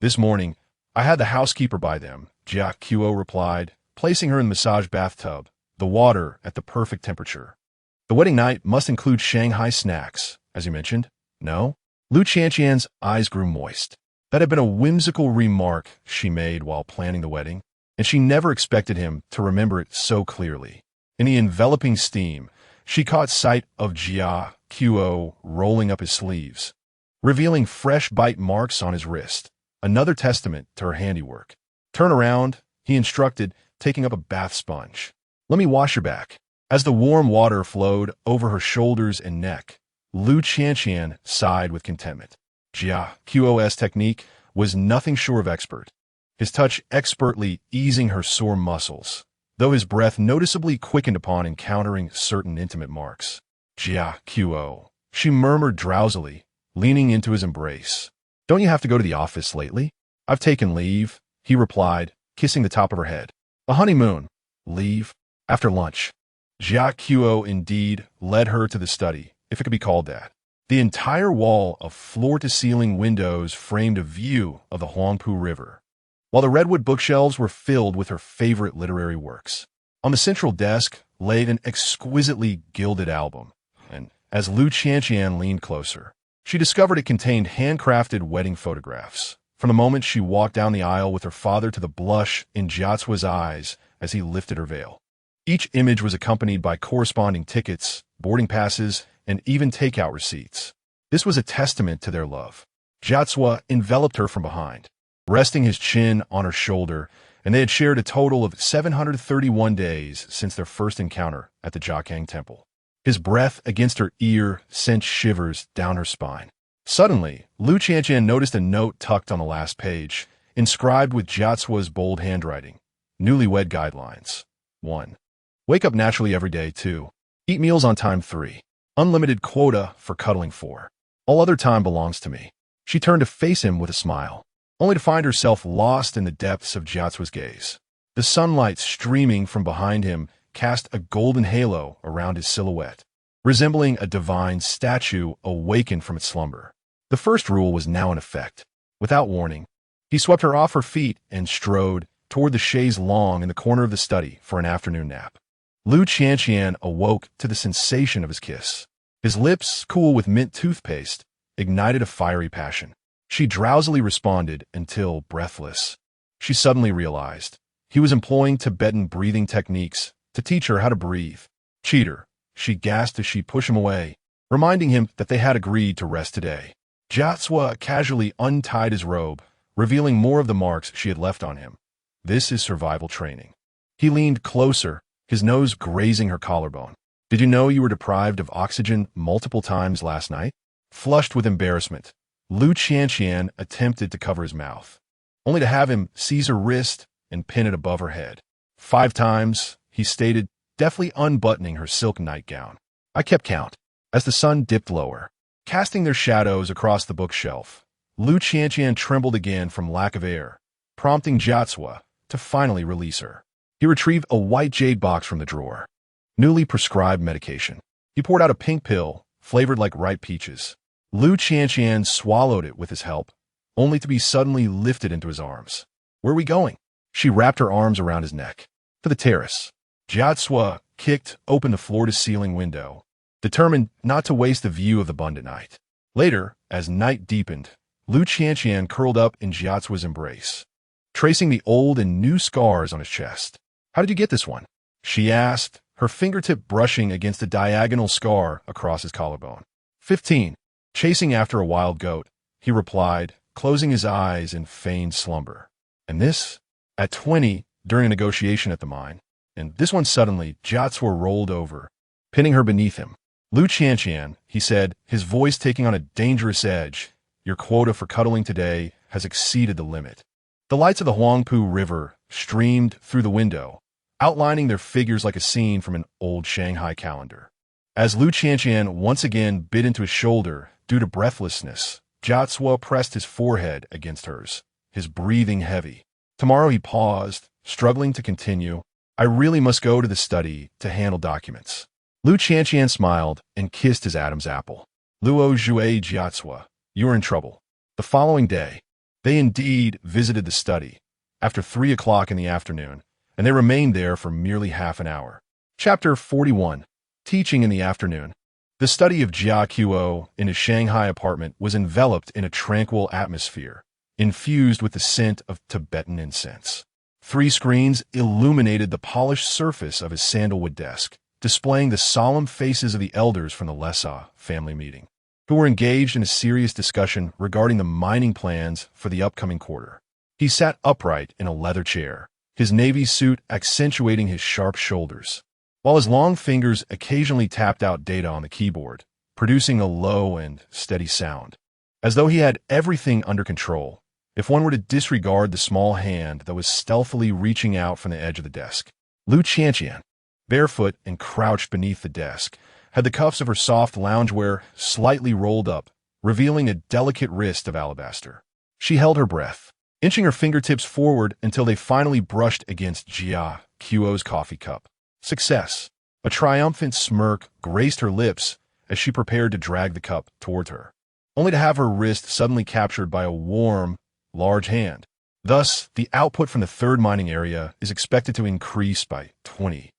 "This morning. I had the housekeeper by them," Jia Qiu replied, placing her in the massage bathtub, the water at the perfect temperature. "The wedding night must include Shanghai snacks, as you mentioned, no?" Lu Qianqian's eyes grew moist. That had been a whimsical remark she made while planning the wedding, and she never expected him to remember it so clearly. In the enveloping steam, she caught sight of Jia Qiu rolling up his sleeves, revealing fresh bite marks on his wrist, another testament to her handiwork. "Turn around," he instructed, taking up a bath sponge. "Let me wash your back." As the warm water flowed over her shoulders and neck, Lu Qianqian sighed with contentment. Jia Qiu's technique was nothing short of expert, his touch expertly easing her sore muscles, though his breath noticeably quickened upon encountering certain intimate marks. "Jia Qiu," she murmured drowsily, leaning into his embrace. "Don't you have to go to the office lately?" "I've taken leave," he replied, kissing the top of her head. "A honeymoon. Leave. After lunch." Jia Qiu indeed led her to the study, if it could be called that. The entire wall of floor-to-ceiling windows framed a view of the Huangpu River, while the redwood bookshelves were filled with her favorite literary works. On the central desk laid an exquisitely gilded album, and as Lu Qianqian leaned closer, she discovered it contained handcrafted wedding photographs, from the moment she walked down the aisle with her father to the blush in Jiacua's eyes as he lifted her veil. Each image was accompanied by corresponding tickets, boarding passes, and even takeout receipts. This was a testament to their love. Jiacua enveloped her from behind, resting his chin on her shoulder, and they had shared a total of 731 days since their first encounter at the Jiakang Temple. His breath against her ear sent shivers down her spine. Suddenly, Lu Qianqian noticed a note tucked on the last page, inscribed with Jiacua's bold handwriting. Newlywed guidelines. 1. Wake up naturally every day. 2. Eat meals on time. 3. Unlimited quota for cuddling. 4. All other time belongs to me. She turned to face him with a smile, only to find herself lost in the depths of Jiacua's gaze. The sunlight streaming from behind him cast a golden halo around his silhouette, resembling a divine statue awakened from its slumber. The first rule was now in effect. Without warning, he swept her off her feet and strode toward the chaise longue in the corner of the study for an afternoon nap. Lu Qianqian awoke to the sensation of his kiss. His lips, cool with mint toothpaste, ignited a fiery passion. She drowsily responded until, breathless, she suddenly realized. He was employing Tibetan breathing techniques to teach her how to breathe. Cheater, she gasped as she pushed him away, reminding him that they had agreed to rest today. Jiatsua casually untied his robe, revealing more of the marks she had left on him. This is survival training. He leaned closer, his nose grazing her collarbone. Did you know you were deprived of oxygen multiple times last night? Flushed with embarrassment, Lu Qianqian attempted to cover his mouth, only to have him seize her wrist and pin it above her head. 5 times, he stated, deftly unbuttoning her silk nightgown. I kept count. As the sun dipped lower, casting their shadows across the bookshelf, Lu Qianqian trembled again from lack of air, prompting Jiatsua to finally release her. He retrieved a white jade box from the drawer. Newly prescribed medication. He poured out a pink pill, flavored like ripe peaches. Lu Qianqian swallowed it with his help, only to be suddenly lifted into his arms. Where are we going? She wrapped her arms around his neck. To the terrace. Jiatsua kicked open the floor-to-ceiling window, determined not to waste the view of the abundant night. Later, as night deepened, Lu Qianqian curled up in Jiatsua's embrace, tracing the old and new scars on his chest. How did you get this one? She asked, her fingertip brushing against a diagonal scar across his collarbone. 15. Chasing after a wild goat, he replied, closing his eyes in feigned slumber. And this? At 20, during a negotiation at the mine. And this one suddenly, Jiatsua rolled over, pinning her beneath him. Lu Qianqian, he said, his voice taking on a dangerous edge, your quota for cuddling today has exceeded the limit. The lights of the Huangpu River streamed through the window, outlining their figures like a scene from an old Shanghai calendar. As Lu Qianqian once again bit into his shoulder due to breathlessness, Jiatsua pressed his forehead against hers, his breathing heavy. Tomorrow he paused, struggling to continue. I really must go to the study to handle documents. Lu Qianqian smiled and kissed his Adam's apple. Luo Zhui Jiatsua, you are in trouble. The following day, they indeed visited the study, after 3 o'clock in the afternoon, and they remained there for merely half an hour. Chapter 41. Teaching in the afternoon. The study of Jia Qiuo in his Shanghai apartment was enveloped in a tranquil atmosphere, infused with the scent of Tibetan incense. 3 screens illuminated the polished surface of his sandalwood desk, displaying the solemn faces of the elders from the Lessa family meeting, who were engaged in a serious discussion regarding the mining plans for the upcoming quarter. He sat upright in a leather chair, his navy suit accentuating his sharp shoulders, while his long fingers occasionally tapped out data on the keyboard, producing a low and steady sound, as though he had everything under control, if one were to disregard the small hand that was stealthily reaching out from the edge of the desk. Lu Qianqian, barefoot and crouched beneath the desk, had the cuffs of her soft loungewear slightly rolled up, revealing a delicate wrist of alabaster. She held her breath, inching her fingertips forward until they finally brushed against Jia Qiuo's coffee cup. Success. A triumphant smirk graced her lips as she prepared to drag the cup toward her, only to have her wrist suddenly captured by a warm, large hand. Thus, the output from the 3rd mining area is expected to increase by 20.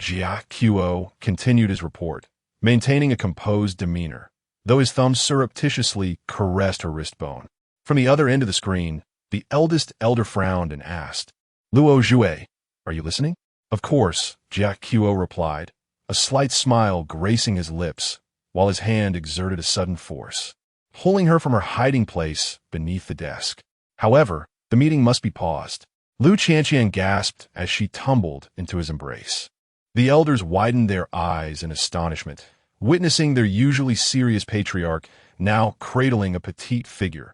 Jia Qiuo continued his report, maintaining a composed demeanor, though his thumb surreptitiously caressed her wrist bone. From the other end of the screen, the eldest elder frowned and asked, Luo Zhui, are you listening? Of course, Jia Qiuo replied, a slight smile gracing his lips, while his hand exerted a sudden force, pulling her from her hiding place beneath the desk. However, the meeting must be paused. Lu Qianqian gasped as she tumbled into his embrace. The elders widened their eyes in astonishment, witnessing their usually serious patriarch now cradling a petite figure.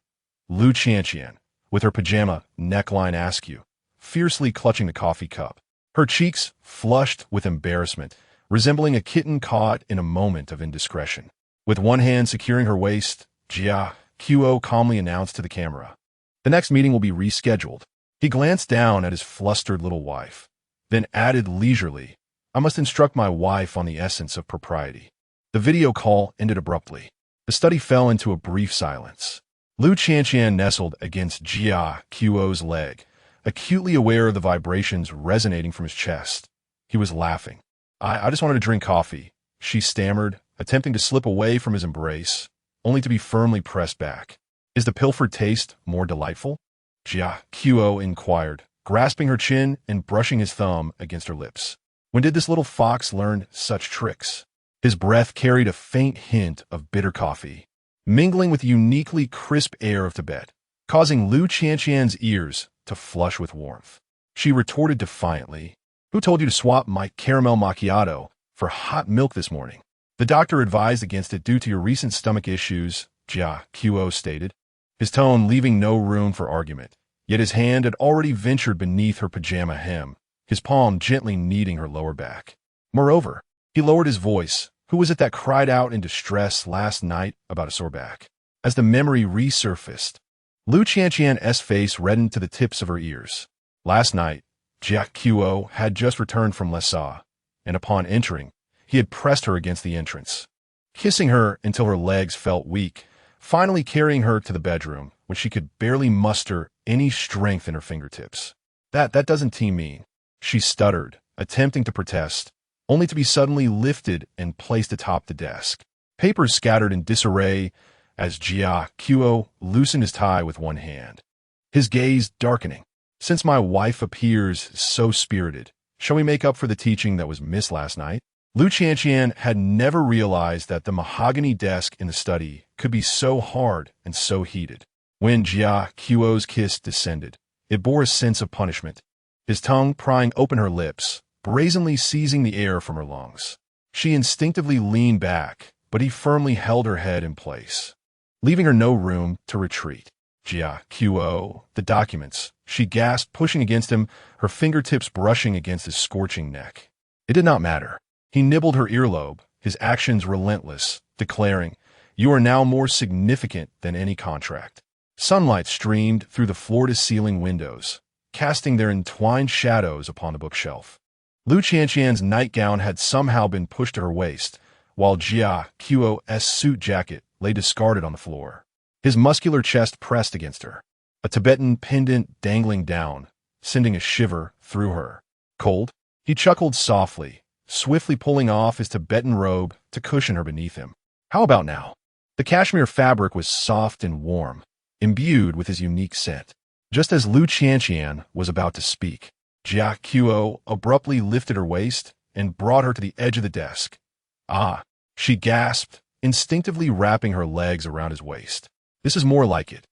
Lu Qianqian, with her pajama neckline askew, fiercely clutching the coffee cup, her cheeks flushed with embarrassment, resembling a kitten caught in a moment of indiscretion. With one hand securing her waist, Jia Qiuo calmly announced to the camera, the next meeting will be rescheduled. He glanced down at his flustered little wife, then added leisurely, I must instruct my wife on the essence of propriety. The video call ended abruptly. The study fell into a brief silence. Lu Qianqian nestled against Jia Qiuo's leg, acutely aware of the vibrations resonating from his chest. He was laughing. I just wanted to drink coffee, she stammered, attempting to slip away from his embrace, only to be firmly pressed back. Is the pilfered taste more delightful? Jia Qiu inquired, grasping her chin and brushing his thumb against her lips. When did this little fox learn such tricks? His breath carried a faint hint of bitter coffee, mingling with the uniquely crisp air of Tibet, causing Lu Qianqian's ears to flush with warmth. She retorted defiantly, "Who told you to swap my caramel macchiato for hot milk this morning?" "The doctor advised against it due to your recent stomach issues," Jia Qiu stated, his tone leaving no room for argument. Yet his hand had already ventured beneath her pajama hem, his palm gently kneading her lower back. Moreover, he lowered his voice. Who was it that cried out in distress last night about a sore back? As the memory resurfaced, Lu Qianqian's face reddened to the tips of her ears. Last night, Jia Qiu had just returned from Lhasa, and upon entering, he had pressed her against the entrance, kissing her until her legs felt weak, finally carrying her to the bedroom when she could barely muster any strength in her fingertips. That doesn't mean," she stuttered, attempting to protest, only to be suddenly lifted and placed atop the desk. Papers scattered in disarray as Jia Qiu loosened his tie with one hand, his gaze darkening. "Since my wife appears so spirited, shall we make up for the teaching that was missed last night?" Lu Qianqian had never realized that the mahogany desk in the study could be so hard and so heated. When Jia Qiu's kiss descended, it bore a sense of punishment, his tongue prying open her lips, brazenly seizing the air from her lungs. She instinctively leaned back, but he firmly held her head in place, leaving her no room to retreat. "Jia Qiu, the documents," she gasped, pushing against him, her fingertips brushing against his scorching neck. It did not matter. He nibbled her earlobe, his actions relentless, declaring, "You are now more significant than any contract." Sunlight streamed through the floor-to-ceiling windows, casting their entwined shadows upon the bookshelf. Lu Qianqian's nightgown had somehow been pushed to her waist, while Jia Qiu's suit jacket lay discarded on the floor, his muscular chest pressed against her, a Tibetan pendant dangling down, sending a shiver through her. "Cold?" He chuckled softly, swiftly pulling off his Tibetan robe to cushion her beneath him. "How about now?" The cashmere fabric was soft and warm, imbued with his unique scent. Just as Lu Qianqian was about to speak, Jia Qiu abruptly lifted her waist and brought her to the edge of the desk. "Ah," she gasped, instinctively wrapping her legs around his waist. "This is more like it."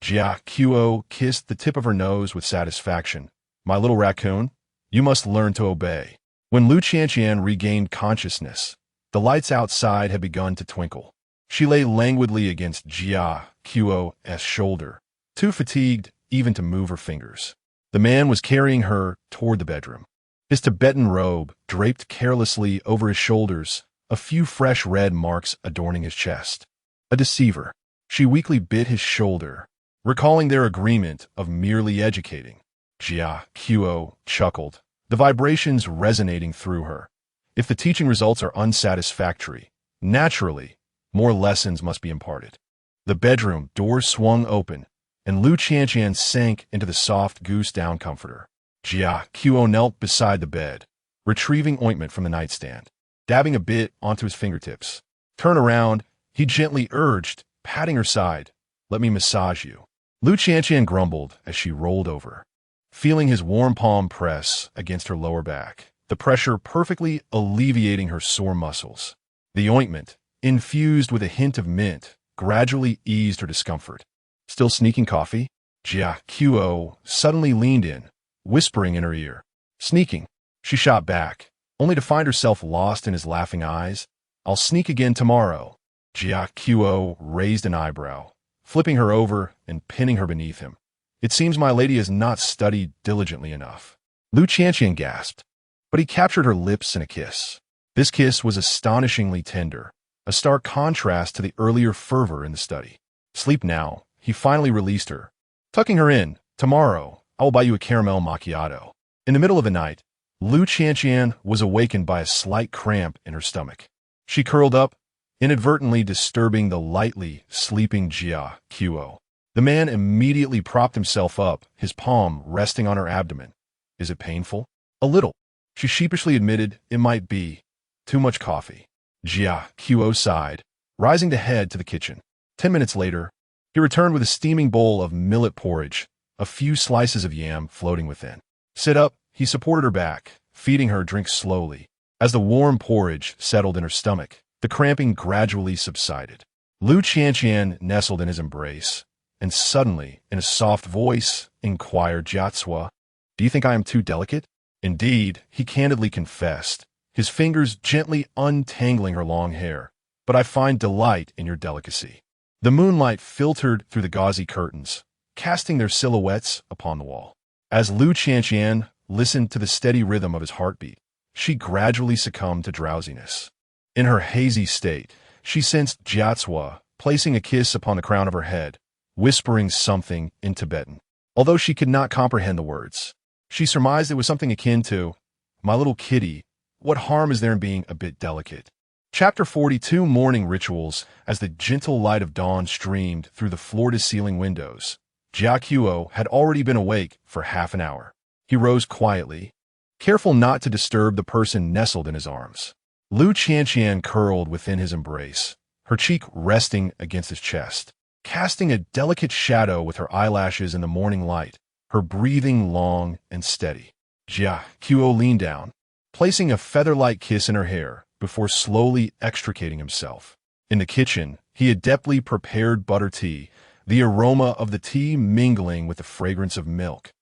Jia Qiu kissed the tip of her nose with satisfaction. "My little raccoon, you must learn to obey." When Lu Qianqian regained consciousness, the lights outside had begun to twinkle. She lay languidly against Jia Qiu's shoulder, too fatigued even to move her fingers. The man was carrying her toward the bedroom, his Tibetan robe draped carelessly over his shoulders, a few fresh red marks adorning his chest. A deceiver. She weakly bit his shoulder, recalling their agreement of merely educating. Jia Qiu chuckled, the vibrations resonating through her. If the teaching results are unsatisfactory, naturally, more lessons must be imparted. The bedroom door swung open, and Lu Qianqian sank into the soft goose down comforter. Jia Qiu knelt beside the bed, retrieving ointment from the nightstand, dabbing a bit onto his fingertips. "Turn around," he gently urged, patting her side. "Let me massage you." Lu Qianqian grumbled as she rolled over, feeling his warm palm press against her lower back, the pressure perfectly alleviating her sore muscles. The ointment, infused with a hint of mint, gradually eased her discomfort. "Still sneaking coffee?" Jia Qiu suddenly leaned in, whispering in her ear. "Sneaking." She shot back, only to find herself lost in his laughing eyes. "I'll sneak again tomorrow." Jia Qiu raised an eyebrow, flipping her over and pinning her beneath him. "It seems my lady has not studied diligently enough." Lu Qianqian gasped, but he captured her lips in a kiss. This kiss was astonishingly tender, a stark contrast to the earlier fervor in the study. "Sleep now," he finally released her, tucking her in. "Tomorrow, I will buy you a caramel macchiato." In the middle of the night, Lu Qianqian was awakened by a slight cramp in her stomach. She curled up, inadvertently disturbing the lightly sleeping Jia Qiu. The man immediately propped himself up, his palm resting on her abdomen. "Is it painful?" "A little," she sheepishly admitted. "It might be too much coffee." Jia Qiu sighed, rising to head to the kitchen. 10 minutes later, he returned with a steaming bowl of millet porridge, a few slices of yam floating within. Sit up, he supported her back, feeding her drink slowly. As the warm porridge settled in her stomach, the cramping gradually subsided. Lu Qianqian nestled in his embrace, and suddenly, in a soft voice, inquired Jiatsua, "Do you think I am too delicate?" Indeed, he candidly confessed, his fingers gently untangling her long hair. "But I find delight in your delicacy." The moonlight filtered through the gauzy curtains, casting their silhouettes upon the wall. As Lu Qianqian listened to the steady rhythm of his heartbeat, she gradually succumbed to drowsiness. In her hazy state, she sensed Jiatsua placing a kiss upon the crown of her head, whispering something in Tibetan. Although she could not comprehend the words, she surmised it was something akin to, "My little kitty, what harm is there in being a bit delicate?" Chapter 42 Morning Rituals. As the gentle light of dawn streamed through the floor-to-ceiling windows, Jia Qiu had already been awake for half an hour. He rose quietly, careful not to disturb the person nestled in his arms. Lu Qianqian curled within his embrace, her cheek resting against his chest, casting a delicate shadow with her eyelashes in the morning light, her breathing long and steady. Jia Qiu leaned down, placing a feather-like kiss in her hair before slowly extricating himself. In the kitchen, he adeptly prepared butter tea, the aroma of the tea mingling with the fragrance of milk,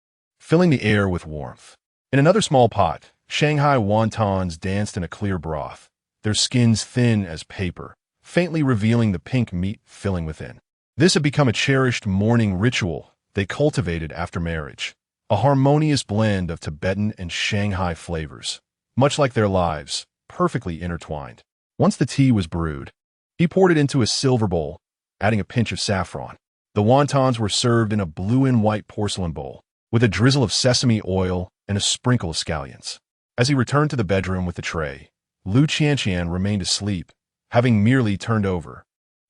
filling the air with warmth. In another small pot, Shanghai wontons danced in a clear broth, their skins thin as paper, faintly revealing the pink meat filling within. This had become a cherished morning ritual they cultivated after marriage, a harmonious blend of Tibetan and Shanghai flavors, much like their lives, perfectly intertwined. Once the tea was brewed, he poured it into a silver bowl, adding a pinch of saffron. The wontons were served in a blue and white porcelain bowl, with a drizzle of sesame oil and a sprinkle of scallions. As he returned to the bedroom with the tray, Lu Qianqian remained asleep, having merely turned over.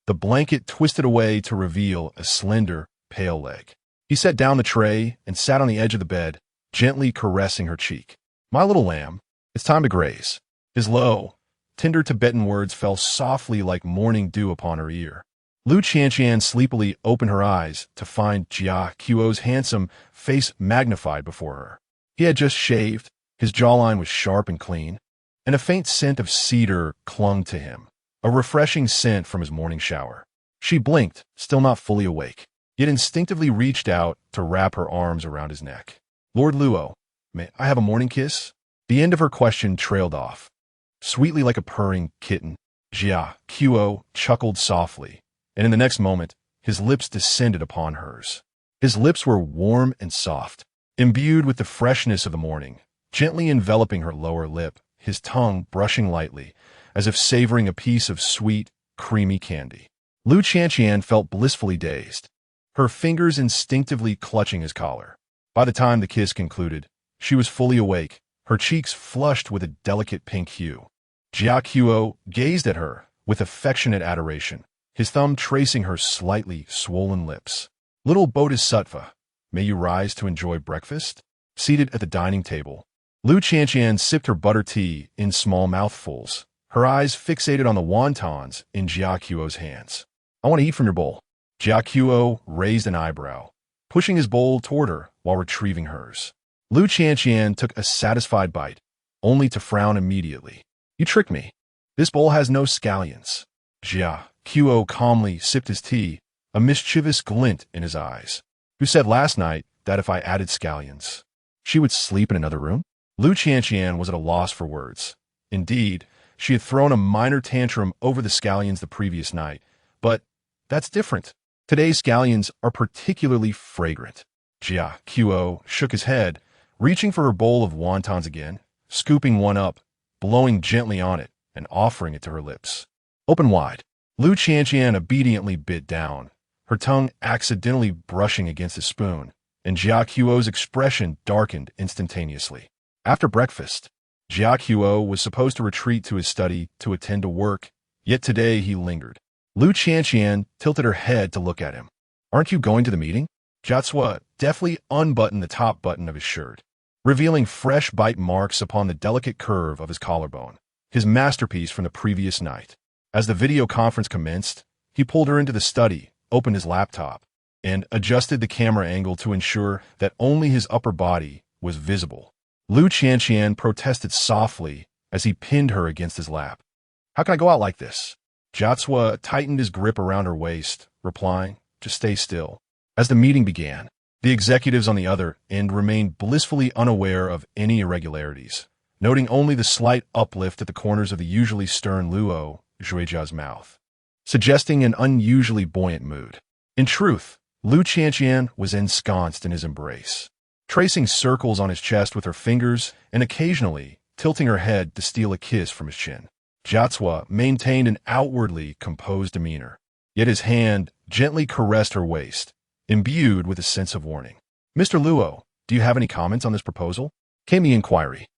The blanket twisted away to reveal a slender, pale leg. He set down the tray and sat on the edge of the bed, gently caressing her cheek. "My little lamb, it's time to graze." His low, tender Tibetan words fell softly like morning dew upon her ear. Lu Qianqian sleepily opened her eyes to find Jia Qiu's handsome face magnified before her. He had just shaved, his jawline was sharp and clean, and a faint scent of cedar clung to him, a refreshing scent from his morning shower. She blinked, still not fully awake, yet instinctively reached out to wrap her arms around his neck. "Lord Luo, may I have a morning kiss?" The end of her question trailed off. Sweetly like a purring kitten, Jia Qiu chuckled softly, and in the next moment, his lips descended upon hers. His lips were warm and soft, imbued with the freshness of the morning, gently enveloping her lower lip, his tongue brushing lightly, as if savoring a piece of sweet, creamy candy. Lu Qianqian felt blissfully dazed, her fingers instinctively clutching his collar. By the time the kiss concluded, she was fully awake, her cheeks flushed with a delicate pink hue. Jia Qiu gazed at her with affectionate adoration, his thumb tracing her slightly swollen lips. "Little Bodhisattva, may you rise to enjoy breakfast?" Seated at the dining table, Lu Qianqian sipped her butter tea in small mouthfuls, her eyes fixated on the wontons in Jia Qiu's hands. "I want to eat from your bowl." Jia Qiu raised an eyebrow, pushing his bowl toward her while retrieving hers. Lu Qianqian took a satisfied bite, only to frown immediately. "You tricked me. This bowl has no scallions." Jia Qiu calmly sipped his tea, a mischievous glint in his eyes. "Who said last night that if I added scallions, she would sleep in another room?" Lu Qianqian was at a loss for words. Indeed, she had thrown a minor tantrum over the scallions the previous night, but that's different. Today's scallions are particularly fragrant. Jia Qiu shook his head, reaching for her bowl of wontons again, scooping one up, blowing gently on it, and offering it to her lips. Open wide. Lu Qianqian obediently bit down, her tongue accidentally brushing against the spoon, and Jia Qiu's expression darkened instantaneously. After breakfast, Jia Qiu was supposed to retreat to his study to attend to work, yet today he lingered. Lu Qianqian tilted her head to look at him. "Aren't you going to the meeting?" Jiatsua deftly unbuttoned the top button of his shirt, revealing fresh bite marks upon the delicate curve of his collarbone, his masterpiece from the previous night. As the video conference commenced, he pulled her into the study, opened his laptop, and adjusted the camera angle to ensure that only his upper body was visible. Lu Qianqian protested softly as he pinned her against his lap. "How can I go out like this?" Jiatsua tightened his grip around her waist, replying, "Just stay still." As the meeting began, the executives on the other end remained blissfully unaware of any irregularities, noting only the slight uplift at the corners of the usually stern Luo Zhuijia's mouth, suggesting an unusually buoyant mood. In truth, Lu Qianqian was ensconced in his embrace, tracing circles on his chest with her fingers and occasionally tilting her head to steal a kiss from his chin. Jiatsua maintained an outwardly composed demeanor, yet his hand gently caressed her waist, imbued with a sense of warning. "Mr. Luo, do you have any comments on this proposal?" came the inquiry.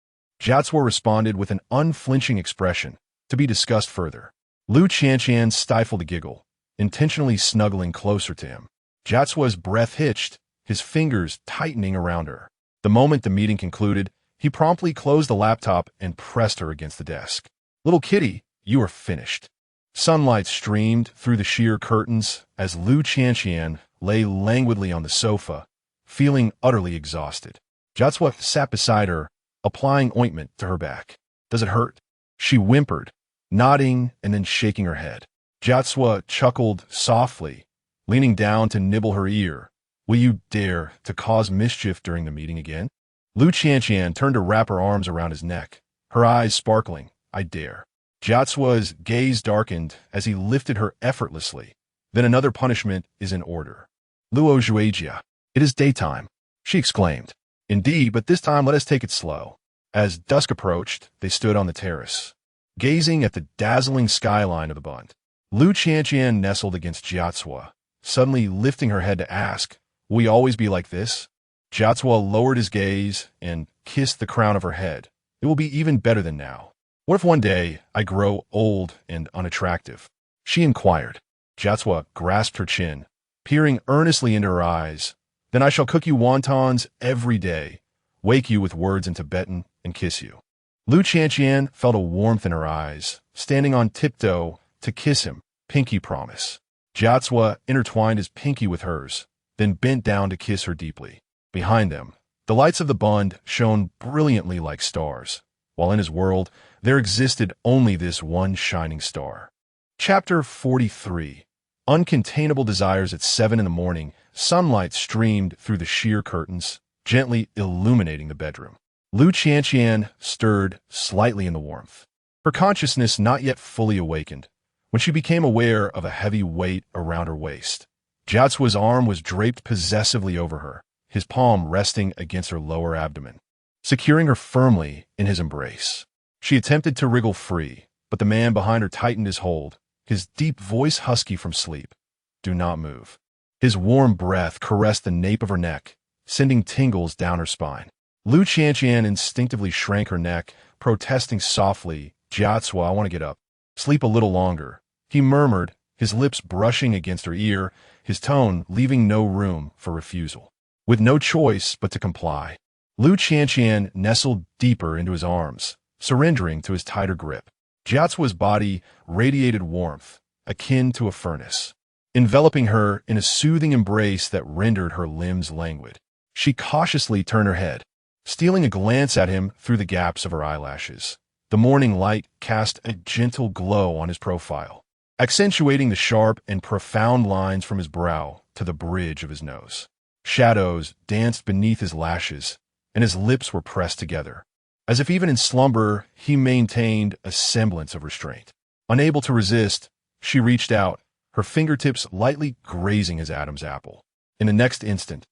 Jiatsua responded with an unflinching expression, to be discussed further. Lu Qianqian stifled a giggle, intentionally snuggling closer to him. Jiatsua's breath hitched, his fingers tightening around her. The moment the meeting concluded, he promptly closed the laptop and pressed her against the desk. "Little kitty, you are finished." Sunlight streamed through the sheer curtains as Lu Qianqian lay languidly on the sofa, feeling utterly exhausted. Jiatsua sat beside her, applying ointment to her back. "Does it hurt?" She whimpered, nodding and then shaking her head. Jiatsua chuckled softly, leaning down to nibble her ear. "Will you dare to cause mischief during the meeting again?" Lu Qianqian turned to wrap her arms around his neck, her eyes sparkling. "I dare." Jiatsua's gaze darkened as he lifted her effortlessly. "Then another punishment is in order." "Luo Zhuijia, it is daytime," she exclaimed. "Indeed, but this time let us take it slow." As dusk approached, they stood on the terrace, gazing at the dazzling skyline of the Bund. Lu Qianqian nestled against Jiatsua, suddenly lifting her head to ask, "Will we always be like this?" Jiatsua lowered his gaze and kissed the crown of her head. "It will be even better than now." "What if one day I grow old and unattractive?" she inquired. Jiatsua grasped her chin, peering earnestly into her eyes. "Then I shall cook you wontons every day, wake you with words in Tibetan, and kiss you." Lu Qianqian felt a warmth in her eyes, standing on tiptoe to kiss him, pinky promise. Jiatsua intertwined his pinky with hers, then bent down to kiss her deeply. Behind them, the lights of the Bund shone brilliantly like stars, while in his world there existed only this one shining star. Chapter 43. Uncontainable desires. At 7 in the morning, sunlight streamed through the sheer curtains, gently illuminating the bedroom. Lu Qianqian stirred slightly in the warmth, her consciousness not yet fully awakened, when she became aware of a heavy weight around her waist. Jiatsua's arm was draped possessively over her, his palm resting against her lower abdomen, securing her firmly in his embrace. She attempted to wriggle free, but the man behind her tightened his hold, his deep voice husky from sleep. "Do not move." His warm breath caressed the nape of her neck, sending tingles down her spine. Lu Qianqian instinctively shrank her neck, protesting softly, "Jiatsua, I want to get up. Sleep a little longer," he murmured, his lips brushing against her ear, his tone leaving no room for refusal. With no choice but to comply, Lu Qianqian nestled deeper into his arms, surrendering to his tighter grip. Jiatsua's body radiated warmth, akin to a furnace, enveloping her in a soothing embrace that rendered her limbs languid. She cautiously turned her head, stealing a glance at him through the gaps of her eyelashes. The morning light cast a gentle glow on his profile, accentuating the sharp and profound lines from his brow to the bridge of his nose. Shadows danced beneath his lashes, and his lips were pressed together, as if even in slumber he maintained a semblance of restraint. Unable to resist, she reached out, her fingertips lightly grazing his Adam's apple. In the next instant,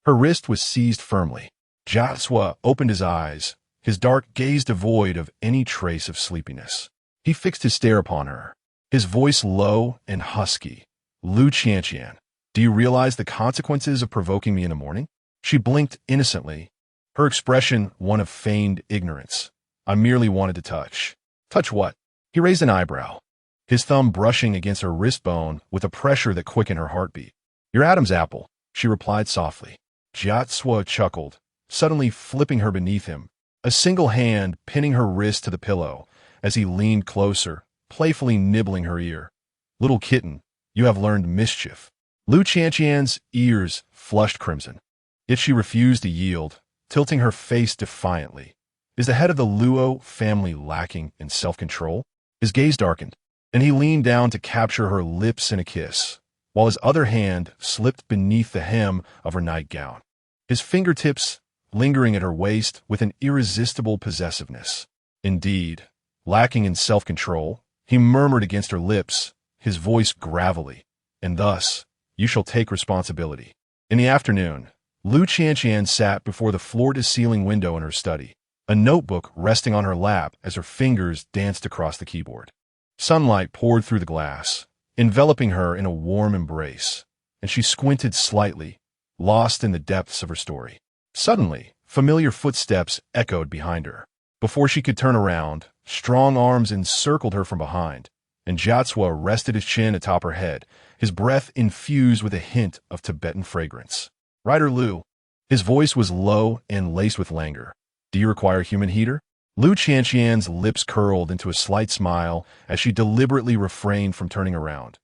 her wrist was seized firmly. Jiatsua opened his eyes, his dark gaze devoid of any trace of sleepiness. He fixed his stare upon her, his voice low and husky. "Lu Qianqian, do you realize the consequences of provoking me in the morning?" She blinked innocently, her expression one of feigned ignorance. "I merely wanted to touch." "Touch what?" He raised an eyebrow, his thumb brushing against her wrist bone with a pressure that quickened her heartbeat. "Your Adam's apple," she replied softly. Jiatsua chuckled, suddenly flipping her beneath him, a single hand pinning her wrist to the pillow as he leaned closer, playfully nibbling her ear. "Little kitten, you have learned mischief." Lu Qianqian's ears flushed crimson. Yet she refused to yield, tilting her face defiantly. Is the head of the Luo family lacking in self-control? His gaze darkened, and he leaned down to capture her lips in a kiss, while his other hand slipped beneath the hem of her nightgown, his fingertips lingering at her waist with an irresistible possessiveness. Indeed, lacking in self-control, he murmured against her lips, his voice gravelly, and thus, you shall take responsibility. In the afternoon, Lu Qianqian sat before the floor-to-ceiling window in her study, a notebook resting on her lap as her fingers danced across the keyboard. Sunlight poured through the glass, enveloping her in a warm embrace, and she squinted slightly, lost in the depths of her story. Suddenly, familiar footsteps echoed behind her. Before she could turn around, strong arms encircled her from behind, and Jiatsua rested his chin atop her head, his breath infused with a hint of Tibetan fragrance. Ryder Lu. His voice was low and laced with languor. Do you require human heater? Lu Qianqian's lips curled into a slight smile as she deliberately refrained from turning around.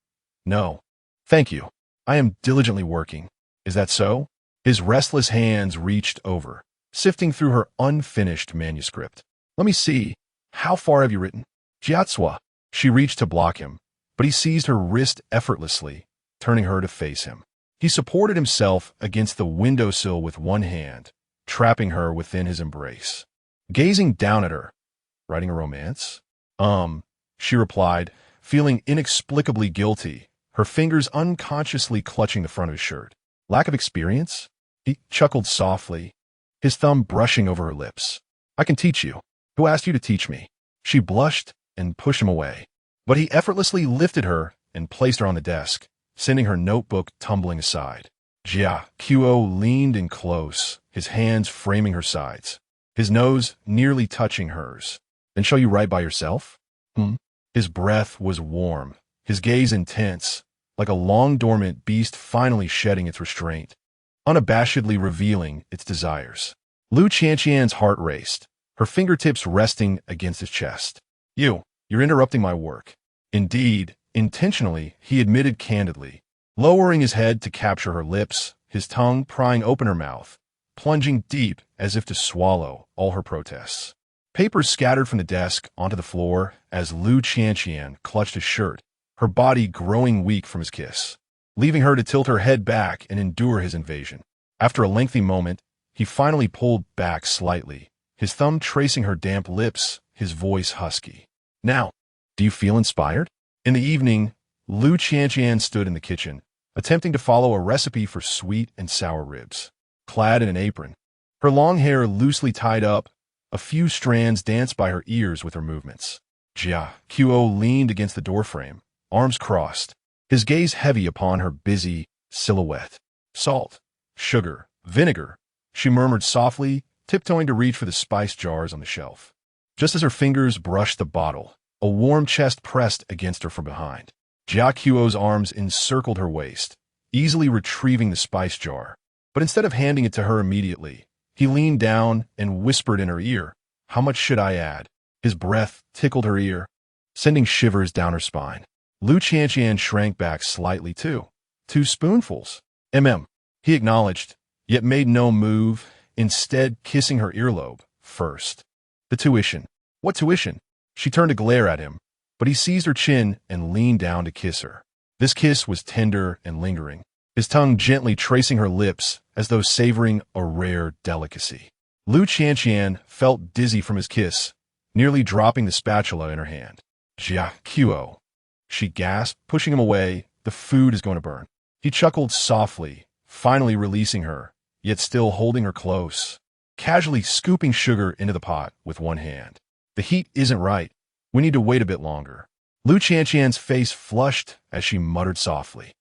No. Thank you. I am diligently working. Is that so? His restless hands reached over, sifting through her unfinished manuscript. Let me see. How far have you written? Jiatsua. She reached to block him, but he seized her wrist effortlessly, turning her to face him. He supported himself against the windowsill with one hand, trapping her within his embrace. Gazing down at her, writing a romance? She replied, feeling inexplicably guilty, her fingers unconsciously clutching the front of his shirt. Lack of experience? He chuckled softly, his thumb brushing over her lips. I can teach you. Who asked you to teach me? She blushed and pushed him away, but he effortlessly lifted her and placed her on the desk, sending her notebook tumbling aside. Jia Qiu leaned in close, his hands framing her sides, his nose nearly touching hers. Then shall you write by yourself? His breath was warm, his gaze intense, like a long-dormant beast finally shedding its restraint, unabashedly revealing its desires. Lu Qianqian's heart raced, her fingertips resting against his chest. You're interrupting my work. Indeed, intentionally, he admitted candidly, lowering his head to capture her lips, his tongue prying open her mouth, plunging deep as if to swallow all her protests. Papers scattered from the desk onto the floor as Lu Qianqian clutched his shirt, her body growing weak from his kiss, leaving her to tilt her head back and endure his invasion. After a lengthy moment, he finally pulled back slightly, his thumb tracing her damp lips, his voice husky. Now, do you feel inspired? In the evening, Lu Qianqian stood in the kitchen, attempting to follow a recipe for sweet and sour ribs. Clad in an apron, her long hair loosely tied up, a few strands danced by her ears with her movements. Jia Qiu leaned against the doorframe, arms crossed, his gaze heavy upon her busy silhouette. Salt, sugar, vinegar, she murmured softly, tiptoeing to reach for the spice jars on the shelf. Just as her fingers brushed the bottle, a warm chest pressed against her from behind. Jia Qiu's arms encircled her waist, easily retrieving the spice jar. But instead of handing it to her immediately, he leaned down and whispered in her ear, "How much should I add?" His breath tickled her ear, sending shivers down her spine. Lu Qianqian shrank back slightly too. 2 spoonfuls. He acknowledged, yet made no move, instead kissing her earlobe first. The tuition. What tuition? She turned to glare at him, but he seized her chin and leaned down to kiss her. This kiss was tender and lingering, his tongue gently tracing her lips as though savoring a rare delicacy. Lu Qianqian felt dizzy from his kiss, nearly dropping the spatula in her hand. Jia Qiu, she gasped, pushing him away. The food is going to burn. He chuckled softly, finally releasing her, yet still holding her close, casually scooping sugar into the pot with one hand. The heat isn't right. We need to wait a bit longer. Lu Qianqian's face flushed as she muttered softly.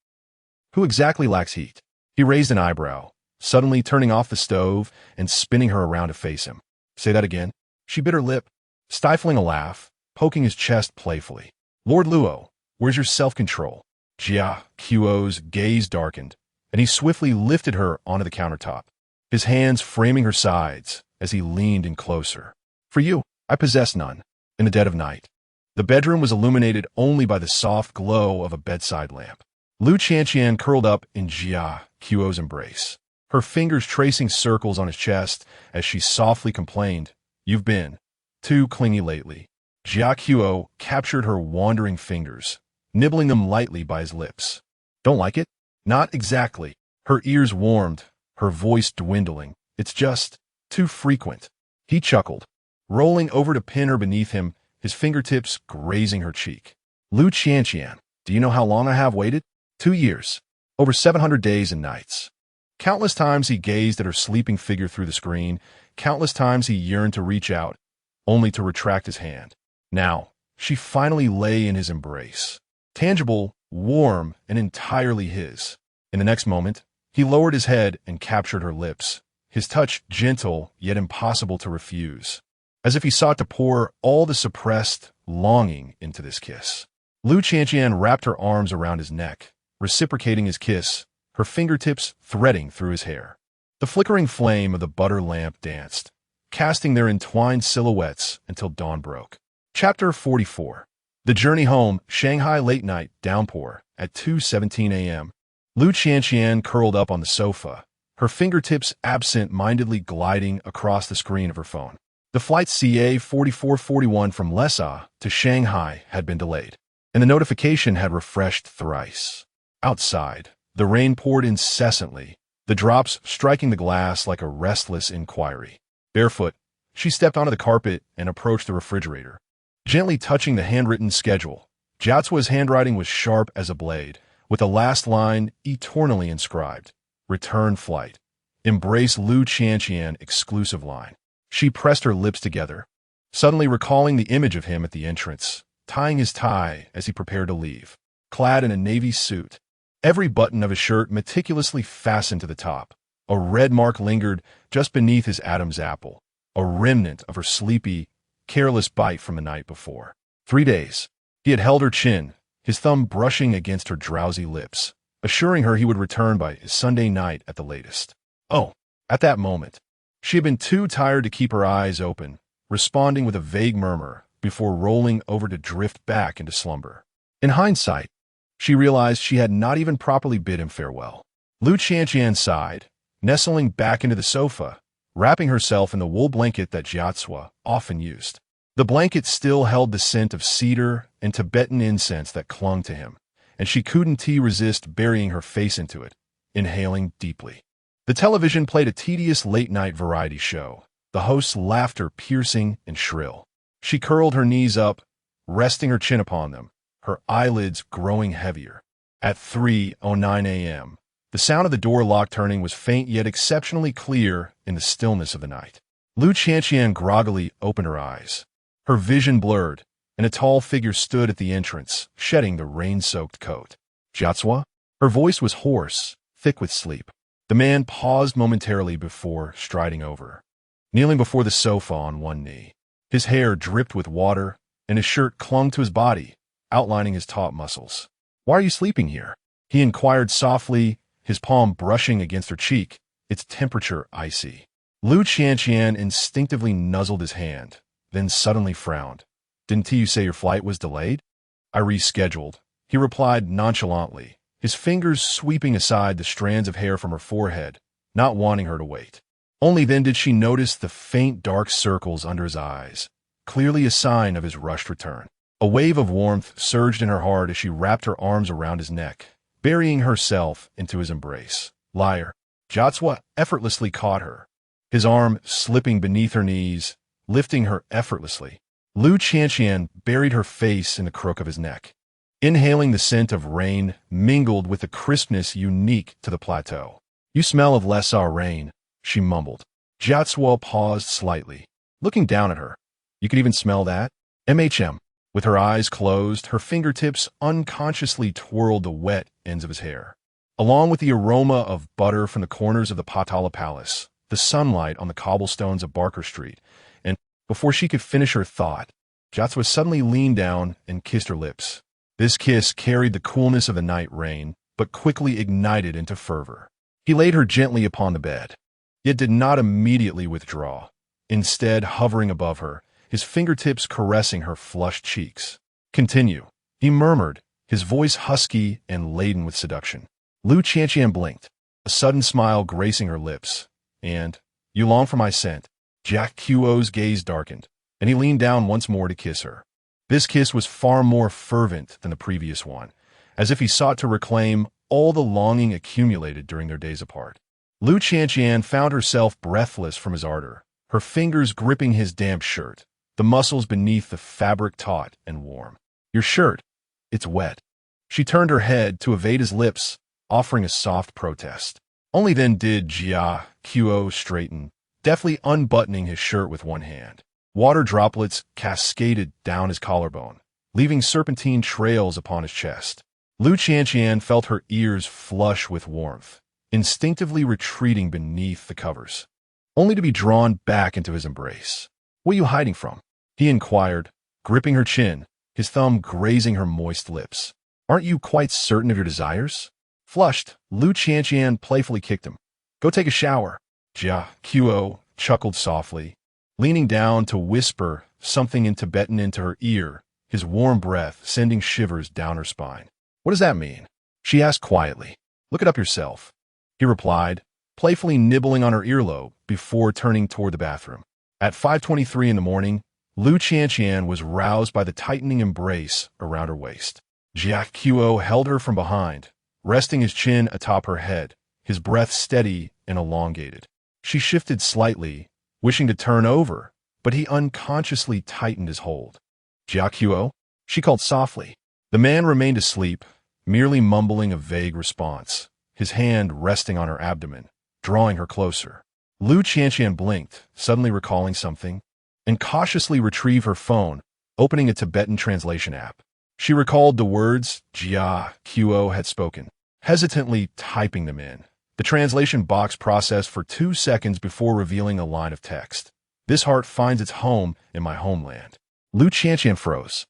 Who exactly lacks heat? He raised an eyebrow, suddenly turning off the stove and spinning her around to face him. Say that again. She bit her lip, stifling a laugh, poking his chest playfully. Lord Luo, where's your self-control? Jia Qiu's gaze darkened, and he swiftly lifted her onto the countertop, his hands framing her sides as he leaned in closer. For you, I possess none. In the dead of night, the bedroom was illuminated only by the soft glow of a bedside lamp. Lu Qianqian curled up in Jia Qiuo's embrace, her fingers tracing circles on his chest as she softly complained, "You've been too clingy lately." Jia Qiuo captured her wandering fingers, nibbling them lightly by his lips. "Don't like it?" "Not exactly." Her ears warmed, her voice dwindling. "It's just too frequent." He chuckled, rolling over to pin her beneath him, his fingertips grazing her cheek. "Lu Qianqian, do you know how long I have waited? 2 years. Over 700 days and nights." Countless times he gazed at her sleeping figure through the screen. Countless times he yearned to reach out, only to retract his hand. Now, she finally lay in his embrace. Tangible, warm, and entirely his. In the next moment, he lowered his head and captured her lips, his touch gentle yet impossible to refuse, as if he sought to pour all the suppressed longing into this kiss. Lu Qianqian wrapped her arms around his neck, reciprocating his kiss, her fingertips threading through his hair. The flickering flame of the butter lamp danced, casting their entwined silhouettes until dawn broke. Chapter 44. The Journey Home, Shanghai Late Night Downpour, at 2:17 a.m. Lu Qianqian curled up on the sofa, her fingertips absent-mindedly gliding across the screen of her phone. The flight CA-4441 from Lhasa to Shanghai had been delayed, and the notification had refreshed thrice. Outside, the rain poured incessantly, the drops striking the glass like a restless inquiry. Barefoot, she stepped onto the carpet and approached the refrigerator. Gently touching the handwritten schedule, Jiacua's handwriting was sharp as a blade, with the last line eternally inscribed, "Return flight. Embrace Lu Qianqian exclusive line." She pressed her lips together, suddenly recalling the image of him at the entrance, tying his tie as he prepared to leave, clad in a navy suit, every button of his shirt meticulously fastened to the top. A red mark lingered just beneath his Adam's apple, a remnant of her sleepy, careless bite from the night before. 3 days. He had held her chin, his thumb brushing against her drowsy lips, assuring her he would return by Sunday night at the latest. Oh, at that moment, she had been too tired to keep her eyes open, responding with a vague murmur before rolling over to drift back into slumber. In hindsight, she realized she had not even properly bid him farewell. Lu Qianqian sighed, nestling back into the sofa, wrapping herself in the wool blanket that Jiacua often used. The blanket still held the scent of cedar and Tibetan incense that clung to him, and she couldn't resist burying her face into it, inhaling deeply. The television played a tedious late-night variety show, the host's laughter piercing and shrill. She curled her knees up, resting her chin upon them, her eyelids growing heavier. At 3:09 a.m., the sound of the door lock turning was faint yet exceptionally clear in the stillness of the night. Lu Qianqian groggily opened her eyes. Her vision blurred, and a tall figure stood at the entrance, shedding the rain-soaked coat. "Jiacua?" Her voice was hoarse, thick with sleep. The man paused momentarily before striding over, kneeling before the sofa on one knee. His hair dripped with water, and his shirt clung to his body, outlining his taut muscles. "Why are you sleeping here?" he inquired softly, his palm brushing against her cheek, its temperature icy. Lu Qianqian instinctively nuzzled his hand, then suddenly frowned. "Didn't you say your flight was delayed?" "I rescheduled," he replied nonchalantly, his fingers sweeping aside the strands of hair from her forehead, not wanting her to wait. Only then did she notice the faint dark circles under his eyes, clearly a sign of his rushed return. A wave of warmth surged in her heart as she wrapped her arms around his neck, burying herself into his embrace. "Liar." Jiacua effortlessly caught her, his arm slipping beneath her knees, lifting her effortlessly. Lu Qianqian buried her face in the crook of his neck, inhaling the scent of rain mingled with the crispness unique to the plateau. "You smell of Lhasa rain," she mumbled. Jiacua paused slightly, looking down at her. "You can even smell that?" "MHM." With her eyes closed, her fingertips unconsciously twirled the wet ends of his hair. Along with the aroma of butter from the corners of the Patala Palace, the sunlight on the cobblestones of Barker Street, and before she could finish her thought, Jiacua suddenly leaned down and kissed her lips. This kiss carried the coolness of the night rain, but quickly ignited into fervor. He laid her gently upon the bed, yet did not immediately withdraw, instead hovering above her, his fingertips caressing her flushed cheeks. "Continue," he murmured, his voice husky and laden with seduction. Lu Qianqian blinked, a sudden smile gracing her lips, and, "You long for my scent?" Jack Quo's gaze darkened, and he leaned down once more to kiss her. This kiss was far more fervent than the previous one, as if he sought to reclaim all the longing accumulated during their days apart. Lu Qianqian found herself breathless from his ardor, her fingers gripping his damp shirt, the muscles beneath the fabric taut and warm. "Your shirt, it's wet." She turned her head to evade his lips, offering a soft protest. Only then did Jia Quo straighten, deftly unbuttoning his shirt with one hand. Water droplets cascaded down his collarbone, leaving serpentine trails upon his chest. Lu Qianqian felt her ears flush with warmth, instinctively retreating beneath the covers, only to be drawn back into his embrace. "What are you hiding from?" he inquired, gripping her chin, his thumb grazing her moist lips. "Aren't you quite certain of your desires?" Flushed, Lu Qianqian playfully kicked him. "Go take a shower." Jia Quo chuckled softly, leaning down to whisper something in Tibetan into her ear, his warm breath sending shivers down her spine. "What does that mean?" she asked quietly. "Look it up yourself," he replied, playfully nibbling on her earlobe before turning toward the bathroom. At 5:23 in the morning, Lu Qianqian was roused by the tightening embrace around her waist. Jia Quo held her from behind, resting his chin atop her head, his breath steady and elongated. She shifted slightly, wishing to turn over, but he unconsciously tightened his hold. "Jia Quo?" she called softly. The man remained asleep, merely mumbling a vague response, his hand resting on her abdomen, drawing her closer. Lu Qianqian blinked, suddenly recalling something, and cautiously retrieved her phone, opening a Tibetan translation app. She recalled the words Jia Quo had spoken, hesitantly typing them in. The translation box processed for 2 seconds before revealing a line of text. "This heart finds its home in my homeland." Lu Qianqian froze,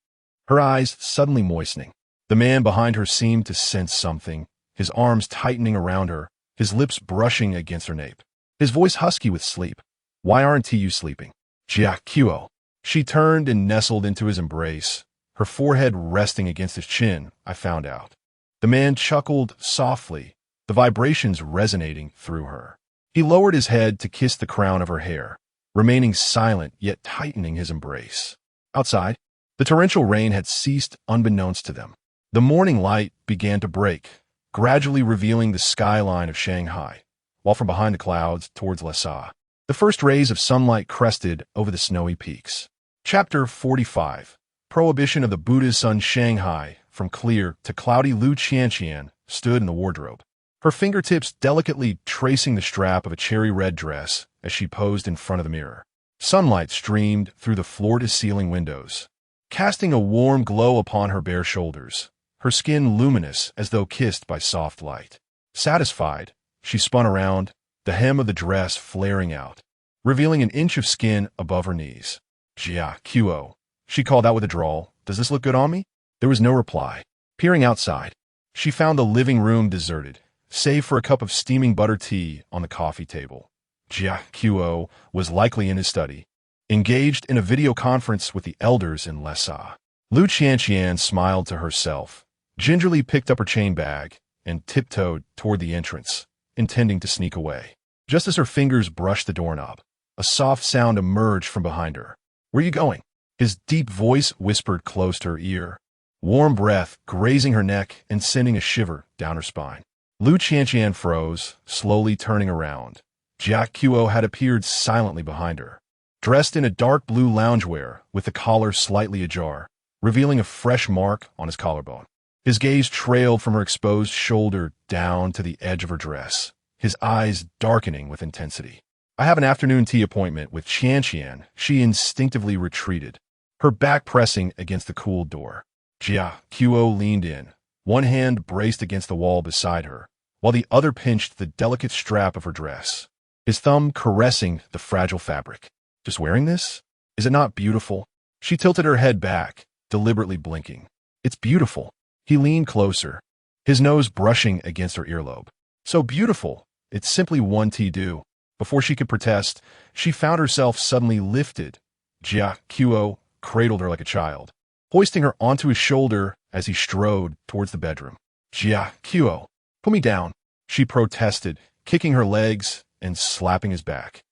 her eyes suddenly moistening. The man behind her seemed to sense something, his arms tightening around her, his lips brushing against her nape. His voice husky with sleep. "Why aren't you sleeping?" "Jia Quo." She turned and nestled into his embrace, her forehead resting against his chin, I found out. The man chuckled softly, the vibrations resonating through her. He lowered his head to kiss the crown of her hair, remaining silent yet tightening his embrace. Outside, the torrential rain had ceased unbeknownst to them. The morning light began to break, gradually revealing the skyline of Shanghai, while from behind the clouds towards Lhasa, the first rays of sunlight crested over the snowy peaks. Chapter 45. Prohibition of the Buddha's Son. Shanghai, from clear to cloudy. Lu Qianqian stood in the wardrobe, her fingertips delicately tracing the strap of a cherry-red dress as she posed in front of the mirror. Sunlight streamed through the floor-to-ceiling windows, casting a warm glow upon her bare shoulders, her skin luminous as though kissed by soft light. Satisfied, she spun around, the hem of the dress flaring out, revealing an inch of skin above her knees. "Jia Quo," she called out with a drawl. "Does this look good on me?" There was no reply. Peering outside, she found the living room deserted, save for a cup of steaming butter tea on the coffee table. Jia Quo was likely in his study, engaged in a video conference with the elders in Lhasa. Lu Qianqian smiled to herself, gingerly picked up her chain bag, and tiptoed toward the entrance, intending to sneak away. Just as her fingers brushed the doorknob, a soft sound emerged from behind her. "Where are you going?" His deep voice whispered close to her ear, warm breath grazing her neck and sending a shiver down her spine. Lu Qianqian froze, slowly turning around. Jia Quo had appeared silently behind her, dressed in a dark blue loungewear with the collar slightly ajar, revealing a fresh mark on his collarbone. His gaze trailed from her exposed shoulder down to the edge of her dress, his eyes darkening with intensity. "I have an afternoon tea appointment with Qianqian." She instinctively retreated, her back pressing against the cool door. Jia Quo leaned in, one hand braced against the wall beside her, while the other pinched the delicate strap of her dress, his thumb caressing the fragile fabric. "Just wearing this? Is it not beautiful?" She tilted her head back, deliberately blinking. "It's beautiful." He leaned closer, his nose brushing against her earlobe. "So beautiful, it's simply one tea due." Before she could protest, she found herself suddenly lifted. Jia Quo cradled her like a child, hoisting her onto his shoulder as he strode towards the bedroom. Jia, Kuo, put me down, she protested, kicking her legs and slapping his back.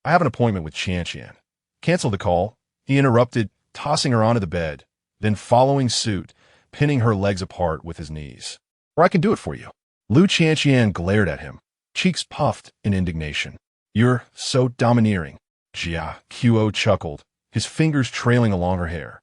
I have an appointment with Qianqian. Cancel the call, he interrupted, tossing her onto the bed, then following suit, pinning her legs apart with his knees. Or I can do it for you. Lu Qianqian glared at him, cheeks puffed in indignation. You're so domineering. Jia, Kuo chuckled, his fingers trailing along her hair.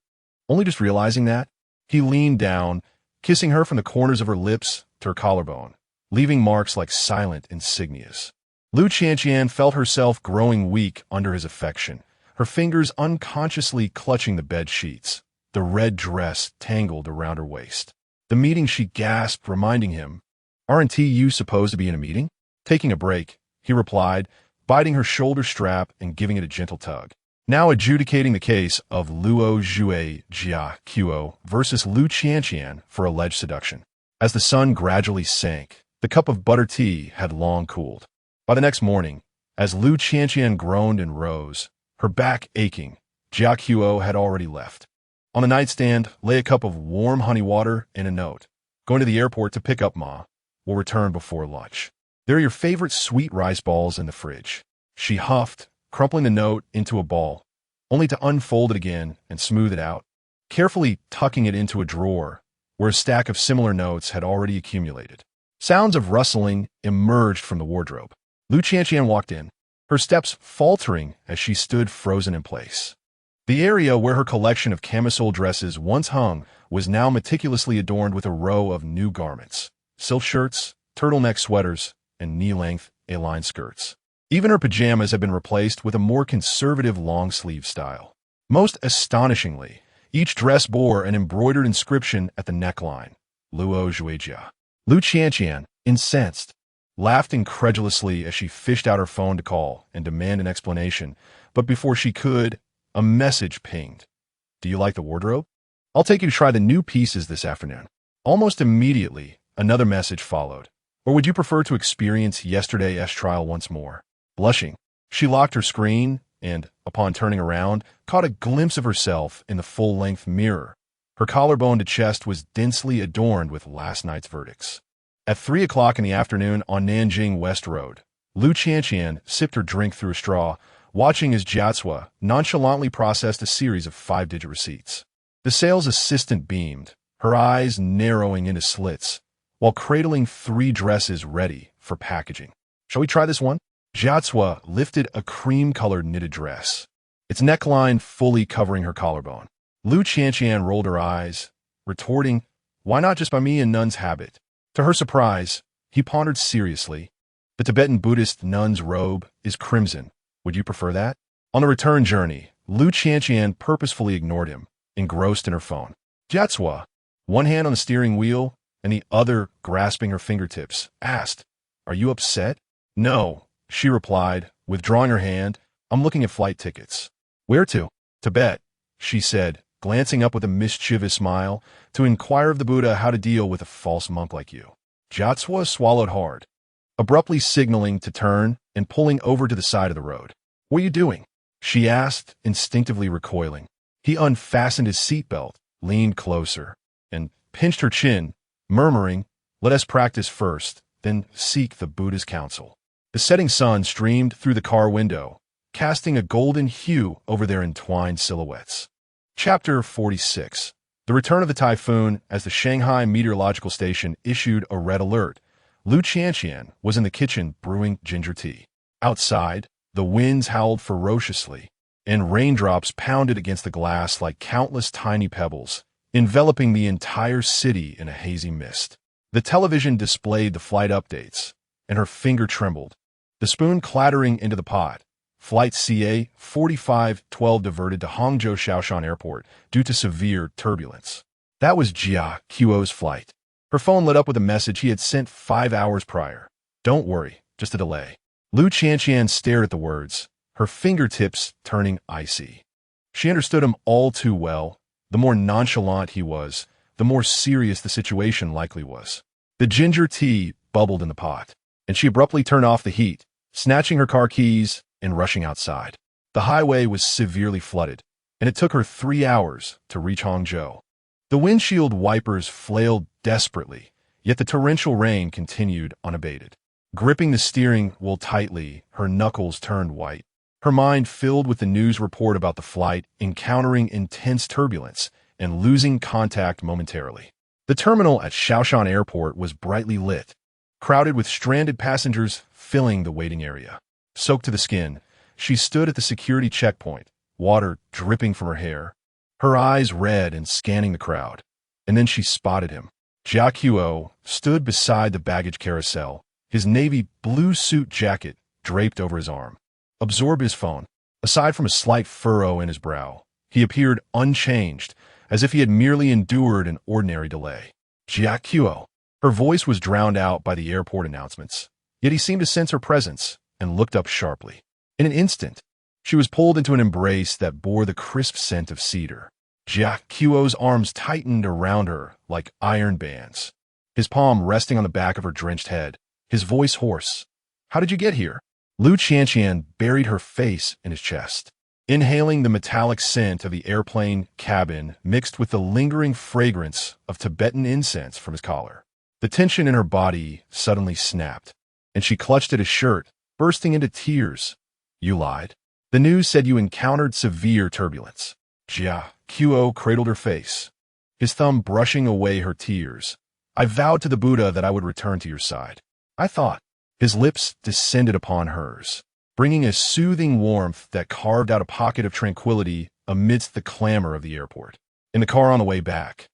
Only just realizing that, he leaned down, kissing her from the corners of her lips to her collarbone, leaving marks like silent insignias. Lu Qianqian felt herself growing weak under his affection, her fingers unconsciously clutching the bed sheets, the red dress tangled around her waist. The meeting, she gasped, reminding him. Aren't you supposed to be in a meeting? Taking a break, he replied, biting her shoulder strap and giving it a gentle tug. Now adjudicating the case of Luo Zhui Jia Kuo versus Lu Qianqian for alleged seduction. As the sun gradually sank, the cup of butter tea had long cooled. By the next morning, as Lu Qianqian groaned and rose, her back aching, Jia Kuo had already left. On the nightstand lay a cup of warm honey water and a note. Going to the airport to pick up Ma. Will return before lunch. There are your favorite sweet rice balls in the fridge. She huffed, crumpling the note into a ball, only to unfold it again and smooth it out, carefully tucking it into a drawer where a stack of similar notes had already accumulated. Sounds of rustling emerged from the wardrobe. Lu Qianqian walked in, her steps faltering as she stood frozen in place. The area where her collection of camisole dresses once hung was now meticulously adorned with a row of new garments, silk shirts, turtleneck sweaters, and knee-length A-line skirts. Even her pajamas had been replaced with a more conservative long-sleeve style. Most astonishingly, each dress bore an embroidered inscription at the neckline, Luo Zhuijia. Lu Qianqian, incensed, laughed incredulously as she fished out her phone to call and demand an explanation, but before she could, a message pinged. Do you like the wardrobe? I'll take you to try the new pieces this afternoon. Almost immediately, another message followed. Or would you prefer to experience yesterday's trial once more? Blushing, she locked her screen and, upon turning around, caught a glimpse of herself in the full-length mirror. Her collarbone to chest was densely adorned with last night's verdicts. At 3 o'clock in the afternoon on Nanjing West Road, Lu Qianqian sipped her drink through a straw, watching as Jiatsua nonchalantly processed a series of 5-digit receipts. The sales assistant beamed, her eyes narrowing into slits, while cradling 3 dresses ready for packaging. Shall we try this one? Jiatsua lifted a cream-colored knitted dress, its neckline fully covering her collarbone. Lu Qianqian rolled her eyes, retorting, why not just by me in nun's habit? To her surprise, he pondered seriously. The Tibetan Buddhist nun's robe is crimson. Would you prefer that? On the return journey, Lu Qianqian purposefully ignored him, engrossed in her phone. Jiatsua, one hand on the steering wheel and the other grasping her fingertips, asked, Are you upset? No, she replied, withdrawing her hand. I'm looking at flight tickets. Where to? Tibet, she said, glancing up with a mischievous smile, to inquire of the Buddha how to deal with a false monk like you. Jiatsua swallowed hard, abruptly signaling to turn and pulling over to the side of the road. What are you doing? She asked, instinctively recoiling. He unfastened his seatbelt, leaned closer, and pinched her chin, murmuring, Let us practice first, then seek the Buddha's counsel. The setting sun streamed through the car window, casting a golden hue over their entwined silhouettes. Chapter 46. The return of the typhoon. As the Shanghai Meteorological Station issued a red alert, Lu Qianqian was in the kitchen brewing ginger tea. Outside, the winds howled ferociously, and raindrops pounded against the glass like countless tiny pebbles, enveloping the entire city in a hazy mist. The television displayed the flight updates, and her finger trembled, the spoon clattering into the pot. Flight CA 4512 diverted to Hangzhou Shaoshan Airport due to severe turbulence. That was Jia Kuo's flight. Her phone lit up with a message he had sent 5 hours prior. Don't worry, just a delay. Lu Qianqian stared at the words, her fingertips turning icy. She understood him all too well. The more nonchalant he was, the more serious the situation likely was. The ginger tea bubbled in the pot, and she abruptly turned off the heat, snatching her car keys and rushing outside. The highway was severely flooded, and it took her 3 hours to reach Hangzhou. The windshield wipers flailed desperately, yet the torrential rain continued unabated. Gripping the steering wheel tightly, her knuckles turned white. Her mind filled with the news report about the flight encountering intense turbulence and losing contact momentarily. The terminal at Shaoshan Airport was brightly lit, crowded with stranded passengers filling the waiting area. Soaked to the skin, she stood at the security checkpoint, water dripping from her hair, her eyes red and scanning the crowd. And then she spotted him. Jia Qiu stood beside the baggage carousel, his navy blue suit jacket draped over his arm. Absorbed his phone. Aside from a slight furrow in his brow, he appeared unchanged, as if he had merely endured an ordinary delay. Jia Qiu. Her voice was drowned out by the airport announcements, yet he seemed to sense her presence and looked up sharply. In an instant, she was pulled into an embrace that bore the crisp scent of cedar. Jia Qiu's arms tightened around her like iron bands, his palm resting on the back of her drenched head, his voice hoarse. "How did you get here?" Lu Qianqian buried her face in his chest, inhaling the metallic scent of the airplane cabin mixed with the lingering fragrance of Tibetan incense from his collar. The tension in her body suddenly snapped, and she clutched at his shirt, bursting into tears. "You lied. The news said you encountered severe turbulence." Jia Qiu cradled her face, his thumb brushing away her tears. "I vowed to the Buddha that I would return to your side. I thought." His lips descended upon hers, bringing a soothing warmth that carved out a pocket of tranquility amidst the clamor of the airport. In the car on the way back,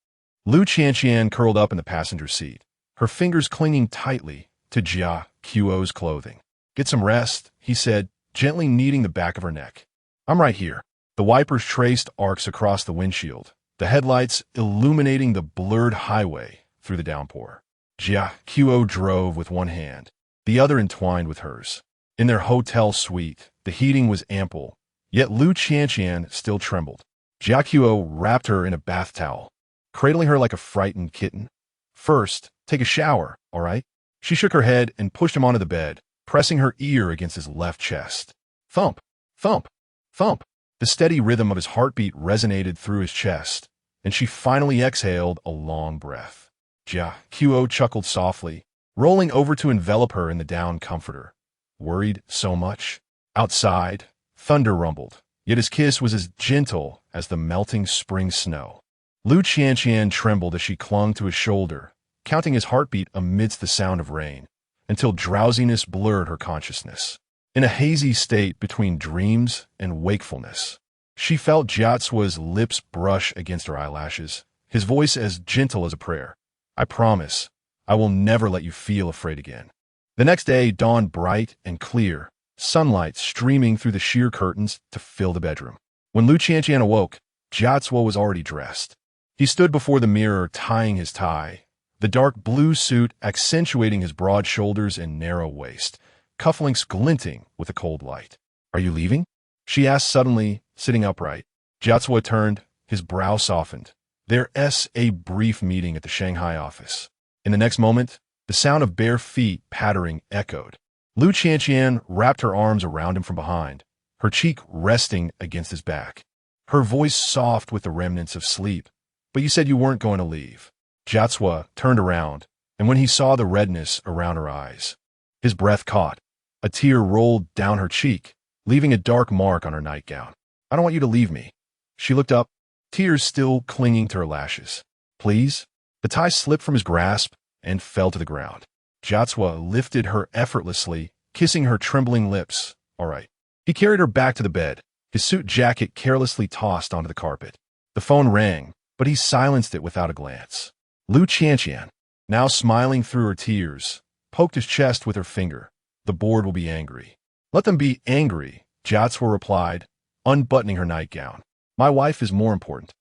Lu Qianqian curled up in the passenger seat, her fingers clinging tightly to Jia Qiu's clothing. "Get some rest," he said, gently kneading the back of her neck. "I'm right here." The wipers traced arcs across the windshield, the headlights illuminating the blurred highway through the downpour. Jia Qiu drove with one hand, the other entwined with hers. In their hotel suite, the heating was ample, yet Lu Qianqian still trembled. Jia Qiu wrapped her in a bath towel, cradling her like a frightened kitten. "First, take a shower, all right?" She shook her head and pushed him onto the bed, pressing her ear against his left chest. Thump, thump, thump. The steady rhythm of his heartbeat resonated through his chest, and she finally exhaled a long breath. Jia Qiu chuckled softly, rolling over to envelop her in the down comforter. "Worried so much?" Outside, thunder rumbled, yet his kiss was as gentle as the melting spring snow. Lu Qianqian trembled as she clung to his shoulder, counting his heartbeat amidst the sound of rain, until drowsiness blurred her consciousness. In a hazy state between dreams and wakefulness, she felt Jiatsua's lips brush against her eyelashes, his voice as gentle as a prayer. "I promise, I will never let you feel afraid again." The next day dawned bright and clear, sunlight streaming through the sheer curtains to fill the bedroom. When Lu Qianqian awoke, Jiatsua was already dressed. He stood before the mirror tying his tie, the dark blue suit accentuating his broad shoulders and narrow waist, cufflinks glinting with the cold light. "Are you leaving?" she asked suddenly, sitting upright. Jiatsua turned, his brow softened. There's a brief meeting at the Shanghai office. In the next moment, the sound of bare feet pattering echoed. Lu Qianqian wrapped her arms around him from behind, her cheek resting against his back. Her voice soft with the remnants of sleep. "But you said you weren't going to leave." Jiatsua turned around, and when he saw the redness around her eyes, his breath caught. A tear rolled down her cheek, leaving a dark mark on her nightgown. "I don't want you to leave me." She looked up, tears still clinging to her lashes. "Please?" The tie slipped from his grasp and fell to the ground. Jiatsua lifted her effortlessly, kissing her trembling lips. "All right." He carried her back to the bed, his suit jacket carelessly tossed onto the carpet. The phone rang, but he silenced it without a glance. Lu Qianqian, now smiling through her tears, poked his chest with her finger. "The board will be angry." "Let them be angry," Jiatsua replied, unbuttoning her nightgown. "My wife is more important."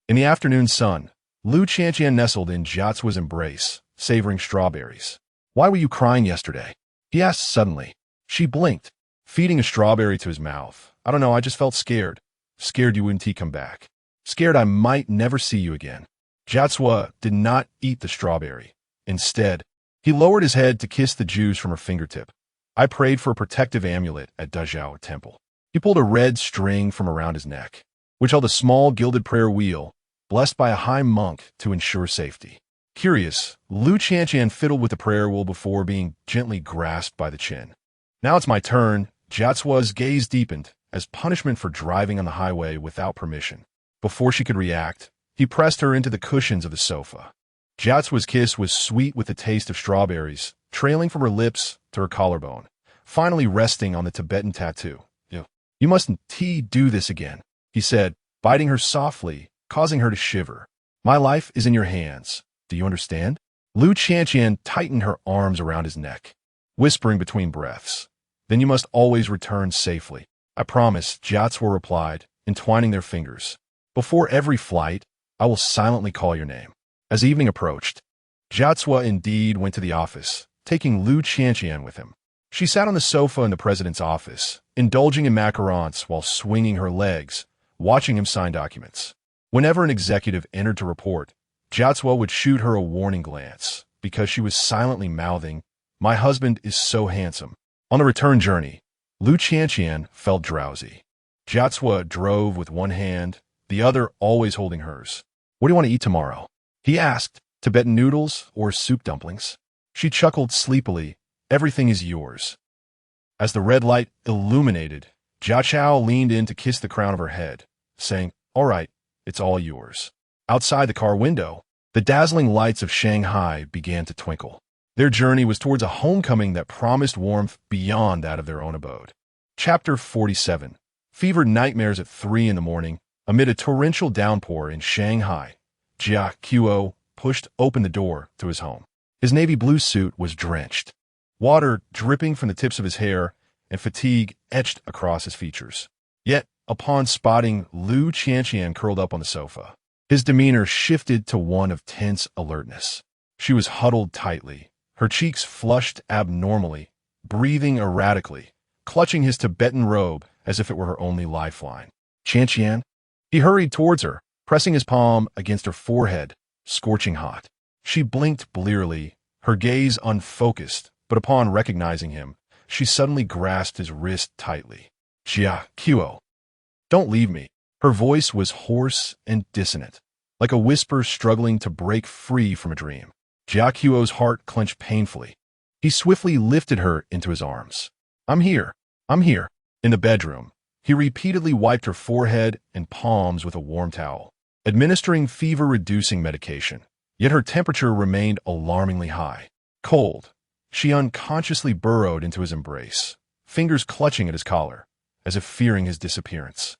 In the afternoon sun, Lu Qianqian nestled in Jiatsua's embrace, savoring strawberries. "Why were you crying yesterday?" he asked suddenly. She blinked, feeding a strawberry to his mouth. "I don't know, I just felt scared. Scared you wouldn't come back. Scared I might never see you again." Jiatsua did not eat the strawberry. Instead, he lowered his head to kiss the juice from her fingertip. "I prayed for a protective amulet at Dazhao Temple." He pulled a red string from around his neck, which held a small gilded prayer wheel, blessed by a high monk to ensure safety. Curious, Lu Qianqian fiddled with the prayer wheel before being gently grasped by the chin. Now it's my turn. Jiacuo's gaze deepened as punishment for driving on the highway without permission. Before she could react, he pressed her into the cushions of the sofa. Jiacuo's kiss was sweet with the taste of strawberries, trailing from her lips to her collarbone, finally resting on the Tibetan tattoo. You mustn't do this again, he said, biting her softly, causing her to shiver. My life is in your hands. Do you understand? Lu Qianqian tightened her arms around his neck, whispering between breaths. Then you must always return safely. I promise, Jiacuo replied, entwining their fingers. Before every flight, I will silently call your name. As evening approached, Jiacuo indeed went to the office, taking Lu Qianqian with him. She sat on the sofa in the president's office, indulging in macarons while swinging her legs, watching him sign documents. Whenever an executive entered to report, Jiacuo would shoot her a warning glance, because she was silently mouthing, "My husband is so handsome." On the return journey, Lu Qianqian felt drowsy. Jiacuo drove with one hand, the other always holding hers. What do you want to eat tomorrow? He asked. Tibetan noodles or soup dumplings? She chuckled sleepily. Everything is yours. As the red light illuminated, Jiaqiao leaned in to kiss the crown of her head, saying, all right, it's all yours. Outside the car window, the dazzling lights of Shanghai began to twinkle. Their journey was towards a homecoming that promised warmth beyond that of their own abode. Chapter 47. Fevered nightmares at 3 in the morning, amid a torrential downpour in Shanghai. Jiaqiao pushed open the door to his home. His navy blue suit was drenched, water dripping from the tips of his hair, and fatigue etched across his features. Yet, upon spotting Lu Qianqian curled up on the sofa, his demeanor shifted to one of tense alertness. She was huddled tightly, her cheeks flushed abnormally, breathing erratically, clutching his Tibetan robe as if it were her only lifeline. Qianqian? He hurried towards her, pressing his palm against her forehead, scorching hot. She blinked blearily, her gaze unfocused, but upon recognizing him, she suddenly grasped his wrist tightly. Jiaqiao, don't leave me. Her voice was hoarse and dissonant, like a whisper struggling to break free from a dream. Jiaqiao's heart clenched painfully. He swiftly lifted her into his arms. I'm here. In the bedroom, he repeatedly wiped her forehead and palms with a warm towel, administering fever-reducing medication. Yet her temperature remained alarmingly high. Cold, she unconsciously burrowed into his embrace, fingers clutching at his collar, as if fearing his disappearance.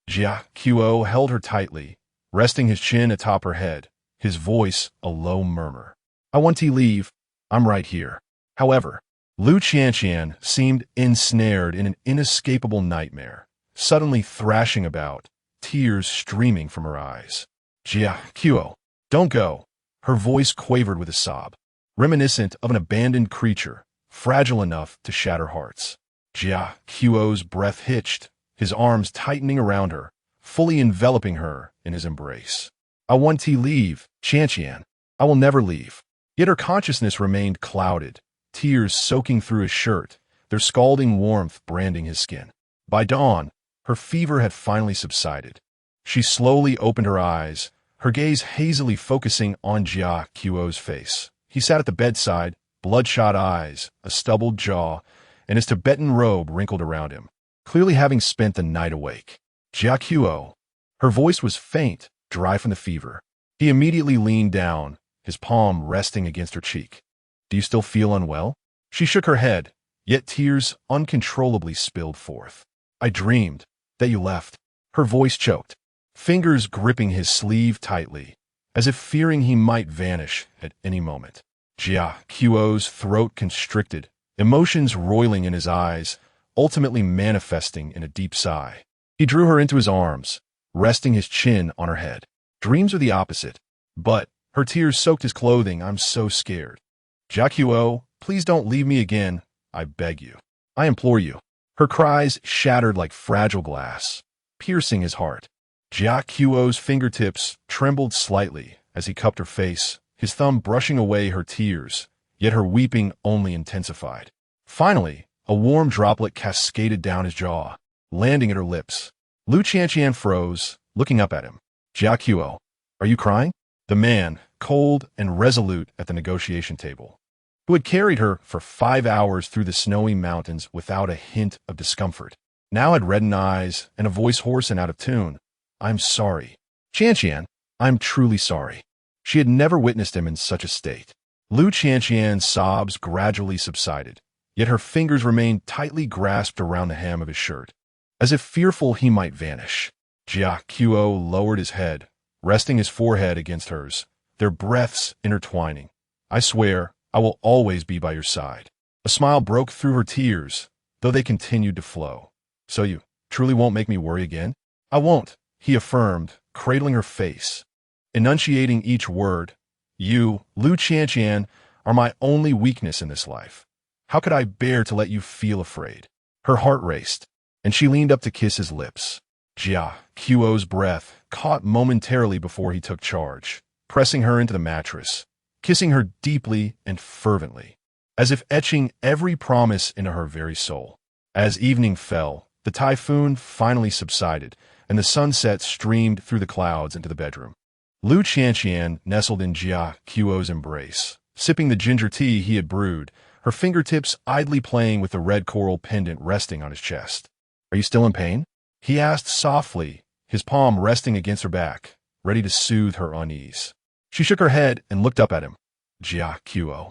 Jiaqiao held her tightly, resting his chin atop her head, his voice a low murmur. I want to leave. I'm right here. However, Lu Qianqian seemed ensnared in an inescapable nightmare, suddenly thrashing about, tears streaming from her eyes. Jiaqiao, don't go. Her voice quavered with a sob, reminiscent of an abandoned creature, fragile enough to shatter hearts. Jiaqiao's breath hitched, his arms tightening around her, fully enveloping her in his embrace. I want to leave, Qianqian. I will never leave. Yet her consciousness remained clouded, tears soaking through his shirt, their scalding warmth branding his skin. By dawn, her fever had finally subsided. She slowly opened her eyes, her gaze hazily focusing on Jiaqiao's face. He sat at the bedside, bloodshot eyes, a stubbled jaw, and his Tibetan robe wrinkled around him, clearly having spent the night awake. Jiaqiao. Her voice was faint, dry from the fever. He immediately leaned down, his palm resting against her cheek. Do you still feel unwell? She shook her head, yet tears uncontrollably spilled forth. I dreamed that you left. Her voice choked, fingers gripping his sleeve tightly, as if fearing he might vanish at any moment. Jiaqiao's throat constricted, emotions roiling in his eyes, ultimately manifesting in a deep sigh. He drew her into his arms, resting his chin on her head. Dreams are the opposite, but her tears soaked his clothing. I'm so scared. Jiaqiao, please don't leave me again. I beg you. I implore you. Her cries shattered like fragile glass, piercing his heart. Jiaqiao's fingertips trembled slightly as he cupped her face, his thumb brushing away her tears, yet her weeping only intensified. Finally, a warm droplet cascaded down his jaw, landing at her lips. Lu Qianqian froze, looking up at him. Jiaqiao, Are you crying? The man, cold and resolute at the negotiation table, who had carried her for 5 hours through the snowy mountains without a hint of discomfort, now had reddened eyes and a voice hoarse and out of tune. I'm sorry. Qianqian, I'm truly sorry. She had never witnessed him in such a state. Lu Qianqian's sobs gradually subsided, yet her fingers remained tightly grasped around the hem of his shirt, as if fearful he might vanish. Jia Qiu lowered his head, resting his forehead against hers, their breaths intertwining. I swear, I will always be by your side. A smile broke through her tears, though they continued to flow. So you truly won't make me worry again? I won't, he affirmed, cradling her face, enunciating each word. You, Lu Qianqian, are my only weakness in this life. How could I bear to let you feel afraid? Her heart raced, and she leaned up to kiss his lips. Jia Qiu's breath caught momentarily before he took charge, pressing her into the mattress, kissing her deeply and fervently, as if etching every promise into her very soul. As evening fell, the typhoon finally subsided, and the sunset streamed through the clouds into the bedroom. Lu Qianqian nestled in Jia Qiu's embrace, sipping the ginger tea he had brewed, her fingertips idly playing with the red coral pendant resting on his chest. Are you still in pain? He asked softly, his palm resting against her back, ready to soothe her unease. She shook her head and looked up at him. Jia Qiu.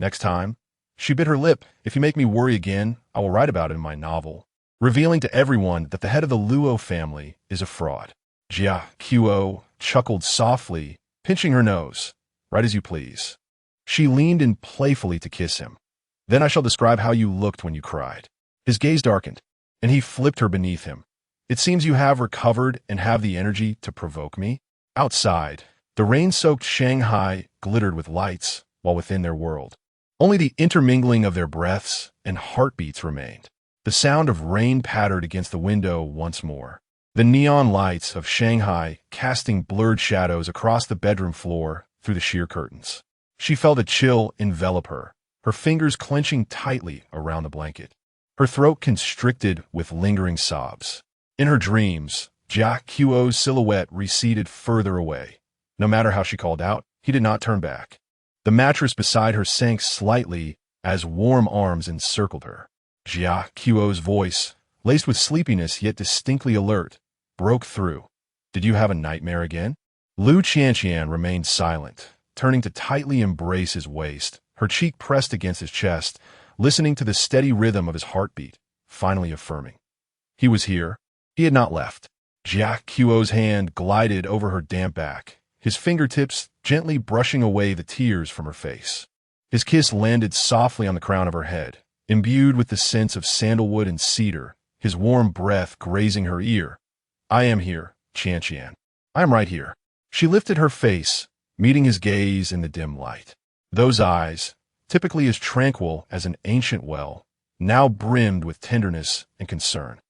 Next time. She bit her lip. If you make me worry again, I will write about it in my novel, revealing to everyone that the head of the Luo family is a fraud. Jia Qiu chuckled softly, pinching her nose. Right as you please. She leaned in playfully to kiss him. Then I shall describe how you looked when you cried. His gaze darkened, and he flipped her beneath him. It seems you have recovered and have the energy to provoke me. Outside, the rain-soaked Shanghai glittered with lights, while within their world, only the intermingling of their breaths and heartbeats remained. The sound of rain pattered against the window once more, the neon lights of Shanghai casting blurred shadows across the bedroom floor through the sheer curtains. She felt a chill envelop her, her fingers clenching tightly around the blanket, her throat constricted with lingering sobs. In her dreams, Jia Qiu's silhouette receded further away. No matter how she called out, he did not turn back. The mattress beside her sank slightly as warm arms encircled her. Jia Qiu's voice, laced with sleepiness yet distinctly alert, broke through. Did you have a nightmare again? Lu Qianqian remained silent, turning to tightly embrace his waist, her cheek pressed against his chest, listening to the steady rhythm of his heartbeat, finally affirming. He was here. He had not left. Jia Qiu's hand glided over her damp back, his fingertips gently brushing away the tears from her face. His kiss landed softly on the crown of her head, imbued with the scents of sandalwood and cedar, his warm breath grazing her ear. I am here, Qianqian. I am right here. She lifted her face, meeting his gaze in the dim light. Those eyes, typically as tranquil as an ancient well, now brimmed with tenderness and concern.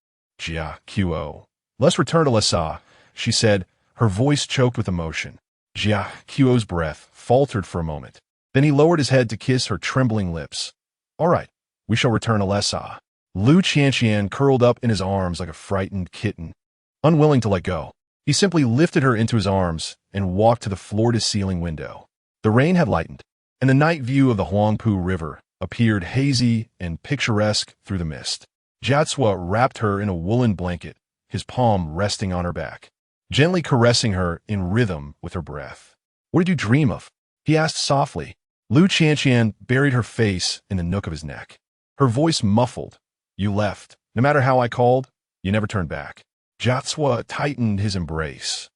Jia Qiu. Let's return to Lhasa, she said, her voice choked with emotion. Jia Qiu's breath faltered for a moment. Then he lowered his head to kiss her trembling lips. All right, we shall return to Lhasa. Lu Qianqian curled up in his arms like a frightened kitten, unwilling to let go. He simply lifted her into his arms and walked to the floor-to-ceiling window. The rain had lightened, and the night view of the Huangpu River appeared hazy and picturesque through the mist. Jiatsua wrapped her in a woolen blanket, his palm resting on her back, gently caressing her in rhythm with her breath. What did you dream of? He asked softly. Lu Qianqian buried her face in the nook of his neck, her voice muffled. You left. No matter how I called, you never turned back. Jiatsua tightened his embrace,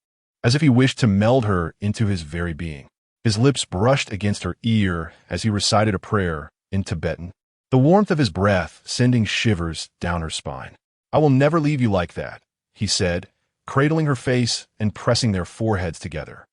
as if he wished to meld her into his very being. His lips brushed against her ear as he recited a prayer in Tibetan, the warmth of his breath sending shivers down her spine. I will never leave you like that, he said, cradling her face and pressing their foreheads together.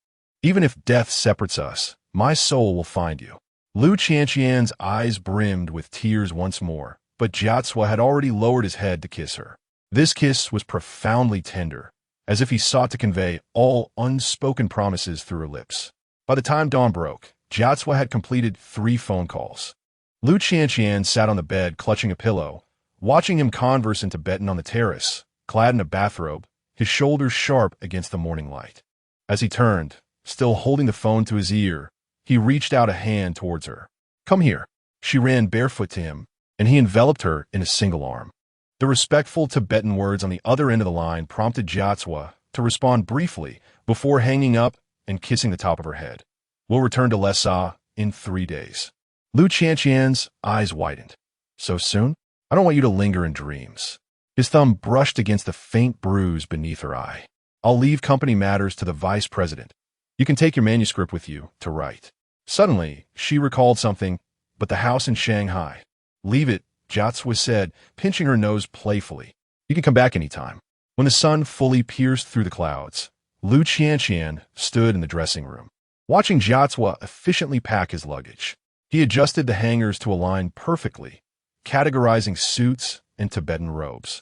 Even if death separates us, my soul will find you. Lu Qianqian's eyes brimmed with tears once more, but Jiatsua had already lowered his head to kiss her. This kiss was profoundly tender, as if he sought to convey all unspoken promises through her lips. By the time dawn broke, Jiatsua had completed 3 phone calls. Lu Qianqian sat on the bed clutching a pillow, watching him converse in Tibetan on the terrace, clad in a bathrobe, his shoulders sharp against the morning light. As he turned, still holding the phone to his ear, he reached out a hand towards her. "Come here." She ran barefoot to him, and he enveloped her in a single arm. The respectful Tibetan words on the other end of the line prompted Jiatswa to respond briefly before hanging up and kissing the top of her head. "We'll return to Lhasa in 3 days." Lu Qianqian's eyes widened. "So soon? I don't want you to linger in dreams." His thumb brushed against the faint bruise beneath her eye. "I'll leave company matters to the vice president. You can take your manuscript with you to write." Suddenly, she recalled something, but the house in Shanghai. "Leave it," Jiatswa said, pinching her nose playfully. "You can come back any time." When the sun fully pierced through the clouds, Lu Qianqian stood in the dressing room, watching Jiatswa efficiently pack his luggage. He adjusted the hangers to align perfectly, categorizing suits and Tibetan robes,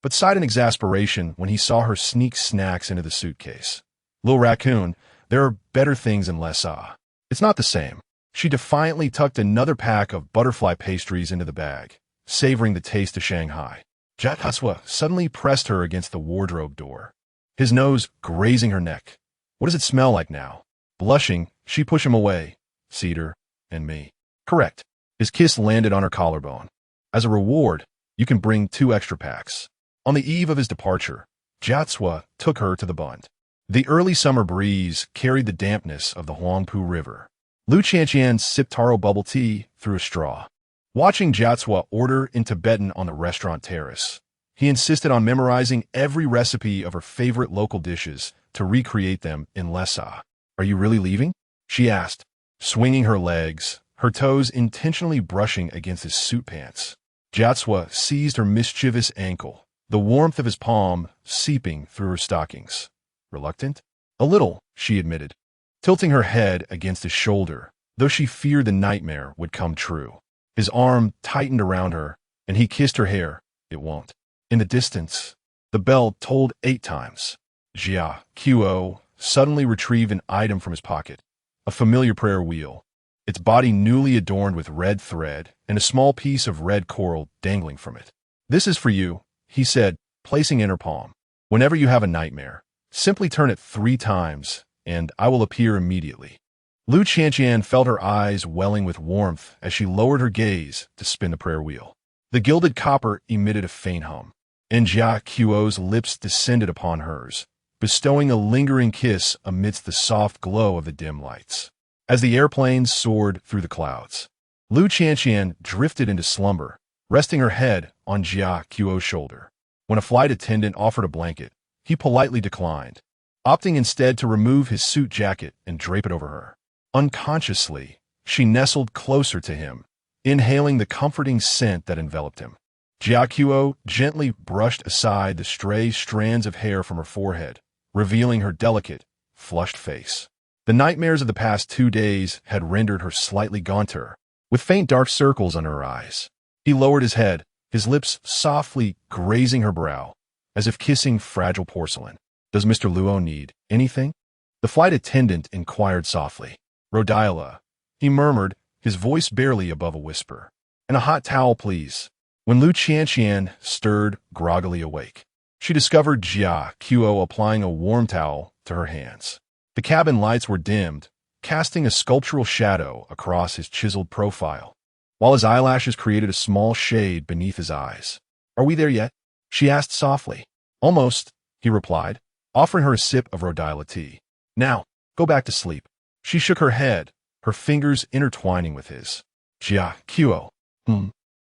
but sighed in exasperation when he saw her sneak snacks into the suitcase. "Lil Raccoon, there are better things in Lhasa. It's not the same." She defiantly tucked another pack of butterfly pastries into the bag, savoring the taste of Shanghai. Jiatswa suddenly pressed her against the wardrobe door, his nose grazing her neck. "What does it smell like now?" Blushing, she pushed him away. "Cedar and me." "Correct." His kiss landed on her collarbone. "As a reward, you can bring 2 extra packs." On the eve of his departure, Jiatswa took her to the Bund. The early summer breeze carried the dampness of the Huangpu River. Lu Qianqian sipped taro bubble tea through a straw, watching Jiatswa order in Tibetan on the restaurant terrace. He insisted on memorizing every recipe of her favorite local dishes to recreate them in Lhasa. "Are you really leaving?" she asked, swinging her legs, her toes intentionally brushing against his suit pants. Jiatswa seized her mischievous ankle, the warmth of his palm seeping through her stockings. "Reluctant?" "A little," she admitted, tilting her head against his shoulder, though she feared the nightmare would come true. His arm tightened around her, and he kissed her hair. "It won't." In the distance, the bell tolled 8 times. Jia Qo suddenly retrieved an item from his pocket, a familiar prayer wheel, its body newly adorned with red thread and a small piece of red coral dangling from it. "This is for you," he said, placing it in her palm. "Whenever you have a nightmare, simply turn it 3 times, and I will appear immediately." Lu Qianqian felt her eyes welling with warmth as she lowered her gaze to spin the prayer wheel. The gilded copper emitted a faint hum, and Jia Qo's lips descended upon hers, bestowing a lingering kiss amidst the soft glow of the dim lights. As the airplane soared through the clouds, Lu Qianqian drifted into slumber, resting her head on Jia Qo's shoulder. When a flight attendant offered a blanket, he politely declined, opting instead to remove his suit jacket and drape it over her. Unconsciously, she nestled closer to him, inhaling the comforting scent that enveloped him. Jia Qo gently brushed aside the stray strands of hair from her forehead, revealing her delicate, flushed face. The nightmares of the past 2 days had rendered her slightly gaunter, with faint dark circles under her eyes. He lowered his head, his lips softly grazing her brow, as if kissing fragile porcelain. "Does Mr. Luo need anything?" The flight attendant inquired softly. "Rhodiola," he murmured, his voice barely above a whisper. "And a hot towel, please." When Lu Qianqian stirred groggily awake, she discovered Jia Qo applying a warm towel to her hands. The cabin lights were dimmed, casting a sculptural shadow across his chiseled profile, while his eyelashes created a small shade beneath his eyes. "Are we there yet?" she asked softly. "Almost," he replied, offering her a sip of Rhodiola tea. "Now, go back to sleep." She shook her head, her fingers intertwining with his. "Jia Qo,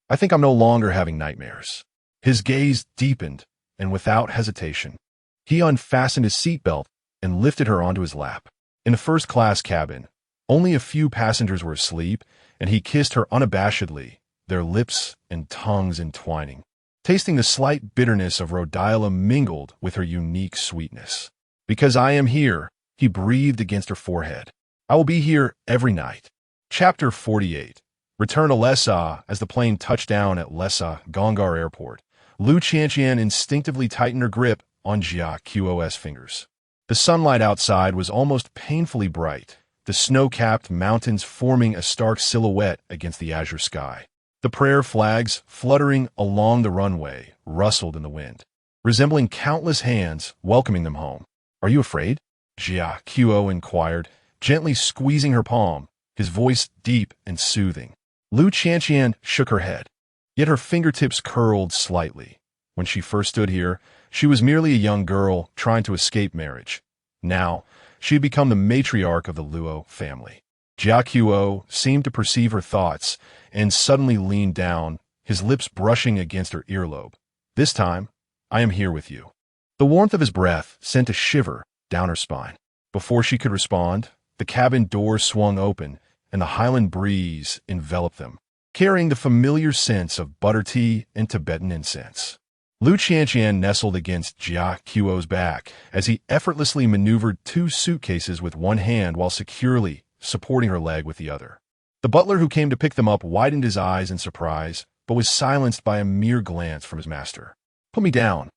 I think I'm no longer having nightmares." His gaze deepened, and without hesitation, he unfastened his seatbelt and lifted her onto his lap. In the first-class cabin, only a few passengers were asleep, and he kissed her unabashedly, their lips and tongues entwining, tasting the slight bitterness of Rhodiola mingled with her unique sweetness. "Because I am here," he breathed against her forehead. "I will be here every night." Chapter 48. Return to Lhasa. As the plane touched down at Lhasa Gongar Airport, Lu Qianqian instinctively tightened her grip on Jia Qo's fingers. The sunlight outside was almost painfully bright, the snow-capped mountains forming a stark silhouette against the azure sky. The prayer flags fluttering along the runway rustled in the wind, resembling countless hands welcoming them home. "Are you afraid?" Jia Qiuo inquired, gently squeezing her palm, his voice deep and soothing. Lu Qianqian shook her head, yet her fingertips curled slightly. When she first stood here, she was merely a young girl trying to escape marriage. Now, she had become the matriarch of the Luo family. Jia Qiuo seemed to perceive her thoughts and suddenly leaned down, his lips brushing against her earlobe. This time, I am here with you. The warmth of his breath sent a shiver down her spine. Before she could respond, the cabin door swung open and the Highland breeze enveloped them, carrying the familiar scents of butter tea and Tibetan incense. Lu Qianqian nestled against Jia Qiuo's back as he effortlessly maneuvered 2 suitcases with one hand while securely supporting her leg with the other. The butler who came to pick them up widened his eyes in surprise, but was silenced by a mere glance from his master. Put me down.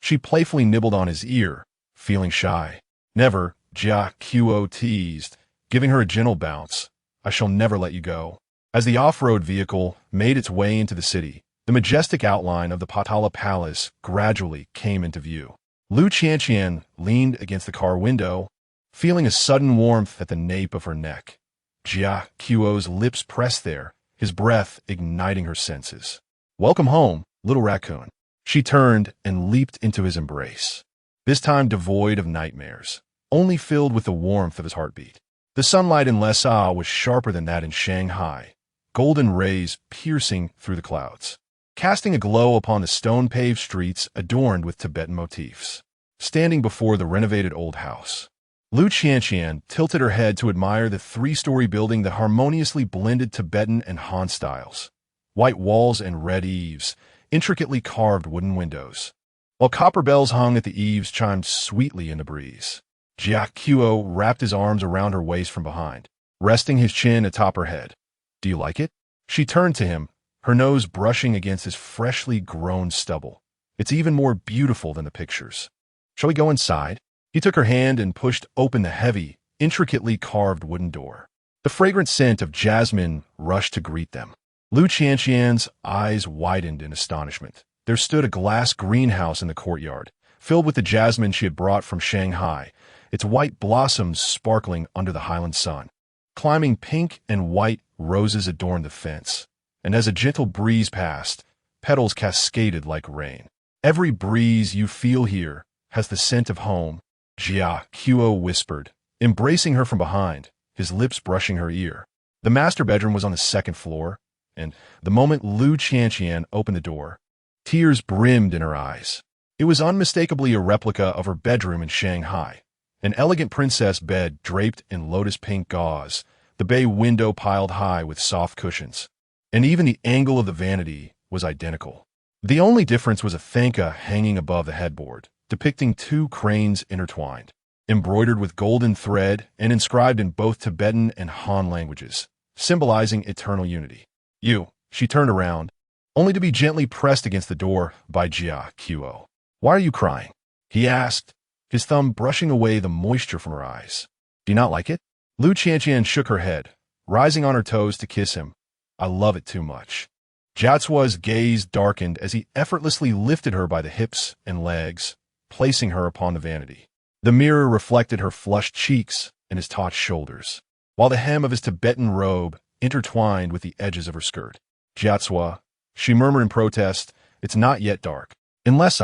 She playfully nibbled on his ear, feeling shy. Never, Jia Qiuo teased, giving her a gentle bounce. I shall never let you go. As the off-road vehicle made its way into the city, the majestic outline of the Potala Palace gradually came into view. Lu Qianqian leaned against the car window, feeling a sudden warmth at the nape of her neck. Jia Qiuo's lips pressed there, his breath igniting her senses. Welcome home, little raccoon. She turned and leaped into his embrace, this time devoid of nightmares, only filled with the warmth of his heartbeat. The sunlight in Lhasa was sharper than that in Shanghai, golden rays piercing through the clouds, casting a glow upon the stone-paved streets adorned with Tibetan motifs. Standing before the renovated old house, Lu Qianqian tilted her head to admire the 3-story building that harmoniously blended Tibetan and Han styles. White walls and red eaves, intricately carved wooden windows, while copper bells hung at the eaves chimed sweetly in the breeze. Jia Qiuo wrapped his arms around her waist from behind, resting his chin atop her head. Do you like it? She turned to him, her nose brushing against his freshly grown stubble. It's even more beautiful than the pictures. Shall we go inside? He took her hand and pushed open the heavy, intricately carved wooden door. The fragrant scent of jasmine rushed to greet them. Lu Qianqian's eyes widened in astonishment. There stood a glass greenhouse in the courtyard, filled with the jasmine she had brought from Shanghai, its white blossoms sparkling under the Highland sun. Climbing pink and white roses adorned the fence, and as a gentle breeze passed, petals cascaded like rain. Every breeze you feel here has the scent of home, Jia Qiuo whispered, embracing her from behind, his lips brushing her ear. The master bedroom was on the 2nd floor, and the moment Lu Qianqian opened the door, tears brimmed in her eyes. It was unmistakably a replica of her bedroom in Shanghai, an elegant princess bed draped in lotus-pink gauze, the bay window piled high with soft cushions, and even the angle of the vanity was identical. The only difference was a thanka hanging above the headboard, depicting 2 cranes intertwined, embroidered with golden thread and inscribed in both Tibetan and Han languages, symbolizing eternal unity. You, she turned around, only to be gently pressed against the door by Jia Qiuo. Why are you crying? He asked, his thumb brushing away the moisture from her eyes. Do you not like it? Lu Qianqian shook her head, rising on her toes to kiss him. I love it too much. Jiatsua's gaze darkened as he effortlessly lifted her by the hips and legs, placing her upon the vanity. The mirror reflected her flushed cheeks and his taut shoulders, while the hem of his Tibetan robe intertwined with the edges of her skirt. Jiatsua, she murmured in protest, it's not yet dark. Unless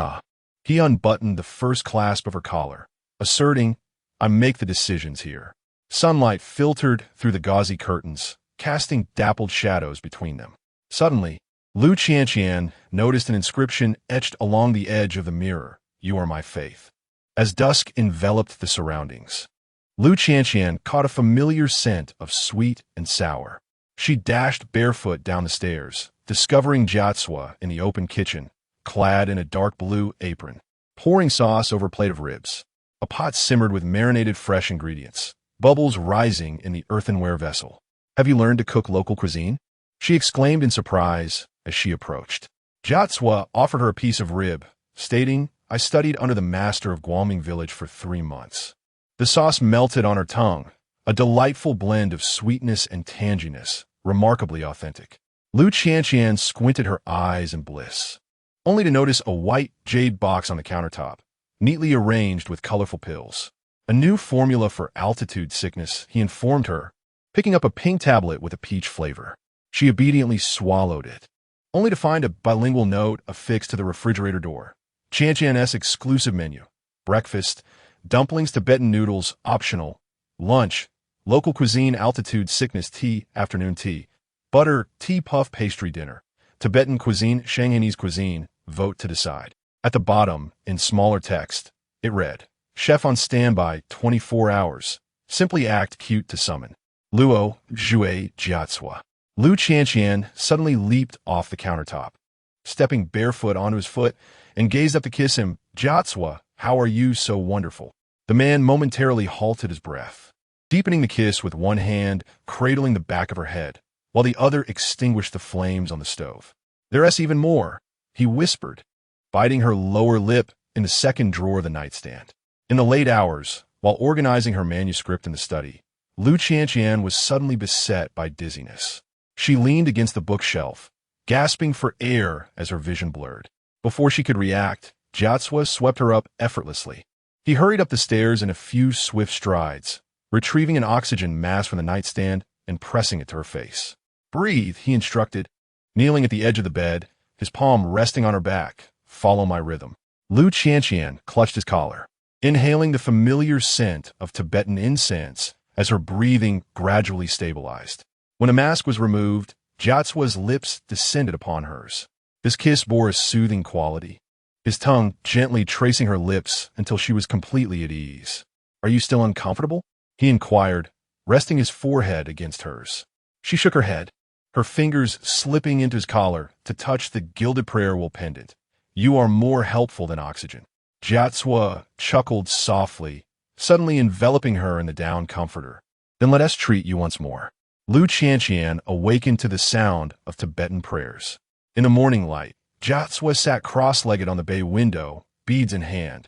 he unbuttoned the first clasp of her collar, asserting, I make the decisions here. Sunlight filtered through the gauzy curtains, casting dappled shadows between them. Suddenly, Lu Qianqian noticed an inscription etched along the edge of the mirror. You are my faith. As dusk enveloped the surroundings, Lu Qianqian caught a familiar scent of sweet and sour. She dashed barefoot down the stairs, discovering Jiatsua in the open kitchen, clad in a dark blue apron, pouring sauce over a plate of ribs. A pot simmered with marinated fresh ingredients, bubbles rising in the earthenware vessel. Have you learned to cook local cuisine? She exclaimed in surprise as she approached. Jiatsua offered her a piece of rib, stating, I studied under the master of Guoming village for 3 months. The sauce melted on her tongue, a delightful blend of sweetness and tanginess, remarkably authentic. Lu Qianqian squinted her eyes in bliss, only to notice a white jade box on the countertop, neatly arranged with colorful pills. A new formula for altitude sickness, he informed her, picking up a pink tablet with a peach flavor. She obediently swallowed it, only to find a bilingual note affixed to the refrigerator door. Qianqian's exclusive menu. Breakfast, dumplings, Tibetan noodles, optional. Lunch, local cuisine, altitude sickness tea, afternoon tea. Butter, tea puff, pastry dinner. Tibetan cuisine, Shanghainese cuisine, vote to decide. At the bottom, in smaller text, it read, Chef on standby, 24 hours. Simply act cute to summon. Luo, Zhui, Jiatsua. Lu Qianqian suddenly leaped off the countertop, stepping barefoot onto his foot, and gazed up to kiss him. Jiatsua, how are you so wonderful? The man momentarily halted his breath, deepening the kiss with one hand, cradling the back of her head, while the other extinguished the flames on the stove. There's even more, he whispered, biting her lower lip in the second drawer of the nightstand. In the late hours, while organizing her manuscript in the study, Lu Qianqian was suddenly beset by dizziness. She leaned against the bookshelf, gasping for air as her vision blurred. Before she could react, Jiatsua swept her up effortlessly. He hurried up the stairs in a few swift strides, retrieving an oxygen mask from the nightstand and pressing it to her face. Breathe, he instructed, kneeling at the edge of the bed, his palm resting on her back. Follow my rhythm. Lu Qianqian clutched his collar, inhaling the familiar scent of Tibetan incense as her breathing gradually stabilized. When the mask was removed, Jiatsua's lips descended upon hers. His kiss bore a soothing quality, his tongue gently tracing her lips until she was completely at ease. Are you still uncomfortable? He inquired, resting his forehead against hers. She shook her head, her fingers slipping into his collar to touch the gilded prayer wheel pendant. You are more helpful than oxygen. Jiatsua chuckled softly, suddenly enveloping her in the down comforter. Then let us treat you once more. Lu Qianqian awakened to the sound of Tibetan prayers. In the morning light, Jiatsua sat cross-legged on the bay window, beads in hand,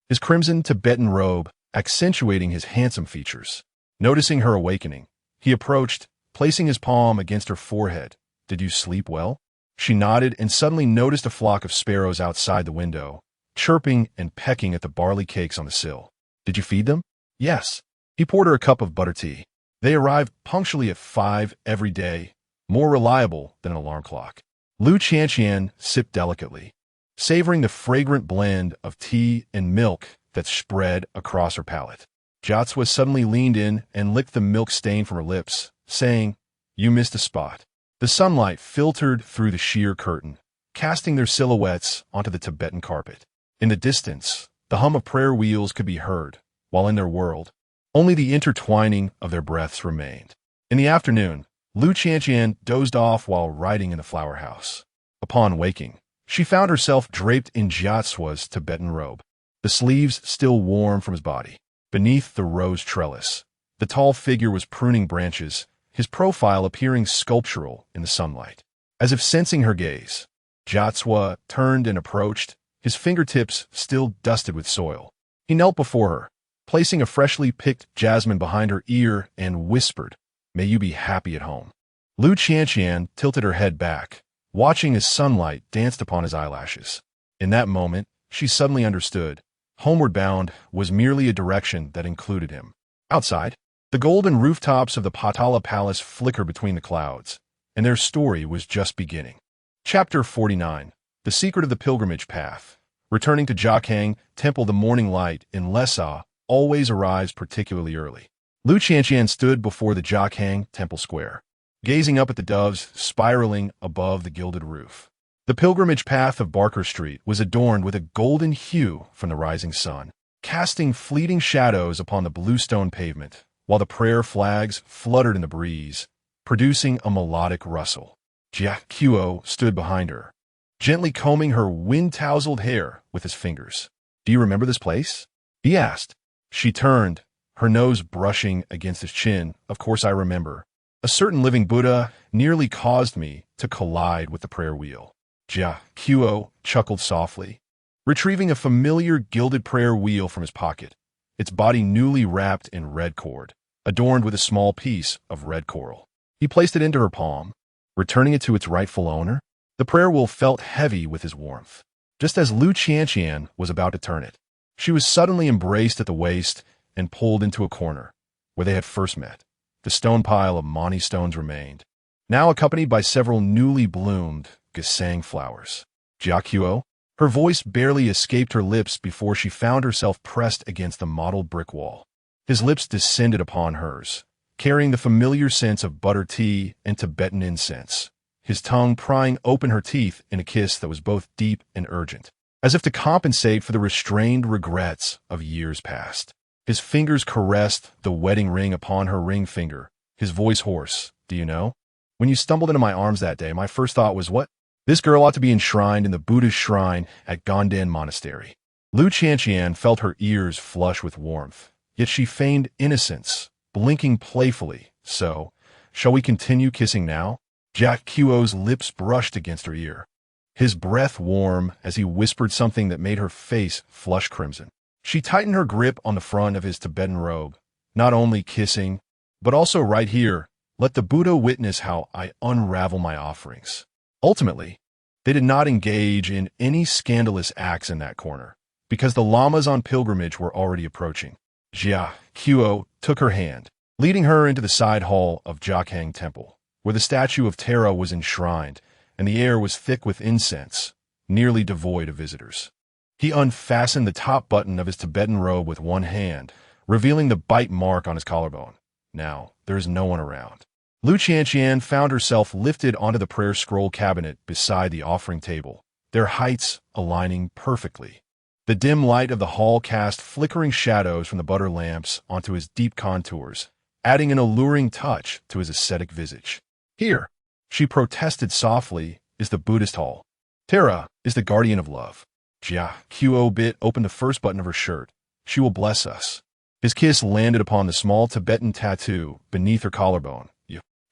his crimson Tibetan robe accentuating his handsome features. Noticing her awakening, he approached, placing his palm against her forehead. Did you sleep well? She nodded and suddenly noticed a flock of sparrows outside the window, chirping and pecking at the barley cakes on the sill. Did you feed them? Yes. He poured her a cup of butter tea. They arrived punctually at 5 every day, more reliable than an alarm clock. Lu Qianqian sipped delicately, savoring the fragrant blend of tea and milk that spread across her palate. Jiatsua suddenly leaned in and licked the milk stain from her lips, saying, You missed a spot. The sunlight filtered through the sheer curtain, casting their silhouettes onto the Tibetan carpet. In the distance, the hum of prayer wheels could be heard, while in their world, only the intertwining of their breaths remained. In the afternoon, Lu Qianqian dozed off while riding in the flower house. Upon waking, she found herself draped in Jiatsua's Tibetan robe, the sleeves still warm from his body. Beneath the rose trellis, the tall figure was pruning branches, his profile appearing sculptural in the sunlight. As if sensing her gaze, Jiatsua turned and approached, his fingertips still dusted with soil. He knelt before her, placing a freshly picked jasmine behind her ear, and whispered, May you be happy at home. Lu Qianqian tilted her head back, watching as sunlight danced upon his eyelashes. In that moment, she suddenly understood. Homeward bound was merely a direction that included him. Outside, the golden rooftops of the Potala Palace flickered between the clouds, and their story was just beginning. Chapter 49. The Secret of the Pilgrimage Path. Returning to Jiakhang Temple, the morning light in Lhasa always arrives particularly early. Lu Qianqian stood before the Jiakhang Temple Square, gazing up at the doves spiraling above the gilded roof. The pilgrimage path of Barker Street was adorned with a golden hue from the rising sun, casting fleeting shadows upon the blue stone pavement, while the prayer flags fluttered in the breeze, producing a melodic rustle. Jia Qiuo stood behind her, gently combing her wind-tousled hair with his fingers. Do you remember this place? He asked. She turned, her nose brushing against his chin. Of course I remember. A certain living Buddha nearly caused me to collide with the prayer wheel. Jia Qiuo chuckled softly, retrieving a familiar gilded prayer wheel from his pocket, its body newly wrapped in red cord, adorned with a small piece of red coral. He placed it into her palm, returning it to its rightful owner. The prayer wheel felt heavy with his warmth. Just as Lu Qianqian was about to turn it, she was suddenly embraced at the waist and pulled into a corner, where they had first met. The stone pile of Monty stones remained, now accompanied by several newly bloomed Gesang flowers. Jiaqiu? Her voice barely escaped her lips before she found herself pressed against the mottled brick wall. His lips descended upon hers, carrying the familiar scents of butter tea and Tibetan incense, his tongue prying open her teeth in a kiss that was both deep and urgent, as if to compensate for the restrained regrets of years past. His fingers caressed the wedding ring upon her ring finger, his voice hoarse. Do you know? When you stumbled into my arms that day, my first thought was, what? This girl ought to be enshrined in the Buddhist shrine at Gondan Monastery. Lu Qianqian felt her ears flush with warmth, yet she feigned innocence, blinking playfully. So, shall we continue kissing now? Jiaqiu's lips brushed against her ear, his breath warm as he whispered something that made her face flush crimson. She tightened her grip on the front of his Tibetan robe, not only kissing, but also right here. Let the Buddha witness how I unravel my offerings. Ultimately, they did not engage in any scandalous acts in that corner, because the lamas on pilgrimage were already approaching. Jiaqiu took her hand, leading her into the side hall of Jiakhang Temple, where the statue of Tara was enshrined, and the air was thick with incense, nearly devoid of visitors. He unfastened the top button of his Tibetan robe with one hand, revealing the bite mark on his collarbone. Now, there is no one around. Lu Qianqian found herself lifted onto the prayer scroll cabinet beside the offering table, their heights aligning perfectly. The dim light of the hall cast flickering shadows from the butter lamps onto his deep contours, adding an alluring touch to his ascetic visage. Here, she protested softly, is the Buddhist hall. Tara is the guardian of love. Jiaqiu bit open the first button of her shirt. She will bless us. His kiss landed upon the small Tibetan tattoo beneath her collarbone.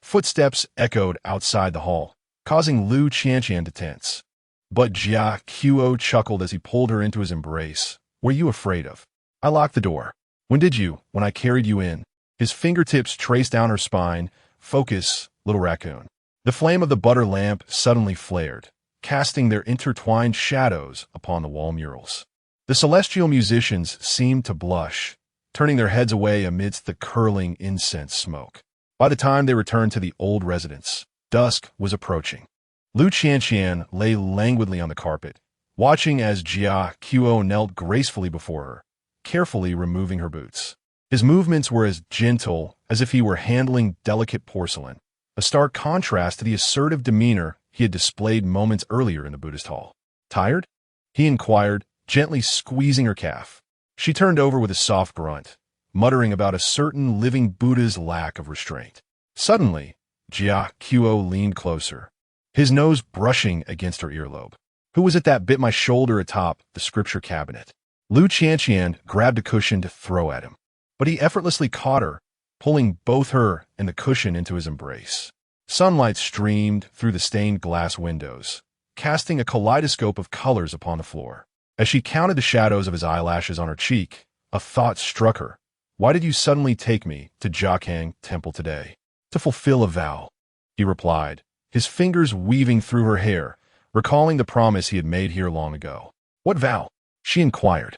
Footsteps echoed outside the hall, causing Lu Qianqian to tense. But Jiaqiu chuckled as he pulled her into his embrace. Were you afraid of? I locked the door. When did you? When I carried you in. His fingertips traced down her spine. Focus, little raccoon. The flame of the butter lamp suddenly flared, casting their intertwined shadows upon the wall murals. The celestial musicians seemed to blush, turning their heads away amidst the curling incense smoke. By the time they returned to the old residence, dusk was approaching. Lu Qianqian lay languidly on the carpet, watching as Jiaqiu knelt gracefully before her, carefully removing her boots. His movements were as gentle as if he were handling delicate porcelain, a stark contrast to the assertive demeanor he had displayed moments earlier in the Buddhist hall. Tired? He inquired, gently squeezing her calf. She turned over with a soft grunt, muttering about a certain living Buddha's lack of restraint. Suddenly, Jiaqiu leaned closer, his nose brushing against her earlobe. Who was it that bit my shoulder atop the scripture cabinet? Lu Qianqian grabbed a cushion to throw at him, but he effortlessly caught her, pulling both her and the cushion into his embrace. Sunlight streamed through the stained glass windows, casting a kaleidoscope of colors upon the floor. As she counted the shadows of his eyelashes on her cheek, a thought struck her. Why did you suddenly take me to Jiakhang Temple today? To fulfill a vow, he replied, his fingers weaving through her hair, recalling the promise he had made here long ago. What vow? She inquired.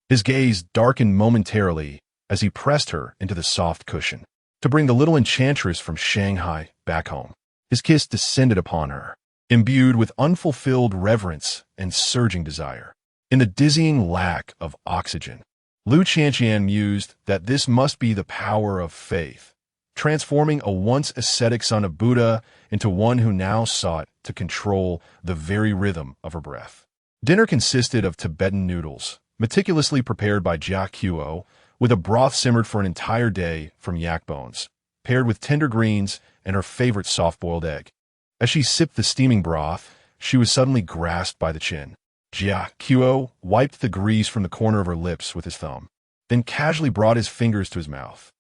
His gaze darkened momentarily as he pressed her into the soft cushion. To bring the little enchantress from Shanghai back home. His kiss descended upon her, imbued with unfulfilled reverence and surging desire. In the dizzying lack of oxygen, Lu Qianqian mused that this must be the power of faith, transforming a once ascetic son of Buddha into one who now sought to control the very rhythm of her breath. Dinner consisted of Tibetan noodles, meticulously prepared by Jiaqiu, with a broth simmered for an entire day from yak bones, paired with tender greens and her favorite soft-boiled egg. As she sipped the steaming broth, she was suddenly grasped by the chin. Jiaqiu wiped the grease from the corner of her lips with his thumb, then casually brought his fingers to his mouth.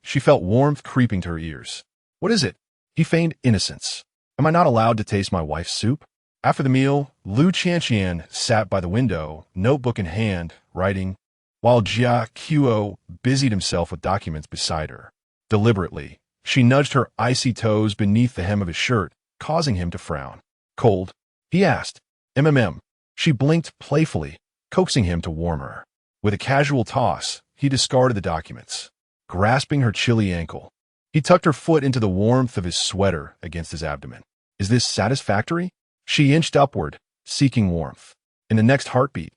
She felt warmth creeping to her ears. What is it? He feigned innocence. Am I not allowed to taste my wife's soup? After the meal, Lu Qianqian sat by the window, notebook in hand, writing, while Jiaqiu busied himself with documents beside her. Deliberately, she nudged her icy toes beneath the hem of his shirt, causing him to frown. Cold? He asked. She blinked playfully, coaxing him to warm her. With a casual toss, he discarded the documents, grasping her chilly ankle. He tucked her foot into the warmth of his sweater against his abdomen. Is this satisfactory? She inched upward, seeking warmth. In the next heartbeat,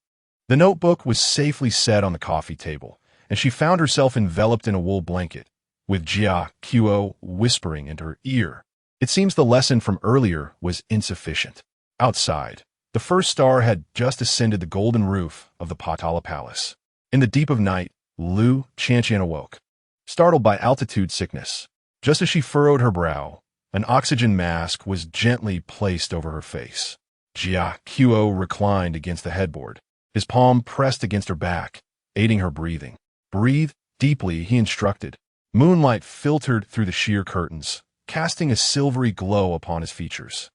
the notebook was safely set on the coffee table, and she found herself enveloped in a wool blanket, with Jia Qiu whispering into her ear. It seems the lesson from earlier was insufficient. Outside, the first star had just ascended the golden roof of the Potala Palace. In the deep of night, Lu Qianqian awoke, startled by altitude sickness. Just as she furrowed her brow, an oxygen mask was gently placed over her face. Jia Qiu reclined against the headboard, his palm pressed against her back, aiding her breathing. Breathe deeply, he instructed. Moonlight filtered through the sheer curtains, casting a silvery glow upon his features.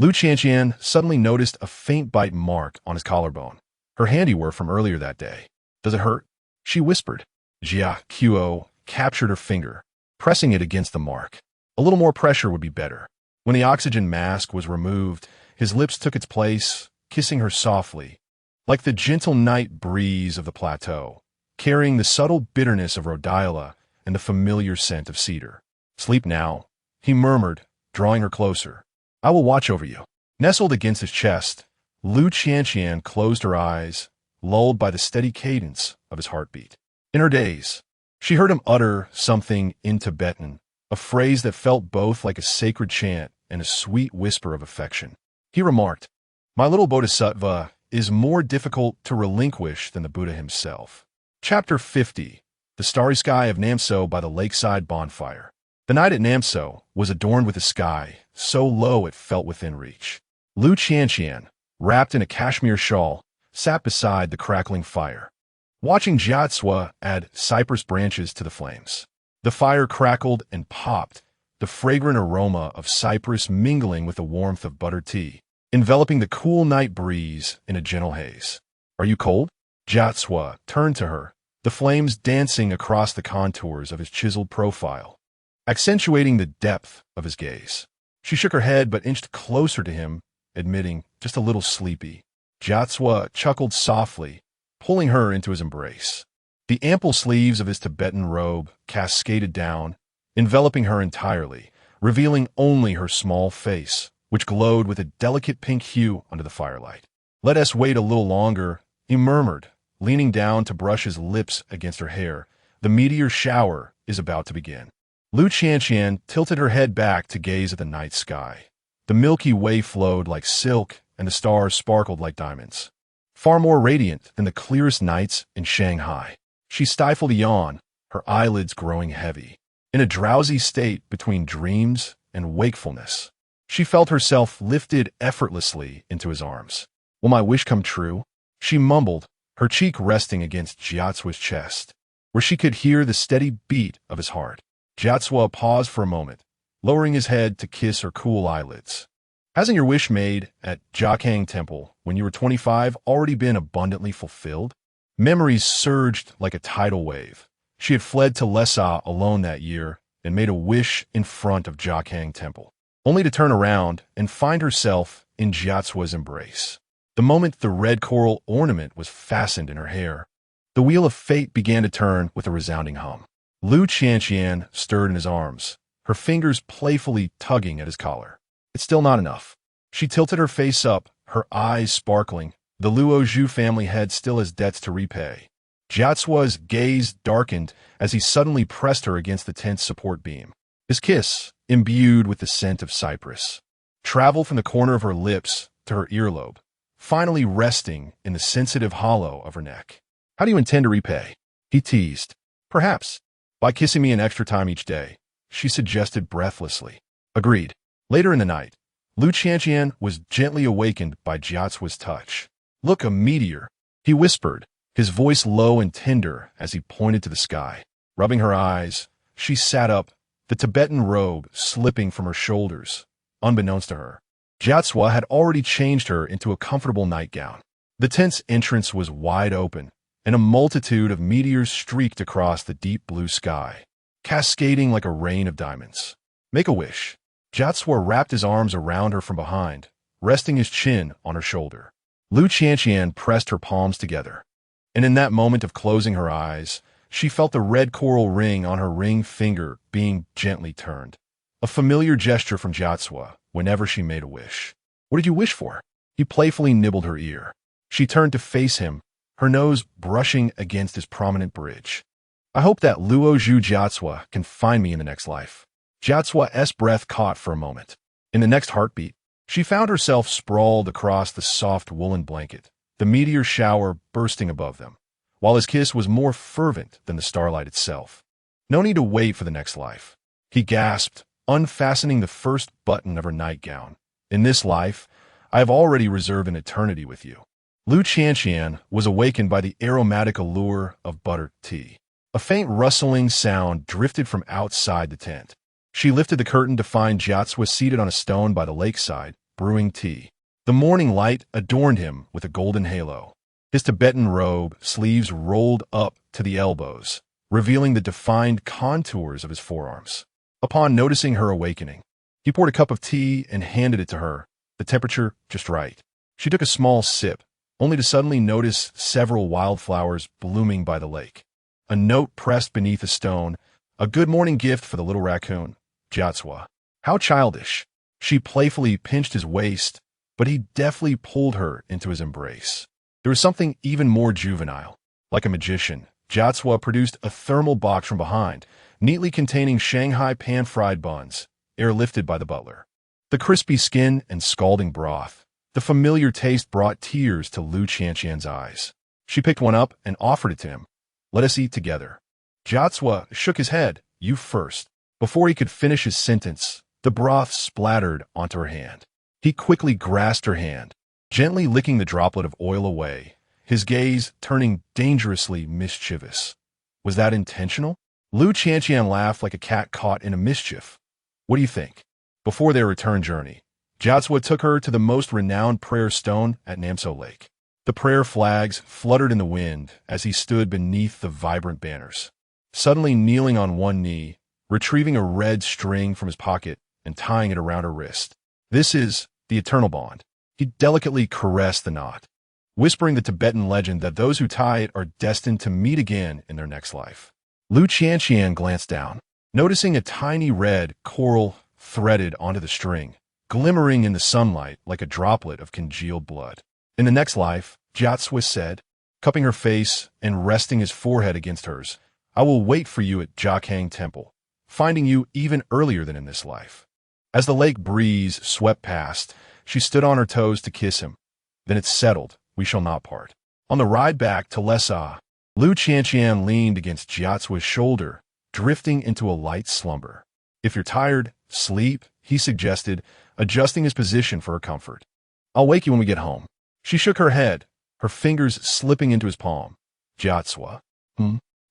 Lu Qianqian suddenly noticed a faint bite mark on his collarbone, her handiwork from earlier that day. Does it hurt? She whispered. Jia Qiu captured her finger, pressing it against the mark. A little more pressure would be better. When the oxygen mask was removed, his lips took its place, kissing her softly, like the gentle night breeze of the plateau, carrying the subtle bitterness of rhodiola and the familiar scent of cedar. Sleep now, he murmured, drawing her closer. I will watch over you. Nestled against his chest, Lu Qianqian closed her eyes, lulled by the steady cadence of his heartbeat. In her daze, she heard him utter something in Tibetan, a phrase that felt both like a sacred chant and a sweet whisper of affection. He remarked, My little bodhisattva is more difficult to relinquish than the Buddha himself. Chapter 50. The Starry Sky of Namso by the Lakeside Bonfire. The night at Namso was adorned with a sky so low it felt within reach. Lu Qianqian, wrapped in a cashmere shawl, sat beside the crackling fire, watching Jiatsua add cypress branches to the flames. The fire crackled and popped, the fragrant aroma of cypress mingling with the warmth of buttered tea, enveloping the cool night breeze in a gentle haze. Are you cold? Jiatsua turned to her, the flames dancing across the contours of his chiseled profile, accentuating the depth of his gaze. She shook her head but inched closer to him, admitting just a little sleepy. Jiatsua chuckled softly, pulling her into his embrace. The ample sleeves of his Tibetan robe cascaded down, enveloping her entirely, revealing only her small face, which glowed with a delicate pink hue under the firelight. Let us wait a little longer, he murmured, leaning down to brush his lips against her hair. The meteor shower is about to begin. Lu Qianqian tilted her head back to gaze at the night sky. The Milky Way flowed like silk, and the stars sparkled like diamonds, far more radiant than the clearest nights in Shanghai. She stifled a yawn, her eyelids growing heavy. In a drowsy state between dreams and wakefulness, she felt herself lifted effortlessly into his arms. Will my wish come true? She mumbled, her cheek resting against Jiatsua's chest, where she could hear the steady beat of his heart. Jiatsua paused for a moment, lowering his head to kiss her cool eyelids. Hasn't your wish made at Jiakang Temple when you were 25 already been abundantly fulfilled? Memories surged like a tidal wave. She had fled to Lhasa alone that year and made a wish in front of Jiakang Temple, only to turn around and find herself in Jiatsua's embrace. The moment the red coral ornament was fastened in her hair, the wheel of fate began to turn with a resounding hum. Lu Qianqian stirred in his arms, her fingers playfully tugging at his collar. It's still not enough. She tilted her face up, her eyes sparkling. The Luo Zhu family had still his debts to repay. Jiatsua's gaze darkened as he suddenly pressed her against the tent's support beam. His kiss, imbued with the scent of cypress, traveled from the corner of her lips to her earlobe, finally resting in the sensitive hollow of her neck. How do you intend to repay? He teased. Perhaps by kissing me an extra time each day, she suggested breathlessly. Agreed. Later in the night, Lu Qianqian was gently awakened by Jiatsua's touch. Look, a meteor, he whispered, his voice low and tender as he pointed to the sky. Rubbing her eyes, she sat up, the Tibetan robe slipping from her shoulders, unbeknownst to her. Jiatsua had already changed her into a comfortable nightgown. The tent's entrance was wide open, and a multitude of meteors streaked across the deep blue sky, cascading like a rain of diamonds. Make a wish. Jiatsua wrapped his arms around her from behind, resting his chin on her shoulder. Lu Qianqian pressed her palms together, and in that moment of closing her eyes, She felt the red coral ring on her ring finger being gently turned. A familiar gesture from Jiazhua whenever she made a wish. What did you wish for? He playfully nibbled her ear. She turned to face him, her nose brushing against his prominent bridge. I hope that Luo Zhu Jiazhua can find me in the next life. Jiazhua's breath caught for a moment. In the next heartbeat, she found herself sprawled across the soft woolen blanket, the meteor shower bursting above them, while his kiss was more fervent than the starlight itself. No need to wait for the next life. He gasped, unfastening the first button of her nightgown. In this life, I have already reserved an eternity with you. Lu Qianqian was awakened by the aromatic allure of buttered tea. A faint rustling sound drifted from outside the tent. She lifted the curtain to find Jiazhua seated on a stone by the lakeside, brewing tea. The morning light adorned him with a golden halo. His Tibetan robe, sleeves rolled up to the elbows, revealing the defined contours of his forearms. Upon noticing her awakening, he poured a cup of tea and handed it to her, the temperature just right. She took a small sip, only to suddenly notice several wildflowers blooming by the lake. A note pressed beneath a stone, a good morning gift for the little raccoon, Jiazhua. How childish. She playfully pinched his waist, but he deftly pulled her into his embrace. There was something even more juvenile. Like a magician, Jiazhua produced a thermal box from behind, neatly containing Shanghai pan-fried buns, airlifted by the butler. The crispy skin and scalding broth. The familiar taste brought tears to Lu Qianqian's eyes. She picked one up and offered it to him. Let us eat together. Jiazhua shook his head. You first. Before he could finish his sentence, the broth splattered onto her hand. He quickly grasped her hand, gently licking the droplet of oil away, his gaze turning dangerously mischievous. Was that intentional? Lu Qianqian laughed like a cat caught in a mischief. What do you think? Before their return journey, Jiazhua took her to the most renowned prayer stone at Namso Lake. The prayer flags fluttered in the wind as he stood beneath the vibrant banners. Suddenly kneeling on one knee, retrieving a red string from his pocket and tying it around her wrist. This is the eternal bond. He delicately caressed the knot, whispering the Tibetan legend that those who tie it are destined to meet again in their next life. Lu Qianqian glanced down, noticing a tiny red coral threaded onto the string, glimmering in the sunlight like a droplet of congealed blood. In the next life, Jiazhua said, cupping her face and resting his forehead against hers, I will wait for you at Jiakang Temple, finding you even earlier than in this life. As the lake breeze swept past, she stood on her toes to kiss him. Then it's settled, we shall not part. On the ride back to Lesa, Lu Qianqian leaned against Jiazhua's shoulder, drifting into a light slumber. If you're tired, sleep, he suggested, adjusting his position for her comfort. I'll wake you when we get home. She shook her head, her fingers slipping into his palm. Jiazhua.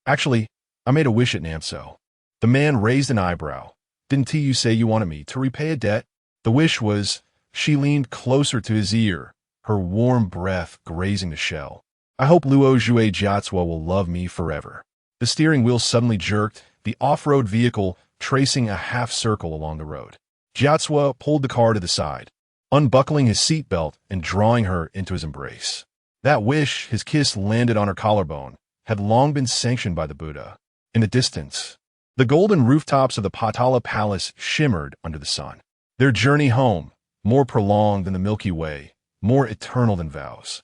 Actually, I made a wish at Namso. The man raised an eyebrow. Didn't you say you wanted me to repay a debt? The wish was, she leaned closer to his ear, her warm breath grazing the shell. I hope Luo Zhu Jiazhua will love me forever. The steering wheel suddenly jerked, the off-road vehicle tracing a half circle along the road. Jiazhua pulled the car to the side, unbuckling his seatbelt and drawing her into his embrace. That wish, his kiss landed on her collarbone, had long been sanctioned by the Buddha. In the distance, the golden rooftops of the Potala Palace shimmered under the sun. Their journey home, more prolonged than the Milky Way, more eternal than vows.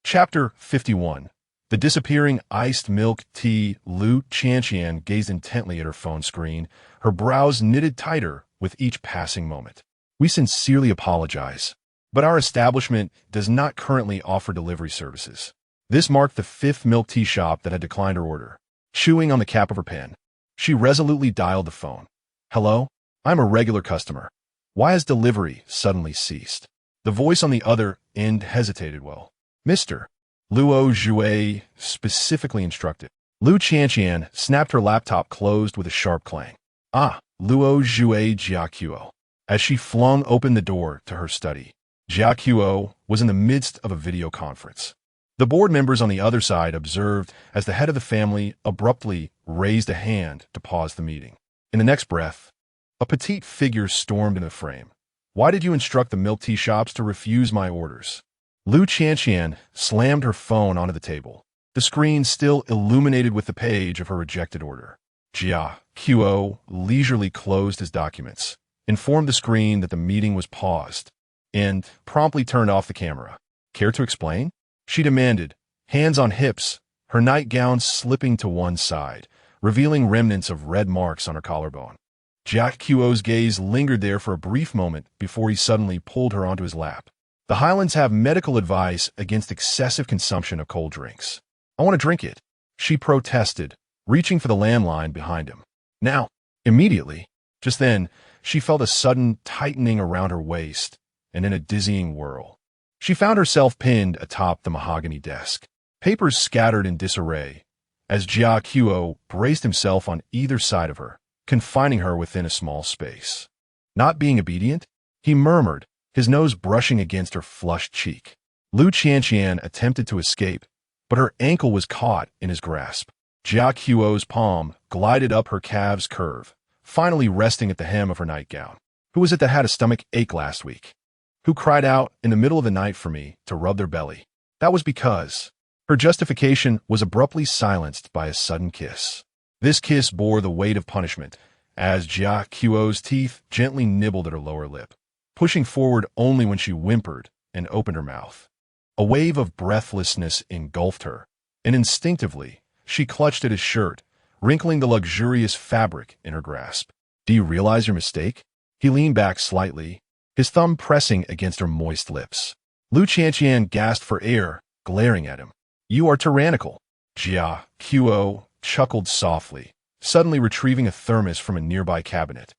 Chapter 51. The disappearing iced milk tea. Lu Qianqian gazed intently at her phone screen, her brows knitted tighter with each passing moment. We sincerely apologize, but our establishment does not currently offer delivery services. This marked the fifth milk tea shop that had declined her order. Chewing on the cap of her pen, she resolutely dialed the phone. Hello? I'm a regular customer. Why has delivery suddenly ceased? The voice on the other end hesitated. Well, Mr. Luo Zhu specifically instructed. Lu Qianqian snapped her laptop closed with a sharp clang. Luo Zhu Jiaquo. As she flung open the door to her study, Jiaquo was in the midst of a video conference. The board members on the other side observed as the head of the family abruptly raised a hand to pause the meeting. In the next breath, a petite figure stormed into the frame. Why did you instruct the milk tea shops to refuse my orders? Lu Qianqian slammed her phone onto the table. the screen still illuminated with the page of her rejected order. Jia Qo leisurely closed his documents, informed the screen that the meeting was paused, and promptly turned off the camera. Care to explain? She demanded, hands on hips, her nightgown slipping to one side, revealing remnants of red marks on her collarbone. Jia Qo's gaze lingered there for a brief moment before he suddenly pulled her onto his lap. The Highlands have medical advice against excessive consumption of cold drinks. I want to drink it, she protested, reaching for the landline behind him. Now, immediately. Just then, she felt a sudden tightening around her waist, and in a dizzying whirl. She found herself pinned atop the mahogany desk, papers scattered in disarray, as Jia Qo braced himself on either side of her, confining her within a small space. Not being obedient, he murmured, his nose brushing against her flushed cheek. Lu Qianqian attempted to escape, but her ankle was caught in his grasp. Jia Qo's palm glided up her calf's curve, finally resting at the hem of her nightgown. Who was it that had a stomach ache last week? Who cried out in the middle of the night for me to rub their belly? That was because her justification was abruptly silenced by a sudden kiss. This kiss bore the weight of punishment, as Jia Qo's teeth gently nibbled at her lower lip, pushing forward only when she whimpered and opened her mouth. A wave of breathlessness engulfed her, and instinctively, she clutched at his shirt, wrinkling the luxurious fabric in her grasp. Do you realize your mistake? He leaned back slightly, his thumb pressing against her moist lips. Lu Qianqian gasped for air, glaring at him. You are tyrannical. Jia Qo chuckled softly, suddenly retrieving a thermos from a nearby cabinet.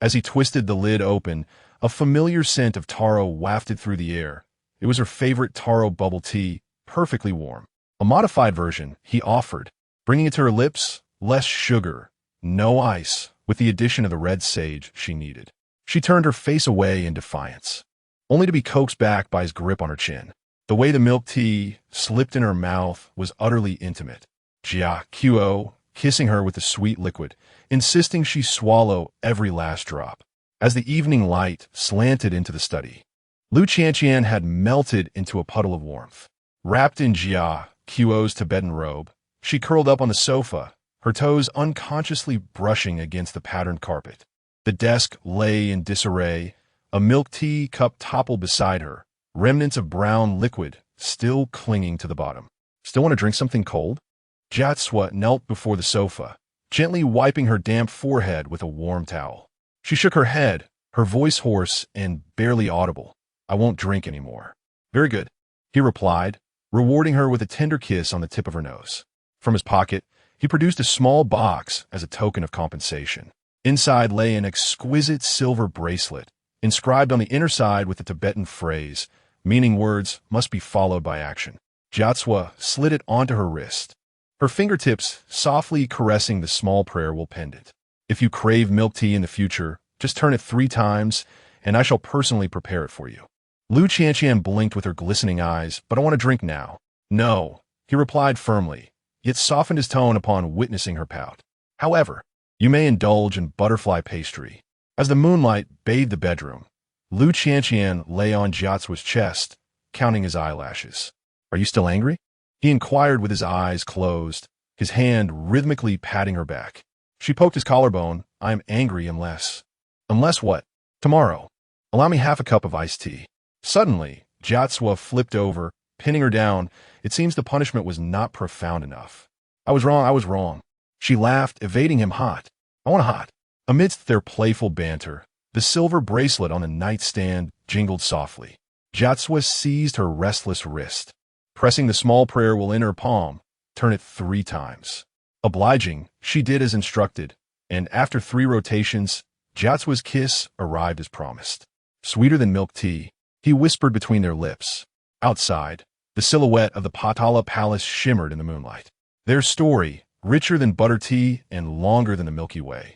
As he twisted the lid open, a familiar scent of taro wafted through the air. It was her favorite taro bubble tea, perfectly warm. A modified version, he offered, bringing it to her lips, less sugar, no ice, with the addition of the red sage she needed. She turned her face away in defiance, only to be coaxed back by his grip on her chin. The way the milk tea slipped in her mouth was utterly intimate. Jia Qo kissing her with the sweet liquid, insisting she swallow every last drop. As the evening light slanted into the study, Lu Qianqian had melted into a puddle of warmth. Wrapped in Jia Qo's Tibetan robe, she curled up on the sofa, her toes unconsciously brushing against the patterned carpet. The desk lay in disarray, a milk tea cup toppled beside her, remnants of brown liquid still clinging to the bottom. Still want to drink something cold? Jiatsua knelt before the sofa, gently wiping her damp forehead with a warm towel. She shook her head, her voice hoarse and barely audible. I won't drink anymore. Very good, he replied, rewarding her with a tender kiss on the tip of her nose. From his pocket, he produced a small box as a token of compensation. Inside lay an exquisite silver bracelet, inscribed on the inner side with the Tibetan phrase, meaning words must be followed by action. Jiatsua slid it onto her wrist, her fingertips softly caressing the small prayer-will pendant. If you crave milk tea in the future, just turn it 3 times, and I shall personally prepare it for you. Lu Qianqian blinked with her glistening eyes, but I want to drink now. No, he replied firmly, yet softened his tone upon witnessing her pout. However, you may indulge in butterfly pastry. As the moonlight bathed the bedroom, Lu Qianqian lay on Jiatsua's chest, counting his eyelashes. Are you still angry? He inquired with his eyes closed, his hand rhythmically patting her back. She poked his collarbone. I am angry unless... Unless what? Tomorrow. Allow me half a cup of iced tea. Suddenly, Jiatsua flipped over, pinning her down. It seems the punishment was not profound enough. I was wrong. She laughed, evading him hot. I want hot. Amidst their playful banter, the silver bracelet on the nightstand jingled softly. Jiatsua seized her restless wrist. Pressing the small prayer-will in her palm, turn it 3 times. Obliging, she did as instructed, and after 3 rotations, Jiatsua's kiss arrived as promised. Sweeter than milk tea, he whispered between their lips. Outside, the silhouette of the Patala Palace shimmered in the moonlight. Their story, richer than butter tea and longer than the Milky Way,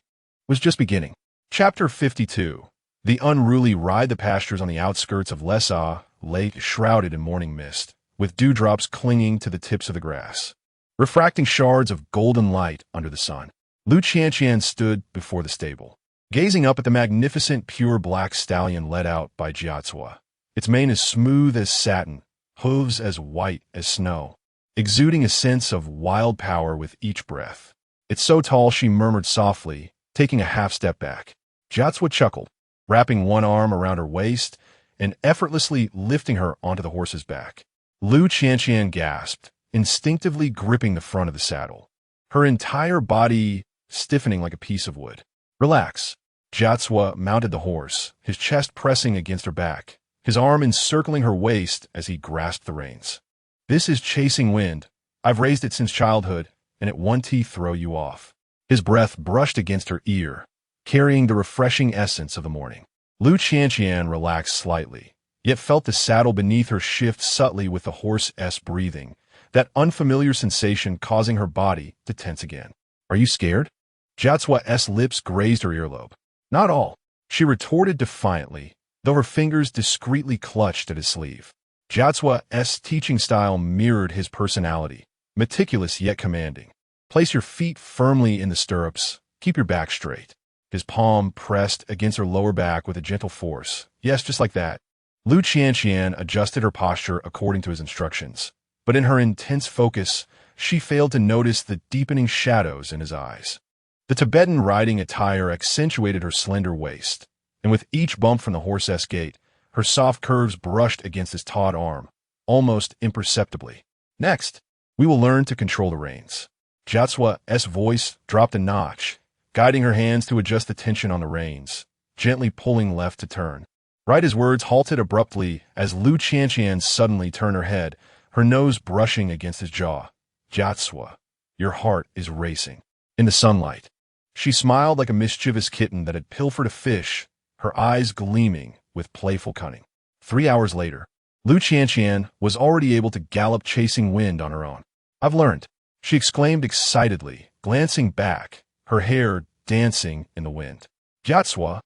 was just beginning. Chapter 52. The unruly ride the pastures on the outskirts of Lesa, late shrouded in morning mist, with dewdrops clinging to the tips of the grass, refracting shards of golden light under the sun. Lu Qianqian stood before the stable, gazing up at the magnificent pure black stallion led out by Jiatsua. Its mane as smooth as satin, hooves as white as snow, exuding a sense of wild power with each breath. "It's so tall," she murmured softly, taking a half step back. Jiatswa chuckled, wrapping one arm around her waist and effortlessly lifting her onto the horse's back. Lu Qianqian gasped, instinctively gripping the front of the saddle, her entire body stiffening like a piece of wood. "Relax." Jiatswa mounted the horse, his chest pressing against her back, his arm encircling her waist as he grasped the reins. "This is chasing wind. I've raised it since childhood, and it won't throw you off." His breath brushed against her ear, carrying the refreshing essence of the morning. Lu Qianqian relaxed slightly, yet felt the saddle beneath her shift subtly with the horse's breathing, that unfamiliar sensation causing her body to tense again. "Are you scared?" Jiatswa's lips grazed her earlobe. "Not all," she retorted defiantly, though her fingers discreetly clutched at his sleeve. Jiatswa's teaching style mirrored his personality, meticulous yet commanding. "Place your feet firmly in the stirrups, keep your back straight." His palm pressed against her lower back with a gentle force. "Yes, just like that." Lu Qianqian adjusted her posture according to his instructions, but in her intense focus, she failed to notice the deepening shadows in his eyes. The Tibetan riding attire accentuated her slender waist, and with each bump from the horse's gait, her soft curves brushed against his taut arm, almost imperceptibly. "Next, we will learn to control the reins." Jiatswa's voice dropped a notch, guiding her hands to adjust the tension on the reins, gently pulling left to turn. Right as words halted abruptly as Lu Qianqian suddenly turned her head, her nose brushing against his jaw. "Jiatswa, your heart is racing." In the sunlight, she smiled like a mischievous kitten that had pilfered a fish, her eyes gleaming with playful cunning. 3 hours later, Lu Qianqian was already able to gallop chasing wind on her own. "I've learned," she exclaimed excitedly, glancing back, her hair dancing in the wind. "Jiatswa,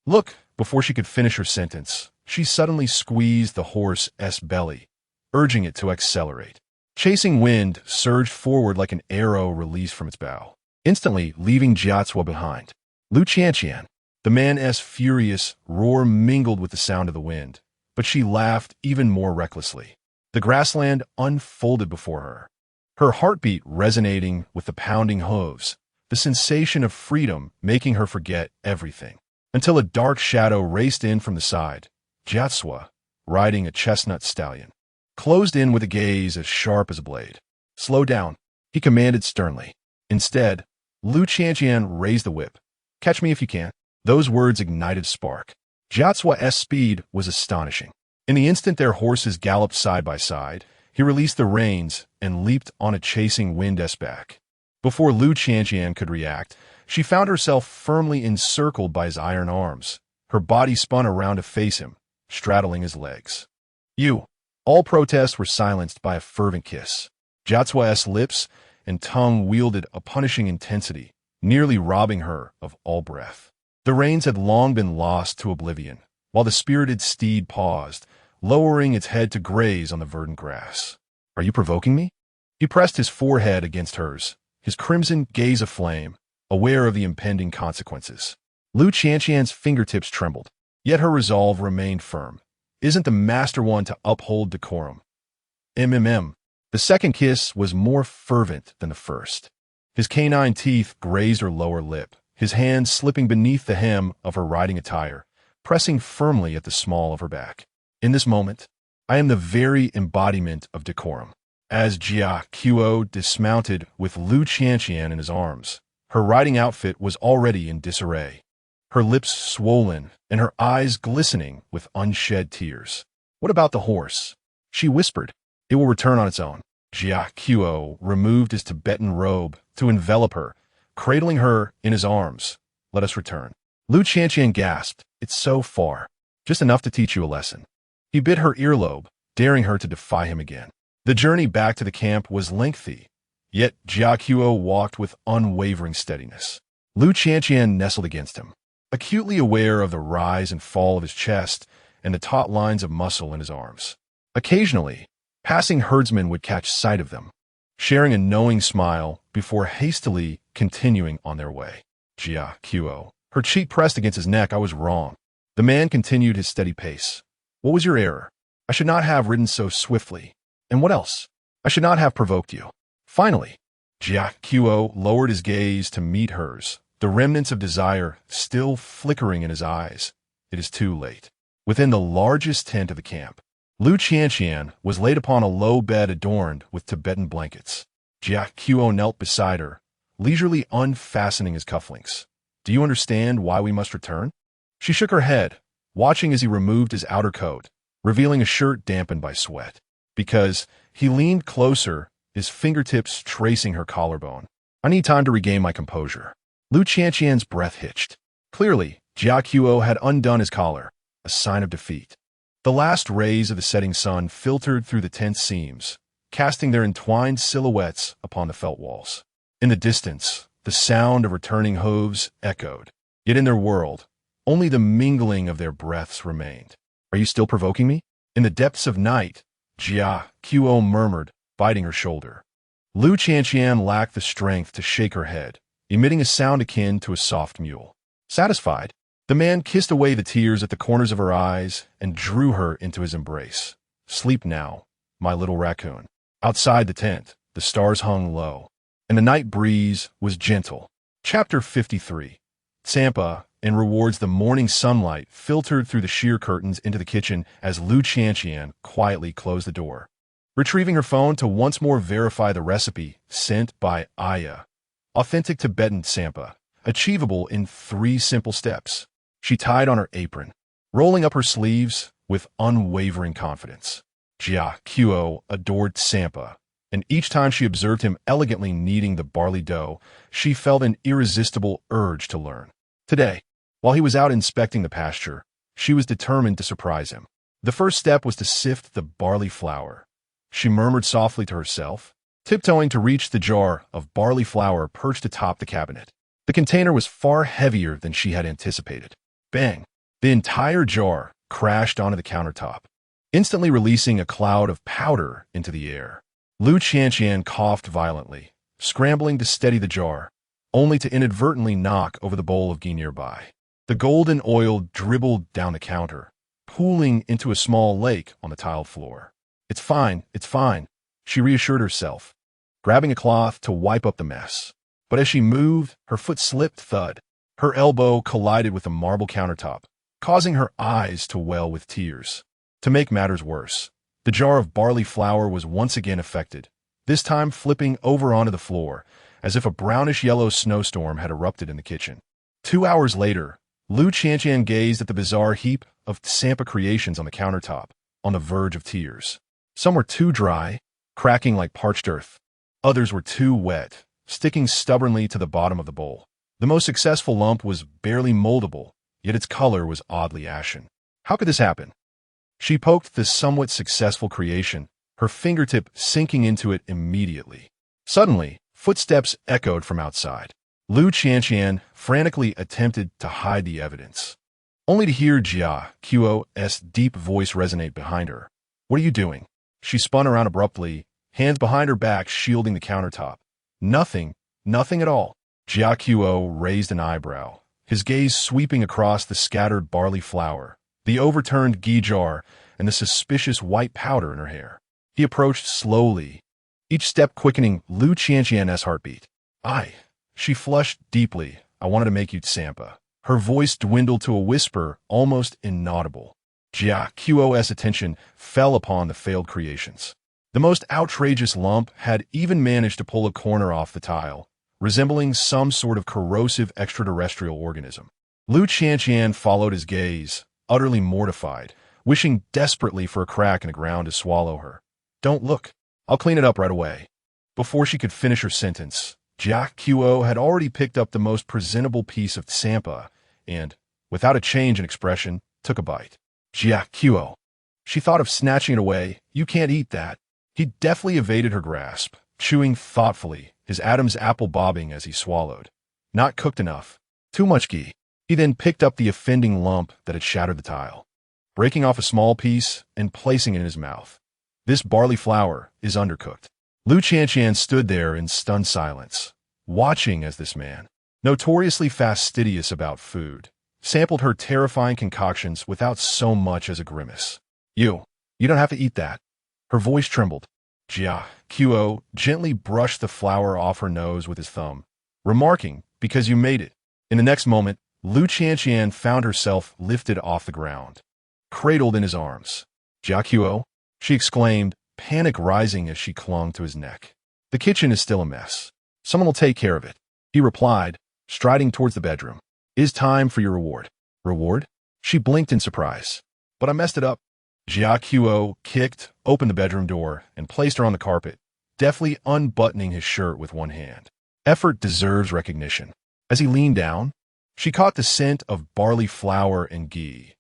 look!" Before she could finish her sentence, she suddenly squeezed the horse's belly, urging it to accelerate. Chasing wind surged forward like an arrow released from its bow, instantly leaving Jiatswa behind. Lu Qianqian, the man's furious roar mingled with the sound of the wind, but she laughed even more recklessly. The grassland unfolded before her, her heartbeat resonating with the pounding hooves, the sensation of freedom making her forget everything. Until a dark shadow raced in from the side. Jiatswa, riding a chestnut stallion, closed in with a gaze as sharp as a blade. "Slow down," he commanded sternly. Instead, Lu Qianqian raised the whip. "Catch me if you can." Those words ignited spark. Jiatswa's speed was astonishing. In the instant their horses galloped side by side, he released the reins and leaped on a chasing wind's back. Before Lu Qianqian could react, she found herself firmly encircled by his iron arms. Her body spun around to face him, straddling his legs. "You!" All protests were silenced by a fervent kiss. Jiatswa's lips and tongue wielded a punishing intensity, nearly robbing her of all breath. The reins had long been lost to oblivion, while the spirited steed paused, lowering its head to graze on the verdant grass. "Are you provoking me?" He pressed his forehead against hers, his crimson gaze aflame, aware of the impending consequences. Lu Qianqian's fingertips trembled, yet her resolve remained firm. Isn't the master one to uphold decorum? The second kiss was more fervent than the first. His canine teeth grazed her lower lip, his hand slipping beneath the hem of her riding attire, pressing firmly at the small of her back. In this moment, I am the very embodiment of decorum. As Jia Qiu dismounted with Lu Qianqian in his arms, her riding outfit was already in disarray, her lips swollen and her eyes glistening with unshed tears. "What about the horse?" she whispered. "It will return on its own." Jia Qiu removed his Tibetan robe to envelop her, cradling her in his arms. "Let us return." Lu Qianqian gasped. "It's so far. Just enough to teach you a lesson." He bit her earlobe, daring her to defy him again. The journey back to the camp was lengthy, yet Jia Qiu walked with unwavering steadiness. Lu Qianqian nestled against him, acutely aware of the rise and fall of his chest and the taut lines of muscle in his arms. Occasionally, passing herdsmen would catch sight of them, sharing a knowing smile before hastily continuing on their way. "Jia Qiu," her cheek pressed against his neck. "I was wrong." The man continued his steady pace. "What was your error? I should not have ridden so swiftly. And what else?" I should not have provoked you. Finally, Jia Qiu lowered his gaze to meet hers, the remnants of desire still flickering in his eyes. It is too late. Within the largest tent of the camp, Lu Qianqian was laid upon a low bed adorned with Tibetan blankets. Jia Qiu knelt beside her, leisurely unfastening his cufflinks. Do you understand why we must return? She shook her head, watching as he removed his outer coat, revealing a shirt dampened by sweat. Because he leaned closer, his fingertips tracing her collarbone. I need time to regain my composure. Lu Qianqian's breath hitched. Clearly, Jia Qiu had undone his collar, a sign of defeat. The last rays of the setting sun filtered through the tent's seams, casting their entwined silhouettes upon the felt walls. In the distance, the sound of returning hooves echoed. Yet in their world, only the mingling of their breaths remained. Are you still provoking me? In the depths of night, Jia Qiu murmured, biting her shoulder. Lu Qianqian lacked the strength to shake her head, emitting a sound akin to a soft mewl. Satisfied, the man kissed away the tears at the corners of her eyes and drew her into his embrace. Sleep now, my little raccoon. Outside the tent, the stars hung low, and the night breeze was gentle. Chapter 53. Tsampa and rewards the morning sunlight filtered through the sheer curtains into the kitchen as Lu Qianqian quietly closed the door. Retrieving her phone to once more verify the recipe sent by Aya. Authentic Tibetan Tsampa, achievable in 3 simple steps. She tied on her apron, rolling up her sleeves with unwavering confidence. Jia Qiu adored Tsampa, and each time she observed him elegantly kneading the barley dough, she felt an irresistible urge to learn. Today, while he was out inspecting the pasture, she was determined to surprise him. The first step was to sift the barley flour. She murmured softly to herself, tiptoeing to reach the jar of barley flour perched atop the cabinet. The container was far heavier than she had anticipated. Bang! The entire jar crashed onto the countertop, instantly releasing a cloud of powder into the air. Lu Qianqian coughed violently, scrambling to steady the jar, only to inadvertently knock over the bowl of ghee nearby. The golden oil dribbled down the counter, pooling into a small lake on the tiled floor. It's fine, she reassured herself, grabbing a cloth to wipe up the mess. But as she moved, her foot slipped thud. Her elbow collided with the marble countertop, causing her eyes to well with tears. To make matters worse, the jar of barley flour was once again affected, this time flipping over onto the floor, as if a brownish-yellow snowstorm had erupted in the kitchen. 2 hours later, Lu Qianqian gazed at the bizarre heap of Tsampa creations on the countertop, on the verge of tears. Some were too dry, cracking like parched earth. Others were too wet, sticking stubbornly to the bottom of the bowl. The most successful lump was barely moldable, yet its color was oddly ashen. How could this happen? She poked the somewhat successful creation, her fingertip sinking into it immediately. Suddenly, footsteps echoed from outside. Lu Qianqian frantically attempted to hide the evidence, only to hear Jia Qiu's deep voice resonate behind her. What are you doing? She spun around abruptly, hands behind her back shielding the countertop. Nothing at all. Jia Qiu raised an eyebrow, his gaze sweeping across the scattered barley flour, the overturned ghee jar, and the suspicious white powder in her hair. He approached slowly, each step quickening Lu Qianqian's heartbeat. She flushed deeply. I wanted to make you Tsampa. Her voice dwindled to a whisper, almost inaudible. Jia Qiu's attention fell upon the failed creations. The most outrageous lump had even managed to pull a corner off the tile, resembling some sort of corrosive extraterrestrial organism. Lu Qianqian followed his gaze, utterly mortified, wishing desperately for a crack in the ground to swallow her. Don't look. I'll clean it up right away. Before she could finish her sentence, Jia Qiu had already picked up the most presentable piece of Tsampa and, without a change in expression, took a bite. Jia Qiu. She thought of snatching it away. You can't eat that. He deftly evaded her grasp, chewing thoughtfully, his Adam's apple bobbing as he swallowed. Not cooked enough. Too much ghee. He then picked up the offending lump that had shattered the tile, breaking off a small piece and placing it in his mouth. This barley flour is undercooked. Lu Qianqian stood there in stunned silence, watching as this man, notoriously fastidious about food, sampled her terrifying concoctions without so much as a grimace. You don't have to eat that. Her voice trembled. Jia Qiu gently brushed the flour off her nose with his thumb, remarking, "Because you made it." In the next moment, Lu Qianqian found herself lifted off the ground, cradled in his arms. "Jia Qiu," she exclaimed, panic rising as she clung to his neck. "The kitchen is still a mess. Someone will take care of it," he replied, striding towards the bedroom. "It is time for your reward." "Reward?" She blinked in surprise. "But I messed it up." Jia Qiu kicked open the bedroom door and placed her on the carpet, deftly unbuttoning his shirt with one hand. Effort deserves recognition. As he leaned down, she caught the scent of barley flour and ghee,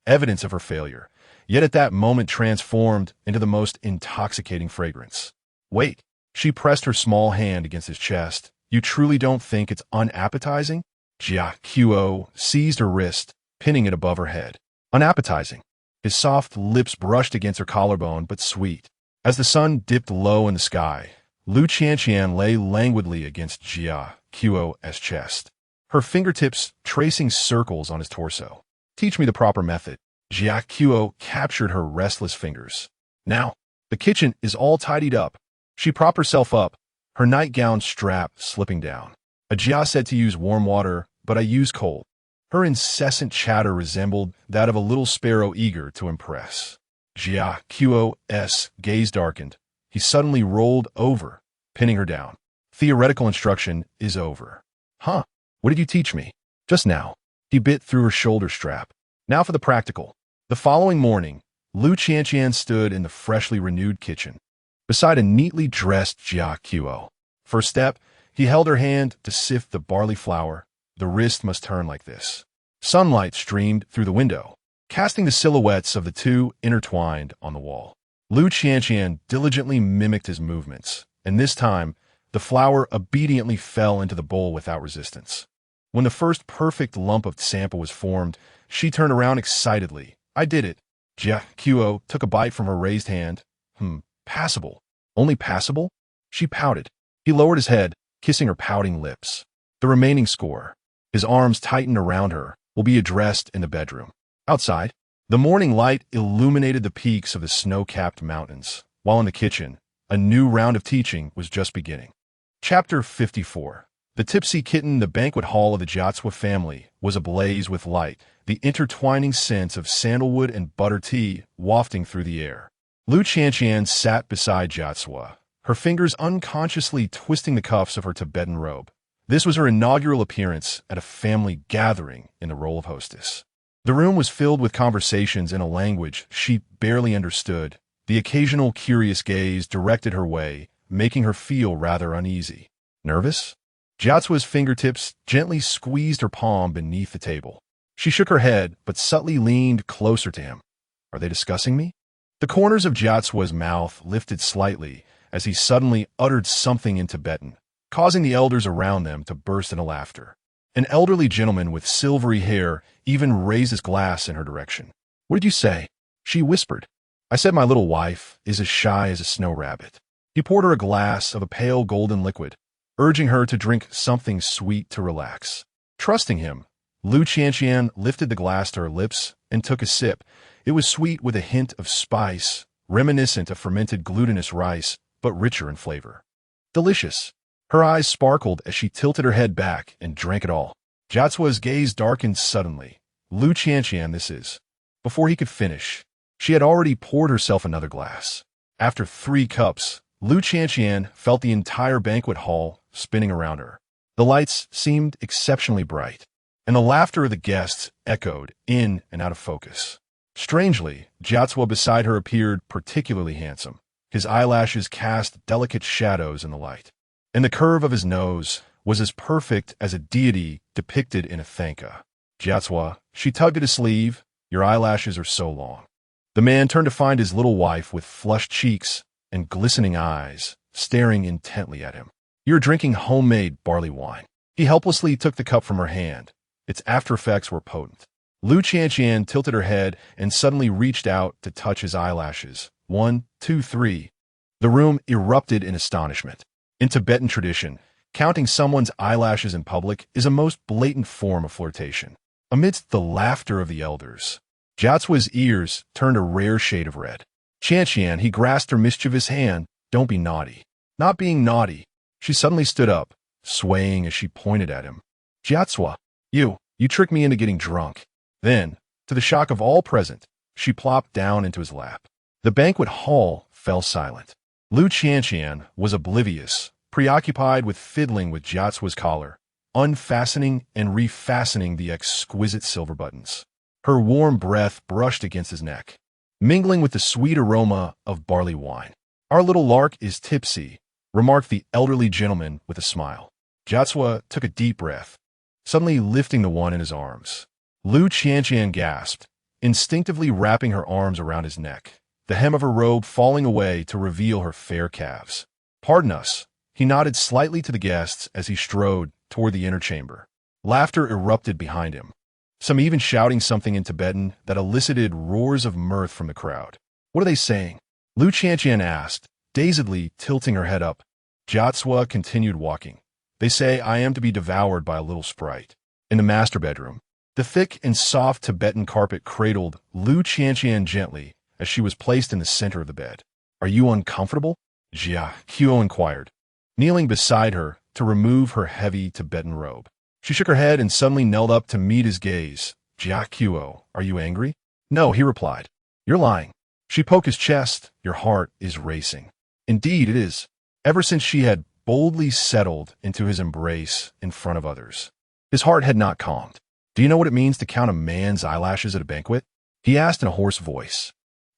evidence of her failure, yet at that moment transformed into the most intoxicating fragrance. "Wait," she pressed her small hand against his chest. "You truly don't think it's unappetizing?" Jia Qiu seized her wrist, pinning it above her head. "Unappetizing." His soft lips brushed against her collarbone, but sweet. As the sun dipped low in the sky, Lu Qianqian lay languidly against Jia Qiu's chest, her fingertips tracing circles on his torso. "Teach me the proper method." Jia Qiu captured her restless fingers. "Now, the kitchen is all tidied up." She propped herself up, her nightgown strap slipping down. "Jia said to use warm water, but I use cold." Her incessant chatter resembled that of a little sparrow eager to impress. Jia Qiu's gaze darkened. He suddenly rolled over, pinning her down. "Theoretical instruction is over." "Huh? What did you teach me?" "Just now." He bit through her shoulder strap. "Now for the practical." The following morning, Lu Qianqian stood in the freshly renewed kitchen, beside a neatly dressed Jia Qiu. First step, he held her hand to sift the barley flour. The wrist must turn like this. Sunlight streamed through the window, casting the silhouettes of the two intertwined on the wall. Lu Qianqian diligently mimicked his movements, and this time, the flour obediently fell into the bowl without resistance. When the first perfect lump of sample was formed, she turned around excitedly. "I did it." Jia Qiu took a bite from her raised hand. Passable. Only passable?" She pouted. He lowered his head, kissing her pouting lips. "The remaining score." His arms tightened around her, "will be addressed in the bedroom." Outside, the morning light illuminated the peaks of the snow-capped mountains, while in the kitchen, a new round of teaching was just beginning. Chapter 54. The Tipsy Kitten. The banquet hall of the Jiatsua family was ablaze with light, the intertwining scents of sandalwood and butter tea wafting through the air. Lu Qianqian sat beside Jiatsua, her fingers unconsciously twisting the cuffs of her Tibetan robe. This was her inaugural appearance at a family gathering in the role of hostess. The room was filled with conversations in a language she barely understood. The occasional curious gaze directed her way, making her feel rather uneasy. "Nervous?" Jiatsua's fingertips gently squeezed her palm beneath the table. She shook her head, but subtly leaned closer to him. "Are they discussing me?" The corners of Jiatsua's mouth lifted slightly as he suddenly uttered something in Tibetan, causing the elders around them to burst into laughter. An elderly gentleman with silvery hair even raised his glass in her direction. "What did you say?" She whispered. "I said my little wife is as shy as a snow rabbit." He poured her a glass of a pale golden liquid, urging her to drink something sweet to relax. Trusting him, Lu Qianqian lifted the glass to her lips and took a sip. It was sweet with a hint of spice, reminiscent of fermented glutinous rice, but richer in flavor. Delicious. Her eyes sparkled as she tilted her head back and drank it all. Jiatsua's gaze darkened suddenly. "Lu Qianqian, this is." Before he could finish, she had already poured herself another glass. After 3 cups, Lu Qianqian felt the entire banquet hall spinning around her. The lights seemed exceptionally bright, and the laughter of the guests echoed in and out of focus. Strangely, Jiatsua beside her appeared particularly handsome. His eyelashes cast delicate shadows in the light, and the curve of his nose was as perfect as a deity depicted in a thangka. "Jiatsua," she tugged at his sleeve, "your eyelashes are so long." The man turned to find his little wife with flushed cheeks and glistening eyes, staring intently at him. "You're drinking homemade barley wine." He helplessly took the cup from her hand. Its after-effects were potent. Lu Qianqian tilted her head and suddenly reached out to touch his eyelashes. 1, 2, 3. The room erupted in astonishment. In Tibetan tradition, counting someone's eyelashes in public is a most blatant form of flirtation. Amidst the laughter of the elders, Jiatsua's ears turned a rare shade of red. "Qianqian," he grasped her mischievous hand, Don't be naughty. Not being naughty. She suddenly stood up, swaying as she pointed at him. Jiatsua, you tricked me into getting drunk. Then, to the shock of all present, she plopped down into his lap. The banquet hall fell silent. Lu Qianqian was oblivious, preoccupied with fiddling with Jiatsua's collar, unfastening and refastening the exquisite silver buttons. Her warm breath brushed against his neck, mingling with the sweet aroma of barley wine. Our little lark is tipsy, remarked the elderly gentleman with a smile. Jiatsua took a deep breath, suddenly lifting the one in his arms. Lu Qianqian gasped, instinctively wrapping her arms around his neck, the hem of her robe falling away to reveal her fair calves. Pardon us. He nodded slightly to the guests as he strode toward the inner chamber. Laughter erupted behind him, some even shouting something in Tibetan that elicited roars of mirth from the crowd. What are they saying? Lu Qianqian asked, dazedly tilting her head up. Jiatsua continued walking. They say I am to be devoured by a little sprite. In the master bedroom, the thick and soft Tibetan carpet cradled Lu Qianqian gently as she was placed in the center of the bed. Are you uncomfortable? Jia Qiu inquired, kneeling beside her to remove her heavy Tibetan robe. She shook her head and suddenly knelt up to meet his gaze. Jia Qiu, are you angry? No, he replied. You're lying. She poked his chest. Your heart is racing. Indeed it is. Ever since she had boldly settled into his embrace in front of others, his heart had not calmed. Do you know what it means to count a man's eyelashes at a banquet? He asked in a hoarse voice.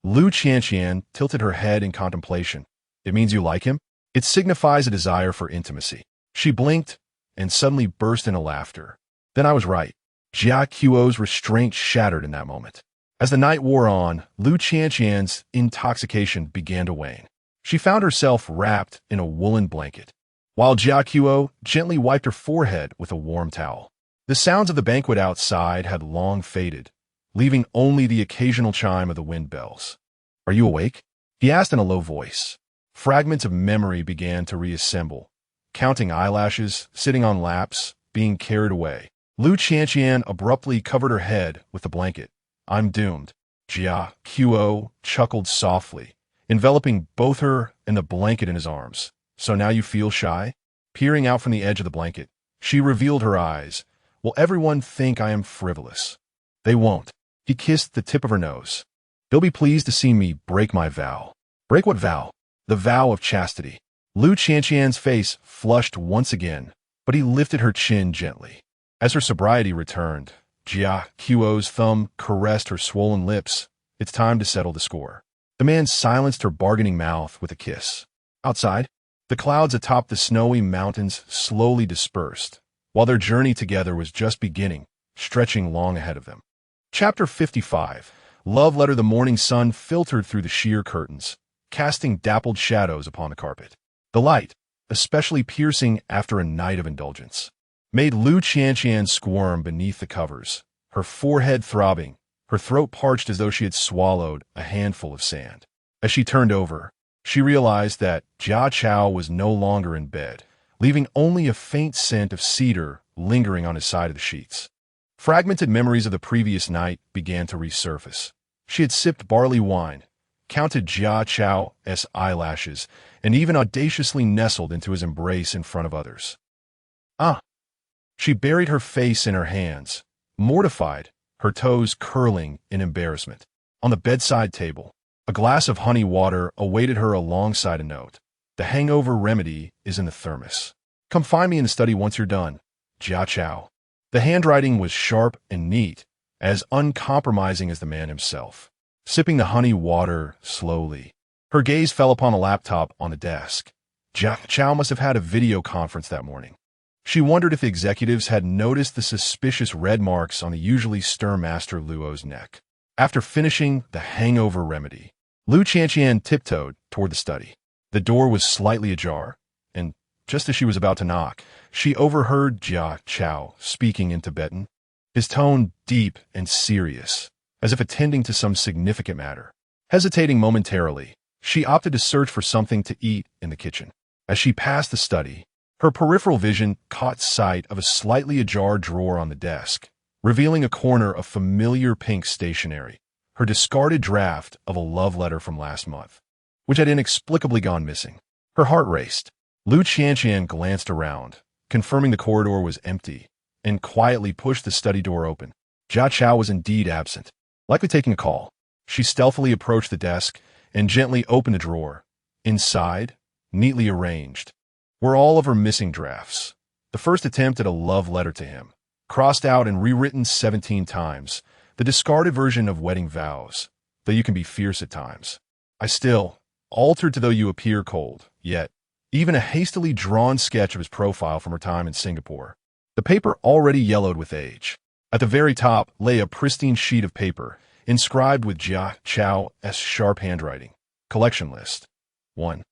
Lu Qianqian tilted her head in contemplation. It means you like him? It signifies a desire for intimacy. She blinked and suddenly burst into laughter. Then I was right. Jia Qiu's restraint shattered in that moment. As the night wore on, Lu Qianqian's intoxication began to wane. She found herself wrapped in a woolen blanket, while Jia Qiu gently wiped her forehead with a warm towel. The sounds of the banquet outside had long faded, leaving only the occasional chime of the wind bells. Are you awake? He asked in a low voice. Fragments of memory began to reassemble, counting eyelashes, sitting on laps, being carried away. Lu Qianqian abruptly covered her head with the blanket. I'm doomed. Jia Qiu chuckled softly, enveloping both her and the blanket in his arms. So now you feel shy? Peering out from the edge of the blanket, she revealed her eyes. Will everyone think I am frivolous? They won't. He kissed the tip of her nose. They'll be pleased to see me break my vow. Break what vow? The vow of chastity. Lu Qianqian's face flushed once again, but he lifted her chin gently. As her sobriety returned, Jia Qiu's thumb caressed her swollen lips. It's time to settle the score. The man silenced her bargaining mouth with a kiss. Outside, the clouds atop the snowy mountains slowly dispersed, while their journey together was just beginning, stretching long ahead of them. Chapter 55. Love letter. The morning sun filtered through the sheer curtains, casting dappled shadows upon the carpet. The light, especially piercing after a night of indulgence, made Lu Qianqian squirm beneath the covers, her forehead throbbing, her throat parched as though she had swallowed a handful of sand. As she turned over, she realized that Jia Chao was no longer in bed, leaving only a faint scent of cedar lingering on his side of the sheets. Fragmented memories of the previous night began to resurface. She had sipped barley wine, counted Jia Chao's eyelashes, and even audaciously nestled into his embrace in front of others. She buried her face in her hands, mortified, her toes curling in embarrassment. On the bedside table, a glass of honey water awaited her alongside a note. The hangover remedy is in the thermos. Come find me in the study once you're done. Jia Chao. The handwriting was sharp and neat, as uncompromising as the man himself. Sipping the honey water slowly, her gaze fell upon a laptop on the desk. Jia Chao must have had a video conference that morning. She wondered if the executives had noticed the suspicious red marks on the usually stern Master Luo's neck. After finishing the hangover remedy, Lu Qianqian tiptoed toward the study. The door was slightly ajar, and just as she was about to knock, she overheard Jia Chao speaking in Tibetan, his tone deep and serious, as if attending to some significant matter. Hesitating momentarily, she opted to search for something to eat in the kitchen. As she passed the study, her peripheral vision caught sight of a slightly ajar drawer on the desk, revealing a corner of familiar pink stationery, her discarded draft of a love letter from last month, which had inexplicably gone missing. Her heart raced. Lu Qianqian glanced around, confirming the corridor was empty, and quietly pushed the study door open. Jia Chao was indeed absent, likely taking a call. She stealthily approached the desk and gently opened a drawer. Inside, neatly arranged, were all of her missing drafts. The first attempt at a love letter to him, crossed out and rewritten 17 times, the discarded version of wedding vows, though you can be fierce at times. I still, altered to though you appear cold, yet, even a hastily drawn sketch of his profile from her time in Singapore. The paper already yellowed with age. At the very top lay a pristine sheet of paper, inscribed with Jia Chao's sharp handwriting. Collection list. 1.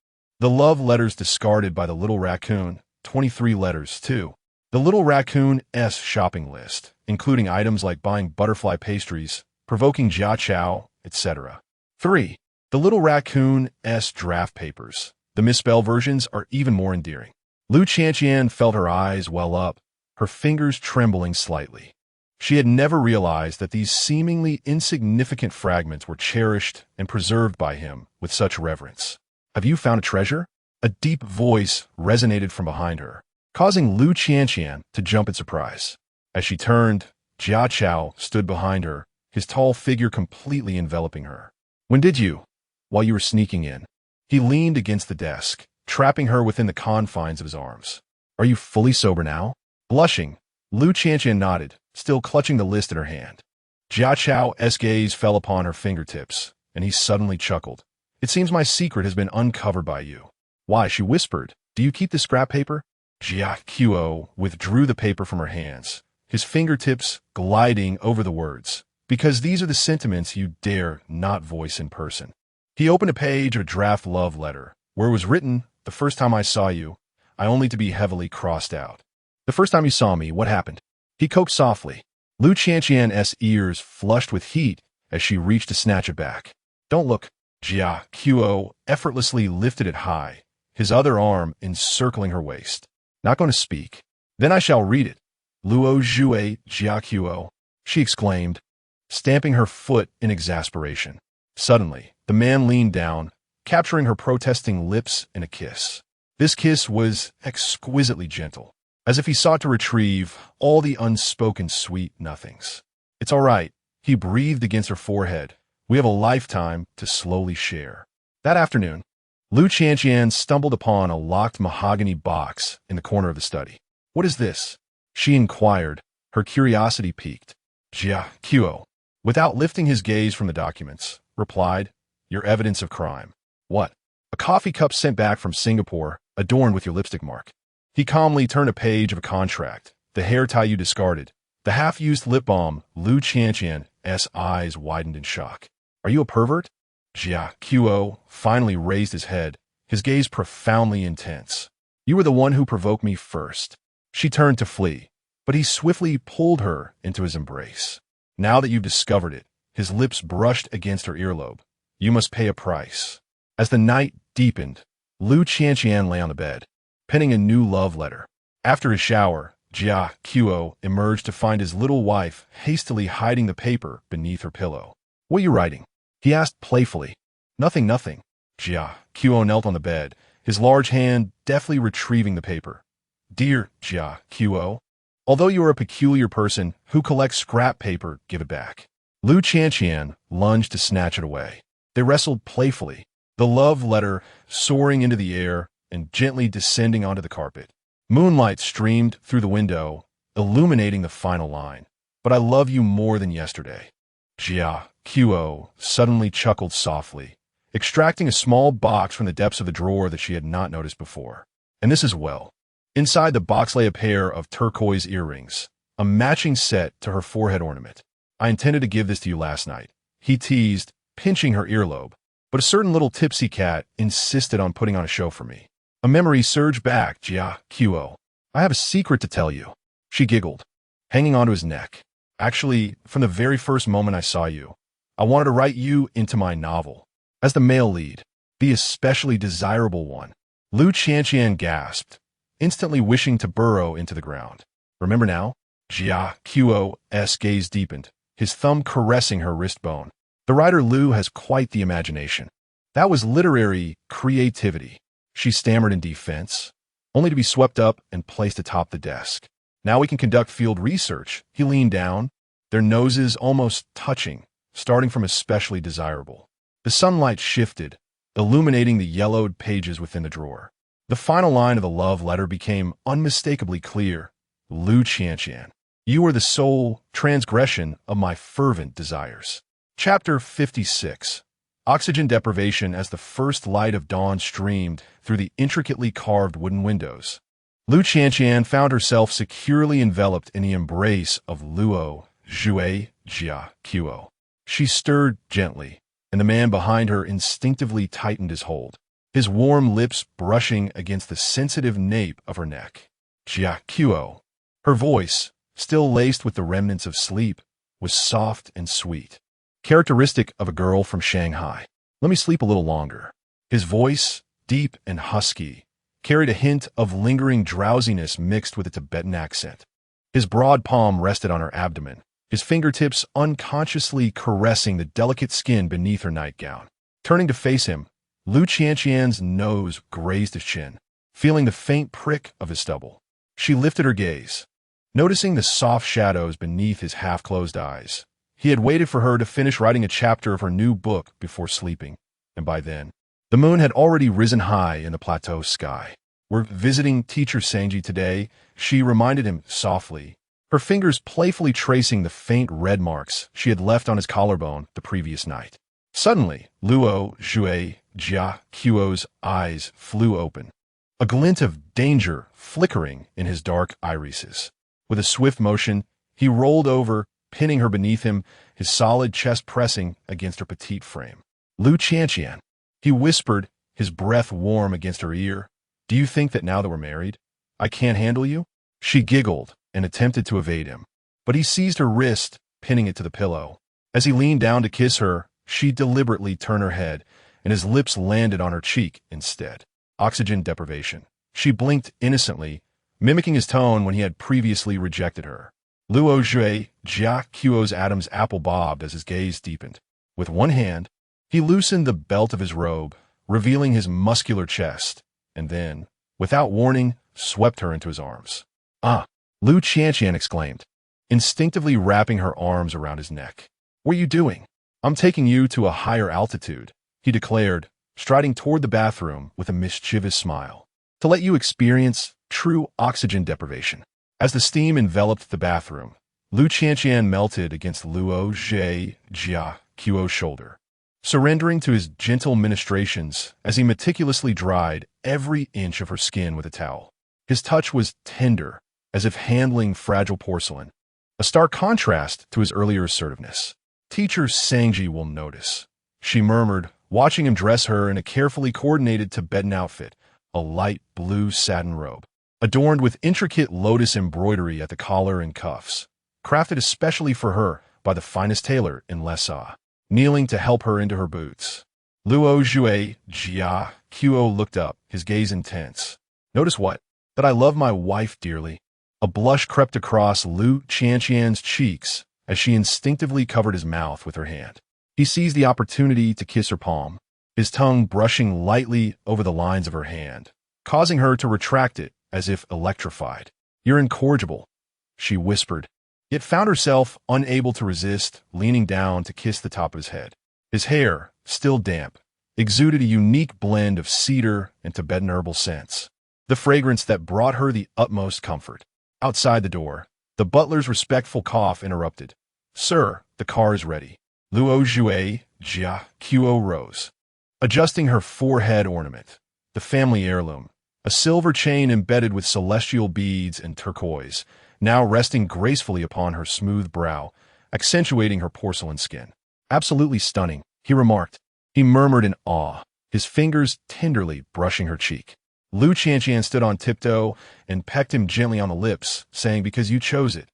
The love letters discarded by the little raccoon, 23 letters. 2. The little raccoon's shopping list, including items like buying butterfly pastries, provoking Jia Chao, etc. 3. The little raccoon's draft papers. The misspelled versions are even more endearing. Lu Qianqian felt her eyes well up, her fingers trembling slightly. She had never realized that these seemingly insignificant fragments were cherished and preserved by him with such reverence. Have you found a treasure? A deep voice resonated from behind her, causing Lu Qianqian to jump in surprise. As she turned, Jia Chao stood behind her, his tall figure completely enveloping her. When did you? While you were sneaking in. He leaned against the desk, trapping her within the confines of his arms. Are you fully sober now? Blushing, Lu Qianqian nodded, still clutching the list in her hand. Jia Chao's gaze fell upon her fingertips, and he suddenly chuckled. It seems my secret has been uncovered by you. Why, she whispered, do you keep the scrap paper? Jia Qiao withdrew the paper from her hands, his fingertips gliding over the words, because these are the sentiments you dare not voice in person. He opened a page of a draft love letter, where it was written, the first time I saw you, I only to be heavily crossed out. The first time you saw me, what happened? He coaxed softly. Lu Qianqian's ears flushed with heat as she reached to snatch it back. Don't look. Jia Qiao effortlessly lifted it high, his other arm encircling her waist. Not going to speak. Then I shall read it. Luo Zhui Jia Qiao, she exclaimed, stamping her foot in exasperation. Suddenly, the man leaned down, capturing her protesting lips in a kiss. This kiss was exquisitely gentle, as if he sought to retrieve all the unspoken sweet nothings. It's all right, he breathed against her forehead. We have a lifetime to slowly share. That afternoon, Lu Qianqian stumbled upon a locked mahogany box in the corner of the study. What is this? She inquired, her curiosity piqued. Jia Qiao, without lifting his gaze from the documents, replied, your evidence of crime. What? A coffee cup sent back from Singapore, adorned with your lipstick mark. He calmly turned a page of a contract, the hair tie you discarded, the half-used lip balm. Lu Qianqian's eyes widened in shock. Are you a pervert? Jia Qiao finally raised his head, his gaze profoundly intense. You were the one who provoked me first. She turned to flee, but he swiftly pulled her into his embrace. Now that you've discovered it, his lips brushed against her earlobe. You must pay a price. As the night deepened, Lu Qianqian lay on the bed, penning a new love letter. After his shower, Jia Qiao emerged to find his little wife hastily hiding the paper beneath her pillow. What are you writing? He asked playfully. Nothing. Jia Qiao knelt on the bed, his large hand deftly retrieving the paper. Dear Jia Qiao, although you are a peculiar person who collects scrap paper, give it back. Lu Qianqian lunged to snatch it away. They wrestled playfully, the love letter soaring into the air and gently descending onto the carpet. Moonlight streamed through the window, illuminating the final line. But I love you more than yesterday. Jia Qiao suddenly chuckled softly, extracting a small box from the depths of the drawer that she had not noticed before. And this as well. Inside the box lay a pair of turquoise earrings, a matching set to her forehead ornament. I intended to give this to you last night, he teased, pinching her earlobe, but a certain little tipsy cat insisted on putting on a show for me. A memory surged back. Jia Qiao, I have a secret to tell you. She giggled, hanging onto his neck. Actually, from the very first moment I saw you, I wanted to write you into my novel. As the male lead, the especially desirable one. Lu Qianqian gasped, instantly wishing to burrow into the ground. Remember now? Jia Qiao's gaze deepened, his thumb caressing her wrist bone. The writer Lu has quite the imagination. That was literary creativity. she stammered in defense, only to be swept up and placed atop the desk. Now we can conduct field research. He leaned down, their noses almost touching, starting from especially desirable. The sunlight shifted, illuminating the yellowed pages within the drawer. The final line of the love letter became unmistakably clear. Lu Qianqian, you are the sole transgression of my fervent desires. Chapter 56. Oxygen deprivation. As the first light of dawn streamed through the intricately carved wooden windows, Lu Qianqian found herself securely enveloped in the embrace of Luo Zhui Jia Qiuo. She stirred gently, and the man behind her instinctively tightened his hold, his warm lips brushing against the sensitive nape of her neck. Jia Qiuo. Her voice, still laced with the remnants of sleep, was soft and sweet, characteristic of a girl from Shanghai. Let me sleep a little longer. His voice, deep and husky, carried a hint of lingering drowsiness mixed with a Tibetan accent. His broad palm rested on her abdomen, his fingertips unconsciously caressing the delicate skin beneath her nightgown. Turning to face him, Lu Qianqian's nose grazed his chin, feeling the faint prick of his stubble. She lifted her gaze, noticing the soft shadows beneath his half-closed eyes. He had waited for her to finish writing a chapter of her new book before sleeping, and by then, the moon had already risen high in the plateau sky. We're visiting teacher Sangji today, she reminded him softly, her fingers playfully tracing the faint red marks she had left on his collarbone the previous night. Suddenly, Luo Zhui Jia Qiuo's eyes flew open, a glint of danger flickering in his dark irises. With a swift motion, he rolled over, pinning her beneath him, his solid chest pressing against her petite frame. Lu Qianqian, he whispered, his breath warm against her ear. Do you think that now that we're married, I can't handle you? She giggled and attempted to evade him, but he seized her wrist, pinning it to the pillow. As he leaned down to kiss her, she deliberately turned her head, and his lips landed on her cheek instead. Oxygen deprivation. She blinked innocently, mimicking his tone when he had previously rejected her. Luo Zhui Jia Qiuo's Adam's apple bobbed as his gaze deepened. With one hand, he loosened the belt of his robe, revealing his muscular chest, and then, without warning, swept her into his arms. Ah! Lu Qianqian exclaimed, instinctively wrapping her arms around his neck. What are you doing? I'm taking you to a higher altitude, he declared, striding toward the bathroom with a mischievous smile, to let you experience true oxygen deprivation. As the steam enveloped the bathroom, Lu Qianqian melted against Luo Zhui Jia Qiuo's shoulder, surrendering to his gentle ministrations as he meticulously dried every inch of her skin with a towel. His touch was tender, as if handling fragile porcelain, a stark contrast to his earlier assertiveness. Teacher Sangji will notice, she murmured, watching him dress her in a carefully coordinated Tibetan outfit, a light blue satin robe, adorned with intricate lotus embroidery at the collar and cuffs, crafted especially for her by the finest tailor in Lhasa, kneeling to help her into her boots. Luo Zhui Jia Qiuo looked up, his gaze intense. Notice what? That I love my wife dearly. A blush crept across Lu Qianqian's cheeks as she instinctively covered his mouth with her hand. He seized the opportunity to kiss her palm, his tongue brushing lightly over the lines of her hand, causing her to retract it as if electrified. You're incorrigible, she whispered, yet found herself unable to resist, leaning down to kiss the top of his head. His hair, still damp, exuded a unique blend of cedar and Tibetan herbal scents, the fragrance that brought her the utmost comfort. Outside the door, the butler's respectful cough interrupted. Sir, the car is ready. Luo Zhui Jia Qiuo rose, adjusting her forehead ornament, the family heirloom, a silver chain embedded with celestial beads and turquoise, now resting gracefully upon her smooth brow, accentuating her porcelain skin. Absolutely stunning, he remarked. He murmured in awe, his fingers tenderly brushing her cheek. Lu Qianqian stood on tiptoe and pecked him gently on the lips, saying, because you chose it.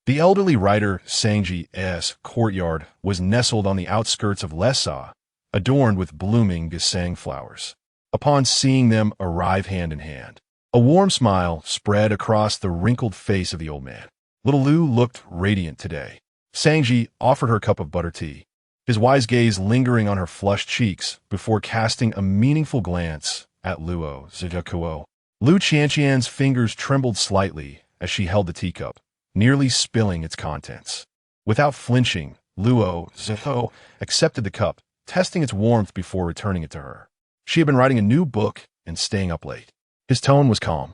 The elderly writer Sangji's courtyard was nestled on the outskirts of Lhasa, adorned with blooming gesang flowers. Upon seeing them arrive hand in hand, a warm smile spread across the wrinkled face of the old man. Little Lu looked radiant today. Sangji offered her a cup of butter tea, his wise gaze lingering on her flushed cheeks before casting a meaningful glance at Luo Zhijiakuo. Lu Qianqian's fingers trembled slightly as she held the teacup, nearly spilling its contents. Without flinching, Luo Zhijiakuo accepted the cup, testing its warmth before returning it to her. She had been writing a new book and staying up late. His tone was calm,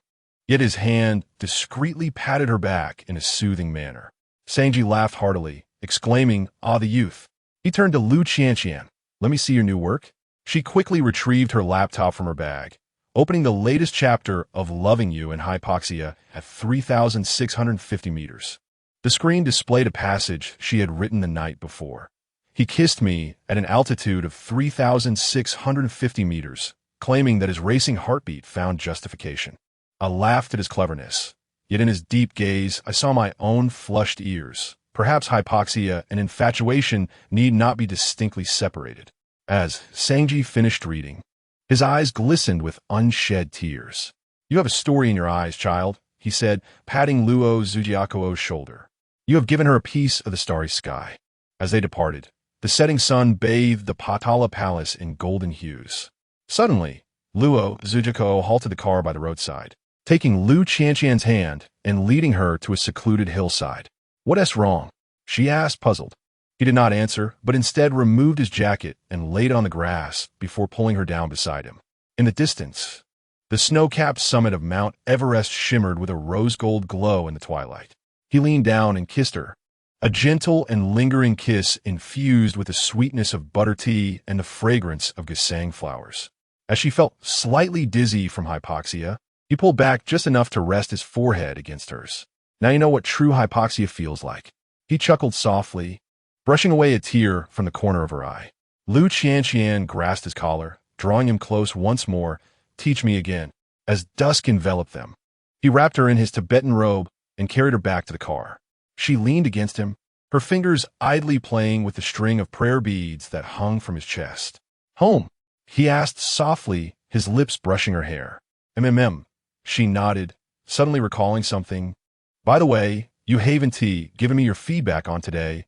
yet his hand discreetly patted her back in a soothing manner. Sangji laughed heartily, exclaiming, "Ah, the youth." He turned to Lu Qianqian. "Let me see your new work." She quickly retrieved her laptop from her bag, opening the latest chapter of Loving You in Hypoxia at 3,650 meters. The screen displayed a passage she had written the night before. He kissed me at an altitude of 3,650 meters, claiming that his racing heartbeat found justification. I laughed at his cleverness, yet in his deep gaze I saw my own flushed ears. Perhaps hypoxia and infatuation need not be distinctly separated. As Sangji finished reading, his eyes glistened with unshed tears. "You have a story in your eyes, child," he said, patting Luo Zhijiakuo's shoulder. "You have given her a piece of the starry sky." As they departed, the setting sun bathed the Patala Palace in golden hues. Suddenly, Luo Zhijiakuo halted the car by the roadside, taking Lu Qianqian's hand and leading her to a secluded hillside. "What's wrong?" she asked, puzzled. He did not answer, but instead removed his jacket and laid it on the grass before pulling her down beside him. In the distance, the snow-capped summit of Mount Everest shimmered with a rose-gold glow in the twilight. He leaned down and kissed her, a gentle and lingering kiss infused with the sweetness of butter tea and the fragrance of gesang flowers. As she felt slightly dizzy from hypoxia, he pulled back just enough to rest his forehead against hers. "Now you know what true hypoxia feels like." He chuckled softly, brushing away a tear from the corner of her eye. Lu Qianqian grasped his collar, drawing him close once more. "Teach me again." As dusk enveloped them, he wrapped her in his Tibetan robe and carried her back to the car. She leaned against him, her fingers idly playing with the string of prayer beads that hung from his chest. "Home?" he asked softly, his lips brushing her hair. "MMM." She nodded, suddenly recalling something. "By the way, you Haven Tea, given me your feedback on today's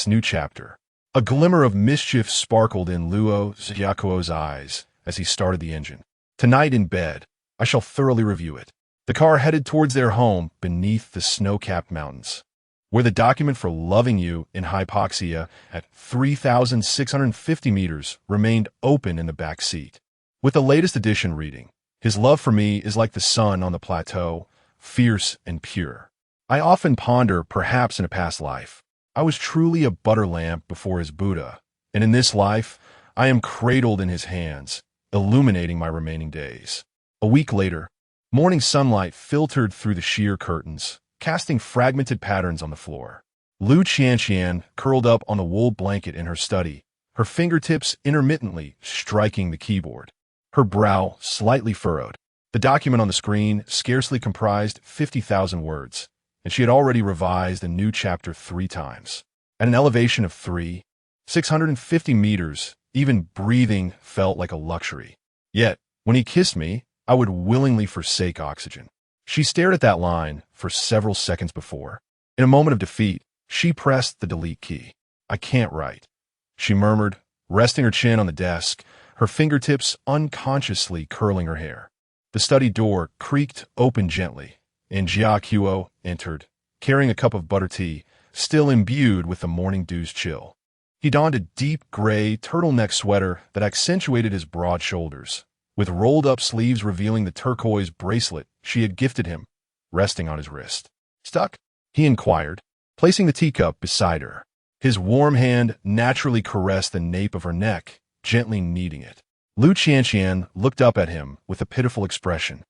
new chapter." A glimmer of mischief sparkled in Luo Zhijiakuo's eyes as he started the engine. "Tonight in bed, I shall thoroughly review it." The car headed towards their home beneath the snow-capped mountains, where the document for Loving You in Hypoxia at 3,650 meters remained open in the back seat. With the latest edition reading, "His love for me is like the sun on the plateau, fierce and pure. I often ponder, perhaps in a past life, I was truly a butter lamp before his Buddha, and in this life, I am cradled in his hands, illuminating my remaining days." A week later, morning sunlight filtered through the sheer curtains, casting fragmented patterns on the floor. Lu Qianqian curled up on the wool blanket in her study, her fingertips intermittently striking the keyboard, her brow slightly furrowed. The document on the screen scarcely comprised 50,000 words, and she had already revised a new chapter 3 times. At an elevation of 3,650 meters, even breathing felt like a luxury. Yet, when he kissed me, I would willingly forsake oxygen. She stared at that line for several seconds before. In a moment of defeat, she pressed the delete key. "I can't write," she murmured, resting her chin on the desk, her fingertips unconsciously curling her hair. The study door creaked open gently, and Jia Qiuo entered, carrying a cup of butter tea, still imbued with the morning dew's chill. He donned a deep gray turtleneck sweater that accentuated his broad shoulders, with rolled-up sleeves revealing the turquoise bracelet she had gifted him, resting on his wrist. "Stuck?" he inquired, placing the teacup beside her. His warm hand naturally caressed the nape of her neck, gently kneading it. Lu Qianqian looked up at him with a pitiful expression.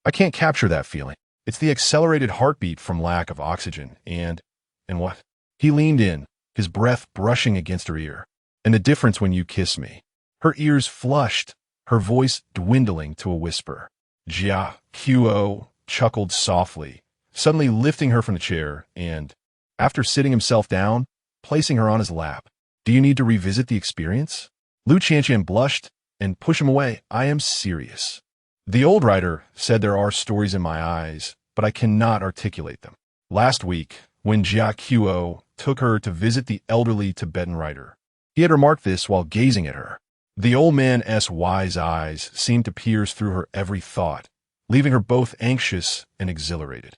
"I can't capture that feeling. It's the accelerated heartbeat from lack of oxygen, and what?" He leaned in, his breath brushing against her ear. "And the difference when you kiss me." Her ears flushed, her voice dwindling to a whisper. Jia Qiuo chuckled softly, suddenly lifting her from the chair and, after sitting himself down, placing her on his lap. "Do you need to revisit the experience?" Lu Qianqian blushed and pushed him away. "I am serious. The old writer said there are stories in my eyes, but I cannot articulate them." Last week, when Jia Qiuo took her to visit the elderly Tibetan writer, he had remarked this while gazing at her. The old man's wise eyes seemed to pierce through her every thought, leaving her both anxious and exhilarated.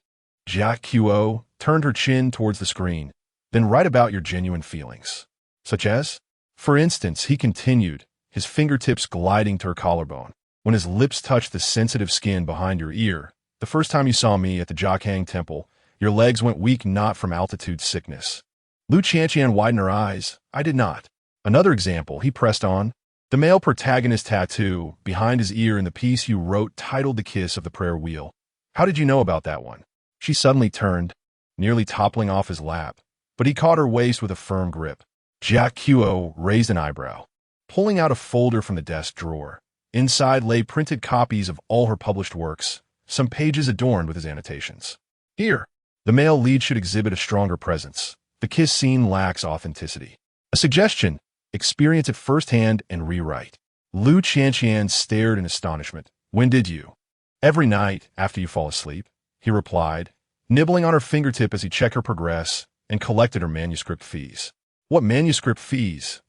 Jia Qiu turned her chin towards the screen, then write about your genuine feelings. Such as? For instance, he continued, his fingertips gliding to her collarbone. When his lips touched the sensitive skin behind your ear, the first time you saw me at the Jiakang Temple, your legs went weak not from altitude sickness. Lu Qianqian widened her eyes. I did not. Another example, he pressed on. The male protagonist tattoo behind his ear in the piece you wrote titled The Kiss of the Prayer Wheel. How did you know about that one? She suddenly turned, nearly toppling off his lap, but he caught her waist with a firm grip. Jia Qiu raised an eyebrow, pulling out a folder from the desk drawer. Inside lay printed copies of all her published works, some pages adorned with his annotations. Here, the male lead should exhibit a stronger presence. The kiss scene lacks authenticity. A suggestion, experience it firsthand and rewrite. Lu Qianqian stared in astonishment. When did you? Every night after you fall asleep, he replied, nibbling on her fingertip as he checked her progress and collected her manuscript fees. What manuscript fees?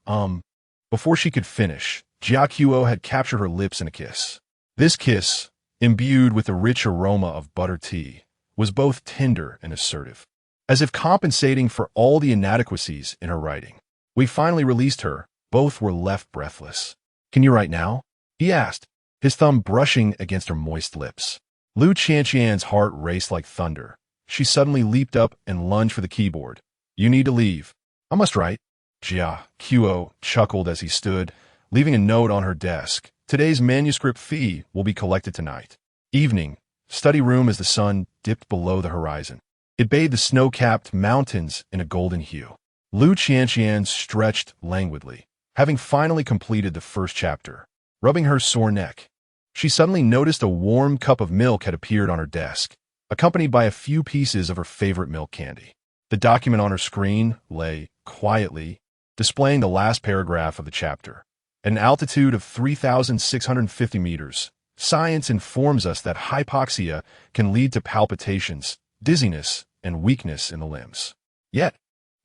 Before she could finish, Jia Qiu had captured her lips in a kiss. This kiss, imbued with the rich aroma of butter tea, was both tender and assertive, as if compensating for all the inadequacies in her writing. We finally released her. Both were left breathless. Can you write now? He asked, his thumb brushing against her moist lips. Lu Qianqian's heart raced like thunder. She suddenly leaped up and lunged for the keyboard. You need to leave. I must write. Jia Qiu chuckled as he stood, leaving a note on her desk. Today's manuscript fee will be collected tonight. Evening, study room as the sun dipped below the horizon. It bathed the snow-capped mountains in a golden hue. Lu Qianqian stretched languidly, having finally completed the first chapter. Rubbing her sore neck, she suddenly noticed a warm cup of milk had appeared on her desk, accompanied by a few pieces of her favorite milk candy. The document on her screen lay quietly, displaying the last paragraph of the chapter. At an altitude of 3,650 meters, science informs us that hypoxia can lead to palpitations, dizziness, and weakness in the limbs. Yet,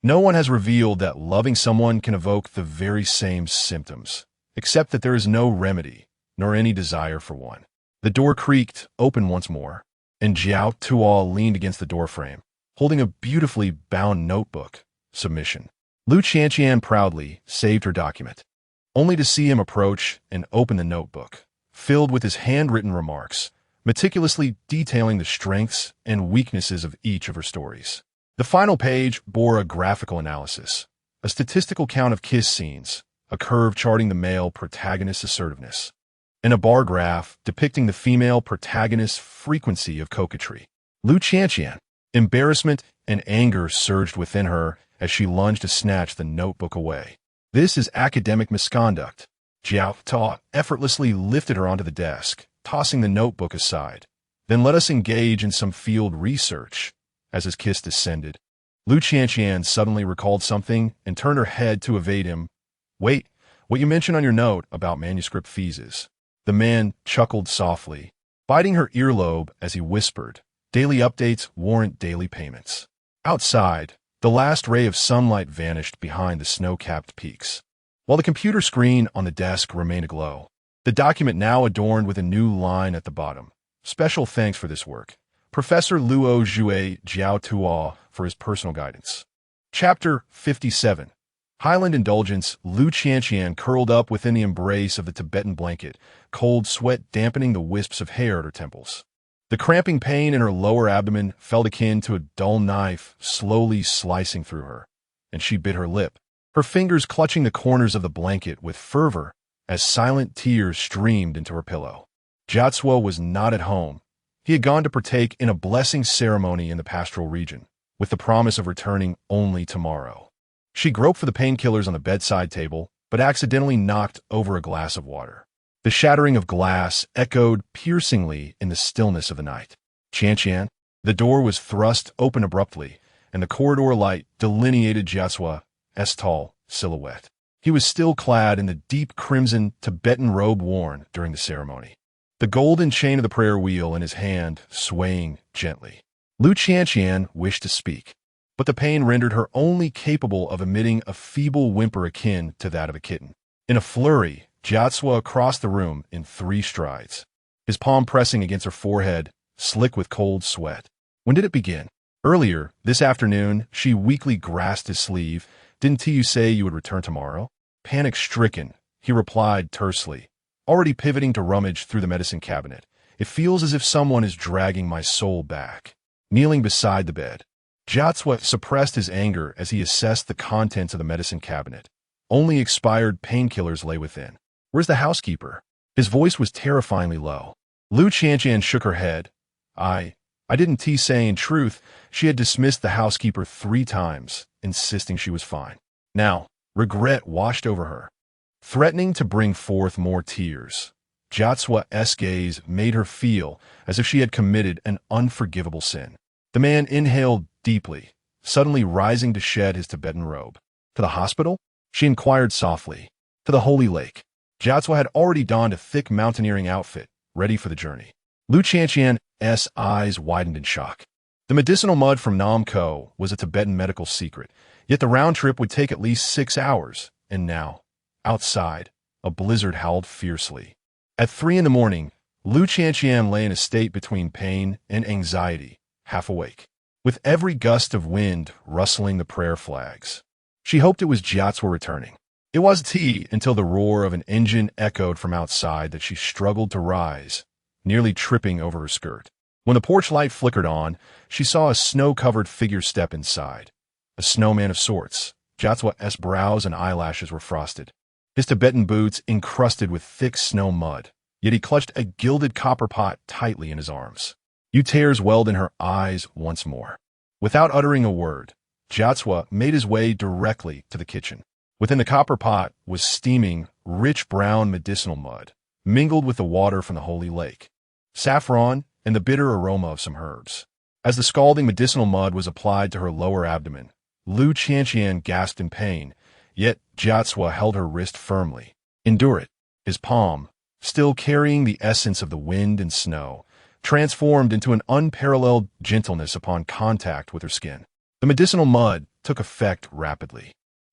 no one has revealed that loving someone can evoke the very same symptoms, except that there is no remedy, nor any desire for one. The door creaked open once more, and Jiao Tuo leaned against the doorframe, holding a beautifully bound notebook. Submission. Lu Qianqian proudly saved her document, only to see him approach and open the notebook, filled with his handwritten remarks, meticulously detailing the strengths and weaknesses of each of her stories. The final page bore a graphical analysis, a statistical count of kiss scenes, a curve charting the male protagonist's assertiveness, and a bar graph depicting the female protagonist's frequency of coquetry. Lu Qianqian, embarrassment and anger surged within her as she lunged to snatch the notebook away. This is academic misconduct. Jiao Ta effortlessly lifted her onto the desk, tossing the notebook aside. Then let us engage in some field research. As his kiss descended, Lu Qianqian suddenly recalled something and turned her head to evade him. Wait, what you mentioned on your note about manuscript fees is. The man chuckled softly, biting her earlobe as he whispered, daily updates warrant daily payments. Outside, the last ray of sunlight vanished behind the snow-capped peaks, while the computer screen on the desk remained aglow. The document now adorned with a new line at the bottom. Special thanks for this work, Professor Luo Zhui Jiao Tuo, for his personal guidance. Chapter 57. Highland Indulgence. Lu Qianqian curled up within the embrace of the Tibetan blanket, cold sweat dampening the wisps of hair at her temples. The cramping pain in her lower abdomen felt akin to a dull knife slowly slicing through her, and she bit her lip, her fingers clutching the corners of the blanket with fervor as silent tears streamed into her pillow. Jiazuo was not at home. He had gone to partake in a blessing ceremony in the pastoral region, with the promise of returning only tomorrow. She groped for the painkillers on the bedside table, but accidentally knocked over a glass of water. The shattering of glass echoed piercingly in the stillness of the night. Qianqian. The door was thrust open abruptly, and the corridor light delineated Jiazuo's tall silhouette. He was still clad in the deep crimson Tibetan robe worn during the ceremony, the golden chain of the prayer wheel in his hand swaying gently. Lu Qianqian wished to speak, but the pain rendered her only capable of emitting a feeble whimper akin to that of a kitten. In a flurry, Jiatsua crossed the room in 3 strides, his palm pressing against her forehead, slick with cold sweat. When did it begin? Earlier, this afternoon, she weakly grasped his sleeve. Didn't you say you would return tomorrow? Panic-stricken, he replied tersely, already pivoting to rummage through the medicine cabinet. It feels as if someone is dragging my soul back. Kneeling beside the bed, Jiatsua suppressed his anger as he assessed the contents of the medicine cabinet. Only expired painkillers lay within. Where's the housekeeper? His voice was terrifyingly low. Lu Qianqian shook her head. I didn't say in truth, she had dismissed the housekeeper 3 times, insisting she was fine. Now, regret washed over her, threatening to bring forth more tears. Jiatsua's gaze made her feel as if she had committed an unforgivable sin. The man inhaled deeply, suddenly rising to shed his Tibetan robe. To the hospital? She inquired softly. To the Holy Lake. Jiatsua had already donned a thick mountaineering outfit, ready for the journey. Lu Qianqian's eyes widened in shock. The medicinal mud from Nam Ko was a Tibetan medical secret, yet the round trip would take at least 6 hours, and now, outside, a blizzard howled fiercely. At 3 in the morning, Lu Qianqian lay in a state between pain and anxiety, half awake, with every gust of wind rustling the prayer flags. She hoped it was Jiatsua returning. It wasn't until the roar of an engine echoed from outside that she struggled to rise, nearly tripping over her skirt. When the porch light flickered on, she saw a snow-covered figure step inside. A snowman of sorts. Jiatsua's brows and eyelashes were frosted, his Tibetan boots encrusted with thick snow mud, yet he clutched a gilded copper pot tightly in his arms. Tears welled in her eyes once more. Without uttering a word, Jiatsua made his way directly to the kitchen. Within the copper pot was steaming, rich brown medicinal mud, mingled with the water from the holy lake, saffron, and the bitter aroma of some herbs. As the scalding medicinal mud was applied to her lower abdomen, Lu Qianqian gasped in pain, yet Jiatsua held her wrist firmly. Endure it. His palm, still carrying the essence of the wind and snow, transformed into an unparalleled gentleness upon contact with her skin. The medicinal mud took effect rapidly.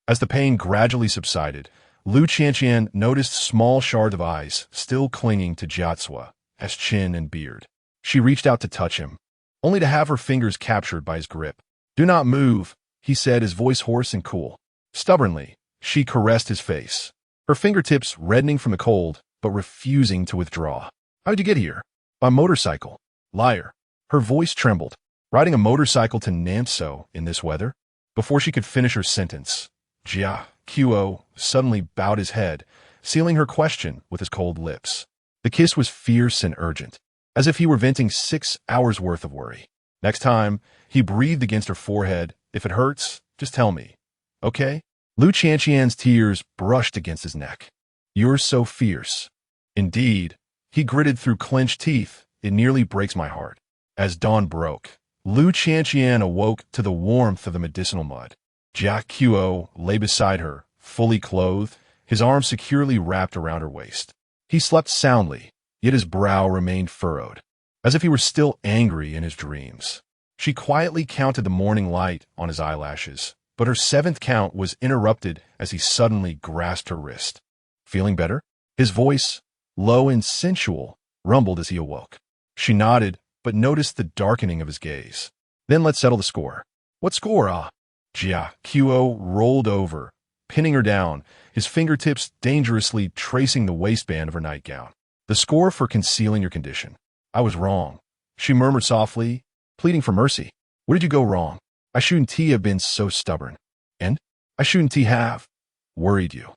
As the pain gradually subsided, Lu Qianqian noticed small shards of ice still clinging to Jiatsua's chin and beard. She reached out to touch him, only to have her fingers captured by his grip. "Do not move," he said, his voice hoarse and cool. Stubbornly, she caressed his face, her fingertips reddening from the cold, but refusing to withdraw. "How'd you get here?" "By motorcycle." "Liar." Her voice trembled. "Riding a motorcycle to Namso in this weather?" Before she could finish her sentence, Jia Qiu suddenly bowed his head, sealing her question with his cold lips. The kiss was fierce and urgent, as if he were venting 6 hours' worth of worry. Next time, he breathed against her forehead. "If it hurts, just tell me. Okay?" Lu Qianqian's tears brushed against his neck. "You're so fierce." "Indeed," he gritted through clenched teeth. "It nearly breaks my heart." As dawn broke, Lu Qianqian awoke to the warmth of the medicinal mud. Jia Qiu lay beside her, fully clothed, his arms securely wrapped around her waist. He slept soundly, yet his brow remained furrowed, as if he were still angry in his dreams. She quietly counted the morning light on his eyelashes, but her 7th count was interrupted as he suddenly grasped her wrist. "Feeling better?" His voice, low and sensual, rumbled as he awoke. She nodded, but noticed the darkening of his gaze. "Then let's settle the score." "What score, ah?" Jia Qiu rolled over, pinning her down, his fingertips dangerously tracing the waistband of her nightgown. "The score for concealing your condition." "I was wrong," she murmured softly, pleading for mercy. "Where did you go wrong?" "I shouldn't have been so stubborn." "And?" "I shouldn't have worried you."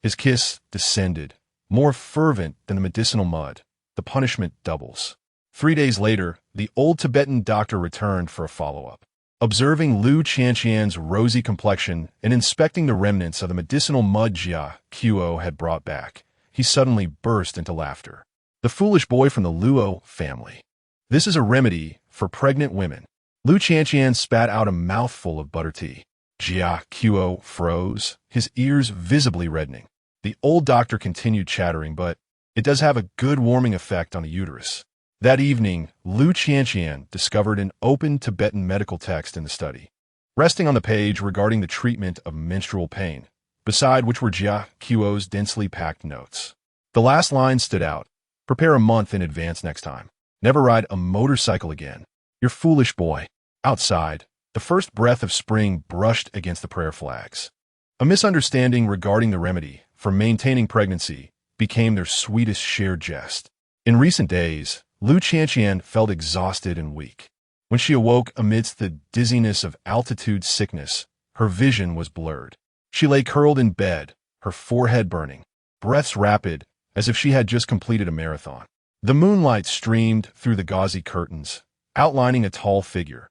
His kiss descended, more fervent than the medicinal mud. The punishment doubles. 3 days later, the old Tibetan doctor returned for a follow-up. Observing Lu Qianqian's rosy complexion and inspecting the remnants of the medicinal mud Jia Qiu had brought back, he suddenly burst into laughter. "The foolish boy from the Luo family. This is a remedy for pregnant women." Lu Qianqian spat out a mouthful of butter tea. Jia Qiu froze, his ears visibly reddening. The old doctor continued chattering, "But it does have a good warming effect on the uterus." That evening, Lu Qianqian discovered an open Tibetan medical text in the study. Resting on the page regarding the treatment of menstrual pain, beside which were Jia Qiu's densely packed notes. The last line stood out. Prepare a month in advance next time. Never ride a motorcycle again. You're foolish boy. Outside, the first breath of spring brushed against the prayer flags. A misunderstanding regarding the remedy for maintaining pregnancy became their sweetest shared jest. In recent days, Lu Qianqian felt exhausted and weak. When she awoke amidst the dizziness of altitude sickness, her vision was blurred. She lay curled in bed, her forehead burning, breaths rapid, as if she had just completed a marathon. The moonlight streamed through the gauzy curtains, outlining a tall figure.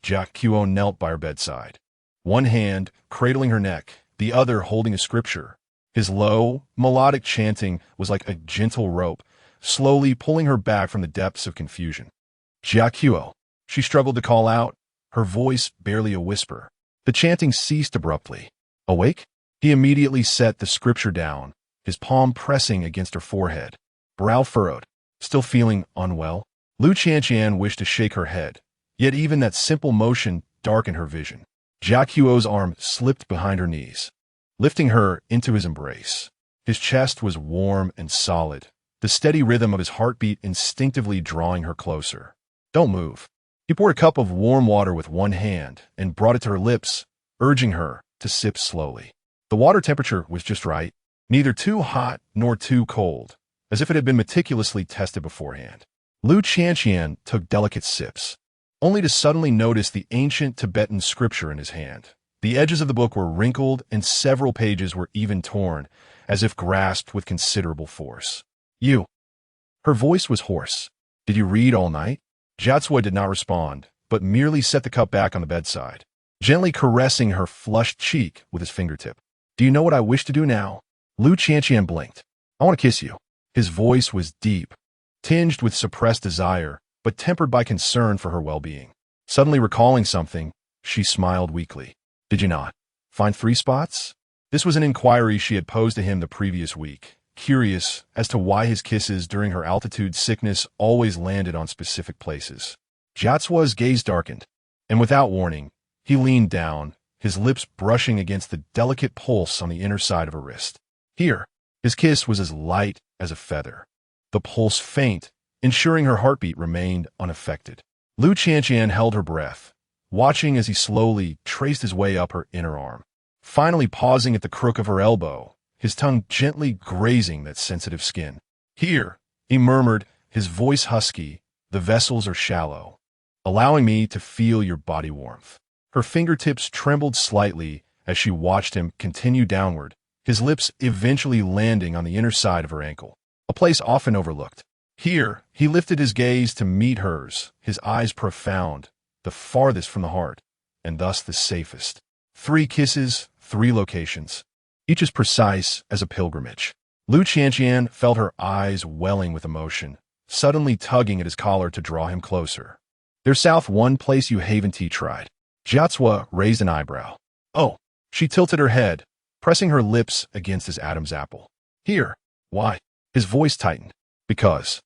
Jia Qiu knelt by her bedside, one hand cradling her neck, the other holding a scripture. His low, melodic chanting was like a gentle rope, slowly pulling her back from the depths of confusion. Jia Qiu, she struggled to call out, her voice barely a whisper. The chanting ceased abruptly. Awake? He immediately set the scripture down, his palm pressing against her forehead. Brow furrowed, still feeling unwell. Lu Qianqian wished to shake her head, yet even that simple motion darkened her vision. Jia Qiu's arm slipped behind her knees, lifting her into his embrace. His chest was warm and solid, the steady rhythm of his heartbeat instinctively drawing her closer. Don't move. He poured a cup of warm water with one hand and brought it to her lips, urging her to sip slowly. The water temperature was just right, neither too hot nor too cold, as if it had been meticulously tested beforehand. Lu Qianqian took delicate sips, only to suddenly notice the ancient Tibetan scripture in his hand. The edges of the book were wrinkled and several pages were even torn, as if grasped with considerable force. You. Her voice was hoarse. Did you read all night? Jiatsui did not respond, but merely set the cup back on the bedside, gently caressing her flushed cheek with his fingertip. Do you know what I wish to do now? Lu Qianqian blinked. I want to kiss you. His voice was deep, tinged with suppressed desire, but tempered by concern for her well-being. Suddenly recalling something, she smiled weakly. Did you not find 3 spots? This was an inquiry she had posed to him the previous week, curious as to why his kisses during her altitude sickness always landed on specific places. Jiatsua's gaze darkened, and without warning, he leaned down, his lips brushing against the delicate pulse on the inner side of her wrist. Here, his kiss was as light as a feather, the pulse faint, ensuring her heartbeat remained unaffected. Lu Qianqian held her breath, watching as he slowly traced his way up her inner arm, finally pausing at the crook of her elbow, his tongue gently grazing that sensitive skin. Here, he murmured, his voice husky, the vessels are shallow, allowing me to feel your body warmth. Her fingertips trembled slightly as she watched him continue downward, his lips eventually landing on the inner side of her ankle, a place often overlooked. Here, he lifted his gaze to meet hers, his eyes profound, the farthest from the heart, and thus the safest. 3 kisses, 3 locations, each as precise as a pilgrimage. Lu Qianqian felt her eyes welling with emotion, suddenly tugging at his collar to draw him closer. There's south one place you haven't tried. Jiatsua raised an eyebrow. Oh, she tilted her head, pressing her lips against his Adam's apple. Here. Why? His voice tightened. Because.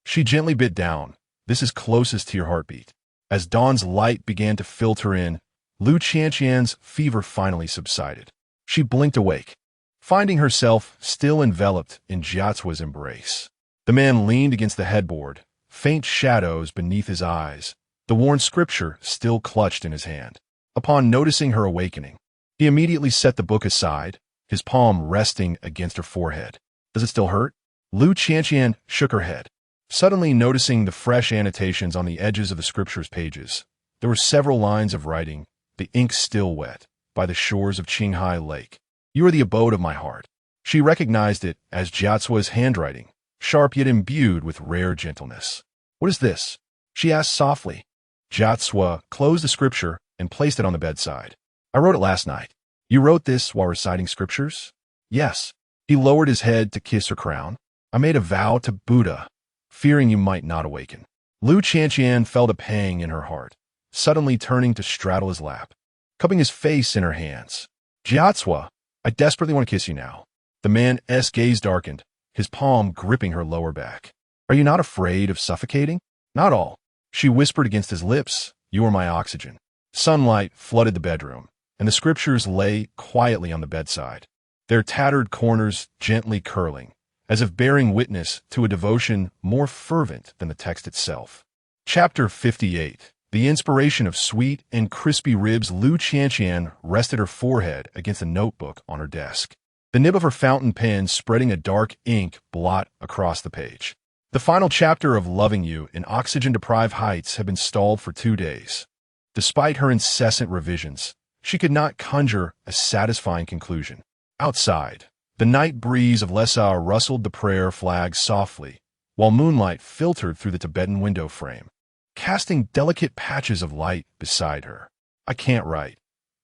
She gently bit down. This is closest to your heartbeat. As dawn's light began to filter in, Lu Qianqian's fever finally subsided. She blinked awake, finding herself still enveloped in Jiatsua's embrace. The man leaned against the headboard, faint shadows beneath his eyes, the worn scripture still clutched in his hand. Upon noticing her awakening, he immediately set the book aside, his palm resting against her forehead. Does it still hurt? Lu Qianqian shook her head, suddenly noticing the fresh annotations on the edges of the scripture's pages. There were several lines of writing, the ink still wet, by the shores of Qinghai Lake. You are the abode of my heart. She recognized it as Jiatsua's handwriting, sharp yet imbued with rare gentleness. What is this? She asked softly. Jiatsua closed the scripture and placed it on the bedside. I wrote it last night. You wrote this while reciting scriptures? Yes. He lowered his head to kiss her crown. I made a vow to Buddha, fearing you might not awaken. Lu Qianqian felt a pang in her heart, suddenly turning to straddle his lap, cupping his face in her hands. Jiatsua, I desperately want to kiss you now. The man's gaze darkened, his palm gripping her lower back. Are you not afraid of suffocating? Not all. She whispered against his lips. You are my oxygen. Sunlight flooded the bedroom, and the scriptures lay quietly on the bedside, their tattered corners gently curling, as if bearing witness to a devotion more fervent than the text itself. Chapter 58. The inspiration of sweet and crispy ribs. Lu Qianqian rested her forehead against a notebook on her desk, the nib of her fountain pen spreading a dark ink blot across the page. The final chapter of Loving You in Oxygen-Deprived Heights had been stalled for 2 days. Despite her incessant revisions, she could not conjure a satisfying conclusion. Outside, the night breeze of Lessau rustled the prayer flags softly, while moonlight filtered through the Tibetan window frame, casting delicate patches of light beside her. "I can't write,"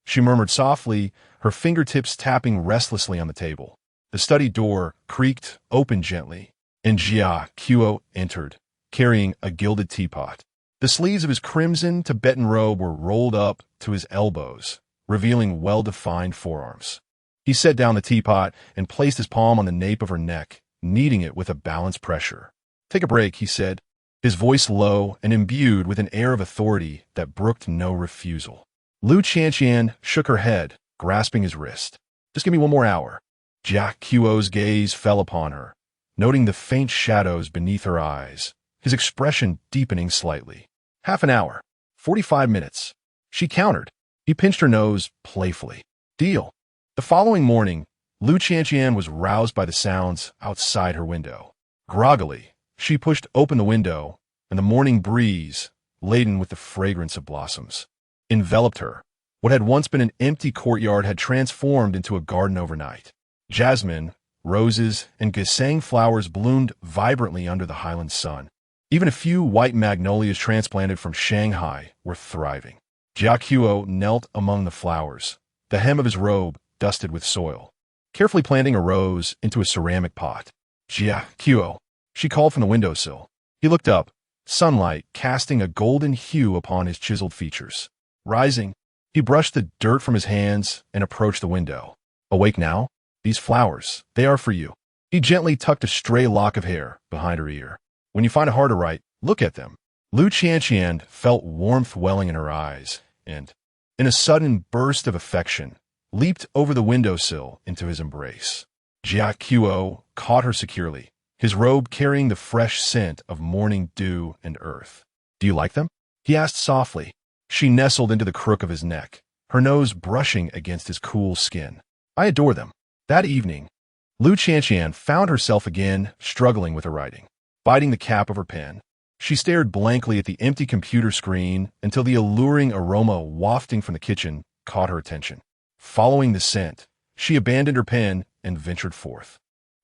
she murmured softly, her fingertips tapping restlessly on the table. The study door creaked open gently, and Jia Qiu entered, carrying a gilded teapot. The sleeves of his crimson Tibetan robe were rolled up to his elbows, revealing well-defined forearms. He set down the teapot and placed his palm on the nape of her neck, kneading it with a balanced pressure. "Take a break," he said, his voice low and imbued with an air of authority that brooked no refusal. Lu Qianqian shook her head, grasping his wrist. "Just give me 1 more hour." Jia Qiu's gaze fell upon her, noting the faint shadows beneath her eyes, his expression deepening slightly. "Half an hour. 45 minutes. She countered. He pinched her nose playfully. "Deal." The following morning, Lu Qianqian was roused by the sounds outside her window. Groggily, she pushed open the window, and the morning breeze, laden with the fragrance of blossoms, enveloped her. What had once been an empty courtyard had transformed into a garden overnight. Jasmine, roses, and gesang flowers bloomed vibrantly under the highland sun. Even a few white magnolias transplanted from Shanghai were thriving. Jia Qiu knelt among the flowers, the hem of his robe dusted with soil, carefully planting a rose into a ceramic pot. "Jia Qiu," she called from the windowsill. He looked up, sunlight casting a golden hue upon his chiseled features. Rising, he brushed the dirt from his hands and approached the window. "Awake now? These flowers, they are for you." He gently tucked a stray lock of hair behind her ear. "When you find it hard to write, look at them." Lu Qianqian felt warmth welling in her eyes and, in a sudden burst of affection, leaped over the windowsill into his embrace. Jia Qiu caught her securely, his robe carrying the fresh scent of morning dew and earth. "Do you like them?" he asked softly. She nestled into the crook of his neck, her nose brushing against his cool skin. "I adore them." That evening, Lu Qianqian found herself again struggling with her writing. Biting the cap of her pen, she stared blankly at the empty computer screen until the alluring aroma wafting from the kitchen caught her attention. Following the scent, she abandoned her pen and ventured forth.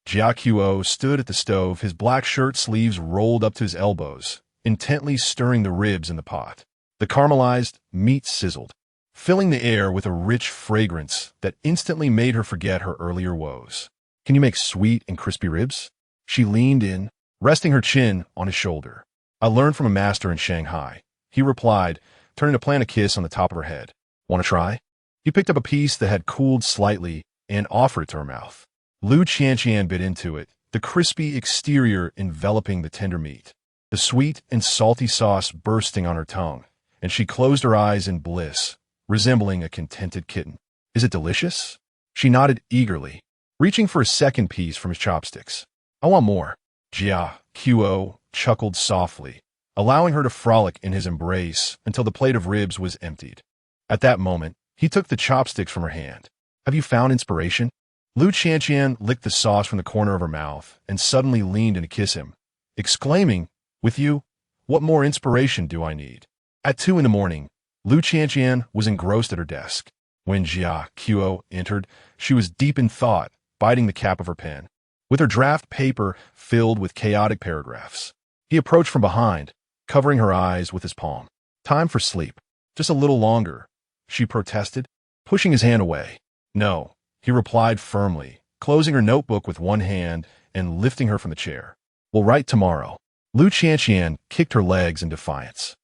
Jia Qiu stood at the stove, his black shirt sleeves rolled up to his elbows, intently stirring the ribs in the pot. The caramelized meat sizzled, filling the air with a rich fragrance that instantly made her forget her earlier woes. "Can you make sweet and crispy ribs?" She leaned in, resting her chin on his shoulder. "I learned from a master in Shanghai," he replied, turning to plant a kiss on the top of her head. "Want to try?" He picked up a piece that had cooled slightly and offered it to her mouth. Lu Qianqian bit into it, the crispy exterior enveloping the tender meat, the sweet and salty sauce bursting on her tongue, and she closed her eyes in bliss, resembling a contented kitten. "Is it delicious?" She nodded eagerly, reaching for a second piece from his chopsticks. "I want more." Jia Qiu chuckled softly, allowing her to frolic in his embrace until the plate of ribs was emptied. At that moment, he took the chopsticks from her hand. "Have you found inspiration?" Lu Qianqian licked the sauce from the corner of her mouth and suddenly leaned in to kiss him, exclaiming, "With you, what more inspiration do I need?" At 2 a.m, Lu Qianqian was engrossed at her desk. When Jia Qiu entered, she was deep in thought, biting the cap of her pen, with her draft paper filled with chaotic paragraphs. He approached from behind, covering her eyes with his palm. "Time for sleep. Just a little longer," she protested, pushing his hand away. "No," he replied firmly, closing her notebook with one hand and lifting her from the chair. "We'll write tomorrow." Lu Qianqian kicked her legs in defiance.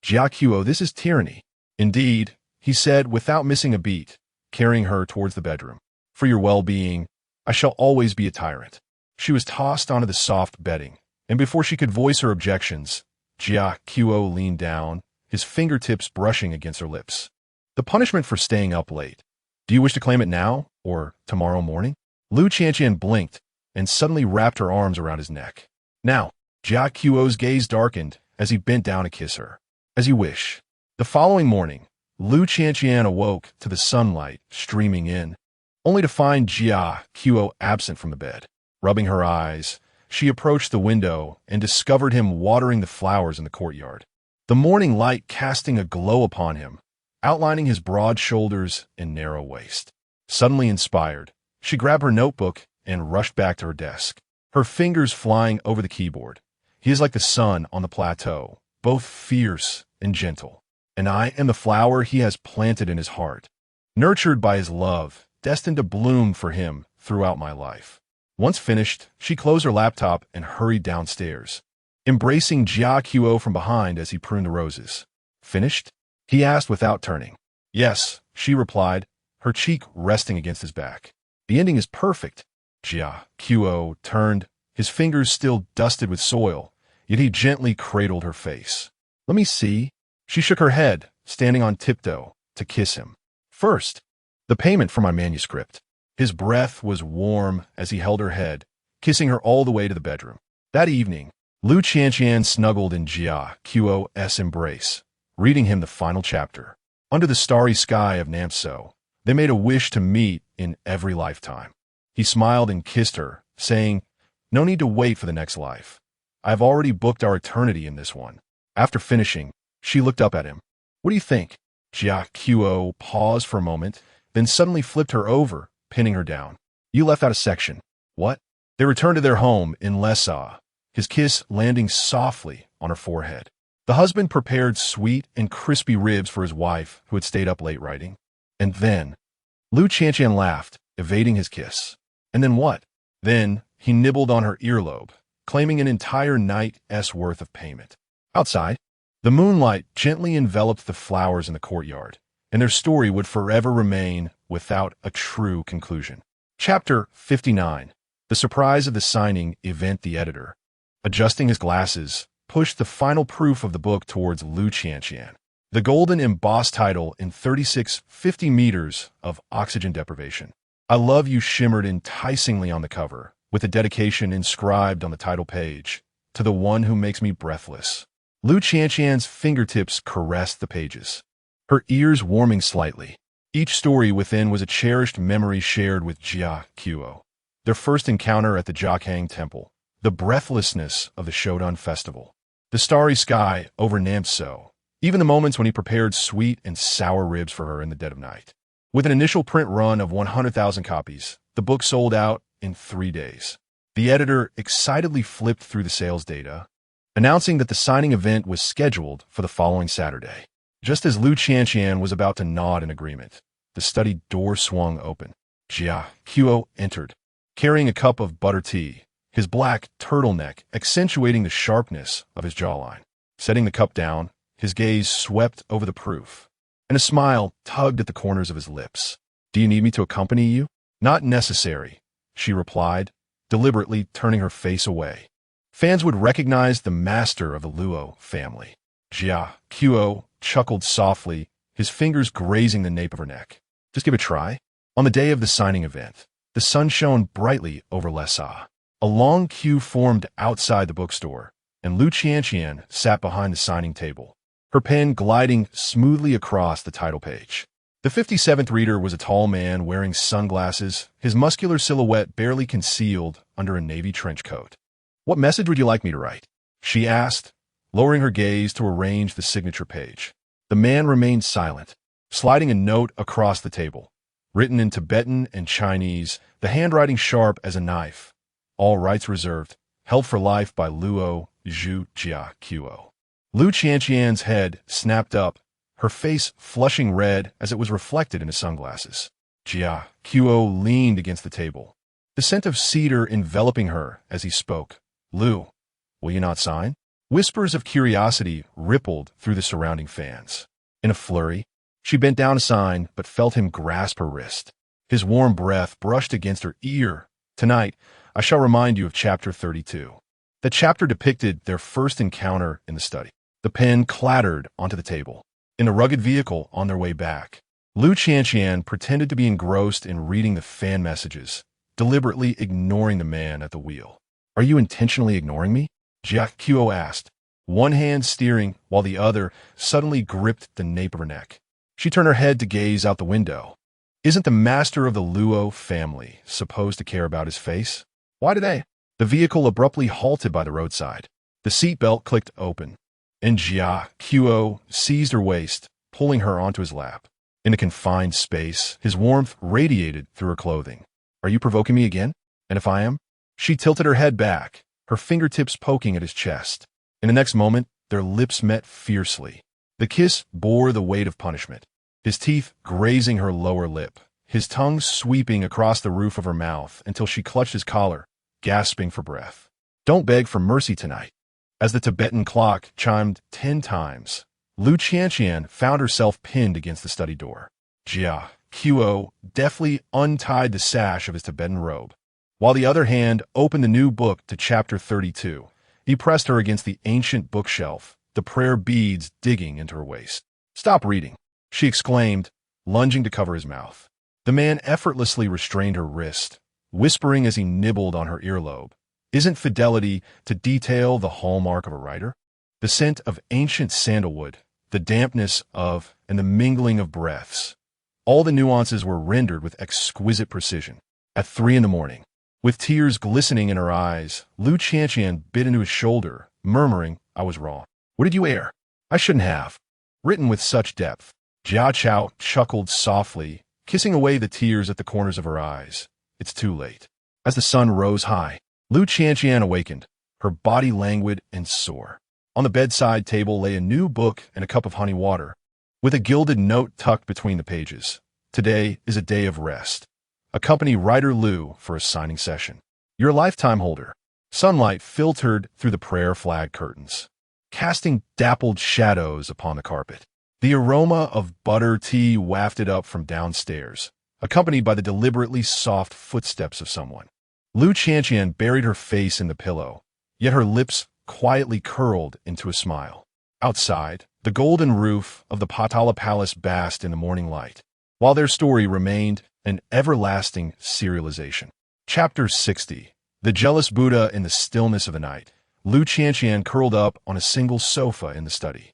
"Jia Qiu, this is tyranny." "Indeed," he said without missing a beat, carrying her towards the bedroom. "For your well-being, I shall always be a tyrant." She was tossed onto the soft bedding, and before she could voice her objections, Jia Qiu leaned down, his fingertips brushing against her lips. The punishment for staying up late. Do you wish to claim it now or tomorrow morning? Lu Qianqian blinked and suddenly wrapped her arms around his neck. Now, Jia Qiuo's gaze darkened as he bent down to kiss her. As you wish. The following morning, Lu Qianqian awoke to the sunlight streaming in, only to find Jia Qiuo absent from the bed. Rubbing her eyes, she approached the window and discovered him watering the flowers in the courtyard. The morning light casting a glow upon him, outlining his broad shoulders and narrow waist. Suddenly inspired, she grabbed her notebook and rushed back to her desk, her fingers flying over the keyboard. He is like the sun on the plateau, both fierce and gentle. And I am the flower he has planted in his heart, nurtured by his love, destined to bloom for him throughout my life. Once finished, she closed her laptop and hurried downstairs, embracing Jia Qiuo from behind as he pruned the roses. Finished? He asked without turning. Yes, she replied, her cheek resting against his back. The ending is perfect. Jia Qiuo turned, his fingers still dusted with soil, yet he gently cradled her face. Let me see. She shook her head, standing on tiptoe, to kiss him. First, the payment for my manuscript. His breath was warm as he held her head, kissing her all the way to the bedroom. That evening, Lu Qianqian snuggled in Jia Qiuo's embrace, reading him the final chapter. Under the starry sky of Namso, they made a wish to meet in every lifetime. He smiled and kissed her, saying, "No need to wait for the next life. I have already booked our eternity in this one." After finishing, she looked up at him. What do you think? Jia Qiuo paused for a moment, then suddenly flipped her over, pinning her down. You left out a section. What? They returned to their home in Lessa, his kiss landing softly on her forehead. The husband prepared sweet and crispy ribs for his wife, who had stayed up late writing. And then, Lu Qianqian laughed, evading his kiss. And then what? Then he nibbled on her earlobe, claiming an entire night's worth of payment. Outside, the moonlight gently enveloped the flowers in the courtyard, and their story would forever remain without a true conclusion. Chapter 59. The surprise of the signing event. The editor, adjusting his glasses, pushed the final proof of the book towards Lu Qianqian. The golden embossed title in 3650 meters of oxygen deprivation. I Love You shimmered enticingly on the cover, with a dedication inscribed on the title page, to the one who makes me breathless. Lu Qianqian's fingertips caressed the pages, her ears warming slightly. Each story within was a cherished memory shared with Jia Qiuo. Their first encounter at the Jiakhang Temple, the breathlessness of the Shodan Festival, the starry sky over Namso, even the moments when he prepared sweet and sour ribs for her in the dead of night. With an initial print run of 100,000 copies, the book sold out in 3 days. The editor excitedly flipped through the sales data, announcing that the signing event was scheduled for the following Saturday. Just as Lu Qianqian was about to nod in agreement, the study door swung open. Jia Qiuo entered, carrying a cup of butter tea, his black turtleneck accentuating the sharpness of his jawline. Setting the cup down, his gaze swept over the proof, and a smile tugged at the corners of his lips. Do you need me to accompany you? Not necessary, she replied, deliberately turning her face away. Fans would recognize the master of the Luo family. Jia Qiuo chuckled softly, his fingers grazing the nape of her neck. Just give it a try. On the day of the signing event, the sun shone brightly over Lessa. A long queue formed outside the bookstore, and Lu Qianqian sat behind the signing table, her pen gliding smoothly across the title page. The 57th reader was a tall man wearing sunglasses, his muscular silhouette barely concealed under a navy trench coat. What message would you like me to write? She asked, lowering her gaze to arrange the signature page. The man remained silent, sliding a note across the table. Written in Tibetan and Chinese, the handwriting sharp as a knife. All rights reserved, held for life by Luo Zhu Jia Qiuo. Lu Qianqian's head snapped up, her face flushing red as it was reflected in his sunglasses. Jia Qiuo leaned against the table, the scent of cedar enveloping her as he spoke. Lu, will you not sign? Whispers of curiosity rippled through the surrounding fans. In a flurry, she bent down to sign, but felt him grasp her wrist. His warm breath brushed against her ear. Tonight, I shall remind you of Chapter 32. The chapter depicted their first encounter in the study. The pen clattered onto the table. In a rugged vehicle on their way back, Lu Qianqian pretended to be engrossed in reading the fan messages, deliberately ignoring the man at the wheel. Are you intentionally ignoring me? Jia Qiu asked, one hand steering while the other suddenly gripped the nape of her neck. She turned her head to gaze out the window. Isn't the master of the Luo family supposed to care about his face? Why did they? The vehicle abruptly halted by the roadside. The seatbelt clicked open, and Jia Qiu seized her waist, pulling her onto his lap. In a confined space, his warmth radiated through her clothing. Are you provoking me again? And if I am? She tilted her head back, her fingertips poking at his chest. In the next moment, their lips met fiercely. The kiss bore the weight of punishment, his teeth grazing her lower lip, his tongue sweeping across the roof of her mouth until she clutched his collar, gasping for breath. Don't beg for mercy tonight. As the Tibetan clock chimed 10 times, Lu Qianqian found herself pinned against the study door. Jia Qiu deftly untied the sash of his Tibetan robe, while the other hand opened the new book to chapter 32. He pressed her against the ancient bookshelf, the prayer beads digging into her waist. Stop reading, she exclaimed, lunging to cover his mouth. The man effortlessly restrained her wrist, whispering as he nibbled on her earlobe. Isn't fidelity to detail the hallmark of a writer? The scent of ancient sandalwood, the dampness of, and the mingling of breaths. All the nuances were rendered with exquisite precision. At 3 a.m, with tears glistening in her eyes, Lu Qianqian bit into his shoulder, murmuring, I was wrong. What did you err? I shouldn't have. Written with such depth. Jia Chao chuckled softly, kissing away the tears at the corners of her eyes. It's too late. As the sun rose high, Lu Qianqian awakened, her body languid and sore. On the bedside table lay a new book and a cup of honey water, with a gilded note tucked between the pages. Today is a day of rest. Accompany writer Lu for a signing session. You're a lifetime holder. Sunlight filtered through the prayer flag curtains, casting dappled shadows upon the carpet. The aroma of butter tea wafted up from downstairs, accompanied by the deliberately soft footsteps of someone. Lu Qianqian buried her face in the pillow, yet her lips quietly curled into a smile. Outside, the golden roof of the Patala Palace basked in the morning light, while their story remained an everlasting serialization. Chapter 60. The Jealous Buddha in the Stillness of the Night. Lu Qianqian curled up on a single sofa in the study,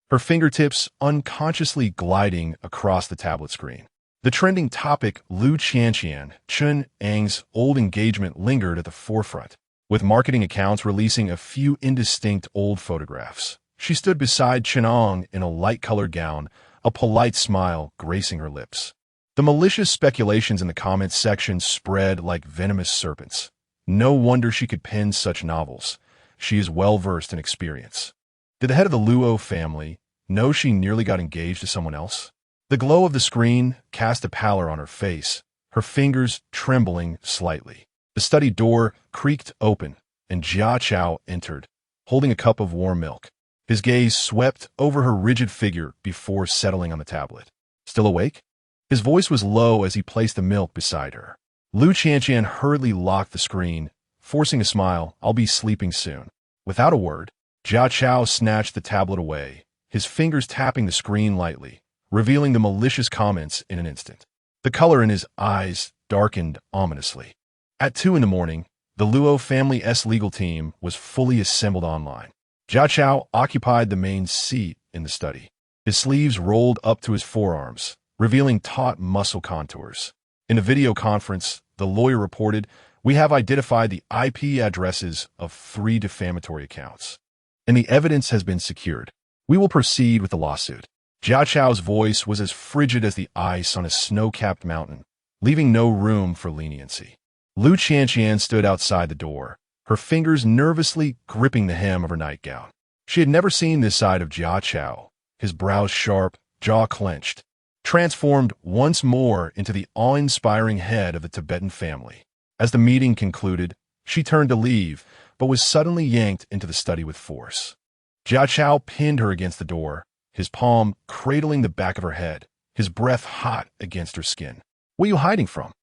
her fingertips unconsciously gliding across the tablet screen. The trending topic Lu Qianqian, Chun Ang's old engagement lingered at the forefront, with marketing accounts releasing a few indistinct old photographs. She stood beside Chenong in a light-colored gown, a polite smile gracing her lips. The malicious speculations in the comments section spread like venomous serpents. No wonder she could pen such novels. She is well-versed in experience. Did the head of the Luo family know she nearly got engaged to someone else? The glow of the screen cast a pallor on her face, her fingers trembling slightly. The study door creaked open, and Jia Chao entered, holding a cup of warm milk. His gaze swept over her rigid figure before settling on the tablet. Still awake? His voice was low as he placed the milk beside her. Lu Qianqian hurriedly locked the screen, forcing a smile. I'll be sleeping soon. Without a word, Jia Chao snatched the tablet away, his fingers tapping the screen lightly, revealing the malicious comments in an instant. The color in his eyes darkened ominously. At 2 a.m, the Luo Family S legal team was fully assembled online. Jia Chao occupied the main seat in the study. His sleeves rolled up to his forearms, revealing taut muscle contours. In a video conference, the lawyer reported, we have identified the IP addresses of 3 defamatory accounts, and the evidence has been secured. We will proceed with the lawsuit. Jia Chao's voice was as frigid as the ice on a snow-capped mountain, leaving no room for leniency. Lu Qianqian stood outside the door, her fingers nervously gripping the hem of her nightgown. She had never seen this side of Jia Chao, his brows sharp, jaw clenched, transformed once more into the awe-inspiring head of the Tibetan family. As the meeting concluded, she turned to leave, but was suddenly yanked into the study with force. Jia Chao pinned her against the door, his palm cradling the back of her head, his breath hot against her skin. What are you hiding from?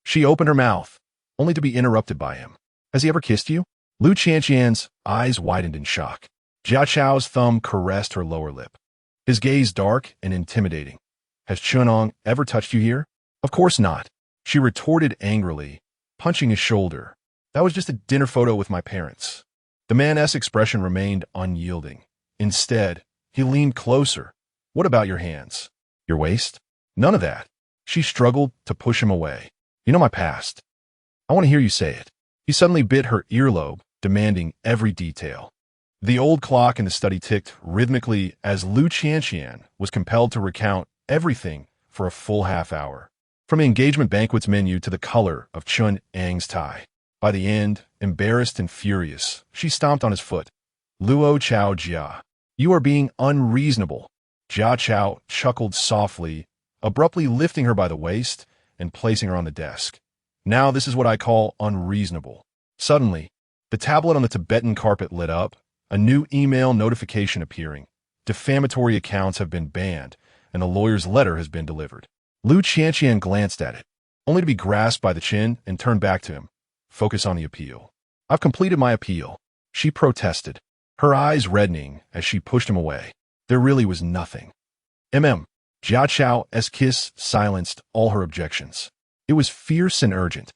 She opened her mouth, only to be interrupted by him. Has he ever kissed you? Lu Qianqian's eyes widened in shock. Jia Chao's thumb caressed her lower lip, his gaze dark and intimidating. Has Chunong ever touched you here? Of course not, she retorted angrily, punching his shoulder. That was just a dinner photo with my parents. The man's expression remained unyielding. Instead, he leaned closer. What about your hands? Your waist? None of that. She struggled to push him away. You know my past. I want to hear you say it. He suddenly bit her earlobe, demanding every detail. The old clock in the study ticked rhythmically as Lu Qianqian was compelled to recount everything for a full half hour. From the engagement banquet's menu to the color of Chun Ang's tie. By the end, embarrassed and furious, she stomped on his foot. Luo Chao Jia. You are being unreasonable. Jia Chao chuckled softly, abruptly lifting her by the waist and placing her on the desk. Now this is what I call unreasonable. Suddenly, the tablet on the Tibetan carpet lit up, a new email notification appearing. Defamatory accounts have been banned, and the lawyer's letter has been delivered. Lu Qianqian glanced at it, only to be grasped by the chin and turned back to him. Focus on the appeal. I've completed my appeal, she protested, her eyes reddening as she pushed him away. There really was nothing. Jia Chao's kiss silenced all her objections. It was fierce and urgent,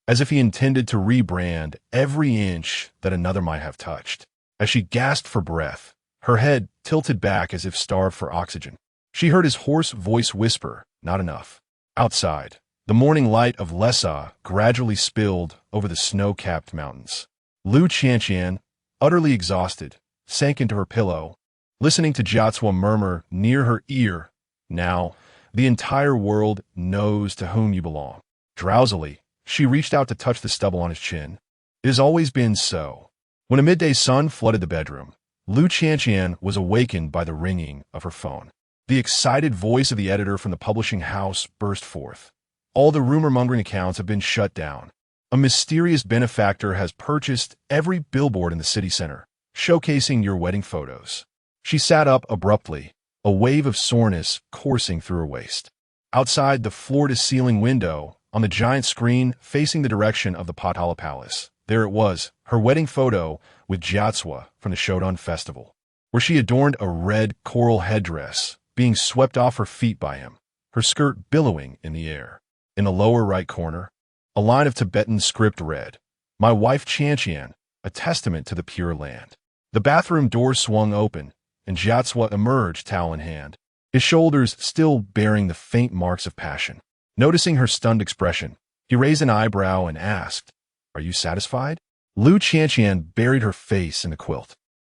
as if he intended to rebrand every inch that another might have touched. As she gasped for breath, her head tilted back as if starved for oxygen. She heard his hoarse voice whisper, not enough. Outside, the morning light of Lhasa gradually spilled over the snow-capped mountains. Lu Qianqian, utterly exhausted, sank into her pillow, listening to Jiatsua murmur near her ear, Now, the entire world knows to whom you belong. Drowsily, she reached out to touch the stubble on his chin. It has always been so. When a midday sun flooded the bedroom, Lu Qianqian was awakened by the ringing of her phone. The excited voice of the editor from the publishing house burst forth. All the rumor-mongering accounts have been shut down. A mysterious benefactor has purchased every billboard in the city center, showcasing your wedding photos. She sat up abruptly, a wave of soreness coursing through her waist. Outside the floor-to-ceiling window, on the giant screen facing the direction of the Potala Palace, there it was, her wedding photo with Jiatsua from the Shodan Festival, where she adorned a red coral headdress, being swept off her feet by him, her skirt billowing in the air. In the lower right corner, a line of Tibetan script read, "My wife Qianqian, a testament to the Pure Land." The bathroom door swung open, and Jiatsua emerged, towel in hand, his shoulders still bearing the faint marks of passion. Noticing her stunned expression, he raised an eyebrow and asked, "Are you satisfied?" Lu Qianqian buried her face in the quilt.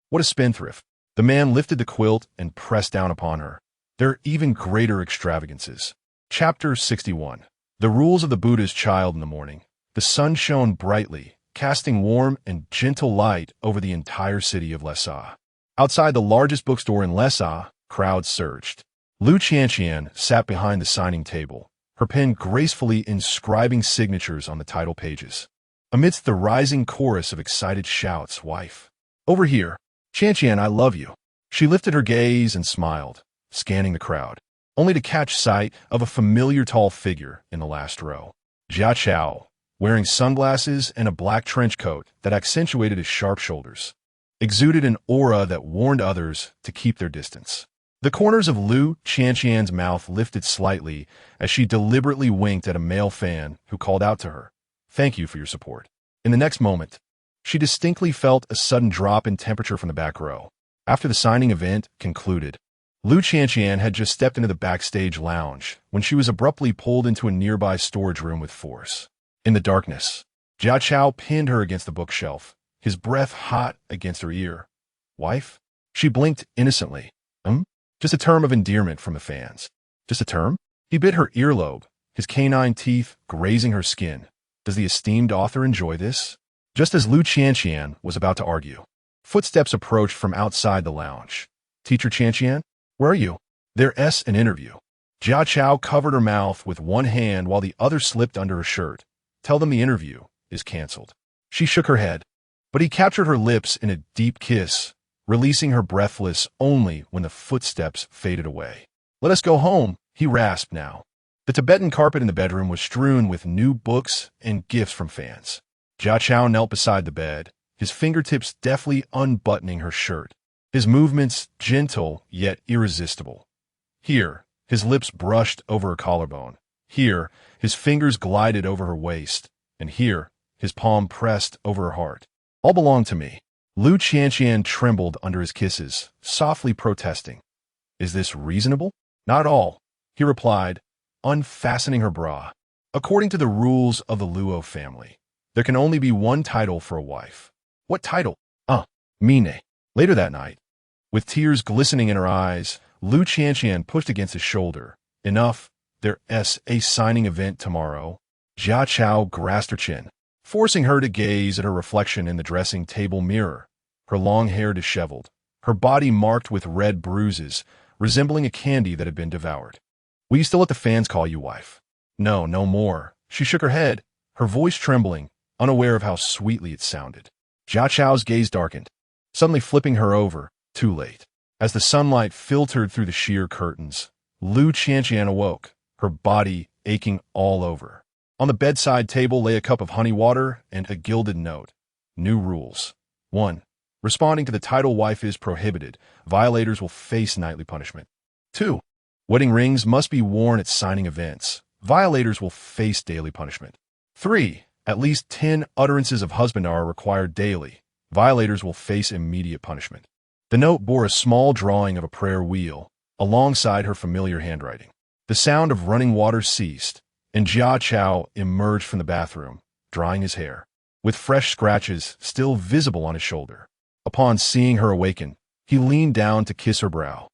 What a spendthrift. The man lifted the quilt and pressed down upon her. There are even greater extravagances. Chapter 61. The Rules of the Buddha's Child in the morning. The sun shone brightly, casting warm and gentle light over the entire city of Lhasa. Outside the largest bookstore in Lhasa, crowds surged. Lu Qianqian sat behind the signing table, her pen gracefully inscribing signatures on the title pages. Amidst the rising chorus of excited shouts, "Wife! Over here! Qianqian, I love you!" She lifted her gaze and smiled, scanning the crowd, only to catch sight of a familiar tall figure in the last row. Jia Chao, wearing sunglasses and a black trench coat that accentuated his sharp shoulders, exuded an aura that warned others to keep their distance. The corners of Lu Qianqian's mouth lifted slightly as she deliberately winked at a male fan who called out to her, "Thank you for your support." In the next moment, she distinctly felt a sudden drop in temperature from the back row. After the signing event concluded, Lu Qianqian had just stepped into the backstage lounge when she was abruptly pulled into a nearby storage room with force. In the darkness, Jia Chao pinned her against the bookshelf, his breath hot against her ear. "Wife?" She blinked innocently. Just a term of endearment from the fans." "Just a term?" He bit her earlobe, his canine teeth grazing her skin. "Does the esteemed author enjoy this?" Just as Lu Qianqian was about to argue, footsteps approached from outside the lounge. "Teacher Qianqian, where are you?" "There's an interview." Jia Chao covered her mouth with one hand while the other slipped under her shirt. "Tell them the interview is canceled." She shook her head, but he captured her lips in a deep kiss, releasing her breathless only when the footsteps faded away. "Let us go home," he rasped now. The Tibetan carpet in the bedroom was strewn with new books and gifts from fans. Jia Chao knelt beside the bed, his fingertips deftly unbuttoning her shirt, his movements gentle yet irresistible. "Here," His lips brushed over her collarbone. Here, his fingers glided over her waist, and here, his palm pressed over her heart. All belonged to me. Lu Qianqian trembled under his kisses, softly protesting. Is this reasonable? Not at all, he replied, unfastening her bra. According to the rules of the Luo family, there can only be one title for a wife. What title? Mine. Later that night, with tears glistening in her eyes, Lu Qianqian pushed against his shoulder. Enough, there's a signing event tomorrow. Jia Chao grasped her chin, forcing her to gaze at her reflection in the dressing table mirror, her long hair disheveled, her body marked with red bruises, resembling a candy that had been devoured. Will you still let the fans call you wife? No, no more. She shook her head, her voice trembling, unaware of how sweetly it sounded. Jia Chao's gaze darkened, suddenly flipping her over, too late. As the sunlight filtered through the sheer curtains, Lu Qianqian awoke, her body aching all over. On the bedside table lay a cup of honey water and a gilded note. New rules. 1. Responding to the title wife is prohibited. Violators will face nightly punishment. 2. Wedding rings must be worn at signing events. Violators will face daily punishment. 3. At least 10 utterances of husband are required daily. Violators will face immediate punishment. The note bore a small drawing of a prayer wheel, alongside her familiar handwriting. The sound of running water ceased, and Jia Chao emerged from the bathroom, drying his hair, with fresh scratches still visible on his shoulder. Upon seeing her awaken, he leaned down to kiss her brow.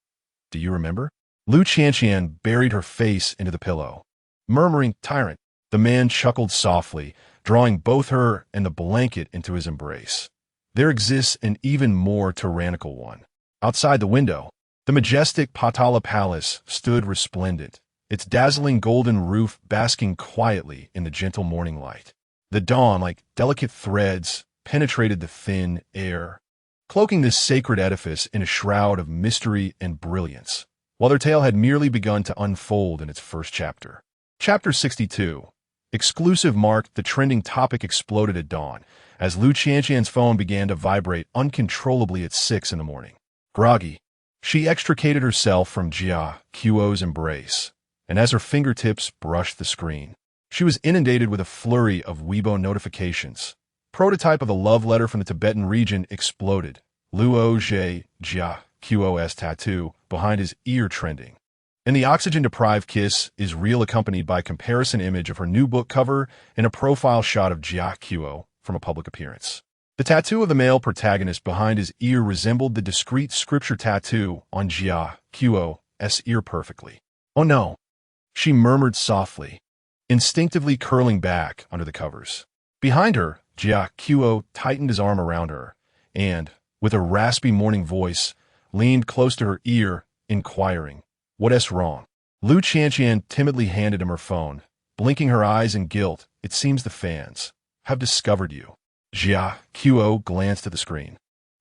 Do you remember? Lu Qianqian buried her face into the pillow, murmuring, "Tyrant." The man chuckled softly, drawing both her and the blanket into his embrace. There exists an even more tyrannical one. Outside the window, the majestic Patala Palace stood resplendent, its dazzling golden roof basking quietly in the gentle morning light. The dawn, like delicate threads, penetrated the thin air, cloaking this sacred edifice in a shroud of mystery and brilliance, while their tale had merely begun to unfold in its first chapter. Chapter 62. Exclusive marked the trending topic exploded at dawn, as Lu Qianqian's phone began to vibrate uncontrollably at 6 in the morning. Groggy, she extricated herself from Jia Qiu's embrace, and as her fingertips brushed the screen, she was inundated with a flurry of Weibo notifications. Prototype of the love letter from the Tibetan region exploded. Luo Zhe Jia Qiu's tattoo behind his ear trending. And the oxygen-deprived kiss is real, accompanied by a comparison image of her new book cover and a profile shot of Jia Qiu from a public appearance. The tattoo of the male protagonist behind his ear resembled the discreet scripture tattoo on Jia Qiu's ear perfectly. Oh no, she murmured softly, instinctively curling back under the covers. Behind her, Jia Qiu tightened his arm around her and, with a raspy morning voice, leaned close to her ear, inquiring, "What's wrong?" Lu Qianqian timidly handed him her phone, blinking her eyes in guilt. "It seems the fans have discovered you." Jia Qiu glanced at the screen,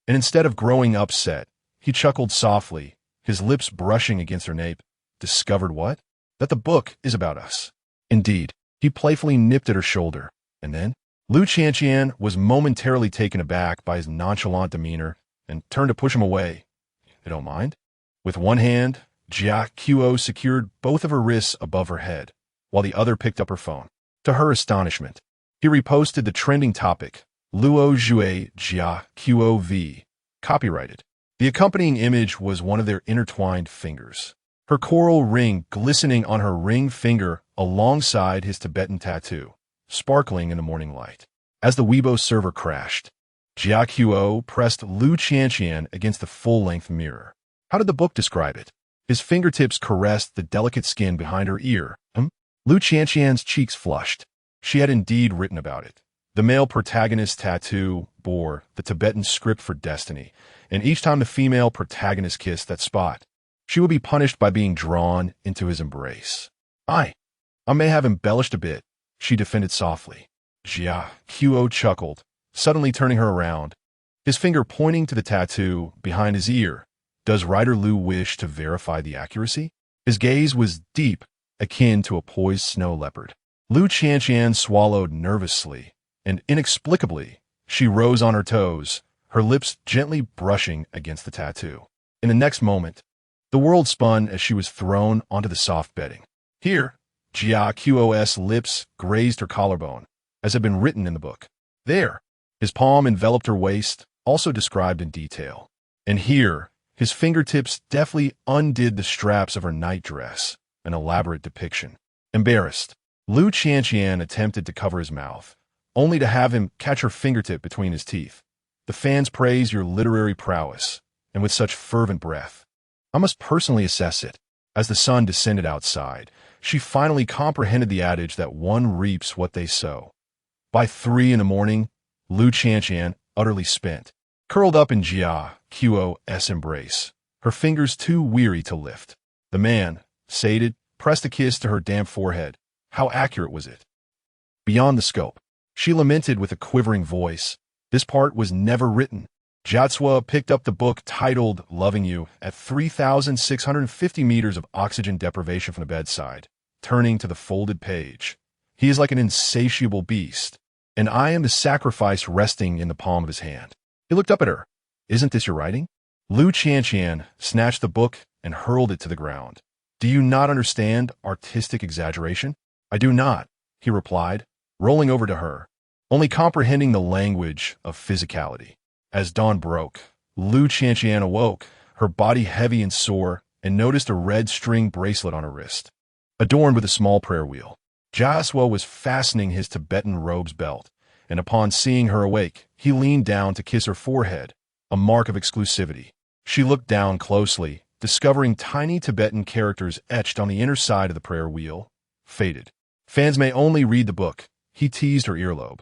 and instead of growing upset, he chuckled softly, his lips brushing against her nape. "Discovered what?" "That the book is about us." "Indeed." He playfully nipped at her shoulder, and then Lu Qianqian was momentarily taken aback by his nonchalant demeanor and turned to push him away. "You don't mind?" With one hand, Jia Qiu secured both of her wrists above her head, while the other picked up her phone. To her astonishment, he reposted the trending topic, Luo Zhui Jia Qiu V, copyrighted. The accompanying image was one of their intertwined fingers, her coral ring glistening on her ring finger alongside his Tibetan tattoo, sparkling in the morning light. As the Weibo server crashed, Jia Qiu pressed Lu Qianqian against the full-length mirror. How did the book describe it? His fingertips caressed the delicate skin behind her ear. Lu Qianqian's cheeks flushed. She had indeed written about it. The male protagonist's tattoo bore the Tibetan script for destiny, and each time the female protagonist kissed that spot, she would be punished by being drawn into his embrace. I may have embellished a bit," she defended softly. Jia Qiu chuckled, suddenly turning her around, his finger pointing to the tattoo behind his ear. "Does writer Lu wish to verify the accuracy?" His gaze was deep, akin to a poised snow leopard. Lu Qianqian swallowed nervously, and inexplicably, she rose on her toes, her lips gently brushing against the tattoo. In the next moment, The world spun as she was thrown onto the soft bedding. Here, Jia Qos lips grazed her collarbone, as had been written in the book. There, his palm enveloped her waist, also described in detail. And here, his fingertips deftly undid the straps of her nightdress, an elaborate depiction. Embarrassed, Lu Qianqian attempted to cover his mouth, only to have him catch her fingertip between his teeth. The fans praise your literary prowess, and with such fervent breath. I must personally assess it. As the sun descended outside, she finally comprehended the adage that one reaps what they sow. By 3 a.m, Lu Qianqian, utterly spent, curled up in Jia Qos' embrace, her fingers too weary to lift. The man, sated, pressed a kiss to her damp forehead. How accurate was it? Beyond the scope. She lamented with a quivering voice. This part was never written. Jiatsua picked up the book titled Loving You at 3,650 meters of oxygen deprivation from the bedside, turning to the folded page. He is like an insatiable beast, and I am the sacrifice resting in the palm of his hand. He looked up at her. Isn't this your writing? Lu Qianqian snatched the book and hurled it to the ground. Do you not understand artistic exaggeration? I do not, he replied, rolling over to her, only comprehending the language of physicality. As dawn broke, Lu Qianqian awoke, her body heavy and sore, and noticed a red string bracelet on her wrist, adorned with a small prayer wheel. Jiatsua was fastening his Tibetan robe's belt, and upon seeing her awake, he leaned down to kiss her forehead, a mark of exclusivity. She looked down closely, discovering tiny Tibetan characters etched on the inner side of the prayer wheel. Faded. Fans may only read the book, he teased her earlobe,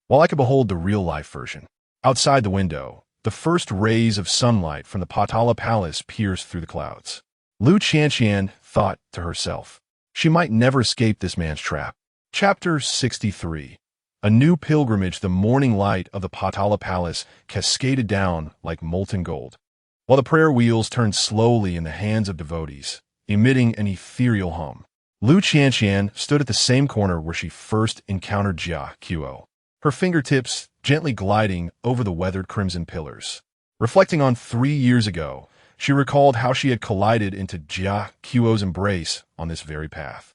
while I could behold the real-life version. Outside the window, the first rays of sunlight from the Potala Palace pierced through the clouds. Lu Qianqian thought to herself, she might never escape this man's trap. Chapter 63. A new pilgrimage. The morning light of the Potala Palace cascaded down like molten gold, while the prayer wheels turned slowly in the hands of devotees, emitting an ethereal hum. Lu Qianqian stood at the same corner where she first encountered Jia Qo, her fingertips gently gliding over the weathered crimson pillars. Reflecting on 3 years ago, she recalled how she had collided into Jia Qo's embrace on this very path.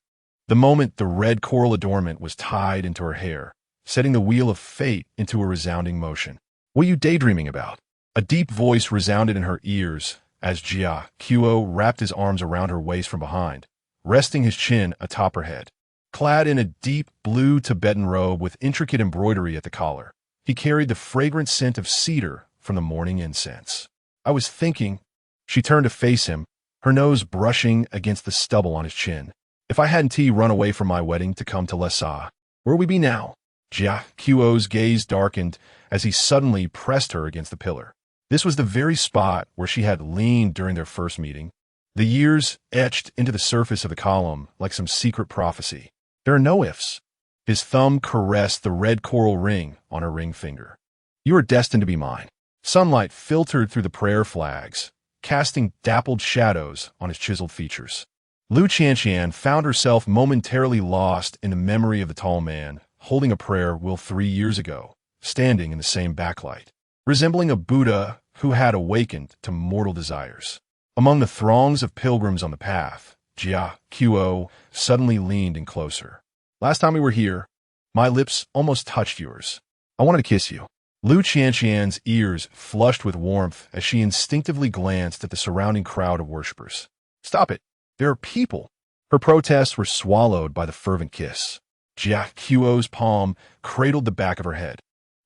The moment the red coral adornment was tied into her hair, setting the wheel of fate into a resounding motion. What are you daydreaming about? A deep voice resounded in her ears as Jia Qo wrapped his arms around her waist from behind, resting his chin atop her head. Clad in a deep blue Tibetan robe with intricate embroidery at the collar, he carried the fragrant scent of cedar from the morning incense. I was thinking. She turned to face him, her nose brushing against the stubble on his chin. If I hadn't run away from my wedding to come to Lhasa, where would we be now? Jia Qo's gaze darkened as he suddenly pressed her against the pillar. This was the very spot where she had leaned during their first meeting. The years etched into the surface of the column like some secret prophecy. There are no ifs. His thumb caressed the red coral ring on her ring finger. You are destined to be mine. Sunlight filtered through the prayer flags, casting dappled shadows on his chiseled features. Lu Qianqian found herself momentarily lost in the memory of the tall man, holding a prayer wheel 3 years ago, standing in the same backlight, resembling a Buddha who had awakened to mortal desires. Among the throngs of pilgrims on the path, Jia Qo suddenly leaned in closer. Last time we were here, my lips almost touched yours. I wanted to kiss you. Lu Qianqian's ears flushed with warmth as she instinctively glanced at the surrounding crowd of worshippers. Stop it. There are people. Her protests were swallowed by the fervent kiss. Jia Qo's palm cradled the back of her head,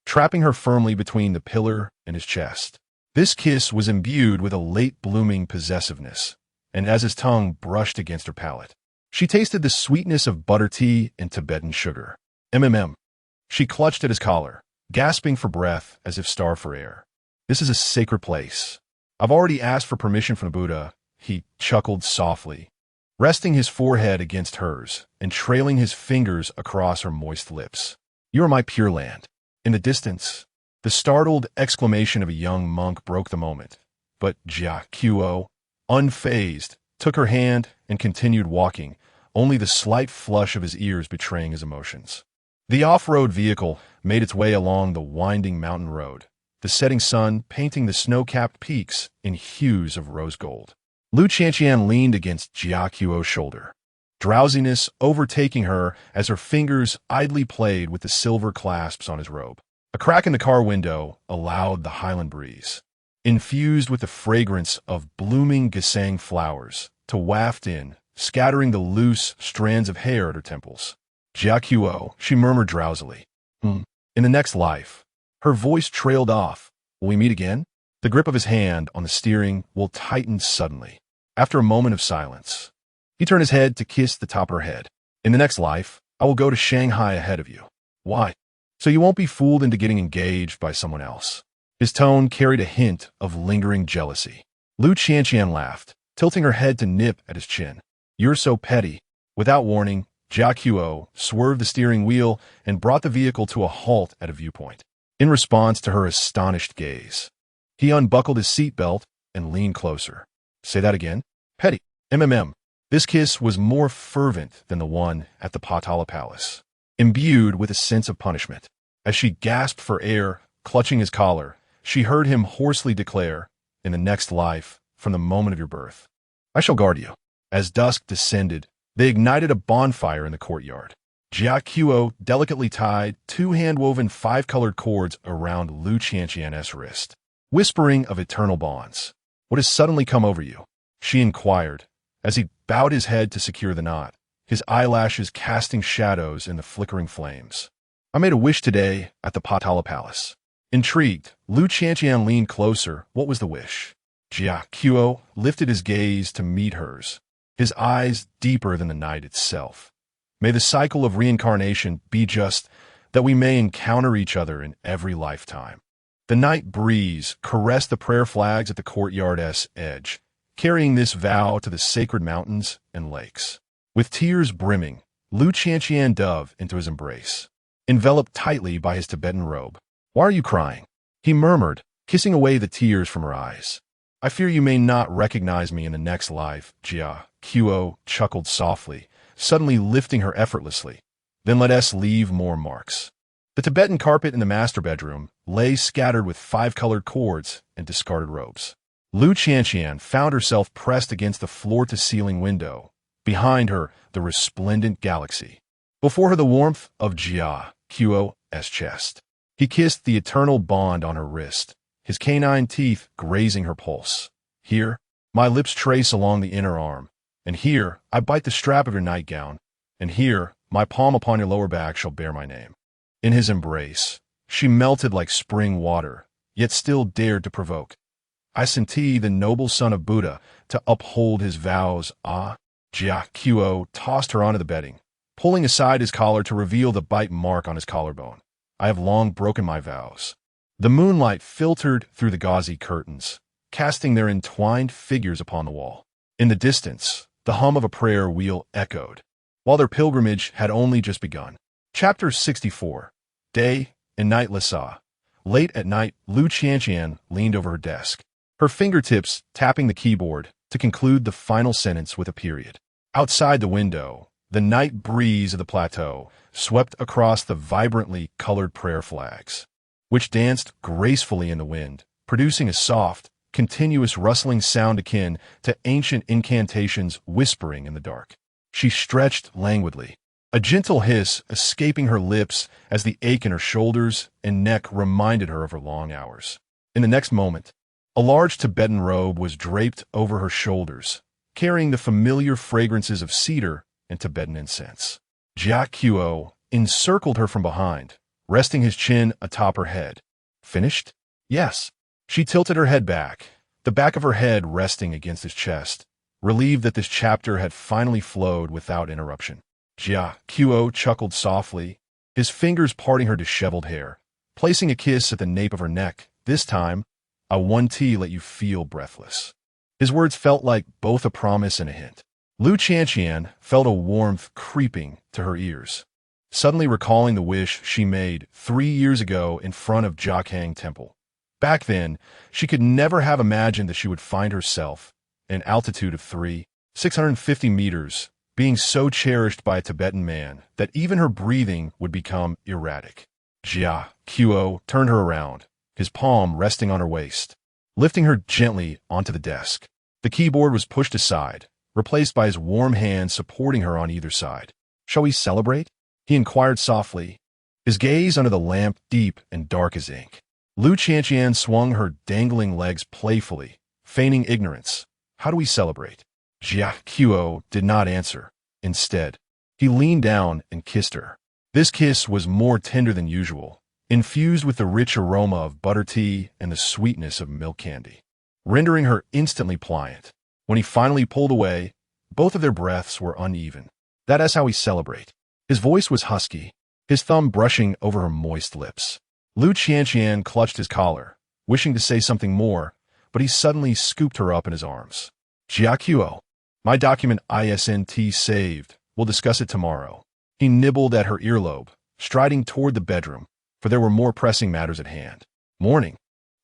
trapping her firmly between the pillar and his chest. This kiss was imbued with a late-blooming possessiveness, and as his tongue brushed against her palate, she tasted the sweetness of butter tea and Tibetan sugar. She clutched at his collar, gasping for breath as if starved for air. This is a sacred place. I've already asked for permission from the Buddha, he chuckled softly, resting his forehead against hers and trailing his fingers across her moist lips. You are my pure land. In the distance, the startled exclamation of a young monk broke the moment, but Jia Qo, unfazed, took her hand and continued walking, only the slight flush of his ears betraying his emotions. The off-road vehicle made its way along the winding mountain road, the setting sun painting the snow-capped peaks in hues of rose gold. Lu Qianqian leaned against Jia Qiuo's shoulder, drowsiness overtaking her as her fingers idly played with the silver clasps on his robe. A crack in the car window allowed the highland breeze, infused with the fragrance of blooming gesang flowers, to waft in, scattering the loose strands of hair at her temples. Jia Qiuo, she murmured drowsily. In the next life. Her voice trailed off. Will we meet again? The grip of his hand on the steering wheel tightened suddenly. After a moment of silence, he turned his head to kiss the top of her head. In the next life, I will go to Shanghai ahead of you. Why? So you won't be fooled into getting engaged by someone else. His tone carried a hint of lingering jealousy. Lu Qianqian laughed, tilting her head to nip at his chin. You're so petty. Without warning, Jia Qiuo swerved the steering wheel and brought the vehicle to a halt at a viewpoint. In response to her astonished gaze, he unbuckled his seatbelt and leaned closer. Say that again? Petty. This kiss was more fervent than the one at the Potala Palace, imbued with a sense of punishment. As she gasped for air, clutching his collar, she heard him hoarsely declare, in the next life, from the moment of your birth, I shall guard you. As dusk descended, they ignited a bonfire in the courtyard. Jia Qiuo delicately tied two hand-woven five-colored cords around Lu Qianqian's wrist, whispering of eternal bonds. What has suddenly come over you? She inquired, as he bowed his head to secure the knot, his eyelashes casting shadows in the flickering flames. I made a wish today at the Potala Palace. Intrigued, Lu Qianqian leaned closer. What was the wish? Jia Qiuo lifted his gaze to meet hers, his eyes deeper than the night itself. May the cycle of reincarnation be just that we may encounter each other in every lifetime. The night breeze caressed the prayer flags at the courtyard's edge, carrying this vow to the sacred mountains and lakes. With tears brimming, Lu Qianqian dove into his embrace, enveloped tightly by his Tibetan robe. Why are you crying? He murmured, kissing away the tears from her eyes. I fear you may not recognize me in the next life, Jia Qiuo chuckled softly, suddenly lifting her effortlessly. Then let us leave more marks. The Tibetan carpet in the master bedroom lay scattered with five-colored cords and discarded robes. Lu Qianqian found herself pressed against the floor-to-ceiling window. Behind her, the resplendent galaxy. Before her, the warmth of Jia Qiuo's chest. He kissed the eternal bond on her wrist, his canine teeth grazing her pulse. Here, my lips trace along the inner arm, and here I bite the strap of your nightgown, and here my palm upon your lower back shall bear my name. In his embrace, she melted like spring water, yet still dared to provoke. I senti the noble son of Buddha to uphold his vows. Jia Qiuo tossed her onto the bedding, pulling aside his collar to reveal the bite mark on his collarbone. I have long broken my vows. The moonlight filtered through the gauzy curtains, casting their entwined figures upon the wall. In the distance, the hum of a prayer wheel echoed, while their pilgrimage had only just begun. Chapter 64. Day and Night Lhasa. Late at night, Lu Qianqian leaned over her desk, her fingertips tapping the keyboard to conclude the final sentence with a period. Outside the window, the night breeze of the plateau swept across the vibrantly colored prayer flags, which danced gracefully in the wind, producing a soft, continuous rustling sound akin to ancient incantations whispering in the dark. She stretched languidly, a gentle hiss escaping her lips as the ache in her shoulders and neck reminded her of her long hours. In the next moment, a large Tibetan robe was draped over her shoulders, carrying the familiar fragrances of cedar and Tibetan incense. Jia Qiuo encircled her from behind, resting his chin atop her head. Finished? Yes. She tilted her head back, the back of her head resting against his chest, relieved that this chapter had finally flowed without interruption. Jia Qiuo chuckled softly, his fingers parting her disheveled hair, placing a kiss at the nape of her neck. This time, I won tea let you feel breathless. His words felt like both a promise and a hint. Lu Qianqian felt a warmth creeping to her ears, suddenly recalling the wish she made 3 years ago in front of Jiakhang Temple. Back then, she could never have imagined that she would find herself, at an altitude of 650 meters, being so cherished by a Tibetan man that even her breathing would become erratic. Jia Qiuo turned her around, his palm resting on her waist, lifting her gently onto the desk. The keyboard was pushed aside, replaced by his warm hand supporting her on either side. "Shall we celebrate?" he inquired softly, his gaze under the lamp deep and dark as ink. Lu Qianqian swung her dangling legs playfully, feigning ignorance. "How do we celebrate?" Jia Qiu did not answer. Instead, he leaned down and kissed her. This kiss was more tender than usual, infused with the rich aroma of butter tea and the sweetness of milk candy, rendering her instantly pliant. When he finally pulled away, both of their breaths were uneven. "That is how we celebrate." His voice was husky, his thumb brushing over her moist lips. Lu Qianqian clutched his collar, wishing to say something more, but he suddenly scooped her up in his arms. "Jia Qiu, my document ISNT saved. We'll discuss it tomorrow." He nibbled at her earlobe, striding toward the bedroom, for there were more pressing matters at hand. Morning.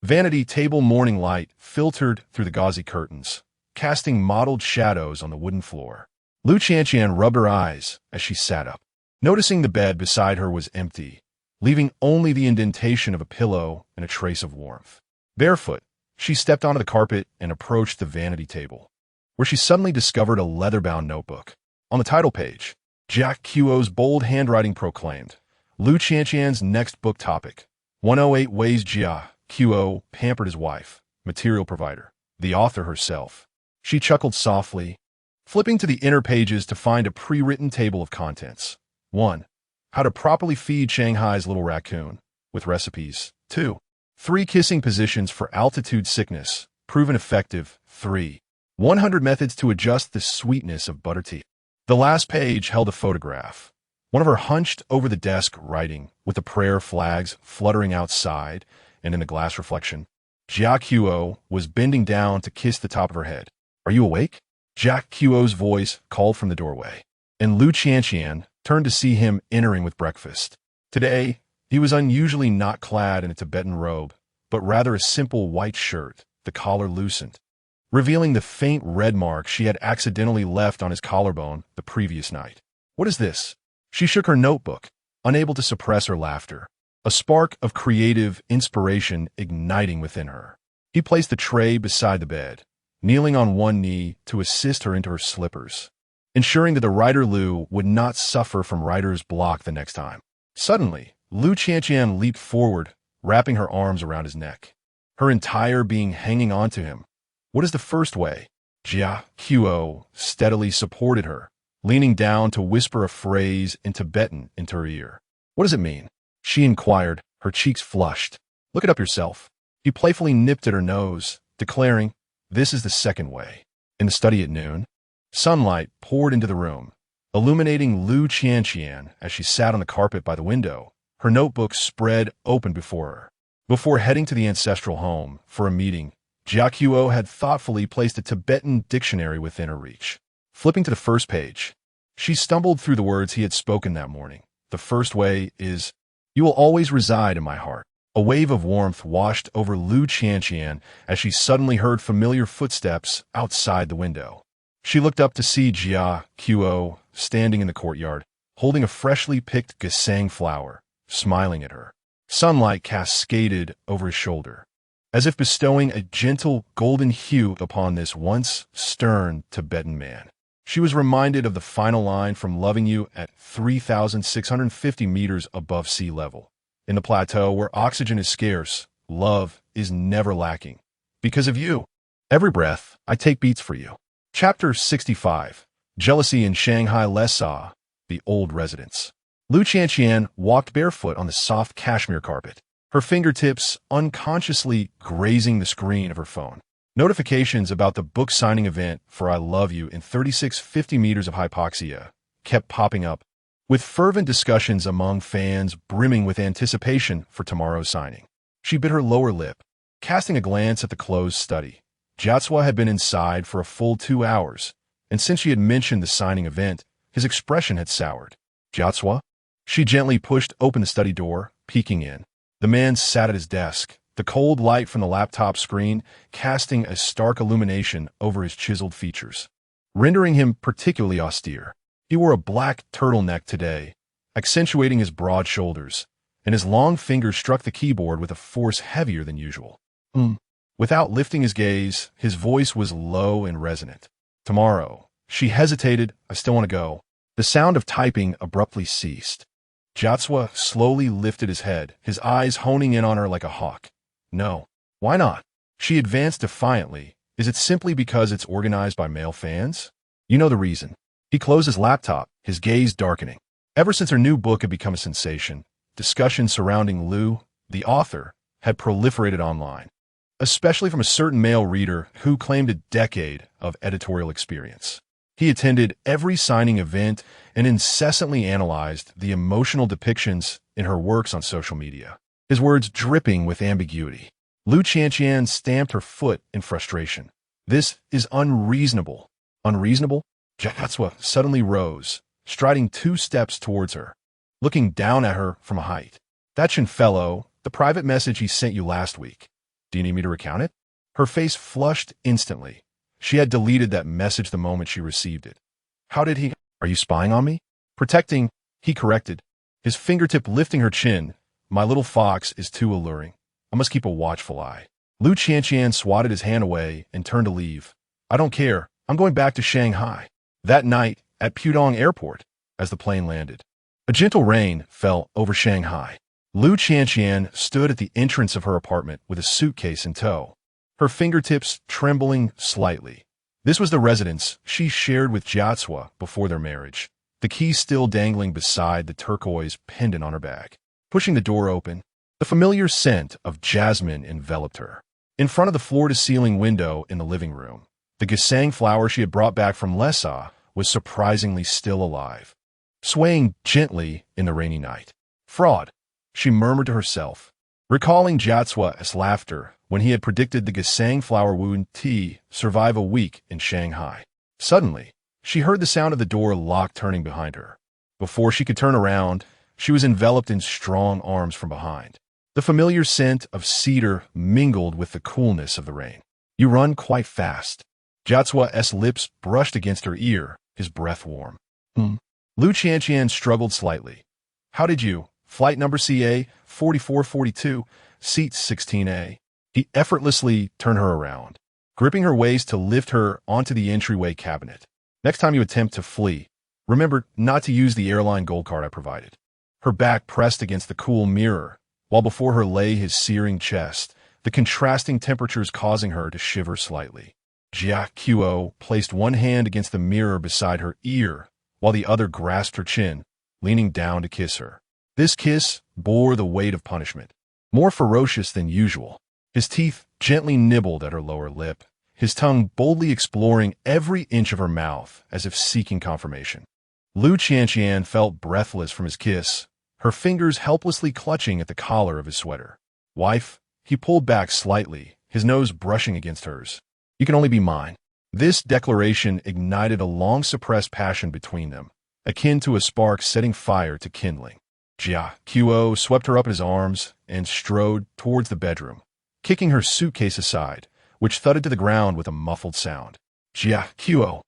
Vanity table morning light filtered through the gauzy curtains, casting mottled shadows on the wooden floor. Lu Qianqian rubbed her eyes as she sat up, noticing the bed beside her was empty, leaving only the indentation of a pillow and a trace of warmth. Barefoot, she stepped onto the carpet and approached the vanity table, where she suddenly discovered a leather-bound notebook. On the title page, Jia Qiu's bold handwriting proclaimed, Lu Qianqian's next book topic, 108 Ways Jia Qiu Pampered His Wife, Material Provider, the author herself. She chuckled softly, flipping to the inner pages to find a pre-written table of contents. 1. How to properly feed Shanghai's little raccoon, with recipes. 2. 3 kissing positions for altitude sickness, proven effective. 3. 100 methods to adjust the sweetness of butter tea. The last page held a photograph, one of her hunched over the desk writing, with the prayer flags fluttering outside and in the glass reflection. Jia Qiu was bending down to kiss the top of her head. "Are you awake?" Jia Qiu's voice called from the doorway, and Lu Qianqian turned to see him entering with breakfast. Today, he was unusually not clad in a Tibetan robe, but rather a simple white shirt, the collar loosened, revealing the faint red mark she had accidentally left on his collarbone the previous night. "What is this?" She shook her notebook, unable to suppress her laughter, a spark of creative inspiration igniting within her. He placed the tray beside the bed, kneeling on one knee to assist her into her slippers, ensuring that the writer Lu would not suffer from writer's block the next time. Suddenly, Lu Qianqian leaped forward, wrapping her arms around his neck, her entire being hanging on to him. "What is the first way?" Jia Qiu steadily supported her, leaning down to whisper a phrase in Tibetan into her ear. "What does it mean?" she inquired, her cheeks flushed. "Look it up yourself." He playfully nipped at her nose, declaring, "This is the second way." In the study at noon, sunlight poured into the room, illuminating Lu Qianqian as she sat on the carpet by the window, her notebook spread open before her. Before heading to the ancestral home for a meeting, Jia Qiu had thoughtfully placed a Tibetan dictionary within her reach. Flipping to the first page, she stumbled through the words he had spoken that morning. The first way is, "You will always reside in my heart." A wave of warmth washed over Lu Qianqian as she suddenly heard familiar footsteps outside the window. She looked up to see Jia Qiu standing in the courtyard, holding a freshly picked gesang flower, smiling at her. Sunlight cascaded over his shoulder, as if bestowing a gentle golden hue upon this once stern Tibetan man. She was reminded of the final line from Loving You at 3,650 meters above sea level. In the plateau where oxygen is scarce, love is never lacking. Because of you, every breath I take beats for you. Chapter 65. Jealousy in Shanghai Lessa, the old residence. Lu Qianqian walked barefoot on the soft cashmere carpet, her fingertips unconsciously grazing the screen of her phone. Notifications about the book signing event for I Love You in 3,650 meters of hypoxia kept popping up, with fervent discussions among fans brimming with anticipation for tomorrow's signing. She bit her lower lip, casting a glance at the closed study. Jiatsua had been inside for a full 2 hours, and since she had mentioned the signing event, his expression had soured. "Jiatsua?" She gently pushed open the study door, peeking in. The man sat at his desk, the cold light from the laptop screen casting a stark illumination over his chiseled features, rendering him particularly austere. He wore a black turtleneck today, accentuating his broad shoulders, and his long fingers struck the keyboard with a force heavier than usual. Without lifting his gaze, his voice was low and resonant. Tomorrow. She hesitated. I still want to go. The sound of typing abruptly ceased. Jatswa slowly lifted his head, his eyes honing in on her like a hawk. No. Why not? She advanced defiantly. Is it simply because it's organized by male fans? You know the reason. He closed his laptop, his gaze darkening. Ever since her new book had become a sensation, discussions surrounding Liu, the author, had proliferated online, especially from a certain male reader who claimed a decade of editorial experience. He attended every signing event and incessantly analyzed the emotional depictions in her works on social media, his words dripping with ambiguity. Liu Qianqian stamped her foot in frustration. This is unreasonable. Unreasonable? Jatswa suddenly rose, striding 2 steps towards her, looking down at her from a height. That fellow, the private message he sent you last week. Do you need me to recount it? Her face flushed instantly. She had deleted that message the moment she received it. How did he? Are you spying on me? Protecting, he corrected, his fingertip lifting her chin. My little fox is too alluring. I must keep a watchful eye. Liu Qianqian swatted his hand away and turned to leave. I don't care. I'm going back to Shanghai. That night, at Pudong Airport, as the plane landed, a gentle rain fell over Shanghai. Liu Qianqian stood at the entrance of her apartment with a suitcase in tow, her fingertips trembling slightly. This was the residence she shared with Jatswa before their marriage, the key still dangling beside the turquoise pendant on her bag. Pushing the door open, the familiar scent of jasmine enveloped her. In front of the floor-to-ceiling window in the living room, the gisang flower she had brought back from Lhasa was surprisingly still alive, swaying gently in the rainy night. Fraud, she murmured to herself, recalling Jatswa's laughter when he had predicted the gisang flower wound tea survive a week in Shanghai. Suddenly, she heard the sound of the door lock turning behind her. Before she could turn around, she was enveloped in strong arms from behind. The familiar scent of cedar mingled with the coolness of the rain. You run quite fast. Jatswa's lips brushed against her ear, his breath warm. Liu Qianqian struggled slightly. How did you? Flight number CA 4442, seat 16A. He effortlessly turned her around, gripping her waist to lift her onto the entryway cabinet. Next time you attempt to flee, remember not to use the airline gold card I provided. Her back pressed against the cool mirror, while before her lay his searing chest, the contrasting temperatures causing her to shiver slightly. Jia Qiu placed one hand against the mirror beside her ear, while the other grasped her chin, leaning down to kiss her. This kiss bore the weight of punishment, more ferocious than usual. His teeth gently nibbled at her lower lip, his tongue boldly exploring every inch of her mouth as if seeking confirmation. Liu Qianqian felt breathless from his kiss, her fingers helplessly clutching at the collar of his sweater. Wife, he pulled back slightly, his nose brushing against hers. You can only be mine. This declaration ignited a long-suppressed passion between them, akin to a spark setting fire to kindling. Jia Qiu swept her up in his arms and strode towards the bedroom, kicking her suitcase aside, which thudded to the ground with a muffled sound. Jia Qiu,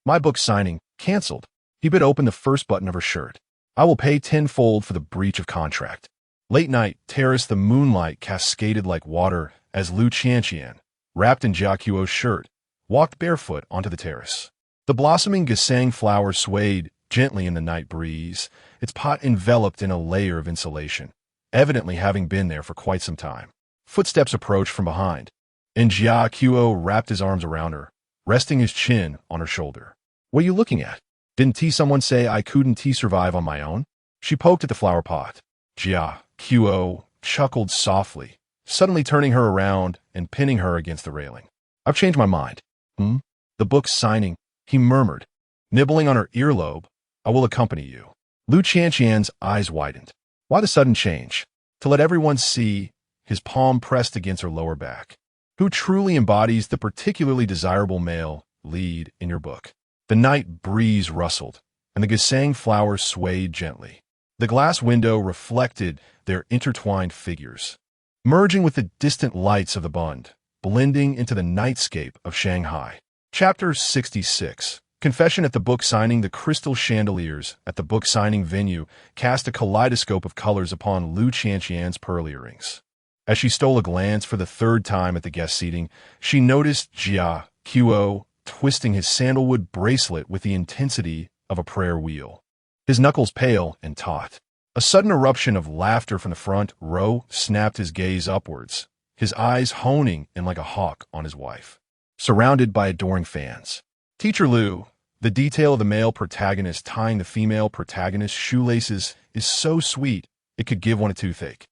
my book signing, cancelled. He bit open the first button of her shirt. I will pay tenfold for the breach of contract. Late night terrace, the moonlight cascaded like water as Liu Qianqian, wrapped in Jia Qiu's shirt, walked barefoot onto the terrace. The blossoming gisang flower swayed gently in the night breeze, its pot enveloped in a layer of insulation, evidently having been there for quite some time. Footsteps approached from behind, and Jia Qiu wrapped his arms around her, resting his chin on her shoulder. What are you looking at? Didn't someone say I couldn't survive on my own? She poked at the flower pot. Jia Qiu chuckled softly, suddenly turning her around and pinning her against the railing. I've changed my mind. The book's signing, he murmured, nibbling on her earlobe. I will accompany you. Liu Qianqian's eyes widened. Why the sudden change? To let everyone see, his palm pressed against her lower back. Who truly embodies the particularly desirable male lead in your book? The night breeze rustled, and the gisang flower swayed gently. The glass window reflected their intertwined figures, merging with the distant lights of the Bund, blending into the nightscape of Shanghai. Chapter 66. Confession at the book signing. The crystal chandeliers at the book signing venue cast a kaleidoscope of colors upon Liu Qianqian's pearl earrings. As she stole a glance for the third time at the guest seating, she noticed Jia Qiu twisting his sandalwood bracelet with the intensity of a prayer wheel. His knuckles pale and taut. A sudden eruption of laughter from the front row snapped his gaze upwards, his eyes honing in like a hawk on his wife. Surrounded by adoring fans. Teacher Lu, the detail of the male protagonist tying the female protagonist's shoelaces is so sweet it could give one a toothache.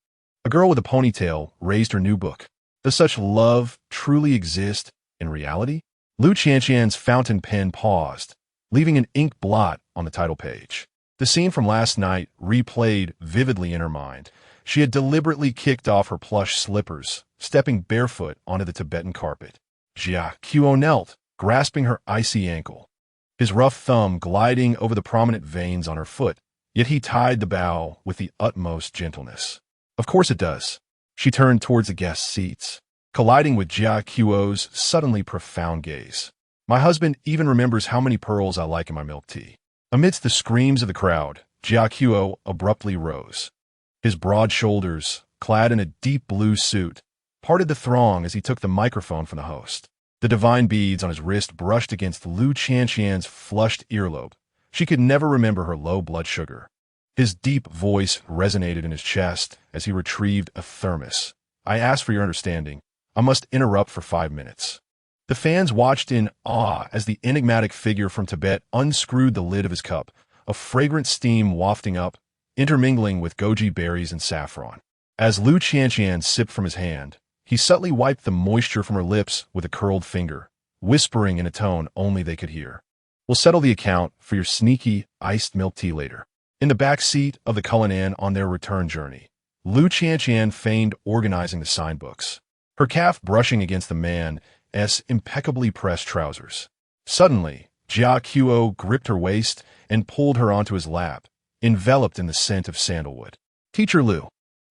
A girl with a ponytail raised her new book. Does such love truly exist in reality? Lu Qianqian's fountain pen paused, leaving an ink blot on the title page. The scene from last night replayed vividly in her mind. She had deliberately kicked off her plush slippers, stepping barefoot onto the Tibetan carpet. Jia Qiu knelt, grasping her icy ankle, his rough thumb gliding over the prominent veins on her foot, yet he tied the bow with the utmost gentleness. Of course it does. She turned towards the guest seats, colliding with Jia Qiu's suddenly profound gaze. My husband even remembers how many pearls I like in my milk tea. Amidst the screams of the crowd, Jia Qiu abruptly rose. His broad shoulders, clad in a deep blue suit, parted the throng as he took the microphone from the host. The divine beads on his wrist brushed against Lu Qianqian's flushed earlobe. She could never remember her low blood sugar. His deep voice resonated in his chest as he retrieved a thermos. I ask for your understanding. I must interrupt for 5 minutes. The fans watched in awe as the enigmatic figure from Tibet unscrewed the lid of his cup, a fragrant steam wafting up, intermingling with goji berries and saffron. As Lu Qianqian sipped from his hand, he subtly wiped the moisture from her lips with a curled finger, whispering in a tone only they could hear. We'll settle the account for your sneaky iced milk tea later. In the back seat of the Cullinan on their return journey, Lu Qianqian feigned organizing the sign books, her calf brushing against the man's impeccably pressed trousers. Suddenly, Jia Qiu gripped her waist and pulled her onto his lap, enveloped in the scent of sandalwood. Teacher Lu,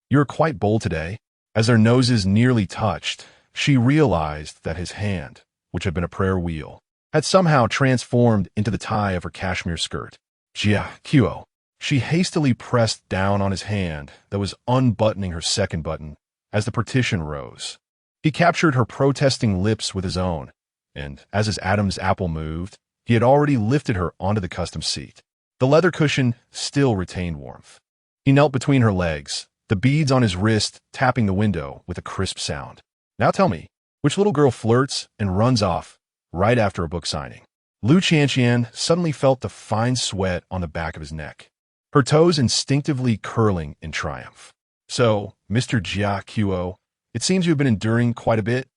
you're quite bold today. As their noses nearly touched, she realized that his hand, which had been a prayer wheel, had somehow transformed into the tie of her cashmere skirt. Jia Qiu. She hastily pressed down on his hand that was unbuttoning her second button as the partition rose. He captured her protesting lips with his own, and as his Adam's apple moved, he had already lifted her onto the custom seat. The leather cushion still retained warmth. He knelt between her legs, the beads on his wrist tapping the window with a crisp sound. Now tell me, which little girl flirts and runs off right after a book signing? Lu Qianqian suddenly felt the fine sweat on the back of his neck, her toes instinctively curling in triumph. So, Mr. Jia Qiu, it seems you've been enduring quite a bit.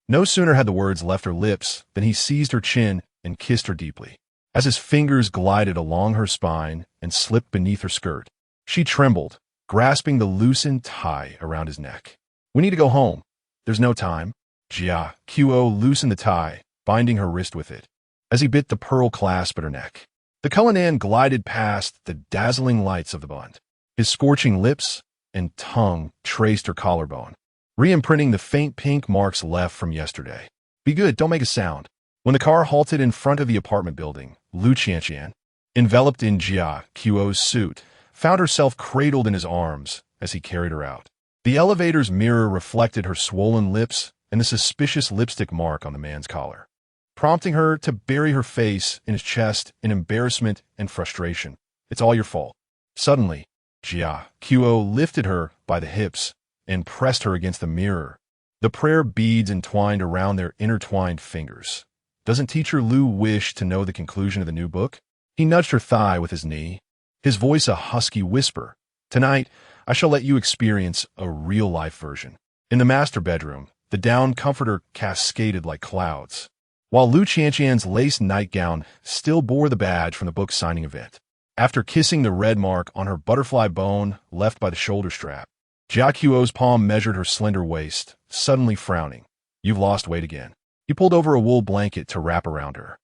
No sooner had the words left her lips than he seized her chin and kissed her deeply. As his fingers glided along her spine and slipped beneath her skirt, she trembled, grasping the loosened tie around his neck. We need to go home. There's no time. Jia Qiu loosened the tie, binding her wrist with it, as he bit the pearl clasp at her neck. The Cullinan glided past the dazzling lights of the Bund. His scorching lips and tongue traced her collarbone, re-imprinting the faint pink marks left from yesterday. Be good, don't make a sound. When the car halted in front of the apartment building, Lu Qianqian, enveloped in Jia Qiu's suit, found herself cradled in his arms as he carried her out. The elevator's mirror reflected her swollen lips and the suspicious lipstick mark on the man's collar, prompting her to bury her face in his chest in embarrassment and frustration. It's all your fault. Suddenly, Jia Qiu lifted her by the hips and pressed her against the mirror, the prayer beads entwined around their intertwined fingers. Doesn't Teacher Lu wish to know the conclusion of the new book? He nudged her thigh with his knee, his voice a husky whisper. Tonight, I shall let you experience a real-life version. In the master bedroom, the down comforter cascaded like clouds, while Lu Qianqian's lace nightgown still bore the badge from the book signing event. After kissing the red mark on her butterfly bone left by the shoulder strap, Jia Qiu's palm measured her slender waist, suddenly frowning. You've lost weight again. He pulled over a wool blanket to wrap around her,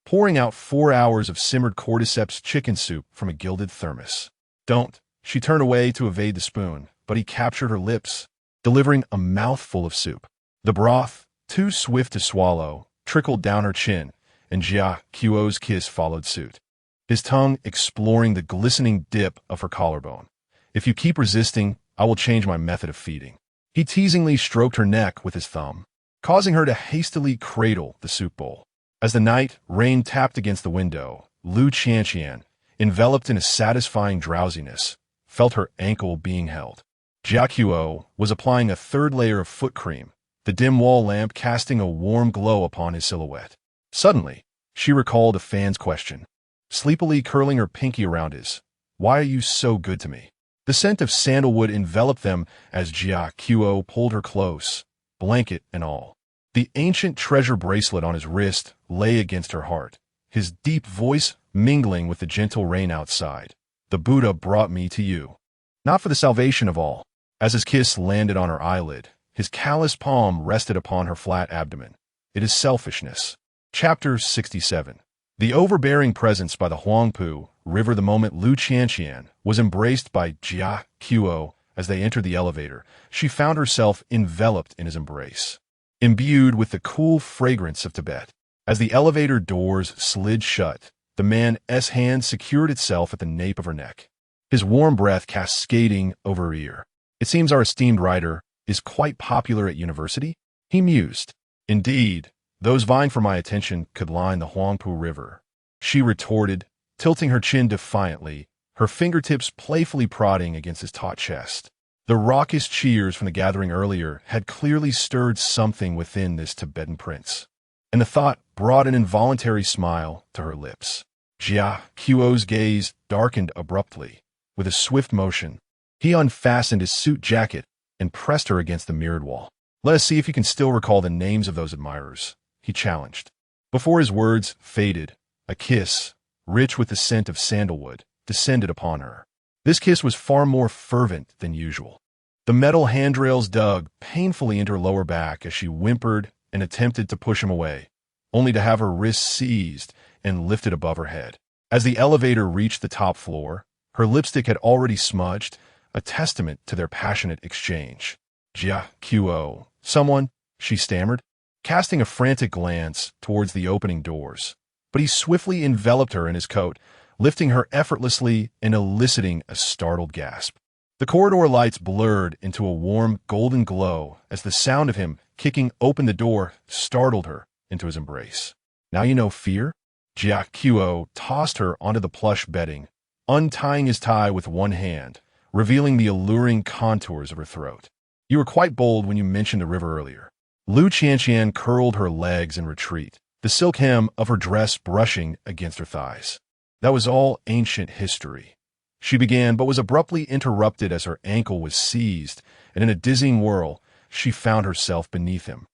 pouring out 4 hours of simmered cordyceps chicken soup from a gilded thermos. Don't. She turned away to evade the spoon, but he captured her lips, delivering a mouthful of soup. The broth, too swift to swallow, trickled down her chin, and Jia Qiu's kiss followed suit, his tongue exploring the glistening dip of her collarbone. If you keep resisting, I will change my method of feeding. He teasingly stroked her neck with his thumb, causing her to hastily cradle the soup bowl. As the night rain tapped against the window, Lu Qianqian, enveloped in a satisfying drowsiness, felt her ankle being held. Jia Qiu was applying a third layer of foot cream, the dim wall lamp casting a warm glow upon his silhouette. Suddenly, she recalled a fan's question, sleepily curling her pinky around his. "Why are you so good to me?" The scent of sandalwood enveloped them as Jia Qiu pulled her close, blanket and all. The ancient treasure bracelet on his wrist lay against her heart, his deep voice mingling with the gentle rain outside. "The Buddha brought me to you, not for the salvation of all." As his kiss landed on her eyelid, his callous palm rested upon her flat abdomen. It is selfishness. Chapter 67. The overbearing presence by the Huangpu River. The moment Lu Qianqian was embraced by Jia Qiu as they entered the elevator, she found herself enveloped in his embrace, imbued with the cool fragrance of Tibet. As the elevator doors slid shut, the man's hand secured itself at the nape of her neck, his warm breath cascading over her ear. "It seems our esteemed writer is quite popular at university," he mused. "Indeed, those vying for my attention could line the Huangpu River," she retorted, tilting her chin defiantly, her fingertips playfully prodding against his taut chest. The raucous cheers from the gathering earlier had clearly stirred something within this Tibetan prince, and the thought brought an involuntary smile to her lips. Jia Qiu's gaze darkened abruptly. With a swift motion, he unfastened his suit jacket and pressed her against the mirrored wall. "Let us see if you can still recall the names of those admirers," he challenged. Before his words faded, a kiss, rich with the scent of sandalwood, descended upon her. This kiss was far more fervent than usual. The metal handrails dug painfully into her lower back as she whimpered and attempted to push him away, only to have her wrists seized and lifted above her head. As the elevator reached the top floor, her lipstick had already smudged, a testament to their passionate exchange. "Jia Qiu, someone," she stammered, casting a frantic glance towards the opening doors. But he swiftly enveloped her in his coat, lifting her effortlessly and eliciting a startled gasp. The corridor lights blurred into a warm golden glow as the sound of him kicking open the door startled her into his embrace. "Now you know fear?" Jia Qiu tossed her onto the plush bedding, untying his tie with one hand, revealing the alluring contours of her throat. "You were quite bold when you mentioned the river earlier." Lu Qianqian curled her legs in retreat, the silk hem of her dress brushing against her thighs. "That was all ancient history," she began, but was abruptly interrupted as her ankle was seized, and in a dizzying whirl, she found herself beneath him.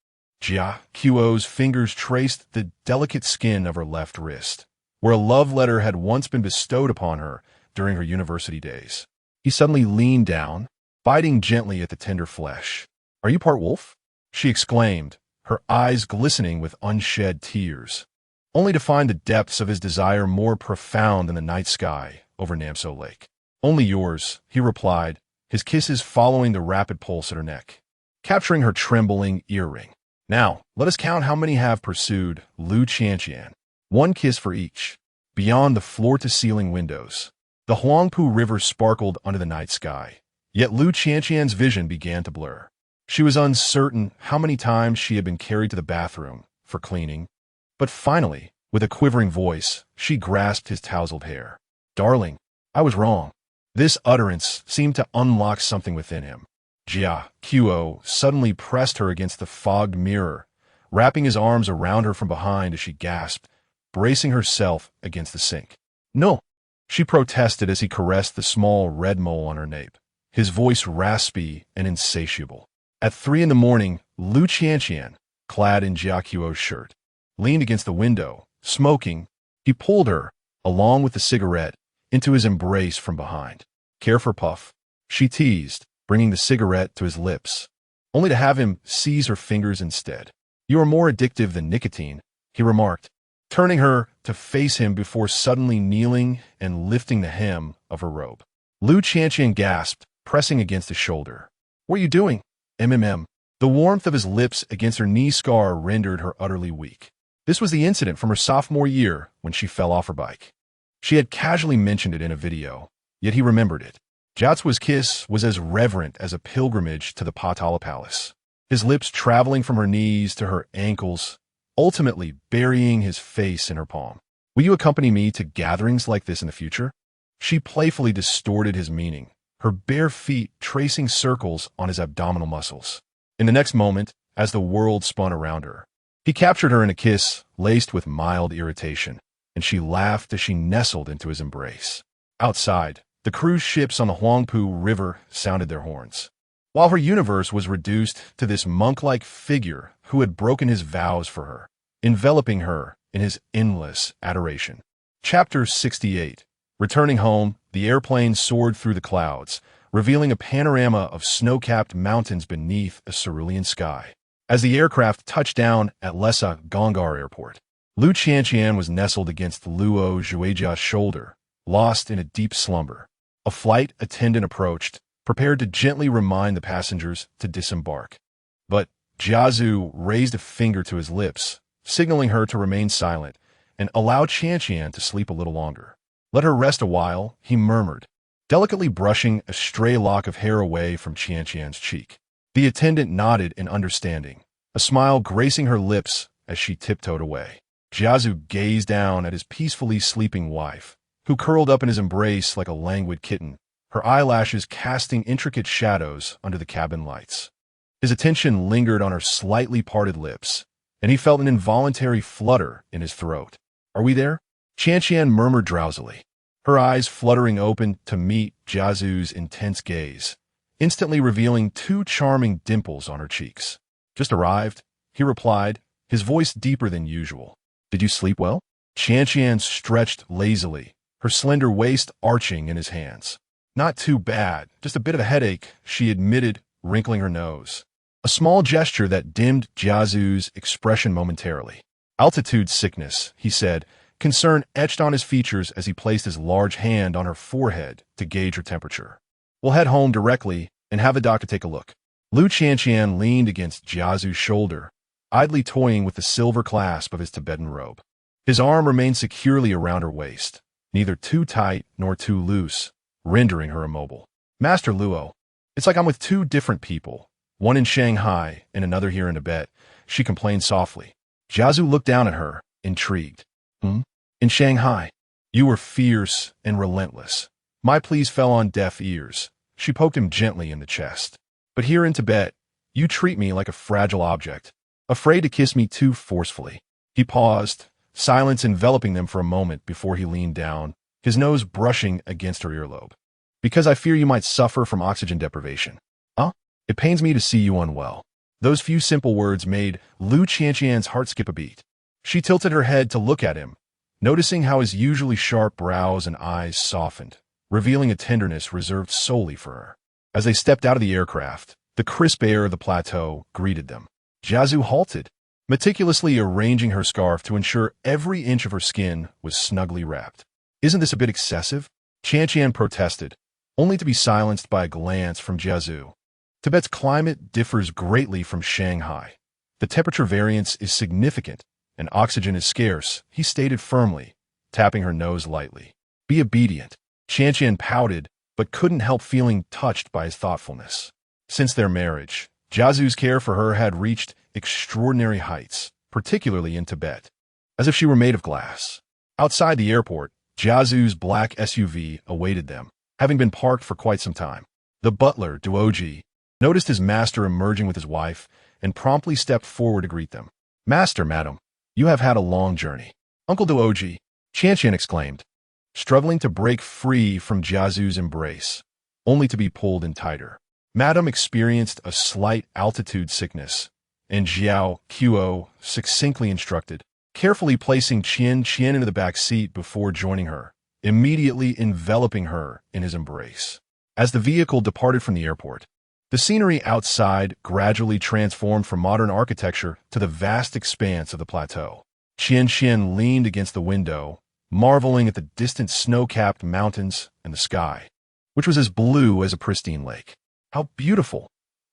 Jia Qiu's fingers traced the delicate skin of her left wrist, where a love letter had once been bestowed upon her during her university days. He suddenly leaned down, biting gently at the tender flesh. "Are you part wolf?" she exclaimed, her eyes glistening with unshed tears, only to find the depths of his desire more profound than the night sky over Namso Lake. "Only yours," he replied, his kisses following the rapid pulse at her neck, capturing her trembling earring. "Now, let us count how many have pursued Lu Qianqian. One kiss for each." Beyond the floor-to-ceiling windows, the Huangpu River sparkled under the night sky, yet Lu Qianqian's vision began to blur. She was uncertain how many times she had been carried to the bathroom for cleaning, but finally, with a quivering voice, she grasped his tousled hair. "Darling, I was wrong." This utterance seemed to unlock something within him. Jia Qiu suddenly pressed her against the fogged mirror, wrapping his arms around her from behind as she gasped, bracing herself against the sink. "No," she protested as he caressed the small red mole on her nape, his voice raspy and insatiable. At 3 a.m, Lu Qianqian, clad in Jia Qiu's shirt, leaned against the window, smoking. He pulled her, along with the cigarette, into his embrace from behind. "Care for puff?" she teased, bringing the cigarette to his lips, only to have him seize her fingers instead. "You are more addictive than nicotine," he remarked, turning her to face him before suddenly kneeling and lifting the hem of her robe. Lu Qianqian gasped, pressing against his shoulder. "What are you doing?" The warmth of his lips against her knee scar rendered her utterly weak. This was the incident from her sophomore year when she fell off her bike. She had casually mentioned it in a video, yet he remembered it. Jiazu's kiss was as reverent as a pilgrimage to the Patala Palace, his lips traveling from her knees to her ankles, ultimately burying his face in her palm. Will you accompany me to gatherings like this in the future? She playfully distorted his meaning, her bare feet tracing circles on his abdominal muscles. In the next moment, as the world spun around her, he captured her in a kiss laced with mild irritation, and she laughed as she nestled into his embrace. Outside, the cruise ships on the Huangpu River sounded their horns, while her universe was reduced to this monk-like figure who had broken his vows for her, enveloping her in his endless adoration. Chapter 68. Returning home, the airplane soared through the clouds, revealing a panorama of snow-capped mountains beneath a cerulean sky. As the aircraft touched down at Lessa Gongar Airport, Lu Qianqian was nestled against Luo Zhuijia's shoulder, lost in a deep slumber. A flight attendant approached, prepared to gently remind the passengers to disembark. But Jiazu raised a finger to his lips, signaling her to remain silent and allow Qianqian to sleep a little longer. Let her rest a while, he murmured, delicately brushing a stray lock of hair away from Qianqian's cheek. The attendant nodded in understanding, a smile gracing her lips as she tiptoed away. Jiazu gazed down at his peacefully sleeping wife, who curled up in his embrace like a languid kitten, her eyelashes casting intricate shadows under the cabin lights. His attention lingered on her slightly parted lips, and he felt an involuntary flutter in his throat. Are we there? Qianqian murmured drowsily, her eyes fluttering open to meet Jiazu's intense gaze, instantly revealing two charming dimples on her cheeks. Just arrived, he replied, his voice deeper than usual. Did you sleep well? Qianqian stretched lazily, her slender waist arching in his hands. Not too bad, just a bit of a headache, she admitted, wrinkling her nose. A small gesture that dimmed Jiazu's expression momentarily. Altitude sickness, he said, concern etched on his features as he placed his large hand on her forehead to gauge her temperature. We'll head home directly and have the doctor take a look. Lu Qianqian leaned against Jiazu's shoulder, idly toying with the silver clasp of his Tibetan robe. His arm remained securely around her waist, neither too tight nor too loose, rendering her immobile. Master Luo, it's like I'm with two different people, one in Shanghai and another here in Tibet, she complained softly. Jiazu looked down at her, intrigued. In Shanghai, you were fierce and relentless. My pleas fell on deaf ears. She poked him gently in the chest. But here in Tibet, you treat me like a fragile object, afraid to kiss me too forcefully. He paused, silence enveloping them for a moment before he leaned down, his nose brushing against her earlobe. Because I fear you might suffer from oxygen deprivation. Huh? It pains me to see you unwell. Those few simple words made Lu Qianqian's heart skip a beat. She tilted her head to look at him, noticing how his usually sharp brows and eyes softened, revealing a tenderness reserved solely for her. As they stepped out of the aircraft, the crisp air of the plateau greeted them. Jiazu halted, meticulously arranging her scarf to ensure every inch of her skin was snugly wrapped. Isn't this a bit excessive? Qianqian protested, only to be silenced by a glance from Jiazu. Tibet's climate differs greatly from Shanghai. The temperature variance is significant, and oxygen is scarce, he stated firmly, tapping her nose lightly. Be obedient. Qianqian pouted, but couldn't help feeling touched by his thoughtfulness. Since their marriage, Jiazu's care for her had reached extraordinary heights, particularly in Tibet, as if she were made of glass. Outside the airport, Jiazu's black SUV awaited them, having been parked for quite some time. The butler, Duoji, noticed his master emerging with his wife and promptly stepped forward to greet them. Master, madam, you have had a long journey. Uncle Duoji, Qianqian exclaimed, struggling to break free from Jiazu's embrace, only to be pulled in tighter. Madam experienced a slight altitude sickness, and Xiao Qiao succinctly instructed, carefully placing Qian into the back seat before joining her, immediately enveloping her in his embrace. As the vehicle departed from the airport, the scenery outside gradually transformed from modern architecture to the vast expanse of the plateau. Qian leaned against the window, marveling at the distant snow-capped mountains and the sky, which was as blue as a pristine lake. How beautiful,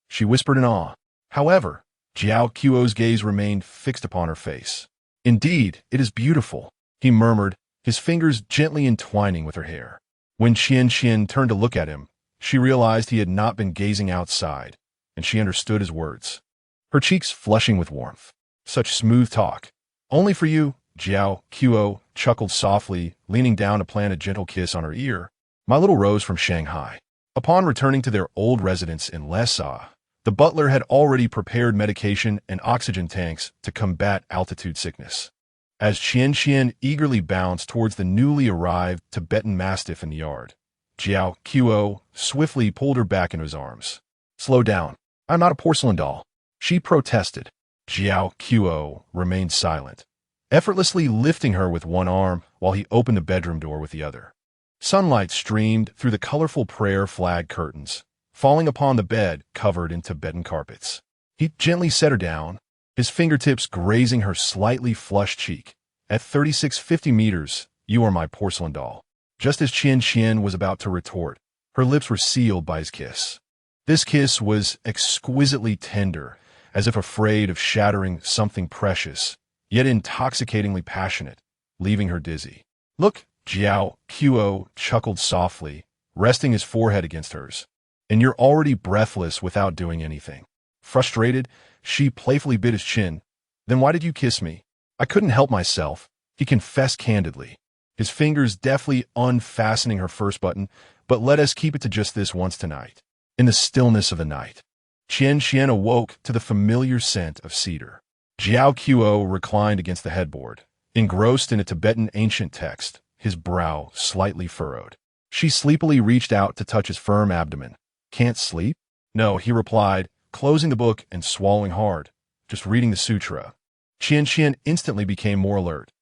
she whispered in awe. However, Xiao Qiao's gaze remained fixed upon her face. Indeed, it is beautiful, he murmured, his fingers gently entwining with her hair. When Qian turned to look at him, She realized he had not been gazing outside, and she understood his words. Her cheeks flushing with warmth. Such smooth talk. Only for you, Jiao Qiu chuckled softly, leaning down to plant a gentle kiss on her ear. My little rose from Shanghai. Upon returning to their old residence in Lhasa, the butler had already prepared medication and oxygen tanks to combat altitude sickness. As Qian eagerly bounced towards the newly arrived Tibetan Mastiff in the yard, Jiao Qiu swiftly pulled her back into his arms. Slow down. I'm not a porcelain doll. She protested. Jiao Qiu remained silent, effortlessly lifting her with one arm while he opened the bedroom door with the other. Sunlight streamed through the colorful prayer flag curtains, falling upon the bed covered in Tibetan carpets. He gently set her down, his fingertips grazing her slightly flushed cheek. At 3650 meters, you are my porcelain doll. Just as Qian was about to retort, her lips were sealed by his kiss. This kiss was exquisitely tender, as if afraid of shattering something precious, yet intoxicatingly passionate, leaving her dizzy. Look, Jiao Qiu chuckled softly, resting his forehead against hers. And you're already breathless without doing anything. Frustrated, she playfully bit his chin. Then why did you kiss me? I couldn't help myself, he confessed candidly, his fingers deftly unfastening her first button, but let us keep it to just this once tonight. In the stillness of the night, Qian awoke to the familiar scent of cedar. Jiao Qiu reclined against the headboard, engrossed in a Tibetan ancient text, his brow slightly furrowed. She sleepily reached out to touch his firm abdomen. Can't sleep? No, he replied, closing the book and swallowing hard. Just reading the sutra. Qian instantly became more alert.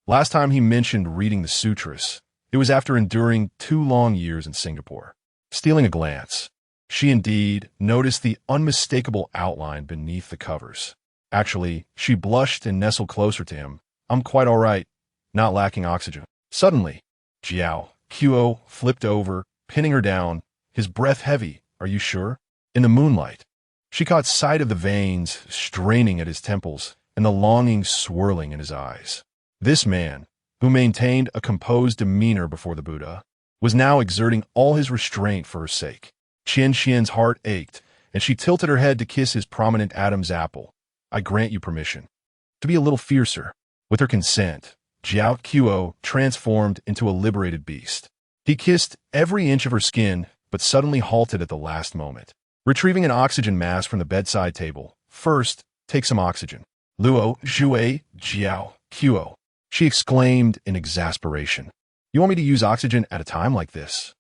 Last time he mentioned reading the sutras, it was after enduring 2 long years in Singapore. Stealing a glance, she indeed noticed the unmistakable outline beneath the covers. Actually, she blushed and nestled closer to him. I'm quite all right, not lacking oxygen. Suddenly, Jiao Qiu flipped over, pinning her down, his breath heavy. Are you sure? In the moonlight, she caught sight of the veins straining at his temples and the longing swirling in his eyes. This man, who maintained a composed demeanor before the Buddha, was now exerting all his restraint for her sake. Qian's heart ached, and she tilted her head to kiss his prominent Adam's apple. I grant you permission to be a little fiercer. With her consent, Jiao Qiu transformed into a liberated beast. He kissed every inch of her skin, but suddenly halted at the last moment. Retrieving an oxygen mask from the bedside table, first, take some oxygen. Luo Zhui Jiao Qiu, she exclaimed in exasperation. You want me to use oxygen at a time like this?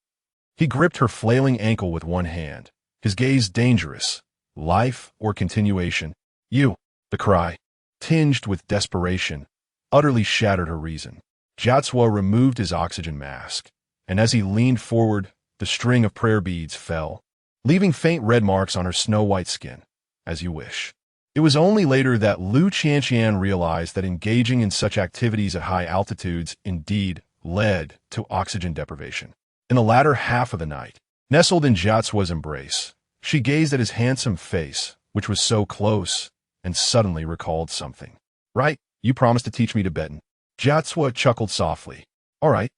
He gripped her flailing ankle with one hand, his gaze dangerous. Life or continuation? You, the cry, tinged with desperation, utterly shattered her reason. Jiao removed his oxygen mask, and as he leaned forward, the string of prayer beads fell, leaving faint red marks on her snow-white skin. As you wish. It was only later that Lu Qian realized that engaging in such activities at high altitudes indeed led to oxygen deprivation. In the latter half of the night, nestled in Jiao's embrace, she gazed at his handsome face, which was so close, and suddenly recalled something. Right, you promised to teach me Tibetan. Jiao chuckled softly. All right,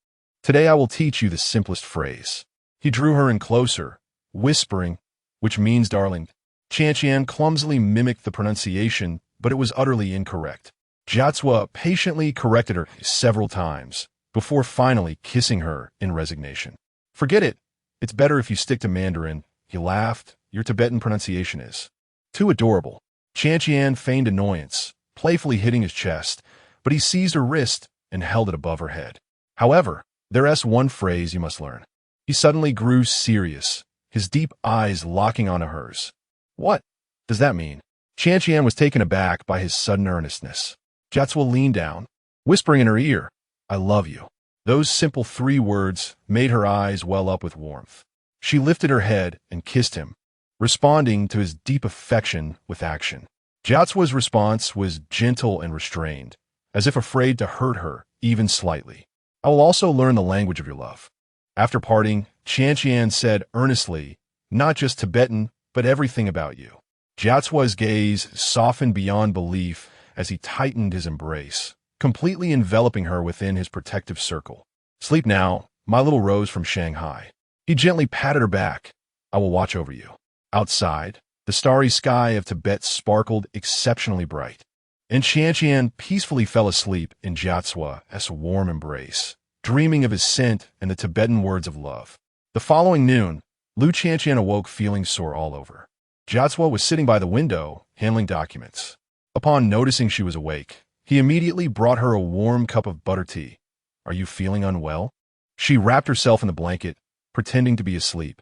today I will teach you the simplest phrase. He drew her in closer, whispering, which means darling. Qian clumsily mimicked the pronunciation, but it was utterly incorrect. Jiao patiently corrected her several times, before finally kissing her in resignation. Forget it. It's better if you stick to Mandarin. He laughed. Your Tibetan pronunciation is too adorable. Qian feigned annoyance, playfully hitting his chest, but he seized her wrist and held it above her head. However, there's one phrase you must learn. He suddenly grew serious, his deep eyes locking onto hers. What does that mean? Qian was taken aback by his sudden earnestness. Jiao leaned down, whispering in her ear, I love you. Those simple 3 words made her eyes well up with warmth. She lifted her head and kissed him, responding to his deep affection with action. Jiao's response was gentle and restrained, as if afraid to hurt her, even slightly. I will also learn the language of your love. After parting, Qian said earnestly, not just Tibetan, but everything about you. Jiao's gaze softened beyond belief as he tightened his embrace, completely enveloping her within his protective circle. Sleep now, my little rose from Shanghai. He gently patted her back, I will watch over you. Outside, the starry sky of Tibet sparkled exceptionally bright, and Qianqian peacefully fell asleep in Jiacua's warm embrace, dreaming of his scent and the Tibetan words of love. The following noon, Lu Qianqian awoke feeling sore all over. Jiacua was sitting by the window, handling documents. Upon noticing she was awake, he immediately brought her a warm cup of butter tea. "Are you feeling unwell?" She wrapped herself in the blanket, pretending to be asleep.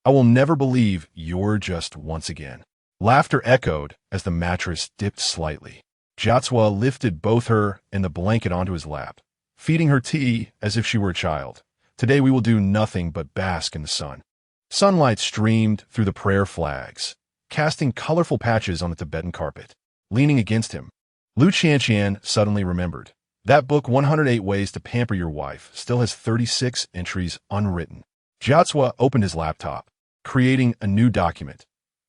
"I will never believe you're just once again." Laughter echoed as the mattress dipped slightly. Jiacua lifted both her and the blanket onto his lap, feeding her tea as if she were a child. "Today we will do nothing but bask in the sun." Sunlight streamed through the prayer flags, casting colorful patches on the Tibetan carpet. Leaning against him, Lu Qianqian suddenly remembered. That book, 108 Ways to Pamper Your Wife, still has 36 entries unwritten. Jiacua opened his laptop, creating a new document.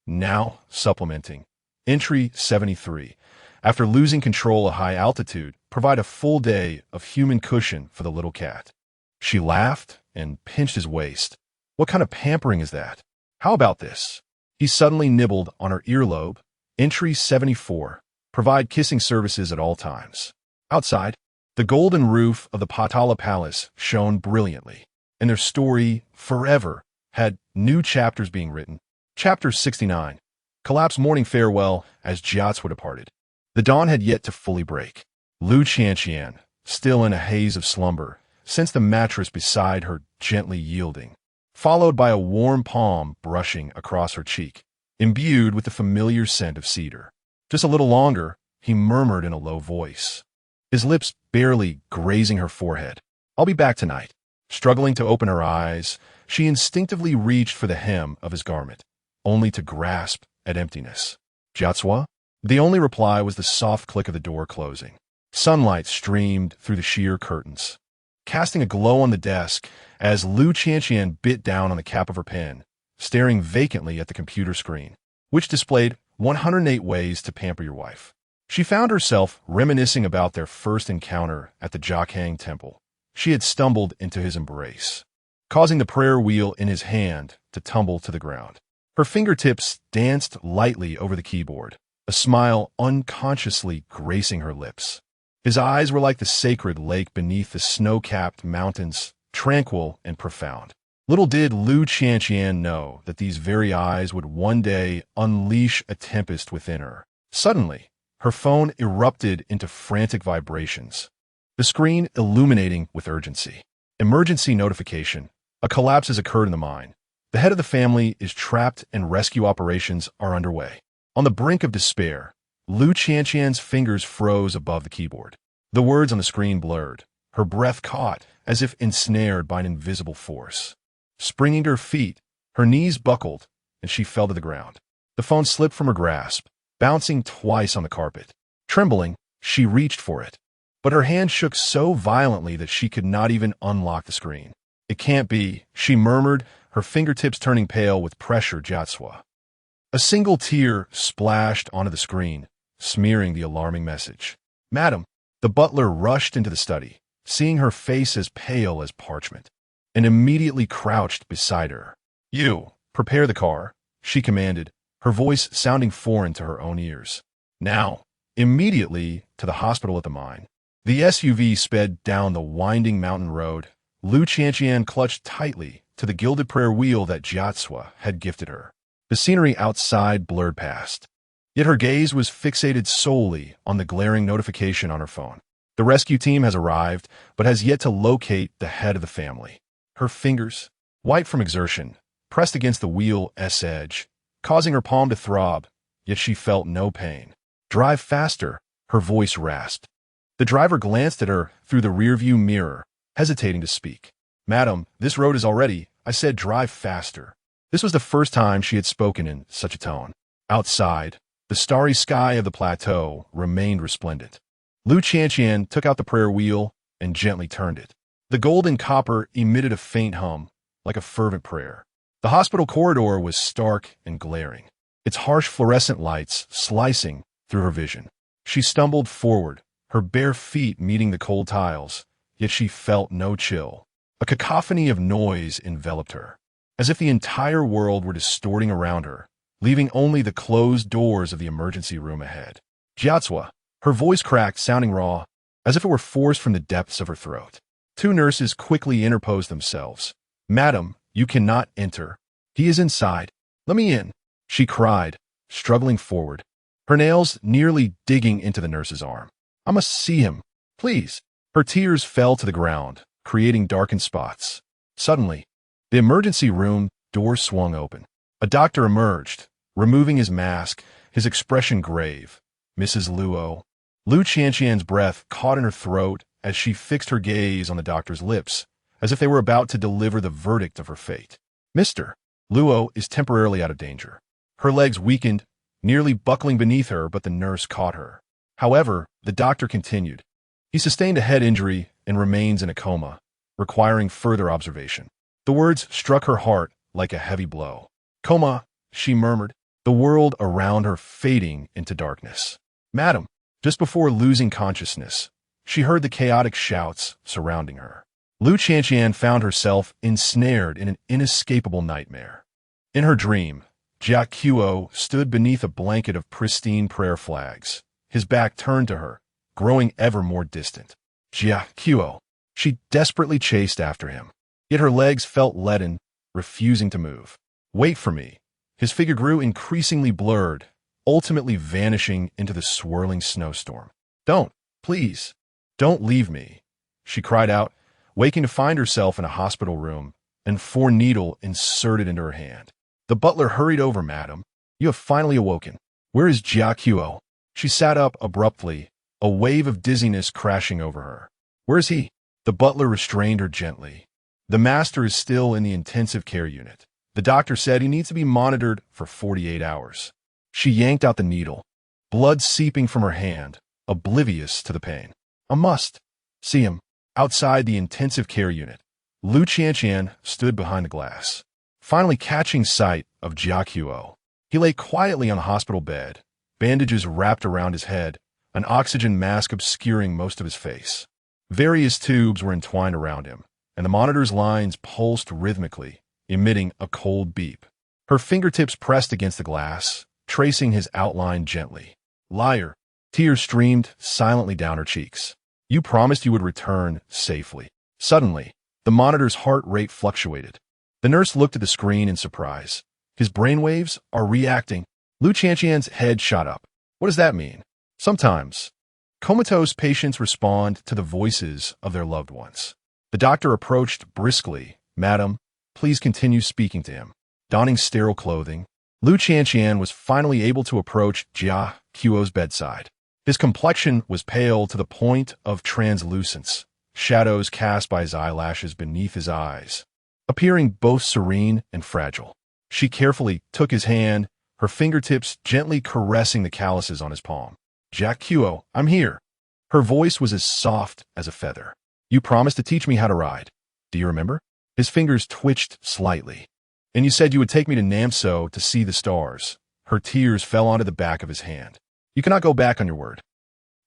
Now supplementing. Entry 73. After losing control at high altitude, provide a full day of human cushion for the little cat. She laughed and pinched his waist. "What kind of pampering is that? How about this?" He suddenly nibbled on her earlobe. Entry 74. Provide kissing services at all times. Outside, the golden roof of the Potala Palace shone brilliantly, and their story, forever, had new chapters being written. Chapter 69. Collapse morning farewell as Jiacua departed. The dawn had yet to fully break. Lu Qianqian, still in a haze of slumber, sensed the mattress beside her gently yielding, followed by a warm palm brushing across her cheek, imbued with the familiar scent of cedar. "Just a little longer," he murmured in a low voice, his lips barely grazing her forehead. "I'll be back tonight." Struggling to open her eyes, she instinctively reached for the hem of his garment, only to grasp at emptiness. "Jiacua?" The only reply was the soft click of the door closing. Sunlight streamed through the sheer curtains, casting a glow on the desk as Lu Qianqian bit down on the cap of her pen, staring vacantly at the computer screen, which displayed 108 Ways to Pamper Your Wife. She found herself reminiscing about their first encounter at the Jiakhang Temple. She had stumbled into his embrace, causing the prayer wheel in his hand to tumble to the ground. Her fingertips danced lightly over the keyboard, a smile unconsciously gracing her lips. His eyes were like the sacred lake beneath the snow-capped mountains, tranquil and profound. Little did Lu Qianqian know that these very eyes would one day unleash a tempest within her. Suddenly, her phone erupted into frantic vibrations, the screen illuminating with urgency. Emergency notification. A collapse has occurred in the mine. The head of the family is trapped and rescue operations are underway. On the brink of despair, Lu Qianqian's fingers froze above the keyboard. The words on the screen blurred, her breath caught as if ensnared by an invisible force. Springing to her feet, her knees buckled, and she fell to the ground. The phone slipped from her grasp, bouncing twice on the carpet. Trembling, she reached for it, but her hand shook so violently that she could not even unlock the screen. "It can't be," she murmured, her fingertips turning pale with pressure. Jiacua. A single tear splashed onto the screen, smearing the alarming message. "Madam." The butler rushed into the study, seeing her face as pale as parchment, and immediately crouched beside her. "You, prepare the car," she commanded, her voice sounding foreign to her own ears. "Now, immediately to the hospital at the mine." The SUV sped down the winding mountain road. Lu Qianqian clutched tightly to the gilded prayer wheel that Jiacua had gifted her. The scenery outside blurred past, yet her gaze was fixated solely on the glaring notification on her phone. The rescue team has arrived, but has yet to locate the head of the family. Her fingers, white from exertion, pressed against the wheel's edge, causing her palm to throb, yet she felt no pain. "Drive faster," her voice rasped. The driver glanced at her through the rearview mirror, hesitating to speak. "Madam, this road is already—" I said drive faster. This was the first time she had spoken in such a tone. Outside, the starry sky of the plateau remained resplendent. Lu Qianqian took out the prayer wheel and gently turned it. The golden copper emitted a faint hum, like a fervent prayer. The hospital corridor was stark and glaring, its harsh fluorescent lights slicing through her vision. She stumbled forward, her bare feet meeting the cold tiles, yet she felt no chill. A cacophony of noise enveloped her. as if the entire world were distorting around her, leaving only the closed doors of the emergency room ahead. Jiatsua, her voice cracked, sounding raw, as if it were forced from the depths of her throat. Two nurses quickly interposed themselves. "Madam, you cannot enter. He is inside. Let me in," she cried, struggling forward, her nails nearly digging into the nurse's arm. "I must see him, please." Her tears fell to the ground, creating darkened spots. Suddenly, the emergency room door swung open. A doctor emerged, removing his mask, his expression grave. "Mrs. Luo." Lu Qianqian's breath caught in her throat as she fixed her gaze on the doctor's lips, as if they were about to deliver the verdict of her fate. "Mr. Luo is temporarily out of danger." Her legs weakened, nearly buckling beneath her, but the nurse caught her. However, the doctor continued. "He sustained a head injury and remains in a coma, requiring further observation." The words struck her heart like a heavy blow. "Coma," she murmured, the world around her fading into darkness. "Madam." Just before losing consciousness, she heard the chaotic shouts surrounding her. Lu Qianqian found herself ensnared in an inescapable nightmare. In her dream, Jia Qiuo stood beneath a blanket of pristine prayer flags, his back turned to her, growing ever more distant. Jia Qiuo. She desperately chased after him, yet her legs felt leaden, refusing to move. "Wait for me." His figure grew increasingly blurred, ultimately vanishing into the swirling snowstorm. "Don't, please, don't leave me," she cried out, waking to find herself in a hospital room, and 4 needle inserted into her hand. The butler hurried over. "Madam, you have finally awoken. Where is Jia Qiuo?" She sat up abruptly, a wave of dizziness crashing over her. "Where is he?" The butler restrained her gently. "The master is still in the intensive care unit. The doctor said he needs to be monitored for 48 hours. She yanked out the needle, blood seeping from her hand, oblivious to the pain. "I must see him." Outside the intensive care unit, Lu Qianqian stood behind the glass, finally catching sight of Jia Qiuo. He lay quietly on the hospital bed, bandages wrapped around his head, an oxygen mask obscuring most of his face. Various tubes were entwined around him, and the monitor's lines pulsed rhythmically, emitting a cold beep. Her fingertips pressed against the glass, tracing his outline gently. "Liar." Tears streamed silently down her cheeks. "You promised you would return safely." Suddenly, the monitor's heart rate fluctuated. The nurse looked at the screen in surprise. "His brainwaves are reacting." Lu Qianqian's head shot up. "What does that mean?" "Sometimes comatose patients respond to the voices of their loved ones." The doctor approached briskly. "Madam, please continue speaking to him." Donning sterile clothing, Lu Qianqian was finally able to approach Jia Qiuo's bedside. His complexion was pale to the point of translucence, shadows cast by his eyelashes beneath his eyes, appearing both serene and fragile. She carefully took his hand, her fingertips gently caressing the calluses on his palm. "Jia Qiuo, I'm here." Her voice was as soft as a feather. "You promised to teach me how to ride. Do you remember?" His fingers twitched slightly. "And you said you would take me to Namso to see the stars." Her tears fell onto the back of his hand. "You cannot go back on your word."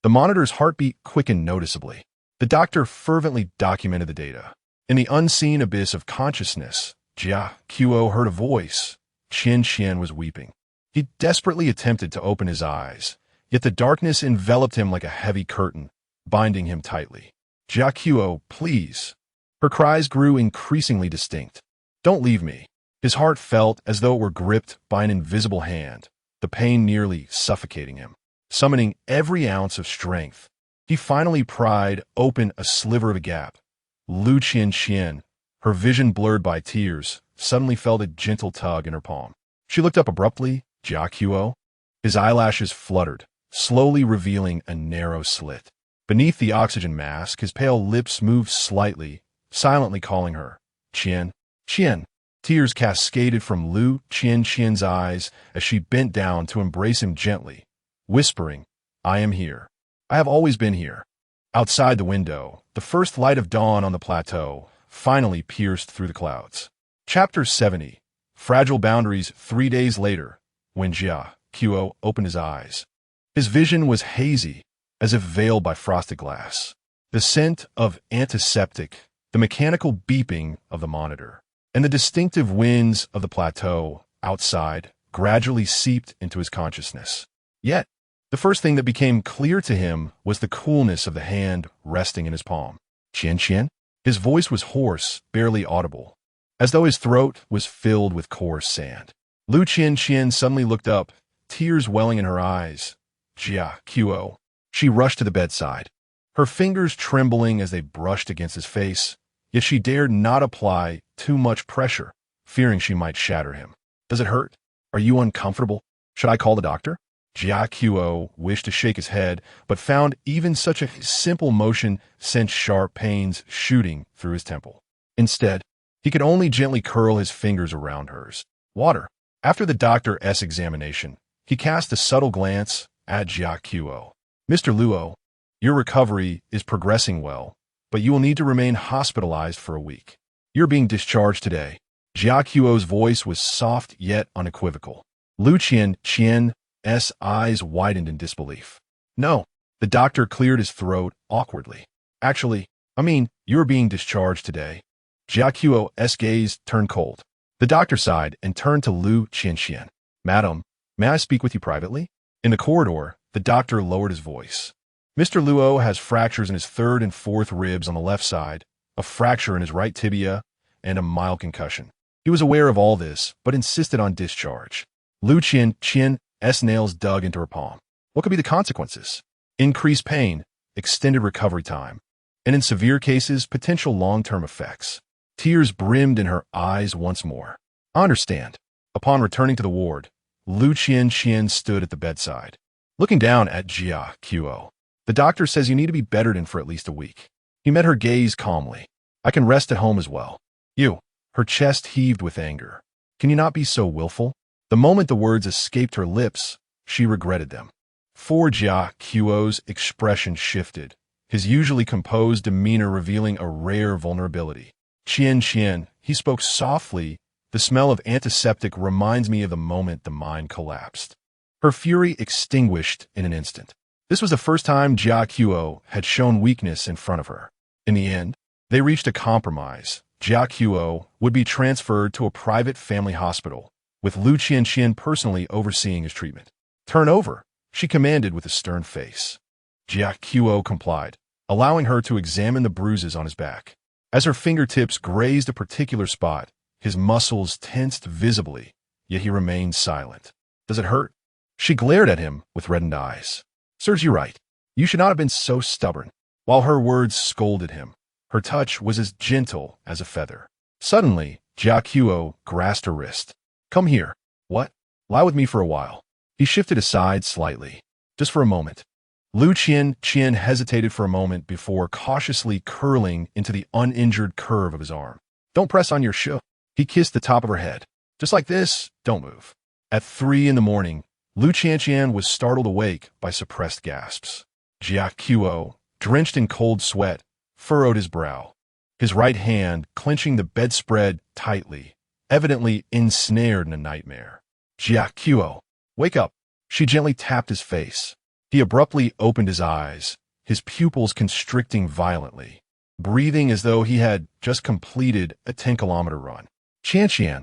The monitor's heartbeat quickened noticeably. The doctor fervently documented the data. In the unseen abyss of consciousness, Jia Qiuo heard a voice. Qian Qian was weeping. He desperately attempted to open his eyes, yet the darkness enveloped him like a heavy curtain, binding him tightly. "Jia Qiuo, please." Her cries grew increasingly distinct. "Don't leave me." His heart felt as though it were gripped by an invisible hand, the pain nearly suffocating him. Summoning every ounce of strength, he finally pried open a sliver of a gap. Lu Qianqian, her vision blurred by tears, suddenly felt a gentle tug in her palm. She looked up abruptly. "Jia Qiuo?" His eyelashes fluttered, slowly revealing a narrow slit. Beneath the oxygen mask, his pale lips moved slightly, silently calling her. "Qian, Qian." Tears cascaded from Lu Qianqian's eyes as she bent down to embrace him gently, whispering, "I am here. I have always been here." Outside the window, the first light of dawn on the plateau finally pierced through the clouds. Chapter 70. Fragile Boundaries. 3 days later, when Jia Qiuo opened his eyes, his vision was hazy, as if veiled by frosted glass. The scent of antiseptic, the mechanical beeping of the monitor, and the distinctive winds of the plateau outside gradually seeped into his consciousness. Yet, the first thing that became clear to him was the coolness of the hand resting in his palm. Qian Qian? His voice was hoarse, barely audible, as though his throat was filled with coarse sand. Lu Qian suddenly looked up, tears welling in her eyes. Jia Qiu. She rushed to the bedside, her fingers trembling as they brushed against his face, yet she dared not apply too much pressure, fearing she might shatter him. Does it hurt? Are you uncomfortable? Should I call the doctor? Jia Qiu wished to shake his head, but found even such a simple motion sent sharp pains shooting through his temple. Instead, he could only gently curl his fingers around hers. Water. After the doctor's examination, he cast a subtle glance at Jia Qiu. Mr. Luo, your recovery is progressing well, but you will need to remain hospitalized for a week. You're being discharged today. Jia Qiu's voice was soft yet unequivocal. Lu Qian's eyes widened in disbelief. No, the doctor cleared his throat awkwardly. Actually, you're being discharged today. Jia Qiu's gaze turned cold. The doctor sighed and turned to Lu Qian. Madam, may I speak with you privately? In the corridor, the doctor lowered his voice. Mr. Luo has fractures in his third and fourth ribs on the left side, a fracture in his right tibia, and a mild concussion. He was aware of all this, but insisted on discharge. Lu Qian's nails dug into her palm. What could be the consequences? Increased pain, extended recovery time, and in severe cases, potential long-term effects. Tears brimmed in her eyes once more. I understand. Upon returning to the ward, Lu Qian stood at the bedside, looking down at Jia Qiu. The doctor says you need to be bettered in for at least a week. He met her gaze calmly. I can rest at home as well. You. Her chest heaved with anger. Can you not be so willful? The moment the words escaped her lips, she regretted them. For Jia Qiu's expression shifted, his usually composed demeanor revealing a rare vulnerability. Qian, he spoke softly. The smell of antiseptic reminds me of the moment the mine collapsed. Her fury extinguished in an instant. This was the first time Jia Qiu had shown weakness in front of her. In the end, they reached a compromise. Jia Qiu would be transferred to a private family hospital, with Lu Qian personally overseeing his treatment. Turn over, she commanded with a stern face. Jia Qiu complied, allowing her to examine the bruises on his back. As her fingertips grazed a particular spot, his muscles tensed visibly, yet he remained silent. Does it hurt? She glared at him with reddened eyes. Serves you right. You should not have been so stubborn. While her words scolded him, her touch was as gentle as a feather. Suddenly, Jia Qiu grasped her wrist. Come here. What? Lie with me for a while. He shifted aside slightly. Just for a moment. Lu Qian hesitated for a moment before cautiously curling into the uninjured curve of his arm. Don't press on your shoe. He kissed the top of her head. Just like this, don't move. At 3 a.m, Lu Qian was startled awake by suppressed gasps. Jia Qiu, drenched in cold sweat, furrowed his brow, his right hand clenching the bedspread tightly, evidently ensnared in a nightmare. Jia Qiu, wake up. She gently tapped his face. He abruptly opened his eyes, his pupils constricting violently, breathing as though he had just completed a 10-kilometer run. Qian.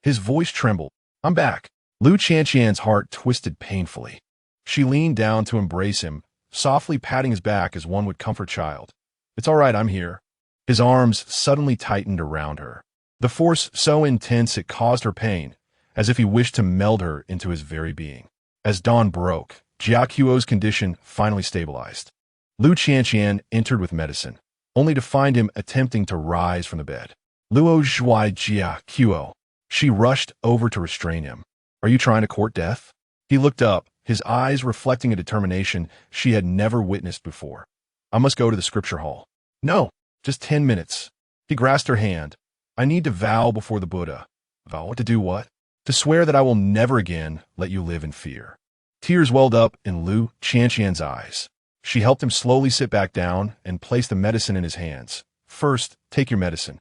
His voice trembled. I'm back. Lu Qian's heart twisted painfully. She leaned down to embrace him, softly patting his back as one would comfort a child. It's all right, I'm here. His arms suddenly tightened around her, the force so intense it caused her pain, as if he wished to meld her into his very being. As dawn broke, Jia Qiu's condition finally stabilized. Lu Qian entered with medicine, only to find him attempting to rise from the bed. Luo Zhuai Jia Qiu. She rushed over to restrain him. Are you trying to court death? He looked up, his eyes reflecting a determination she had never witnessed before. I must go to the scripture hall. No, just 10 minutes. He grasped her hand. I need to vow before the Buddha. Vow to do what? To swear that I will never again let you live in fear. Tears welled up in Lu Qian's eyes. She helped him slowly sit back down and placed the medicine in his hands. First, take your medicine.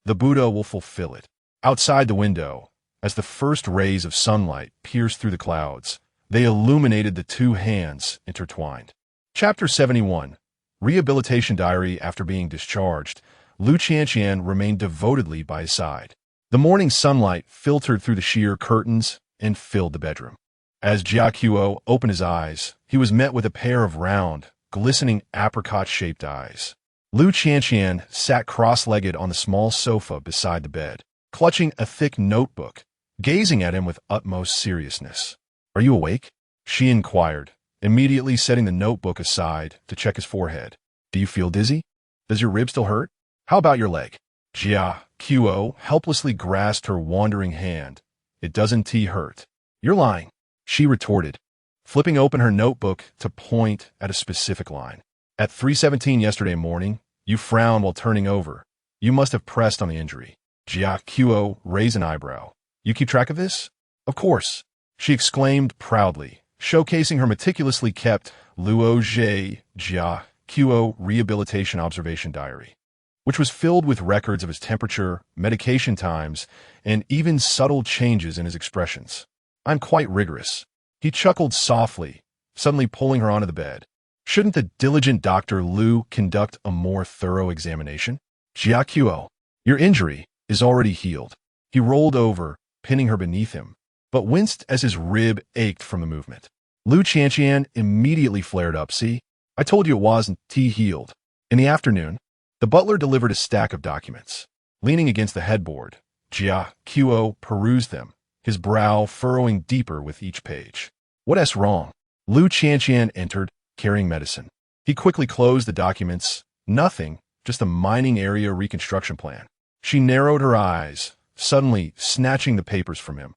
The Buddha will fulfill it. Outside the window, as the first rays of sunlight pierced through the clouds, they illuminated the two hands intertwined. Chapter 71. Rehabilitation Diary. After being discharged, Lu Qian remained devotedly by his side. The morning sunlight filtered through the sheer curtains and filled the bedroom. As Jia Qiu opened his eyes, he was met with a pair of round, glistening apricot-shaped eyes. Lu Qianqian sat cross-legged on the small sofa beside the bed, clutching a thick notebook, gazing at him with utmost seriousness. "Are you awake?" she inquired, immediately setting the notebook aside to check his forehead. "Do you feel dizzy? Does your rib still hurt? How about your leg?" Jia Qiu helplessly grasped her wandering hand. "It doesn't hurt." "You're lying," she retorted, flipping open her notebook to point at a specific line. "At 3:17 yesterday morning, you frowned while turning over. You must have pressed on the injury." Jia Qiu raised an eyebrow. "You keep track of this?" "Of course," she exclaimed proudly, showcasing her meticulously kept Luo Zhe Jia Qiu Rehabilitation Observation Diary, which was filled with records of his temperature, medication times, and even subtle changes in his expressions. "I'm quite rigorous." He chuckled softly, suddenly pulling her onto the bed. "Shouldn't the diligent Dr. Lu conduct a more thorough examination?" "Jia Qiu, your injury is already healed." He rolled over, pinning her beneath him, but winced as his rib ached from the movement. Lu Qianqian immediately flared up. "See, I told you it wasn't healed." In the afternoon, the butler delivered a stack of documents. Leaning against the headboard, Jia Qiu perused them, his brow furrowing deeper with each page. "What's wrong?" Lu Qianqian entered, carrying medicine. He quickly closed the documents. "Nothing, just a mining area reconstruction plan." She narrowed her eyes, suddenly snatching the papers from him.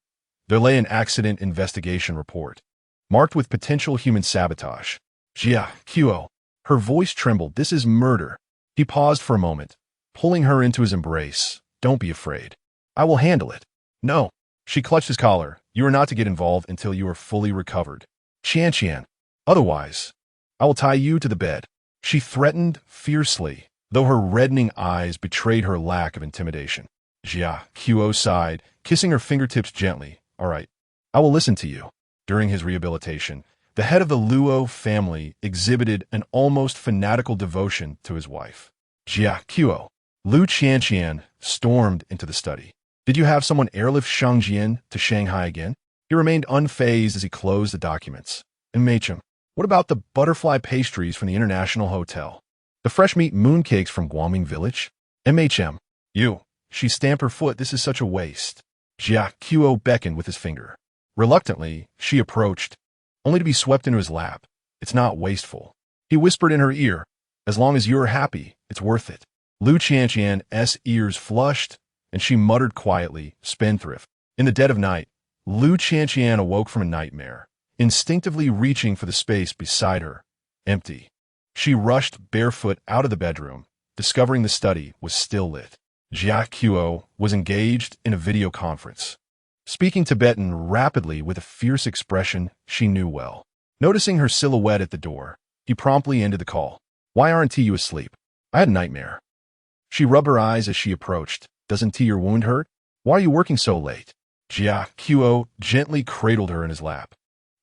There lay an accident investigation report, marked with potential human sabotage. "Jia Qiu," her voice trembled. "This is murder." He paused for a moment, pulling her into his embrace. "Don't be afraid. I will handle it." "No." She clutched his collar. "You are not to get involved until you are fully recovered. Qianqian. Otherwise, I will tie you to the bed." She threatened fiercely, though her reddening eyes betrayed her lack of intimidation. Jia Qiu sighed, kissing her fingertips gently. "All right, I will listen to you." During his rehabilitation, the head of the Luo family exhibited an almost fanatical devotion to his wife. Jia Qiu. Lu Qianqian stormed into the study. "Did you have someone airlift Shang Jian to Shanghai again?" He remained unfazed as he closed the documents. "And Macham, what about the butterfly pastries from the International Hotel? The fresh meat mooncakes from Guangming Village?" "MHM. You." She stamped her foot. "This is such a waste." Jia Qiu beckoned with his finger. Reluctantly, she approached, only to be swept into his lap. "It's not wasteful." He whispered in her ear. "As long as you're happy, it's worth it." Lu Qianqian's ears flushed, and she muttered quietly, "Spendthrift." In the dead of night, Lu Qianqian awoke from a nightmare, instinctively reaching for the space beside her. Empty. She rushed barefoot out of the bedroom, discovering the study was still lit. Jia Qiu was engaged in a video conference, speaking Tibetan rapidly with a fierce expression she knew well. Noticing her silhouette at the door, he promptly ended the call. "Why aren't you asleep?" "I had a nightmare." She rubbed her eyes as she approached. "Doesn't your wound hurt? Why are you working so late?" Jia Qiu gently cradled her in his lap,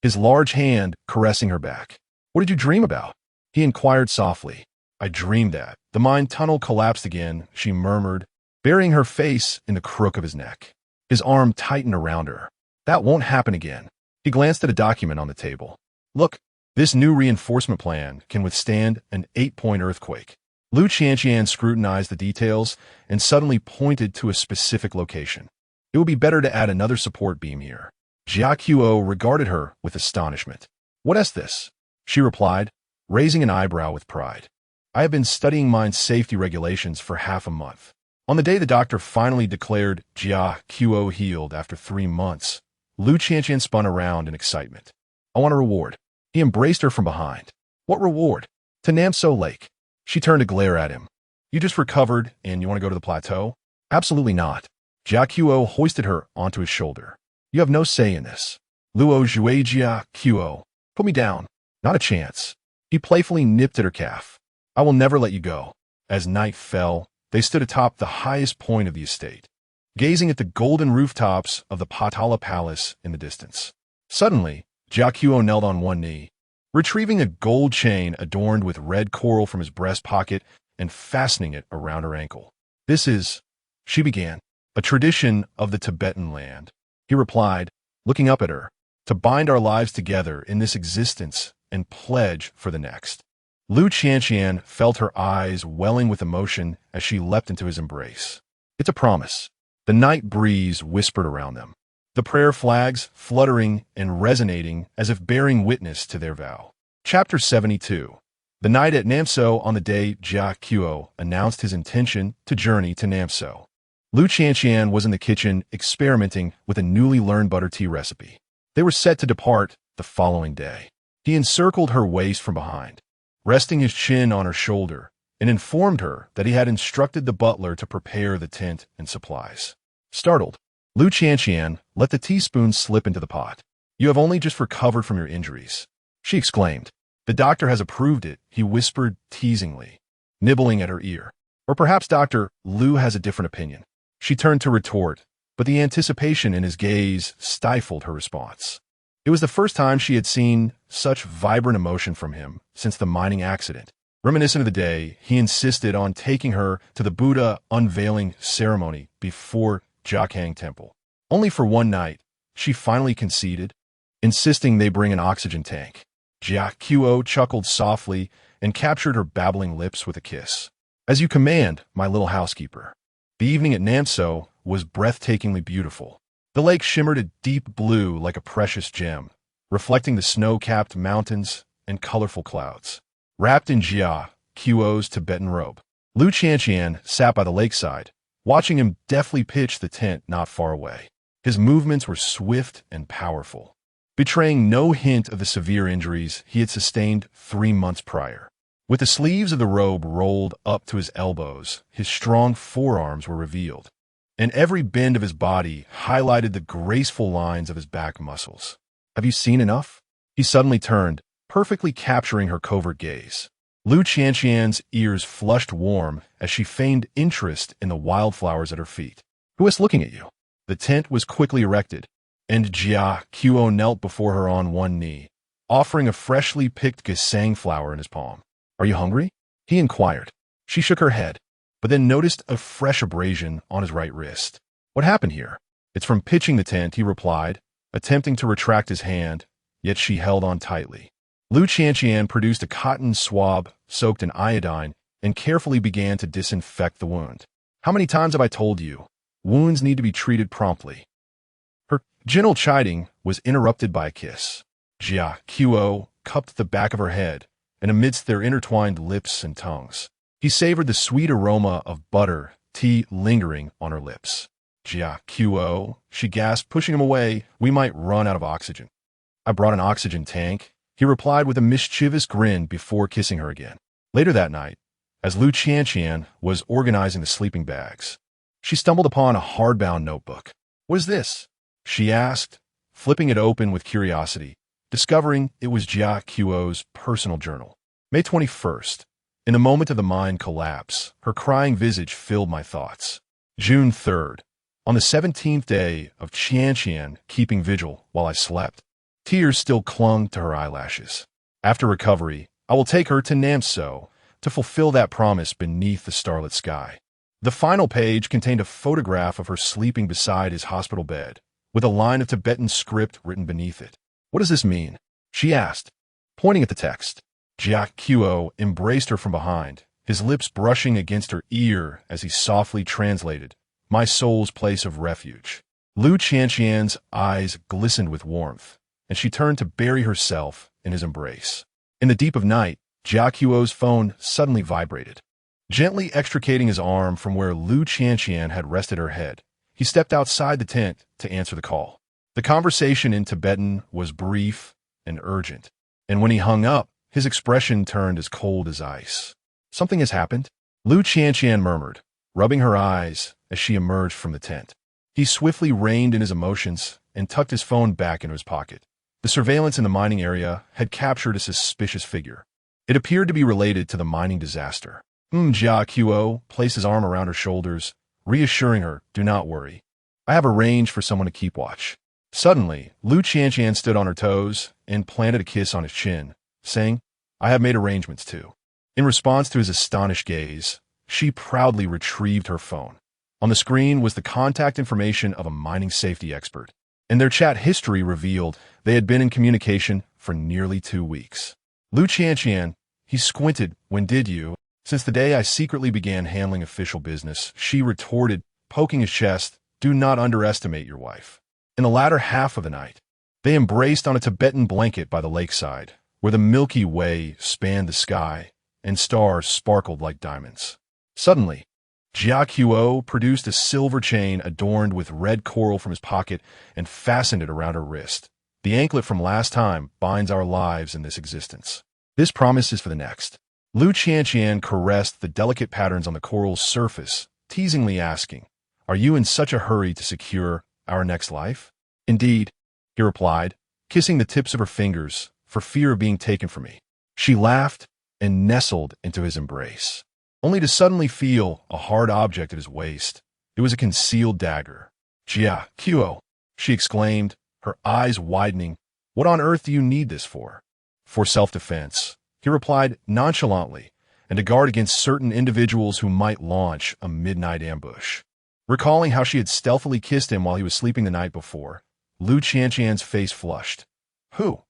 his large hand caressing her back. "What did you dream about?" he inquired softly. "I dreamed that." The mind tunnel collapsed again, she murmured, burying her face in the crook of his neck. His arm tightened around her. "That won't happen again." He glanced at a document on the table. "Look, this new reinforcement plan can withstand an 8-point earthquake." Lu Qianqian scrutinized the details and suddenly pointed to a specific location. "It would be better to add another support beam here." Jia Qiu regarded her with astonishment. "What is this?" she replied, raising an eyebrow with pride. "I have been studying mine safety regulations for half a month." On the day the doctor finally declared Jia Qiu healed after 3 months, Lu Qianqian spun around in excitement. "I want a reward." He embraced her from behind. "What reward?" "To Namso Lake." She turned to glare at him. "You just recovered, and you want to go to the plateau?" "Absolutely not." Jia Qiu hoisted her onto his shoulder. "You have no say in this." "Luo Zhui Jia Qiu. Put me down." "Not a chance." He playfully nipped at her calf. "I will never let you go." As night fell, they stood atop the highest point of the estate, gazing at the golden rooftops of the Patala Palace in the distance. Suddenly, Jia Qiu knelt on one knee, retrieving a gold chain adorned with red coral from his breast pocket and fastening it around her ankle. "This is—" she began, A tradition of the Tibetan land, he replied, looking up at her, to bind our lives together in this existence and pledge for the next. Lu Qianqian felt her eyes welling with emotion as she leapt into his embrace. It's a promise. The night breeze whispered around them, the prayer flags fluttering and resonating as if bearing witness to their vow. Chapter 72. The night at Namso. On the day Jia Qiu announced his intention to journey to Namso, Lu Qianqian was in the kitchen experimenting with a newly learned butter tea recipe. They were set to depart the following day. He encircled her waist from behind, resting his chin on her shoulder, and informed her that he had instructed the butler to prepare the tent and supplies. Startled, Lu Qianqian let the teaspoon slip into the pot. "You have only just recovered from your injuries," she exclaimed. "The doctor has approved it," he whispered teasingly, nibbling at her ear. "Or perhaps Dr. Lu has a different opinion." She turned to retort, but the anticipation in his gaze stifled her response. It was the first time she had seen such vibrant emotion from him since the mining accident. Reminiscent of the day, he insisted on taking her to the Buddha unveiling ceremony before Jiakhang Temple. Only for one night, she finally conceded, insisting they bring an oxygen tank. Jia Qiu chuckled softly and captured her babbling lips with a kiss. "As you command, my little housekeeper." The evening at Namso was breathtakingly beautiful. The lake shimmered a deep blue like a precious gem, reflecting the snow-capped mountains and colorful clouds. Wrapped in Jia Qiu's Tibetan robe, Lu Qianqian sat by the lakeside, watching him deftly pitch the tent not far away. His movements were swift and powerful, betraying no hint of the severe injuries he had sustained 3 months prior. With the sleeves of the robe rolled up to his elbows, his strong forearms were revealed, and every bend of his body highlighted the graceful lines of his back muscles. "Have you seen enough?" He suddenly turned, perfectly capturing her covert gaze. Lu Qianqian's ears flushed warm as she feigned interest in the wildflowers at her feet. "Who is looking at you?" The tent was quickly erected, and Jia Qiu knelt before her on one knee, offering a freshly picked gesang flower in his palm. "Are you hungry?" he inquired. She shook her head, but then noticed a fresh abrasion on his right wrist. "What happened here?" "It's from pitching the tent," he replied, attempting to retract his hand, yet she held on tightly. Lu Qianqian produced a cotton swab soaked in iodine and carefully began to disinfect the wound. "How many times have I told you? Wounds need to be treated promptly." Her gentle chiding was interrupted by a kiss. Jia Qiu cupped the back of her head, and amidst their intertwined lips and tongues, he savored the sweet aroma of butter tea lingering on her lips. "Jia Qiu," she gasped, pushing him away, "we might run out of oxygen." "I brought an oxygen tank," he replied with a mischievous grin before kissing her again. Later that night, as Lu Qianqian was organizing the sleeping bags, she stumbled upon a hardbound notebook. "What is this?" she asked, flipping it open with curiosity, discovering it was Jia Qiu's personal journal. May 21st. In a moment of the mind collapse, her crying visage filled my thoughts. June 3rd. On the 17th day of Qianqian keeping vigil while I slept, tears still clung to her eyelashes. After recovery, I will take her to Namso to fulfill that promise beneath the starlit sky. The final page contained a photograph of her sleeping beside his hospital bed, with a line of Tibetan script written beneath it. "What does this mean?" she asked, pointing at the text. Jia Qiu embraced her from behind, his lips brushing against her ear as he softly translated, "My soul's place of refuge." Lu Qianqian's eyes glistened with warmth, and she turned to bury herself in his embrace. In the deep of night, Jia Qiu's phone suddenly vibrated. Gently extricating his arm from where Lu Qianqian had rested her head, he stepped outside the tent to answer the call. The conversation in Tibetan was brief and urgent, and when he hung up, his expression turned as cold as ice. "Something has happened?" Lu Qianqian murmured, rubbing her eyes as she emerged from the tent. He swiftly reined in his emotions and tucked his phone back into his pocket. The surveillance in the mining area had captured a suspicious figure. It appeared to be related to the mining disaster. Jia Qiu placed his arm around her shoulders, reassuring her, "Do not worry. I have arranged for someone to keep watch." Suddenly, Lu Qianqian stood on her toes and planted a kiss on his chin, saying, "I have made arrangements too." In response to his astonished gaze, she proudly retrieved her phone. On the screen was the contact information of a mining safety expert, and their chat history revealed they had been in communication for nearly 2 weeks. Lu Qianqian, he squinted. When did you? Since the day I secretly began handling official business, she retorted, poking his chest. Do not underestimate your wife. In the latter half of the night, they embraced on a Tibetan blanket by the lakeside, where the Milky Way spanned the sky and stars sparkled like diamonds. Suddenly, Jia Qiu produced a silver chain adorned with red coral from his pocket and fastened it around her wrist. The anklet from last time binds our lives in this existence. This promise is for the next. Lu Qianqian caressed the delicate patterns on the coral's surface, teasingly asking, Are you in such a hurry to secure our next life? Indeed, he replied, kissing the tips of her fingers for fear of being taken from me. She laughed and nestled into his embrace, only to suddenly feel a hard object at his waist. It was a concealed dagger. Jia Qiu, she exclaimed, her eyes widening. What on earth do you need this for? For self-defense, he replied nonchalantly, and to guard against certain individuals who might launch a midnight ambush. Recalling how she had stealthily kissed him while he was sleeping the night before, Lu Qianqian's face flushed. Who?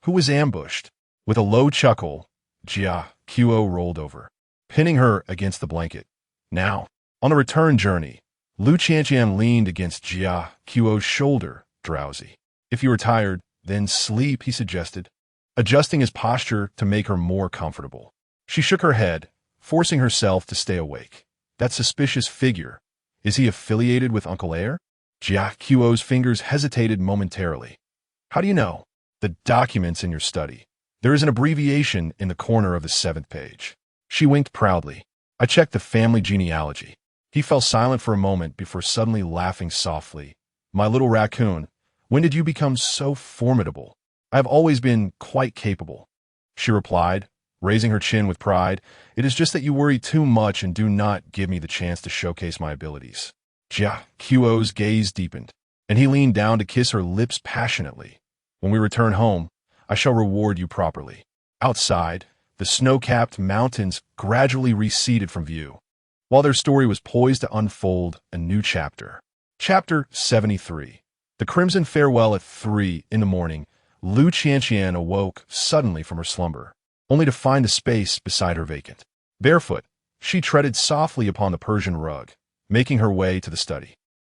Who was ambushed? With a low chuckle, Jia Qiu rolled over, pinning her against the blanket. Now, on the return journey, Lu Qianqian leaned against Jia Qiu's shoulder, drowsy. If you were tired, then sleep, he suggested, adjusting his posture to make her more comfortable. She shook her head, forcing herself to stay awake. That suspicious figure, is he affiliated with Uncle Air? Jia Qiu's fingers hesitated momentarily. How do you know? The documents in your study. There is an abbreviation in the corner of the 7th page. She winked proudly. I checked the family genealogy. He fell silent for a moment before suddenly laughing softly. My little raccoon, when did you become so formidable? I have always been quite capable. She replied, raising her chin with pride. It is just that you worry too much and do not give me the chance to showcase my abilities. Jia Qiu's gaze deepened, and he leaned down to kiss her lips passionately. When we return home, I shall reward you properly. Outside, the snow-capped mountains gradually receded from view, while their story was poised to unfold a new chapter. Chapter 73. The crimson farewell at 3 in the morning. Lu Qianqian awoke suddenly from her slumber, only to find the space beside her vacant. Barefoot, she treaded softly upon the Persian rug, making her way to the study.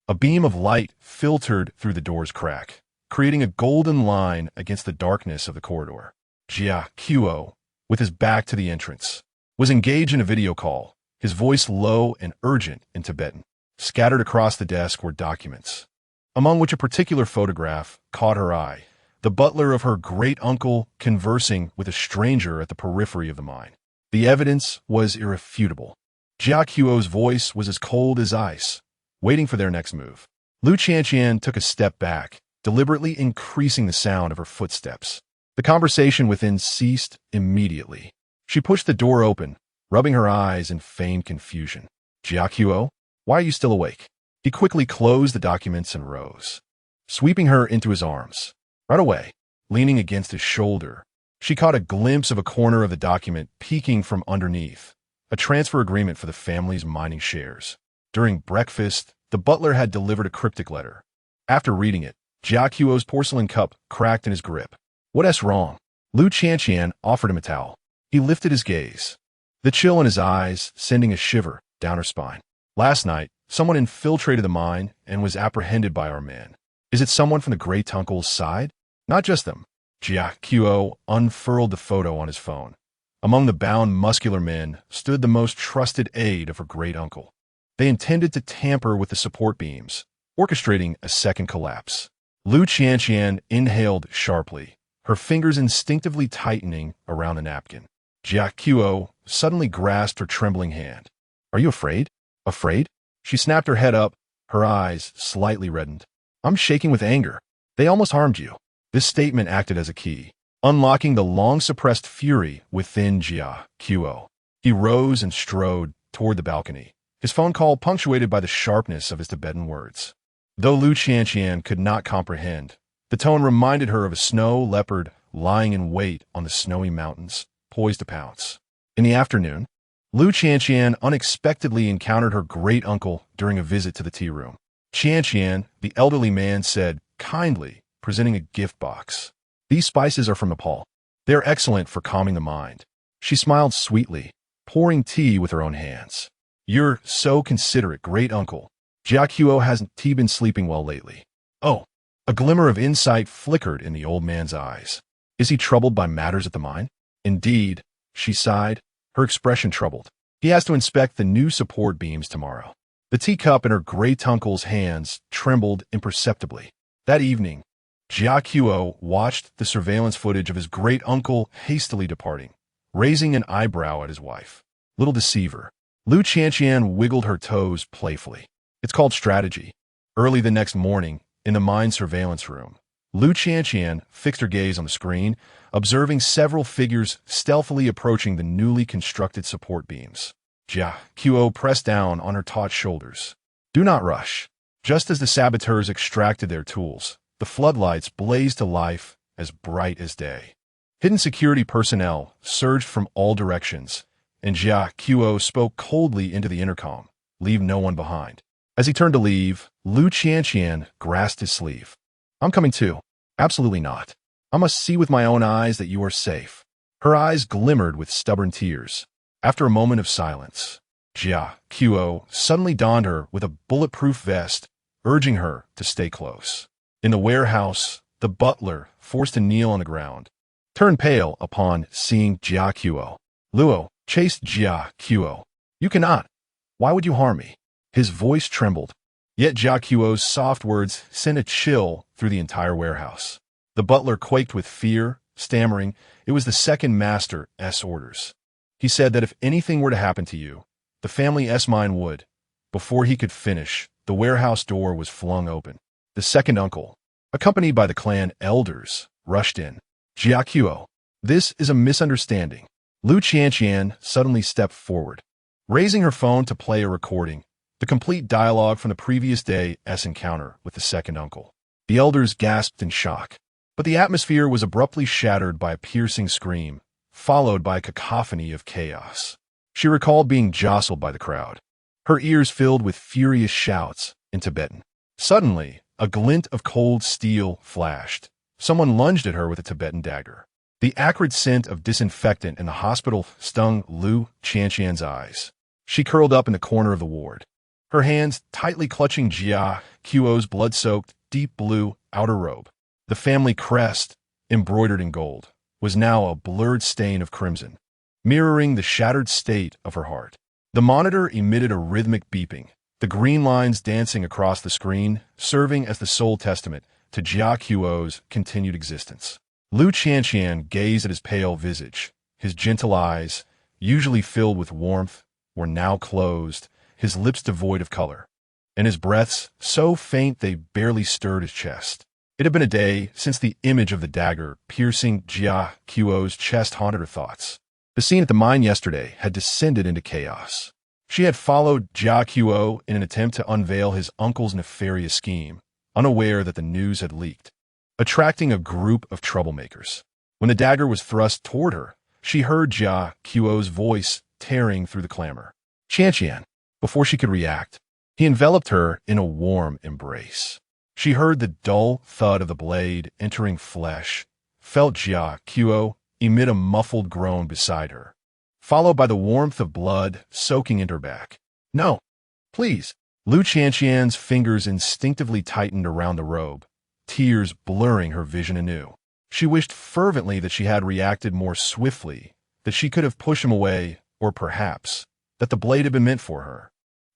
A beam of light filtered through the door's crack, creating a golden line against the darkness of the corridor. Jia Qiu, with his back to the entrance, was engaged in a video call, his voice low and urgent in Tibetan. Scattered across the desk were documents, among which a particular photograph caught her eye. The butler of her great-uncle conversing with a stranger at the periphery of the mine. The evidence was irrefutable. Jia Qiu's voice was as cold as ice, waiting for their next move. Lu Qianqian took a step back, deliberately increasing the sound of her footsteps. The conversation within ceased immediately. She pushed the door open, rubbing her eyes in feigned confusion. Jia Qiu, why are you still awake? He quickly closed the documents and rose, sweeping her into his arms. Right away, leaning against his shoulder, she caught a glimpse of a corner of the document peeking from underneath, a transfer agreement for the family's mining shares. During breakfast, the butler had delivered a cryptic letter. After reading it, Jia Qiu's porcelain cup cracked in his grip. What's wrong? Lu Qianqian offered him a towel. He lifted his gaze, the chill in his eyes sending a shiver down her spine. Last night, someone infiltrated the mine and was apprehended by our men. Is it someone from the Great Uncle's side? Not just them. Jia Qiu unfurled the photo on his phone. Among the bound muscular men stood the most trusted aide of her great uncle. They intended to tamper with the support beams, orchestrating a second collapse. Lu Qianqian inhaled sharply, her fingers instinctively tightening around the napkin. Jia Qiu suddenly grasped her trembling hand. Are you afraid? Afraid? She snapped her head up, her eyes slightly reddened. I'm shaking with anger. They almost harmed you. This statement acted as a key, unlocking the long-suppressed fury within Jia Qiu. He rose and strode toward the balcony, his phone call punctuated by the sharpness of his Tibetan words. Though Lu Qianqian could not comprehend, the tone reminded her of a snow leopard lying in wait on the snowy mountains, poised to pounce. In the afternoon, Lu Qianqian unexpectedly encountered her great-uncle during a visit to the tea room. Qianqian, the elderly man, said kindly, presenting a gift box. "These spices are from Nepal. They are excellent for calming the mind." She smiled sweetly, pouring tea with her own hands. "You're so considerate, great-uncle. Jia Qiu hasn't been sleeping well lately." "Oh." A glimmer of insight flickered in the old man's eyes. "Is he troubled by matters at the mine?" "Indeed," she sighed, her expression troubled. "He has to inspect the new support beams tomorrow." The teacup in her great-uncle's hands trembled imperceptibly. That evening, Jia Qiu watched the surveillance footage of his great-uncle hastily departing, raising an eyebrow at his wife. Little deceiver. Lu Qianqian wiggled her toes playfully. "It's called strategy." Early the next morning, in the mine surveillance room, Lu Qianqian fixed her gaze on the screen, observing several figures stealthily approaching the newly constructed support beams. Jia Qiu pressed down on her taut shoulders. "Do not rush." Just as the saboteurs extracted their tools, the floodlights blazed to life as bright as day. Hidden security personnel surged from all directions, and Jia Qiu spoke coldly into the intercom, "Leave no one behind." As he turned to leave, Lu Qianqian grasped his sleeve. "I'm coming too." "Absolutely not. I must see with my own eyes that you are safe." Her eyes glimmered with stubborn tears. After a moment of silence, Jia Qiu suddenly donned her with a bulletproof vest, urging her to stay close. In the warehouse, the butler, forced to kneel on the ground, turned pale upon seeing Jia Qiu. Luo chased Jia Qiu. "You cannot. Why would you harm me?" His voice trembled. Yet Jia Qiu's soft words sent a chill through the entire warehouse. The butler quaked with fear, stammering, "It was the second master's orders. He said that if anything were to happen to you, the family mine would." Before he could finish, the warehouse door was flung open. The second uncle, accompanied by the clan elders, rushed in. "Jia Qiu, this is a misunderstanding." Lu Qianqian suddenly stepped forward, raising her phone to play a recording, the complete dialogue from the previous day's encounter with the second uncle. The elders gasped in shock, but the atmosphere was abruptly shattered by a piercing scream, followed by a cacophony of chaos. She recalled being jostled by the crowd, her ears filled with furious shouts in Tibetan. Suddenly, a glint of cold steel flashed. Someone lunged at her with a Tibetan dagger. The acrid scent of disinfectant in the hospital stung Lu Qianqian's eyes. She curled up in the corner of the ward, her hands tightly clutching Jia Qiu's blood-soaked, deep blue outer robe. The family crest, embroidered in gold, was now a blurred stain of crimson, mirroring the shattered state of her heart. The monitor emitted a rhythmic beeping, the green lines dancing across the screen, serving as the sole testament to Jia Qiu's continued existence. Lu Qianqian gazed at his pale visage. His gentle eyes, usually filled with warmth, were now closed, his lips devoid of color, and his breaths so faint they barely stirred his chest. It had been a day since the image of the dagger piercing Jia Qiu's chest haunted her thoughts. The scene at the mine yesterday had descended into chaos. She had followed Jia Qiu in an attempt to unveil his uncle's nefarious scheme, unaware that the news had leaked, attracting a group of troublemakers. When the dagger was thrust toward her, she heard Jia Qiu's voice tearing through the clamor. "Qianqian." Before she could react, he enveloped her in a warm embrace. She heard the dull thud of the blade entering flesh, felt Jia Qiu emit a muffled groan beside her, followed by the warmth of blood soaking into her back. "No, please." Lu Qianqian's fingers instinctively tightened around the robe, tears blurring her vision anew. She wished fervently that she had reacted more swiftly, that she could have pushed him away, or perhaps that the blade had been meant for her.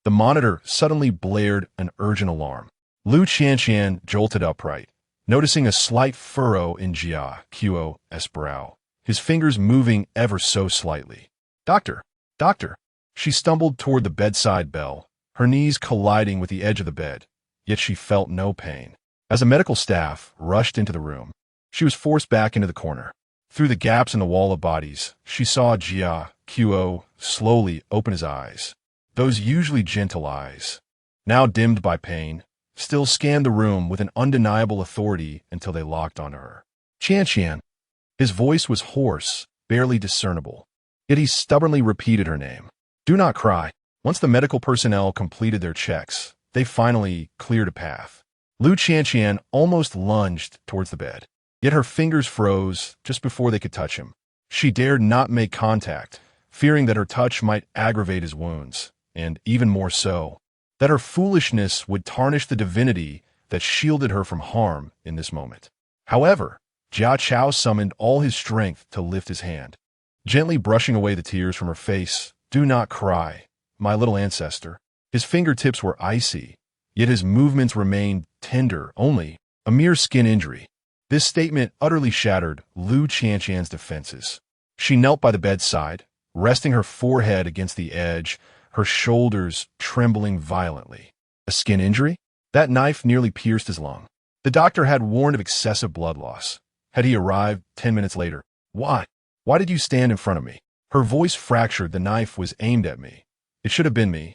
The monitor suddenly blared an urgent alarm. Lu Qianqian jolted upright, noticing a slight furrow in Jia Qiu's brow, his fingers moving ever so slightly. "Doctor! Doctor!" She stumbled toward the bedside bell, her knees colliding with the edge of the bed, yet she felt no pain. As the medical staff rushed into the room, she was forced back into the corner. Through the gaps in the wall of bodies, she saw Jia Qiu slowly open his eyes. Those usually gentle eyes, now dimmed by pain, still scanned the room with an undeniable authority until they locked onto her. "Qianqian." His voice was hoarse, barely discernible, yet he stubbornly repeated her name. Do not cry. Once the medical personnel completed their checks, they finally cleared a path. Lu Qianqian almost lunged towards the bed, yet her fingers froze just before they could touch him. She dared not make contact, fearing that her touch might aggravate his wounds, and even more so, that her foolishness would tarnish the divinity that shielded her from harm in this moment. However, Jia Chao summoned all his strength to lift his hand, gently brushing away the tears from her face. Do not cry, my little ancestor. His fingertips were icy, yet his movements remained tender, only a mere skin injury. This statement utterly shattered Lu Qianqian's defenses. She knelt by the bedside, resting her forehead against the edge, her shoulders trembling violently. A skin injury? That knife nearly pierced his lung. The doctor had warned of excessive blood loss. Had he arrived 10 minutes later? Why? Why did you stand in front of me? Her voice fractured. The knife was aimed at me. It should have been me.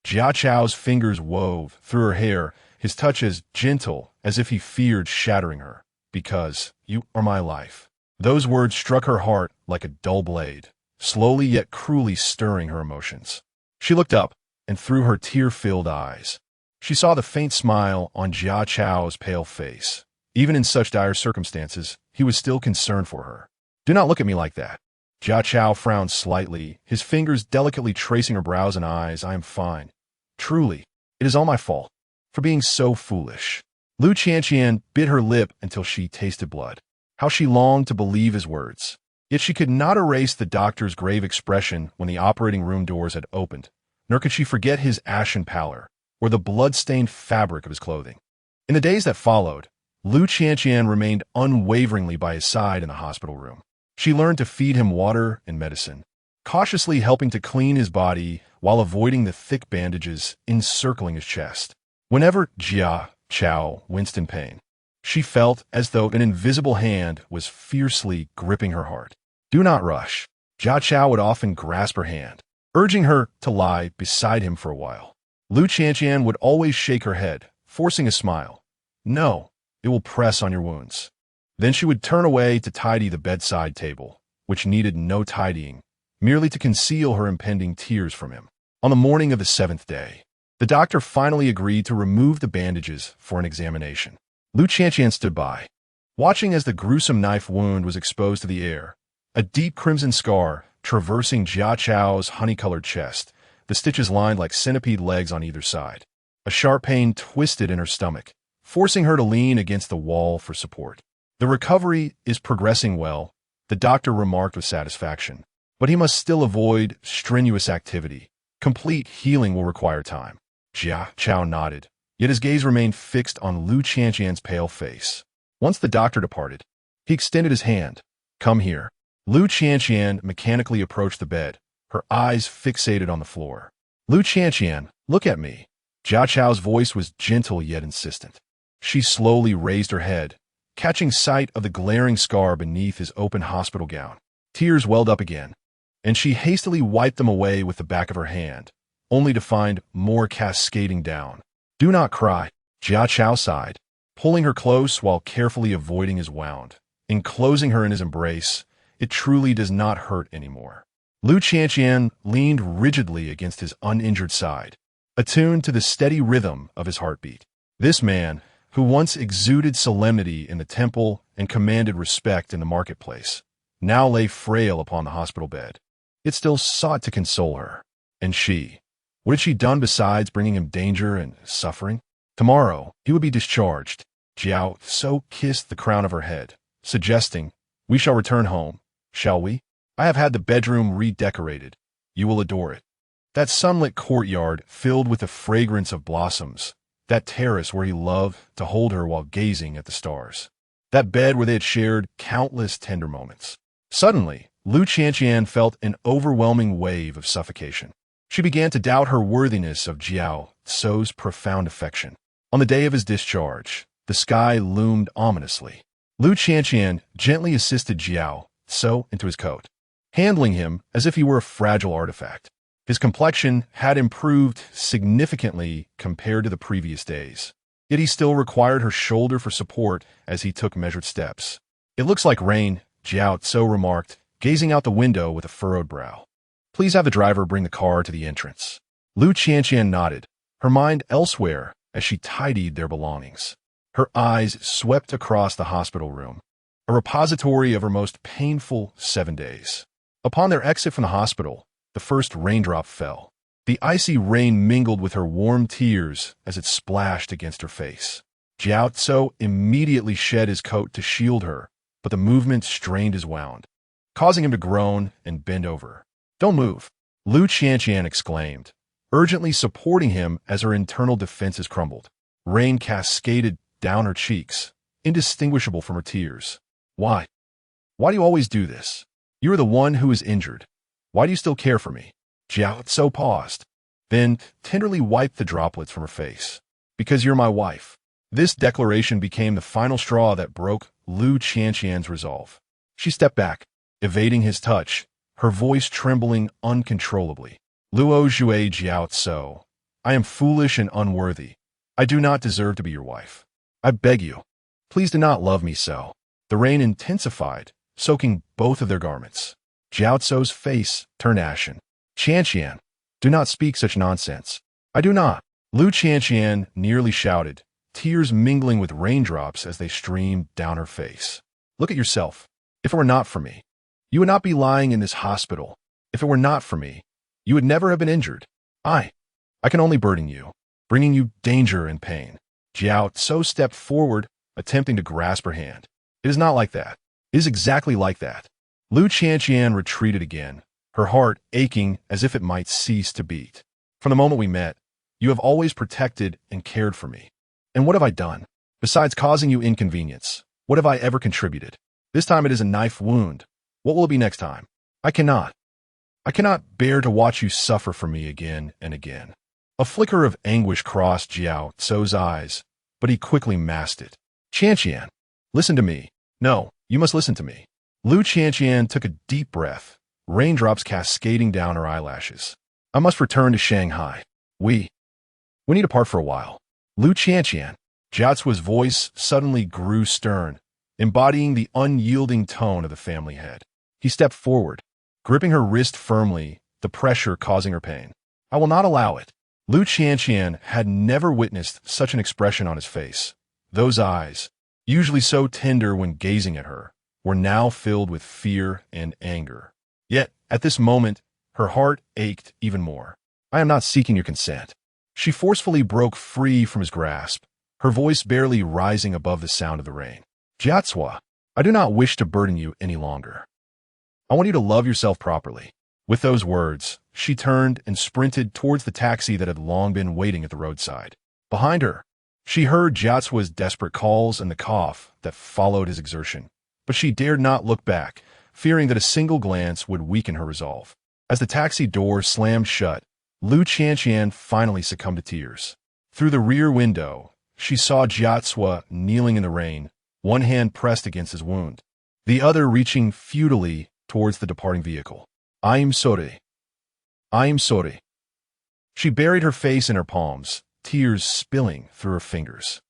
Jia Chao's fingers wove through her hair, his touch as gentle as if he feared shattering her. Because you are my life. Those words struck her heart like a dull blade, slowly yet cruelly stirring her emotions. She looked up, and through her tear-filled eyes, she saw the faint smile on Jia Chao's pale face. Even in such dire circumstances, he was still concerned for her. Do not look at me like that. Jia Chao frowned slightly, his fingers delicately tracing her brows and eyes. I am fine. Truly, it is all my fault for being so foolish. Lu Qianqian bit her lip until she tasted blood. How she longed to believe his words. Yet she could not erase the doctor's grave expression when the operating room doors had opened, nor could she forget his ashen pallor, or the blood-stained fabric of his clothing. In the days that followed, Lu Qianqian remained unwaveringly by his side in the hospital room. She learned to feed him water and medicine, cautiously helping to clean his body while avoiding the thick bandages encircling his chest. Whenever Jia Chao winced in pain, she felt as though an invisible hand was fiercely gripping her heart. Do not rush. Jia Chao would often grasp her hand, urging her to lie beside him for a while. Lu Qianqian would always shake her head, forcing a smile. No, it will press on your wounds. Then she would turn away to tidy the bedside table, which needed no tidying, merely to conceal her impending tears from him. On the morning of the 7th day, the doctor finally agreed to remove the bandages for an examination. Lu Qianqian stood by, watching as the gruesome knife wound was exposed to the air, a deep crimson scar traversing Jia Chao's honey-colored chest, the stitches lined like centipede legs on either side. A sharp pain twisted in her stomach, forcing her to lean against the wall for support. The recovery is progressing well, the doctor remarked with satisfaction, but he must still avoid strenuous activity. Complete healing will require time. Jia Chao nodded, yet his gaze remained fixed on Lu Qianqian's pale face. Once the doctor departed, he extended his hand. Come here. Lu Qianqian mechanically approached the bed, her eyes fixated on the floor. Lu Qianqian, look at me. Jia Chao's voice was gentle yet insistent. She slowly raised her head, catching sight of the glaring scar beneath his open hospital gown. Tears welled up again, and she hastily wiped them away with the back of her hand, only to find more cascading down. Do not cry, Jia Chao sighed, pulling her close while carefully avoiding his wound. Enclosing her in his embrace, it truly does not hurt anymore. Lu Qianqian leaned rigidly against his uninjured side, attuned to the steady rhythm of his heartbeat. This man, who once exuded solemnity in the temple and commanded respect in the marketplace, now lay frail upon the hospital bed. It still sought to console her. And she, what had she done besides bringing him danger and suffering? Tomorrow, he would be discharged. Jiao so kissed the crown of her head, suggesting, we shall return home, shall we? I have had the bedroom redecorated. You will adore it. That sunlit courtyard filled with the fragrance of blossoms, that terrace where he loved to hold her while gazing at the stars, that bed where they had shared countless tender moments. Suddenly, Lu Qianqian felt an overwhelming wave of suffocation. She began to doubt her worthiness of Jiao Tso's profound affection. On the day of his discharge, the sky loomed ominously. Lu Qianqian gently assisted Jiao Tso into his coat, handling him as if he were a fragile artifact. His complexion had improved significantly compared to the previous days, yet he still required her shoulder for support as he took measured steps. It looks like rain, Jiao Tso remarked, gazing out the window with a furrowed brow. Please have the driver bring the car to the entrance. Lu Qianqian nodded, her mind elsewhere as she tidied their belongings. Her eyes swept across the hospital room, a repository of her most painful 7 days. Upon their exit from the hospital, the first raindrop fell. The icy rain mingled with her warm tears as it splashed against her face. Jiao Tso immediately shed his coat to shield her, but the movement strained his wound, causing him to groan and bend over. "Don't move," Lu Qianqian exclaimed, urgently supporting him as her internal defenses crumbled. Rain cascaded down her cheeks, indistinguishable from her tears. "Why? Why do you always do this? You are the one who is injured. Why do you still care for me?" Jiao Tso paused, then tenderly wiped the droplets from her face. "Because you're my wife." This declaration became the final straw that broke Lu Qianqian's resolve. She stepped back, evading his touch, her voice trembling uncontrollably. "Luo Zhui Jiao Tso, I am foolish and unworthy. I do not deserve to be your wife. I beg you, please do not love me so." The rain intensified, soaking both of their garments. Jiao Tso's face turned ashen. "Qianqian, do not speak such nonsense." "I do not," Lu Qianqian nearly shouted, tears mingling with raindrops as they streamed down her face. "Look at yourself. If it were not for me, you would not be lying in this hospital. If it were not for me, you would never have been injured. I can only burden you, bringing you danger and pain." Jiao Tso stepped forward, attempting to grasp her hand. "It is not like that. It is exactly like that." Lu Qianqian retreated again, her heart aching as if it might cease to beat. "From the moment we met, you have always protected and cared for me. And what have I done? Besides causing you inconvenience, what have I ever contributed? This time it is a knife wound. What will it be next time? I cannot bear to watch you suffer for me again and again." A flicker of anguish crossed Jiao Tso's eyes, but he quickly masked it. "Qianqian, listen to me. No, you must listen to me." Lu Qianqian took a deep breath, raindrops cascading down her eyelashes. "I must return to Shanghai. We need to part for a while." "Lu Qianqian." Jiao Tso's voice suddenly grew stern, embodying the unyielding tone of the family head. He stepped forward, gripping her wrist firmly, the pressure causing her pain. "I will not allow it." Lu Qianqian had never witnessed such an expression on his face. Those eyes, usually so tender when gazing at her, were now filled with fear and anger. Yet, at this moment, her heart ached even more. "I am not seeking your consent." She forcefully broke free from his grasp, her voice barely rising above the sound of the rain. "Jiao Tso, I do not wish to burden you any longer. I want you to love yourself properly." With those words, she turned and sprinted towards the taxi that had long been waiting at the roadside. Behind her, she heard Jiao Tso's desperate calls and the cough that followed his exertion. But she dared not look back, fearing that a single glance would weaken her resolve. As the taxi door slammed shut, Lu Qianqian finally succumbed to tears. Through the rear window, she saw Jiao Tso kneeling in the rain, one hand pressed against his wound, the other reaching futilely towards the departing vehicle. "I am sorry. I am sorry." She buried her face in her palms, tears spilling through her fingers.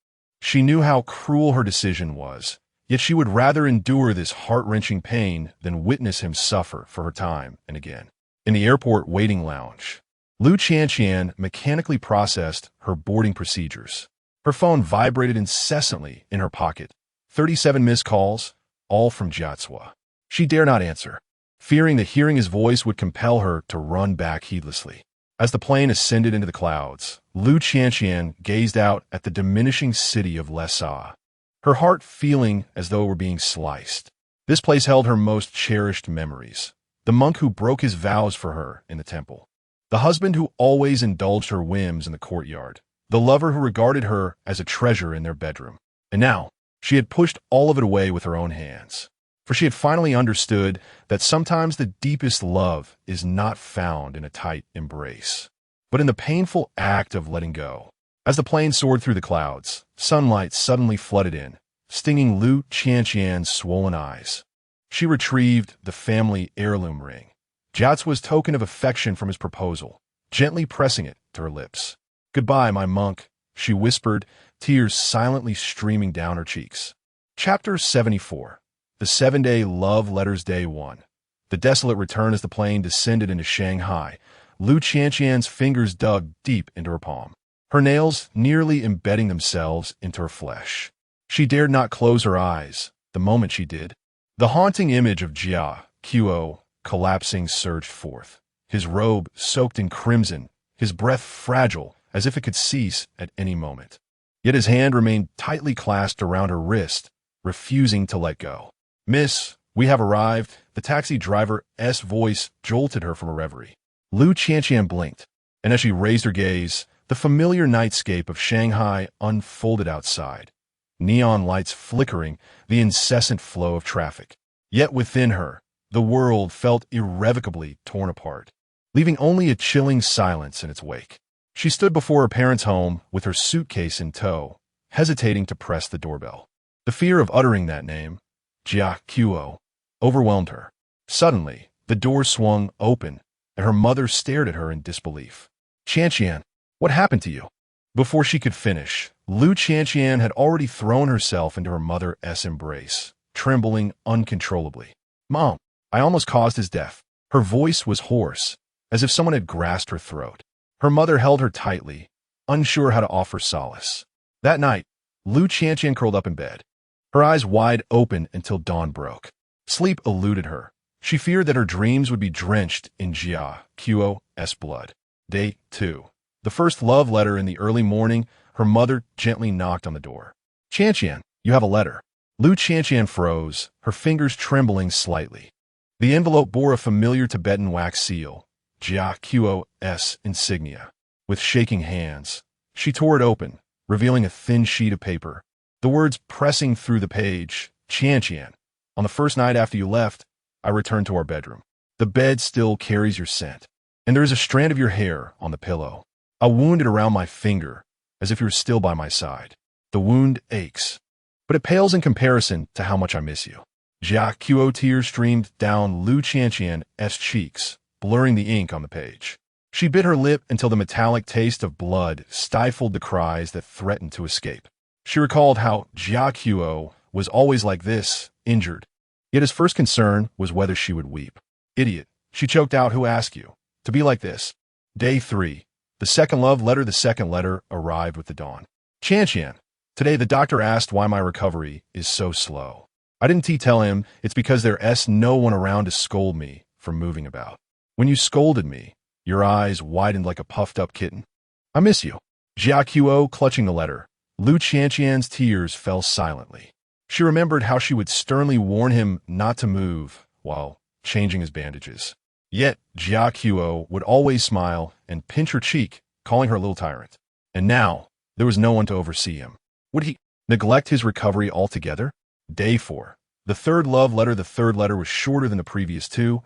She knew how cruel her decision was, yet she would rather endure this heart-wrenching pain than witness him suffer for her time and again. In the airport waiting lounge, Lu Qianqian mechanically processed her boarding procedures. Her phone vibrated incessantly in her pocket. 37 missed calls, all from Jiao Tso. She dare not answer, fearing that hearing his voice would compel her to run back heedlessly. As the plane ascended into the clouds, Lu Qianqian gazed out at the diminishing city of Lhasa, her heart feeling as though it were being sliced. This place held her most cherished memories. The monk who broke his vows for her in the temple. The husband who always indulged her whims in the courtyard. The lover who regarded her as a treasure in their bedroom. And now, she had pushed all of it away with her own hands. For she had finally understood that sometimes the deepest love is not found in a tight embrace, but in the painful act of letting go. As the plane soared through the clouds, sunlight suddenly flooded in, stinging Lu Qianqian's swollen eyes. She retrieved the family heirloom ring, Jiao Tso's token of affection from his proposal, gently pressing it to her lips. "Goodbye, my monk," she whispered, tears silently streaming down her cheeks. Chapter 74. The 7-Day Love Letters Day 1. The desolate return as the plane descended into Shanghai. Lu Qianqian's fingers dug deep into her palm, her nails nearly embedding themselves into her flesh. She dared not close her eyes. The moment she did, the haunting image of Jia Qiu collapsing surged forth, his robe soaked in crimson, his breath fragile as if it could cease at any moment. Yet his hand remained tightly clasped around her wrist, refusing to let go. "Miss, we have arrived." The taxi driver's voice jolted her from a reverie. Lu Qianqian blinked, and as she raised her gaze, the familiar nightscape of Shanghai unfolded outside. Neon lights flickering, the incessant flow of traffic. Yet within her, the world felt irrevocably torn apart, leaving only a chilling silence in its wake. She stood before her parents' home with her suitcase in tow, hesitating to press the doorbell. The fear of uttering that name, Jia Qiu, overwhelmed her. Suddenly, the door swung open, and her mother stared at her in disbelief. "Qianqian, what happened to you?" Before she could finish, Lu Qianqian had already thrown herself into her mother's embrace, trembling uncontrollably. "Mom, I almost caused his death." Her voice was hoarse, as if someone had grasped her throat. Her mother held her tightly, unsure how to offer solace. That night, Lu Qianqian curled up in bed, her eyes wide open until dawn broke. Sleep eluded her. She feared that her dreams would be drenched in Jia Qiu's blood. Day 2. The first love letter in the early morning, her mother gently knocked on the door. "Qianqian, you have a letter." Lu Qianqian froze, her fingers trembling slightly. The envelope bore a familiar Tibetan wax seal, Jia Qiu's insignia. With shaking hands, she tore it open, revealing a thin sheet of paper. The words pressing through the page, "Qianqian, on the first night after you left, I returned to our bedroom. The bed still carries your scent, and there is a strand of your hair on the pillow. I wounded around my finger, as if you were still by my side. The wound aches, but it pales in comparison to how much I miss you." Jia Qiu tears streamed down Lu Qianqian's cheeks, blurring the ink on the page. She bit her lip until the metallic taste of blood stifled the cries that threatened to escape. She recalled how Jia Qiu was always like this, injured. Yet his first concern was whether she would weep. "Idiot," she choked out, "who asked you to be like this?" Day 3. The second love letter. The second letter arrived with the dawn. "Qianqian, today the doctor asked why my recovery is so slow. I didn't tell him it's because there's no one around to scold me for moving about. When you scolded me, your eyes widened like a puffed-up kitten. I miss you." Jia Qiu clutching the letter. Lu Qianqian's tears fell silently. She remembered how she would sternly warn him not to move while changing his bandages. Yet Jia Qiu would always smile and pinch her cheek, calling her a little tyrant. And now, there was no one to oversee him. Would he neglect his recovery altogether? Day 4. The third love letter. The third letter was shorter than the previous two,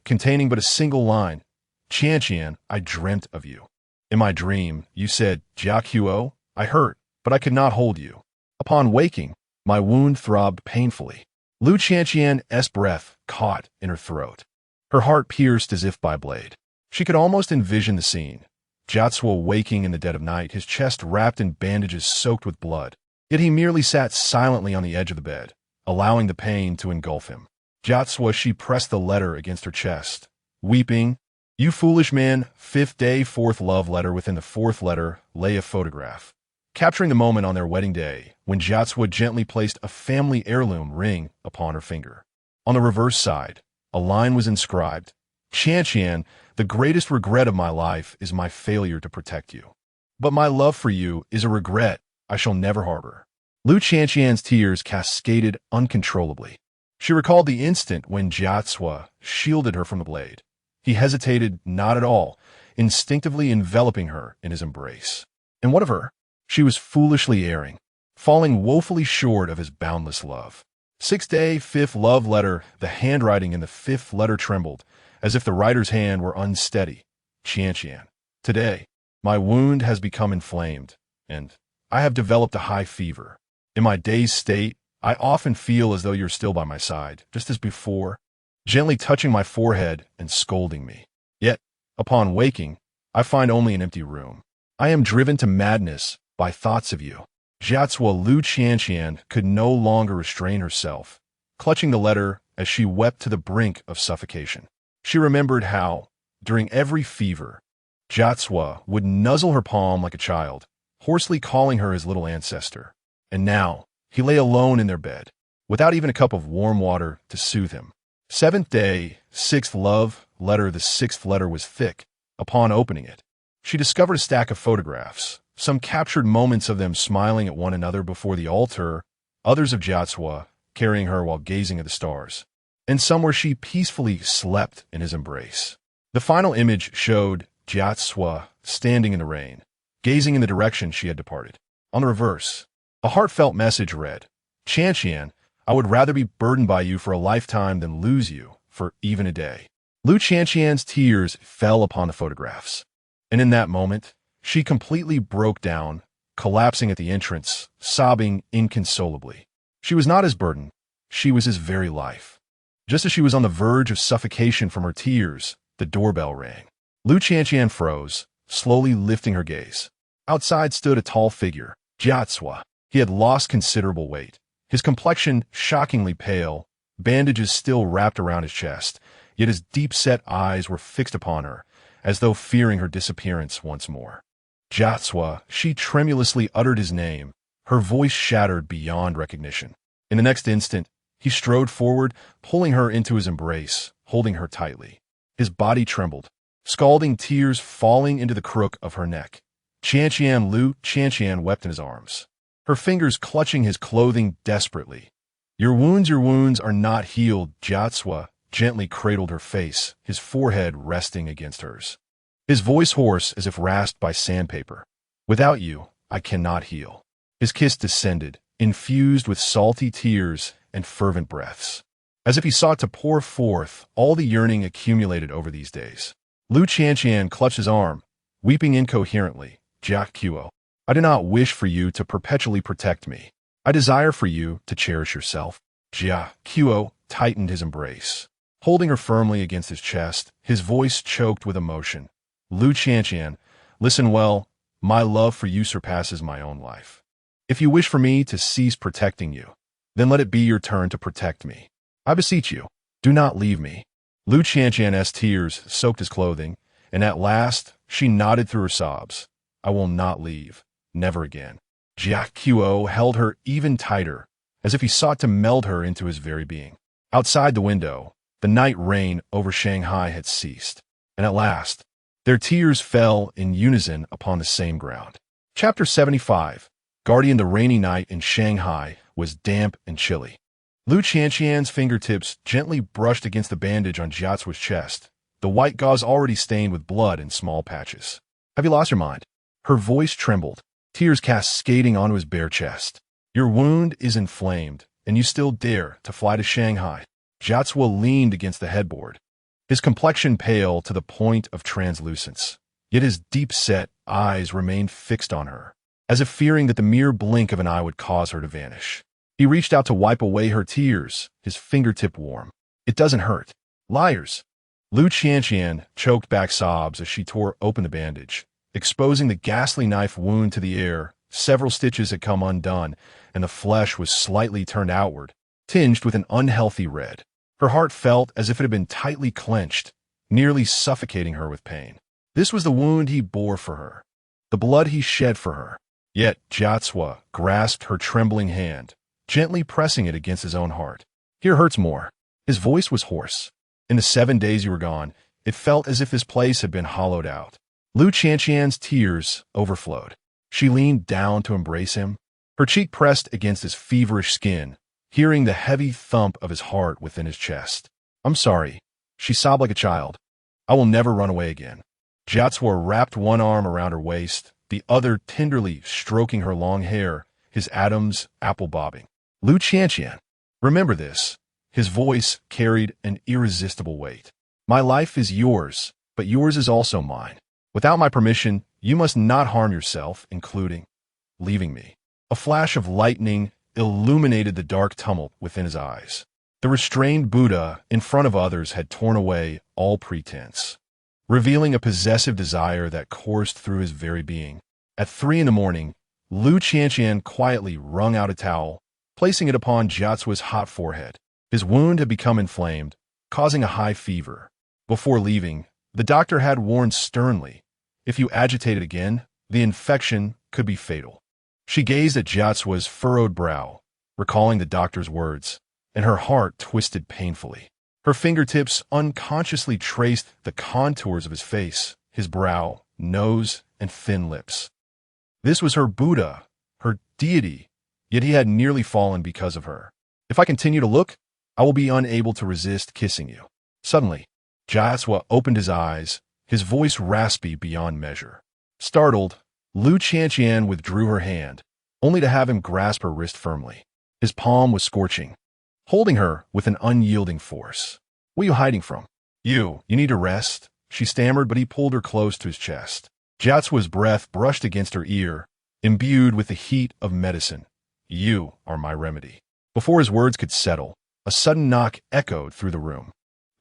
containing but a single line. "Qianqian, I dreamt of you. In my dream, you said, 'Jia Qiu, I hurt, but I could not hold you.' Upon waking, my wound throbbed painfully." Lu Qianqian's breath caught in her throat, her heart pierced as if by a blade. She could almost envision the scene. Jiacuo waking in the dead of night, his chest wrapped in bandages soaked with blood. Yet he merely sat silently on the edge of the bed, allowing the pain to engulf him. Jiacuo, she pressed the letter against her chest, weeping. "You foolish man." Fifth day. Fourth love letter. Within the fourth letter lay a photograph, capturing the moment on their wedding day when Jiacuo gently placed a family heirloom ring upon her finger. On the reverse side, a line was inscribed, "Qianqian, the greatest regret of my life is my failure to protect you. But my love for you is a regret I shall never harbor." Lu Qianqian's tears cascaded uncontrollably. She recalled the instant when Jiacuo shielded her from the blade. He hesitated not at all, instinctively enveloping her in his embrace. And what of her? She was foolishly erring, falling woefully short of his boundless love. Sixth day. Fifth love letter. The handwriting in the fifth letter trembled, as if the writer's hand were unsteady. "Qianqian, today, my wound has become inflamed, and I have developed a high fever. In my dazed state, I often feel as though you're still by my side, just as before, gently touching my forehead and scolding me. Yet, upon waking, I find only an empty room. I am driven to madness by thoughts of you." Jiacuo. Lu Qianqian could no longer restrain herself. Clutching the letter, as she wept to the brink of suffocation. She remembered how, during every fever, Jatswa would nuzzle her palm like a child, hoarsely calling her his little ancestor. And now, he lay alone in their bed, without even a cup of warm water to soothe him. Seventh day, sixth love letter. The sixth letter was thick. Upon opening it, she discovered a stack of photographs, some captured moments of them smiling at one another before the altar, others of Jatswa carrying her while gazing at the stars, and some where she peacefully slept in his embrace. The final image showed Jatswa standing in the rain, gazing in the direction she had departed. On the reverse, a heartfelt message read, "Qianqian, I would rather be burdened by you for a lifetime than lose you for even a day." Lu Qianqian's tears fell upon the photographs, and in that moment, she completely broke down, collapsing at the entrance, sobbing inconsolably. She was not his burden, she was his very life. Just as she was on the verge of suffocation from her tears, the doorbell rang. Lu Qianqian froze, slowly lifting her gaze. Outside stood a tall figure, Jatswa. He had lost considerable weight, his complexion shockingly pale, bandages still wrapped around his chest, yet his deep-set eyes were fixed upon her, as though fearing her disappearance once more. Jatswa, she tremulously uttered his name, her voice shattered beyond recognition. In the next instant, he strode forward, pulling her into his embrace, holding her tightly. His body trembled, scalding tears falling into the crook of her neck. Qianqian Lu Qianqian wept in his arms, her fingers clutching his clothing desperately. Your wounds are not healed." Jatswa gently cradled her face, his forehead resting against hers. His voice hoarse as if rasped by sandpaper. "Without you, I cannot heal." His kiss descended, infused with salty tears and fervent breaths, as if he sought to pour forth all the yearning accumulated over these days. Lu Qianqian clutched his arm, weeping incoherently. "Jiaqiu, I do not wish for you to perpetually protect me. I desire for you to cherish yourself." Jiaqiu tightened his embrace, holding her firmly against his chest, his voice choked with emotion. "Lu Qianqian, listen well, my love for you surpasses my own life. If you wish for me to cease protecting you, then let it be your turn to protect me. I beseech you, do not leave me." Lu Qianqian's tears soaked his clothing, and at last she nodded through her sobs. "I will not leave, never again." Jiaqiu held her even tighter, as if he sought to meld her into his very being. Outside the window, the night rain over Shanghai had ceased, and at last, their tears fell in unison upon the same ground. Chapter 75. Guardian. The rainy night in Shanghai was damp and chilly. Lu Qianqian's fingertips gently brushed against the bandage on Jiatswa's chest, the white gauze already stained with blood in small patches. "Have you lost your mind?" Her voice trembled, tears cascading onto his bare chest. "Your wound is inflamed, and you still dare to fly to Shanghai." Jiatswa leaned against the headboard, his complexion pale to the point of translucence, yet his deep-set eyes remained fixed on her, as if fearing that the mere blink of an eye would cause her to vanish. He reached out to wipe away her tears, his fingertip warm. "It doesn't hurt." "Liars!" Lu Qianqian choked back sobs as she tore open the bandage, exposing the ghastly knife wound to the air. Several stitches had come undone, and the flesh was slightly turned outward, tinged with an unhealthy red. Her heart felt as if it had been tightly clenched, nearly suffocating her with pain. This was the wound he bore for her, the blood he shed for her. Yet Jiatswa grasped her trembling hand, gently pressing it against his own heart. "Here hurts more." His voice was hoarse. "In the 7 days you were gone, it felt as if this place had been hollowed out." Lu Qianqian's tears overflowed. She leaned down to embrace him, her cheek pressed against his feverish skin, hearing the heavy thump of his heart within his chest. "I'm sorry." She sobbed like a child. "I will never run away again." Jiatswa wrapped one arm around her waist, the other tenderly stroking her long hair, his atoms apple-bobbing. "Lu Qianqian, remember this." His voice carried an irresistible weight. "My life is yours, but yours is also mine. Without my permission, you must not harm yourself, including leaving me." A flash of lightning illuminated the dark tumult within his eyes. The restrained Buddha in front of others had torn away all pretense, revealing a possessive desire that coursed through his very being. At 3 a.m, Lu Qianqian quietly wrung out a towel, placing it upon Jiatswa's hot forehead. His wound had become inflamed, causing a high fever. Before leaving, the doctor had warned sternly, if you agitate it again, the infection could be fatal. She gazed at Jiacuo's furrowed brow, recalling the doctor's words, and her heart twisted painfully. Her fingertips unconsciously traced the contours of his face, his brow, nose, and thin lips. This was her Buddha, her deity, yet he had nearly fallen because of her. If I continue to look, I will be unable to resist kissing you. Suddenly, Jiacuo opened his eyes, his voice raspy beyond measure. Startled, Lu Qianqian withdrew her hand, only to have him grasp her wrist firmly. His palm was scorching, holding her with an unyielding force. What are you hiding from? You need to rest, she stammered, but he pulled her close to his chest. Jiacuo's breath brushed against her ear, imbued with the heat of medicine. You are my remedy. Before his words could settle, a sudden knock echoed through the room.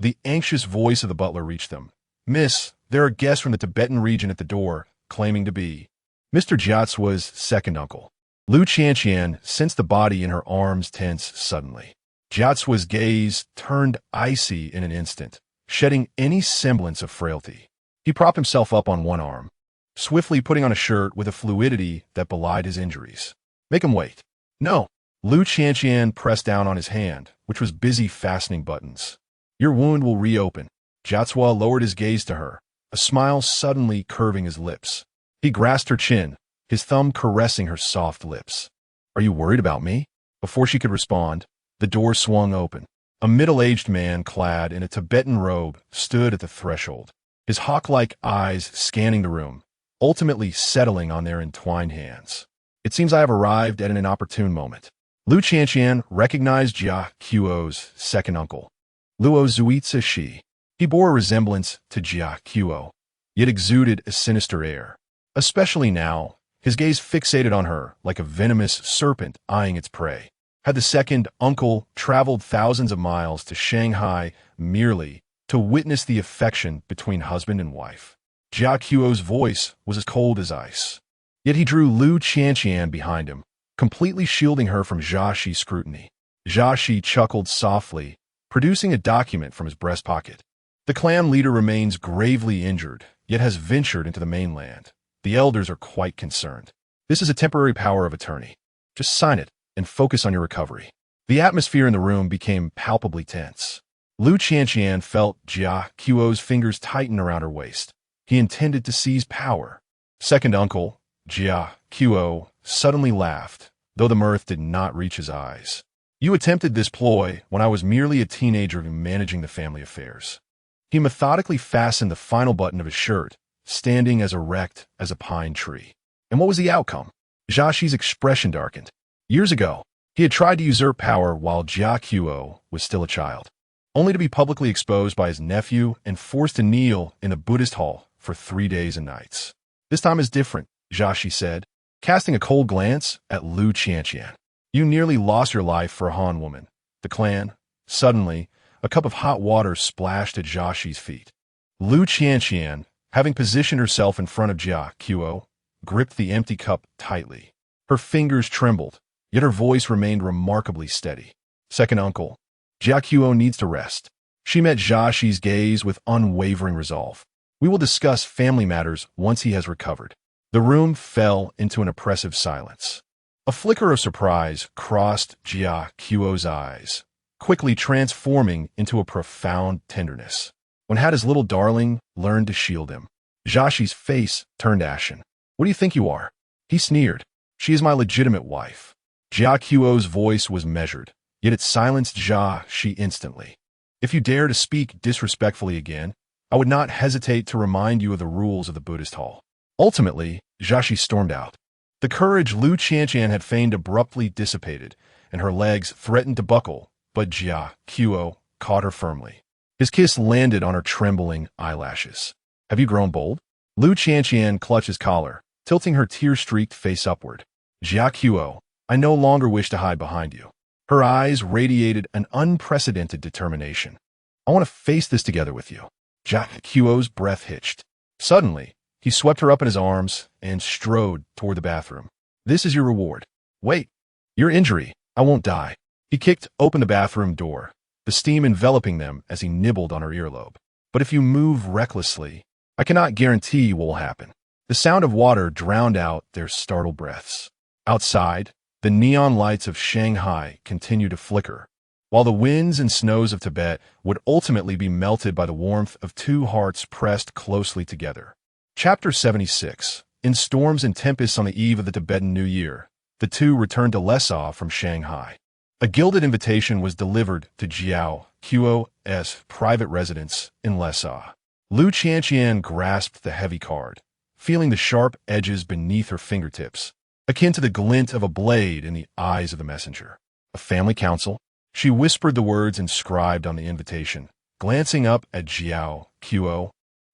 The anxious voice of the butler reached them. Miss, there are guests from the Tibetan region at the door, claiming to be Mr. Jiacuo's second uncle. Lu Qianqian sensed the body in her arms tense suddenly. Jiacuo's gaze turned icy in an instant, shedding any semblance of frailty. He propped himself up on one arm, swiftly putting on a shirt with a fluidity that belied his injuries. Make him wait. No. Lu Qianqian pressed down on his hand, which was busy fastening buttons. Your wound will reopen. Jiacuo lowered his gaze to her, a smile suddenly curving his lips. He grasped her chin, his thumb caressing her soft lips. Are you worried about me? Before she could respond, the door swung open. A middle-aged man clad in a Tibetan robe stood at the threshold, his hawk-like eyes scanning the room, ultimately settling on their entwined hands. It seems I have arrived at an inopportune moment. Lu Qianqian recognized Jiacuo's second uncle, Luo Zuizi Shi. He bore a resemblance to Jiacuo, yet exuded a sinister air. Especially now, his gaze fixated on her like a venomous serpent eyeing its prey. Had the second uncle traveled thousands of miles to Shanghai merely to witness the affection between husband and wife? Jiacuo's voice was as cold as ice. Yet he drew Lu Qianqian behind him, completely shielding her from Jia Shi's scrutiny. Jia Shi chuckled softly, producing a document from his breast pocket. The clan leader remains gravely injured, yet has ventured into the mainland. The elders are quite concerned. This is a temporary power of attorney. Just sign it and focus on your recovery. The atmosphere in the room became palpably tense. Lu Qianqian felt Jiacuo's fingers tighten around her waist. He intended to seize power. Second uncle, Jiacuo, suddenly laughed, though the mirth did not reach his eyes. You attempted this ploy when I was merely a teenager managing the family affairs. He methodically fastened the final button of his shirt, standing as erect as a pine tree. And what was the outcome? Jia Shi's expression darkened. Years ago, he had tried to usurp power while Jiacuo was still a child, only to be publicly exposed by his nephew and forced to kneel in a Buddhist hall for 3 days and nights. This time is different, Jia Shi said, casting a cold glance at Lu Qianqian. You nearly lost your life for a Han woman. The clan. Suddenly, a cup of hot water splashed at Jia Shi's feet. Lu Qianqian, having positioned herself in front of Jiacuo, gripped the empty cup tightly. Her fingers trembled, yet her voice remained remarkably steady. Second uncle, Jiacuo needs to rest. She met Jia Shi's gaze with unwavering resolve. We will discuss family matters once he has recovered. The room fell into an oppressive silence. A flicker of surprise crossed Jiacuo's eyes, quickly transforming into a profound tenderness. When had his little darling learned to shield him? Jia Shi's face turned ashen. What do you think you are? He sneered. She is my legitimate wife. Jiacuo's voice was measured, yet it silenced Jia Shi instantly. If you dare to speak disrespectfully again, I would not hesitate to remind you of the rules of the Buddhist hall. Ultimately, Jia Shi stormed out. The courage Lu Qianqian had feigned abruptly dissipated, and her legs threatened to buckle, but Jiacuo caught her firmly. His kiss landed on her trembling eyelashes. Have you grown bold? Lu Qianqian clutched his collar, tilting her tear-streaked face upward. Jiacuo, I no longer wish to hide behind you. Her eyes radiated an unprecedented determination. I want to face this together with you. Jiacuo's breath hitched. Suddenly, he swept her up in his arms and strode toward the bathroom. This is your reward. Wait. Your injury. I won't die. He kicked open the bathroom door, the steam enveloping them as he nibbled on her earlobe. But if you move recklessly, I cannot guarantee what will happen. The sound of water drowned out their startled breaths. Outside, the neon lights of Shanghai continued to flicker, while the winds and snows of Tibet would ultimately be melted by the warmth of two hearts pressed closely together. Chapter 76. In storms and tempests on the eve of the Tibetan New Year, the two returned to Lhasa from Shanghai. A gilded invitation was delivered to Jiao Quo's private residence in Lhasa. Lu Qianqian grasped the heavy card, feeling the sharp edges beneath her fingertips, akin to the glint of a blade in the eyes of the messenger. A family council? She whispered the words inscribed on the invitation, glancing up at Jiao Quo,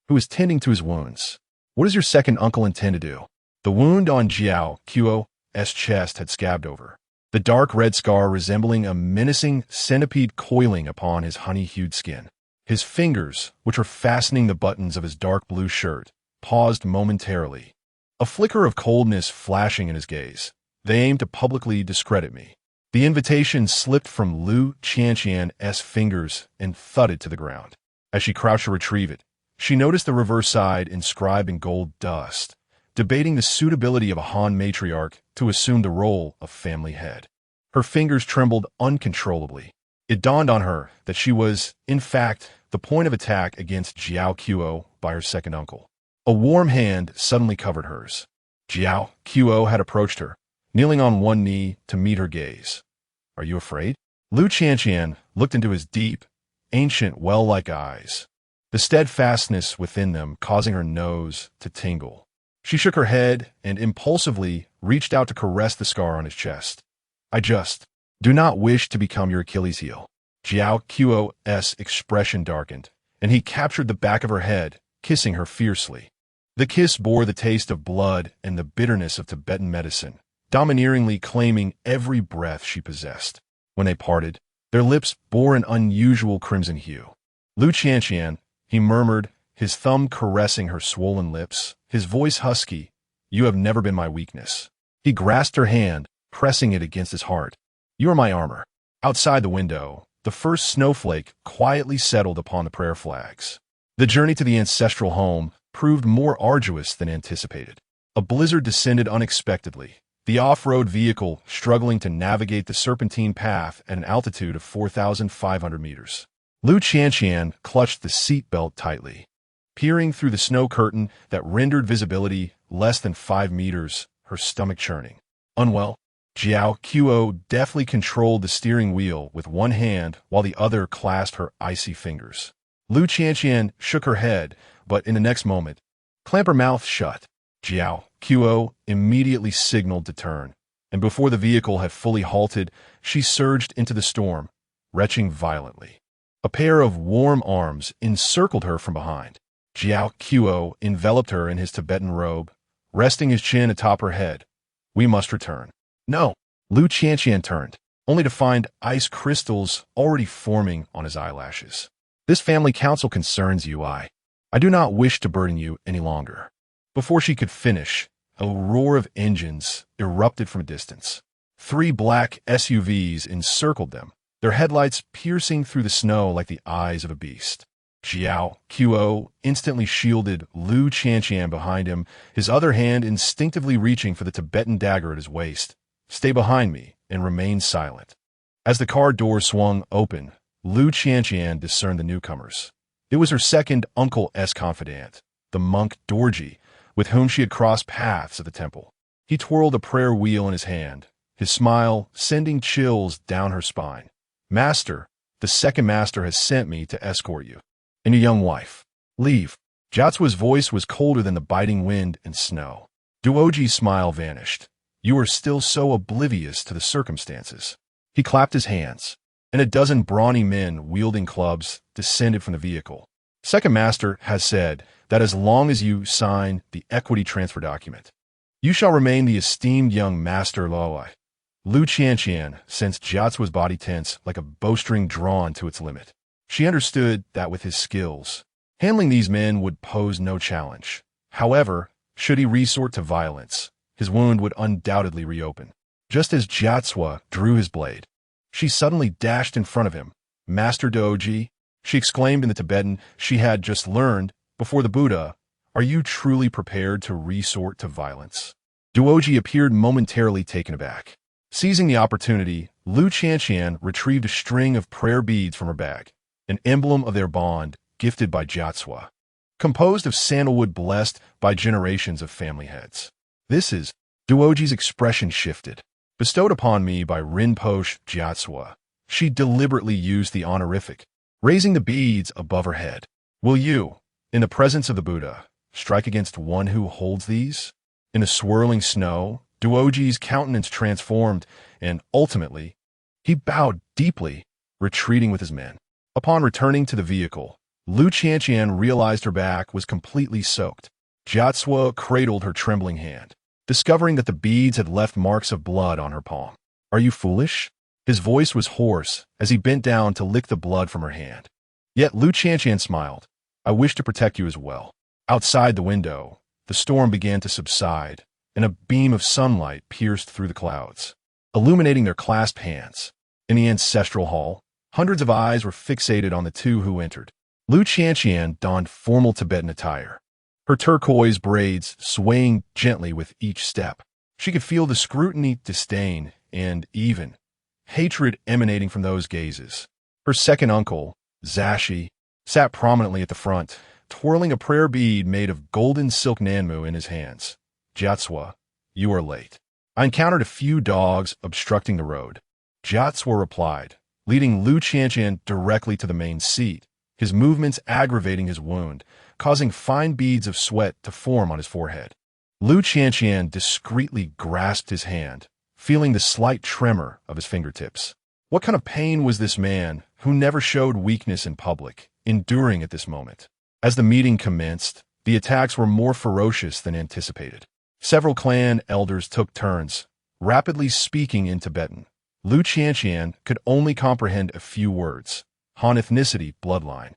who was tending to his wounds. What does your second uncle intend to do? The wound on Jiao Quo's chest had scabbed over, the dark red scar resembling a menacing centipede coiling upon his honey-hued skin. His fingers, which were fastening the buttons of his dark blue shirt, paused momentarily, a flicker of coldness flashing in his gaze. They aimed to publicly discredit me. The invitation slipped from Lu Qianqian's fingers and thudded to the ground. As she crouched to retrieve it, she noticed the reverse side inscribed in gold dust, debating the suitability of a Han matriarch to assume the role of family head. Her fingers trembled uncontrollably. It dawned on her that she was, in fact, the point of attack against Jiao Quo by her second uncle. A warm hand suddenly covered hers. Jiao Quo had approached her, kneeling on one knee to meet her gaze. Are you afraid? Lu Qianqian looked into his deep, ancient, well-like eyes, the steadfastness within them causing her nose to tingle. She shook her head and impulsively reached out to caress the scar on his chest. I just do not wish to become your Achilles heel. Jiao Quo's expression darkened, and he captured the back of her head, kissing her fiercely. The kiss bore the taste of blood and the bitterness of Tibetan medicine, domineeringly claiming every breath she possessed. When they parted, their lips bore an unusual crimson hue. Lu Qianqian, he murmured, his thumb caressing her swollen lips, his voice husky, you have never been my weakness. He grasped her hand, pressing it against his heart. You are my armor. Outside the window, the first snowflake quietly settled upon the prayer flags. The journey to the ancestral home proved more arduous than anticipated. A blizzard descended unexpectedly, the off-road vehicle struggling to navigate the serpentine path at an altitude of 4,500 meters. Lu Qianqian clutched the seatbelt tightly, peering through the snow curtain that rendered visibility less than 5 meters, her stomach churning. Unwell, Jiao Quo deftly controlled the steering wheel with one hand while the other clasped her icy fingers. Lu Qianqian shook her head, but in the next moment, clamped her mouth shut. Jiao Quo immediately signaled to turn, and before the vehicle had fully halted, she surged into the storm, retching violently. A pair of warm arms encircled her from behind. Jiao Quo enveloped her in his Tibetan robe, resting his chin atop her head. We must return. No. Lu Qianqian turned, only to find ice crystals already forming on his eyelashes. This family council concerns you, I do not wish to burden you any longer. Before she could finish, a roar of engines erupted from a distance. 3 black SUVs encircled them, their headlights piercing through the snow like the eyes of a beast. Jiao Quo instantly shielded Lu Qianqian behind him, his other hand instinctively reaching for the Tibetan dagger at his waist. Stay behind me and remain silent. As the car door swung open, Lu Qianqian discerned the newcomers. It was her second uncle's confidant, the monk Dorji, with whom she had crossed paths at the temple. He twirled a prayer wheel in his hand, his smile sending chills down her spine. Master, the second master has sent me to escort you. And your young wife. Leave. Jiacuo's voice was colder than the biting wind and snow. Duoji's smile vanished. You are still so oblivious to the circumstances. He clapped his hands, and a dozen brawny men wielding clubs descended from the vehicle. Second Master has said that as long as you sign the equity transfer document, you shall remain the esteemed young Master Luoi. Lu Qianqian sensed Jiacuo's body tense like a bowstring drawn to its limit. She understood that with his skills, handling these men would pose no challenge. However, should he resort to violence, his wound would undoubtedly reopen. Just as Jiacuo drew his blade, she suddenly dashed in front of him, Master Doji, she exclaimed in the Tibetan she had just learned before the Buddha, are you truly prepared to resort to violence? Duoji appeared momentarily taken aback. Seizing the opportunity, Lu Qianqian retrieved a string of prayer beads from her bag, an emblem of their bond gifted by Jiatsua, composed of sandalwood blessed by generations of family heads. This is, Duoji's expression shifted. Bestowed upon me by Rinpoche Jiatsua, she deliberately used the honorific, raising the beads above her head. Will you, in the presence of the Buddha, strike against one who holds these? In the swirling snow, Duoji's countenance transformed, and ultimately, he bowed deeply, retreating with his men. Upon returning to the vehicle, Lu Qianqian realized her back was completely soaked. Jiatsua cradled her trembling hand, discovering that the beads had left marks of blood on her palm. Are you foolish? His voice was hoarse as he bent down to lick the blood from her hand. Yet Lu Qianqian smiled. I wish to protect you as well. Outside the window, the storm began to subside, and a beam of sunlight pierced through the clouds, illuminating their clasped hands. In the ancestral hall, hundreds of eyes were fixated on the two who entered. Lu Qianqian donned formal Tibetan attire, her turquoise braids swaying gently with each step. She could feel the scrutiny, disdain, and even hatred emanating from those gazes. Her second uncle, Zashi, sat prominently at the front, twirling a prayer bead made of golden silk nanmu in his hands. Jiatsua, you are late. I encountered a few dogs obstructing the road. Jiatsua replied, leading Lu Qianqian directly to the main seat, his movements aggravating his wound, causing fine beads of sweat to form on his forehead. Lu Qianqian discreetly grasped his hand, feeling the slight tremor of his fingertips. What kind of pain was this man, who never showed weakness in public, enduring at this moment? As the meeting commenced, the attacks were more ferocious than anticipated. Several clan elders took turns, rapidly speaking in Tibetan. Lu Qianqian could only comprehend a few words. Han ethnicity, bloodline.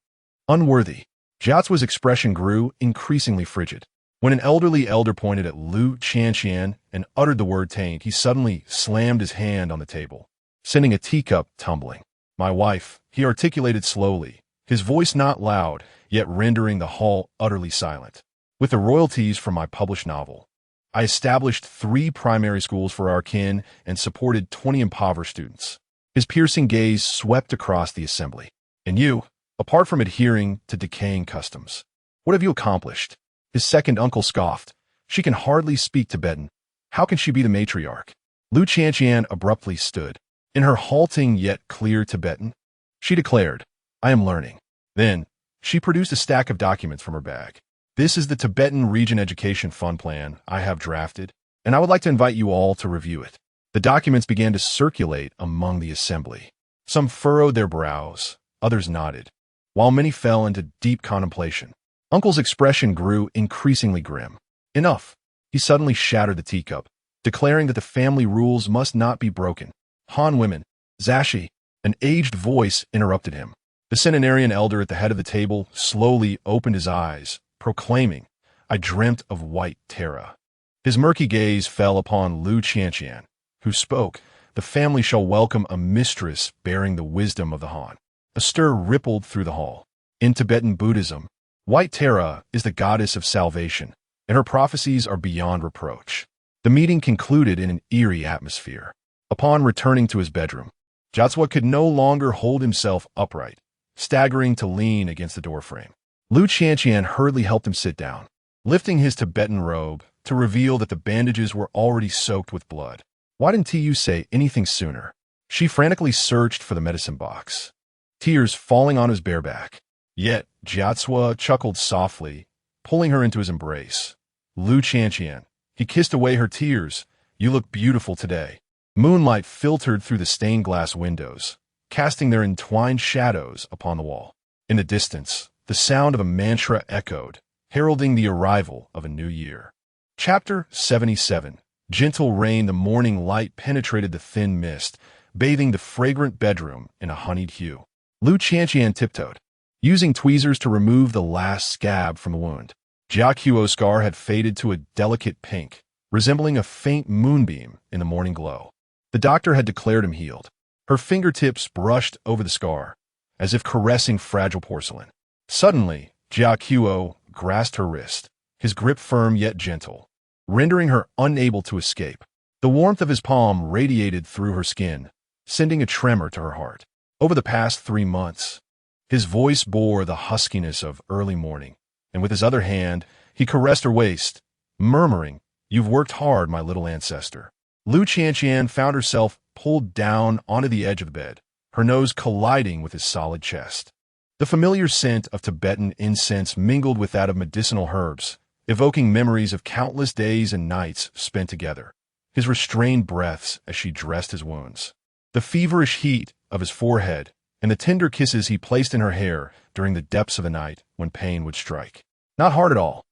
Unworthy. Jiatsua's expression grew increasingly frigid. When an elderly elder pointed at Lu Qianqian and uttered the word taint, he suddenly slammed his hand on the table, sending a teacup tumbling. My wife, he articulated slowly, his voice not loud, yet rendering the hall utterly silent. With the royalties from my published novel, I established 3 primary schools for our kin and supported 20 impoverished students. His piercing gaze swept across the assembly. And you, apart from adhering to decaying customs, what have you accomplished? His second uncle scoffed. She can hardly speak Tibetan. How can she be the matriarch? Lu Qianqian abruptly stood. In her halting yet clear Tibetan, she declared, I am learning. Then, she produced a stack of documents from her bag. This is the Tibetan Region Education Fund Plan I have drafted, and I would like to invite you all to review it. The documents began to circulate among the assembly. Some furrowed their brows, others nodded, while many fell into deep contemplation. Uncle's expression grew increasingly grim. Enough. He suddenly shattered the teacup, declaring that the family rules must not be broken. Han women, Zashi, an aged voice interrupted him. The centenarian elder at the head of the table slowly opened his eyes, proclaiming, I dreamt of white Terra. His murky gaze fell upon Lu Qianqian, who spoke, the family shall welcome a mistress bearing the wisdom of the Han. A stir rippled through the hall. In Tibetan Buddhism, White Terra is the goddess of salvation, and her prophecies are beyond reproach. The meeting concluded in an eerie atmosphere. Upon returning to his bedroom, Jiatsua could no longer hold himself upright, staggering to lean against the doorframe. Lu Qianqian hurriedly helped him sit down, lifting his Tibetan robe to reveal that the bandages were already soaked with blood. Why didn't you say anything sooner? She frantically searched for the medicine box, tears falling on his bare back. Yet, Jiatsua chuckled softly, pulling her into his embrace. Lu Qianqian, he kissed away her tears. You look beautiful today. Moonlight filtered through the stained glass windows, casting their entwined shadows upon the wall. In the distance, the sound of a mantra echoed, heralding the arrival of a new year. Chapter 77. Gentle rain. The morning light penetrated the thin mist, bathing the fragrant bedroom in a honeyed hue. Lu Qianqian tiptoed, using tweezers to remove the last scab from the wound. Jiaquo's scar had faded to a delicate pink, resembling a faint moonbeam in the morning glow. The doctor had declared him healed. Her fingertips brushed over the scar, as if caressing fragile porcelain. Suddenly, Jia Qiu grasped her wrist, his grip firm yet gentle, rendering her unable to escape. The warmth of his palm radiated through her skin, sending a tremor to her heart. Over the past 3 months, his voice bore the huskiness of early morning, and with his other hand, he caressed her waist, murmuring, "You've worked hard, my little ancestor." Lu Qianqian found herself pulled down onto the edge of the bed, her nose colliding with his solid chest. The familiar scent of Tibetan incense mingled with that of medicinal herbs, evoking memories of countless days and nights spent together. His restrained breaths as she dressed his wounds, the feverish heat of his forehead, and the tender kisses he placed in her hair during the depths of the night when pain would strike. "Not hard at all,"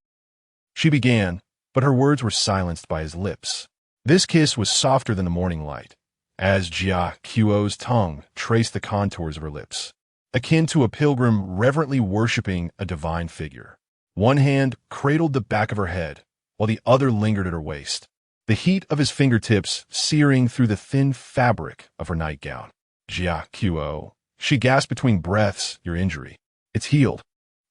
she began, but her words were silenced by his lips. This kiss was softer than the morning light, as Jia Qiu's tongue traced the contours of her lips, akin to a pilgrim reverently worshipping a divine figure. One hand cradled the back of her head, while the other lingered at her waist, the heat of his fingertips searing through the thin fabric of her nightgown. "Jia Qiu," she gasped between breaths, "your injury. It's healed,"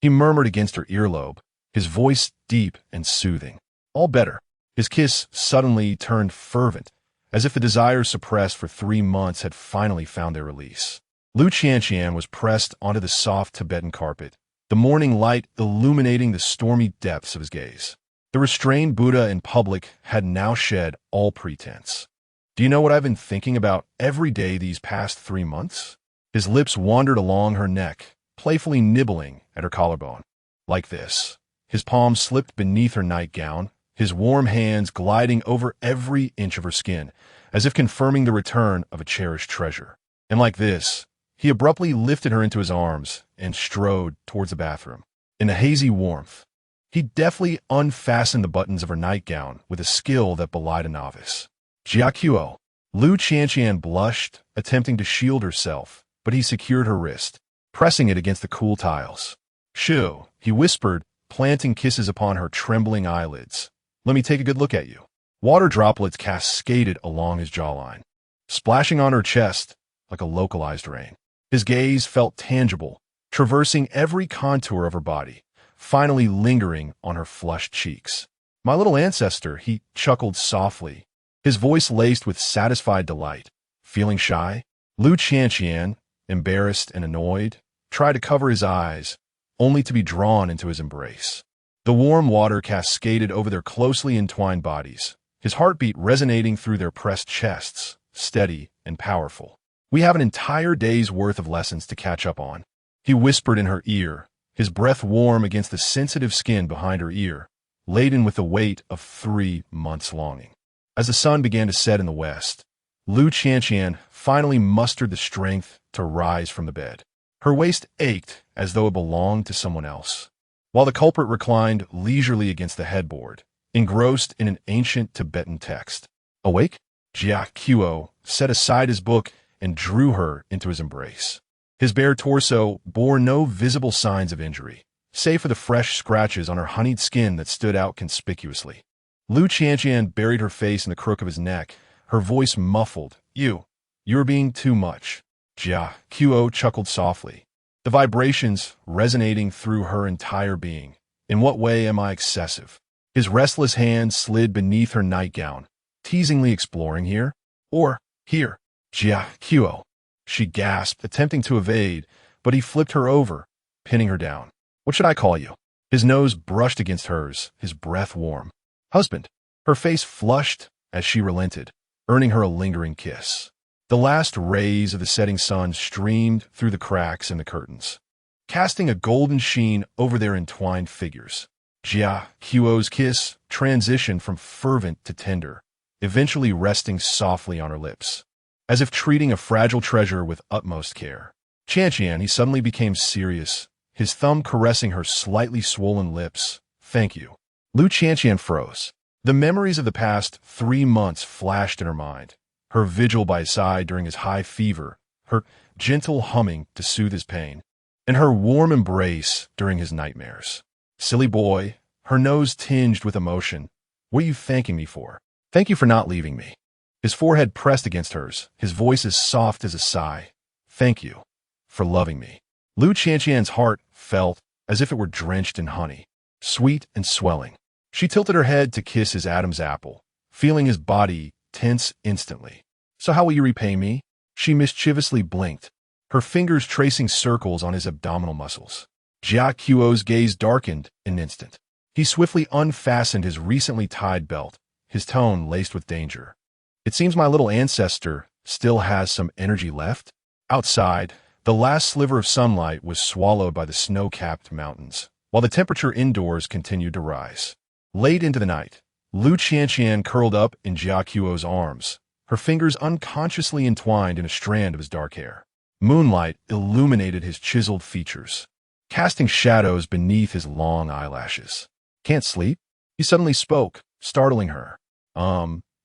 he murmured against her earlobe, his voice deep and soothing. "All better." His kiss suddenly turned fervent, as if the desires suppressed for 3 months had finally found their release. Lu Qianqian was pressed onto the soft Tibetan carpet, the morning light illuminating the stormy depths of his gaze. The restrained Buddha in public had now shed all pretense. "Do you know what I've been thinking about every day these past 3 months?" His lips wandered along her neck, playfully nibbling at her collarbone. Like this. His palm slipped beneath her nightgown, his warm hands gliding over every inch of her skin, as if confirming the return of a cherished treasure. And like this, he abruptly lifted her into his arms and strode towards the bathroom. In the hazy warmth, he deftly unfastened the buttons of her nightgown with a skill that belied a novice. "Jia Qiu." Lu Qianqian blushed, attempting to shield herself, but he secured her wrist, pressing it against the cool tiles. "Shu," he whispered, planting kisses upon her trembling eyelids. "Let me take a good look at you." Water droplets cascaded along his jawline, splashing on her chest like a localized rain. His gaze felt tangible, traversing every contour of her body, finally lingering on her flushed cheeks. "My little ancestor," he chuckled softly, his voice laced with satisfied delight. "Feeling shy?" Lu Qianqian, embarrassed and annoyed, tried to cover his eyes, only to be drawn into his embrace. The warm water cascaded over their closely entwined bodies, his heartbeat resonating through their pressed chests, steady and powerful. "We have an entire day's worth of lessons to catch up on," he whispered in her ear, his breath warm against the sensitive skin behind her ear, laden with the weight of 3 months' longing. As the sun began to set in the west, Lu Qianqian finally mustered the strength to rise from the bed. Her waist ached as though it belonged to someone else, while the culprit reclined leisurely against the headboard, engrossed in an ancient Tibetan text. "Awake?" Jia Qiu set aside his book and drew her into his embrace. His bare torso bore no visible signs of injury, save for the fresh scratches on her honeyed skin that stood out conspicuously. Lu Qianqian buried her face in the crook of his neck, her voice muffled. You're being too much." Jia Qiu chuckled softly, the vibrations resonating through her entire being. "In what way am I excessive?" His restless hand slid beneath her nightgown, teasingly exploring here, or here. "Jia Qiu," she gasped, attempting to evade, but he flipped her over, pinning her down. "What should I call you?" His nose brushed against hers, his breath warm. "Husband." Her face flushed as she relented, earning her a lingering kiss. The last rays of the setting sun streamed through the cracks in the curtains, casting a golden sheen over their entwined figures. Jia Qiu's kiss transitioned from fervent to tender, eventually resting softly on her lips, as if treating a fragile treasure with utmost care. Qianqian, he suddenly became serious, his thumb caressing her slightly swollen lips. "Thank you." Lu Qianqian froze. The memories of the past 3 months flashed in her mind. Her vigil by his side during his high fever, her gentle humming to soothe his pain, and her warm embrace during his nightmares. "Silly boy," her nose tinged with emotion. "What are you thanking me for?" "Thank you for not leaving me." His forehead pressed against hers, his voice as soft as a sigh. "Thank you for loving me." Lu Qianqian's heart felt as if it were drenched in honey, sweet and swelling. She tilted her head to kiss his Adam's apple, feeling his body tense instantly. "So how will you repay me?" She mischievously blinked, her fingers tracing circles on his abdominal muscles. Jia Qiu's gaze darkened in an instant. He swiftly unfastened his recently tied belt, his tone laced with danger. "It seems my little ancestor still has some energy left." Outside, the last sliver of sunlight was swallowed by the snow-capped mountains, while the temperature indoors continued to rise. Late into the night, Lu Qianqian curled up in Jia Qiu's arms, her fingers unconsciously entwined in a strand of his dark hair. Moonlight illuminated his chiseled features, casting shadows beneath his long eyelashes. "Can't sleep?" He suddenly spoke, startling her.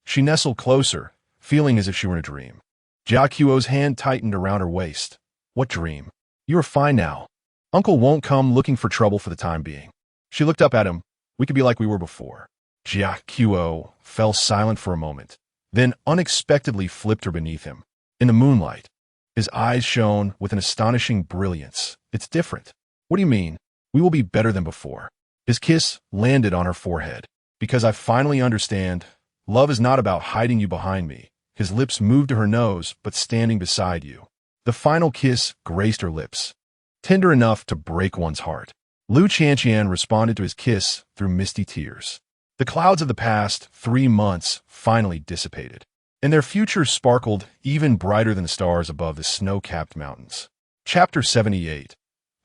She nestled closer, feeling as if she were in a dream. Jia Qiu's hand tightened around her waist. "What dream?" "You are fine now. Uncle won't come looking for trouble for the time being." She looked up at him. "We could be like we were before." Jia Qiu fell silent for a moment, then unexpectedly flipped her beneath him. In the moonlight, his eyes shone with an astonishing brilliance. "It's different." "What do you mean?" "We will be better than before." His kiss landed on her forehead. "Because I finally understand, love is not about hiding you behind me." His lips moved to her nose, but standing beside you. The final kiss graced her lips, tender enough to break one's heart. Lu Qianqian responded to his kiss through misty tears. The clouds of the past 3 months finally dissipated, and their future sparkled even brighter than the stars above the snow-capped mountains. Chapter 78.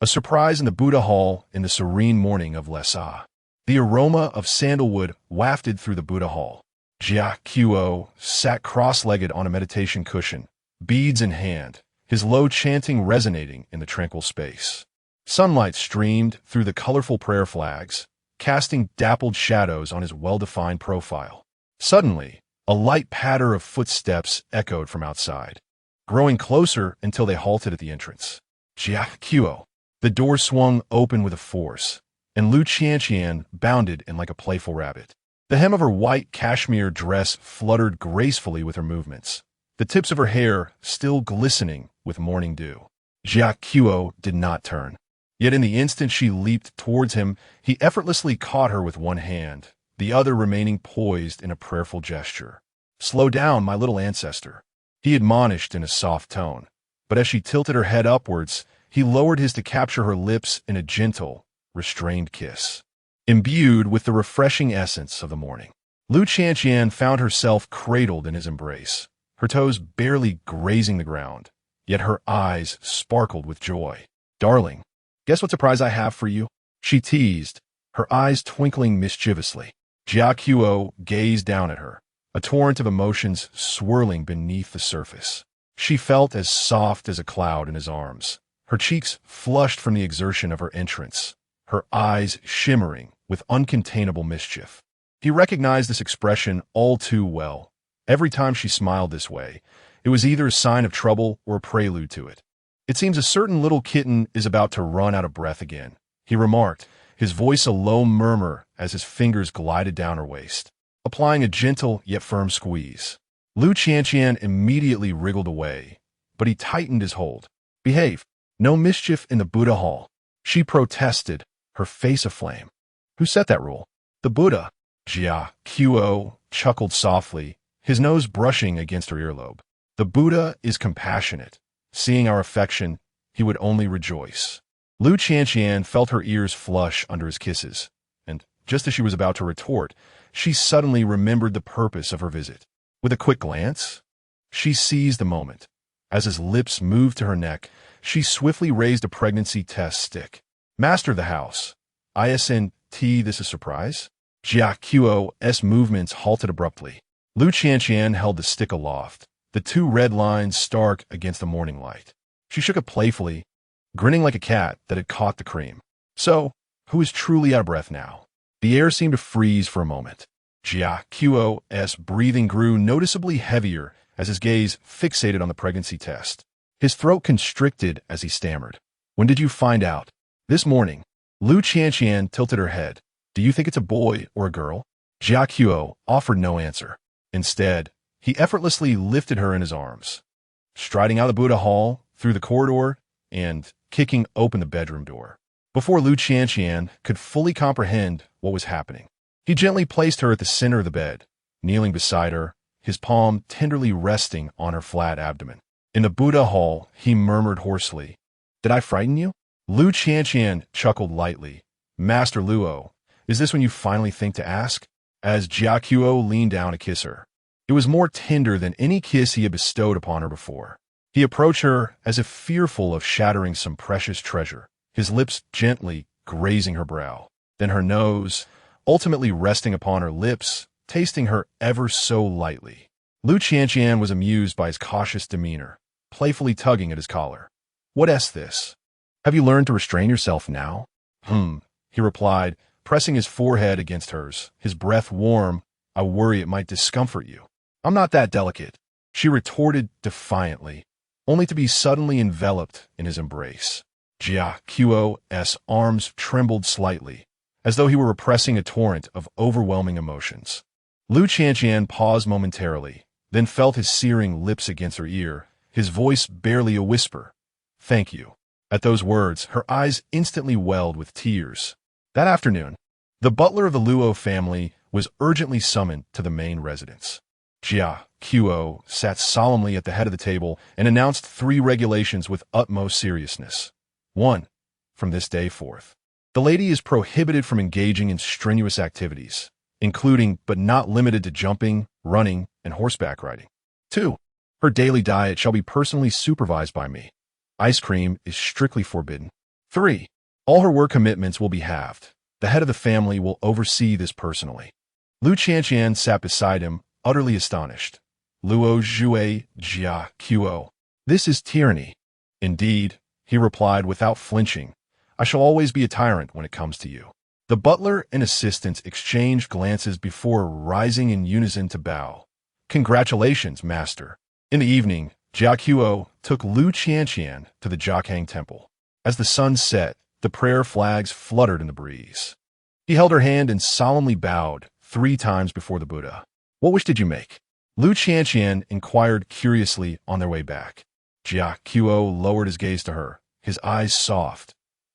A surprise in the Buddha Hall in the serene morning of Lhasa. The aroma of sandalwood wafted through the Buddha Hall. Jia Qiu sat cross-legged on a meditation cushion, beads in hand, his low chanting resonating in the tranquil space. Sunlight streamed through the colorful prayer flags, casting dappled shadows on his well-defined profile. Suddenly, a light patter of footsteps echoed from outside, growing closer until they halted at the entrance. Jia Qiu. The door swung open with a force, and Lu Qianqian bounded in like a playful rabbit. The hem of her white cashmere dress fluttered gracefully with her movements, the tips of her hair still glistening with morning dew. Jia Qiu did not turn. Yet in the instant she leaped towards him, he effortlessly caught her with one hand, the other remaining poised in a prayerful gesture. "Slow down, my little ancestor," he admonished in a soft tone. But as she tilted her head upwards, he lowered his to capture her lips in a gentle, restrained kiss. Imbued with the refreshing essence of the morning, Lu Qianqian found herself cradled in his embrace, her toes barely grazing the ground, yet her eyes sparkled with joy. "Darling, guess what surprise I have for you?" she teased, her eyes twinkling mischievously. Jia Qiu gazed down at her, a torrent of emotions swirling beneath the surface. She felt as soft as a cloud in his arms, her cheeks flushed from the exertion of her entrance, her eyes shimmering with uncontainable mischief. He recognized this expression all too well. Every time she smiled this way, it was either a sign of trouble or a prelude to it. "It seems a certain little kitten is about to run out of breath again," he remarked, his voice a low murmur as his fingers glided down her waist, applying a gentle yet firm squeeze. Lu Qianqian immediately wriggled away, but he tightened his hold. "Behave. No mischief in the Buddha Hall," she protested, her face aflame. "Who set that rule?" "The Buddha." Jia Qiu chuckled softly, his nose brushing against her earlobe. "The Buddha is compassionate. Seeing our affection, he would only rejoice." Lu Qianqian felt her ears flush under his kisses, and just as she was about to retort, she suddenly remembered the purpose of her visit. With a quick glance, she seized the moment. As his lips moved to her neck, she swiftly raised a pregnancy test stick. "Master of the house, ISNT, this is surprise?" Jia Qiu's movements halted abruptly. Lu Qianqian held the stick aloft, the 2 red lines stark against the morning light. She shook it playfully, grinning like a cat that had caught the cream. "So, who is truly out of breath now?" The air seemed to freeze for a moment. Jia Qiu's breathing grew noticeably heavier as his gaze fixated on the pregnancy test. His throat constricted as he stammered. "When did you find out?" "This morning." Lu Qianqian tilted her head. "Do you think it's a boy or a girl?" Jia Qiu offered no answer. Instead, he effortlessly lifted her in his arms. Striding out of the Buddha Hall, through the corridor, and kicking open the bedroom door. Before Lu Qianqian could fully comprehend what was happening, he gently placed her at the center of the bed, kneeling beside her, his palm tenderly resting on her flat abdomen. In the Buddha hall, he murmured hoarsely, "Did I frighten you?" Lu Qianqian chuckled lightly. "Master Luo, is this when you finally think to ask?" As Jia Qiuo leaned down to kiss her. It was more tender than any kiss he had bestowed upon her before. He approached her as if fearful of shattering some precious treasure, his lips gently grazing her brow, then her nose, ultimately resting upon her lips, tasting her ever so lightly. Lu Qianqian was amused by his cautious demeanor, playfully tugging at his collar. "What this? Have you learned to restrain yourself now?" He replied, pressing his forehead against hers, his breath warm. "I worry it might discomfort you." "I'm not that delicate," she retorted defiantly, only to be suddenly enveloped in his embrace. Jia Qiuo's arms trembled slightly, as though he were repressing a torrent of overwhelming emotions. Lu Qianqian paused momentarily, then felt his searing lips against her ear, his voice barely a whisper. "Thank you." At those words, her eyes instantly welled with tears. That afternoon, the butler of the Luo family was urgently summoned to the main residence. Jia Qiuo sat solemnly at the head of the table and announced 3 regulations with utmost seriousness. 1. From this day forth, the lady is prohibited from engaging in strenuous activities, including but not limited to jumping, running, and horseback riding. 2. Her daily diet shall be personally supervised by me. Ice cream is strictly forbidden. 3. All her work commitments will be halved. The head of the family will oversee this personally. Lu Qianqian sat beside him, utterly astonished. "Luo Zhui Jia Qiuo, this is tyranny." "Indeed," he replied without flinching, "I shall always be a tyrant when it comes to you." The butler and assistants exchanged glances before rising in unison to bow. "Congratulations, master." In the evening, Jia Qiuo took Lu Qianqian to the Jiakhang Temple. As the sun set, the prayer flags fluttered in the breeze. He held her hand and solemnly bowed 3 times before the Buddha. "What wish did you make?" Lu Qianqian inquired curiously on their way back. Jia Qiuo lowered his gaze to her, his eyes soft.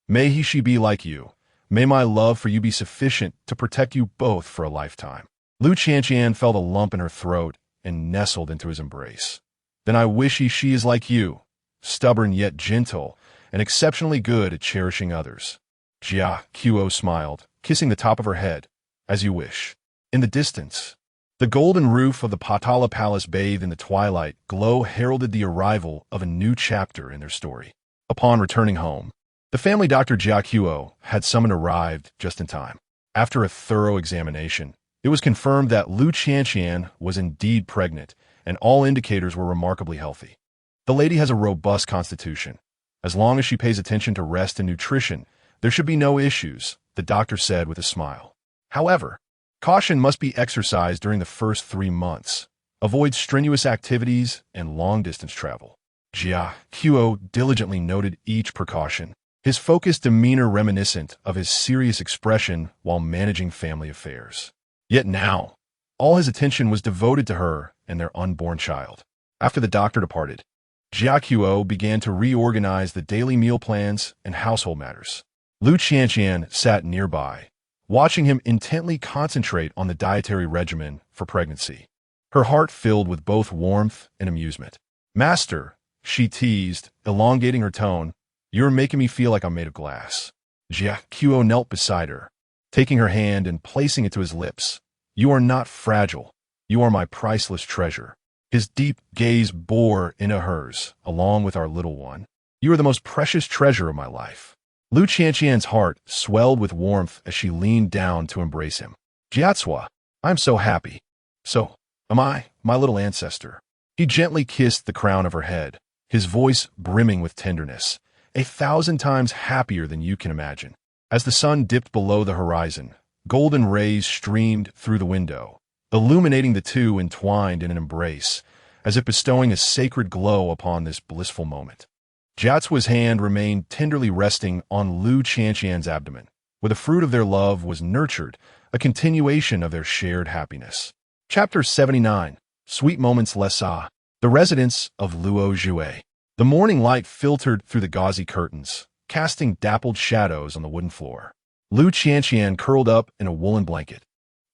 "May she be like you. May my love for you be sufficient to protect you both for a lifetime." Lu Qianqian felt a lump in her throat and nestled into his embrace. "Then I wish she is like you, stubborn yet gentle, and exceptionally good at cherishing others." Jia Qiuo smiled, kissing the top of her head. "As you wish." In the distance, the golden roof of the Patala Palace bathed in the twilight glow heralded the arrival of a new chapter in their story. Upon returning home, the family doctor Jia Qiuo had summoned arrived just in time. After a thorough examination, it was confirmed that Lu Qianqian was indeed pregnant, and all indicators were remarkably healthy. The lady has a robust constitution. As long as she pays attention to rest and nutrition, there should be no issues, the doctor said with a smile. However, caution must be exercised during the first 3 months. Avoid strenuous activities and long-distance travel. Jia Qiuo diligently noted each precaution, his focused demeanor reminiscent of his serious expression while managing family affairs. Yet now, all his attention was devoted to her and their unborn child. After the doctor departed, Jia Qiuo began to reorganize the daily meal plans and household matters. Lu Qianqian sat nearby, watching him intently concentrate on the dietary regimen for pregnancy. Her heart filled with both warmth and amusement. "Master," she teased, elongating her tone, "you're making me feel like I'm made of glass." Jia Qiuo knelt beside her, taking her hand and placing it to his lips. "You are not fragile. You are my priceless treasure." His deep gaze bore into hers, along with our little one. "You are the most precious treasure of my life." Lu Qianqian's heart swelled with warmth as she leaned down to embrace him. "Jiatsua, I'm so happy. So am I, my little ancestor." He gently kissed the crown of her head, his voice brimming with tenderness, 1,000 times happier than you can imagine. As the sun dipped below the horizon, golden rays streamed through the window, illuminating the two entwined in an embrace, as if bestowing a sacred glow upon this blissful moment. Jiatsua's hand remained tenderly resting on Lu Qianqian's abdomen, where the fruit of their love was nurtured, a continuation of their shared happiness. Chapter 79. Sweet Moments Lessa. The residence of Luo Zhui. The morning light filtered through the gauzy curtains, casting dappled shadows on the wooden floor. Lu Qianqian curled up in a woolen blanket,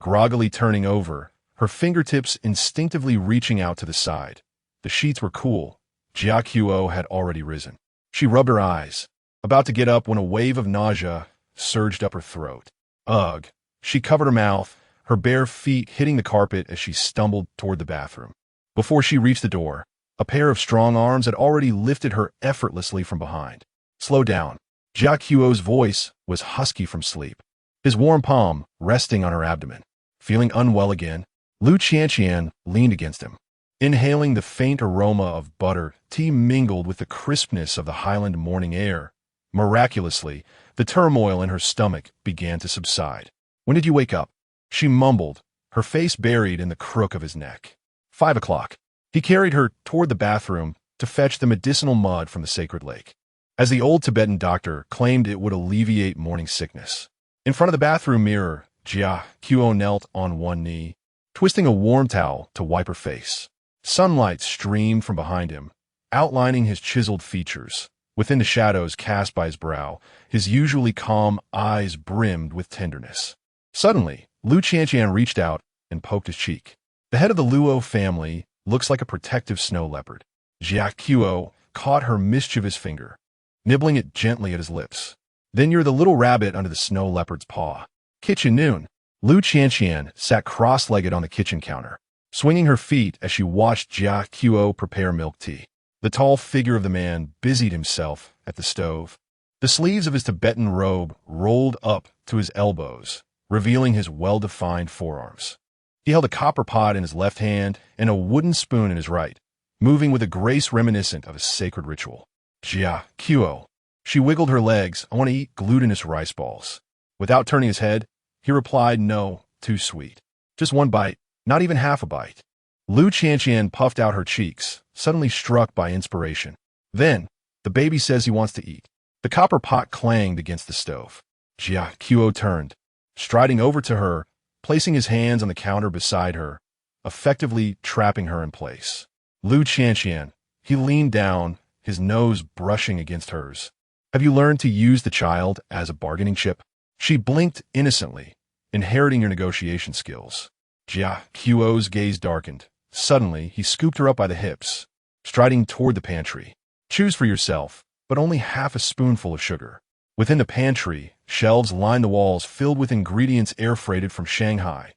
groggily turning over, her fingertips instinctively reaching out to the side. The sheets were cool. Jia Qiuo had already risen. She rubbed her eyes, about to get up when a wave of nausea surged up her throat. Ugh! She covered her mouth, her bare feet hitting the carpet as she stumbled toward the bathroom. Before she reached the door, a pair of strong arms had already lifted her effortlessly from behind. Slow down. Jia Qiuo's voice was husky from sleep, his warm palm resting on her abdomen. Feeling unwell again, Lu Qianqian leaned against him, inhaling the faint aroma of butter tea mingled with the crispness of the Highland morning air. Miraculously, the turmoil in her stomach began to subside. "When did you wake up?" she mumbled, her face buried in the crook of his neck. 5 o'clock. He carried her toward the bathroom to fetch the medicinal mud from the sacred lake, as the old Tibetan doctor claimed it would alleviate morning sickness. In front of the bathroom mirror, Jia Qiuo knelt on one knee, twisting a warm towel to wipe her face. Sunlight streamed from behind him, outlining his chiseled features. Within the shadows cast by his brow, his usually calm eyes brimmed with tenderness. Suddenly, Lu Qianqian reached out and poked his cheek. The head of the Luo family looks like a protective snow leopard. Jia Qiuo caught her mischievous finger, nibbling it gently at his lips. "Then you're the little rabbit under the snow leopard's paw." Kitchen noon. Lu Qianqian sat cross-legged on the kitchen counter, swinging her feet as she watched Jia Qiuo prepare milk tea. The tall figure of the man busied himself at the stove. The sleeves of his Tibetan robe rolled up to his elbows, revealing his well-defined forearms. He held a copper pot in his left hand and a wooden spoon in his right, moving with a grace reminiscent of a sacred ritual. "Jia Qiuo." She wiggled her legs. "I want to eat glutinous rice balls." Without turning his head, he replied, "No, too sweet. Just one bite, not even half a bite." Lu Qianqian puffed out her cheeks, suddenly struck by inspiration. "Then, the baby says he wants to eat." The copper pot clanged against the stove. Jia Qiuo turned, striding over to her, placing his hands on the counter beside her, effectively trapping her in place. Lu Qianqian. He leaned down, his nose brushing against hers. "Have you learned to use the child as a bargaining chip?" She blinked innocently, inheriting your negotiation skills. Jia Qiuo's gaze darkened. Suddenly, he scooped her up by the hips, striding toward the pantry. "Choose for yourself, but only half a spoonful of sugar." Within the pantry, shelves lined the walls filled with ingredients air-freighted from Shanghai.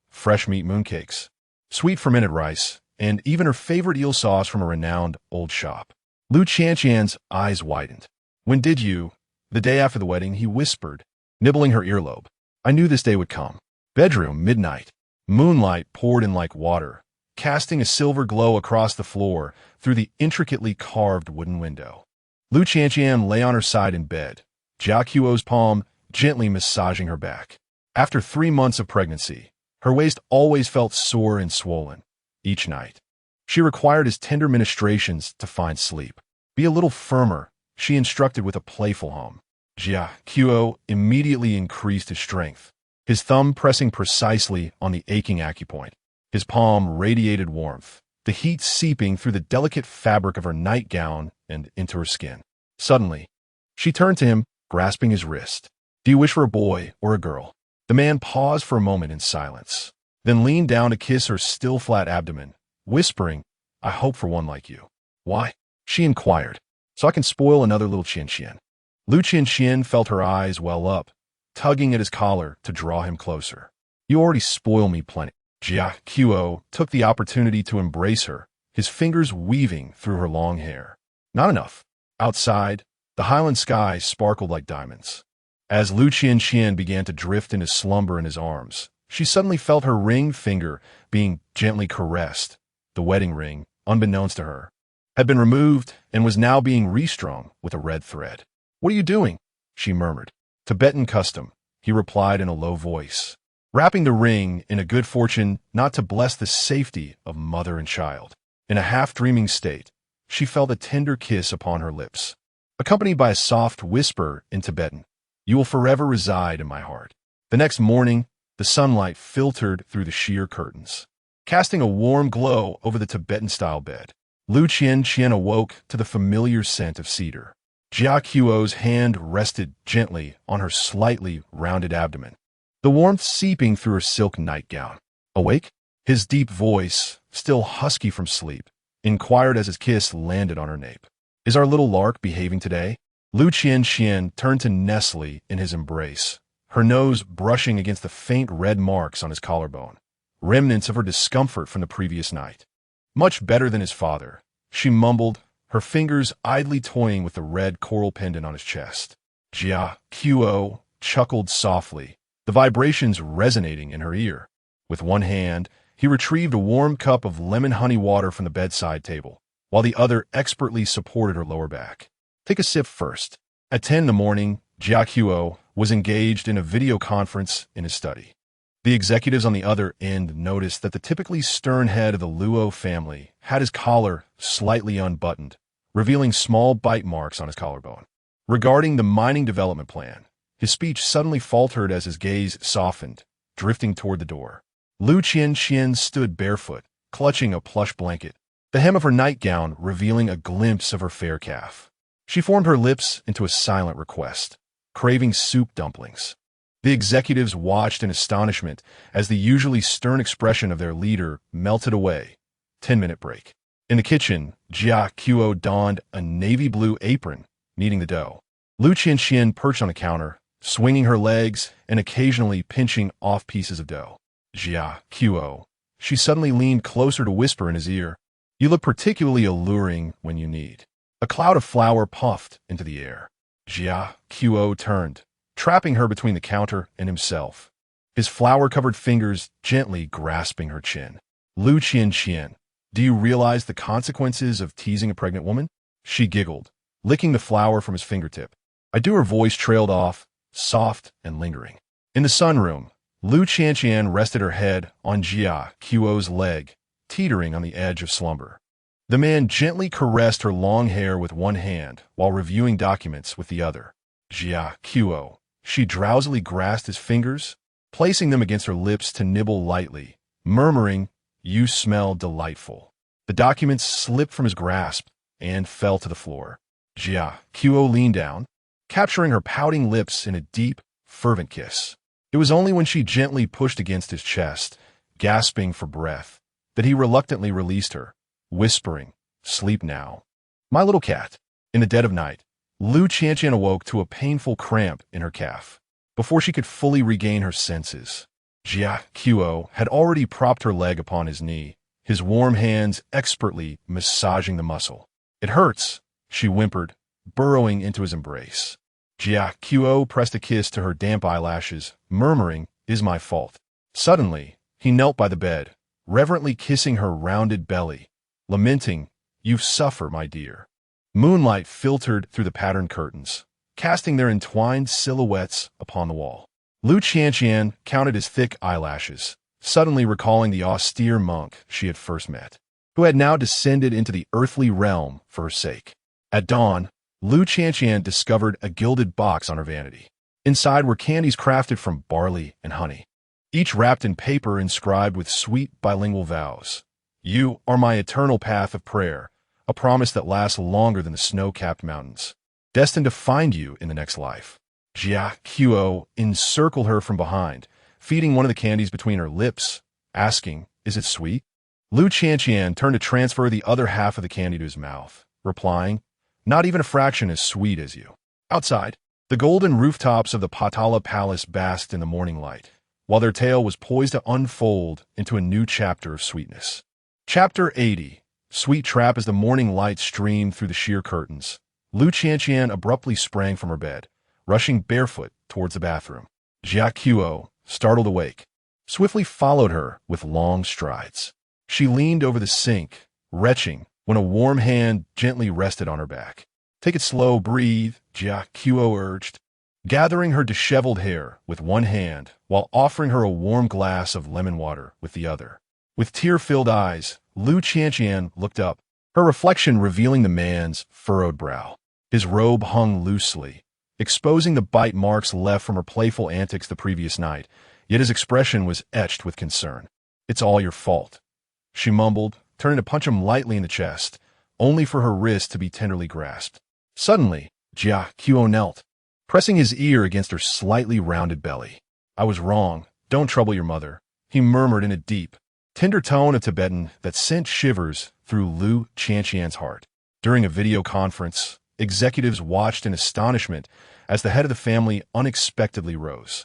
Fresh meat mooncakes, sweet fermented rice, and even her favorite eel sauce from a renowned old shop. Lu Qianqian's eyes widened. "When did you?" "The day after the wedding," he whispered, nibbling her earlobe. "I knew this day would come." Bedroom, midnight. Moonlight poured in like water, casting a silver glow across the floor through the intricately carved wooden window. Lu Qianqian lay on her side in bed, Jia Qiuo's palm gently massaging her back. After 3 months of pregnancy, her waist always felt sore and swollen. Each night, she required his tender ministrations to find sleep. "Be a little firmer," she instructed with a playful hum. Jia Qiuo immediately increased his strength, his thumb pressing precisely on the aching acupoint. His palm radiated warmth, the heat seeping through the delicate fabric of her nightgown and into her skin. Suddenly, she turned to him, grasping his wrist. "Do you wish for a boy or a girl?" The man paused for a moment in silence, then leaned down to kiss her still flat abdomen, whispering, "I hope for one like you." "Why?" she inquired. "So I can spoil another little Qianqian." Lu Qianqian felt her eyes well up, tugging at his collar to draw him closer. "You already spoil me plenty." Jia Qiuo took the opportunity to embrace her, his fingers weaving through her long hair. "Not enough." Outside, the highland sky sparkled like diamonds. As Lu Qianqian began to drift into slumber in his arms, she suddenly felt her ringed finger being gently caressed. The wedding ring, unbeknownst to her, had been removed and was now being restrung with a red thread. "What are you doing?" she murmured. "Tibetan custom," he replied in a low voice, wrapping the ring in a good fortune not to bless the safety of mother and child. In a half-dreaming state, she felt a tender kiss upon her lips, accompanied by a soft whisper in Tibetan, "You will forever reside in my heart." The next morning, the sunlight filtered through the sheer curtains, casting a warm glow over the Tibetan-style bed. Lu Qianqian awoke to the familiar scent of cedar. Jia Qiu's hand rested gently on her slightly rounded abdomen, the warmth seeping through her silk nightgown. Awake? His deep voice, still husky from sleep, inquired as his kiss landed on her nape. Is our little lark behaving today? Lu Qianqian turned to Nestle in his embrace, her nose brushing against the faint red marks on his collarbone, remnants of her discomfort from the previous night. Much better than his father, she mumbled, her fingers idly toying with the red coral pendant on his chest. Jia Qiu chuckled softly, the vibrations resonating in her ear. With one hand, he retrieved a warm cup of lemon honey water from the bedside table, while the other expertly supported her lower back. Take a sip first. At 10 in the morning, Jia Qiu was engaged in a video conference in his study. The executives on the other end noticed that the typically stern head of the Luo family had his collar slightly unbuttoned, revealing small bite marks on his collarbone. Regarding the mining development plan, his speech suddenly faltered as his gaze softened, drifting toward the door. Lu Qianqian stood barefoot, clutching a plush blanket, the hem of her nightgown revealing a glimpse of her fair calf. She formed her lips into a silent request, craving soup dumplings. The executives watched in astonishment as the usually stern expression of their leader melted away. 10-minute break. In the kitchen, Jia Qiu donned a navy blue apron, kneading the dough. Lu Qianqian perched on the counter, swinging her legs and occasionally pinching off pieces of dough. Jia Qiu. She suddenly leaned closer to whisper in his ear, "You look particularly alluring when you knead." A cloud of flour puffed into the air. Jia Qiu turned, trapping her between the counter and himself, his flour-covered fingers gently grasping her chin. Lu Qianqian, do you realize the consequences of teasing a pregnant woman? She giggled, licking the flour from his fingertip. I do. Her voice trailed off, soft and lingering. In the sunroom, Lu Qianqian rested her head on Jia Qiu's leg, teetering on the edge of slumber. The man gently caressed her long hair with one hand while reviewing documents with the other. Jia Qiu. She drowsily grasped his fingers, placing them against her lips to nibble lightly, murmuring, "You smell delightful." The documents slipped from his grasp and fell to the floor. Jia Qiu leaned down, capturing her pouting lips in a deep, fervent kiss. It was only when she gently pushed against his chest, gasping for breath, that he reluctantly released her, whispering, "Sleep now, my little cat." In the dead of night, Lu Qianqian awoke to a painful cramp in her calf. Before she could fully regain her senses, Jia Qiu had already propped her leg upon his knee, his warm hands expertly massaging the muscle. "It hurts," she whimpered, burrowing into his embrace. Jia Qiu pressed a kiss to her damp eyelashes, murmuring, "Is my fault." Suddenly, he knelt by the bed, reverently kissing her rounded belly, lamenting, "You suffer, my dear." Moonlight filtered through the patterned curtains, casting their entwined silhouettes upon the wall. Lu Qianqian counted his thick eyelashes, suddenly recalling the austere monk she had first met, who had now descended into the earthly realm for her sake. At dawn, Lu Qianqian discovered a gilded box on her vanity. Inside were candies crafted from barley and honey, each wrapped in paper inscribed with sweet bilingual vows. "You are my eternal path of prayer, a promise that lasts longer than the snow-capped mountains, destined to find you in the next life." Jia Qiu encircled her from behind, feeding one of the candies between her lips, asking, "Is it sweet?" Lu Qianqian turned to transfer the other half of the candy to his mouth, replying, "Not even a fraction as sweet as you." Outside, the golden rooftops of the Patala Palace basked in the morning light, while their tale was poised to unfold into a new chapter of sweetness. Chapter 80. Sweet trap. As the morning light streamed through the sheer curtains, Lu Qianqian abruptly sprang from her bed, rushing barefoot towards the bathroom. Jia Qiu, startled awake, swiftly followed her with long strides. She leaned over the sink, retching, when a warm hand gently rested on her back. "Take it slow, breathe," Jia Qiu urged, gathering her disheveled hair with one hand while offering her a warm glass of lemon water with the other. With tear-filled eyes, Lu Qianqian looked up, her reflection revealing the man's furrowed brow. His robe hung loosely, exposing the bite marks left from her playful antics the previous night, yet his expression was etched with concern. "It's all your fault," she mumbled, turning to punch him lightly in the chest, only for her wrist to be tenderly grasped. Suddenly, Jia Qiu knelt, pressing his ear against her slightly rounded belly. "I was wrong. Don't trouble your mother," he murmured in a deep, tender tone of Tibetan that sent shivers through Lu Qianqian's heart. During a video conference, executives watched in astonishment as the head of the family unexpectedly rose.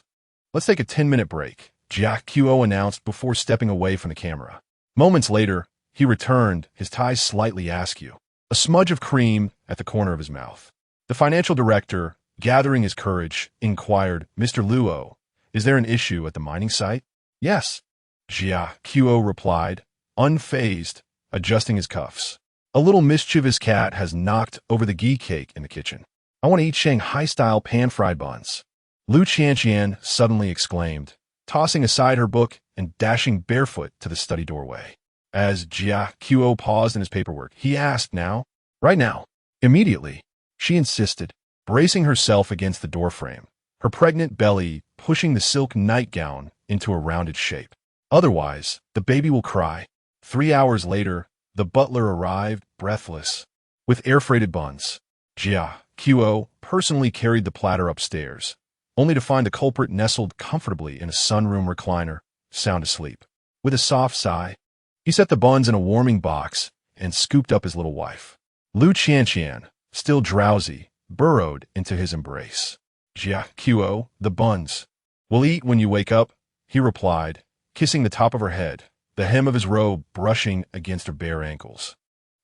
"Let's take a 10-minute break," Jia Qiu announced before stepping away from the camera. Moments later, he returned, his tie slightly askew, a smudge of cream at the corner of his mouth. The financial director, gathering his courage, inquired, "Mr. Luo, is there an issue at the mining site?" "Yes," Jia Qiu replied, unfazed, adjusting his cuffs. "A little mischievous cat has knocked over the ghee cake in the kitchen. I want to eat Shanghai-style pan-fried buns." Lu Qianqian suddenly exclaimed, tossing aside her book and dashing barefoot to the study doorway. As Jia Qiu paused in his paperwork, he asked, "Now?" "Right now." "Immediately," she insisted, bracing herself against the doorframe, her pregnant belly pushing the silk nightgown into a rounded shape. "Otherwise, the baby will cry." 3 hours later, the butler arrived, breathless, with air-freighted buns. Jia Qiu personally carried the platter upstairs, only to find the culprit nestled comfortably in a sunroom recliner, sound asleep. With a soft sigh, he set the buns in a warming box and scooped up his little wife. Lu Qianqian, still drowsy, burrowed into his embrace. "Jia Qiu, the buns. We'll eat when you wake up," he replied, kissing the top of her head, the hem of his robe brushing against her bare ankles.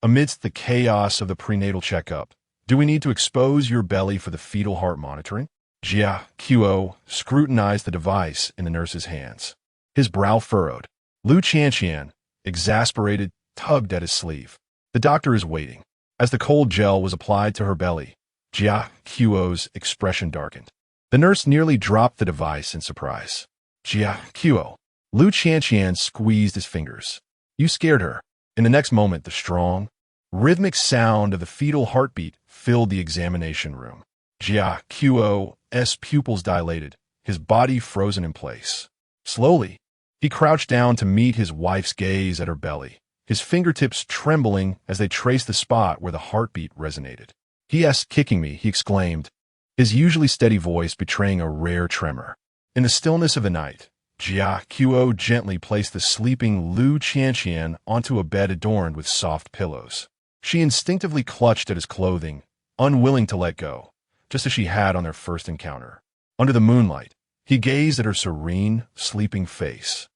"Amidst the chaos of the prenatal checkup, do we need to expose your belly for the fetal heart monitoring?" Jia Qiu scrutinized the device in the nurse's hands. His brow furrowed. Lu Qianqian, exasperated, tugged at his sleeve. "The doctor is waiting." As the cold gel was applied to her belly, Jia Qiu's expression darkened. The nurse nearly dropped the device in surprise. "Jia Qiu." Lu Qianqian squeezed his fingers. "You scared her." In the next moment, the strong, rhythmic sound of the fetal heartbeat filled the examination room. Jia Qiu's pupils dilated, his body frozen in place. Slowly, he crouched down to meet his wife's gaze at her belly, his fingertips trembling as they traced the spot where the heartbeat resonated. "He*s kicking me," he exclaimed, his usually steady voice betraying a rare tremor. In the stillness of the night, Jia Qiu gently placed the sleeping Lu Qianqian onto a bed adorned with soft pillows. She instinctively clutched at his clothing, unwilling to let go, just as she had on their first encounter. Under the moonlight, he gazed at her serene, sleeping face,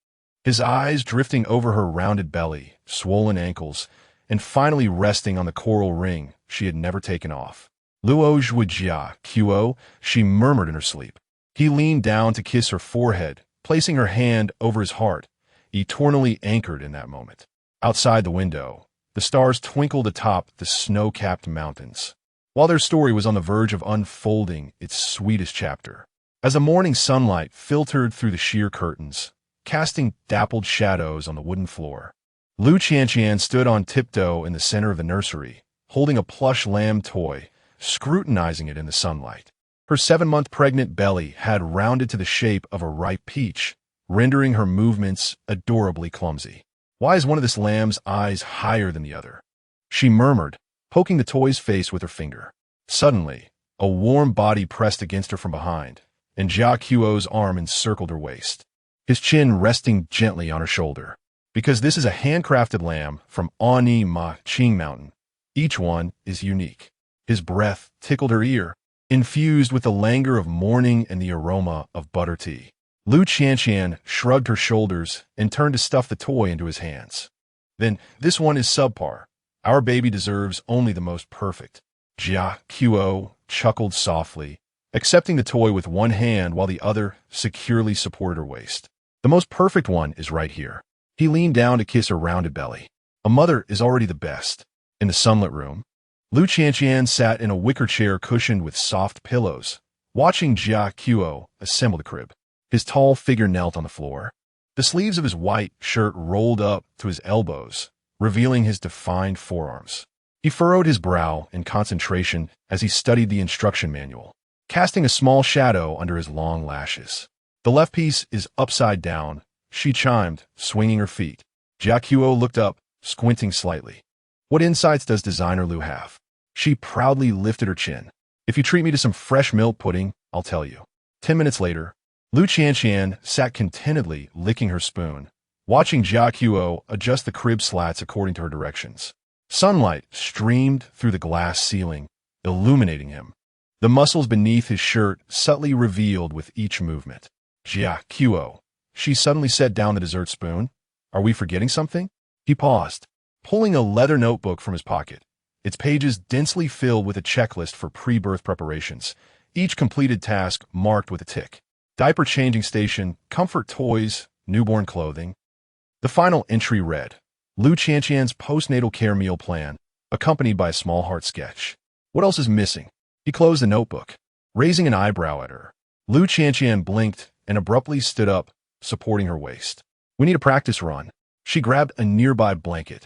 his eyes drifting over her rounded belly, swollen ankles, and finally resting on the coral ring she had never taken off. "Luo Zhui Jia Qiu," she murmured in her sleep. He leaned down to kiss her forehead, placing her hand over his heart, eternally anchored in that moment. Outside the window, the stars twinkled atop the snow-capped mountains, while their story was on the verge of unfolding its sweetest chapter. As the morning sunlight filtered through the sheer curtains, casting dappled shadows on the wooden floor, Lu Qianqian stood on tiptoe in the center of the nursery, holding a plush lamb toy, scrutinizing it in the sunlight. Her 7-month pregnant belly had rounded to the shape of a ripe peach, rendering her movements adorably clumsy. "Why is one of this lamb's eyes higher than the other?" she murmured, poking the toy's face with her finger. Suddenly, a warm body pressed against her from behind, and Jia Qiu's arm encircled her waist, his chin resting gently on her shoulder. "Because this is a handcrafted lamb from Ani Ma Qing Mountain. Each one is unique." His breath tickled her ear, infused with the languor of morning and the aroma of butter tea. Lu Qianqian shrugged her shoulders and turned to stuff the toy into his hands. "Then this one is subpar. Our baby deserves only the most perfect." Jia Qiu chuckled softly, accepting the toy with one hand while the other securely supported her waist. "The most perfect one is right here." He leaned down to kiss her rounded belly. "A mother is already the best." In the sunlit room, Lu Qianqian sat in a wicker chair cushioned with soft pillows, watching Jia Qiu assemble the crib. His tall figure knelt on the floor, the sleeves of his white shirt rolled up to his elbows, revealing his defined forearms. He furrowed his brow in concentration as he studied the instruction manual, casting a small shadow under his long lashes. "The left piece is upside down," she chimed, swinging her feet. Jia Qiu looked up, squinting slightly. What insights does designer Lu have? She proudly lifted her chin. If you treat me to some fresh milk pudding, I'll tell you. 10 minutes later, Lu Qianqian sat contentedly licking her spoon, watching Jia Qiu adjust the crib slats according to her directions. Sunlight streamed through the glass ceiling, illuminating him. The muscles beneath his shirt subtly revealed with each movement. Jia Qiu. She suddenly set down the dessert spoon. Are we forgetting something? He paused, pulling a leather notebook from his pocket, its pages densely filled with a checklist for pre-birth preparations, each completed task marked with a tick. Diaper changing station, comfort toys, newborn clothing. The final entry read, Lu Qianqian's postnatal care meal plan, accompanied by a small heart sketch. What else is missing? He closed the notebook, raising an eyebrow at her. Lu Qianqian blinked and abruptly stood up, supporting her waist. We need a practice run. She grabbed a nearby blanket,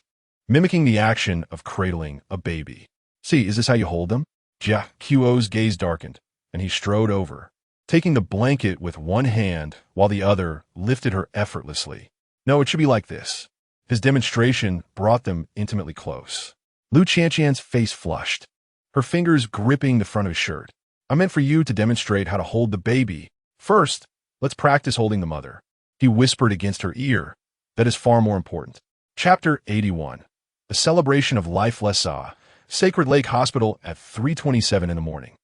mimicking the action of cradling a baby. See, is this how you hold them? Jia Qiu's gaze darkened, and he strode over, taking the blanket with one hand while the other lifted her effortlessly. No, it should be like this. His demonstration brought them intimately close. Lu Qianqian's face flushed, her fingers gripping the front of his shirt. I meant for you to demonstrate how to hold the baby. First, let's practice holding the mother. He whispered against her ear. That is far more important. Chapter 81. A celebration of life. Lessa, Sacred Lake Hospital at 3:27 in the morning.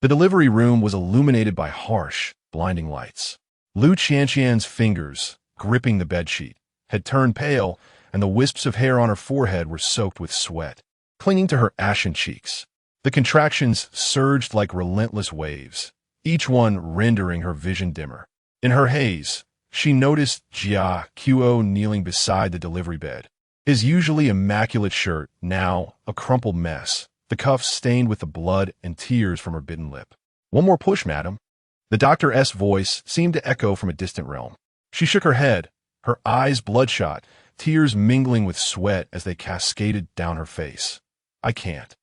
The delivery room was illuminated by harsh, blinding lights. Lu Qianqian's fingers, gripping the bedsheet, had turned pale, and the wisps of hair on her forehead were soaked with sweat, clinging to her ashen cheeks. The contractions surged like relentless waves, each one rendering her vision dimmer. In her haze, she noticed Jia Qiu kneeling beside the delivery bed, his usually immaculate shirt now a crumpled mess, the cuffs stained with the blood and tears from her bitten lip. One more push, madam. The doctor's voice seemed to echo from a distant realm. She shook her head, her eyes bloodshot, tears mingling with sweat as they cascaded down her face. I can't.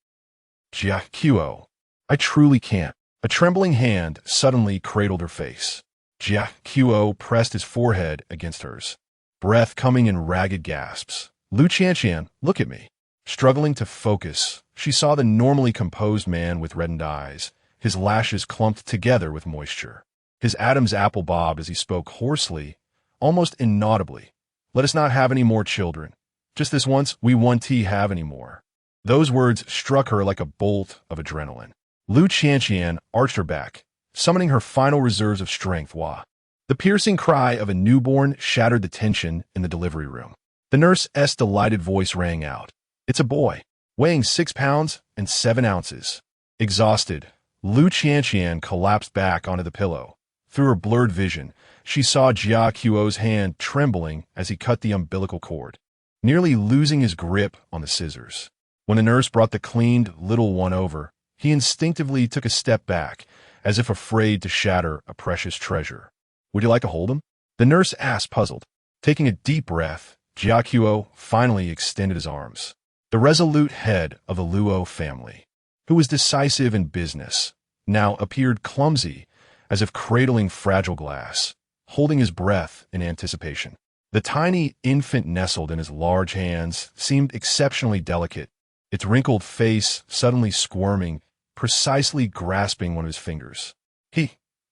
Jia Qiu. I truly can't. A trembling hand suddenly cradled her face. Jia Qiu pressed his forehead against hers, breath coming in ragged gasps. Lu Qianqian, look at me. Struggling to focus, she saw the normally composed man with reddened eyes, his lashes clumped together with moisture. His Adam's apple bobbed as he spoke hoarsely, almost inaudibly. Let us not have any more children. Just this once, we won't have any more. Those words struck her like a bolt of adrenaline. Lu Qianqian arched her back, summoning her final reserves of strength. Wah. The piercing cry of a newborn shattered the tension in the delivery room. The nurse's delighted voice rang out. It's a boy, weighing 6 pounds and 7 ounces. Exhausted, Lu Qianqian collapsed back onto the pillow. Through her blurred vision, she saw Jia Qiu's hand trembling as he cut the umbilical cord, nearly losing his grip on the scissors. When the nurse brought the cleaned little one over, he instinctively took a step back, as if afraid to shatter a precious treasure. Would you like to hold him? The nurse asked, puzzled. Taking a deep breath, Jia Qiu finally extended his arms. The resolute head of the Luo family, who was decisive in business, now appeared clumsy, as if cradling fragile glass, holding his breath in anticipation. The tiny infant nestled in his large hands seemed exceptionally delicate, its wrinkled face suddenly squirming, precisely grasping one of his fingers. Jia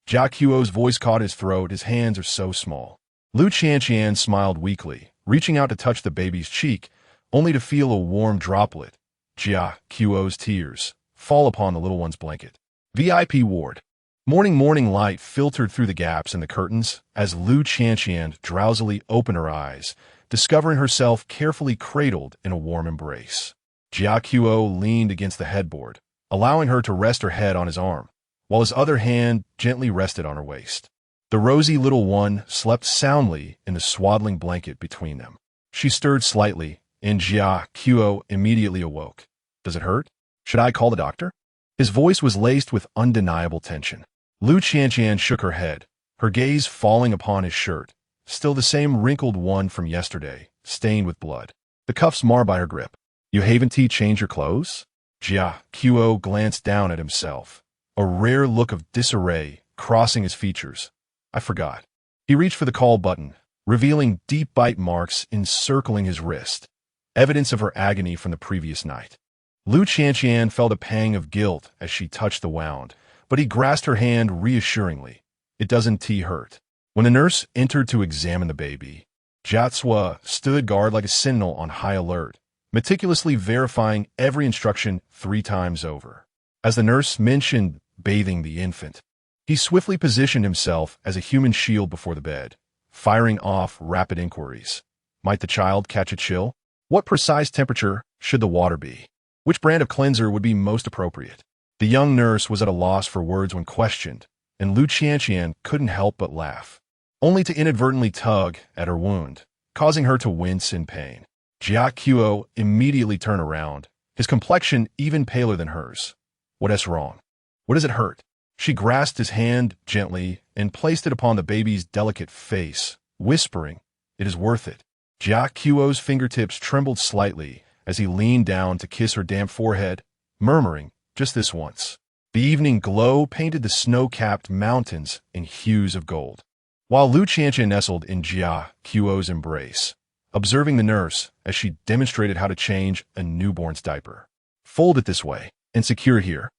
Qiu's voice caught his throat, his hands are so small. Lu Qianqian smiled weakly, reaching out to touch the baby's cheek, only to feel a warm droplet, Jia Qiu's tears, fall upon the little one's blanket. VIP ward. Morning light filtered through the gaps in the curtains as Lu Qianqian drowsily opened her eyes, discovering herself carefully cradled in a warm embrace. Jia Qiu leaned against the headboard, allowing her to rest her head on his arm, while his other hand gently rested on her waist. The rosy little one slept soundly in the swaddling blanket between them. She stirred slightly, and Jia Qiu immediately awoke. Does it hurt? Should I call the doctor? His voice was laced with undeniable tension. Lu Qianqian shook her head, her gaze falling upon his shirt, still the same wrinkled one from yesterday, stained with blood. The cuffs marred by her grip. You haven't changed your clothes? Jia Qiu glanced down at himself, a rare look of disarray crossing his features. I forgot. He reached for the call button, revealing deep bite marks encircling his wrist. evidence of her agony from the previous night. Lu Qianqian felt a pang of guilt as she touched the wound, but he grasped her hand reassuringly. It doesn't hurt. When the nurse entered to examine the baby, Jia Cue stood guard like a sentinel on high alert, meticulously verifying every instruction 3 times over. As the nurse mentioned bathing the infant, he swiftly positioned himself as a human shield before the bed, firing off rapid inquiries. Might the child catch a chill? What precise temperature should the water be? Which brand of cleanser would be most appropriate? The young nurse was at a loss for words when questioned, and Lu Qianqian couldn't help but laugh, only to inadvertently tug at her wound, causing her to wince in pain. Jia Cue immediately turned around, his complexion even paler than hers. What's wrong? What does it hurt? She grasped his hand gently and placed it upon the baby's delicate face, whispering, "It is worth it." Jia Cue's fingertips trembled slightly as he leaned down to kiss her damp forehead, murmuring, "Just this once." The evening glow painted the snow-capped mountains in hues of gold, while Lu Qianqian nestled in Jia Cue's embrace, observing the nurse as she demonstrated how to change a newborn's diaper. "Fold it this way and secure here."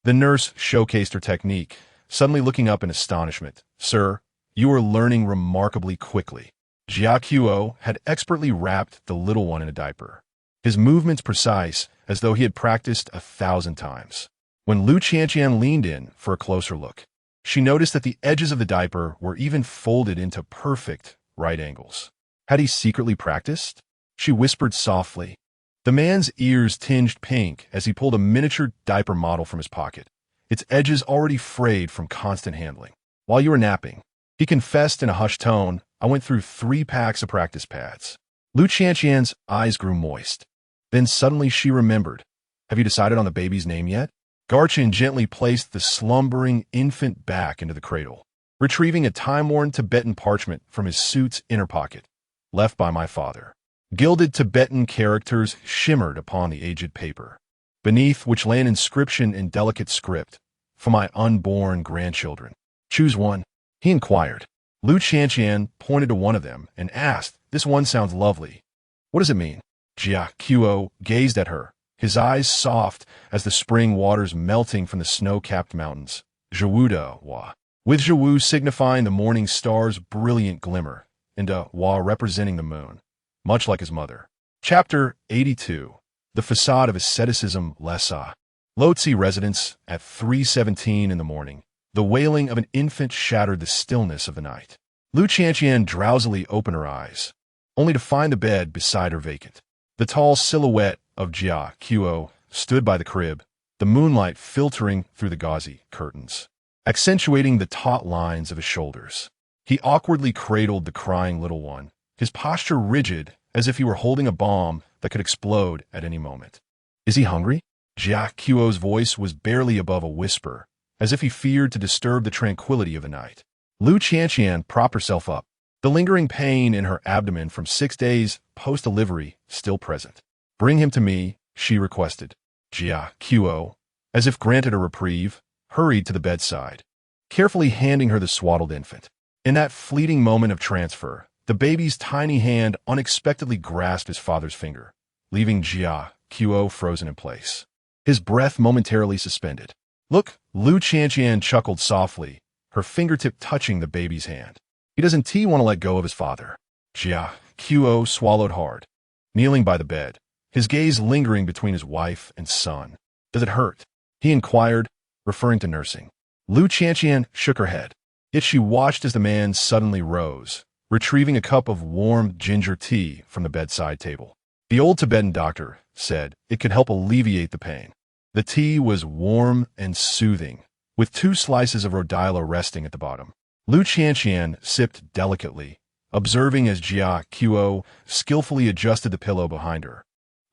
The nurse showcased her technique, suddenly looking up in astonishment. "Sir, you are learning remarkably quickly." Jia Cue had expertly wrapped the little one in a diaper, his movements precise as though he had practiced 1,000 times. When Lu Qianqian leaned in for a closer look, she noticed that the edges of the diaper were even folded into perfect right angles. Had he secretly practiced? She whispered softly. The man's ears tinged pink as he pulled a miniature diaper model from his pocket, its edges already frayed from constant handling. "While you were napping," he confessed in a hushed tone, "I went through 3 packs of practice pads." Lu Qianqian's eyes grew moist. Then suddenly she remembered. "Have you decided on the baby's name yet?" Garchin gently placed the slumbering infant back into the cradle, retrieving a time-worn Tibetan parchment from his suit's inner pocket. "Left by my father." Gilded Tibetan characters shimmered upon the aged paper, beneath which lay an inscription in delicate script, "For my unborn grandchildren. Choose one," he inquired. Lu Qianqian pointed to one of them and asked, "This one sounds lovely. What does it mean?" Jia Cue gazed at her, his eyes soft as the spring waters melting from the snow-capped mountains. "Zhewuda Wa," with Zhewu signifying the morning star's brilliant glimmer, and a Wa representing the moon, much like his mother. Chapter 82. The Facade of Asceticism Lhasa. Lotse residence at 3:17 in the morning. The wailing of an infant shattered the stillness of the night. Lu Qianqian drowsily opened her eyes, only to find the bed beside her vacant. The tall silhouette of Jia Cue stood by the crib, the moonlight filtering through the gauzy curtains, accentuating the taut lines of his shoulders. He awkwardly cradled the crying little one, his posture rigid as if he were holding a bomb that could explode at any moment. "Is he hungry?" Jia Cue's voice was barely above a whisper, as if he feared to disturb the tranquility of the night. Lu Qianqian propped herself up, the lingering pain in her abdomen from 6 days post-delivery still present. "Bring him to me," she requested. Jia Cue, as if granted a reprieve, hurried to the bedside, carefully handing her the swaddled infant. In that fleeting moment of transfer, the baby's tiny hand unexpectedly grasped his father's finger, leaving Jia Cue frozen in place, his breath momentarily suspended. "Look," Lu Qianqian chuckled softly, her fingertip touching the baby's hand. "He doesn't want to let go of his father." Jia Cue swallowed hard, kneeling by the bed, his gaze lingering between his wife and son. "Does it hurt?" he inquired, referring to nursing. Lu Qianqian shook her head, yet she watched as the man suddenly rose, retrieving a cup of warm ginger tea from the bedside table. The old Tibetan doctor said it could help alleviate the pain. The tea was warm and soothing, with 2 slices of rhodiola resting at the bottom. Lu Qianqian sipped delicately, observing as Jia Cue skillfully adjusted the pillow behind her.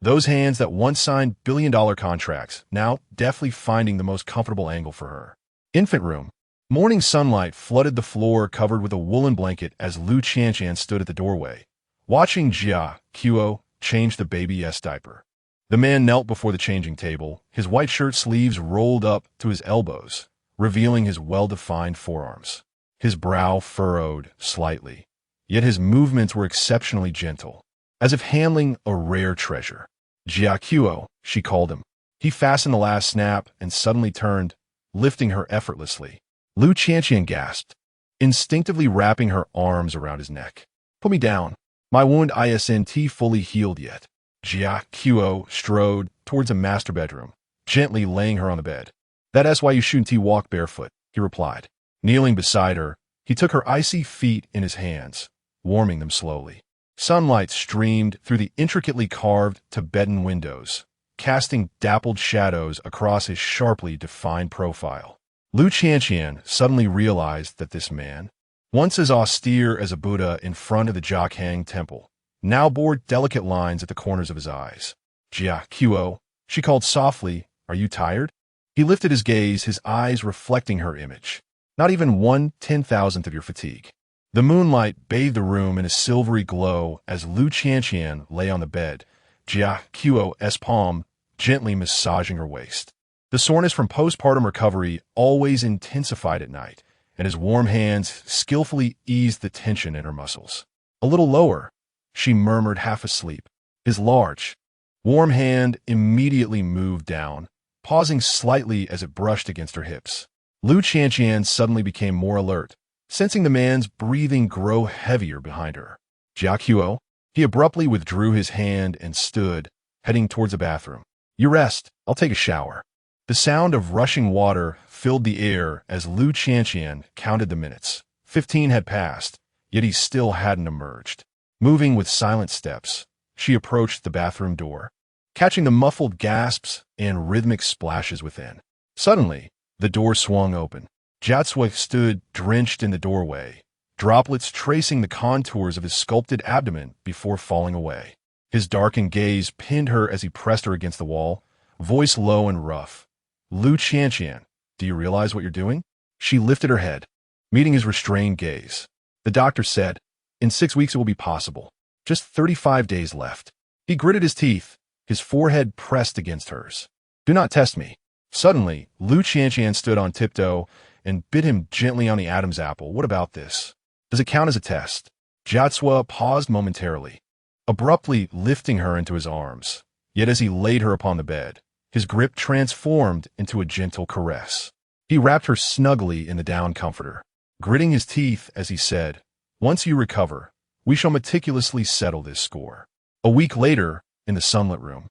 Those hands that once signed billion-dollar contracts, now deftly finding the most comfortable angle for her. Infant room. Morning sunlight flooded the floor covered with a woolen blanket as Lu Qianqian stood at the doorway, watching Jia Cue change the baby's diaper. The man knelt before the changing table, his white shirt sleeves rolled up to his elbows, revealing his well-defined forearms. His brow furrowed slightly, yet his movements were exceptionally gentle. as if handling a rare treasure. Jiaquo, she called him. He fastened the last snap and suddenly turned, lifting her effortlessly. Lu Qianqian gasped, instinctively wrapping her arms around his neck. Put me down. My wound isn't fully healed yet. Jiaquo strode towards a master bedroom, gently laying her on the bed. That's why you shouldn't walk barefoot, he replied. Kneeling beside her, he took her icy feet in his hands, warming them slowly. Sunlight streamed through the intricately carved Tibetan windows, casting dappled shadows across his sharply defined profile. Lu Qianqian suddenly realized that this man, once as austere as a Buddha in front of the Jiakhang temple, now bore delicate lines at the corners of his eyes. Jiaquo, she called softly, are you tired? He lifted his gaze, his eyes reflecting her image. Not even 1/10,000th of your fatigue. The moonlight bathed the room in a silvery glow as Lu Qianqian lay on the bed, Jiaquo's palm gently massaging her waist. The soreness from postpartum recovery always intensified at night, and his warm hands skillfully eased the tension in her muscles. A little lower, she murmured, half asleep. His large, warm hand immediately moved down, pausing slightly as it brushed against her hips. Lu Qianqian suddenly became more alert, sensing the man's breathing grow heavier behind her. Jiaquo, he abruptly withdrew his hand and stood, heading towards the bathroom. You rest, I'll take a shower. The sound of rushing water filled the air as Lu Qianqian counted the minutes. 15 had passed, yet he still hadn't emerged. Moving with silent steps, she approached the bathroom door, catching the muffled gasps and rhythmic splashes within. Suddenly, the door swung open. Jiaquo stood drenched in the doorway, droplets tracing the contours of his sculpted abdomen before falling away. His darkened gaze pinned her as he pressed her against the wall, voice low and rough. Lu Qianqian, do you realize what you're doing? She lifted her head, meeting his restrained gaze. The doctor said, in 6 weeks it will be possible. Just 35 days left. He gritted his teeth, his forehead pressed against hers. Do not test me. Suddenly, Lu Qianqian stood on tiptoe and bit him gently on the Adam's apple. What about this? Does it count as a test? Jiaquo paused momentarily, abruptly lifting her into his arms. Yet as he laid her upon the bed, his grip transformed into a gentle caress. He wrapped her snugly in the down comforter, gritting his teeth as he said, once you recover, we shall meticulously settle this score. A week later, in the sunlit room,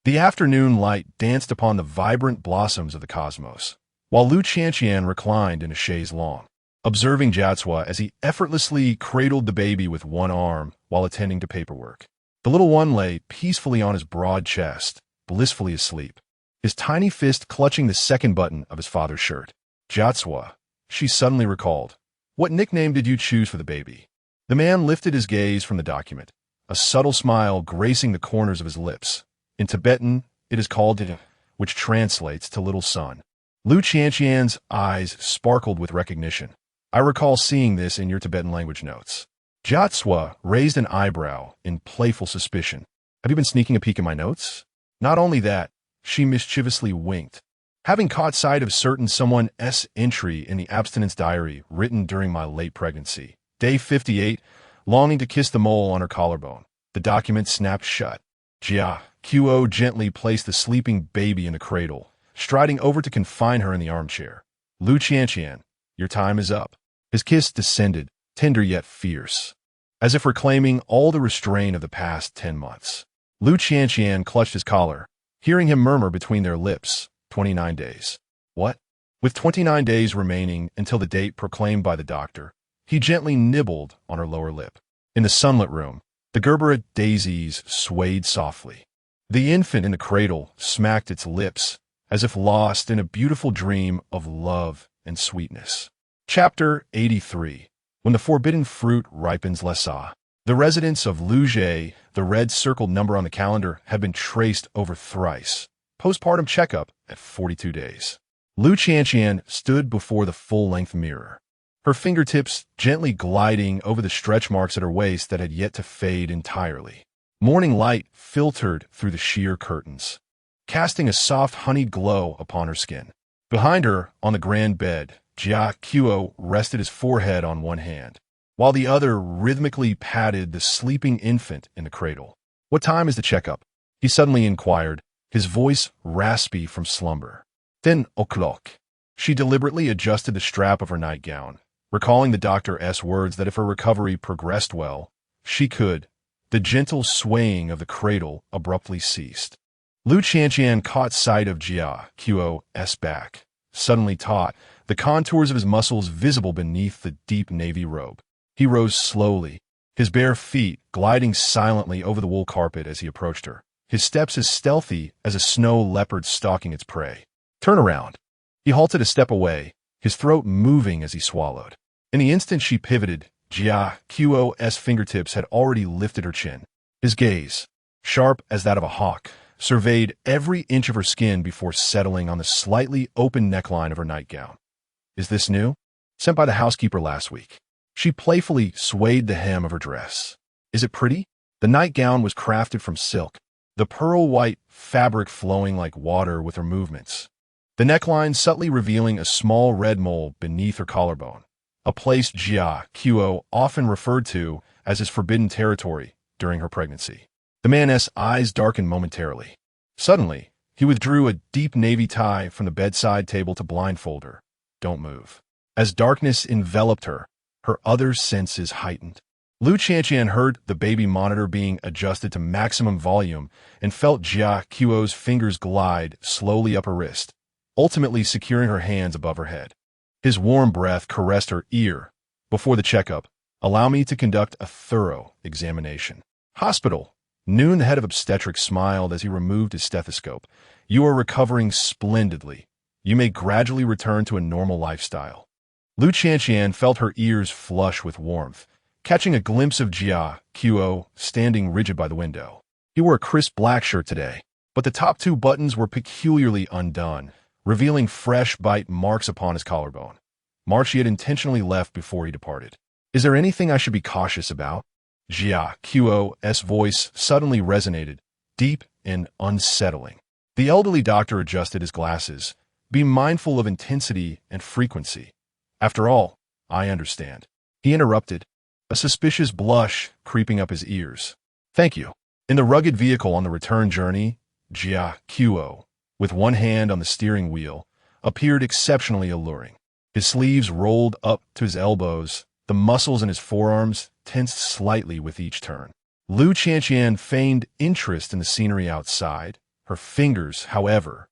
the afternoon light danced upon the vibrant blossoms of the cosmos, while Lu Qianqian reclined in a chaise longue, observing Jiaquo as he effortlessly cradled the baby with one arm while attending to paperwork. The little one lay peacefully on his broad chest, blissfully asleep, his tiny fist clutching the second button of his father's shirt. Jiaquo, she suddenly recalled, what nickname did you choose for the baby? The man lifted his gaze from the document, a subtle smile gracing the corners of his lips. In Tibetan, it is called Dida, which translates to little son. Lu Qianqian's eyes sparkled with recognition. I recall seeing this in your Tibetan language notes. Jiaquo raised an eyebrow in playful suspicion. Have you been sneaking a peek at my notes? Not only that, she mischievously winked. Having caught sight of certain someone's entry in the abstinence diary written during my late pregnancy, day 58, longing to kiss the mole on her collarbone, the document snapped shut. Jiaquo gently placed the sleeping baby in the cradle, striding over to confine her in the armchair. Lu Qianqian, your time is up. His kiss descended, tender yet fierce, as if reclaiming all the restraint of the past 10 months. Lu Qianqian clutched his collar, hearing him murmur between their lips, 29 days. What? With 29 days remaining until the date proclaimed by the doctor, he gently nibbled on her lower lip. In the sunlit room, the Gerbera daisies swayed softly. The infant in the cradle smacked its lips, as if lost in a beautiful dream of love and sweetness. Chapter 83. When the Forbidden Fruit Ripens Lessa. The residence of Lu Jie, the red circled number on the calendar, had been traced over thrice. Postpartum checkup at 42 days. Lu Qianqian stood before the full-length mirror, her fingertips gently gliding over the stretch marks at her waist that had yet to fade entirely. Morning light filtered through the sheer curtains, casting a soft honeyed glow upon her skin. Behind her, on the grand bed, Jiaquo rested his forehead on one hand, while the other rhythmically patted the sleeping infant in the cradle. What time is the checkup? He suddenly inquired, his voice raspy from slumber. 10 o'clock. She deliberately adjusted the strap of her nightgown, recalling the doctor's words that if her recovery progressed well, she could. The gentle swaying of the cradle abruptly ceased. Lu Qianqian caught sight of Jia Quo's back, suddenly taut, the contours of his muscles visible beneath the deep navy robe. He rose slowly, his bare feet gliding silently over the wool carpet as he approached her, his steps as stealthy as a snow leopard stalking its prey. Turn around. He halted a step away, his throat moving as he swallowed. In the instant she pivoted, Jia Quo's fingertips had already lifted her chin. His gaze, sharp as that of a hawk, surveyed every inch of her skin before settling on the slightly open neckline of her nightgown. Is this new? Sent by the housekeeper last week. She playfully swayed the hem of her dress. Is it pretty? The nightgown was crafted from silk, the pearl-white fabric flowing like water with her movements. The neckline subtly revealing a small red mole beneath her collarbone, a place Jia Quo often referred to as his forbidden territory during her pregnancy. The man's eyes darkened momentarily. Suddenly, he withdrew a deep navy tie from the bedside table to blindfold her. Don't move. As darkness enveloped her, her other senses heightened. Lu Qianqian heard the baby monitor being adjusted to maximum volume and felt Jia Quo's fingers glide slowly up her wrist, ultimately securing her hands above her head. His warm breath caressed her ear. Before the checkup, allow me to conduct a thorough examination. Hospital. Noon, the head of obstetrics, smiled as he removed his stethoscope. You are recovering splendidly. You may gradually return to a normal lifestyle. Lu Qianqian felt her ears flush with warmth, catching a glimpse of Jia Quo standing rigid by the window. He wore a crisp black shirt today, but the top two buttons were peculiarly undone, revealing fresh bite marks upon his collarbone, marks he had intentionally left before he departed. Is there anything I should be cautious about? Jia Quo's voice suddenly resonated, deep and unsettling. The elderly doctor adjusted his glasses. Be mindful of intensity and frequency. After all, I understand. He interrupted, a suspicious blush creeping up his ears. Thank you. In the rugged vehicle on the return journey, Jia Quo, with one hand on the steering wheel, appeared exceptionally alluring. His sleeves rolled up to his elbows, the muscles in his forearms tensed slightly with each turn. Lu Qianqian feigned interest in the scenery outside. Her fingers, however,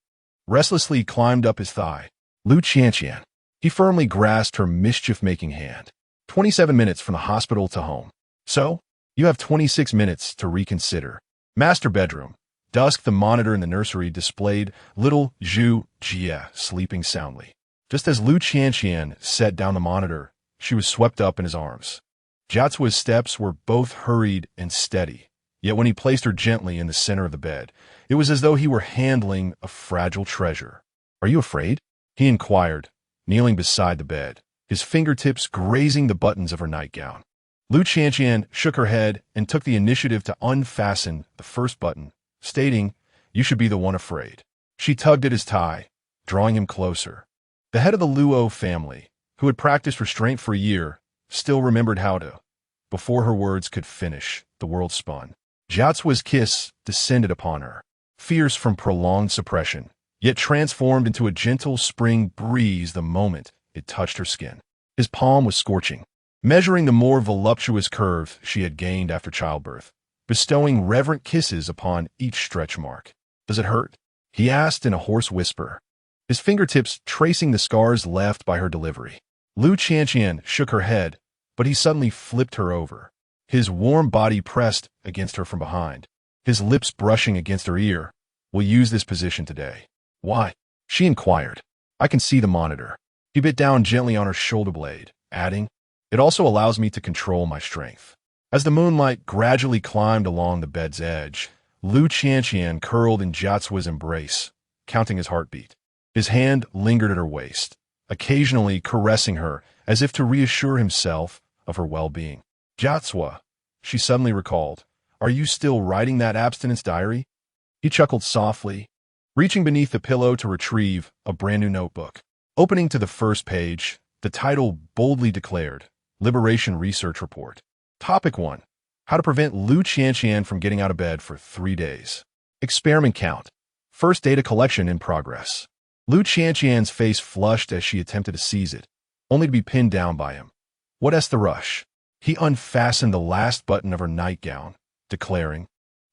restlessly climbed up his thigh. Lu Qianqian. He firmly grasped her mischief-making hand. 27 minutes from the hospital to home. So, you have 26 minutes to reconsider. Master bedroom. Dusk, the monitor in the nursery displayed little Zhu Jia sleeping soundly. Just as Lu Qianqian set down the monitor, she was swept up in his arms. Jiacua's steps were both hurried and steady, yet when he placed her gently in the center of the bed, it was as though he were handling a fragile treasure. Are you afraid? He inquired, kneeling beside the bed, his fingertips grazing the buttons of her nightgown. Lu Qianqian shook her head and took the initiative to unfasten the first button, stating, You should be the one afraid. She tugged at his tie, drawing him closer. The head of the Luo family, who had practiced restraint for a year, still remembered how to. Before her words could finish, the world spun. Jiacua's kiss descended upon her, fierce from prolonged suppression, yet transformed into a gentle spring breeze the moment it touched her skin. His palm was scorching, measuring the more voluptuous curve she had gained after childbirth, bestowing reverent kisses upon each stretch mark. Does it hurt? He asked in a hoarse whisper, his fingertips tracing the scars left by her delivery. Lu Qianqian shook her head, but he suddenly flipped her over, his warm body pressed against her from behind, his lips brushing against her ear. We'll use this position today. Why? She inquired. I can see the monitor. He bit down gently on her shoulder blade, adding, It also allows me to control my strength. As the moonlight gradually climbed along the bed's edge, Lu Qianqian curled in Jiacua's embrace, counting his heartbeat. His hand lingered at her waist, occasionally caressing her as if to reassure himself of her well-being. Jiacua, she suddenly recalled, are you still writing that abstinence diary? He chuckled softly, reaching beneath the pillow to retrieve a brand-new notebook. Opening to the first page, the title boldly declared, Liberation Research Report. Topic 1. How to prevent Lu Qianqian from getting out of bed for 3 days. Experiment count. First data collection in progress. Lu Qianqian's face flushed as she attempted to seize it, only to be pinned down by him. What's the rush? He unfastened the last button of her nightgown, declaring,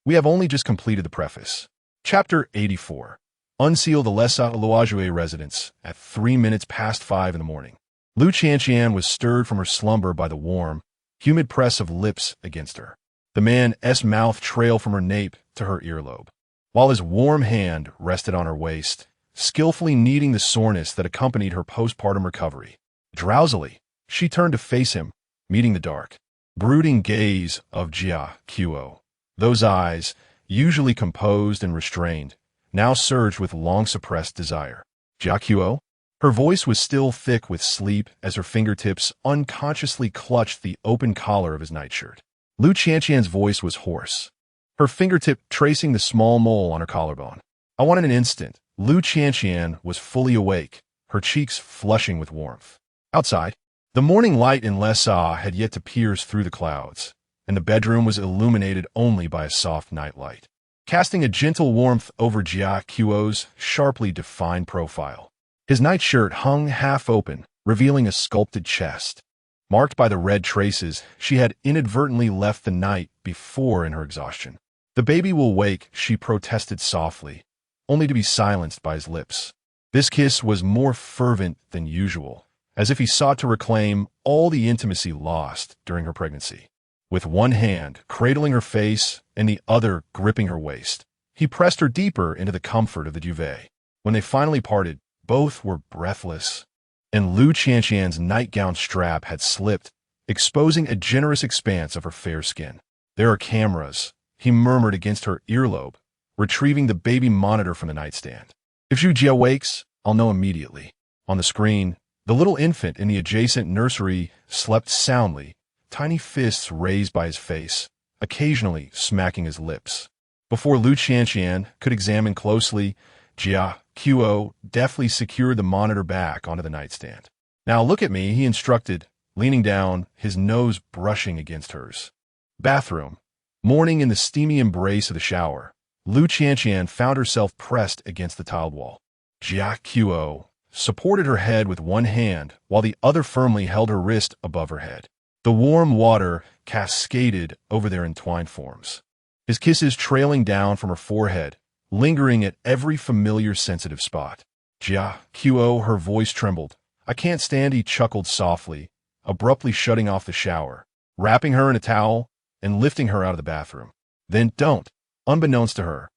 "We have only just completed the preface." Chapter 84. Unseal the Les Loiseau residence at 3 minutes past 5 in the morning. Lu Qianqian was stirred from her slumber by the warm, humid press of lips against her. The man's mouth trailed from her nape to her earlobe, while his warm hand rested on her waist, skillfully kneading the soreness that accompanied her postpartum recovery. Drowsily, she turned to face him, meeting the dark, brooding gaze of Jia Qiu. Those eyes, usually composed and restrained, now surged with long-suppressed desire. Jia Qiu? Her voice was still thick with sleep as her fingertips unconsciously clutched the open collar of his nightshirt. Lu Qianqian's voice was hoarse, her fingertip tracing the small mole on her collarbone. I wanted an instant. Lu Qianqian was fully awake, her cheeks flushing with warmth. Outside, the morning light in Les had yet to pierce through the clouds, and the bedroom was illuminated only by a soft nightlight, casting a gentle warmth over Jia Qiu's sharply defined profile. His nightshirt hung half open, revealing a sculpted chest, marked by the red traces she had inadvertently left the night before in her exhaustion. "The baby will wake," she protested softly, only to be silenced by his lips. This kiss was more fervent than usual, as if he sought to reclaim all the intimacy lost during her pregnancy. With one hand cradling her face and the other gripping her waist, he pressed her deeper into the comfort of the duvet. When they finally parted, both were breathless, and Lu Qianqian's nightgown strap had slipped, exposing a generous expanse of her fair skin. "There are cameras," he murmured against her earlobe, retrieving the baby monitor from the nightstand. "If Zhu Jia wakes, I'll know immediately." On the screen, the little infant in the adjacent nursery slept soundly, tiny fists raised by his face, occasionally smacking his lips. Before Lu Qianqian could examine closely, Jia Qiu deftly secured the monitor back onto the nightstand. "Now look at me," he instructed, leaning down, his nose brushing against hers. Bathroom. Morning in the steamy embrace of the shower, Lu Qianqian found herself pressed against the tiled wall. Jia Qiu supported her head with one hand while the other firmly held her wrist above her head. The warm water cascaded over their entwined forms, his kisses trailing down from her forehead, lingering at every familiar sensitive spot. "Jia Qiu," her voice trembled. "I can't stand," he chuckled softly, abruptly shutting off the shower, wrapping her in a towel, and lifting her out of the bathroom. "Then don't." Unbeknownst to her,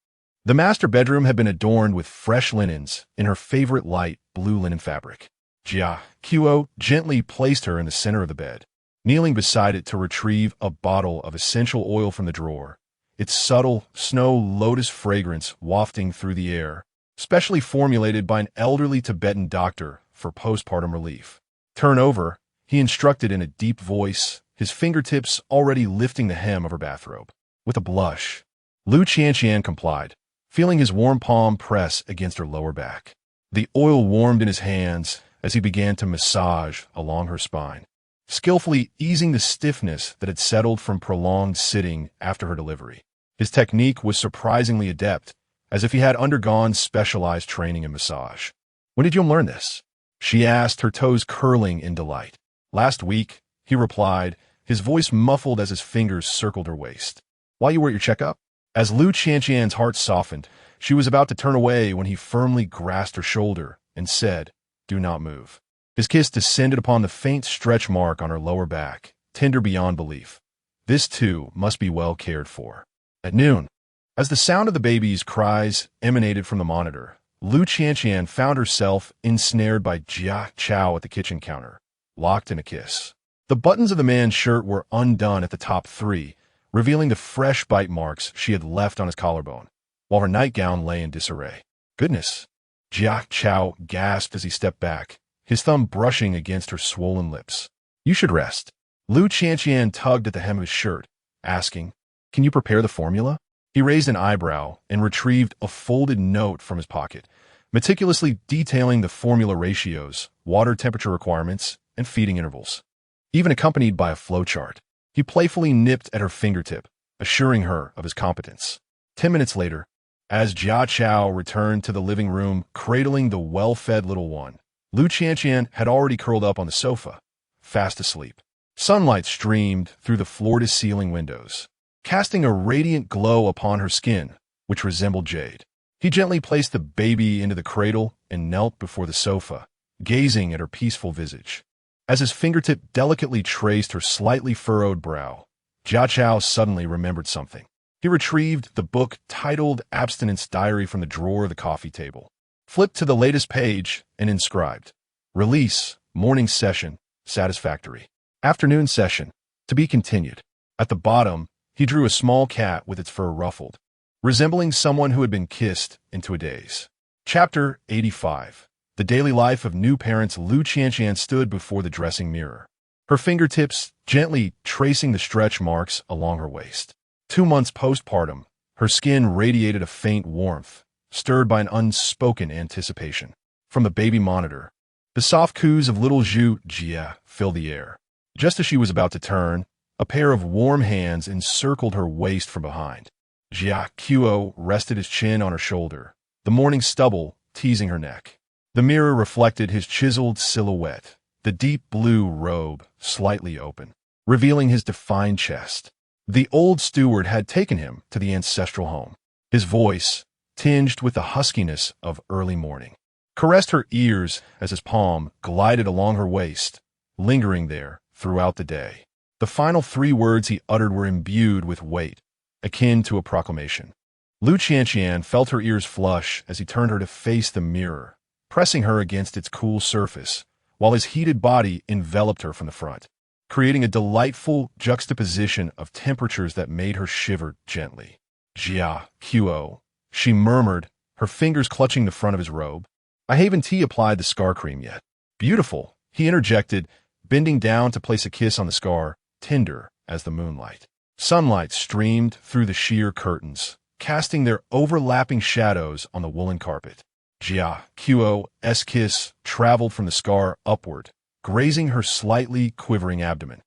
the master bedroom had been adorned with fresh linens in her favorite light blue linen fabric. Jia Qiu gently placed her in the center of the bed, kneeling beside it to retrieve a bottle of essential oil from the drawer, its subtle snow lotus fragrance wafting through the air, specially formulated by an elderly Tibetan doctor for postpartum relief. "Turn over," he instructed in a deep voice, his fingertips already lifting the hem of her bathrobe. With a blush, Lu Qianqian complied, feeling his warm palm press against her lower back. The oil warmed in his hands as he began to massage along her spine, skillfully easing the stiffness that had settled from prolonged sitting after her delivery. His technique was surprisingly adept, as if he had undergone specialized training in massage. "When did you learn this?" she asked, her toes curling in delight. "Last week," he replied, his voice muffled as his fingers circled her waist. "While you were at your checkup?" As Lu Qianqian's heart softened, she was about to turn away when he firmly grasped her shoulder and said, "Do not move." His kiss descended upon the faint stretch mark on her lower back, tender beyond belief. This, too, must be well cared for. At noon, as the sound of the baby's cries emanated from the monitor, Lu Qianqian found herself ensnared by Jia Qiu at the kitchen counter, locked in a kiss. The buttons of the man's shirt were undone at the top 3, revealing the fresh bite marks she had left on his collarbone, while her nightgown lay in disarray. "Goodness!" Jia Qiu gasped as he stepped back, his thumb brushing against her swollen lips. "You should rest." Lu Qianqian tugged at the hem of his shirt, asking, "Can you prepare the formula?" He raised an eyebrow and retrieved a folded note from his pocket, meticulously detailing the formula ratios, water temperature requirements, and feeding intervals, even accompanied by a flowchart. He playfully nipped at her fingertip, assuring her of his competence. 10 minutes later, as Jia Chao returned to the living room cradling the well-fed little one, Lu Qianqian had already curled up on the sofa, fast asleep. Sunlight streamed through the floor-to-ceiling windows, casting a radiant glow upon her skin, which resembled jade. He gently placed the baby into the cradle and knelt before the sofa, gazing at her peaceful visage. As his fingertip delicately traced her slightly furrowed brow, Jia Chao suddenly remembered something. He retrieved the book titled Abstinence Diary from the drawer of the coffee table, flipped to the latest page, and inscribed, "Release, morning session, satisfactory. Afternoon session, to be continued." At the bottom, he drew a small cat with its fur ruffled, resembling someone who had been kissed into a daze. Chapter 85. The daily life of new parents. Lu Qianqian stood before the dressing mirror, her fingertips gently tracing the stretch marks along her waist. 2 months postpartum, her skin radiated a faint warmth, stirred by an unspoken anticipation. From the baby monitor, the soft coos of little Zhu Jia filled the air. Just as she was about to turn, a pair of warm hands encircled her waist from behind. Jia Qiu rested his chin on her shoulder, the morning stubble teasing her neck. The mirror reflected his chiseled silhouette, the deep blue robe slightly open, revealing his defined chest. The old steward had taken him to the ancestral home. His voice, tinged with the huskiness of early morning, caressed her ears as his palm glided along her waist, lingering there throughout the day. The final 3 words he uttered were imbued with weight, akin to a proclamation. Lu Qianqian felt her ears flush as he turned her to face the mirror, pressing her against its cool surface, while his heated body enveloped her from the front, creating a delightful juxtaposition of temperatures that made her shiver gently. "Jia Qiu," she murmured, her fingers clutching the front of his robe. "I haven't applied the scar cream yet." "Beautiful," he interjected, bending down to place a kiss on the scar, tender as the moonlight. Sunlight streamed through the sheer curtains, casting their overlapping shadows on the woolen carpet. Jia Qiu's kiss traveled from the scar upward, grazing her slightly quivering abdomen,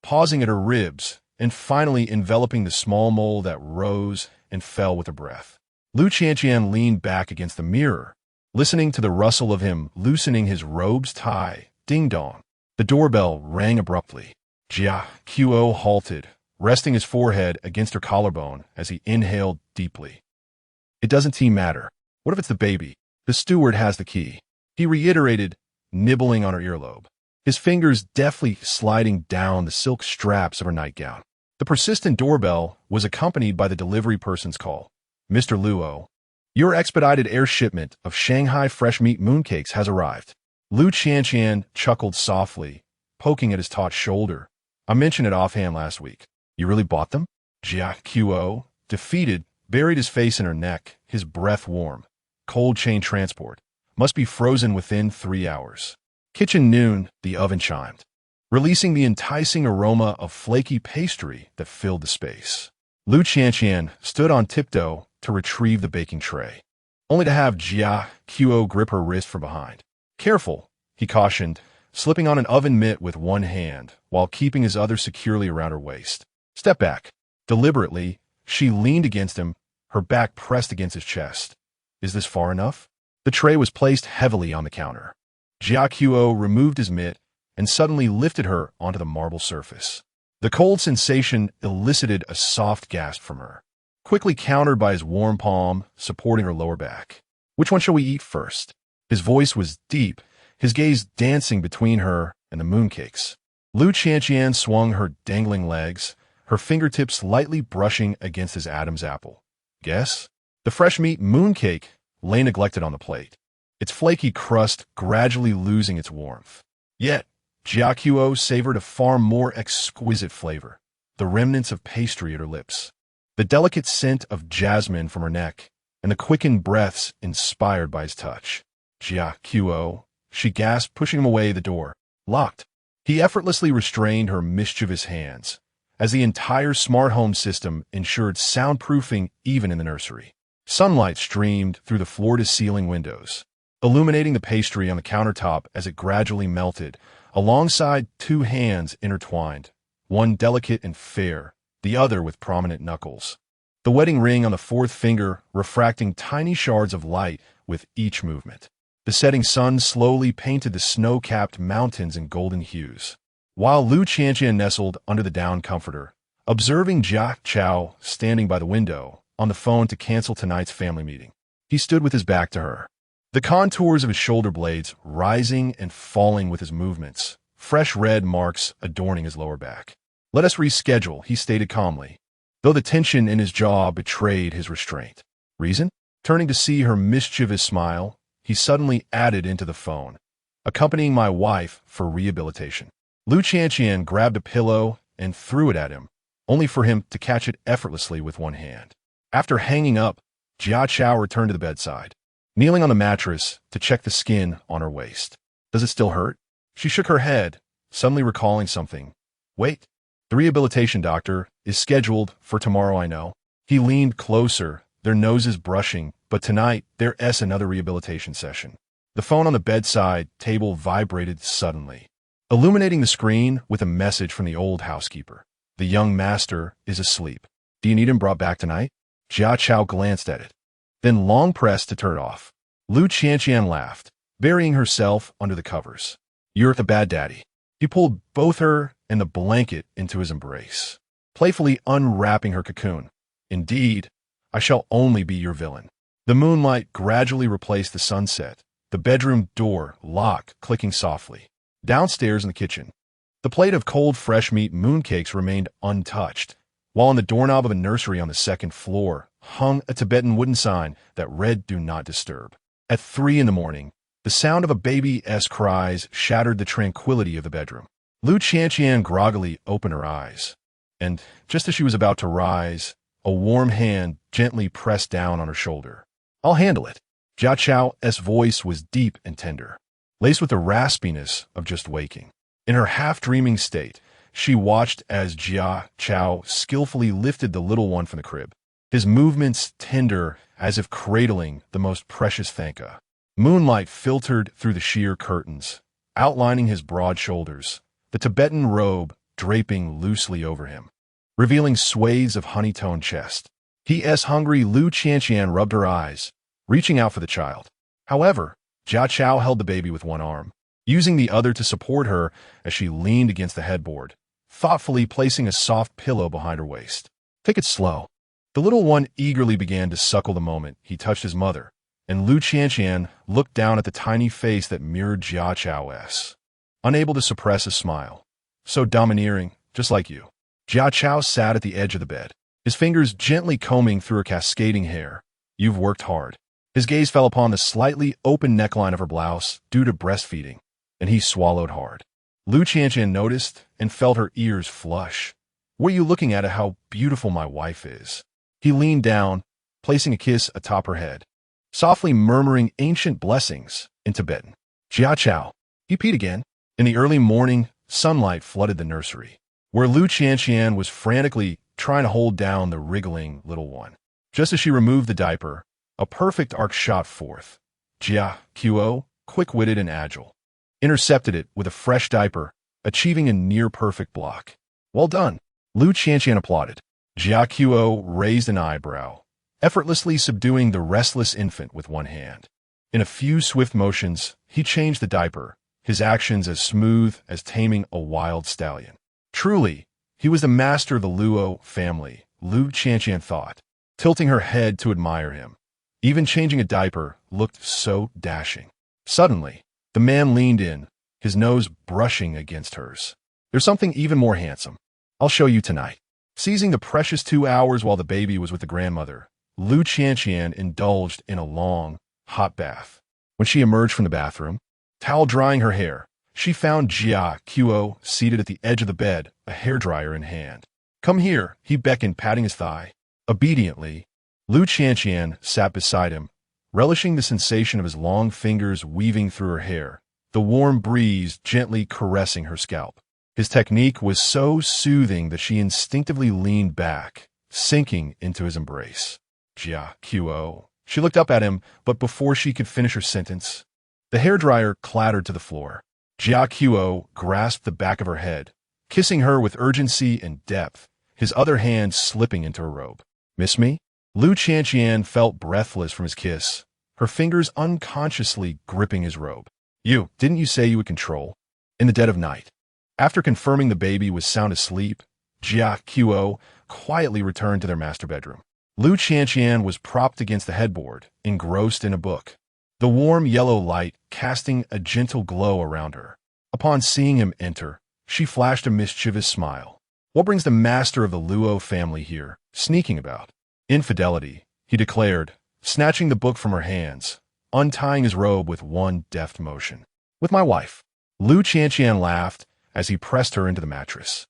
pausing at her ribs, and finally enveloping the small mole that rose and fell with her breath. Lu Qianqian leaned back against the mirror, listening to the rustle of him loosening his robe's tie. Ding-dong. The doorbell rang abruptly. Jia Qiu halted, resting his forehead against her collarbone as he inhaled deeply. "It doesn't matter. What if it's the baby? The steward has the key," he reiterated, nibbling on her earlobe, his fingers deftly sliding down the silk straps of her nightgown. The persistent doorbell was accompanied by the delivery person's call. "Mr. Luo, your expedited air shipment of Shanghai fresh meat mooncakes has arrived." Lu Qianqian chuckled softly, poking at his taut shoulder. "I mentioned it offhand last week. You really bought them?" Jia Qiu, defeated, buried his face in her neck, his breath warm. "Cold chain transport. Must be frozen within 3 hours." Kitchen noon, the oven chimed, releasing the enticing aroma of flaky pastry that filled the space. Lu Qianqian stood on tiptoe to retrieve the baking tray, only to have Jia Qiu grip her wrist from behind. "Careful," he cautioned, slipping on an oven mitt with one hand while keeping his other securely around her waist. "Step back." Deliberately, she leaned against him, her back pressed against his chest. "Is this far enough?" The tray was placed heavily on the counter. Jia Qiu removed his mitt and suddenly lifted her onto the marble surface. The cold sensation elicited a soft gasp from her, quickly countered by his warm palm supporting her lower back. "Which one shall we eat first?" His voice was deep, his gaze dancing between her and the mooncakes. Lu Qianqian swung her dangling legs, her fingertips lightly brushing against his Adam's apple. "Guess?" The fresh meat mooncake lay neglected on the plate, its flaky crust gradually losing its warmth. Yet, Jia Qiu savored a far more exquisite flavor, the remnants of pastry at her lips, the delicate scent of jasmine from her neck, and the quickened breaths inspired by his touch. "Jia Qiu," she gasped, pushing him away the door. "Locked." He effortlessly restrained her mischievous hands, as the entire smart home system ensured soundproofing even in the nursery. Sunlight streamed through the floor-to-ceiling windows, illuminating the pastry on the countertop as it gradually melted, alongside 2 hands intertwined, one delicate and fair, the other with prominent knuckles. The wedding ring on the fourth finger refracting tiny shards of light with each movement. The setting sun slowly painted the snow-capped mountains in golden hues. While Lu Qianqian nestled under the down comforter, observing Jia Chao standing by the window, on the phone to cancel tonight's family meeting, he stood with his back to her. The contours of his shoulder blades rising and falling with his movements, fresh red marks adorning his lower back. "Let us reschedule," he stated calmly, though the tension in his jaw betrayed his restraint. "Reason?" Turning to see her mischievous smile, he suddenly added into the phone, "Accompanying my wife for rehabilitation." Lu Qianqian grabbed a pillow and threw it at him, only for him to catch it effortlessly with one hand. After hanging up, Jia Chao returned to the bedside, kneeling on the mattress to check the skin on her waist. "Does it still hurt?" She shook her head, suddenly recalling something. "Wait, the rehabilitation doctor is scheduled for tomorrow, I know." He leaned closer, their noses brushing, but tonight there's another rehabilitation session. The phone on the bedside table vibrated suddenly, illuminating the screen with a message from the old housekeeper. "The young master is asleep. Do you need him brought back tonight?" Jia Chao glanced at it, then long pressed to turn it off. Lu Qianqian laughed, burying herself under the covers. "You're the bad daddy." He pulled both her and the blanket into his embrace, playfully unwrapping her cocoon. "Indeed, I shall only be your villain." The moonlight gradually replaced the sunset, the bedroom door lock clicking softly. Downstairs in the kitchen, the plate of cold fresh meat mooncakes remained untouched, while on the doorknob of a nursery on the second floor hung a Tibetan wooden sign that read "Do Not Disturb." At 3 in the morning, the sound of a baby's cries shattered the tranquility of the bedroom. Lu Qianqian groggily opened her eyes, and just as she was about to rise, a warm hand gently pressed down on her shoulder. "I'll handle it." Jia Chao's voice was deep and tender, laced with the raspiness of just waking. In her half-dreaming state, she watched as Jia Chao skillfully lifted the little one from the crib, his movements tender as if cradling the most precious Thanka. Moonlight filtered through the sheer curtains, outlining his broad shoulders, the Tibetan robe draping loosely over him, revealing swathes of honey-toned chest. He.s. hungry Lu Qianqian rubbed her eyes, reaching out for the child. However, Jia Chao held the baby with one arm, using the other to support her as she leaned against the headboard, thoughtfully placing a soft pillow behind her waist. "Take it slow." The little one eagerly began to suckle the moment he touched his mother, and Lu Qianqian looked down at the tiny face that mirrored Jia Chao's, unable to suppress a smile. "So domineering, just like you." Jia Chao sat at the edge of the bed, his fingers gently combing through her cascading hair. "You've worked hard." His gaze fell upon the slightly open neckline of her blouse due to breastfeeding, and he swallowed hard. Lu Qianqian noticed and felt her ears flush. "What are you looking at how beautiful my wife is?" He leaned down, placing a kiss atop her head, softly murmuring ancient blessings in Tibetan. "Jia Chao." He peed again. In the early morning, sunlight flooded the nursery, where Lu Qianqian was frantically trying to hold down the wriggling little one. Just as she removed the diaper, a perfect arc shot forth. Jia Qo, quick-witted and agile, intercepted it with a fresh diaper, achieving a near-perfect block. "Well done." Lu Qianqian applauded. Jia Qo raised an eyebrow, effortlessly subduing the restless infant with one hand. In a few swift motions, he changed the diaper, his actions as smooth as taming a wild stallion. Truly, he was the master of the Luo family, Lu Qianqian thought, tilting her head to admire him. Even changing a diaper looked so dashing. Suddenly, the man leaned in, his nose brushing against hers. "There's something even more handsome. I'll show you tonight." Seizing the precious 2 hours while the baby was with the grandmother, Lu Qianqian indulged in a long, hot bath. When she emerged from the bathroom, towel drying her hair, she found Jia Qo seated at the edge of the bed, a hairdryer in hand. "Come here," he beckoned, patting his thigh. Obediently, Lu Qianqian sat beside him, relishing the sensation of his long fingers weaving through her hair, the warm breeze gently caressing her scalp. His technique was so soothing that she instinctively leaned back, sinking into his embrace. "Jia Qo." She looked up at him, but before she could finish her sentence, the hairdryer clattered to the floor. Jia Qo grasped the back of her head, kissing her with urgency and depth, his other hand slipping into her robe. "Miss me?" Lu Qianqian felt breathless from his kiss, her fingers unconsciously gripping his robe. Didn't you say you would control?" In the dead of night, after confirming the baby was sound asleep, Jia Qiu quietly returned to their master bedroom. Lu Qianqian was propped against the headboard, engrossed in a book, the warm yellow light casting a gentle glow around her. Upon seeing him enter, she flashed a mischievous smile. "What brings the master of the Luo family here, sneaking about?" "Infidelity," he declared, snatching the book from her hands, untying his robe with one deft motion. "With my wife." Lu Qianqian laughed as he pressed her into the mattress.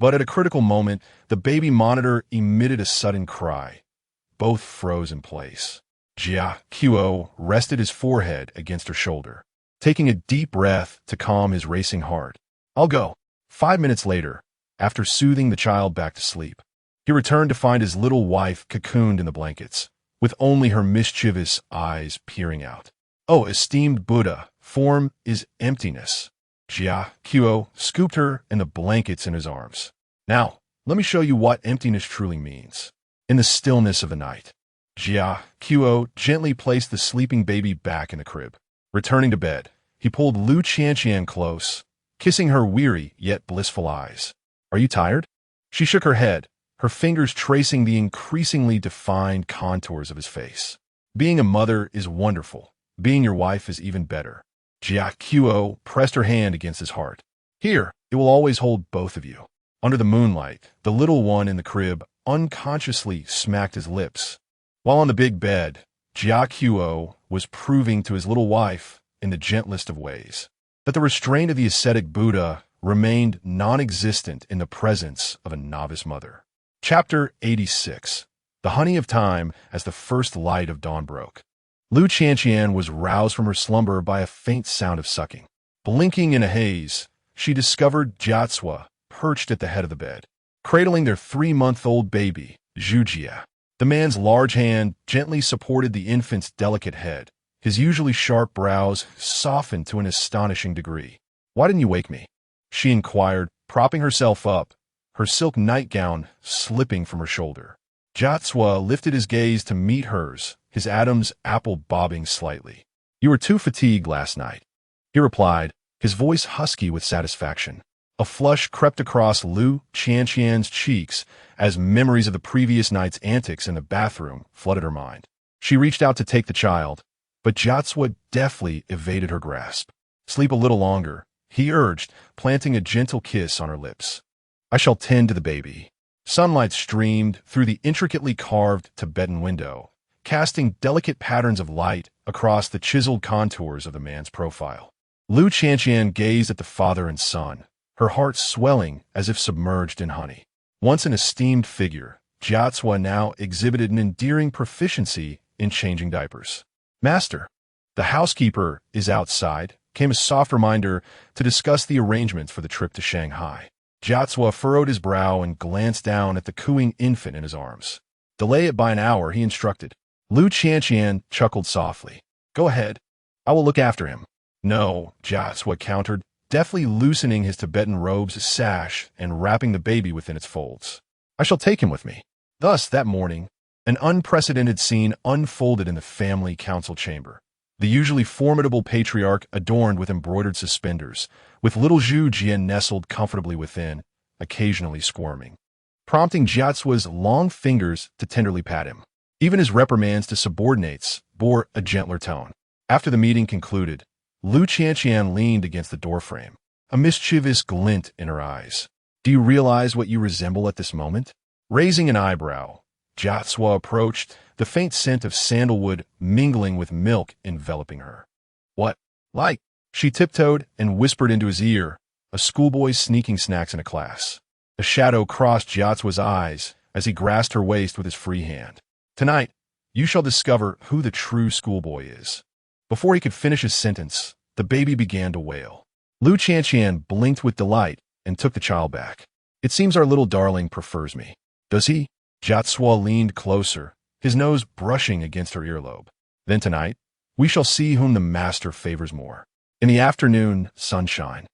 But at a critical moment, the baby monitor emitted a sudden cry. Both froze in place. Jia Qiu rested his forehead against her shoulder, taking a deep breath to calm his racing heart. "I'll go." 5 minutes later, after soothing the child back to sleep, he returned to find his little wife cocooned in the blankets, with only her mischievous eyes peering out. "Oh, esteemed Buddha, form is emptiness." Jia Qiu scooped her and the blankets in his arms. "Now, let me show you what emptiness truly means." In the stillness of the night, Jia Qiu gently placed the sleeping baby back in the crib. Returning to bed, he pulled Lu Qianqian close, kissing her weary yet blissful eyes. "Are you tired?" She shook her head, her fingers tracing the increasingly defined contours of his face. "Being a mother is wonderful. Being your wife is even better." Jia Qiu pressed her hand against his heart. "Here, it will always hold both of you." Under the moonlight, the little one in the crib unconsciously smacked his lips. While on the big bed, Jia Qiu was proving to his little wife, in the gentlest of ways, that the restraint of the ascetic Buddha remained non-existent in the presence of a novice mother. Chapter 86. The Honey of Time as the first light of dawn broke. Lu Qianqian was roused from her slumber by a faint sound of sucking. Blinking in a haze, she discovered Jiatsua perched at the head of the bed, cradling their 3-month-old baby, Zhujia. The man's large hand gently supported the infant's delicate head, his usually sharp brows softened to an astonishing degree. "Why didn't you wake me?" she inquired, propping herself up, her silk nightgown slipping from her shoulder. Jiatsua lifted his gaze to meet hers, his Adam's apple bobbing slightly. "You were too fatigued last night," he replied, his voice husky with satisfaction. A flush crept across Lu Qianqian's cheeks as memories of the previous night's antics in the bathroom flooded her mind. She reached out to take the child, but Jiatsua deftly evaded her grasp. "Sleep a little longer," he urged, planting a gentle kiss on her lips. "I shall tend to the baby." Sunlight streamed through the intricately carved Tibetan window, casting delicate patterns of light across the chiseled contours of the man's profile. Lu Qianqian gazed at the father and son, her heart swelling as if submerged in honey. Once an esteemed figure, Jiatsua now exhibited an endearing proficiency in changing diapers. "Master, the housekeeper is outside," came a soft reminder to discuss the arrangements for the trip to Shanghai. Jiatsua furrowed his brow and glanced down at the cooing infant in his arms. "Delay it by an hour," he instructed. Lu Qianqian chuckled softly. "Go ahead. I will look after him." "No," Jiatsua countered, deftly loosening his Tibetan robe's sash and wrapping the baby within its folds. "I shall take him with me." Thus, that morning, an unprecedented scene unfolded in the family council chamber. The usually formidable patriarch adorned with embroidered suspenders, with little Zhujia nestled comfortably within, occasionally squirming, prompting Jiatsua's long fingers to tenderly pat him. Even his reprimands to subordinates bore a gentler tone. After the meeting concluded, Lu Qianqian leaned against the doorframe, a mischievous glint in her eyes. "Do you realize what you resemble at this moment?" Raising an eyebrow, Jiatsua approached, the faint scent of sandalwood mingling with milk enveloping her. "What? Like?" She tiptoed and whispered into his ear, a schoolboy sneaking snacks in a class. A shadow crossed Jiatsua's eyes as he grasped her waist with his free hand. "Tonight, you shall discover who the true schoolboy is." Before he could finish his sentence, the baby began to wail. Lu Qianqian blinked with delight and took the child back. "It seems our little darling prefers me." "Does he?" Jiatsua leaned closer, his nose brushing against her earlobe. "Then tonight, we shall see whom the master favors more." In the afternoon sunshine,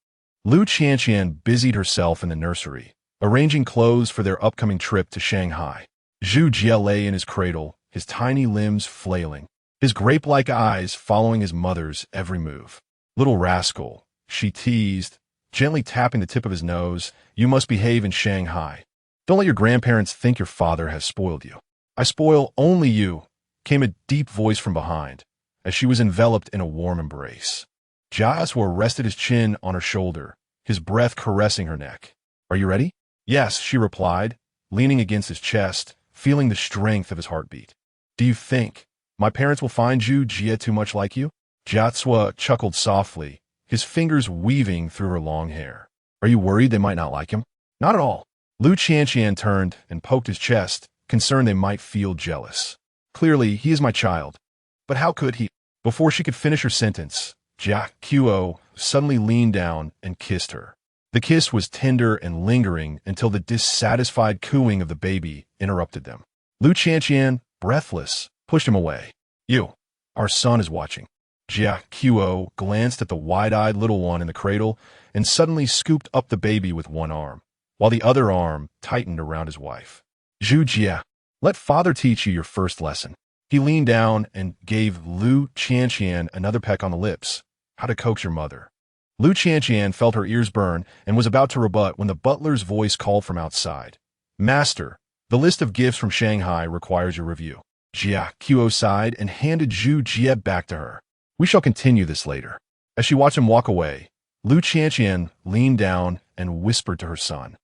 Lu Qianqian busied herself in the nursery, arranging clothes for their upcoming trip to Shanghai. Zhu Jie lay in his cradle, his tiny limbs flailing, his grape-like eyes following his mother's every move. "Little rascal," she teased, gently tapping the tip of his nose, "you must behave in Shanghai. Don't let your grandparents think your father has spoiled you." "I spoil only you," came a deep voice from behind, as she was enveloped in a warm embrace. Jiasuo rested his chin on her shoulder, his breath caressing her neck. "Are you ready?" "Yes," she replied, leaning against his chest, feeling the strength of his heartbeat. "Do you think my parents will find Zhu Jie too much like you?" Jiasuo chuckled softly, his fingers weaving through her long hair. "Are you worried they might not like him?" "Not at all." Lu Qianqian turned and poked his chest, concerned they might feel jealous. "Clearly, he is my child. But how could he?" Before she could finish her sentence, Jia Qiuo suddenly leaned down and kissed her. The kiss was tender and lingering until the dissatisfied cooing of the baby interrupted them. Lu Qianqian, breathless, pushed him away. "You, our son is watching." Jia Qiuo glanced at the wide-eyed little one in the cradle and suddenly scooped up the baby with one arm, while the other arm tightened around his wife. "Zhu Jie, let father teach you your first lesson." He leaned down and gave Lu Qianqian another peck on the lips. "How to coax your mother." Lu Qianqian felt her ears burn and was about to rebut when the butler's voice called from outside. "Master, the list of gifts from Shanghai requires your review." Jia Qiuo sighed and handed Zhu Jie back to her. "We shall continue this later." As she watched him walk away, Lu Qianqian leaned down and whispered to her son,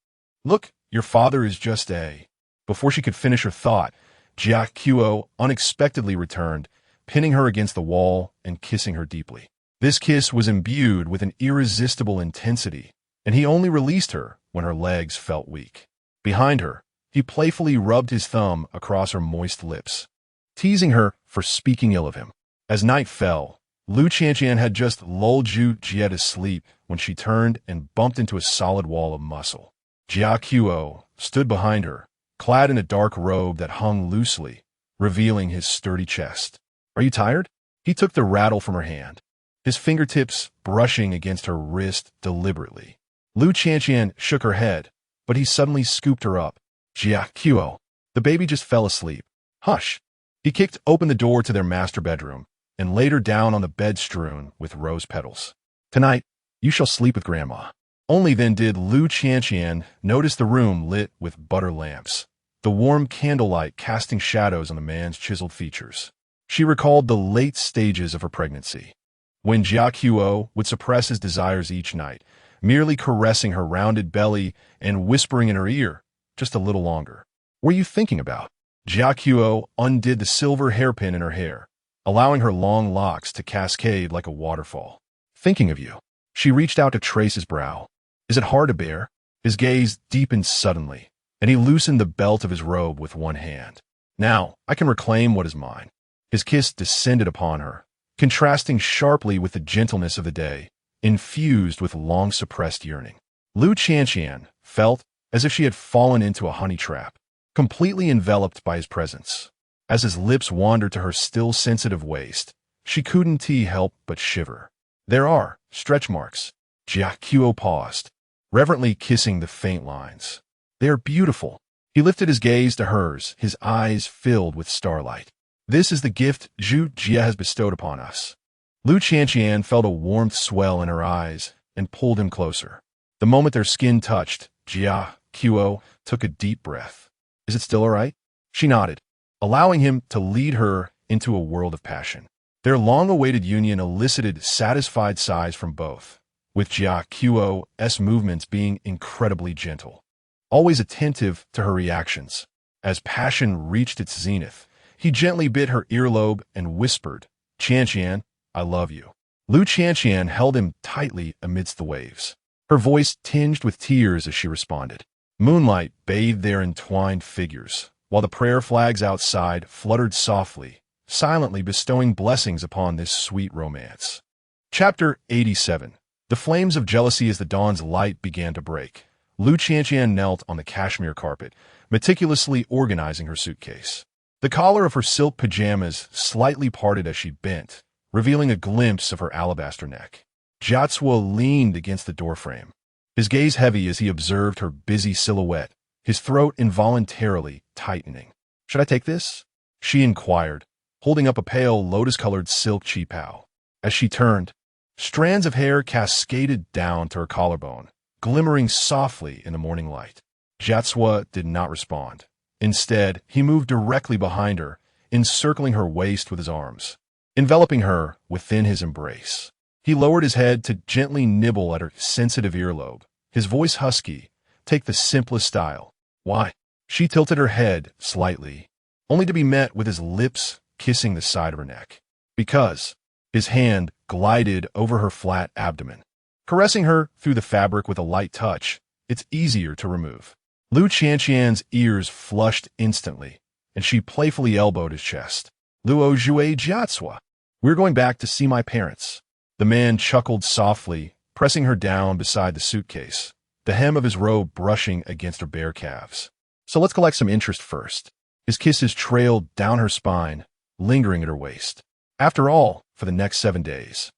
"Look, your father is just a—" Before she could finish her thought, Jia Qiuo unexpectedly returned, pinning her against the wall and kissing her deeply. This kiss was imbued with an irresistible intensity, and he only released her when her legs felt weak. Behind her, he playfully rubbed his thumb across her moist lips, teasing her for speaking ill of him. As night fell, Lu Qianqian had just lulled Zhu Jie to sleep when she turned and bumped into a solid wall of muscle. Jia Qiuo stood behind her, clad in a dark robe that hung loosely, revealing his sturdy chest. "Are you tired?" He took the rattle from her hand, his fingertips brushing against her wrist deliberately. Lu Qianqian shook her head, but he suddenly scooped her up. "Jia Qiuo, the baby just fell asleep." "Hush!" He kicked open the door to their master bedroom and laid her down on the bed strewn with rose petals. "Tonight, you shall sleep with Grandma." Only then did Lu Qianqian notice the room lit with butter lamps, the warm candlelight casting shadows on the man's chiseled features. She recalled the late stages of her pregnancy, when Jia Qiuo would suppress his desires each night, merely caressing her rounded belly and whispering in her ear, "Just a little longer." "What are you thinking about?" Jia Qiuo undid the silver hairpin in her hair, allowing her long locks to cascade like a waterfall. "Thinking of you." She reached out to trace his brow. "Is it hard to bear?" His gaze deepened suddenly, and he loosened the belt of his robe with one hand. "Now, I can reclaim what is mine." His kiss descended upon her, contrasting sharply with the gentleness of the day, infused with long-suppressed yearning. Lu Qianqian felt as if she had fallen into a honey trap, completely enveloped by his presence. As his lips wandered to her still sensitive waist, she couldn't help but shiver. "There are stretch marks." Jia Qiuo paused, reverently kissing the faint lines. "They are beautiful." He lifted his gaze to hers, his eyes filled with starlight. "This is the gift Zhu Jie has bestowed upon us." Lu Qianqian felt a warmth swell in her eyes and pulled him closer. The moment their skin touched, Jia Qiuo took a deep breath. "Is it still all right?" She nodded, allowing him to lead her into a world of passion. Their long-awaited union elicited satisfied sighs from both, with Jia Qiuo's movements being incredibly gentle, always attentive to her reactions. As passion reached its zenith, he gently bit her earlobe and whispered, "Qianqian, I love you." Lu Qianqian held him tightly amidst the waves, her voice tinged with tears as she responded. Moonlight bathed their entwined figures, while the prayer flags outside fluttered softly, silently bestowing blessings upon this sweet romance. Chapter 87. The flames of jealousy. As the dawn's light began to break, Lu Qianqian knelt on the cashmere carpet, meticulously organizing her suitcase. The collar of her silk pajamas slightly parted as she bent, revealing a glimpse of her alabaster neck. Jiatsua leaned against the doorframe, his gaze heavy as he observed her busy silhouette, his throat involuntarily tightening. "Should I take this?" she inquired, holding up a pale lotus-colored silk qipao. As she turned, strands of hair cascaded down to her collarbone, glimmering softly in the morning light. Jiatsua did not respond. Instead, he moved directly behind her, encircling her waist with his arms, enveloping her within his embrace. He lowered his head to gently nibble at her sensitive earlobe, his voice husky. "Take the simplest style." "Why?" She tilted her head slightly, only to be met with his lips kissing the side of her neck. "Because." His hand glided over her flat abdomen, caressing her through the fabric with a light touch. "It's easier to remove." Lu Qianqian's ears flushed instantly, and she playfully elbowed his chest. "Luo Jue Jiatsua. We're going back to see my parents." The man chuckled softly, pressing her down beside the suitcase, the hem of his robe brushing against her bare calves. "So let's collect some interest first." His kisses trailed down her spine, lingering at her waist. "After all, for the next 7 days,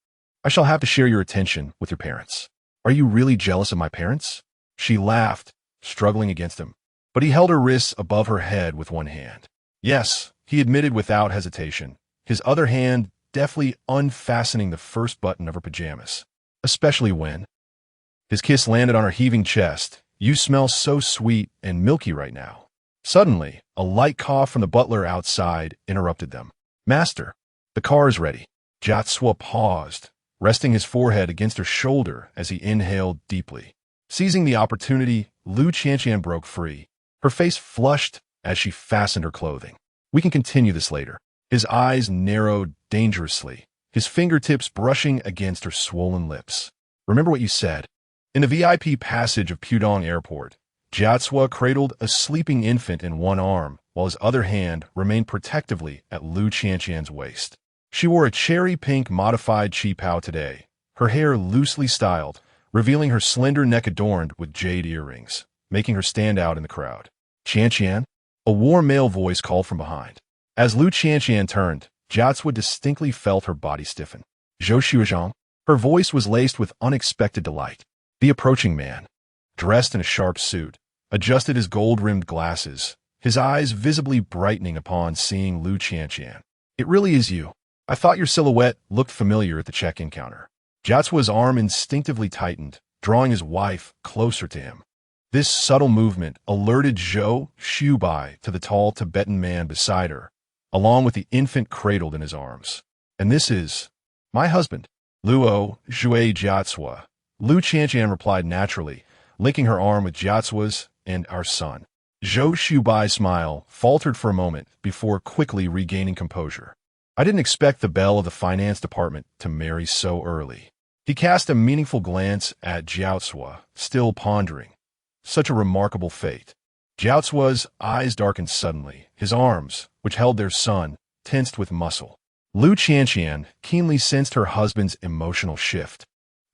I shall have to share your attention with your parents." "Are you really jealous of my parents?" She laughed, struggling against him, but he held her wrists above her head with one hand. "Yes," he admitted without hesitation, his other hand deftly unfastening the first button of her pajamas. "Especially when—" His kiss landed on her heaving chest. "You smell so sweet and milky right now." Suddenly, a light cough from the butler outside interrupted them. "Master, the car is ready." Jiatsua paused, resting his forehead against her shoulder as he inhaled deeply. Seizing the opportunity, Lu Qianqian broke free. Her face flushed as she fastened her clothing. "We can continue this later." His eyes narrowed dangerously, his fingertips brushing against her swollen lips. "Remember what you said." In the VIP passage of Pudong Airport, Jiatsua cradled a sleeping infant in one arm, while his other hand remained protectively at Lu Qianqian's waist. She wore a cherry-pink modified qipao today, her hair loosely styled, revealing her slender neck adorned with jade earrings, making her stand out in the crowd. "Qianqian?" A warm male voice called from behind. As Lu Qianqian turned, Jiatsua distinctly felt her body stiffen. "Zhou Xuezhang?" Her voice was laced with unexpected delight. The approaching man, dressed in a sharp suit, adjusted his gold-rimmed glasses, his eyes visibly brightening upon seeing Lu Qianqian. "It really is you. I thought your silhouette looked familiar at the check-in counter." Jiatsua's arm instinctively tightened, drawing his wife closer to him. This subtle movement alerted Zhou Xubai to the tall Tibetan man beside her, along with the infant cradled in his arms. "And this is my husband, Luo Jue Jiatsua." Lu Qianqian replied naturally, linking her arm with Jiatsua's. "And our son." Zhou Xubai's smile faltered for a moment before quickly regaining composure. "I didn't expect the belle of the finance department to marry so early." He cast a meaningful glance at Jiatsua, still pondering. Such a remarkable fate. Jiaotsua's eyes darkened suddenly, his arms, which held their son, tensed with muscle. Lu Qianqian keenly sensed her husband's emotional shift,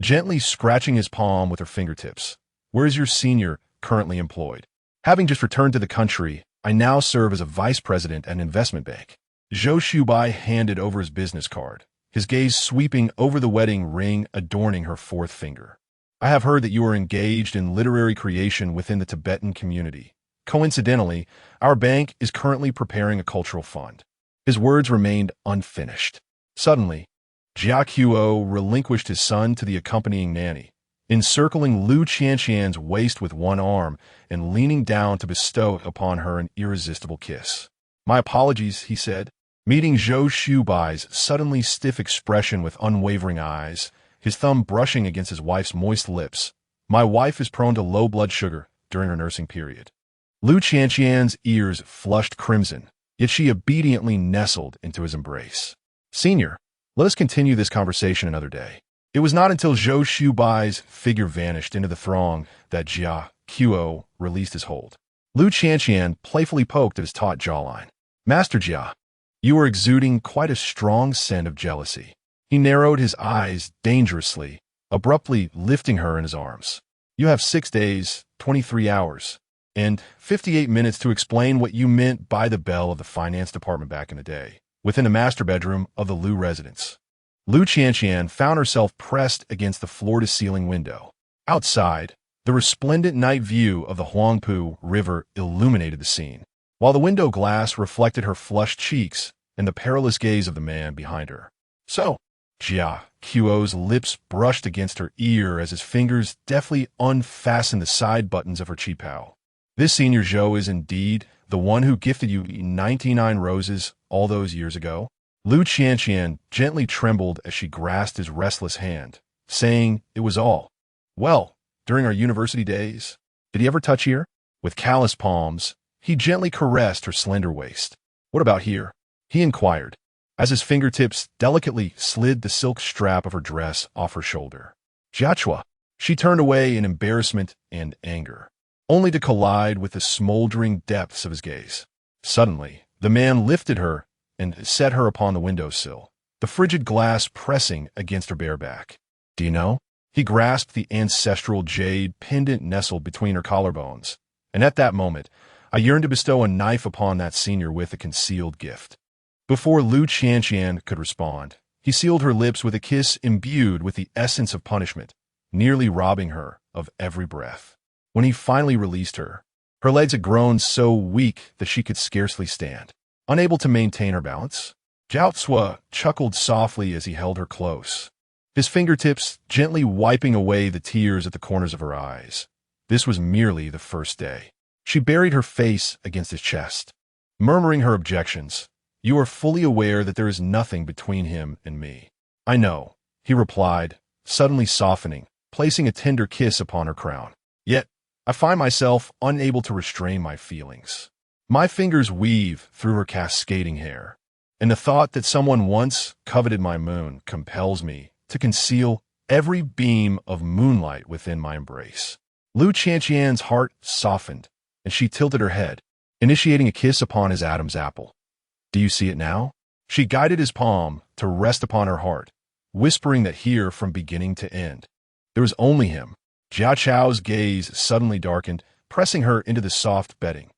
gently scratching his palm with her fingertips. "Where is your senior currently employed?" "Having just returned to the country, I now serve as a vice president at an investment bank." Zhou Xubai handed over his business card, his gaze sweeping over the wedding ring adorning her fourth finger. "I have heard that you are engaged in literary creation within the Tibetan community. Coincidentally, our bank is currently preparing a cultural fund." His words remained unfinished. Suddenly, Jia Qiuo relinquished his son to the accompanying nanny, encircling Lu Qianqian's waist with one arm and leaning down to bestow upon her an irresistible kiss. "My apologies," he said, meeting Zhou Xubai's suddenly stiff expression with unwavering eyes, his thumb brushing against his wife's moist lips. "My wife is prone to low blood sugar during her nursing period." Lu Qianqian's ears flushed crimson, yet she obediently nestled into his embrace. "Senior, let us continue this conversation another day." It was not until Zhou Xubai's figure vanished into the throng that Jia Qiuo released his hold. Lu Qianqian playfully poked at his taut jawline. "Master Jia, you are exuding quite a strong scent of jealousy." He narrowed his eyes dangerously, abruptly lifting her in his arms. "You have 6 days, 23 hours, and 58 minutes to explain what you meant by the belle of the finance department back in the day, within the master bedroom of the Lu residence." Lu Qianqian found herself pressed against the floor-to-ceiling window. Outside, the resplendent night view of the Huangpu River illuminated the scene, while the window glass reflected her flushed cheeks and the perilous gaze of the man behind her. So, Jia Qiu's lips brushed against her ear as his fingers deftly unfastened the side buttons of her qipao. This Senior Zhou is indeed the one who gifted you 99 roses all those years ago? Lu Qianqian gently trembled as she grasped his restless hand, saying it was all. Well, during our university days, did he ever touch here? With calloused palms, he gently caressed her slender waist. What about here? He inquired, as his fingertips delicately slid the silk strap of her dress off her shoulder. Jiachua. She turned away in embarrassment and anger, only to collide with the smoldering depths of his gaze. Suddenly, the man lifted her and set her upon the windowsill, the frigid glass pressing against her bare back. Do you know? He grasped the ancestral jade pendant nestled between her collarbones, and at that moment, I yearned to bestow a knife upon that senior with a concealed gift. Before Lu Qianqian could respond, he sealed her lips with a kiss imbued with the essence of punishment, nearly robbing her of every breath. When he finally released her, her legs had grown so weak that she could scarcely stand. Unable to maintain her balance, Jiao Cui chuckled softly as he held her close, his fingertips gently wiping away the tears at the corners of her eyes. This was merely the first day. She buried her face against his chest, murmuring her objections. You are fully aware that there is nothing between him and me. I know, he replied, suddenly softening, placing a tender kiss upon her crown. Yet, I find myself unable to restrain my feelings. My fingers weave through her cascading hair, and the thought that someone once coveted my moon compels me to conceal every beam of moonlight within my embrace. Lu Qianqian's heart softened, and she tilted her head, initiating a kiss upon his Adam's apple. Do you see it now? She guided his palm to rest upon her heart, whispering that here from beginning to end, there was only him. Jia Chao's gaze suddenly darkened, pressing her into the soft bedding.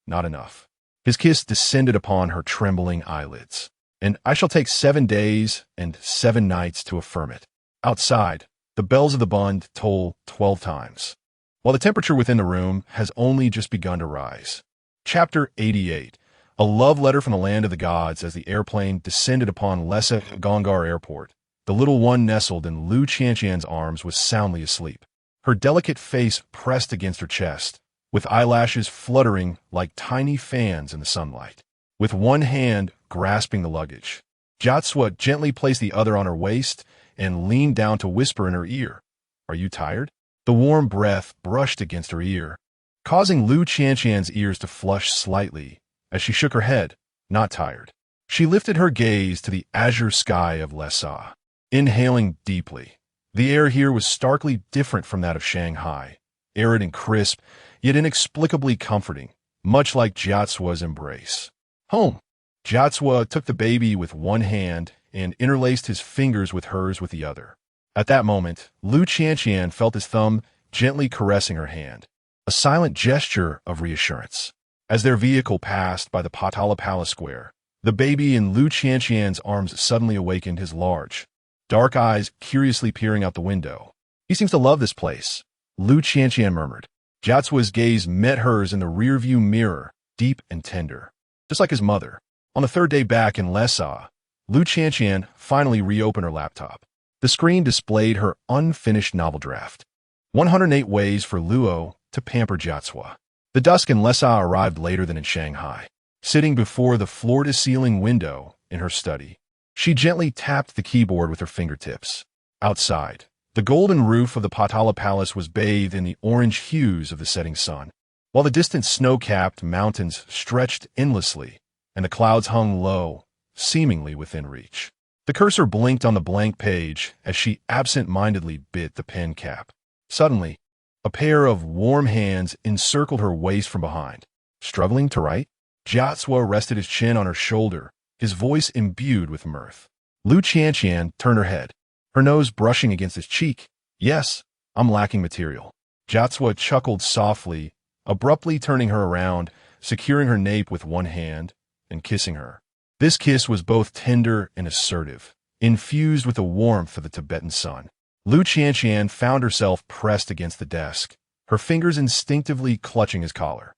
Not enough. His kiss descended upon her trembling eyelids. And I shall take 7 days and 7 nights to affirm it. Outside, the bells of the bund toll 12 times, while the temperature within the room has only just begun to rise. Chapter 88. A love letter from the land of the gods. As the airplane descended upon Lessa Gongar Airport, the little one nestled in Lu Qianqian's arms was soundly asleep, her delicate face pressed against her chest, with eyelashes fluttering like tiny fans in the sunlight. With one hand grasping the luggage, Jiao Cui gently placed the other on her waist and leaned down to whisper in her ear, Are you tired? The warm breath brushed against her ear, causing Lu Qianqian's ears to flush slightly as she shook her head. Not tired. She lifted her gaze to the azure sky of Lessa, inhaling deeply. The air here was starkly different from that of Shanghai, arid and crisp, yet inexplicably comforting, much like Jiao Cui's embrace. Home. Jiao Cui took the baby with one hand and interlaced his fingers with hers with the other. At that moment, Lu Qianqian felt his thumb gently caressing her hand, a silent gesture of reassurance. As their vehicle passed by the Potala Palace Square, the baby in Lu Qianqian's arms suddenly awakened, his large, dark eyes curiously peering out the window. He seems to love this place, Lu Qianqian murmured. Jiao Cui's gaze met hers in the rearview mirror, deep and tender, just like his mother. On the 3rd day back in Lessa, Lu Qianqian finally reopened her laptop. The screen displayed her unfinished novel draft, 108 Ways for Luo to Pamper Jiao Cui. The dusk in Lessa arrived later than in Shanghai. Sitting before the floor-to-ceiling window in her study, she gently tapped the keyboard with her fingertips. Outside, the golden roof of the Potala Palace was bathed in the orange hues of the setting sun, while the distant snow-capped mountains stretched endlessly and the clouds hung low, seemingly within reach. The cursor blinked on the blank page as she absent-mindedly bit the pen cap. Suddenly, a pair of warm hands encircled her waist from behind. Struggling to write, Jiao Cui rested his chin on her shoulder, his voice imbued with mirth. Lu Qianqian turned her head, her nose brushing against his cheek. Yes, I'm lacking material. Jiao Cui chuckled softly, abruptly turning her around, securing her nape with one hand, and kissing her. This kiss was both tender and assertive, infused with the warmth of the Tibetan sun. Lu Qianqian found herself pressed against the desk, her fingers instinctively clutching his collar.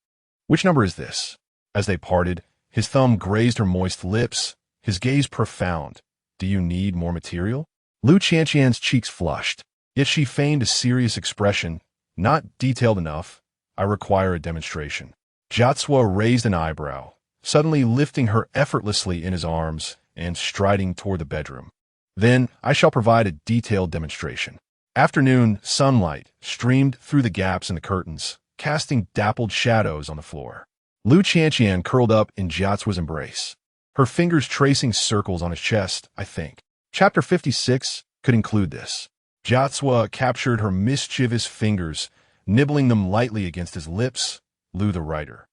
"Which number is this?" As they parted, his thumb grazed her moist lips, his gaze profound. "Do you need more material?" Lu Qianqian's cheeks flushed, yet she feigned a serious expression. "Not detailed enough. I require a demonstration." Jiatsua raised an eyebrow, suddenly lifting her effortlessly in his arms and striding toward the bedroom. "Then I shall provide a detailed demonstration." Afternoon sunlight streamed through the gaps in the curtains, casting dappled shadows on the floor. Lu Qianqian curled up in Jiatsua's embrace, her fingers tracing circles on his chest. "I think Chapter 56 could include this." Jiatsua captured her mischievous fingers, nibbling them lightly against his lips. "Lu the writer.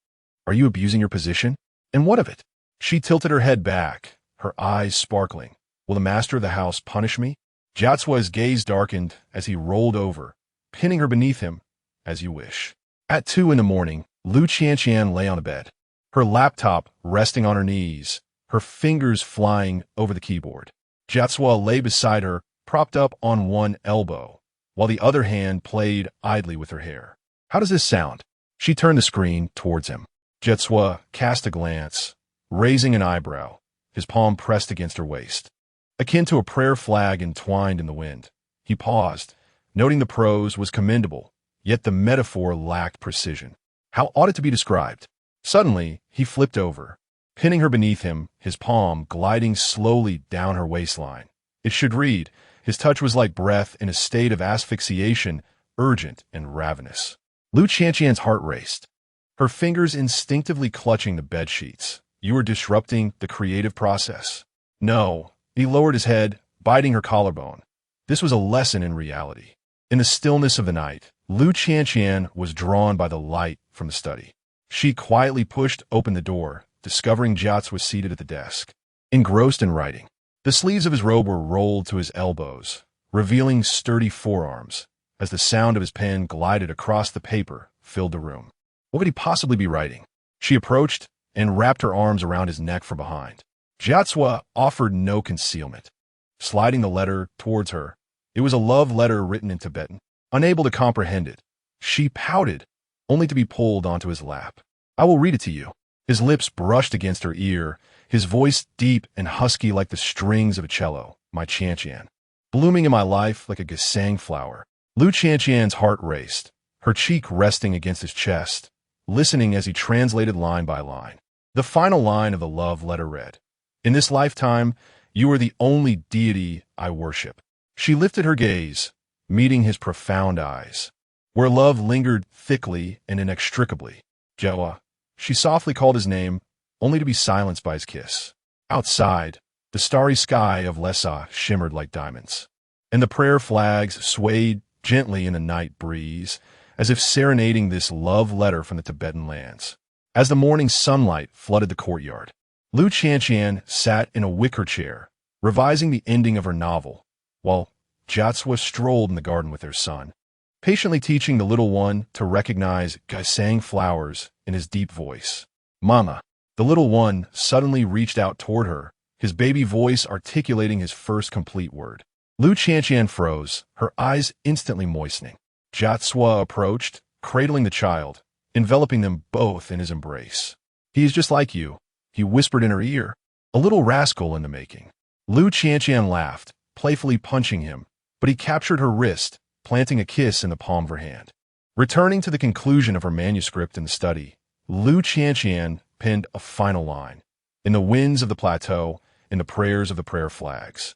Are you abusing your position? And what of it?" She tilted her head back, her eyes sparkling. "Will the master of the house punish me?" Jiatsua's gaze darkened as he rolled over, pinning her beneath him. "As you wish." At 2 in the morning, Lu Qianqian lay on the bed, her laptop resting on her knees, her fingers flying over the keyboard. Jiatsua lay beside her, propped up on one elbow, while the other hand played idly with her hair. "How does this sound?" She turned the screen towards him. Jiatsua cast a glance, raising an eyebrow, his palm pressed against her waist, akin to a prayer flag entwined in the wind. He paused, noting the prose was commendable, yet the metaphor lacked precision. How ought it to be described? Suddenly, he flipped over, pinning her beneath him, his palm gliding slowly down her waistline. It should read, his touch was like breath in a state of asphyxiation, urgent and ravenous. Lu Qianqian's heart raced, her fingers instinctively clutching the bedsheets. "You are disrupting the creative process." "No." He lowered his head, biting her collarbone. This was a lesson in reality. In the stillness of the night, Lu Qianqian was drawn by the light from the study. She quietly pushed open the door, discovering Jiatsua was seated at the desk, engrossed in writing. The sleeves of his robe were rolled to his elbows, revealing sturdy forearms, as the sound of his pen glided across the paper filled the room. What could he possibly be writing? She approached and wrapped her arms around his neck from behind. Jiatsua offered no concealment, sliding the letter towards her. It was a love letter written in Tibetan. Unable to comprehend it, she pouted, only to be pulled onto his lap. "I will read it to you." His lips brushed against her ear, his voice deep and husky like the strings of a cello. "My Qianqian, blooming in my life like a gesang flower." Lu Qianqian's heart raced, her cheek resting against his chest, listening as he translated line by line. The final line of the love letter read, "In this lifetime, you are the only deity I worship." She lifted her gaze, meeting his profound eyes, where love lingered thickly and inextricably. "Jewa." She softly called his name, only to be silenced by his kiss. Outside, the starry sky of Lhasa shimmered like diamonds, and the prayer flags swayed gently in the night breeze, as if serenading this love letter from the Tibetan lands. As the morning sunlight flooded the courtyard, Lu Qianqian sat in a wicker chair, revising the ending of her novel, while Jiatsua strolled in the garden with their son, patiently teaching the little one to recognize gesang flowers in his deep voice. "Mama." The little one suddenly reached out toward her, his baby voice articulating his first complete word. Lu Qianqian froze, her eyes instantly moistening. Jiatsua approached, cradling the child, enveloping them both in his embrace. "He is just like you," he whispered in her ear, "a little rascal in the making." Lu Qianqian laughed, playfully punching him, but he captured her wrist, planting a kiss in the palm of her hand. Returning to the conclusion of her manuscript in the study, Lu Qianqian penned a final line. "In the winds of the plateau, in the prayers of the prayer flags.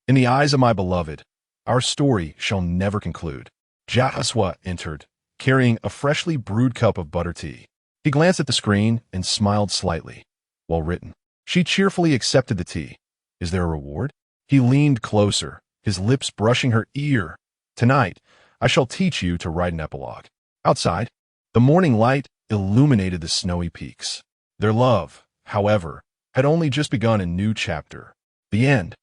In the eyes of my beloved, our story shall never conclude." Jiatsua entered, carrying a freshly brewed cup of butter tea. He glanced at the screen and smiled slightly. "Well written." She cheerfully accepted the tea. "Is there a reward?" He leaned closer, his lips brushing her ear. "Tonight, I shall teach you to write an epilogue." Outside, the morning light illuminated the snowy peaks. Their love, however, had only just begun a new chapter. The end.